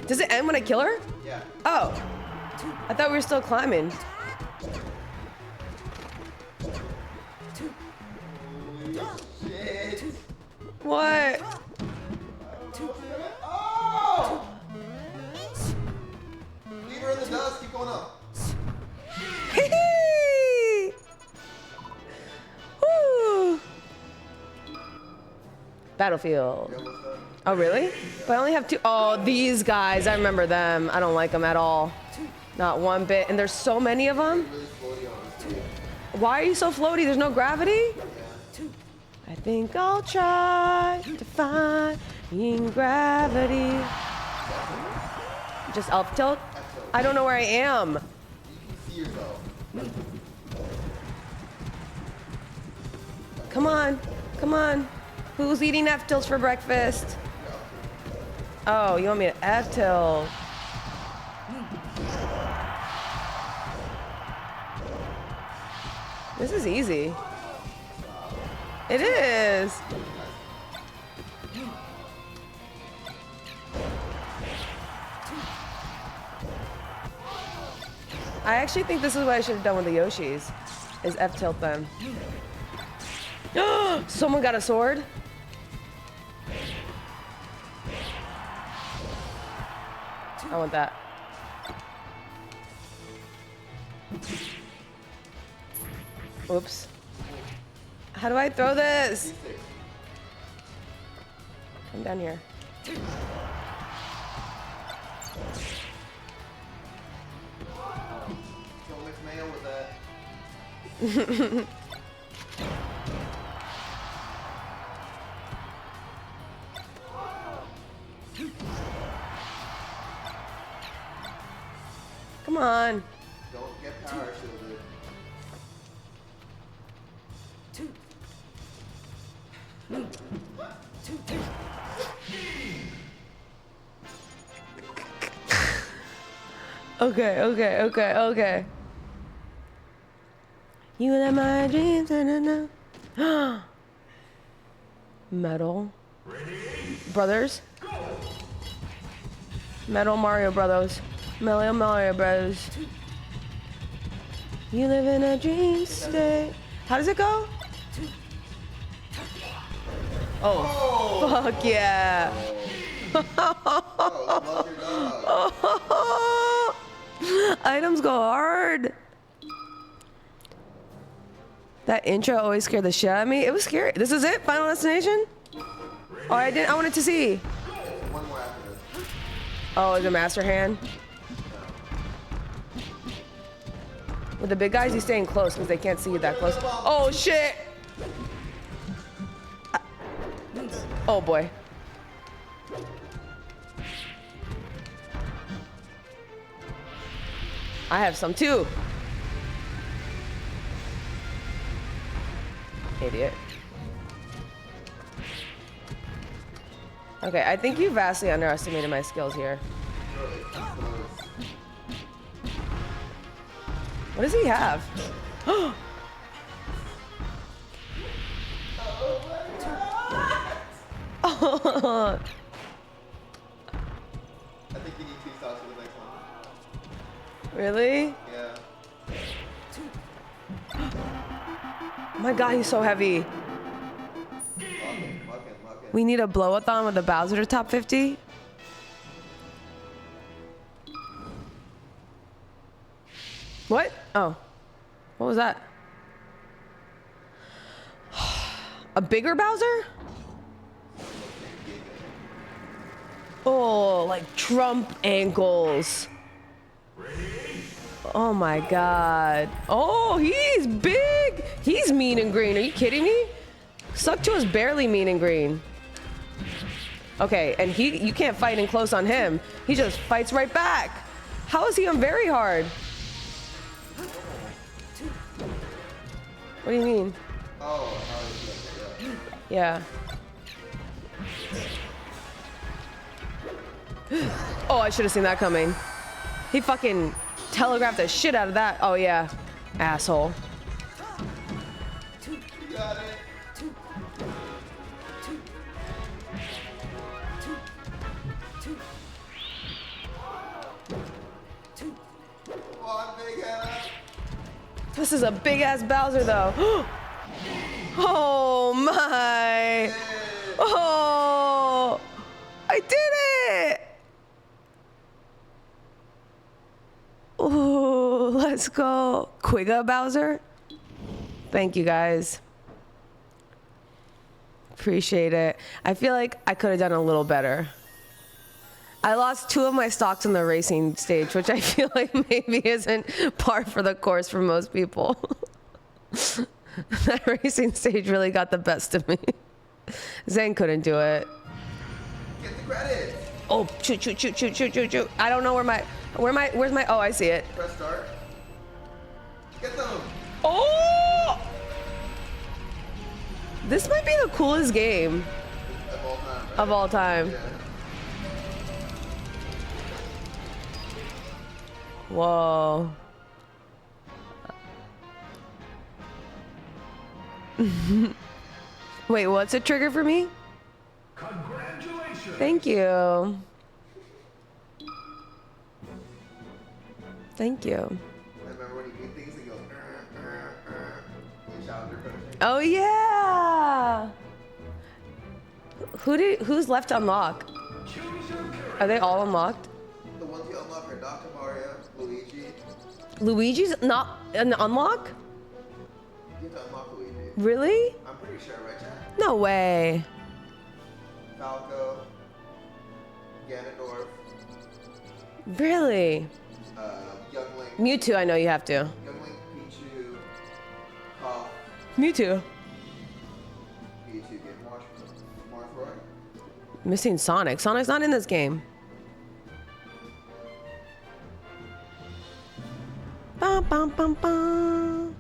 Does it end when I kill her? Yeah. Oh. I thought we were still climbing. What? Oh! Leave her in the dust. Keep going up. Woo. Battlefield. Oh, really? But I only have 2. Oh, these guys. I remember them. I don't like them at all. Not one bit. And there's so many of them. Why are you so floaty? There's no gravity? I think I'll try to find gravity. Just up tilt? I don't know where I am. Come on. Come on. Who's eating F-tilts for breakfast? Oh, you want me to F-tilt? This is easy. It is. I actually think this is what I should have done with the Yoshis, is F-tilt them. Someone got a sword? I want that. Oops. How do I throw this? Come down here. Don't mix mayo with that. on. Don't get power shielded. Okay. You let my dreams, na. Metal. Brothers. Metal Mario Brothers. Mario Brothers. You live in a dream state. How does it go? Oh, fuck yeah. Items go hard. That intro always scared the shit out of me. It was scary. This is it? Final Destination? Oh, I wanted to see. One more after this. Oh, is it Master Hand? With the big guys, he's staying close because they can't see you that close. Oh, shit! Oh, boy. I have some, too. Idiot. Okay, I think you vastly underestimated my skills here. What does he have? Oh. I think you need 2 stocks for the next one. Really? Yeah. Oh my god, he's so heavy. We need a blow-a-thon with a Bowser to top 50. What? Oh. What was that? A bigger Bowser? Oh, like Trump ankles. Oh my god. Oh, he's big. He's mean and green. Are you kidding me? Suckathon is barely mean and green. Okay, and you can't fight in close on him. He just fights right back. How is he on very hard? What do you mean? Oh, yeah. Oh, I should have seen that coming. He fucking telegraphed the shit out of that. Oh, yeah. Asshole. This is a big ass Bowser though. Oh my. Oh, I did it. Oh, let's go. Quigga Bowser. Thank you guys. Appreciate it. I feel like I could have done a little better. I lost 2 of my stocks in the racing stage, which I feel like maybe isn't par for the course for most people. That racing stage really got the best of me. Zane couldn't do it. Get the credit. Oh, shoot. I don't know where's my, oh, I see it. Press start. Get them. Oh! This might be the coolest game Of all time. Right? of all time. Yeah. Whoa. Wait, what's a trigger for me? Congratulations. Thank you. Thank you. I remember when you do things and go, you shout your coaching. Oh yeah. Who's left to unlock? Are they all unlocked? The ones you unlock are Dr. Mario, Luigi. Luigi's not an unlock? You have to unlock Luigi. Really? I'm pretty sure, right, Chad? No way. Falco, Ganondorf, Really? Young Link. Mewtwo, I know you have to. Young Link, Pichu, Puff, Mewtwo. Pichu, Game Watch, Marthroy. Missing Sonic. Sonic's not in this game. bum, bum, bum.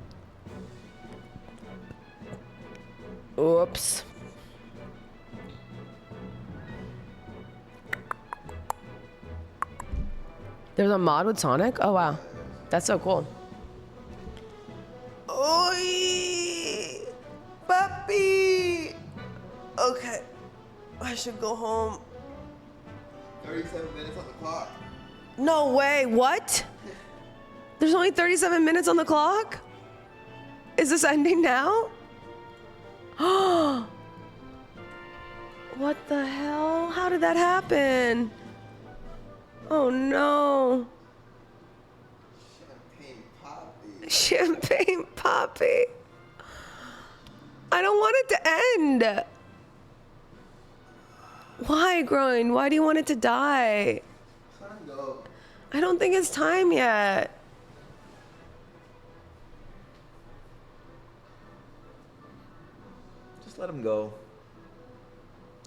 Oops. There's a mod with Sonic? Oh, wow. That's so cool. Oi! Puppy! Okay. I should go home. 37 minutes on the clock. No way. What? There's only 37 minutes on the clock? Is this ending now? What the hell? How did that happen? Oh no. Champagne Poppy. I don't want it to end. Why, Groin? Why do you want it to die? Let him go. I don't think it's time yet. Just let him go.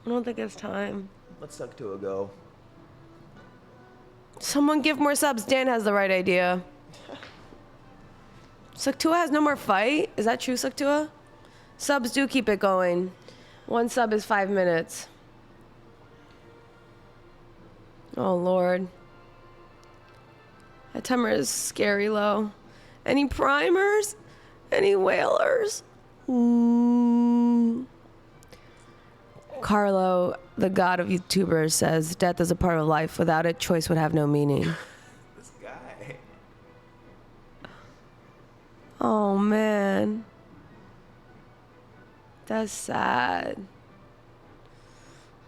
I don't think it's time. Let Suckathon go. Someone give more subs. Dan has the right idea. Suckathon has no more fight? Is that true, Suckathon? Subs do keep it going. 1 sub is 5 minutes. Oh, Lord. That timer is scary low. Any primers? Any whalers? Carlo, the god of YouTubers, says, death is a part of life. Without it, choice would have no meaning. This guy. Oh, man. That's sad.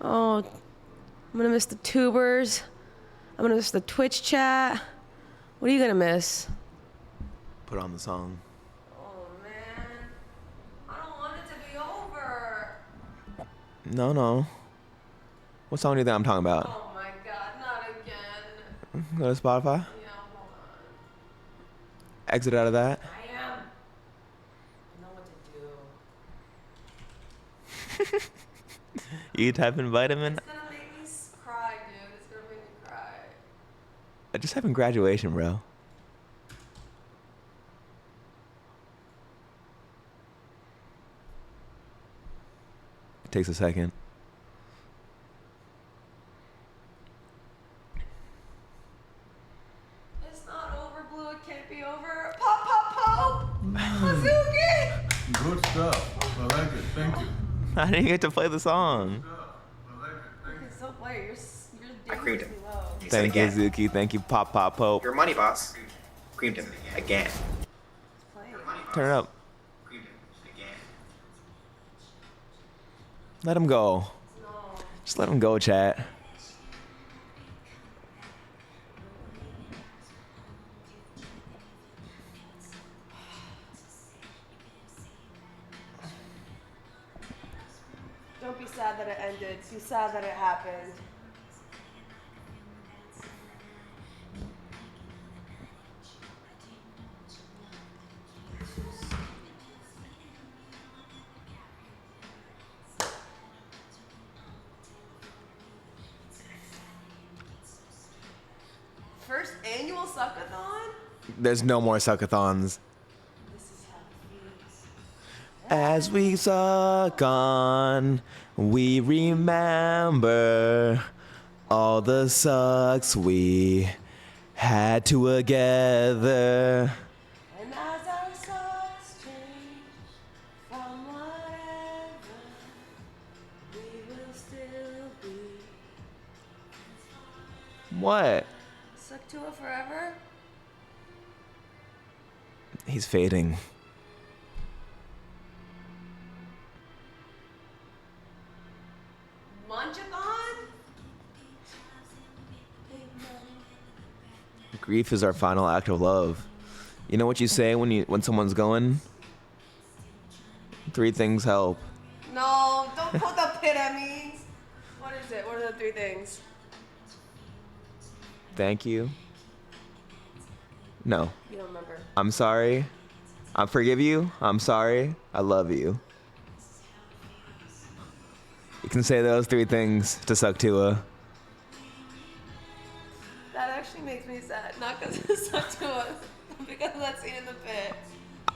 Oh, I'm gonna miss the tubers. I'm gonna miss the Twitch chat. What are you gonna miss? Put on the song. Oh, man. I don't want it to be over. No. What song do you think I'm talking about? Oh, my God. Not again. Go to Spotify? Yeah, hold on. Exit out of that? I am. I know what to do. You type in vitamin? It's gonna make me cry, dude. It's gonna make me cry. I just having graduation, bro. It takes a second. It's not over, Blue. It can't be over. Pop, pop, pop! Hazuki! Good stuff. I like it. Thank you. I didn't get to play the song. You can still play. You're I creamed him. low. Thank you, Zuki. Thank you, Pop Pop Pope. Your money boss creamed him again. Turn it up. Let him go. Just let him go, chat. Don't be sad that it ended. Be sad that it happened. First annual Suckathon? There's no more Suckathons. As we suck on, we remember all the sucks we had together. And as our sucks change from whatever, we will still be. What? Suckathon forever? He's fading. Munchathon? Grief is our final act of love. You know what you say when someone's going? 3 things help. No, don't put the pit at me. What is it? What are the 3 things? Thank you. No. You don't remember. I'm sorry. I forgive you. I'm sorry. I love you. You can say those 3 things to Suckathon. That actually makes me sad. Not because it's Suckathon, because because of that scene in the pit.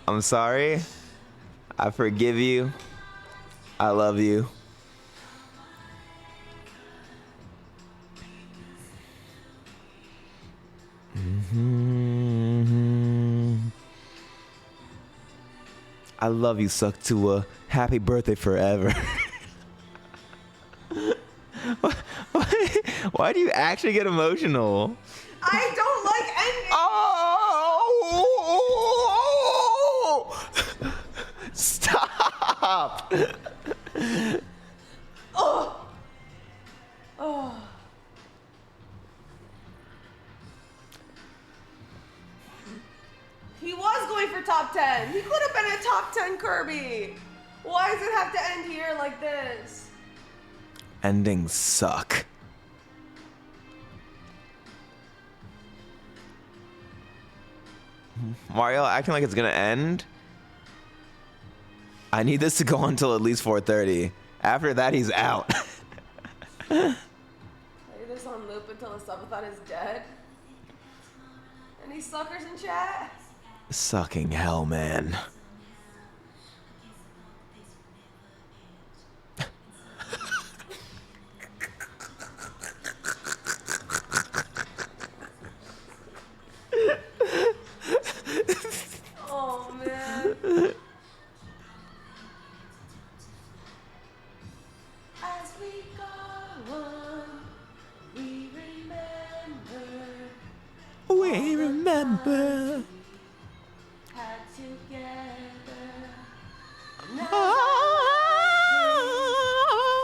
I'm sorry. I forgive you. I love you. I love you, Suckathon. Happy birthday forever. Why do you actually get emotional? I don't like endings. Oh! Stop! Oh. Oh. He was going for top 10. He could have been a top 10 Kirby. Why does it have to end here like this? Endings suck. Mario acting like it's gonna end. I need this to go on until at least 4:30. After that, he's out. Play this on loop until the subathon is dead. Any suckers in chat? Sucking hell, man. Oh man. As we go on, we remember had together. Now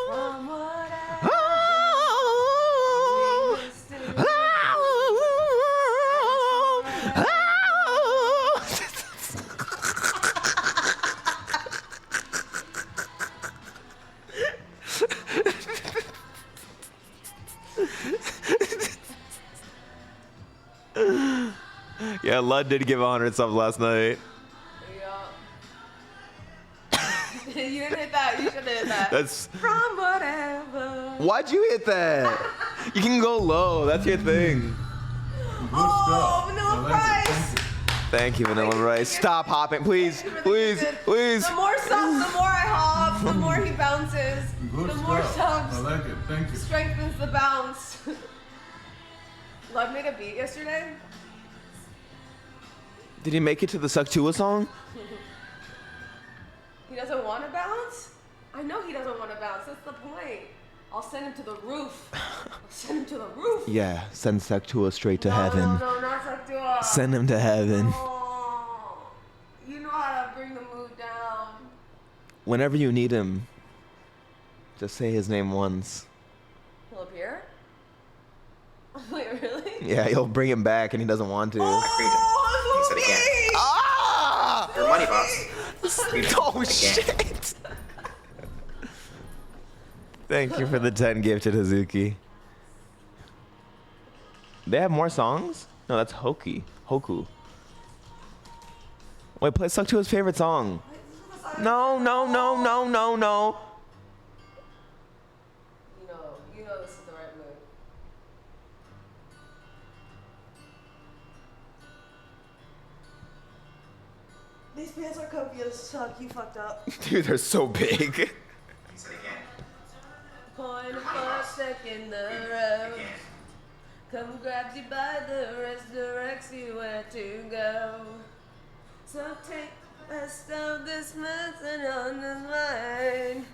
from whatever we used to Yeah, Lud did give 100 subs last night. You didn't hit that. You should have hit that. That's. From whatever. Why'd you hit that? You can go low. That's your thing. Oh, Vanilla Price. Thank you, Vanilla Rice. Stop hopping, please, please, please. The more subs, the more I hop, the more he bounces. Good The more stuff. subs I like it. Thank you. strengthens the bounce. Love made a beat yesterday. Did he make it to the Suckathon song? He doesn't want to bounce? I know he doesn't want to bounce. That's the point. I'll send him to the roof. I'll send him to the roof. Yeah, send Suckathon straight to No, heaven. no, not Saktua. Send him to heaven. Oh, you know how to bring the mood down. Whenever you need him, just say his name once. He'll appear? Wait, really? Yeah, you'll bring him back and he doesn't want to. He said again. Ah! Your money, boss. Oh, shit. Thank you for the 10 gifted, Hazuki. They have more songs? No, that's Hoku. Wait, play Suckathon's favorite song. No, no, no, no, no, no. You know this is the right move. These pants are comfy as fuck. You fucked up. Dude, they're so big. He said again. Point for stuck in the road. Come grabs you by the wrist, directs you where to go. So take the rest of this medicine on his mind.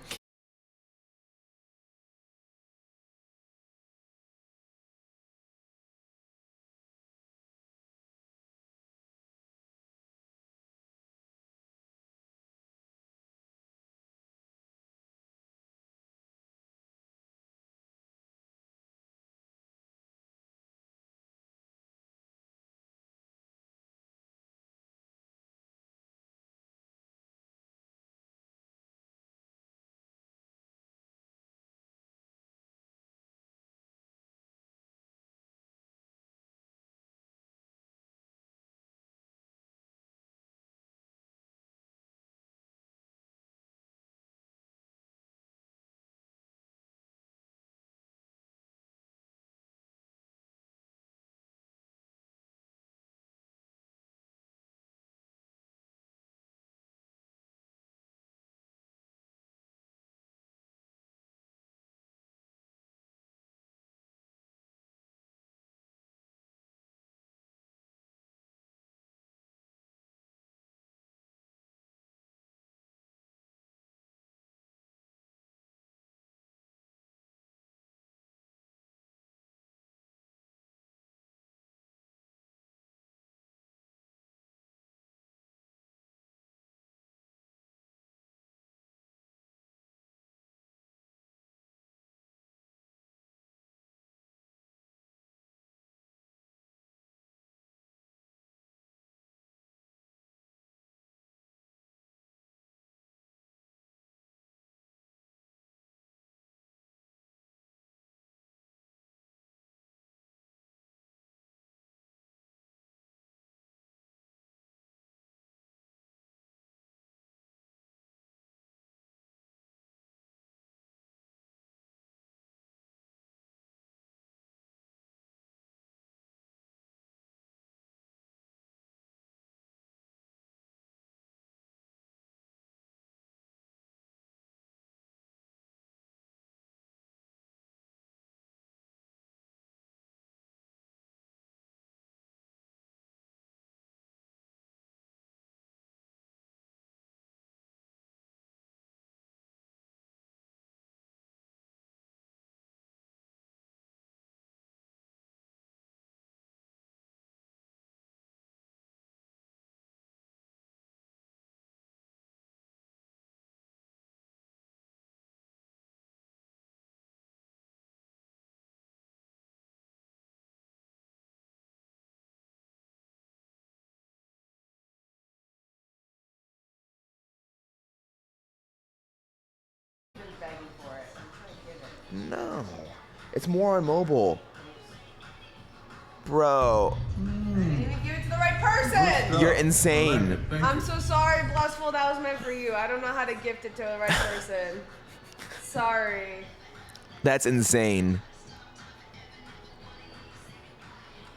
No. It's more on mobile. Bro. I didn't even give it to the right person. You're insane. I'm so sorry, Blissful. That was meant for you. I don't know how to gift it to the right person. Sorry. That's insane.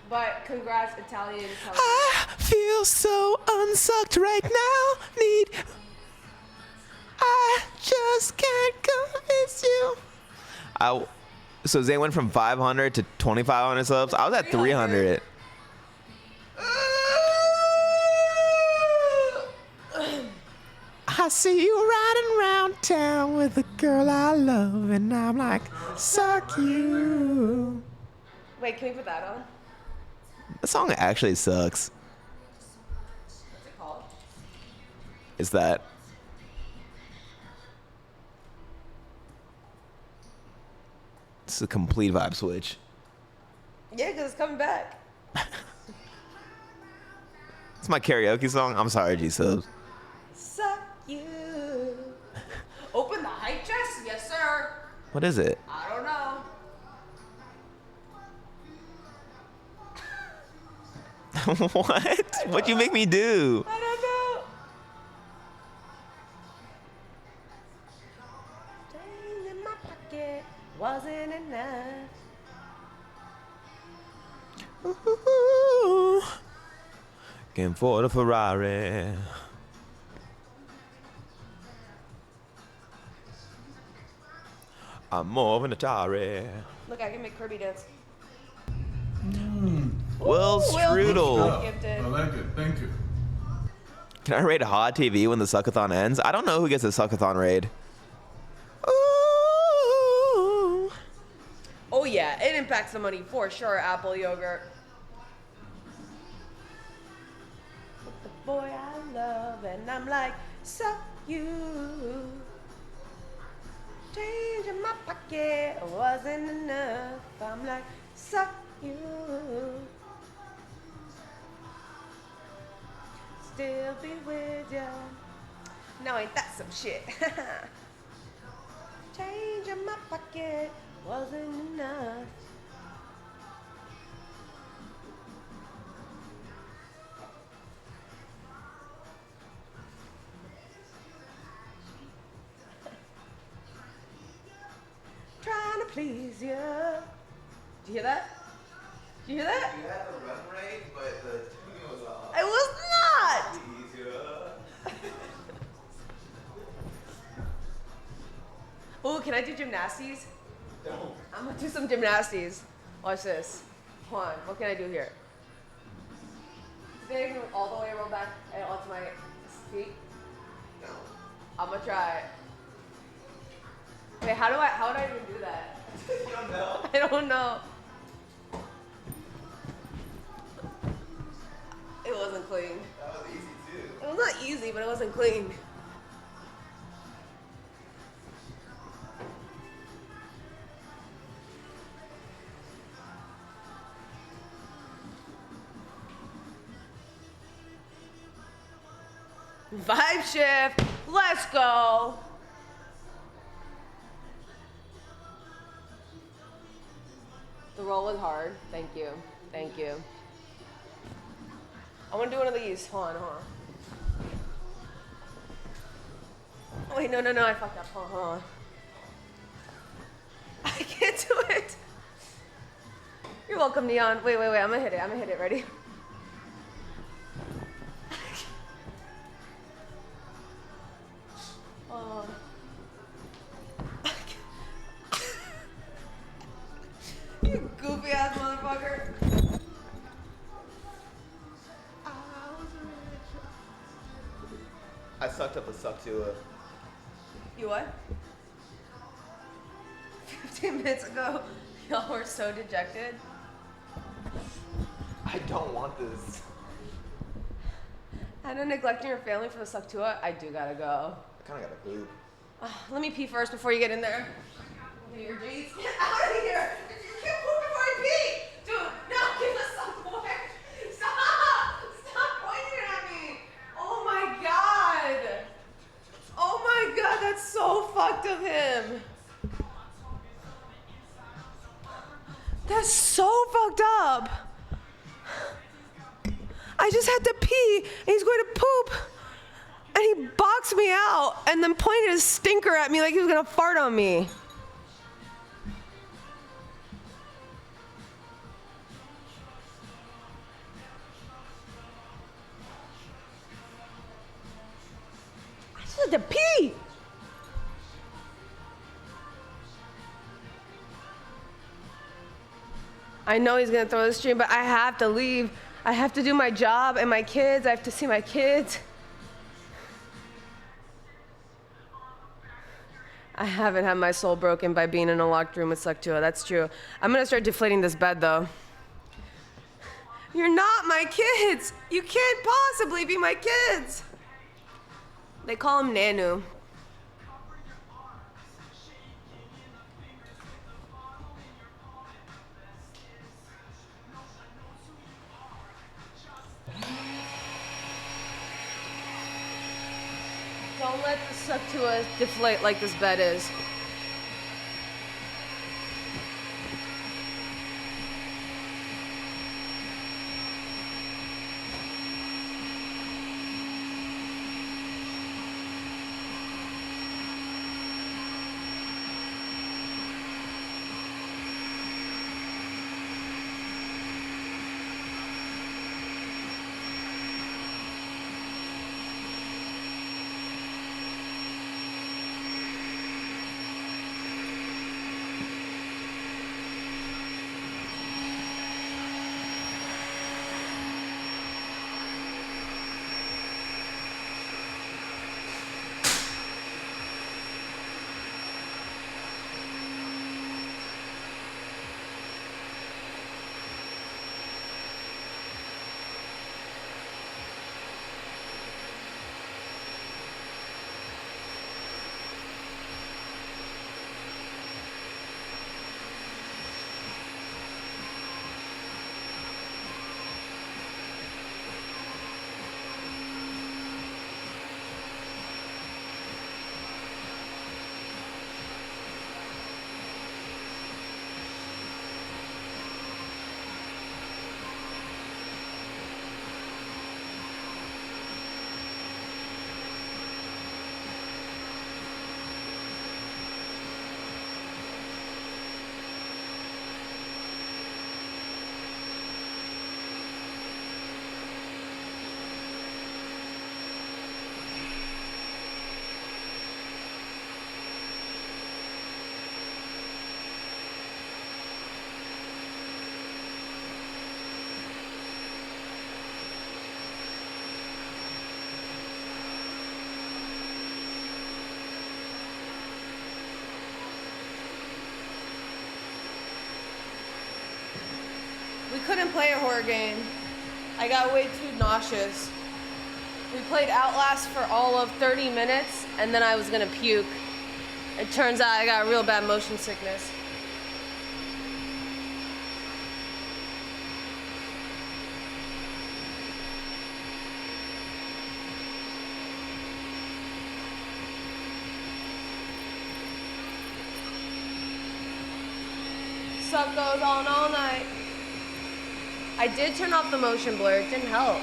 But congrats, Italian. I feel so unsucked right now. I just can't convince you. So Zane went from 500 to 2,500 subs. I was at 300. I see you riding around town with a girl I love, and I'm like, suck you. Wait, can we put that on? The song actually sucks. What's it called? It's that. It's a complete vibe switch. Yeah, because it's coming back. It's my karaoke song. I'm sorry, G-Subs. Suck you. Open the hype chest? Yes, sir. What is it? I don't know. What? What'd you make me do? I don't know. Change in my pocket wasn't enough. Ooh, can afford a Ferrari. I'm more of an Atari. Look, I can make Kirby dance. Will Strudel. Gifted. I like it. Thank you. Can I raid Hot TV when the Suckathon ends? I don't know who gets a Suckathon raid. Ooh. Oh yeah, it impacts the money for sure, apple yogurt. But the boy I love, and I'm like, suck you. Change in my pocket wasn't enough. I'm like, suck you. Still be with ya. Now ain't that some shit? Change in my pocket wasn't enough. Trying to please you. Did you hear that? Did you hear that? You had the run rate, but the tune was off. It was not! Oh, can I do gymnasties? No. I'm gonna do some gymnasties. Watch this. Hold on, what can I do here? Today I can all the way roll back and onto my feet. No. I'm gonna try. Wait, how would I even do that? You don't know? I don't know. It wasn't clean. That was easy too. It was not easy, but it wasn't clean. Vibe shift. Let's go. The roll was hard. Thank you. Thank you. I want to do one of these. Hold on, hold on. Oh, wait, no, I fucked up. Hold on. I can't do it. You're welcome, Neon. Wait. I'm gonna hit it. Ready? Oh. You goofy ass motherfucker. I sucked up a suck to a. You what? 15 minutes ago, y'all were so dejected. I don't want this. I know neglecting your family for the Suckathon. I do gotta go. I kind of got to poop. Let me pee first before you get in there. Get your G's. Get out of here! You can't poop before I pee! Dude, no, give us some more. Stop! Stop pointing at me! Oh my god! Oh my god, that's so fucked of him. That's so fucked up. I just had to pee, and he's going to poop, and he boxed me out, and then pointed his stinker at me like he was gonna fart on me. I just had to pee. I know he's gonna throw the stream, but I have to leave. I have to do my job and my kids. I have to see my kids. I haven't had my soul broken by being in a locked room with Suckathon. That's true. I'm gonna start deflating this bed though. You're not my kids. You can't possibly be my kids. They call him Nanu. Don't let the Suckathon deflate like this bed is. We couldn't play a horror game. I got way too nauseous. We played Outlast for all of 30 minutes, and then I was gonna puke. It turns out I got real bad motion sickness. Suck goes on all night. I did turn off the motion blur, it didn't help.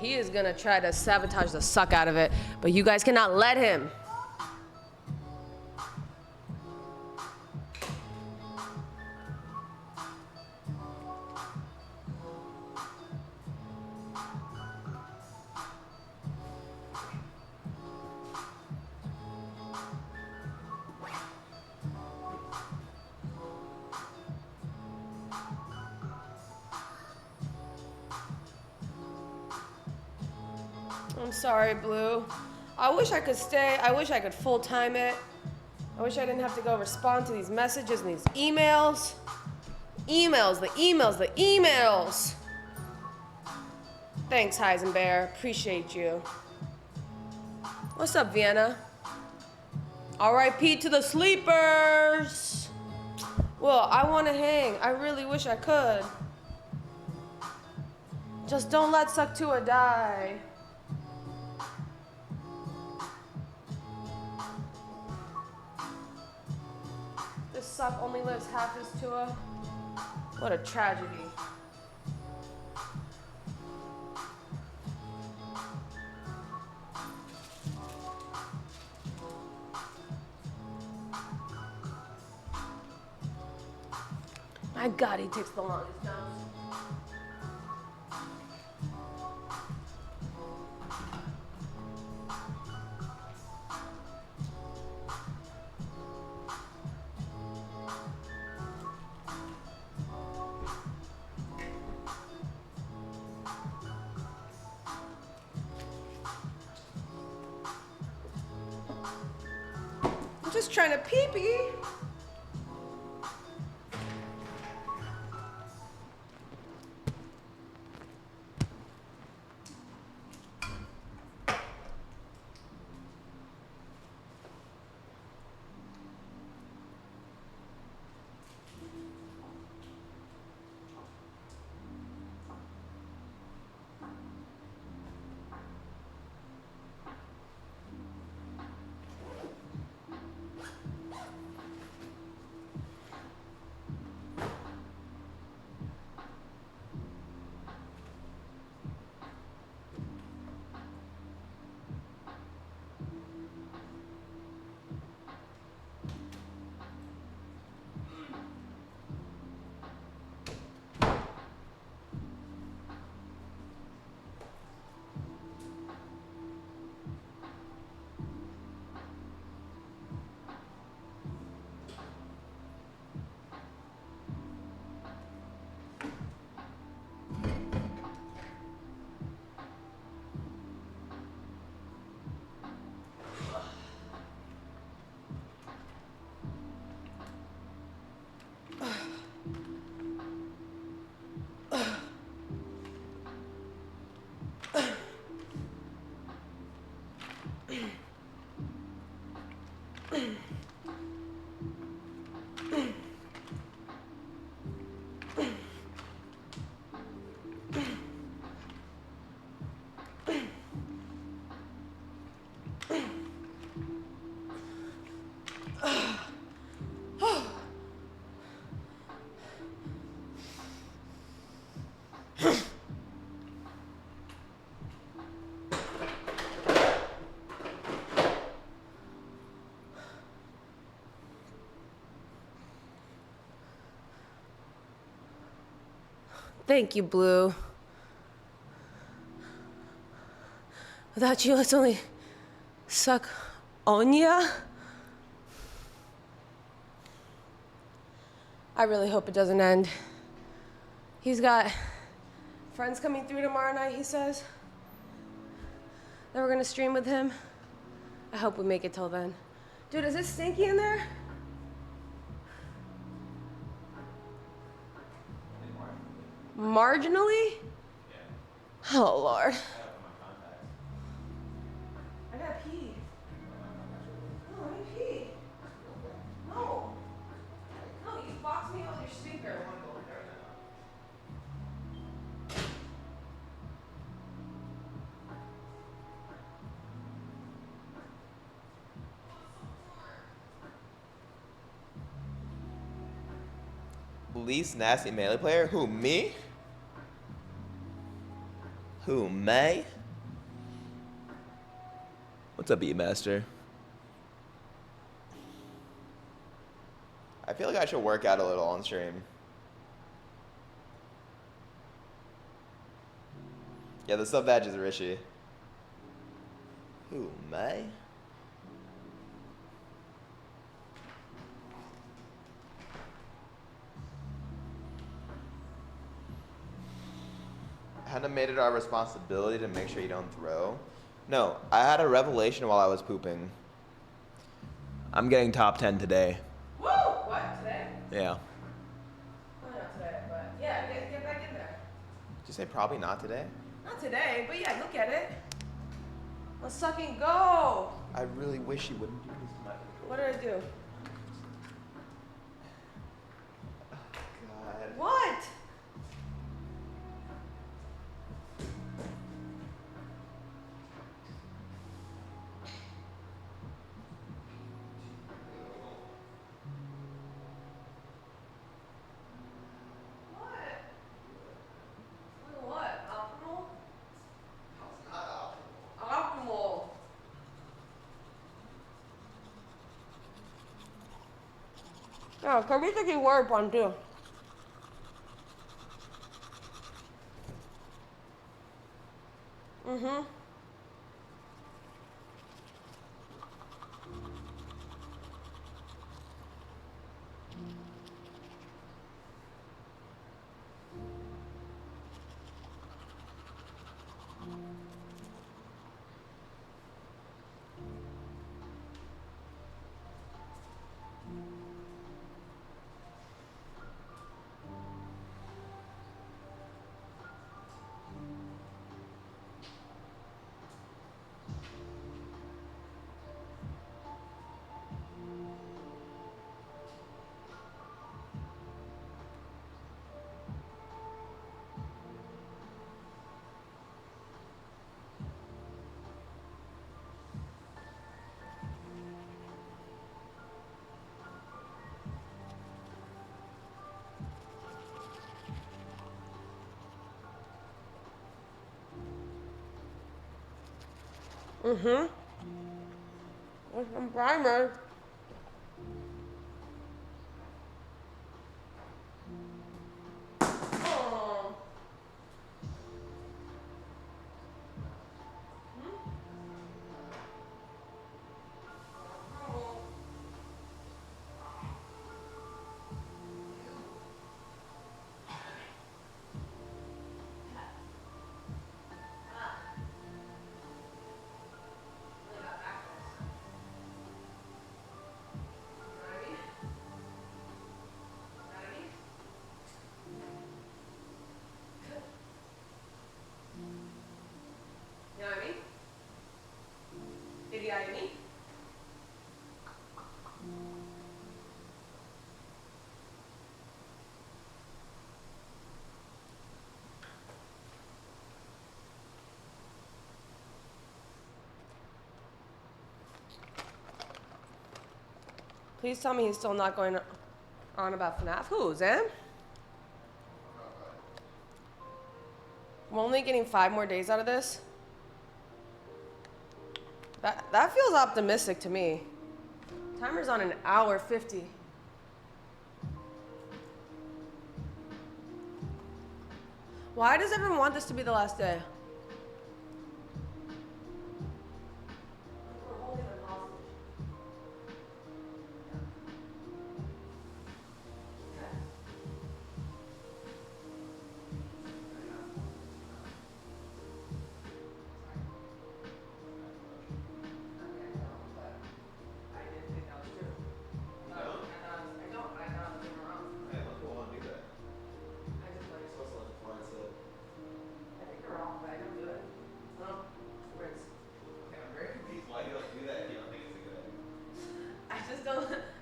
He is gonna try to sabotage the suck out of it, but you guys cannot let him. I'm sorry, Blue. I wish I could stay. I wish I could full-time it. I wish I didn't have to go respond to these messages and these emails. The emails. Thanks, Heisenberg. Appreciate you. What's up, Vienna? R.I.P. to the sleepers. Well, I want to hang. I really wish I could. Just don't let Suck2a die. This Suck only lives half his Tua. What a tragedy. My God, he takes the longest now. I'm just trying to pee-pee. Thank you, Blue. Without you, it's only Suck-Onya. I really hope it doesn't end. He's got friends coming through tomorrow night, he says. That we're gonna stream with him. I hope we make it till then. Dude, is it stinky in there? Marginally? Oh, Lord. I gotta pee. No, let me pee. No. No, you box me on your speaker. Least nasty melee player? Who, me? Who, May? What's up, Beatmaster? I feel like I should work out a little on stream. Yeah, the sub badge is Rishi. Who, May? Hadn't made it our responsibility to make sure you don't throw. No, I had a revelation while I was pooping. I'm getting top 10 today. Woo! What, today? Yeah. Oh, not today, but yeah, get back in there. Did you say probably not today? Not today, but yeah, look at it. Let's fucking go. I really wish you wouldn't do this to my controller. What did I do? God. What? Yeah, Kirby's a good word one too. Mm-hmm. Mm-hmm. With some primer. Oh. You know what I mean? Did you get me? Please tell me he's still not going on about FNAF. Who, Zan? I'm only getting 5 more days out of this. That feels optimistic to me. Timer's on 1:50. Why does everyone want this to be the last day?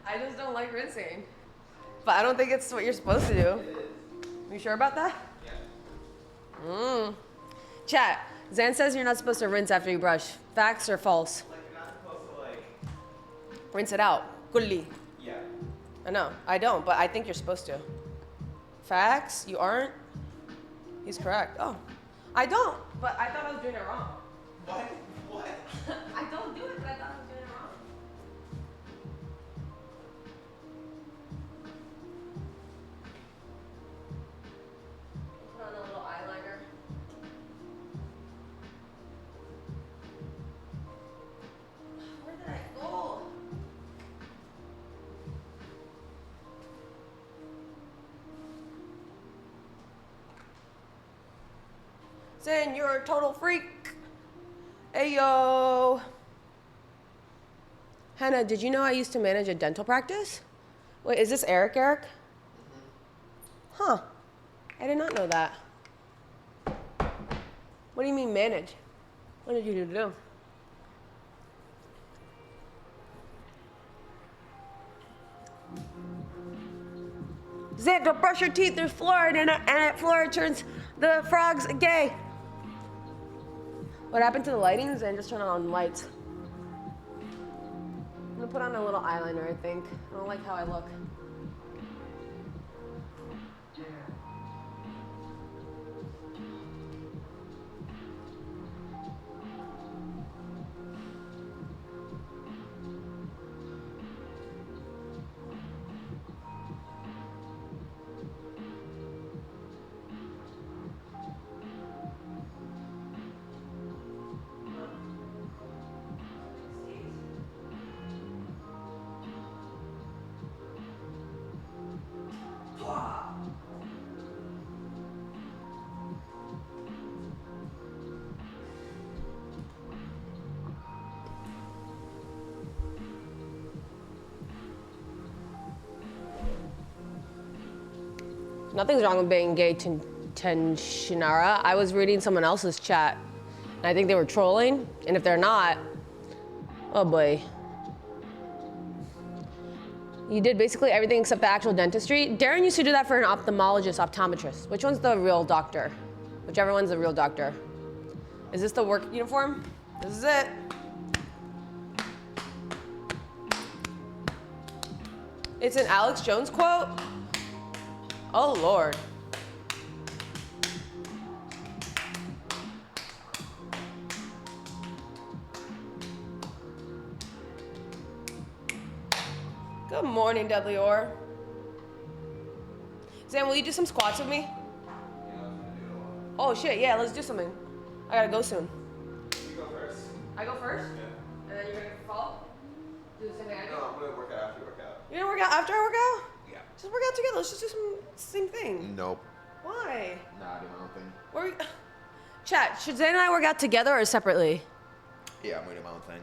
I just don't like rinsing. But I don't think it's what you're supposed to do. You sure about that? Yeah. Chat, Zan says you're not supposed to rinse after you brush. Facts or false? Like, you're not supposed to, like... Rinse it out. Kulli. Yeah. I know. I don't, but I think you're supposed to. Facts? You aren't? He's correct. Oh. I don't, but I thought I was doing it wrong. What? What? I don't do it, but I thought I was doing it wrong. Put on a little eyeliner. Where did I go? Saying you're a total freak. Ayo. Hannah, did you know I used to manage a dental practice? Wait, is this Eric? Huh. I did not know that. What do you mean manage? What did you do? Zant, don't brush your teeth. There's fluoride in it, and fluoride turns the frogs gay. What happened to the lighting? Zan, just turn on lights. I'm gonna put on a little eyeliner, I think. I don't like how I look. Nothing's wrong with being gay, Shinara. I was reading someone else's chat, and I think they were trolling, and if they're not, oh boy. You did basically everything except the actual dentistry. Darren used to do that for an ophthalmologist, optometrist. Which one's the real doctor? Whichever one's the real doctor. Is this the work uniform? This is it. It's an Alex Jones quote. Oh, Lord. Good morning, Dudley Orr. Zan, will you do some squats with me? Oh, shit, yeah, let's do something. I gotta go soon. You go first. I go first? Yeah. And then you're gonna follow? Do the same thing I do? No, I'm gonna work out after you work out. You're gonna work out after I work out? Yeah. Just work out together. Let's just do some same thing. Nope. Why? Nah, I do my own thing. Where Chat, should Zane and I work out together or separately? Yeah, I'm gonna do my own thing.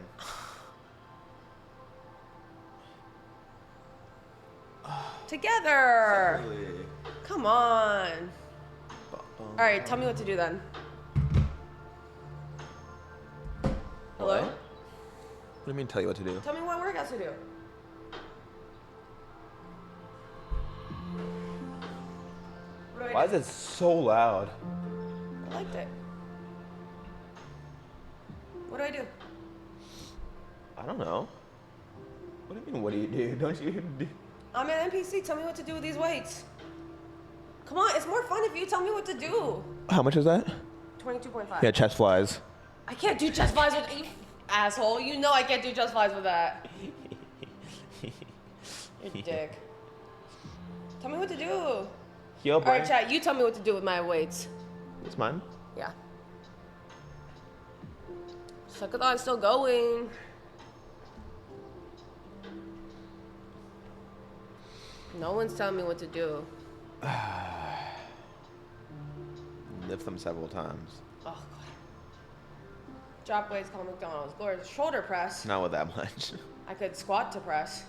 Together. Separately. Come on. All right, tell me what to do then. Hello? What do you mean tell you what to do? Tell me what workouts to do. What do I Why do? is it so loud? I liked it. What do I do? I don't know. What do you mean, what do you do? Don't you do? I'm an NPC. Tell me what to do with these weights. Come on, it's more fun if you tell me what to do. How much is that? 22.5. Yeah, chest flies. I can't do chest flies with you, asshole. You know I can't do chest flies with that. You're a dick. Tell me what to do. Yo, All right, chat, you tell me what to do with my weights. It's mine. Yeah. Suckathon's still going. No one's telling me what to do. Lift them several times. Oh, God. Drop weights, call McDonald's. Glorious shoulder press. Not with that much. I could squat to press.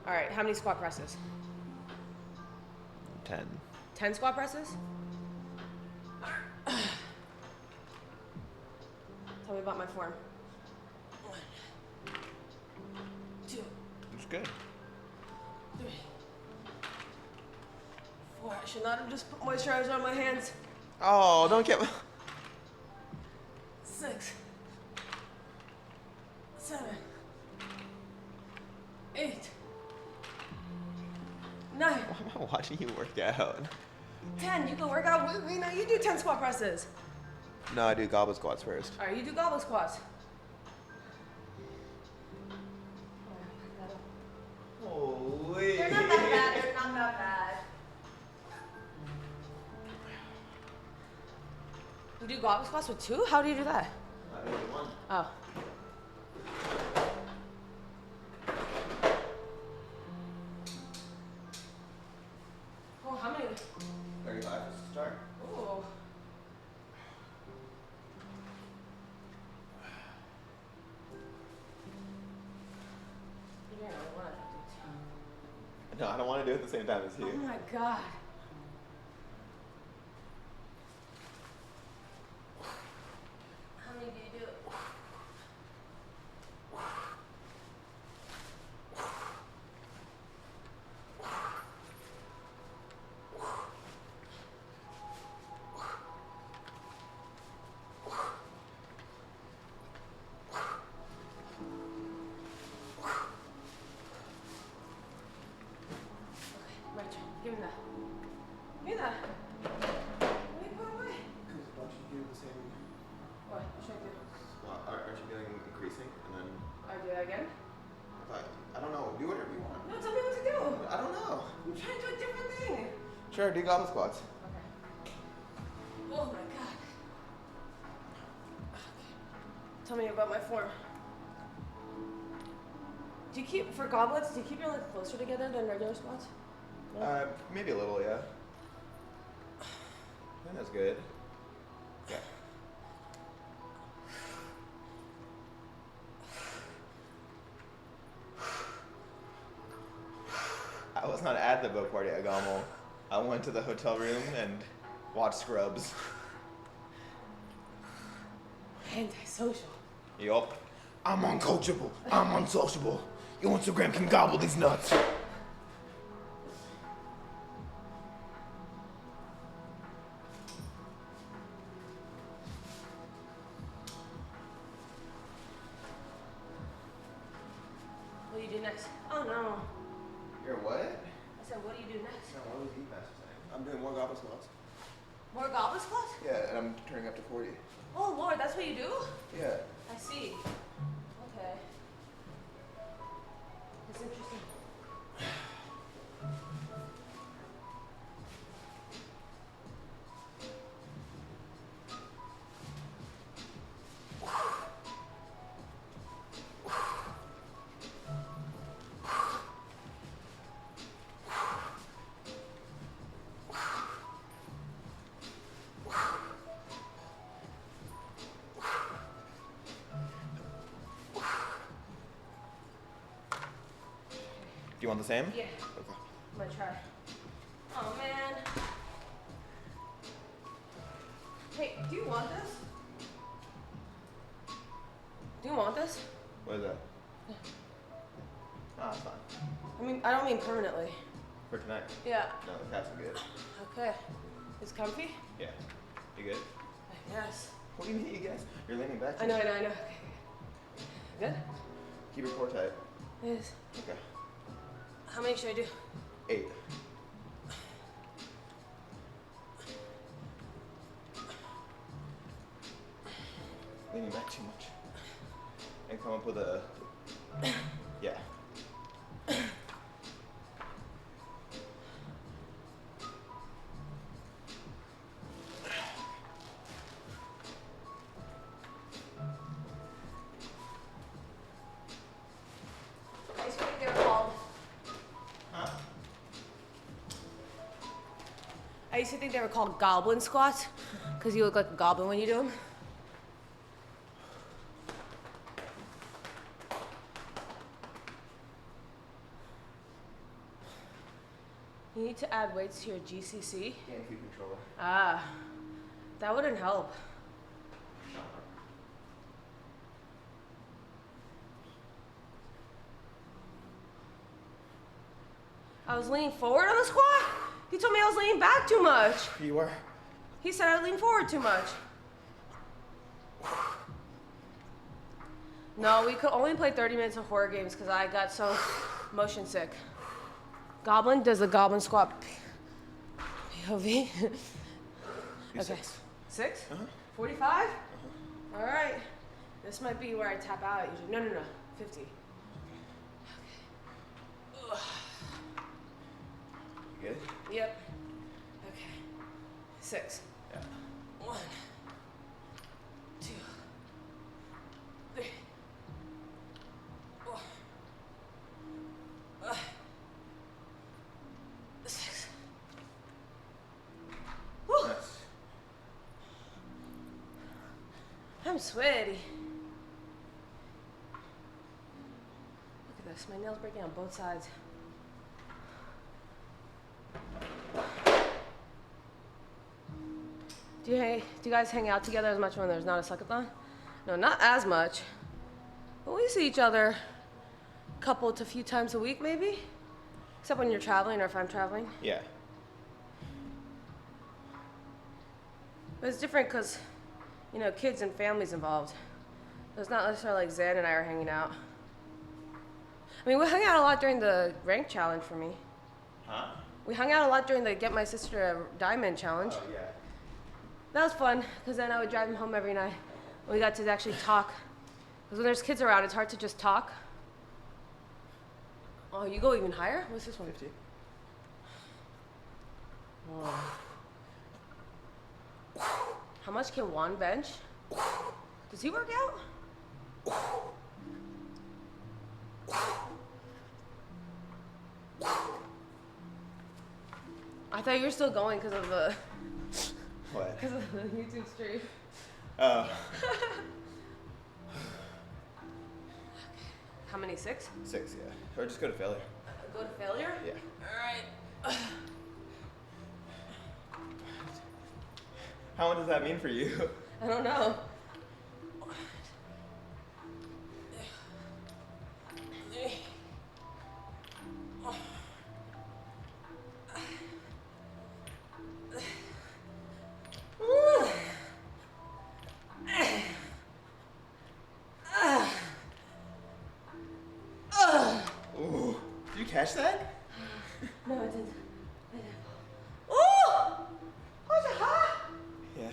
All right, how many squat presses? 10. 10 squat presses? Tell me about my form. 1, 2, It's good. 3, 4. I should not have just put moisturizer on my hands. Oh, don't get. 6, 7, 8, 9. Why am I watching you work out? 10. You can work out with me now. You do 10 squat presses. No, I do goblet squats first. All right, you do goblet squats. Holy. They're not that bad. They're not that bad. You do goblet squats with 2? How do you do that? I made 1. Oh. Oh, how many? 35 to start. Ooh. No, I don't want to do it at the same time as you. Oh my god. How many do you do? My turn. Give me that. Give me that. What are you putting away? Don't you do the same? What? What should I do? Aren't you doing increasing and then? I do that again? I don't know. Do whatever you want. No, tell me what to do. I don't know. I'm trying to do a different thing. Sure, do goblet squats. Okay. Oh my god. Okay. Tell me about my form. Do you keep, for goblets, do you keep your legs closer together than regular squats? No? Maybe a little, yeah. Then that's good. Yeah. I was not at the boat party at Gommel. I went to the hotel room and watched Scrubs. Antisocial. Yup. I'm uncoachable. I'm unsociable. Your Instagram can gobble these nuts. What do you do next? Oh no. You're what? I said, what do you do next? No, what was Deep Master saying? I'm doing more goblet squats. More goblet squats? Yeah, and I'm turning up to 40. Oh lord, that's what you do? Yeah. I see. Okay. That's interesting. Do you want the same? Yeah. Okay. I'm gonna try. Oh man. Hey, do you want this? Do you want this? What is that? Ah, it's fine. I mean, I don't mean permanently. For tonight? Yeah. No, the cats are good. Okay. It's comfy? Yeah. You good? I guess. What do you mean you guess? You're leaning back. I know. Okay. Good? Keep your core tight. Yes. Okay. How many should I do? 8. Leaning back too much. And come up with a... Yeah. I used to think they were called. Huh? I used to think they were called goblin squats, because you look like a goblin when you do them. You need to add weights to your GCC. GameCube controller. Ah, that wouldn't help. I was leaning forward on the squat? He told me I was leaning back too much. You were? He said I leaned forward too much. No, we could only play 30 minutes of horror games because I got so motion sick. Goblin does the goblin squat POV. Okay. 6. 6? Uh-huh. 45? All right. This might be where I tap out usually. No. 50. Okay. Ugh. 6. Yeah. 1, 2, 3, 4, 5, 6. Woo. I'm sweaty. Look at this. My nails breaking on both sides. Do you guys hang out together as much when there's not a suckathon? No, not as much. But we see each other a couple to few times a week, maybe? Except when you're traveling or if I'm traveling. Yeah. But it's different because, you know, kids and families involved. So it's not necessarily like Zan and I are hanging out. I mean, we hung out a lot during the rank challenge for me. Huh? We hung out a lot during the Get My Sister a Diamond challenge. Oh, yeah. That was fun, because then I would drive him home every night. And we got to actually talk. Because when there's kids around, it's hard to just talk. Oh, you go even higher? What's this one? 50. Oh. How much can Juan bench? Does he work out? I thought you were still going because of the... What? Because of the YouTube stream. Oh. How many? 6? 6, yeah. Or just go to failure. Go to failure? Yeah. Alright. How much does that mean for you? I don't know. Ooh. Did you catch that? No, I didn't. Oh! Was it hot? Yeah.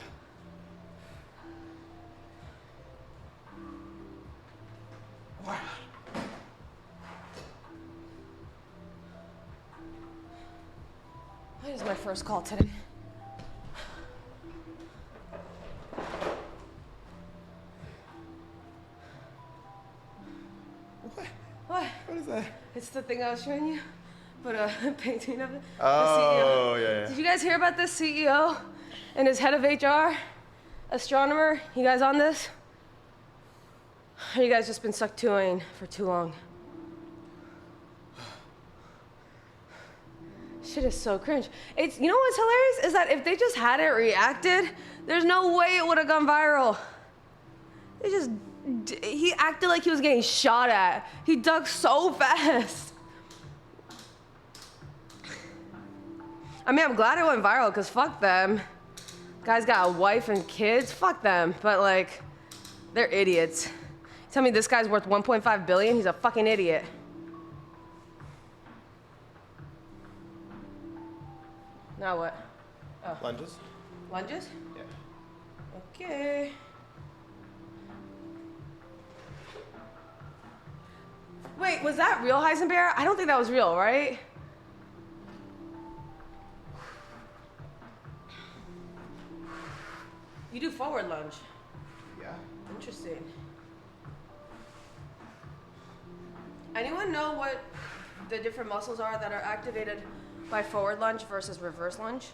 Wow. That is my first call today. What? What is that? It's the thing I was showing you, but a painting of it. Oh, the CEO. yeah. Did you guys hear about this CEO and his head of HR, astronomer? You guys on this? Or you guys just been stuck toing for too long? Shit is so cringe. It's, you know what's hilarious is that if they just hadn't reacted, there's no way it would have gone viral. He acted like he was getting shot at. He ducked so fast. I mean, I'm glad it went viral, because fuck them. Guy's got a wife and kids, fuck them. But like, they're idiots. Tell me this guy's worth 1.5 billion, he's a fucking idiot. Now what? Oh. Lunges? Lunges? Yeah. Okay. Wait, was that real, Heisenberg? I don't think that was real, right? You do forward lunge. Yeah. Interesting. Anyone know what the different muscles are that are activated by forward lunge versus reverse lunge?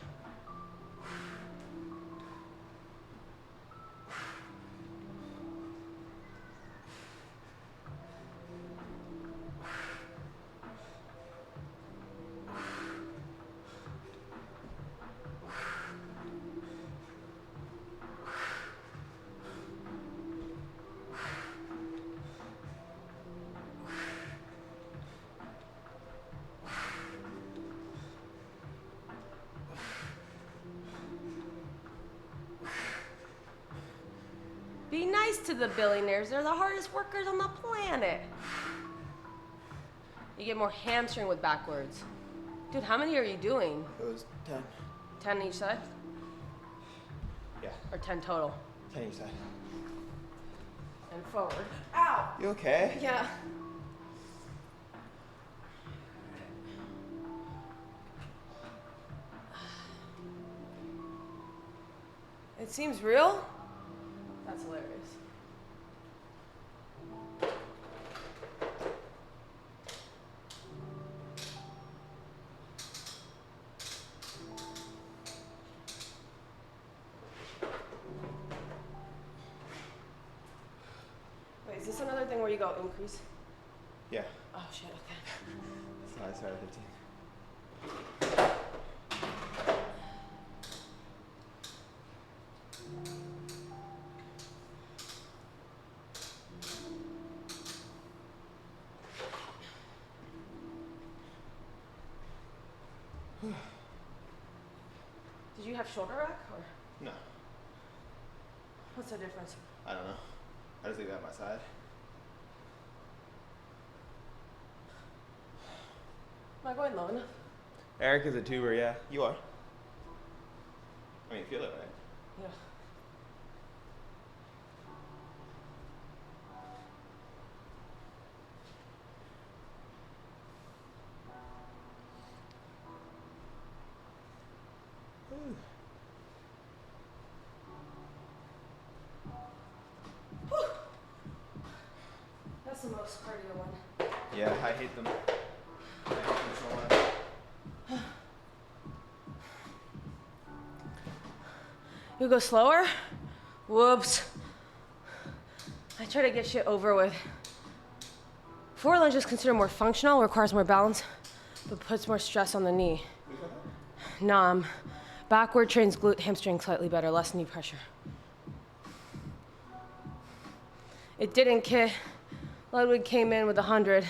Be nice to the billionaires. They're the hardest workers on the planet. You get more hamstring with backwards. Dude, how many are you doing? It was 10. 10 each side? Yeah. Or 10 total? 10 each side. And forward. Ow! You okay? Yeah. seems real. That's hilarious. Wait, is this another thing where you go increase? Yeah. Oh shit, okay. That's how I started 15. Did you have shoulder rack or? No. What's the difference? I don't know. I just leave it at my side. Am I going low enough? Eric is a tuber, yeah. You are. I mean, you feel it, right? Yeah. Whew. That's the most cardio one. Yeah, I hate them. I hate them so much. You go slower? Whoops. I try to get shit over with. Forward lunge is considered more functional, requires more balance, but puts more stress on the knee. Nom. Backward trains glute hamstring slightly better, less knee pressure. It didn't kick. Ludwig came in with 100.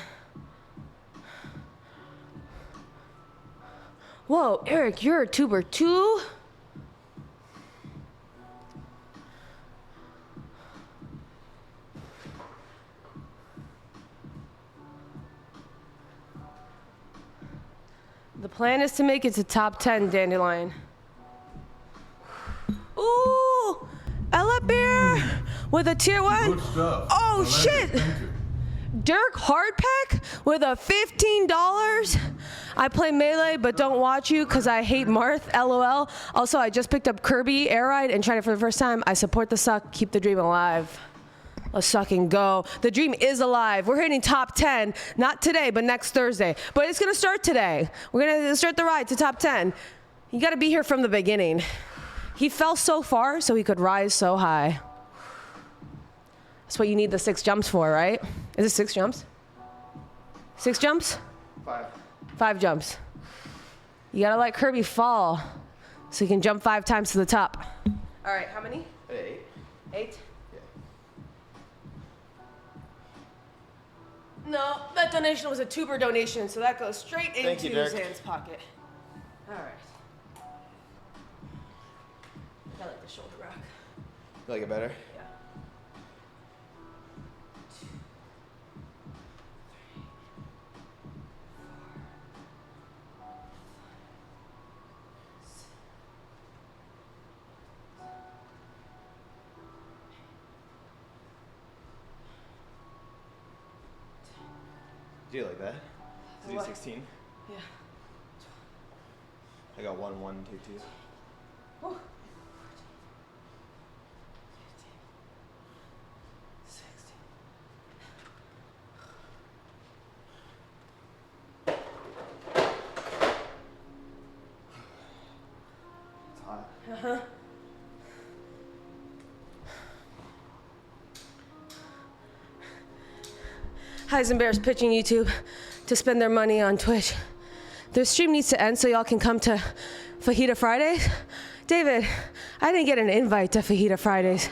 Whoa, Eric, you're a tuber too? The plan is to make it to top 10, Dandelion. Ooh, Ella Bear with a tier 1. Good stuff. Oh, I like shit. it. Thank you. Dirk Hardpack with a $15. I play Melee, but don't watch you because I hate Marth, LOL. Also, I just picked up Kirby Air Ride and tried it for the first time. I support the suck, keep the dream alive. Let's sucking go. The dream is alive. We're hitting top 10, not today, but next Thursday. But it's gonna start today. We're gonna start the ride to top 10. You gotta be here from the beginning. He fell so far so he could rise so high. That's what you need the 6 jumps for, right? Is it 6 jumps? 6 jumps? 5. 5 jumps. You gotta let Kirby fall so you can jump 5 times to the top. All right, how many? 8. 8? No, that donation was a tuber donation, so that goes straight into Zan's pocket. All right. I like the shoulder rack. You like it better? Yeah. 2, Do you like that? Is it What? 16? Yeah. I got 1, 1, 2, 2. Whew. 15, 16. It's hot. Uh-huh. Heisenberg's pitching YouTube to spend their money on Twitch. Their stream needs to end so y'all can come to Fajita Fridays. David, I didn't get an invite to Fajita Fridays.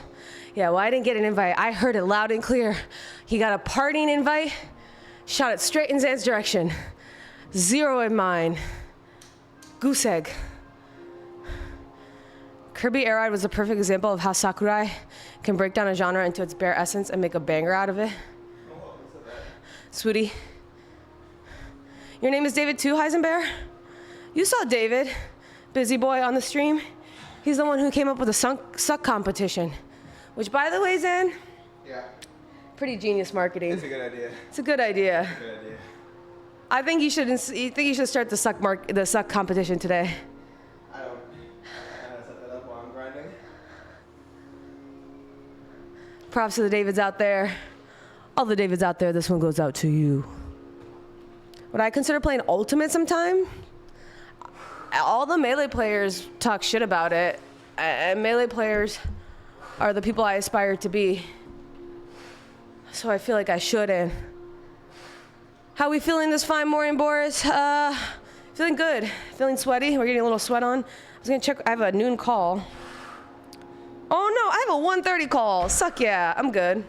Yeah, well, I didn't get an invite. I heard it loud and clear. He got a partying invite, shot it straight in Zan's direction. 0 in mine. Goose egg. Kirby Air Ride was a perfect example of how Sakurai can break down a genre into its bare essence and make a banger out of it. Sweetie. Your name is David too, Heisenberg? You saw David, busy boy, on the stream. He's the one who came up with the suck competition. Which, by the way, Zan, Yeah. pretty genius marketing. It's a good idea. It's a good idea. It's a good idea. I think you should start the suck competition today. I don't. I gotta set that up while I'm grinding. Props to the Davids out there. All the Davids out there, this one goes out to you. Would I consider playing Ultimate sometime? All the Melee players talk shit about it. And Melee players are the people I aspire to be. So I feel like I shouldn't. How we feeling this fine morning, Boris? Feeling good. Feeling sweaty. We're getting a little sweat on. I was gonna check. I have a noon call. Oh no, I have a 1:30 call. Suck yeah, I'm good.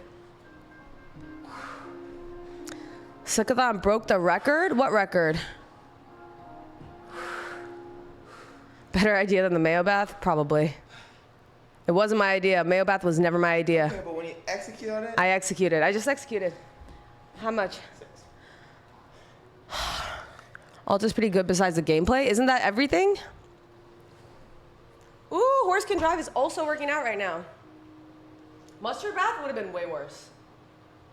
Suckathon broke the record? What record? Better idea than the Mayo Bath? Probably. It wasn't my idea. Mayo Bath was never my idea. Okay, but when you execute on it? I executed. I just executed. How much? 6. Alta's pretty good besides the gameplay. Isn't that everything? Ooh, Horse Can Drive is also working out right now. Mustard Bath would have been way worse.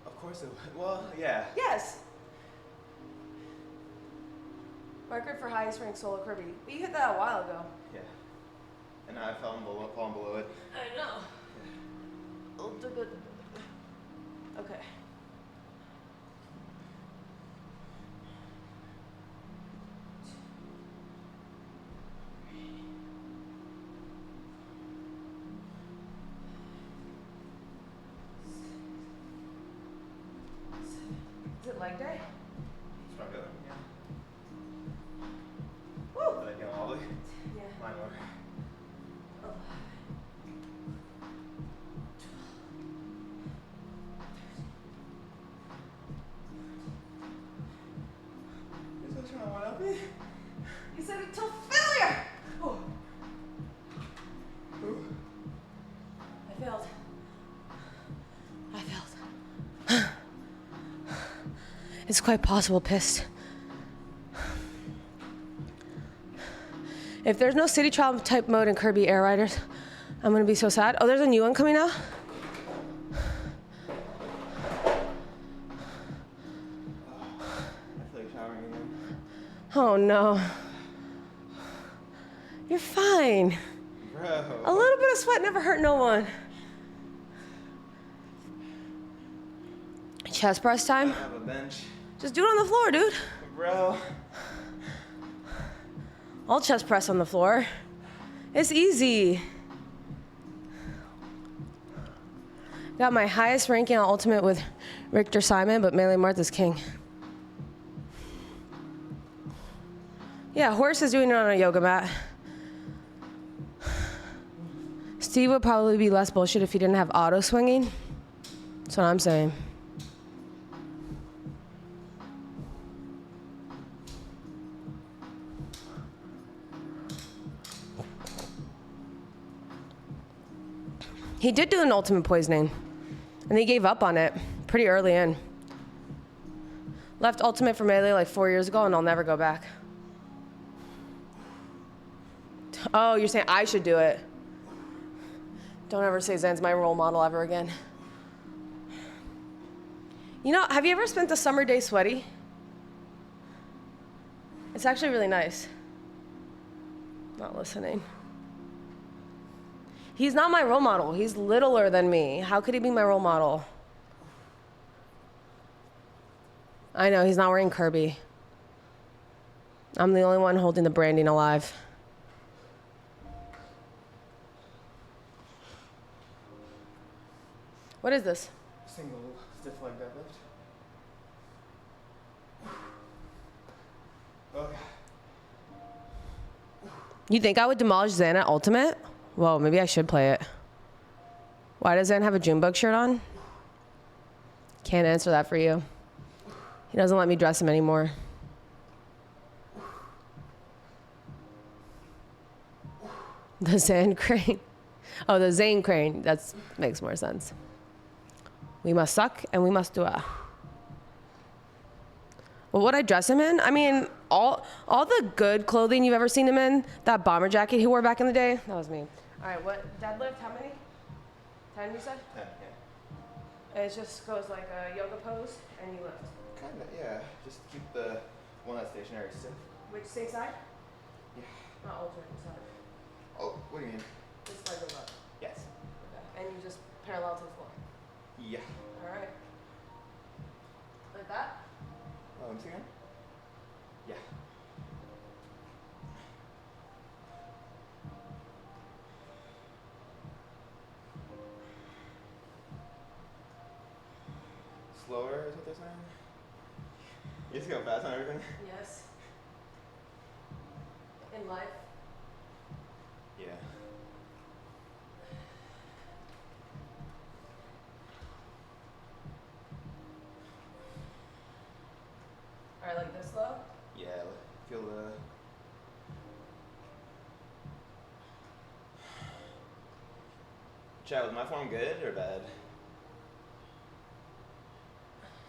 Of course it would. Well, yeah. Yes. Record for highest ranked solo Kirby. But you hit that a while ago. Yeah. And I've fallen below it. I know. Okay. Is it leg day? It's probably good. Yeah. Woo! Did I get all the way? Yeah. Mine were. You're still trying to one up me? You said it till failure! Oh. Ooh. I failed. It's quite possible pissed. If there's no city trial type mode in Kirby Air Riders, I'm gonna be so sad. Oh, there's a new one coming out? I feel like showering again. Oh no. You're fine. Bro. A little bit of sweat never hurt no one. Chest press time? I have a bench. Just do it on the floor, dude. Bro. I'll chest press on the floor. It's easy. Got my highest ranking on Ultimate with Richter Simon, but Melee Martha's king. Yeah, Horse is doing it on a yoga mat. Steve would probably be less bullshit if he didn't have auto swinging. That's what I'm saying. He did do an ultimate poisoning, and he gave up on it pretty early in. Left Ultimate for Melee like 4 years ago, and I'll never go back. Oh, you're saying I should do it. Don't ever say Zen's my role model ever again. You know, have you ever spent a summer day sweaty? It's actually really nice. Not listening. He's not my role model. He's littler than me. How could he be my role model? I know, he's not wearing Kirby. I'm the only one holding the branding alive. What is this? Single stiff leg deadlift. Okay. You think I would demolish Zan at Ultimate? Whoa, maybe I should play it. Why does Zan have a Junebug shirt on? Can't answer that for you. He doesn't let me dress him anymore. The Zan crane. Oh, the Zane crane. That makes more sense. We must suck and we must do a. What would I dress him in? I mean, all the good clothing you've ever seen him in. That bomber jacket he wore back in the day. That was me. All right, what deadlift? How many? 10, you said? 10, yeah. And it just goes like a yoga pose, and you lift. Kinda, yeah. Just keep the one that's stationary stiff. Which same side? Yeah. Not alternate side. Oh, what do you mean? This side goes up. Yes. Okay. And you just parallel to the floor. Yeah. All right. Like that? Once again? Yeah. Slower is what they're saying? You just go fast on everything? Yes. In life. Yeah. All right, like this slow? Yeah, feel the... Chat, was my form good or bad?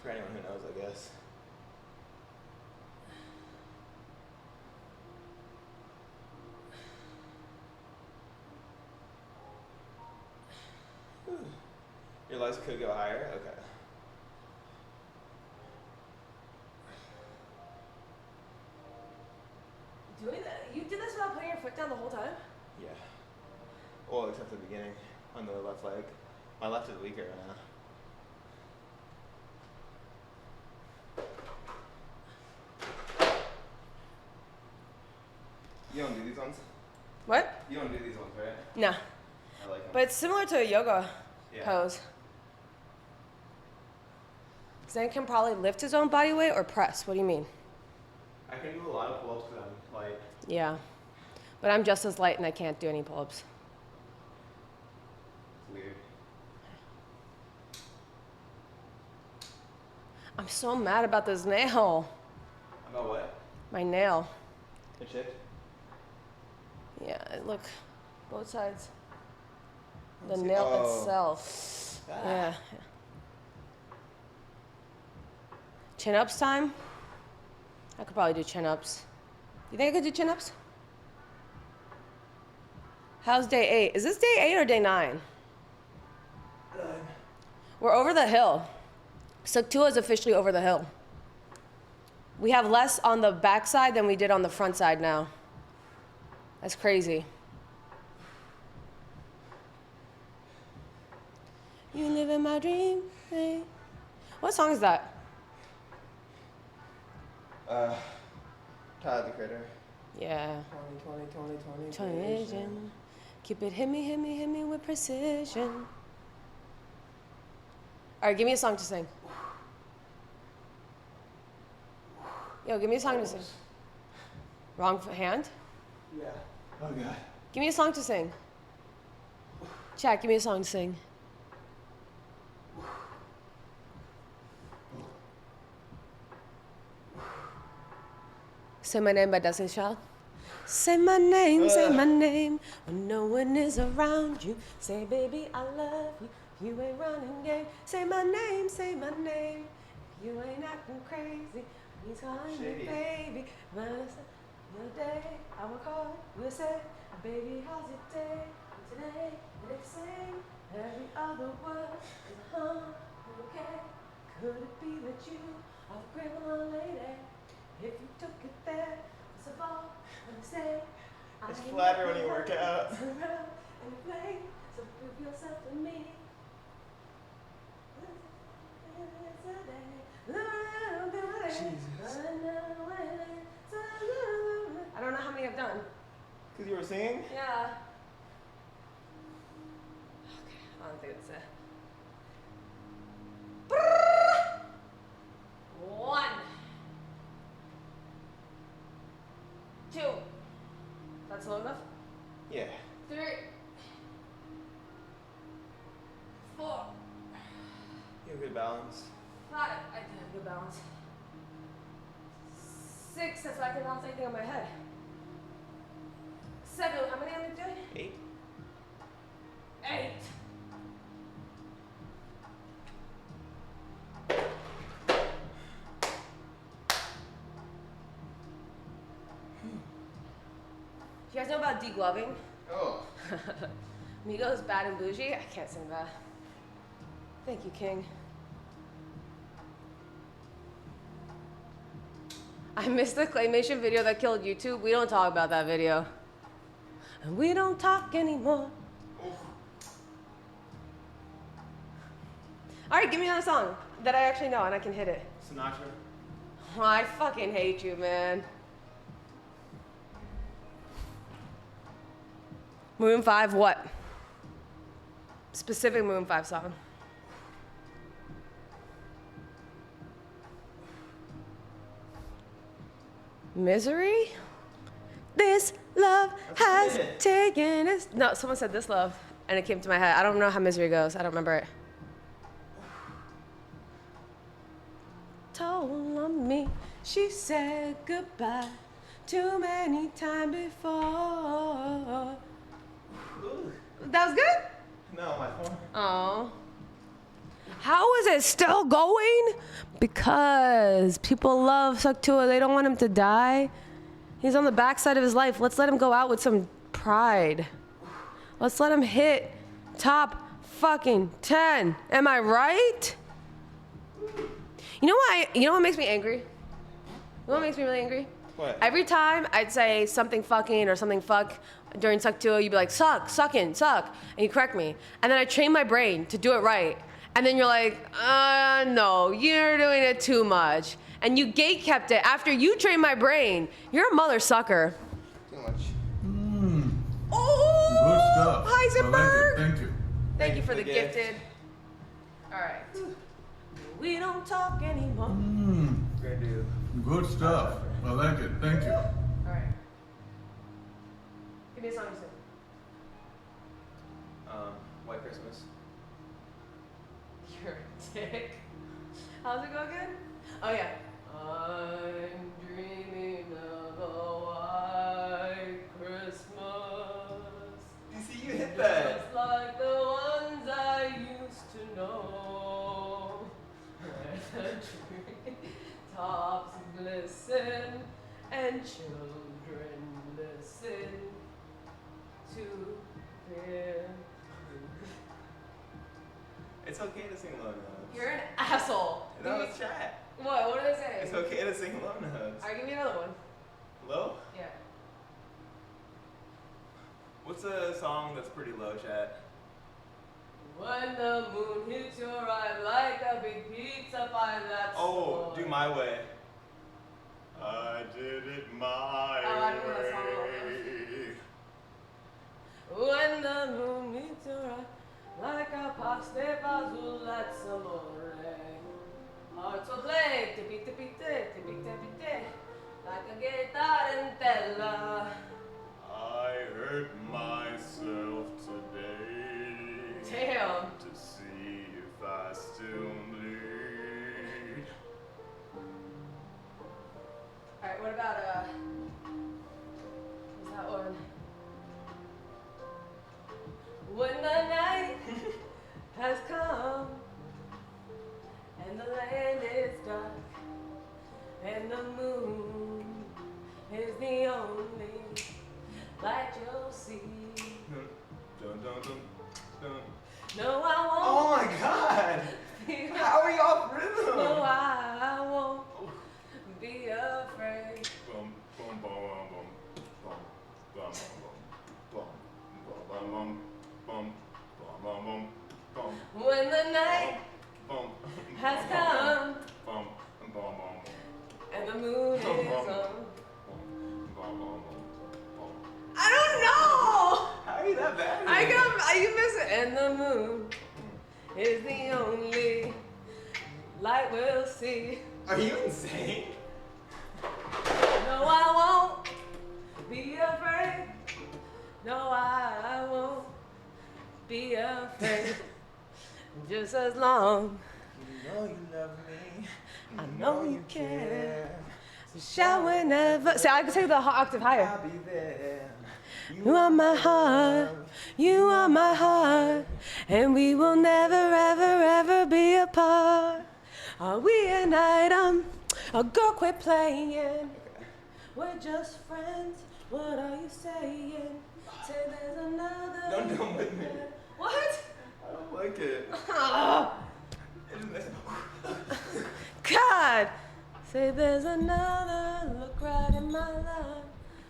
For anyone who knows, I guess. Your legs could go higher? Okay. Doing that? You did this without putting your foot down the whole time? Yeah. Well, except the beginning on the left leg. My left is weaker right now. You don't do these ones? What? You don't do these ones, right? No. I like them. But it's similar to a yoga Yeah. pose. Zane can probably lift his own body weight or press. What do you mean? I can do a lot of pull-ups because I'm light. Yeah. But I'm just as light and I can't do any pull-ups. It's weird. I'm so mad about this nail. About what? My nail. The chipped? Yeah, look, both sides. The see. nail Oh. itself. Ah. Yeah. Chin-ups time? I could probably do chin-ups. You think I could do chin-ups? How's day 8? Is this day 8 or day 9? We're over the hill. Suckathon is officially over the hill. We have less on the back side than we did on the front side now. That's crazy. You live in my dream. Hey. What song is that? Tyler the Creator. Yeah. 20. Vision. Keep it, hit me with precision. All right, give me a song to sing. Yo, give me a song to sing. Wrong hand? Yeah. Oh, God. Give me a song to sing. Chat, give me a song to sing. Say My Name by Destiny's Child. Say my name when no one is around you. Say, baby, I love you. You ain't running game. Say my name, if you ain't acting crazy. He's calling you baby. When it's your day, I will call you and say, baby, how's your day? Today, it's the same. Every other word is okay. Could it be that you are the criminal lady? If you took it there, first of all, let me say, It's flatter when you work out. Turn around and play, so prove yourself to me. Jesus. I don't know how many I've done. Because you were singing? Yeah. Okay, I don't think that's it. 1, 2. That's low enough? Yeah. 3, 4, You have good balance. 5. I did have good balance. 6. That's why I can balance anything on my head. 7. How many am I doing? 8. 8. You guys know about degloving? Oh. Migos, Bad and Bougie? I can't sing that. Thank you, King. I missed the claymation video that killed YouTube. We don't talk about that video. And we don't talk anymore. All right, give me another song that I actually know and I can hit it. Sinatra. Oh, I fucking hate you, man. Maroon 5, what? Specific Maroon 5 song. Misery? This love has taken us. No, someone said this love, and it came to my head. I don't know how Misery goes. I don't remember it. Told on me, she said goodbye too many times before. That was good? No, my phone. Oh. How is it still going? Because people love Suckathon. They don't want him to die. He's on the backside of his life. Let's let him go out with some pride. Let's let him hit top fucking 10. Am I right? You know what makes me angry? You know what makes me really angry? What? Every time I'd say something fucking or something fuck during Suckathon, you'd be like, suck, suckin', suck. And you correct me. And then I train my brain to do it right. And then you're like, no, you're doing it too much. And you gate-kept it after you trained my brain. You're a mother sucker. Too much. Oh, Good stuff. Heisenberg. Thank you. Thank you for the gifted. All right. We don't talk anymore. Great dude. Good stuff. I like it. Thank you. All right. Give me a song you sing. White Christmas. You're a dick. How's it go again? Oh yeah. I'm dreaming of a white Christmas. You see, you hit that. Just like the ones I used to know. Where the tree tops glisten and children listen to their. It's okay to sing low notes. You're an asshole. No, it's chat. What? What did I say? It's okay to sing low notes. Alright, give me another one. Low? Yeah. What's a song that's pretty low, chat? When the moon hits your eye like a big pizza pie, that's Oh, do My Way. I did it my I don't know that song well. When the moon hits your eye like a paste azul, that's amore. Hearts will play, tipi tipi tipi tipi tipi, like a guitar in tella. I hurt myself today. Damn. To see if I still bleed. Alright, what about what's that one? When the night has come and the land is dark and the moon is the only light you'll see. Dun, dun, dun, dun. No, I won't. Oh my God! How are you off rhythm? No, I won't be afraid. Bum, bum, bum, bum, bum, bum, bum, bum, bum, bum, bum, bum, bum. When the night has come and the moon is on. I don't know. How are you that bad? You miss it. And the moon is the only light we'll see. Are you insane? No, I won't be afraid. No, I won't be afraid. Just as long. You know you love me. I know you care. Shall we never? See, I can take the octave higher. I'll be there. You are my heart, you are my heart, and we will never, ever, ever be apart. Are we an item? A girl, quit playing. We're just friends. What are you saying? Say there's another. Don't do it with me. What? I don't like it. God. Say there's another. Look right in my love,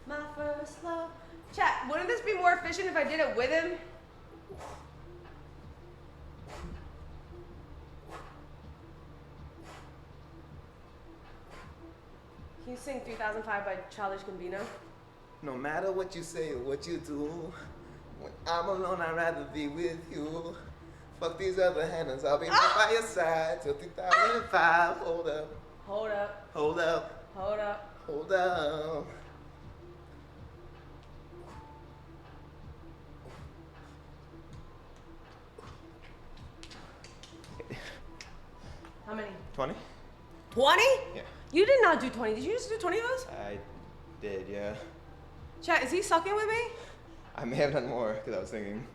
my first love. Chat, wouldn't this be more efficient if I did it with him? Can you sing 3005 by Childish Gambino? No matter what you say or what you do, when I'm alone, I'd rather be with you. Fuck these other handles, I'll be right by your side till 2005. Hold up. Hold up. Hold up. Hold up. Hold up. How many? 20? 20? Yeah. You did not do 20. Did you just do 20 of those? I did, yeah. Chat, is he sucking with me? I may have done more because I was thinking.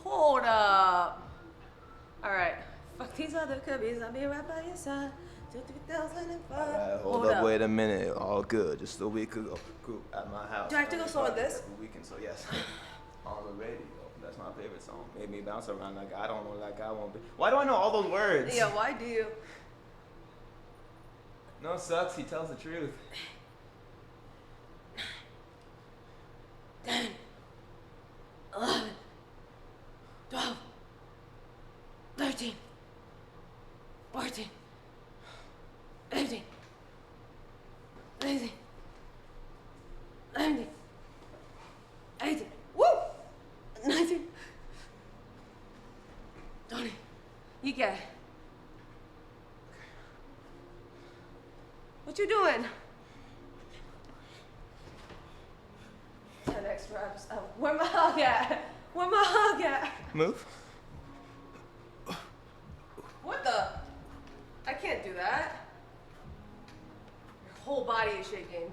Hold up. All right. Fuck these other cubbies. I'll be right by your side till 2005. Hold up, wait a minute. All good. Just a week ago, group at my house. Do I have to go slow with this? Every weekend, so yes. On the radio. That's my favorite song. Made me bounce around like I don't know, like I won't be. Why do I know all those words? Yeah, why do you? No, sucks. He tells the truth. 10, 11, 12, 13, 14, 15, 16, 17, 18, woo! 19, 20. You get it. What you doing? 10 extra reps. Oh, where my hug at? Where my hug at? Move. What the? I can't do that. Your whole body is shaking.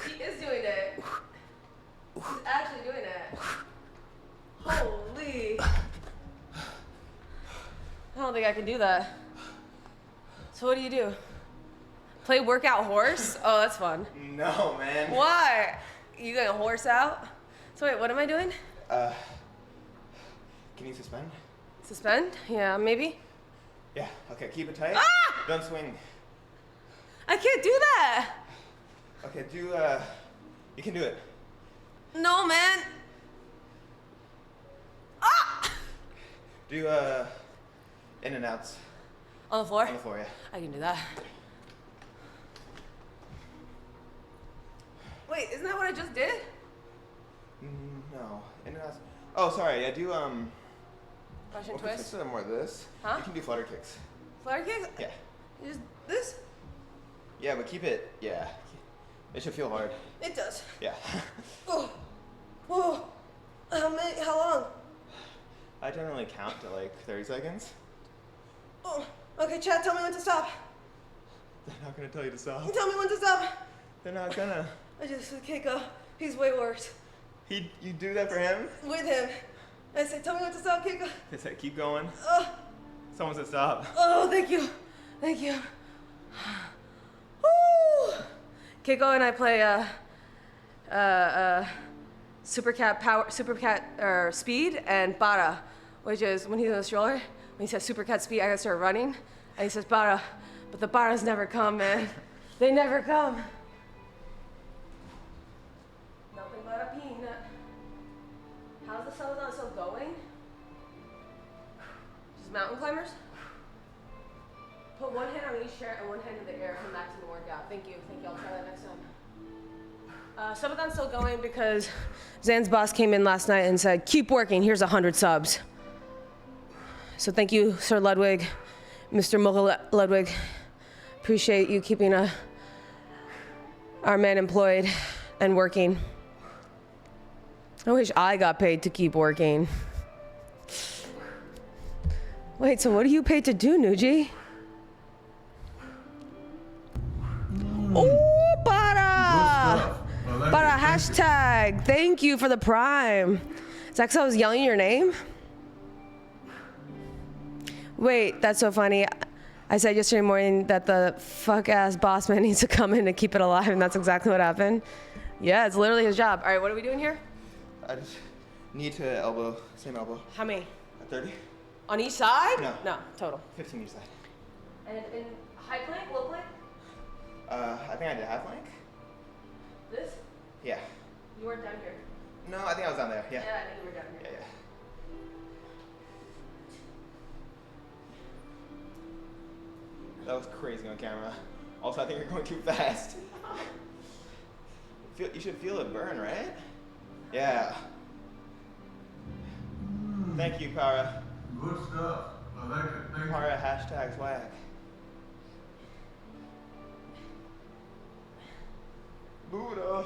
He is doing it. He's actually doing it. Holy. I don't think I can do that. So what do? Play workout horse? Oh, that's fun. No, man. Why? You gonna horse out? So wait, what am I doing? Can you suspend? Suspend? Yeah, maybe. Yeah, okay, keep it tight. Ah! Don't swing. I can't do that. Okay, you can do it. No, man. Ah! Do, in and outs. On the floor? On the floor, yeah. I can do that. Wait, isn't that what I just did? No, in and outs. Oh, sorry, I do, Russian well, twist? Instead of more of this, Huh? you can do flutter kicks. Flutter kicks? Yeah. You just this? Yeah, but keep it, yeah. It should feel hard. It does. Yeah. Oh. Whoa. How long? I generally count to like 30 seconds. Oh. Okay, Chad, tell me when to stop. They're not gonna tell you to stop. Tell me when to stop. They're not gonna. I just with Keiko. He's way worse. You do that for him? With him. I said, tell me when to stop, Keiko. They said, keep going. Oh. Someone said stop. Oh, thank you. Thank you. Woo! Keiko and I play Supercat speed and para, which is when he's in the stroller. When he says Supercat speed, I gotta start running, and he says para, but the paras never come, man. They never come. Nothing but a peanut. How's the Suckathon still going? Just mountain climbers? Put one hand on each chair and one hand in the air for maximum workout. Thank you. I'll try that next time. Suckathon's still going because Zan's boss came in last night and said, keep working, here's 100 subs. So thank you, Sir Ludwig, Mr. Mocha Ludwig. Appreciate you keeping our man employed and working. I wish I got paid to keep working. Wait, so what are you paid to do, Nuji? Ooh, para! Para hashtag. Thank you for the prime. Is that 'cause I was yelling your name? Wait, that's so funny. I said yesterday morning that the fuck-ass boss man needs to come in and keep it alive, and that's exactly what happened. Yeah, it's literally his job. All right, what are we doing here? I just need to elbow, same elbow. How many? 30. On each side? No. No, total. 15 each side. And in high plank, low plank? I think I did half plank. This? Yeah. You weren't down here. No, I think I was down there. Yeah. Yeah, I think you were down here. Yeah. That was crazy on camera. Also, I think you're going too fast. You should feel it burn, right? Yeah. Thank you, Para. Good stuff. I like it. Thank you. Para hashtag swag. Buddha.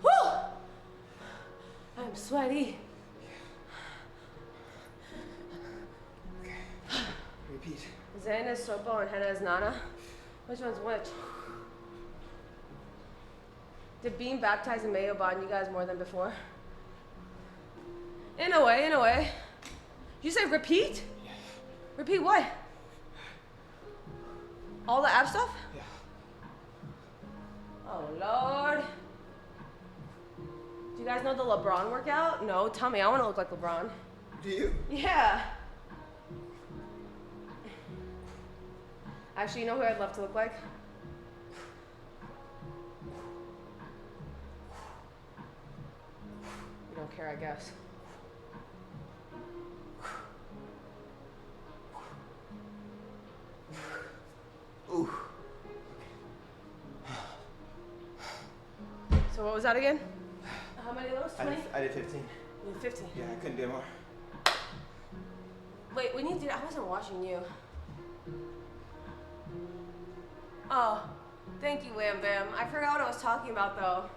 Whew! I'm sweaty. Repeat. Zayn is Sopo and Hannah is Nana. Which one's which? Did being baptized in Mayo bond you guys more than before? In a way, in a way. You say repeat? Yeah. Repeat what? All the ab stuff? Yeah. Oh, Lord. Do you guys know the LeBron workout? No, tell me. I want to look like LeBron. Do you? Yeah. Actually, you know who I'd love to look like? You don't care, I guess. Ooh. So what was that again? How many of those? 20? I did 15. You did 15. Yeah, I couldn't do more. Wait, when you did, I wasn't watching you. Oh, thank you, Wham Bam. I forgot what I was talking about, though.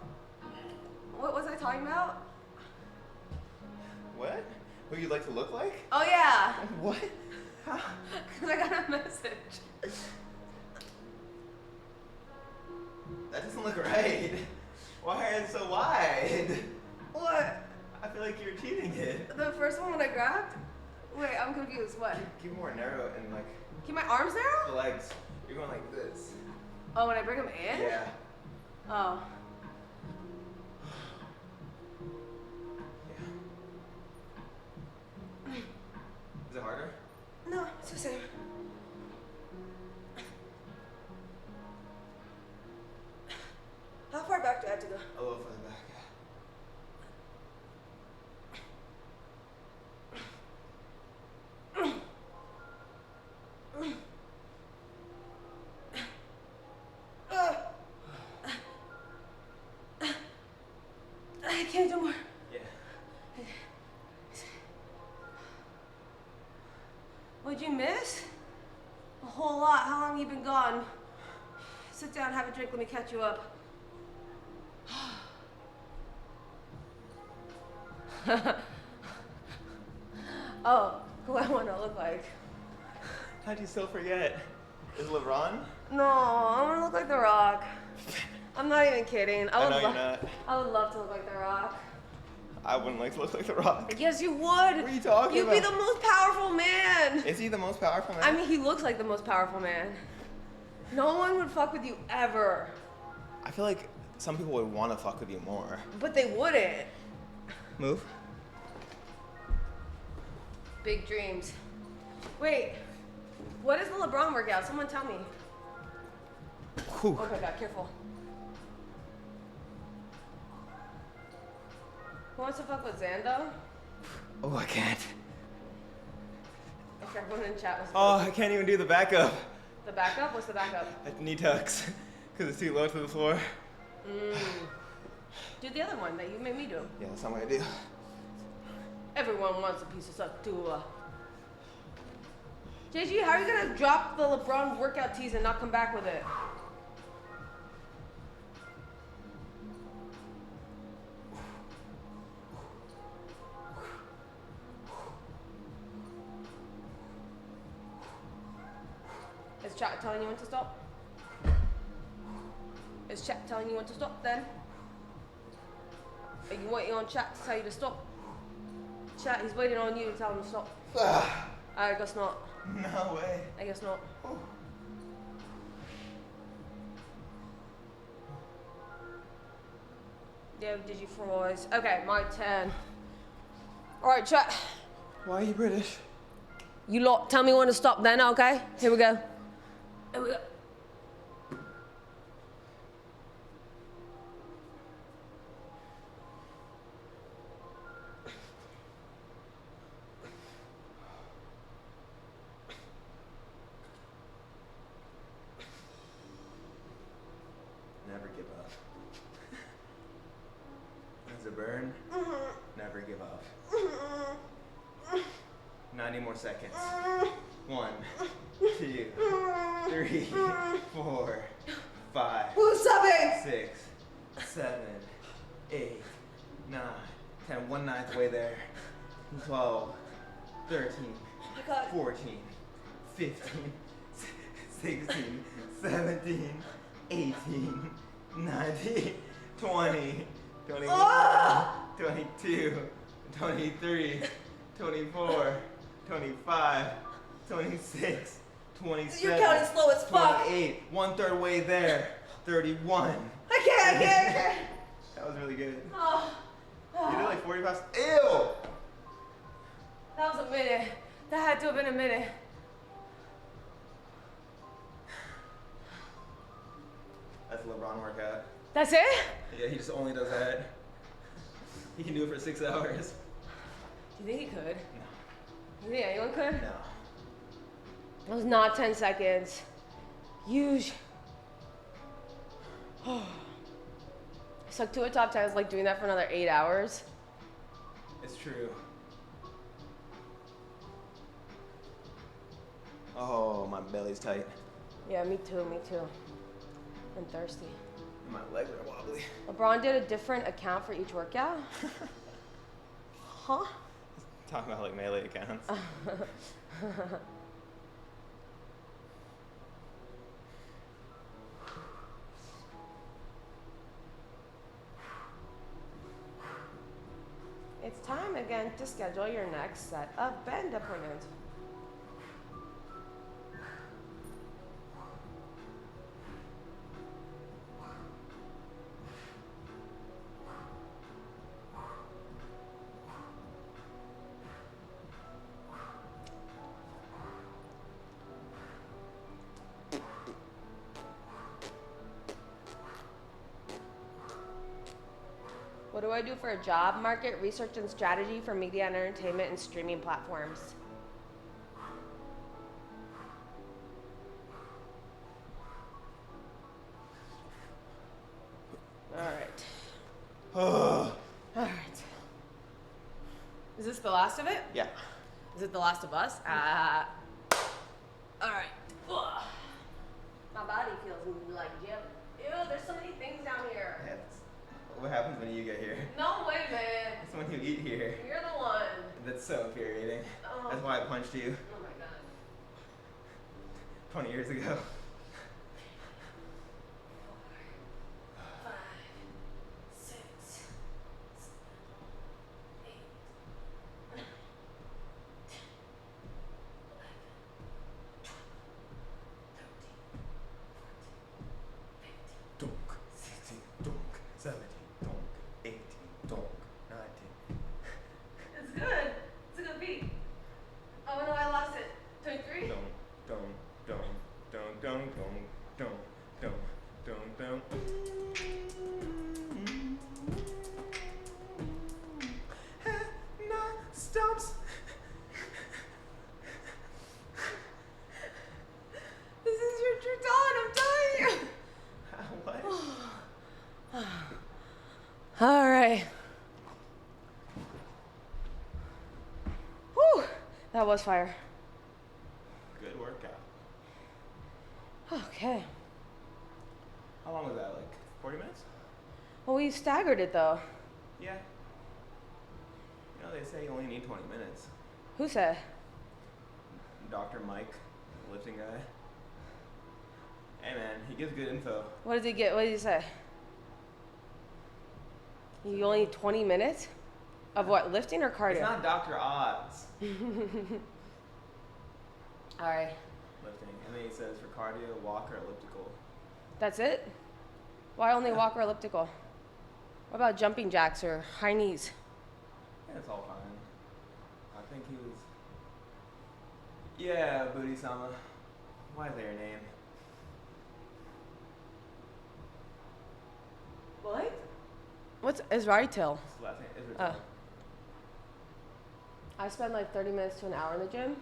What was I talking about? What? Who you'd like to look like? Oh, yeah. What? Because I got a message. That doesn't look right. Why are it so wide? What? I feel like you're cheating it. The first one when I grabbed? Wait, I'm confused. What? Keep more narrow and like Keep my arms narrow? the legs. You're going like this. Oh, when I bring them in? Yeah. Oh. Is it harder? No, it's the same. How far back do I have to go? A little further back. I can't do more. Yeah. What'd you miss? A whole lot. How long you been gone? Sit down, have a drink, let me catch you up. Oh, who I want to look like. How'd you still forget? Is LeBron? No, I want to look like The Rock. I'm not even kidding. I know you're not. I would love to look like The Rock. I wouldn't like to look like The Rock. Yes, you would. What are you talking You'd about? be the most powerful man. Is he the most powerful man? I mean, he looks like the most powerful man. No one would fuck with you ever. I feel like some people would want to fuck with you more. But they wouldn't. Move. Big dreams. Wait, what is the LeBron workout? Someone tell me. Whew. Oh my God, careful. Who wants to fuck with Xando? Oh, I can't. If everyone in chat was. Oh, I can't even do the backup. The backup? What's the backup? At knee tucks, because it's too low to the floor. Do the other one that you made me do. Yeah, that's not what I do. Everyone wants a piece of Satua. JG, how are you gonna drop the LeBron workout tease and not come back with it? Is chat telling you when to stop? Is chat telling you when to stop then? Are you waiting on chat to tell you to stop? Chat, he's waiting on you to tell him to stop. I guess not. No way. I guess not. Yeah, did you froze? Okay, my turn. Alright, chat. Why are you British? You lot tell me when to stop then, okay? Here we go. Here we go. Never give up. As a burn, never give up. 90 more seconds. 1, 2, 3, 4, 5, Who's subbing? 6, 7, 8, 9, 10. 1/9 way there. 12, 13, my God. 14, 15, 16, 17, 18, 19, 20, 21, 22, 23, 24, 25, 26, 27, You're counting slow as fuck. 28, 1/3 way there, 31. I can't. That was really good. Oh. You did like 45. Ew! That was a minute. That had to have been a minute. That's a LeBron workout. That's it? Yeah, he just only does that. He can do it for 6 hours. Do you think he could? No. You think anyone could? No. That was not 10 seconds. Huge. Stuck to a top 10 is like doing that for another 8 hours. It's true. Oh, my belly's tight. Yeah, me too. I'm thirsty. My legs are wobbly. LeBron did a different account for each workout? Huh? Talking about like melee accounts. It's time again to schedule your next set of band appointments. What do I do for a job? Market research and strategy for media and entertainment and streaming platforms. All right. All right. Is this the last of it? Yeah. Is it the last of us? All right. Ugh. My body feels like gym. Ew, there's so many things down here. What happens when you get here? No way, man. It's when you eat here. You're the one. That's so infuriating. Oh. That's why I punched you Oh my god. 20 years ago. 5, 6, 8, 9, 10, 11, 12, 13, 14, 15. Dunk, 16, dunk, 17, dunk, 18, dunk, 19. It's good. It's a good beat. Oh no, I lost it. 23? Dunk, dunk, dunk, dunk, dunk, dunk, dunk, dunk, dunk, dunk. No stops. This is your true talent, I'm telling you. What? All right. Whew, that was fire. Good workout. Okay. How long was that? Like 40 minutes? Well, we staggered it though. Yeah. You know, they say you only need 20 minutes. Who said? Dr. Mike, the lifting guy. Hey man, he gives good info. What did he get? What did he say? You only need 20 minutes? Of what, lifting or cardio? It's not Dr. Oz. All right. Lifting. And then he says for cardio, walk or elliptical. That's it? Why only walk or elliptical? What about jumping jacks or high knees? Yeah, it's all fine. I think he was Yeah, Booty-sama. Why is that your name? What? What's Israel? Last name is Oh. I spend like 30 minutes to an hour in the gym.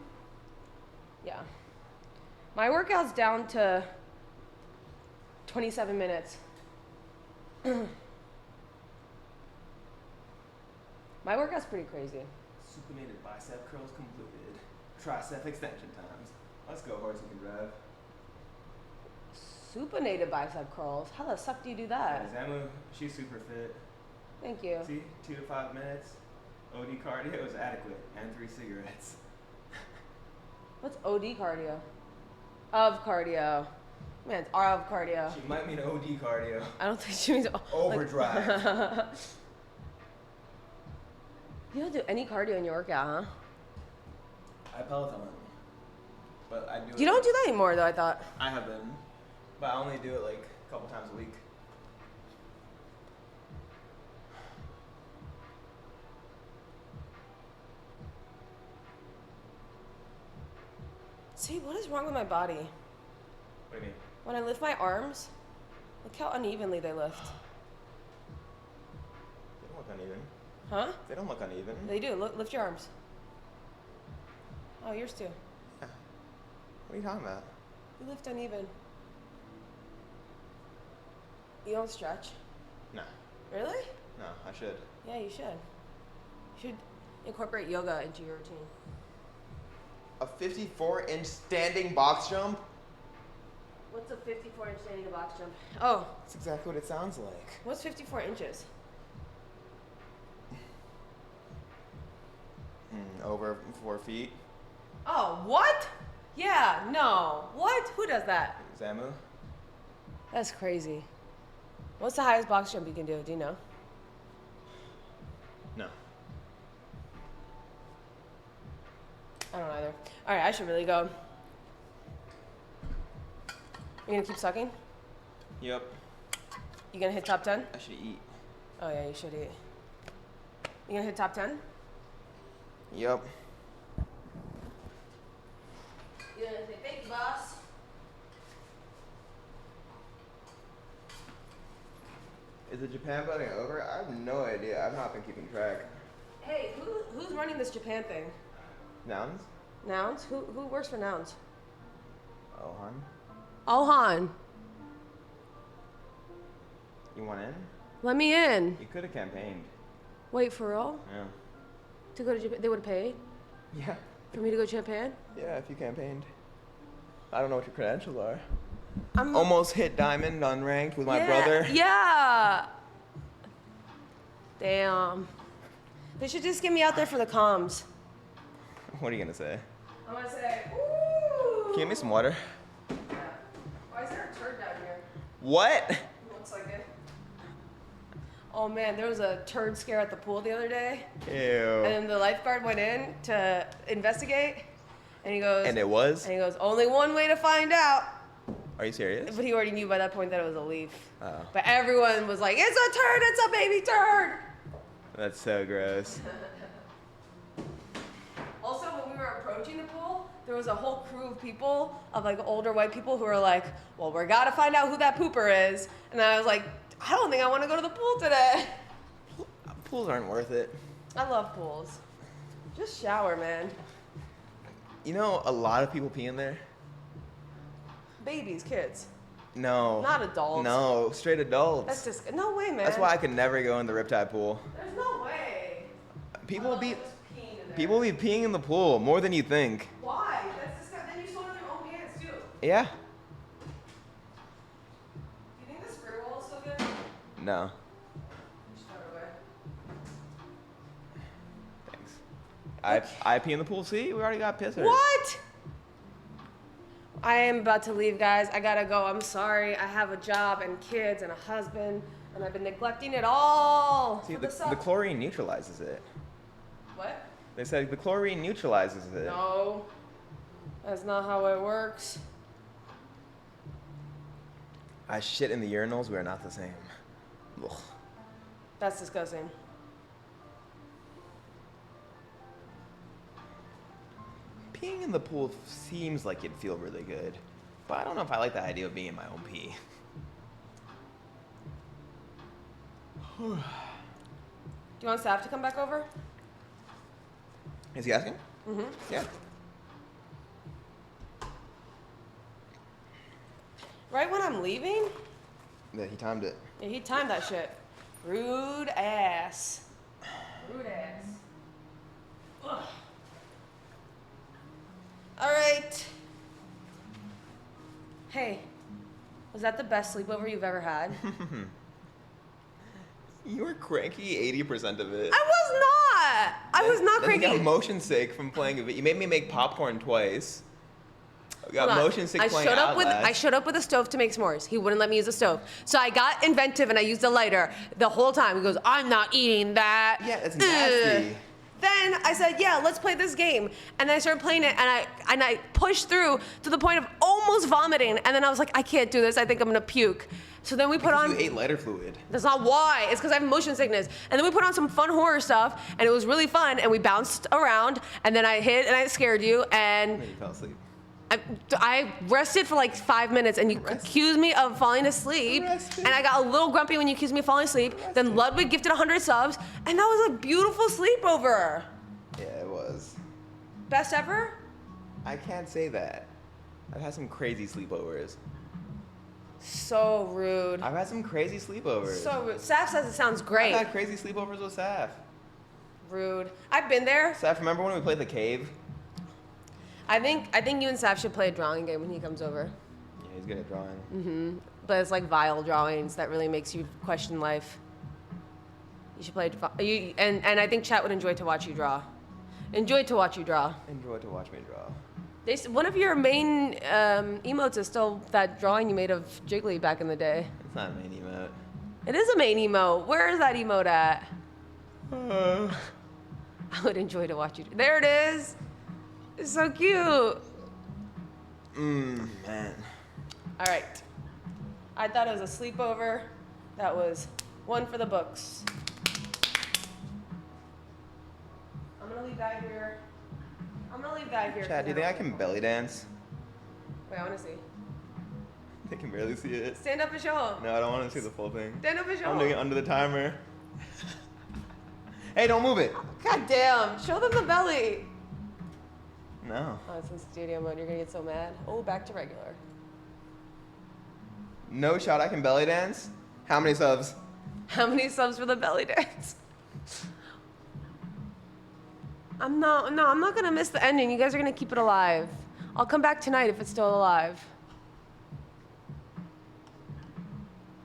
Yeah. My workout's down to 27 minutes. My workout's pretty crazy. Supinated bicep curls completed. Tricep extension times. Let's go, horse you can drive. Supinated bicep curls. How the suck do you do that? Zamu, she's super fit. Thank you. See, 2 to 5 minutes. OD cardio is adequate, and 3 cigarettes. What's OD cardio? Of cardio. Man, it's R of cardio. She might mean OD cardio. I don't think she means overdrive. You don't do any cardio in your workout, huh? I Peloton. But I do You don't do that anymore, though, I thought. I have been. But I only do it like a couple times a week. See, what is wrong with my body? What do you mean? When I lift my arms, look how unevenly they lift. They don't look uneven. Huh? They don't look uneven. They do. Lift your arms. Oh, yours too. What are you talking about? You lift uneven. You don't stretch? No. Really? No, I should. Yeah, you should. You should incorporate yoga into your routine. A 54-inch standing box jump? What's a 54-inch standing box jump? Oh. That's exactly what it sounds like. What's 54 inches? Over 4 feet. Oh, what? Yeah, no. What? Who does that? Zamu? That's crazy. What's the highest box jump you can do? Do you know? No. I don't either. All right, I should really go. You gonna keep sucking? Yep. You gonna hit top 10? I should eat. Oh yeah, you should eat. You gonna hit top 10? Yep. You gonna say thank you, boss? Is the Japan voting over? I have no idea. I've not been keeping track. Hey, who's running this Japan thing? Nouns? Nouns? Who works for Nouns? Ohan? Ohan. You want in? Let me in. You could have campaigned. Wait, for real? Yeah. To go to Japan? They would have paid? Yeah. For me to go to Japan? Yeah, if you campaigned. I don't know what your credentials are. I'm almost hit diamond unranked with my brother. Yeah. Damn. They should just get me out there for the comms. What are you gonna say? I'm gonna say, ooh. Can you give me some water? Why is there a turd down here? What? Looks like it. Oh man, there was a turd scare at the pool the other day. Ew. And then the lifeguard went in to investigate, and he goes. And it was? And he goes, only one way to find out. Are you serious? But he already knew by that point that it was a leaf. Oh. But everyone was like, it's a turd, it's a baby turd. That's so gross. Also, when we were approaching the pool, there was a whole crew of people, of like older white people who were like, well, we gotta find out who that pooper is. And I was like, I don't think I wanna go to the pool today. Pools aren't worth it. I love pools. Just shower, man. You know, a lot of people pee in there. Babies, kids. No. Not adults. No, straight adults. That's just, no way, man. That's why I could never go in the Riptide pool. There's no way. People be peeing in the pool more than you think. Why? That's disgusting. Then you swim in your own pants, too. Yeah. Do you think the spray wall is still good? No. Just throw it away. Thanks. I pee in the pool. See, we already got pissers. What? I am about to leave, guys. I gotta go. I'm sorry. I have a job and kids and a husband, and I've been neglecting it all. See, for the summer. chlorine neutralizes it. What? They said the chlorine neutralizes it. No. That's not how it works. I shit in the urinals. We are not the same. Ugh. That's disgusting. Pee peeing in the pool seems like it'd feel really good, but I don't know if I like the idea of being in my own pee. Do you want Sav to come back over? Is he asking? Mm-hmm. Yeah. Right when I'm leaving? Yeah, he timed it. Yeah, he timed that shit. Rude ass. Rude ass. Ugh. All right. Hey, was that the best sleepover you've ever had? You were cranky 80% of it. I was not. I was not Then cranky. you got motion sick from playing it. You made me make popcorn twice. I got Hold on. motion sick playing Outlast. I showed up with a stove to make s'mores. He wouldn't let me use a stove. So I got inventive and I used a lighter the whole time. He goes, I'm not eating that. Yeah, that's nasty. Then I said, yeah, let's play this game. And then I started playing it and I pushed through to the point of almost vomiting. And then I was like, I can't do this. I think I'm gonna puke. So then we put on. You ate lighter fluid. That's not why. It's because I have motion sickness. And then we put on some fun horror stuff, and it was really fun. And we bounced around, and then I hit, and I scared you, and Then you fell asleep. I rested for like 5 minutes, and you accused me of falling asleep. And I got a little grumpy when you accused me of falling asleep. Then Ludwig gifted 100 subs, and that was a beautiful sleepover. Yeah, it was. Best ever? I can't say that. I've had some crazy sleepovers. So rude. I've had some crazy sleepovers. So rude. Saf says it sounds great. I've had crazy sleepovers with Saf. Rude. I've been there. Saf, remember when we played the cave? I think you and Saf should play a drawing game when he comes over. Yeah, he's good at drawing. Mm-hmm. But it's like vile drawings that really makes you question life. You should play. And I think chat would enjoy to watch you draw. Enjoy to watch you draw. Enjoy to watch me draw. One of your main emotes is still that drawing you made of Jiggly back in the day. It's not a main emote. It is a main emote. Where is that emote at? I would enjoy to watch you. There it is. It's so cute. Man. All right. I thought it was a sleepover. That was one for the books. I'm gonna leave that here. Chad, do you think I can belly dance? Wait, I wanna see. They can barely see it. Stand up and show them. No, I don't want to see the full thing. Stand up and show I'm doing it them. under the timer. Hey, don't move it. God damn. Show them the belly. No. Oh, it's in studio mode. You're gonna get so mad. Oh, back to regular. No shot, I can belly dance? How many subs? How many subs for the belly dance? I'm not gonna miss the ending. You guys are gonna keep it alive. I'll come back tonight if it's still alive.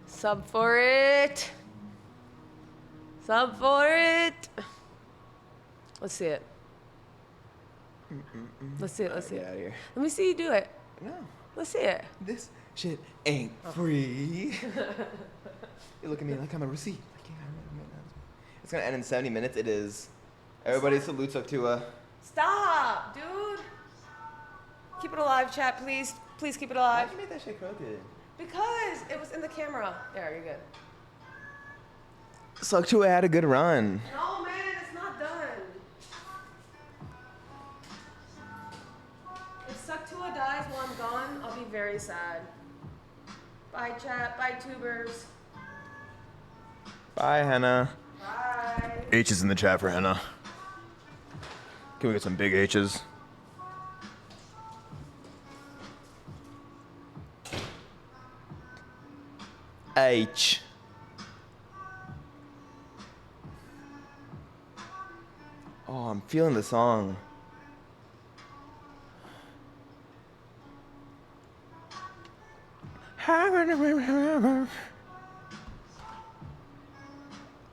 Sub for it. Sub for it. Let's see it. Let's see it. Let's see Get it. out of here. Let me see you do it. No. Let's see it. This shit ain't free. You look at me like I'm a receipt. It's gonna end in 70 minutes. It is. Everybody salute Suckathon. Stop, dude. Keep it alive, chat, please. Please keep it alive. Why'd you make that shit crooked? Because it was in the camera. There, you're good. Suckathon had a good run. No, man, it's not done. If Suckathon dies while I'm gone, I'll be very sad. Bye, chat. Bye, tubers. Bye, Henna. Bye. H is in the chat for Henna. Can we get some big H's? H. Oh, I'm feeling the song.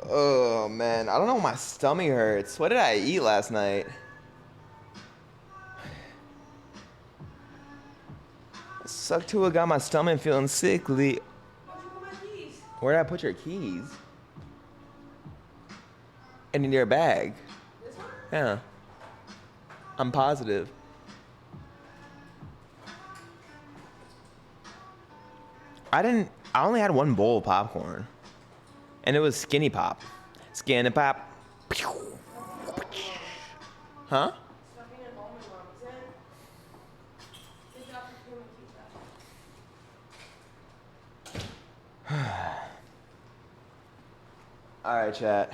Oh man, I don't know, my stomach hurts. What did I eat last night? Suckathon got my stomach feeling sickly. Where did I put your keys? In your bag. This one? Yeah. I'm positive. I only had one bowl of popcorn. And it was Skinny Pop. Skinny Pop. Huh? All right, chat.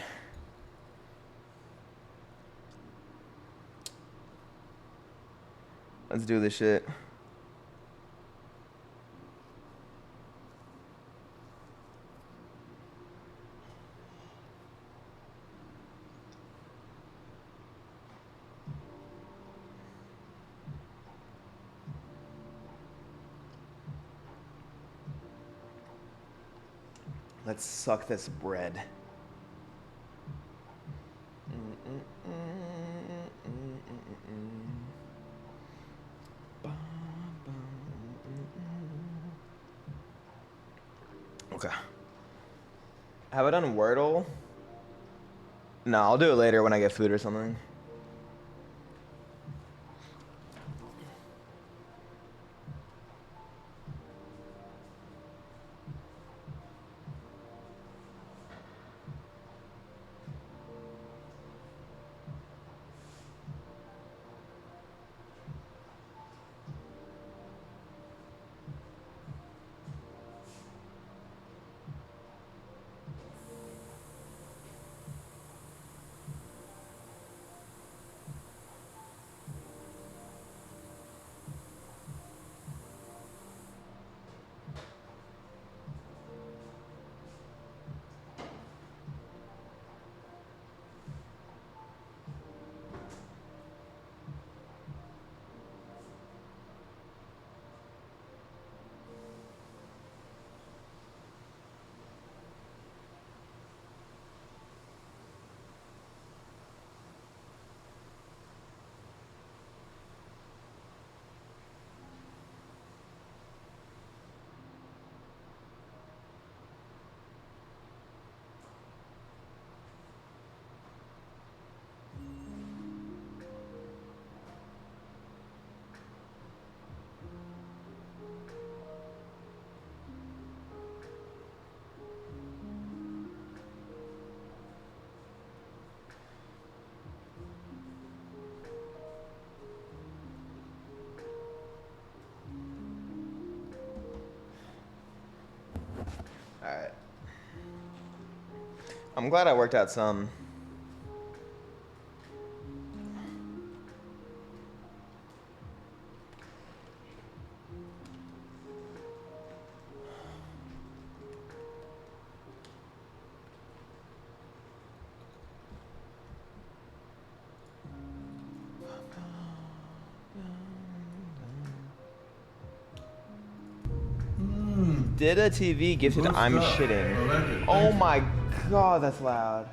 Let's do this shit. Let's suck this bread. Okay. Have I done Wordle? No, I'll do it later when I get food or something. Alright. I'm glad I worked out some. Did a TV gifted? I'm shitting. Oh my god, that's loud.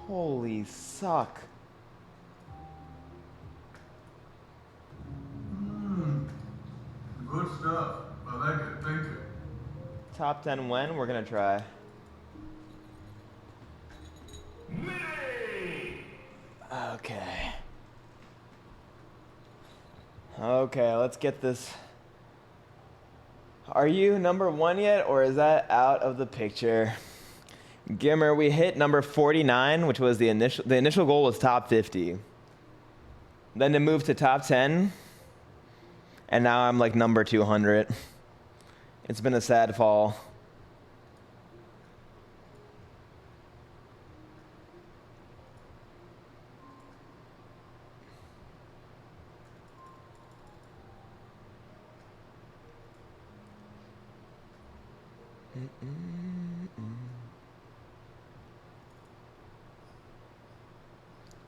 Holy suck. Good stuff. I like it. Thank you. Top 10 when? We're gonna try. Okay. Okay, let's get this. Are you number 1 yet, or is that out of the picture? Gimmer, we hit number 49, which was the initial goal was top 50. Then to move to top 10, and now I'm like number 200. It's been a sad fall.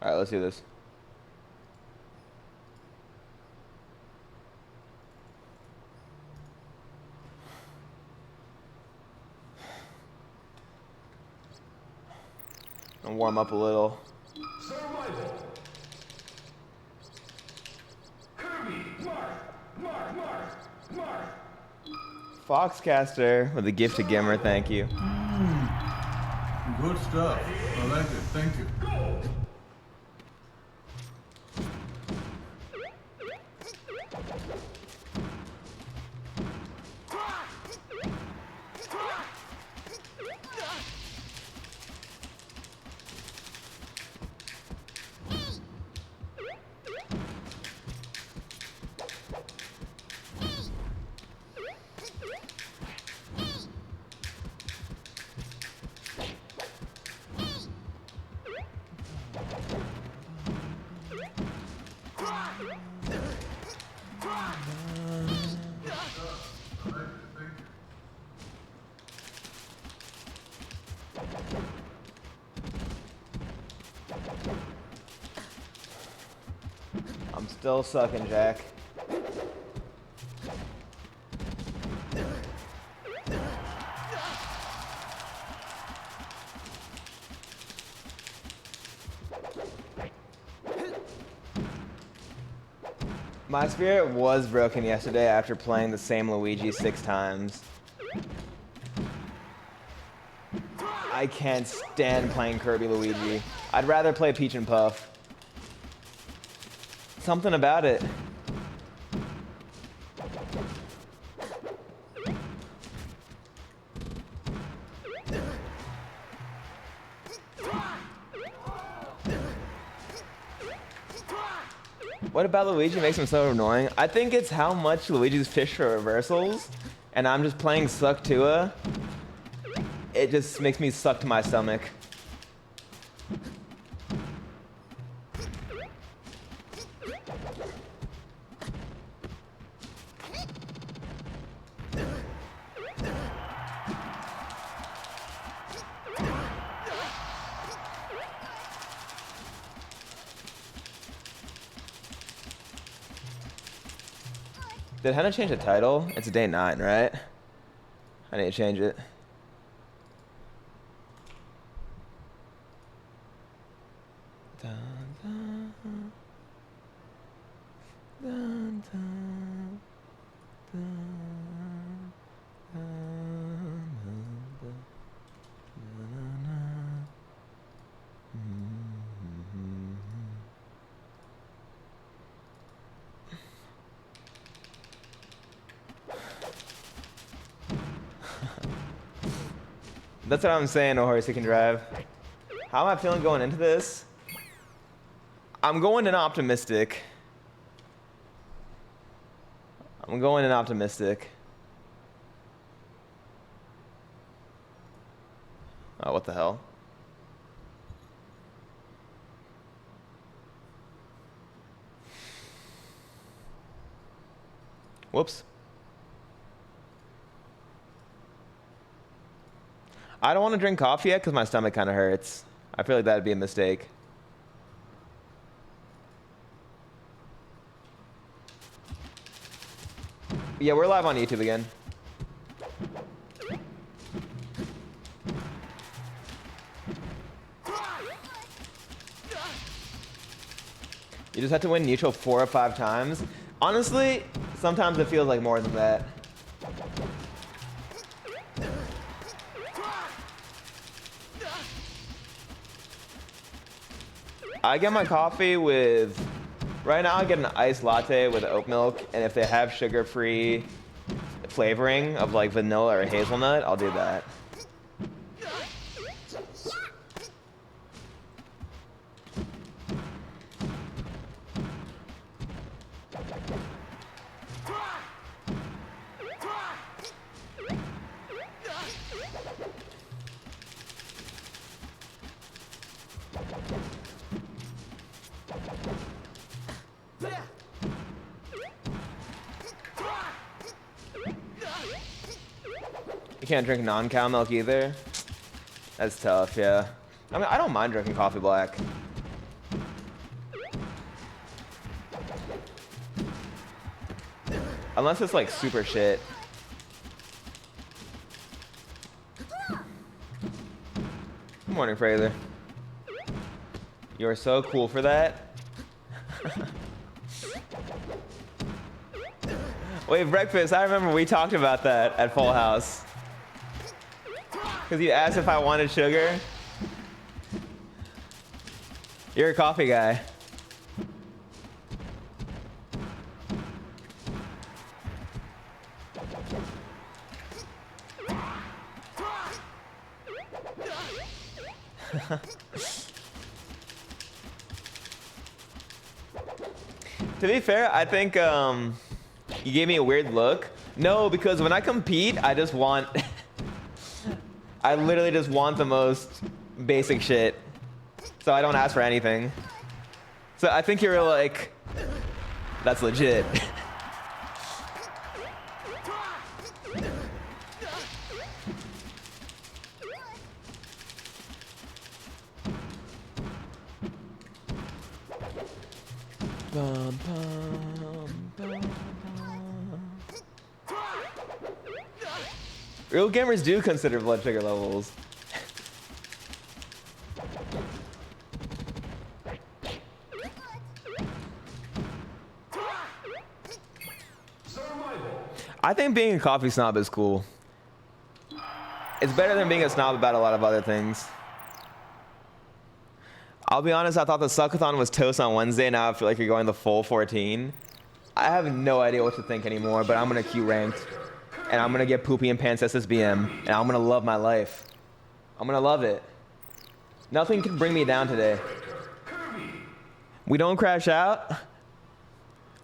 All right, let's do this. I'll warm up a little. Foxcaster with a gift to Gimmer, thank you. Good stuff. I like it. Thank you. Still sucking, Jack. My spirit was broken yesterday after playing the same Luigi 6 times. I can't stand playing Kirby Luigi. I'd rather play Peach and Puff. Something about it. What about Luigi makes him so annoying? I think it's how much Luigi's fish for reversals, and I'm just playing Suck-Tua. It just makes me suck to my stomach. Did Henna change the title? It's day 9, right? I need to change it. That's what I'm saying, a horse he can drive. How am I feeling going into this? I'm going in optimistic. Oh, what the hell? Whoops. I don't want to drink coffee yet because my stomach kind of hurts. I feel like that'd be a mistake. Yeah, we're live on YouTube again. You just have to win neutral 4 or 5 times. Honestly, sometimes it feels like more than that. I get my coffee with, right now I get an iced latte with oat milk, and if they have sugar-free flavoring of like vanilla or hazelnut, I'll do that. You can't drink non-cow milk either? That's tough, yeah. I mean, I don't mind drinking coffee black. Unless it's like super shit. Good morning, Fraser. You're so cool for that. Wait, breakfast, I remember we talked about that at Full House. Because you asked if I wanted sugar. You're a coffee guy. To be fair, I think you gave me a weird look. No, because when I compete, I just want... I literally just want the most basic shit. So I don't ask for anything. So I think you're like, that's legit. Bum, bum. Real gamers do consider blood sugar levels. I think being a coffee snob is cool. It's better than being a snob about a lot of other things. I'll be honest, I thought the Suckathon was toast on Wednesday. Now I feel like you're going the full 14. I have no idea what to think anymore, but I'm going to queue ranked. And I'm going to get Poopy and Pants SSBM. And I'm going to love my life. I'm going to love it. Nothing can bring me down today. We don't crash out.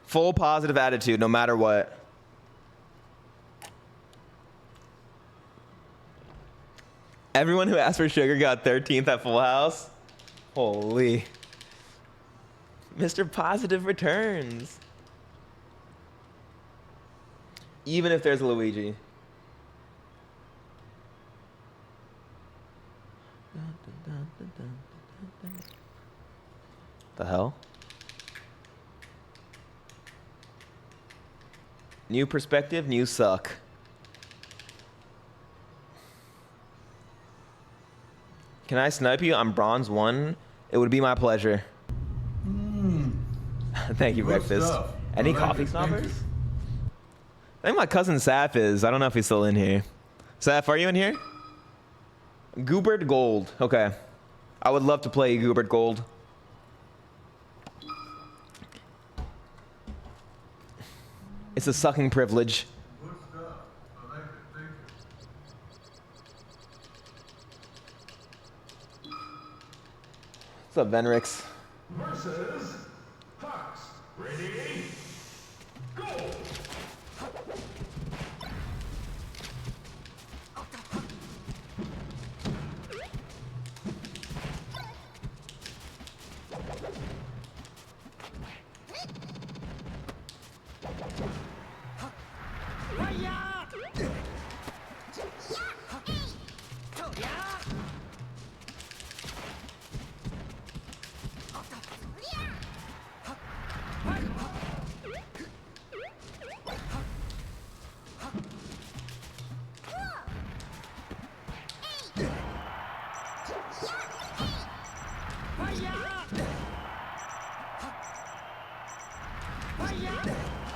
Full positive attitude, no matter what. Everyone who asked for sugar got 13th at Full House. Holy. Mr. Positive returns. Even if there's a Luigi. The hell? New perspective, new suck. Can I snipe you? I'm bronze 1. It would be my pleasure. Thank you, Breakfast. Stuff. Any Like coffee it, thank snobbers? you. I think my cousin Saf is. I don't know if he's still in here. Saf, are you in here? Goobert Gold. Okay. I would love to play Goobert Gold. It's a sucking privilege. Good stuff. I like it. Thank you. What's up, Venrix? Versus Fox. Ready? Go!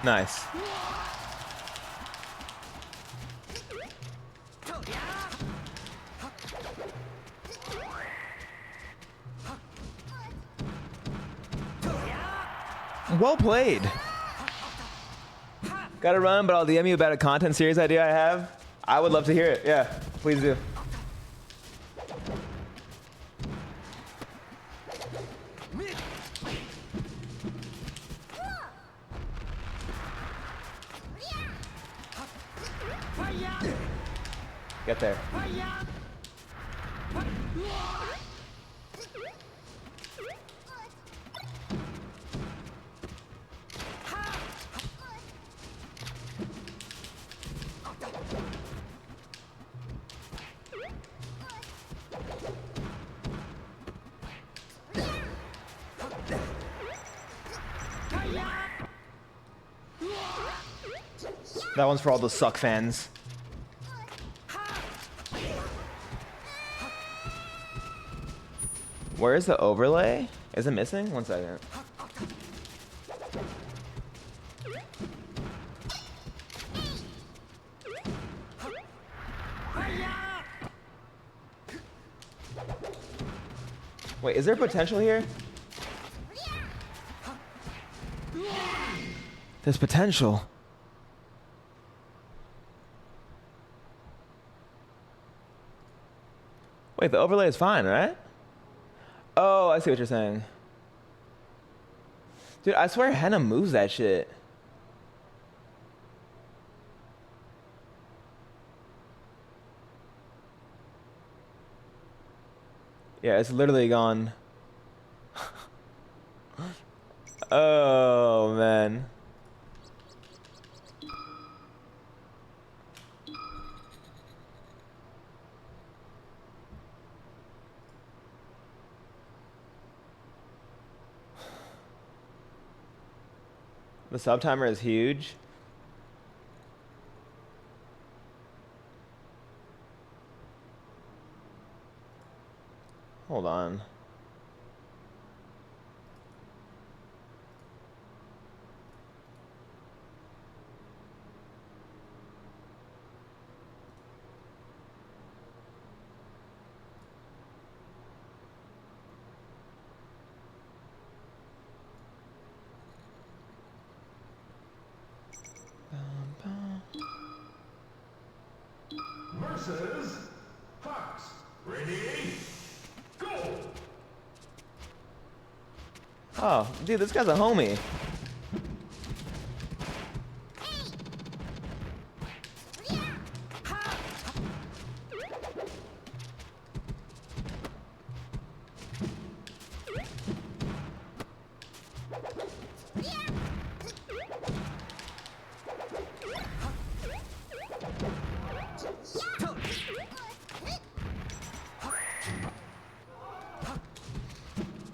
Nice. Well played. Gotta run, but I'll DM you about a content series idea I have. I would love to hear it. Yeah, please do. Get there. That one's for all the suck fans. Where is the overlay? Is it missing? 1 second. Wait, is there potential here? There's potential. Wait, the overlay is fine, right? Oh, I see what you're saying. Dude, I swear Henna moves that shit. Yeah, it's literally gone. Oh, man. The sub timer is huge. Hold on. Versus Fox. Ready? Go! Oh, dude, this guy's a homie.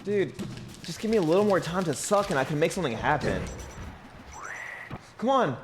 Dude, just give me a little more time to suck and I can make something happen. Come on.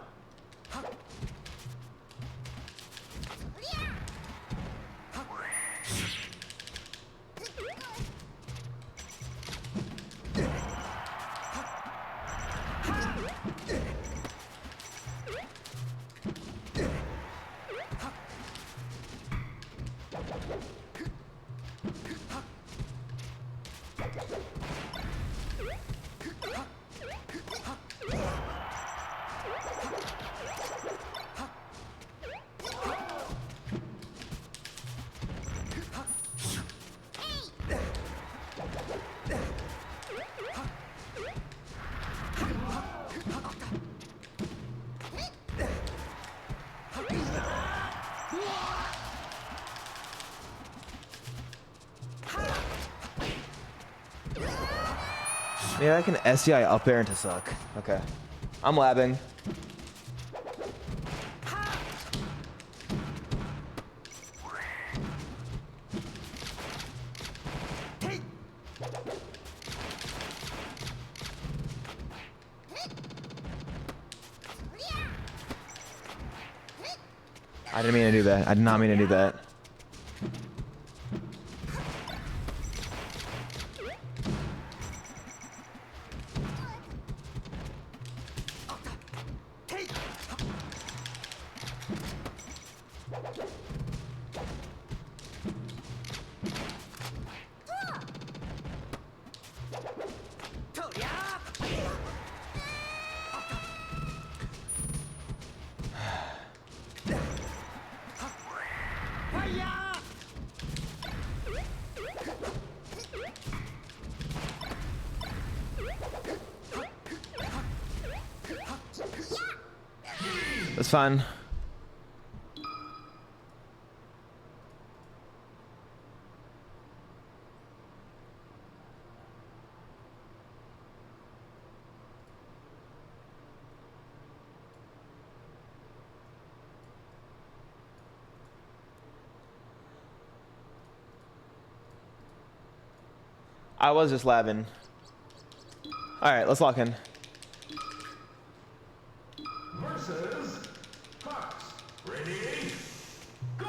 Yeah, I can SCI up air into suck. Okay. I'm labbing. I didn't mean to do that. I did not mean to do that. That's fine. I was just labbing. All right, let's lock in. Versus Fox. Ready? Go!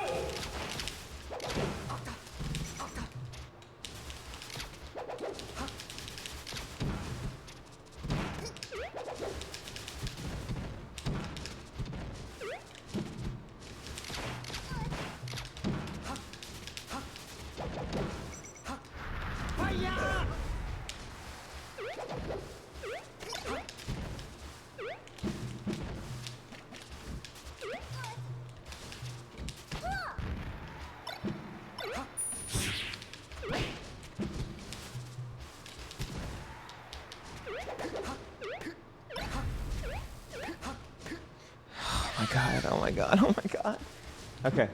Oh my god, oh my god, oh my god. Okay.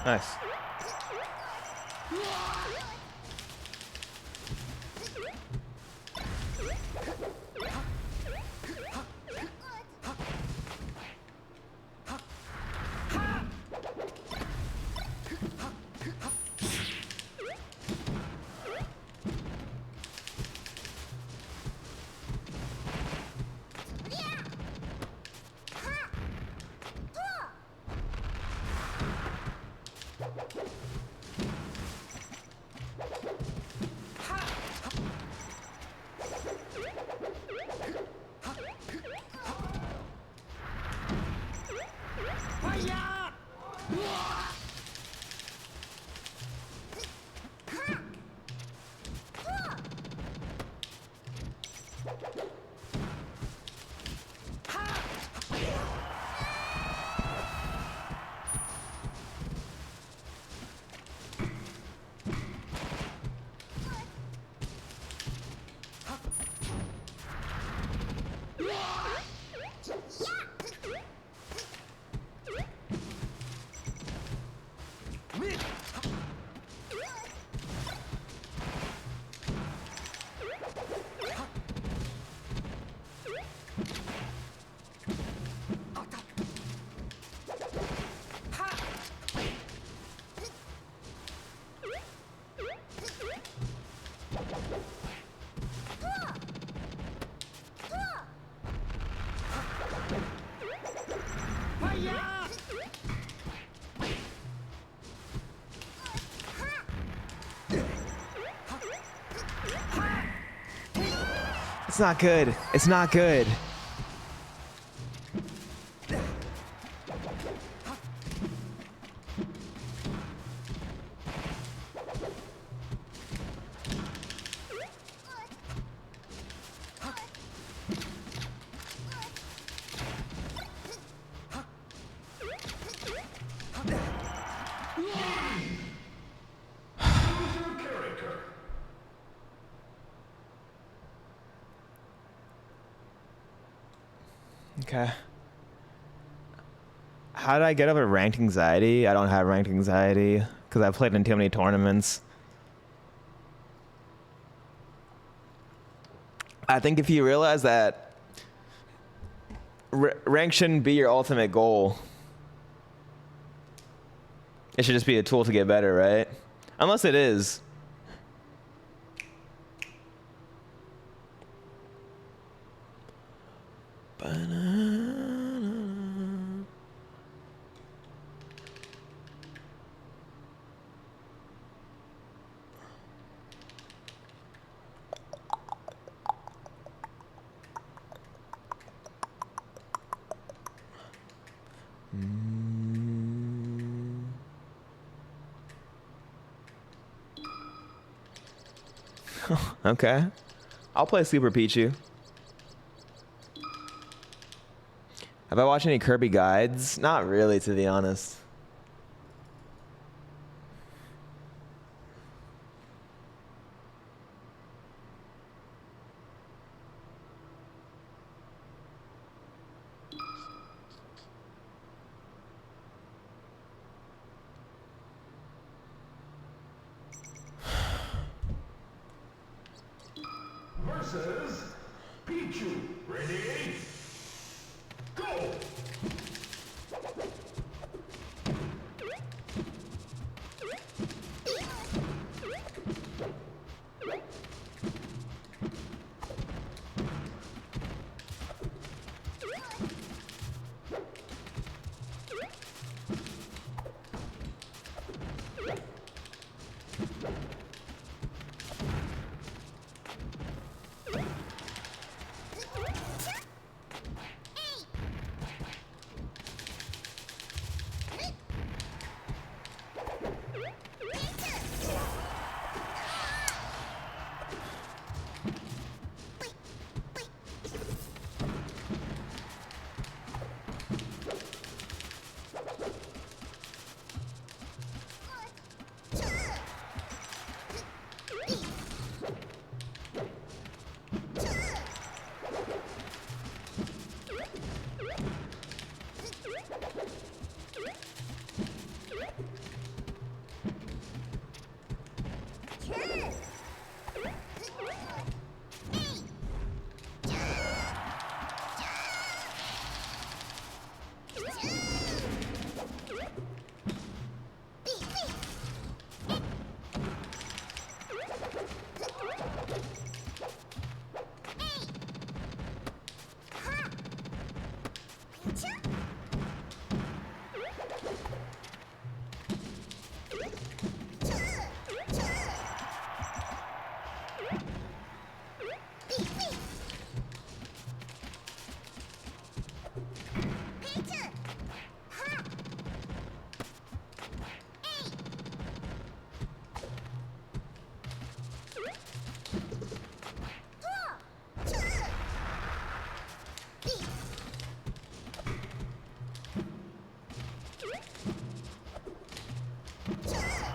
Nice. It's not good. It's not good. Okay. How did I get over ranked anxiety? I don't have ranked anxiety because I've played in too many tournaments. I think if you realize that rank shouldn't be your ultimate goal, it should just be a tool to get better, right? Unless it is. Okay. I'll play Super Pichu. Have I watched any Kirby guides? Not really, to be honest. Versus Pichu. Ready? Go!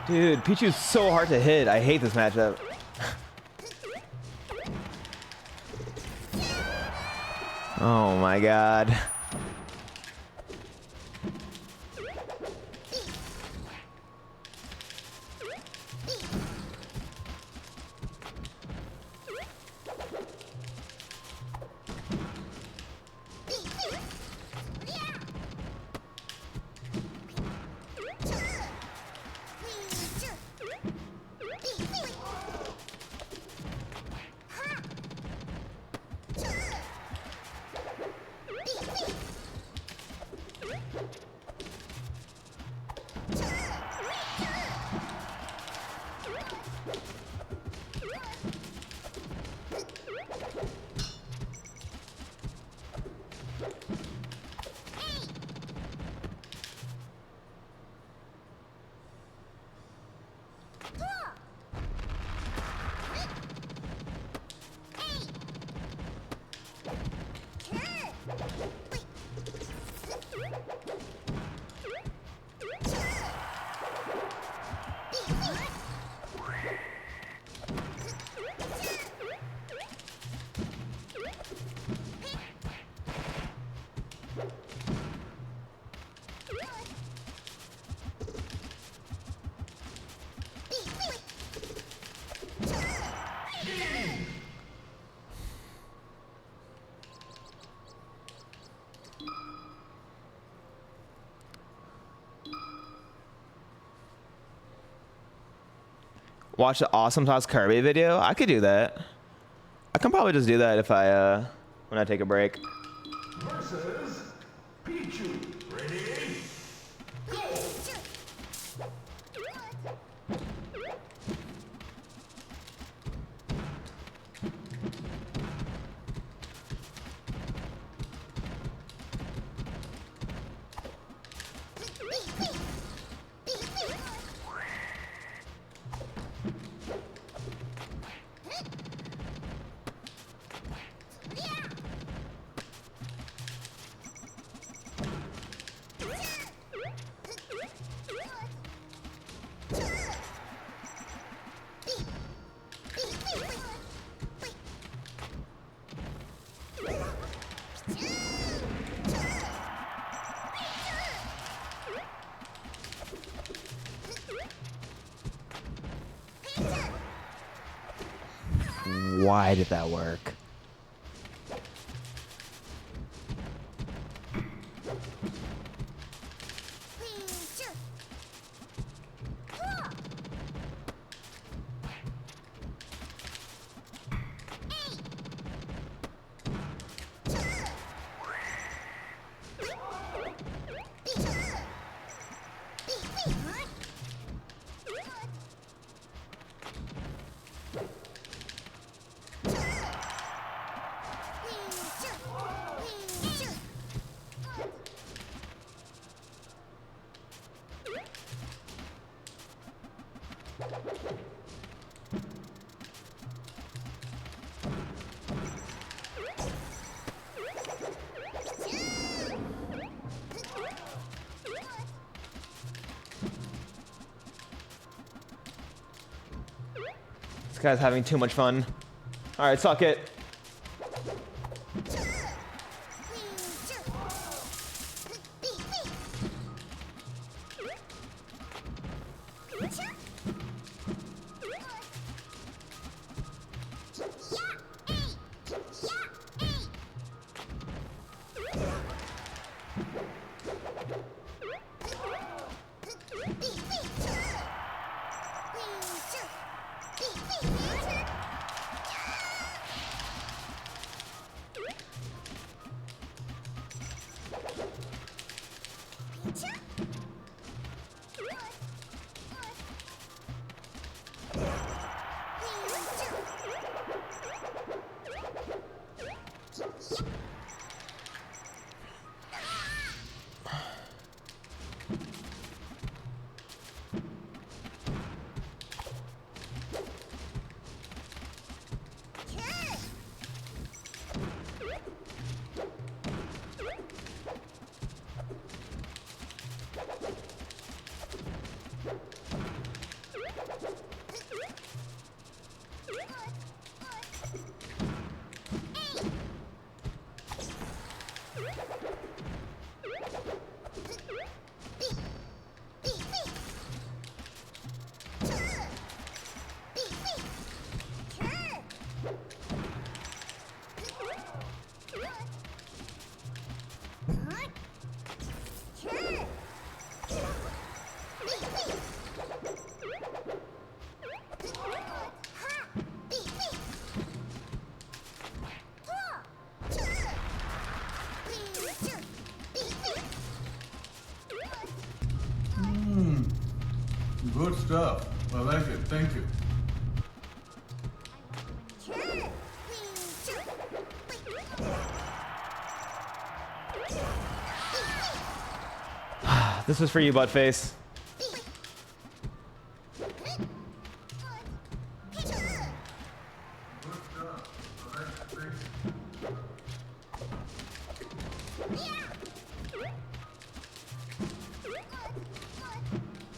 Dude, Pichu's so hard to hit. I hate this matchup. Oh my god. Watch the Awesome Sauce Kirby video. I could do that. I can probably just do that if I when I take a break. Versus Pichu. Ready? Go! Why did that work? This guy's having too much fun. All right, suck it. Good stuff. I like it. Thank you. This was for you, Buttface.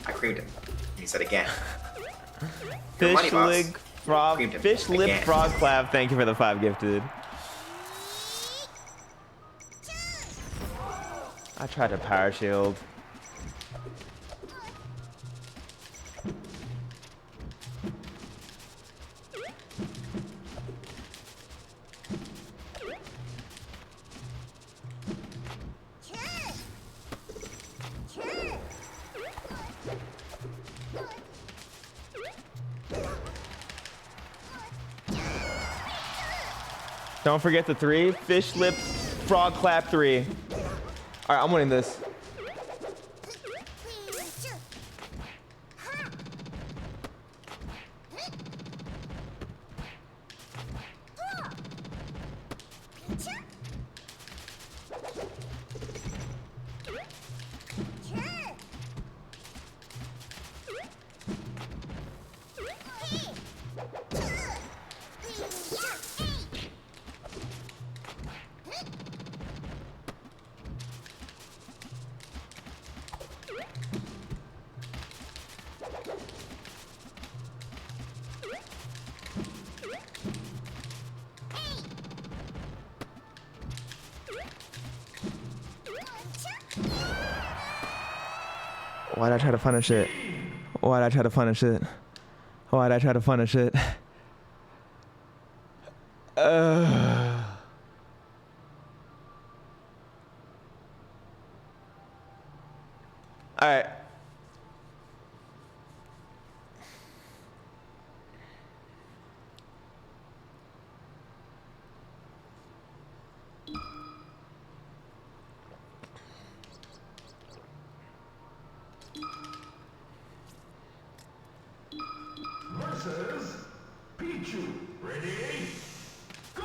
I creamed him. He said again. Fish lip frog, Creamed him. fish lip Again. frog clap. Thank you for the 5 gifted. I tried to power shield. Don't forget the 3. Fish lip frog clap 3. All right, I'm winning this. Why'd I try to punish it? Why'd I try to punish it? Why'd I try to punish it? All right. Versus Pichu. Ready? Go!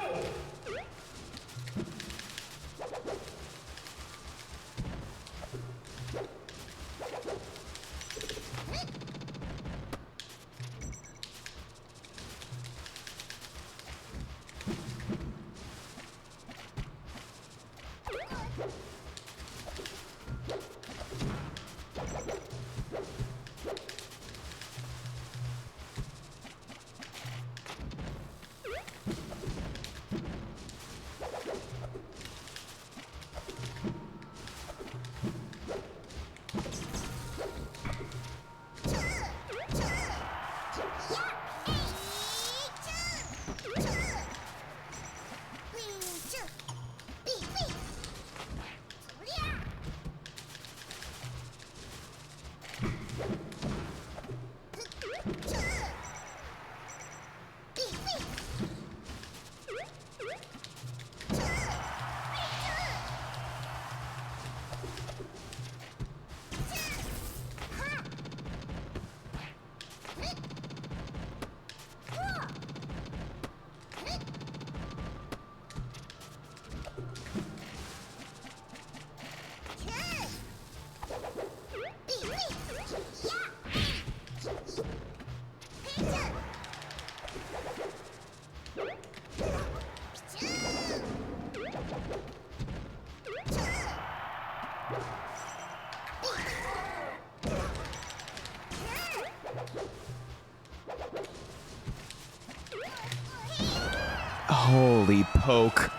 Holy poke.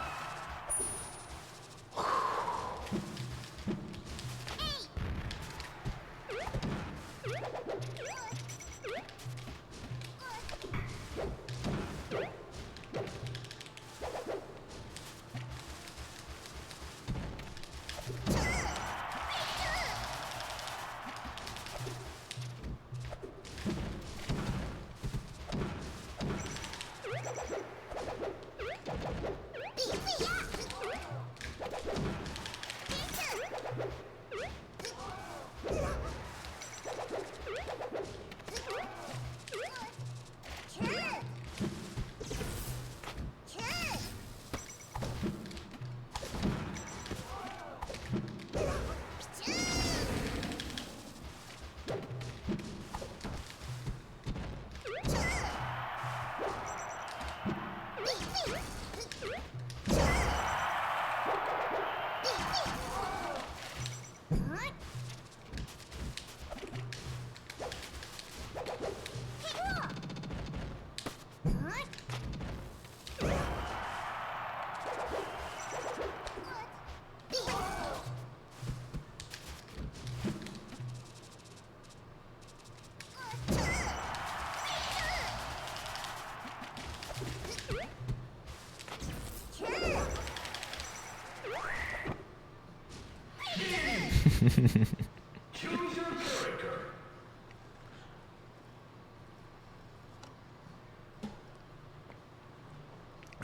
Choose your character.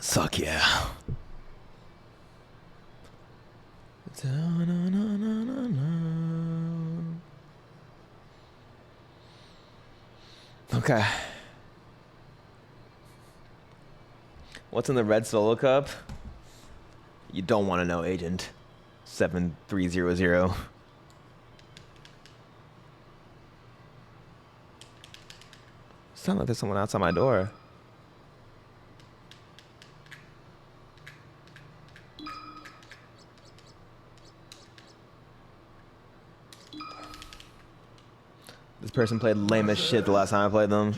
Suck yeah. Okay. What's in the red solo cup? You don't want to know, Agent 7300. Sounds like there's someone outside my door. This person played lame as shit the last time I played them.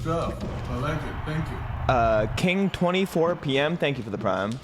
stuff. I like it. Thank you. King 24 PM, thank you for the prime.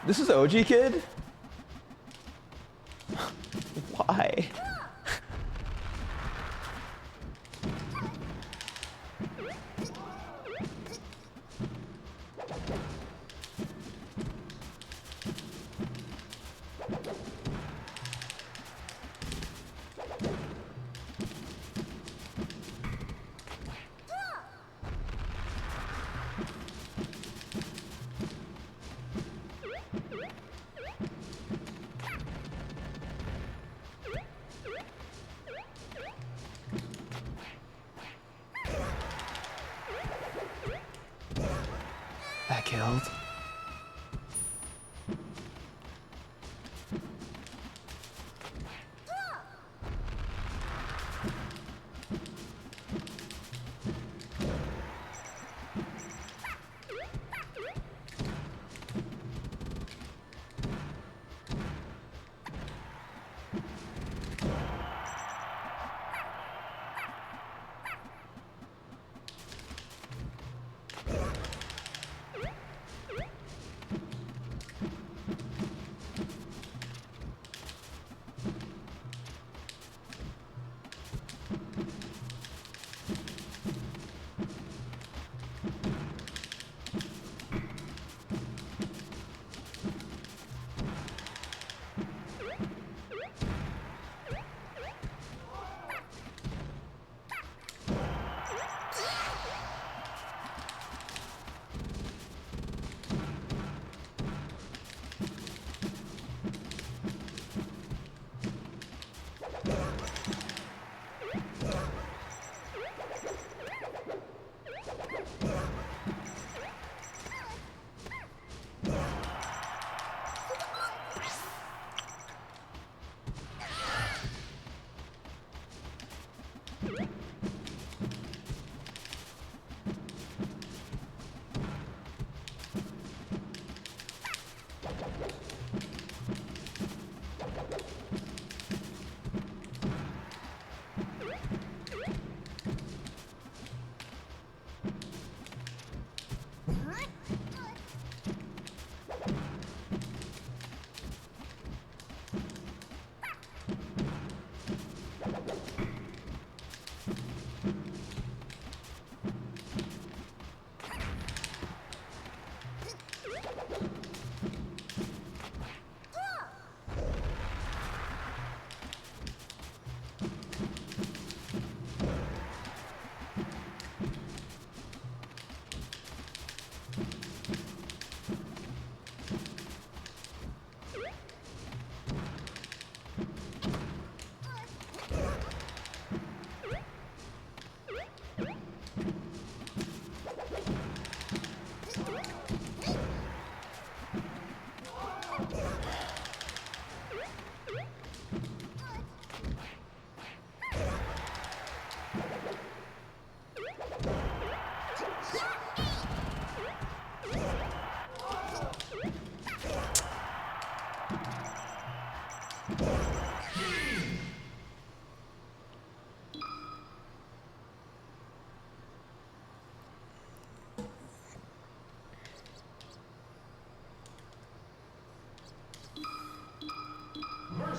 This is OG Kid? Why? That killed.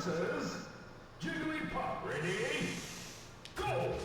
versus Jigglypuff. Ready? Go!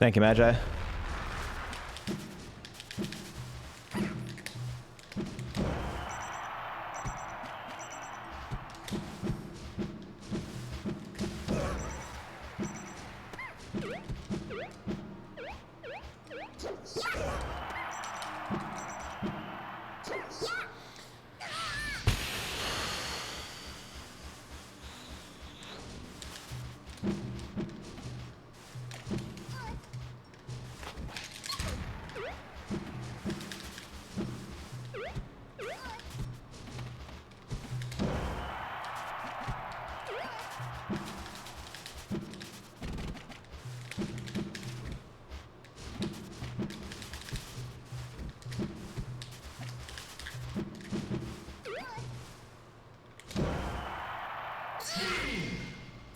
Thank you, Magi.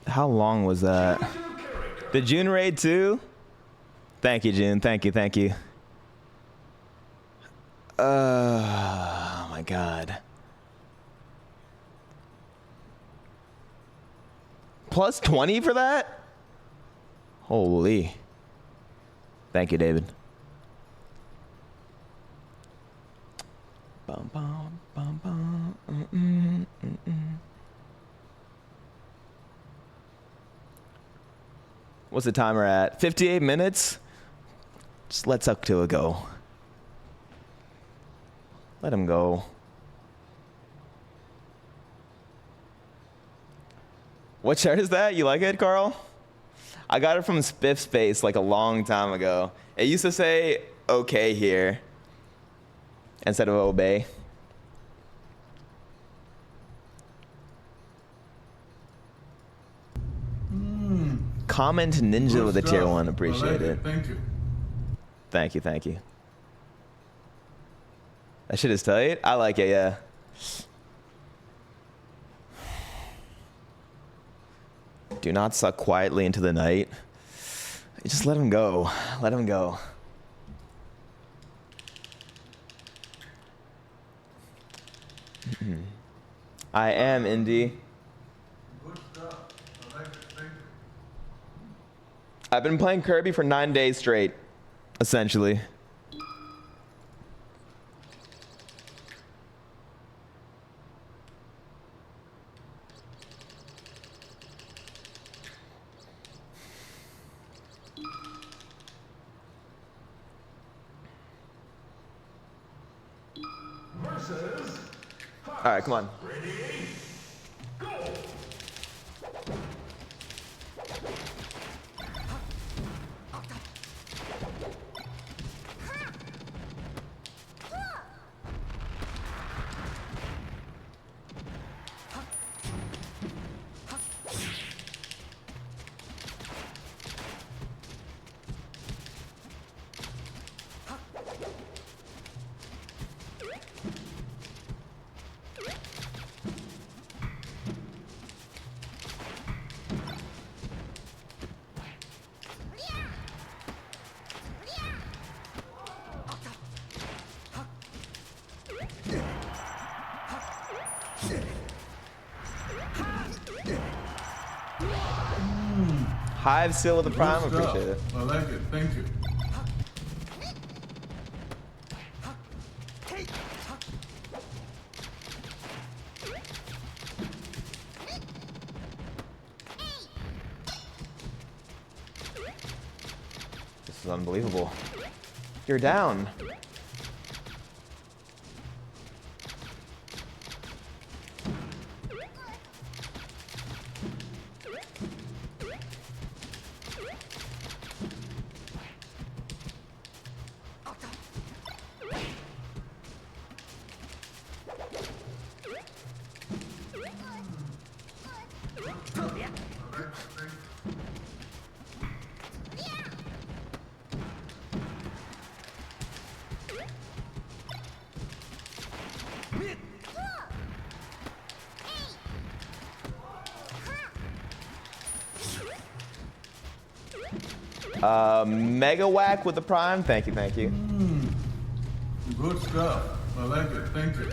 How long was that? The June raid too? Thank you, June. Thank you, thank you. Oh my god. Plus 20 for that? Holy. Thank you, David. Bum, bum, bum, bum, What's the timer at? 58 minutes? Just let Suckathon go. Let him go. What shirt is that? You like it, Carl? I got it from Spiff Space like a long time ago. It used to say okay here instead of obey. Comment Ninja with a tier 1. Appreciate it. Thank you. Thank you, thank you. That shit is tight. I like it, yeah. Do not suck quietly into the night. Just let him go. Let him go. I am Indy. Good stuff. I like it. Thank you. I've been playing Kirby for 9 days straight, essentially. All right, come on. Hive still with the prime, appreciate it. I like it, thank you. This is unbelievable. You're down. Mega Whack with the prime. Thank you, thank you. Good stuff. I like it. Thank you.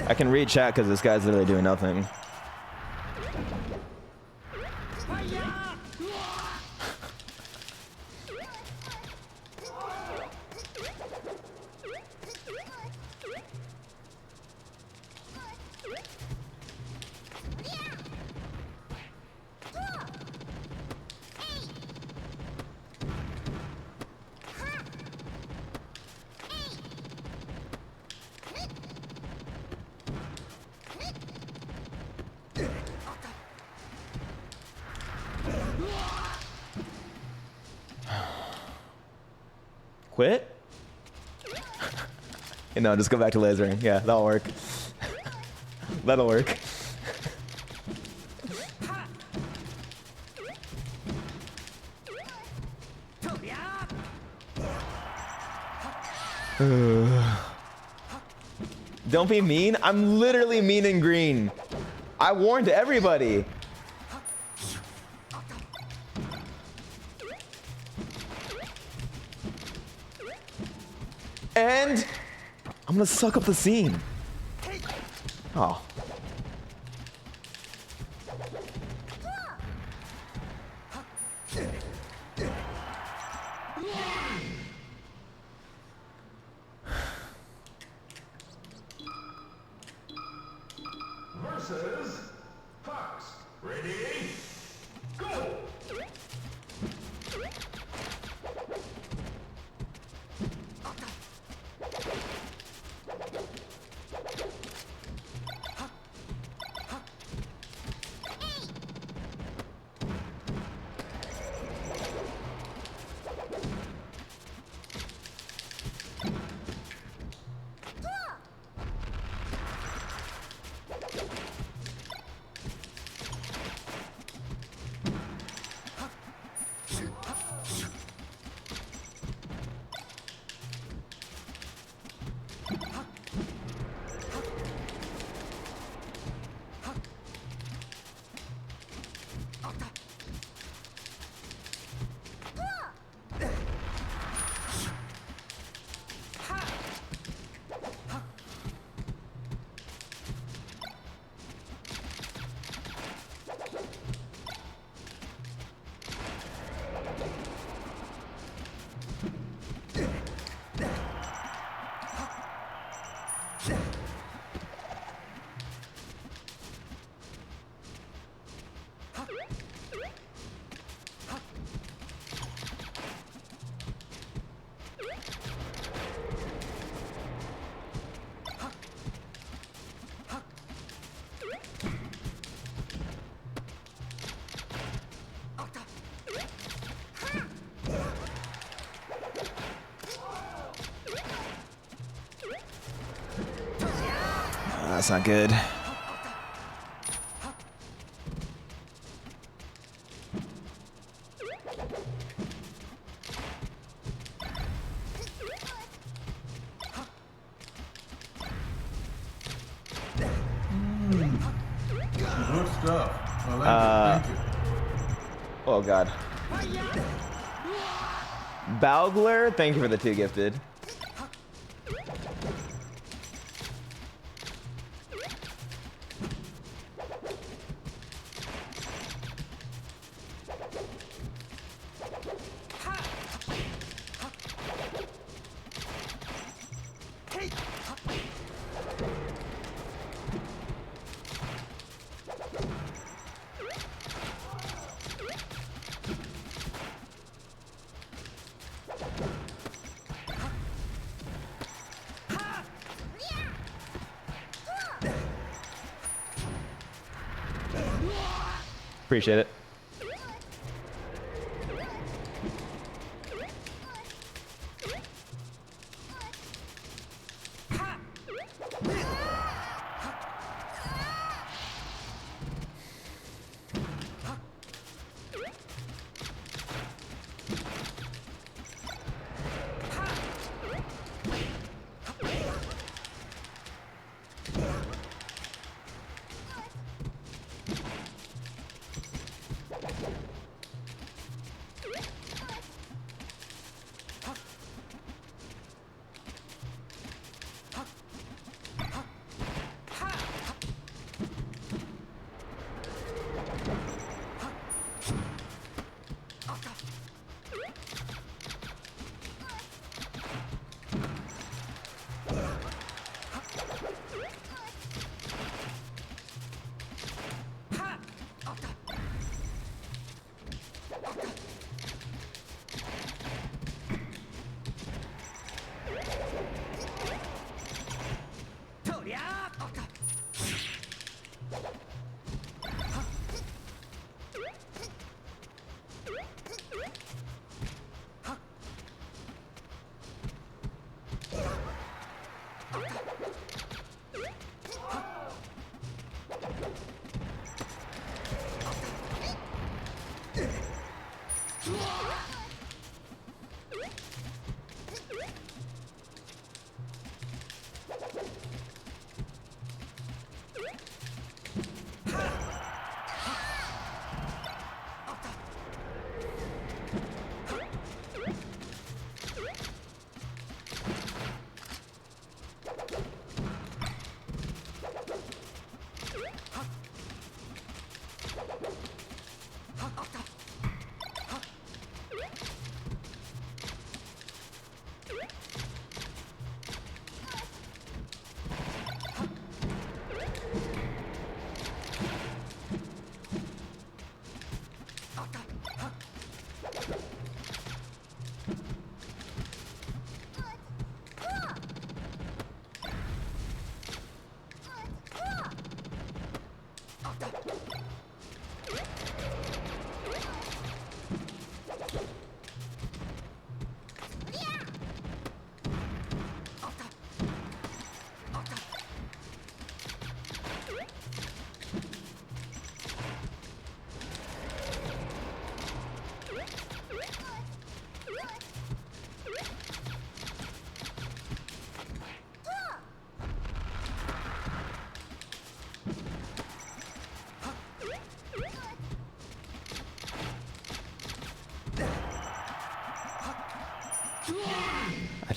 I can read chat because this guy's literally doing nothing. Quit? No, just go back to lasering. Yeah, that'll work. That'll work. Don't be mean. I'm literally mean and green. I warned everybody. And I'm gonna suck up the scene. Oh. Versus Fox. Ready? Go! That's not good. Good stuff. Well, thank you. Oh god. Balgler, thank you for the 2 gifted. Appreciate it.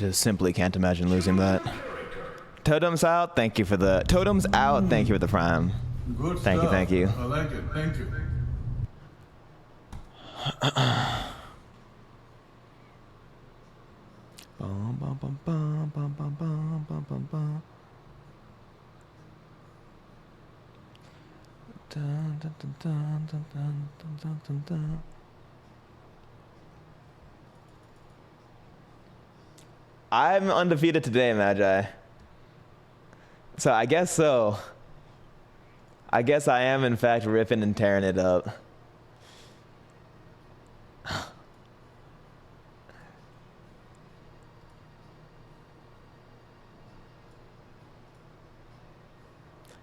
just simply can't imagine losing that. Totems out. Thank you for the totems out. Thank you for the prime. Good Thank you. stuff. Thank you. I like it. Thank you. Bum, bum, bum, bum, bum, bum, bum, bum, bum, bum. Dun, dun, dun, dun, dun, dun, dun, dun, dun. I'm undefeated today, Magi. So I guess so. I guess I am in fact ripping and tearing it up.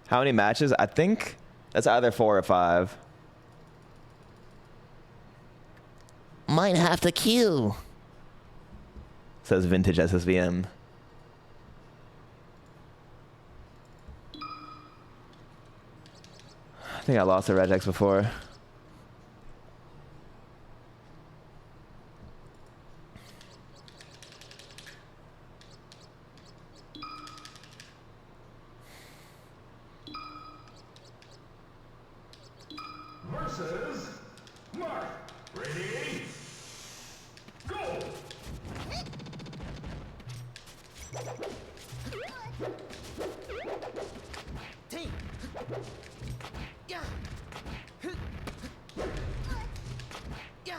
How many matches? I think that's either 4 or 5. Might have to queue, says Vintage SSVM. I think I lost a regex before. Versus Mark. Ready? Go! Team. Yeah. Yeah.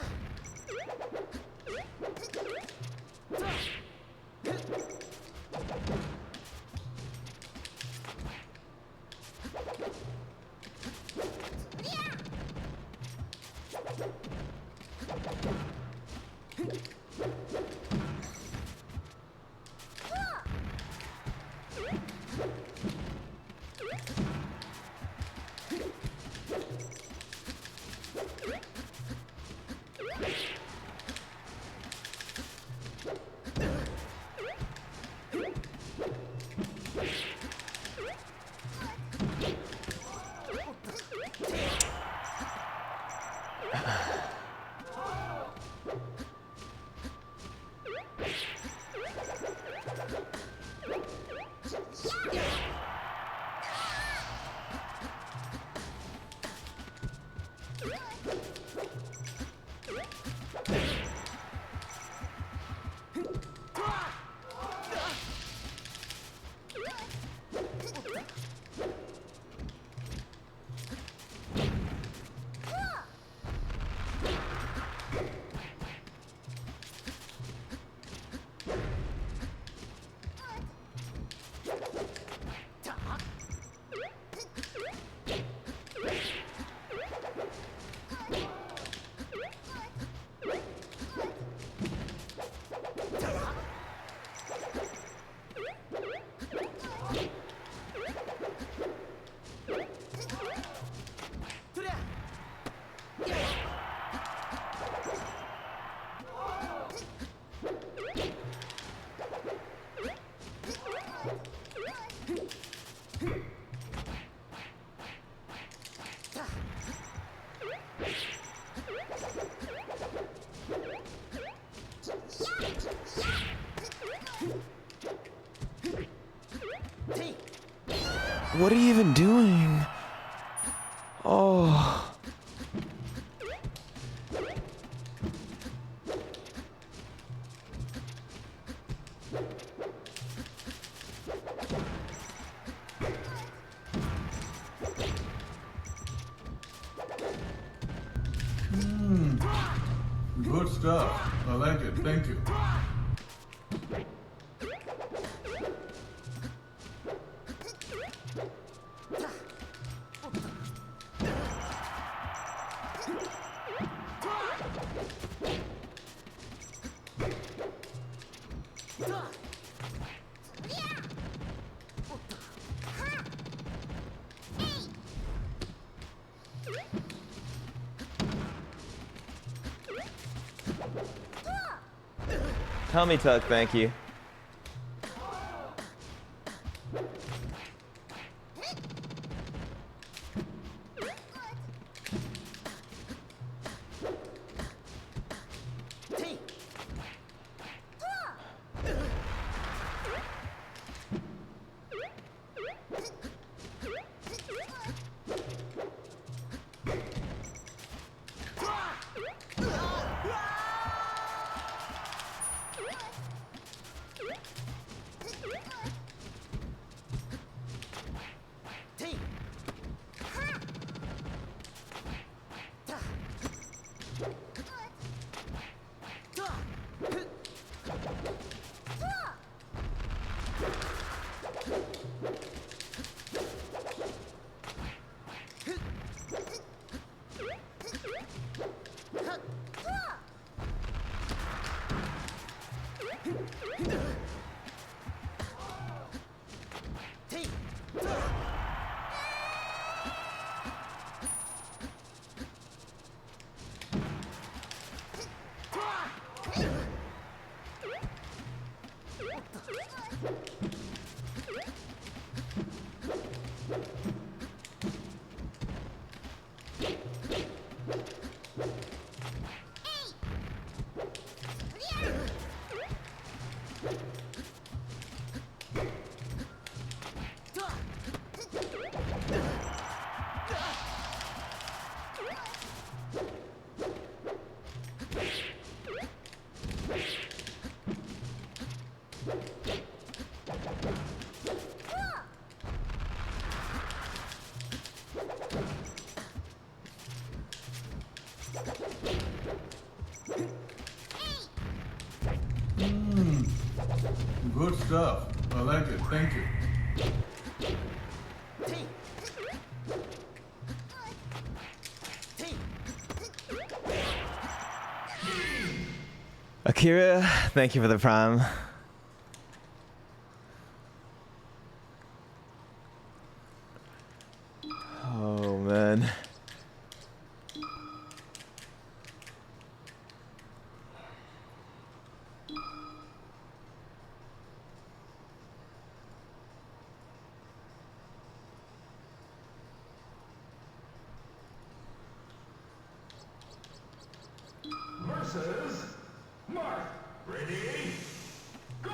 What are you even doing? Oh. Good stuff. I like it. Thank you. Tell me, Tuck, thank you. Good stuff. I like it. Thank you. Akira, thank you for the prime. Oh man. Versus Mark. Ready? Go!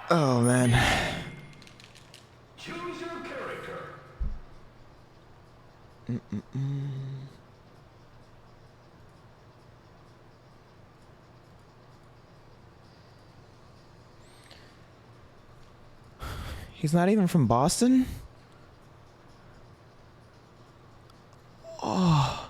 Oh man. Choose your character. He's not even from Boston? Oh.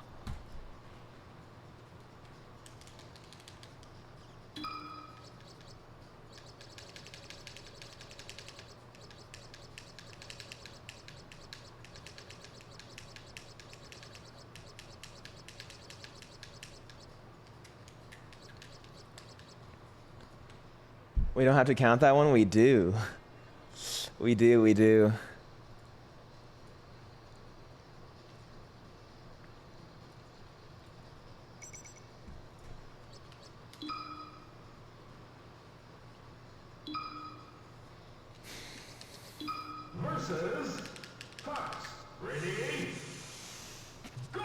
We don't have to count that one? We do. We do, we do. Versus Fox. Ready? Go!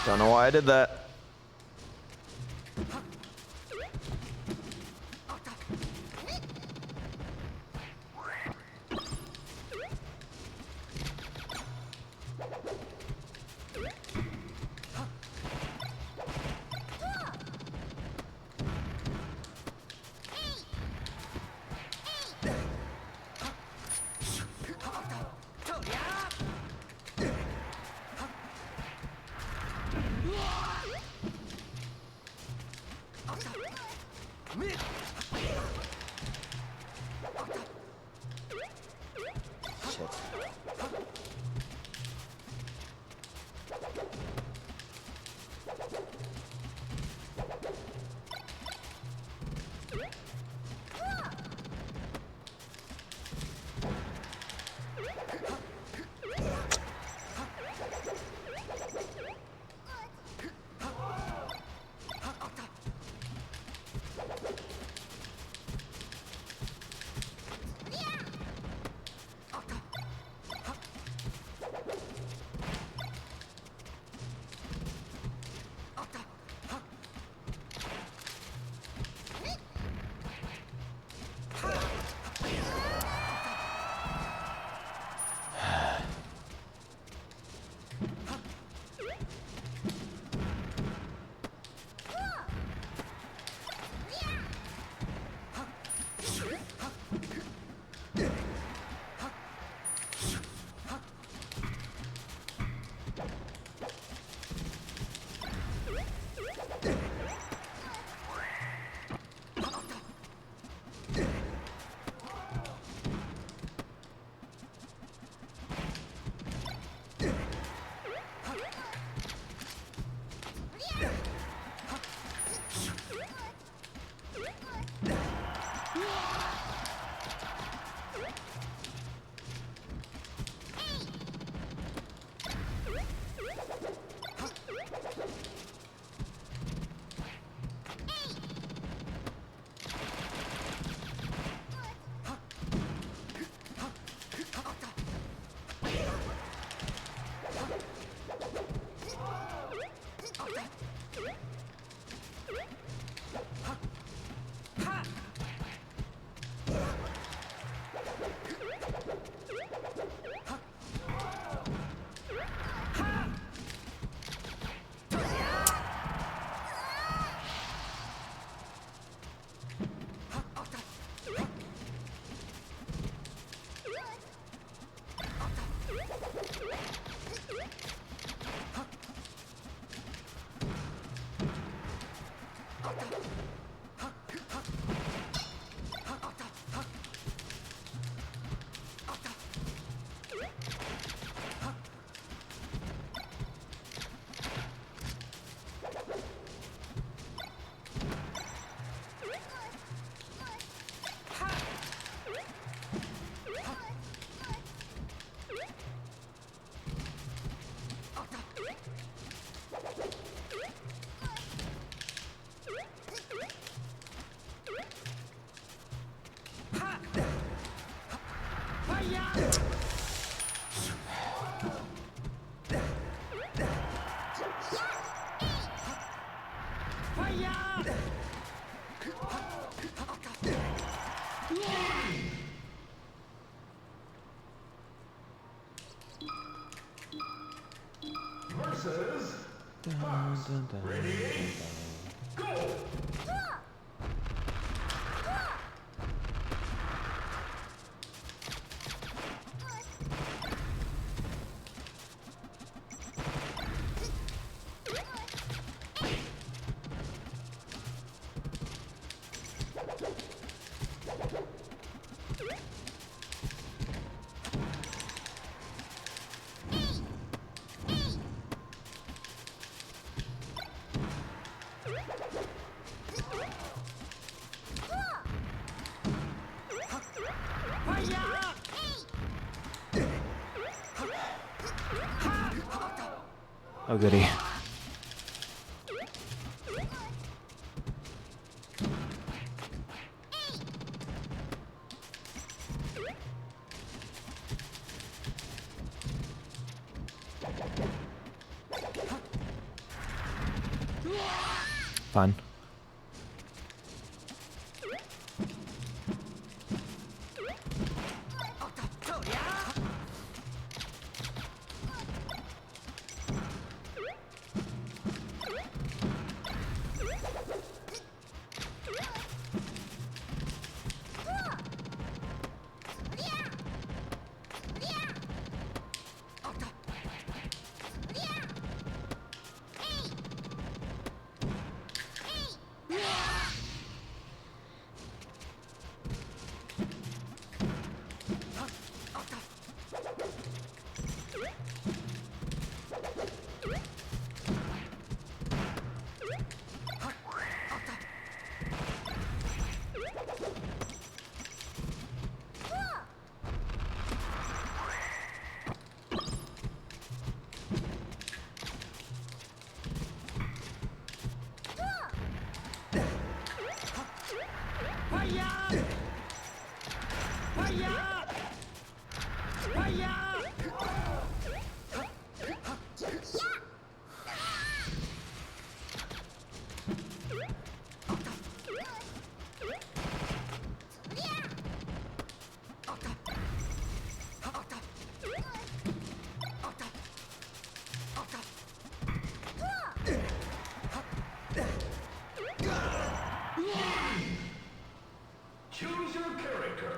Don't know why I did that. Ready? Go! Oh, goody. Fun. Choose your character.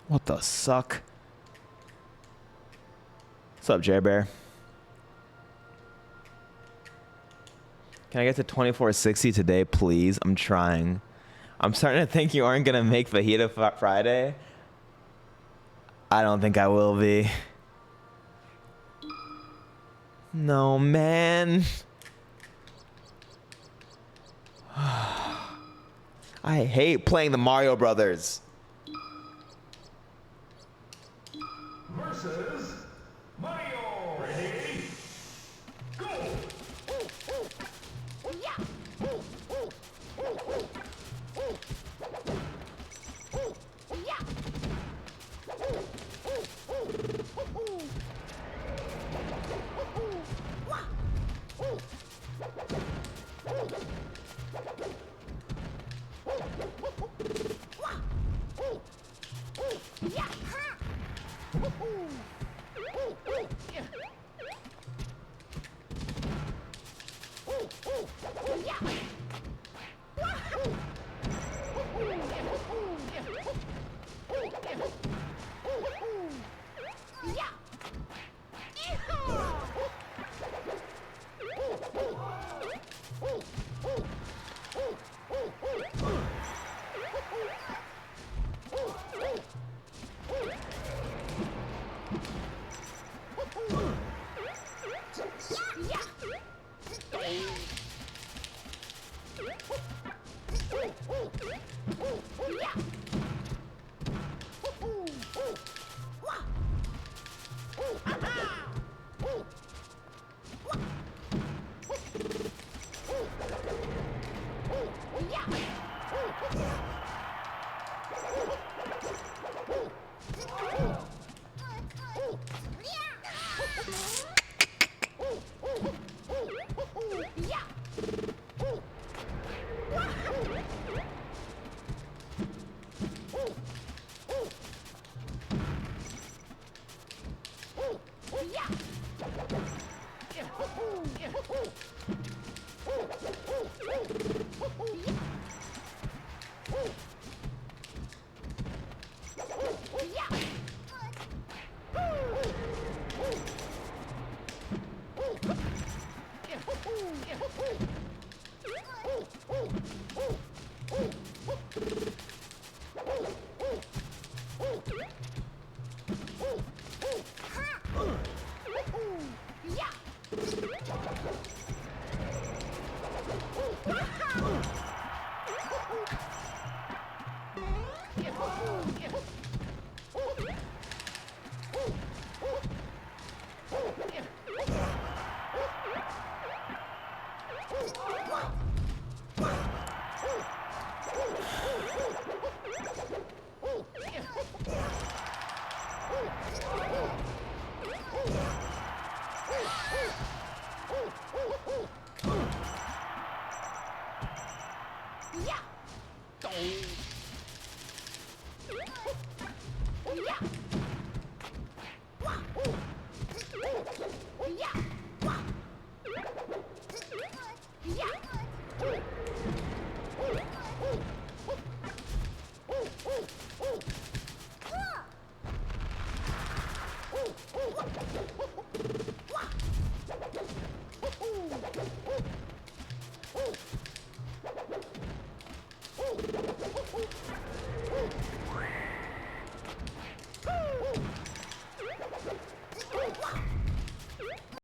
What the suck? What's up, J Bear? Can I get to 2460 today, please? I'm trying. I'm starting to think you aren't gonna make Fajita Friday. I don't think I will be. No, man. I hate playing the Mario Brothers. Versus Mario. Ready? Go!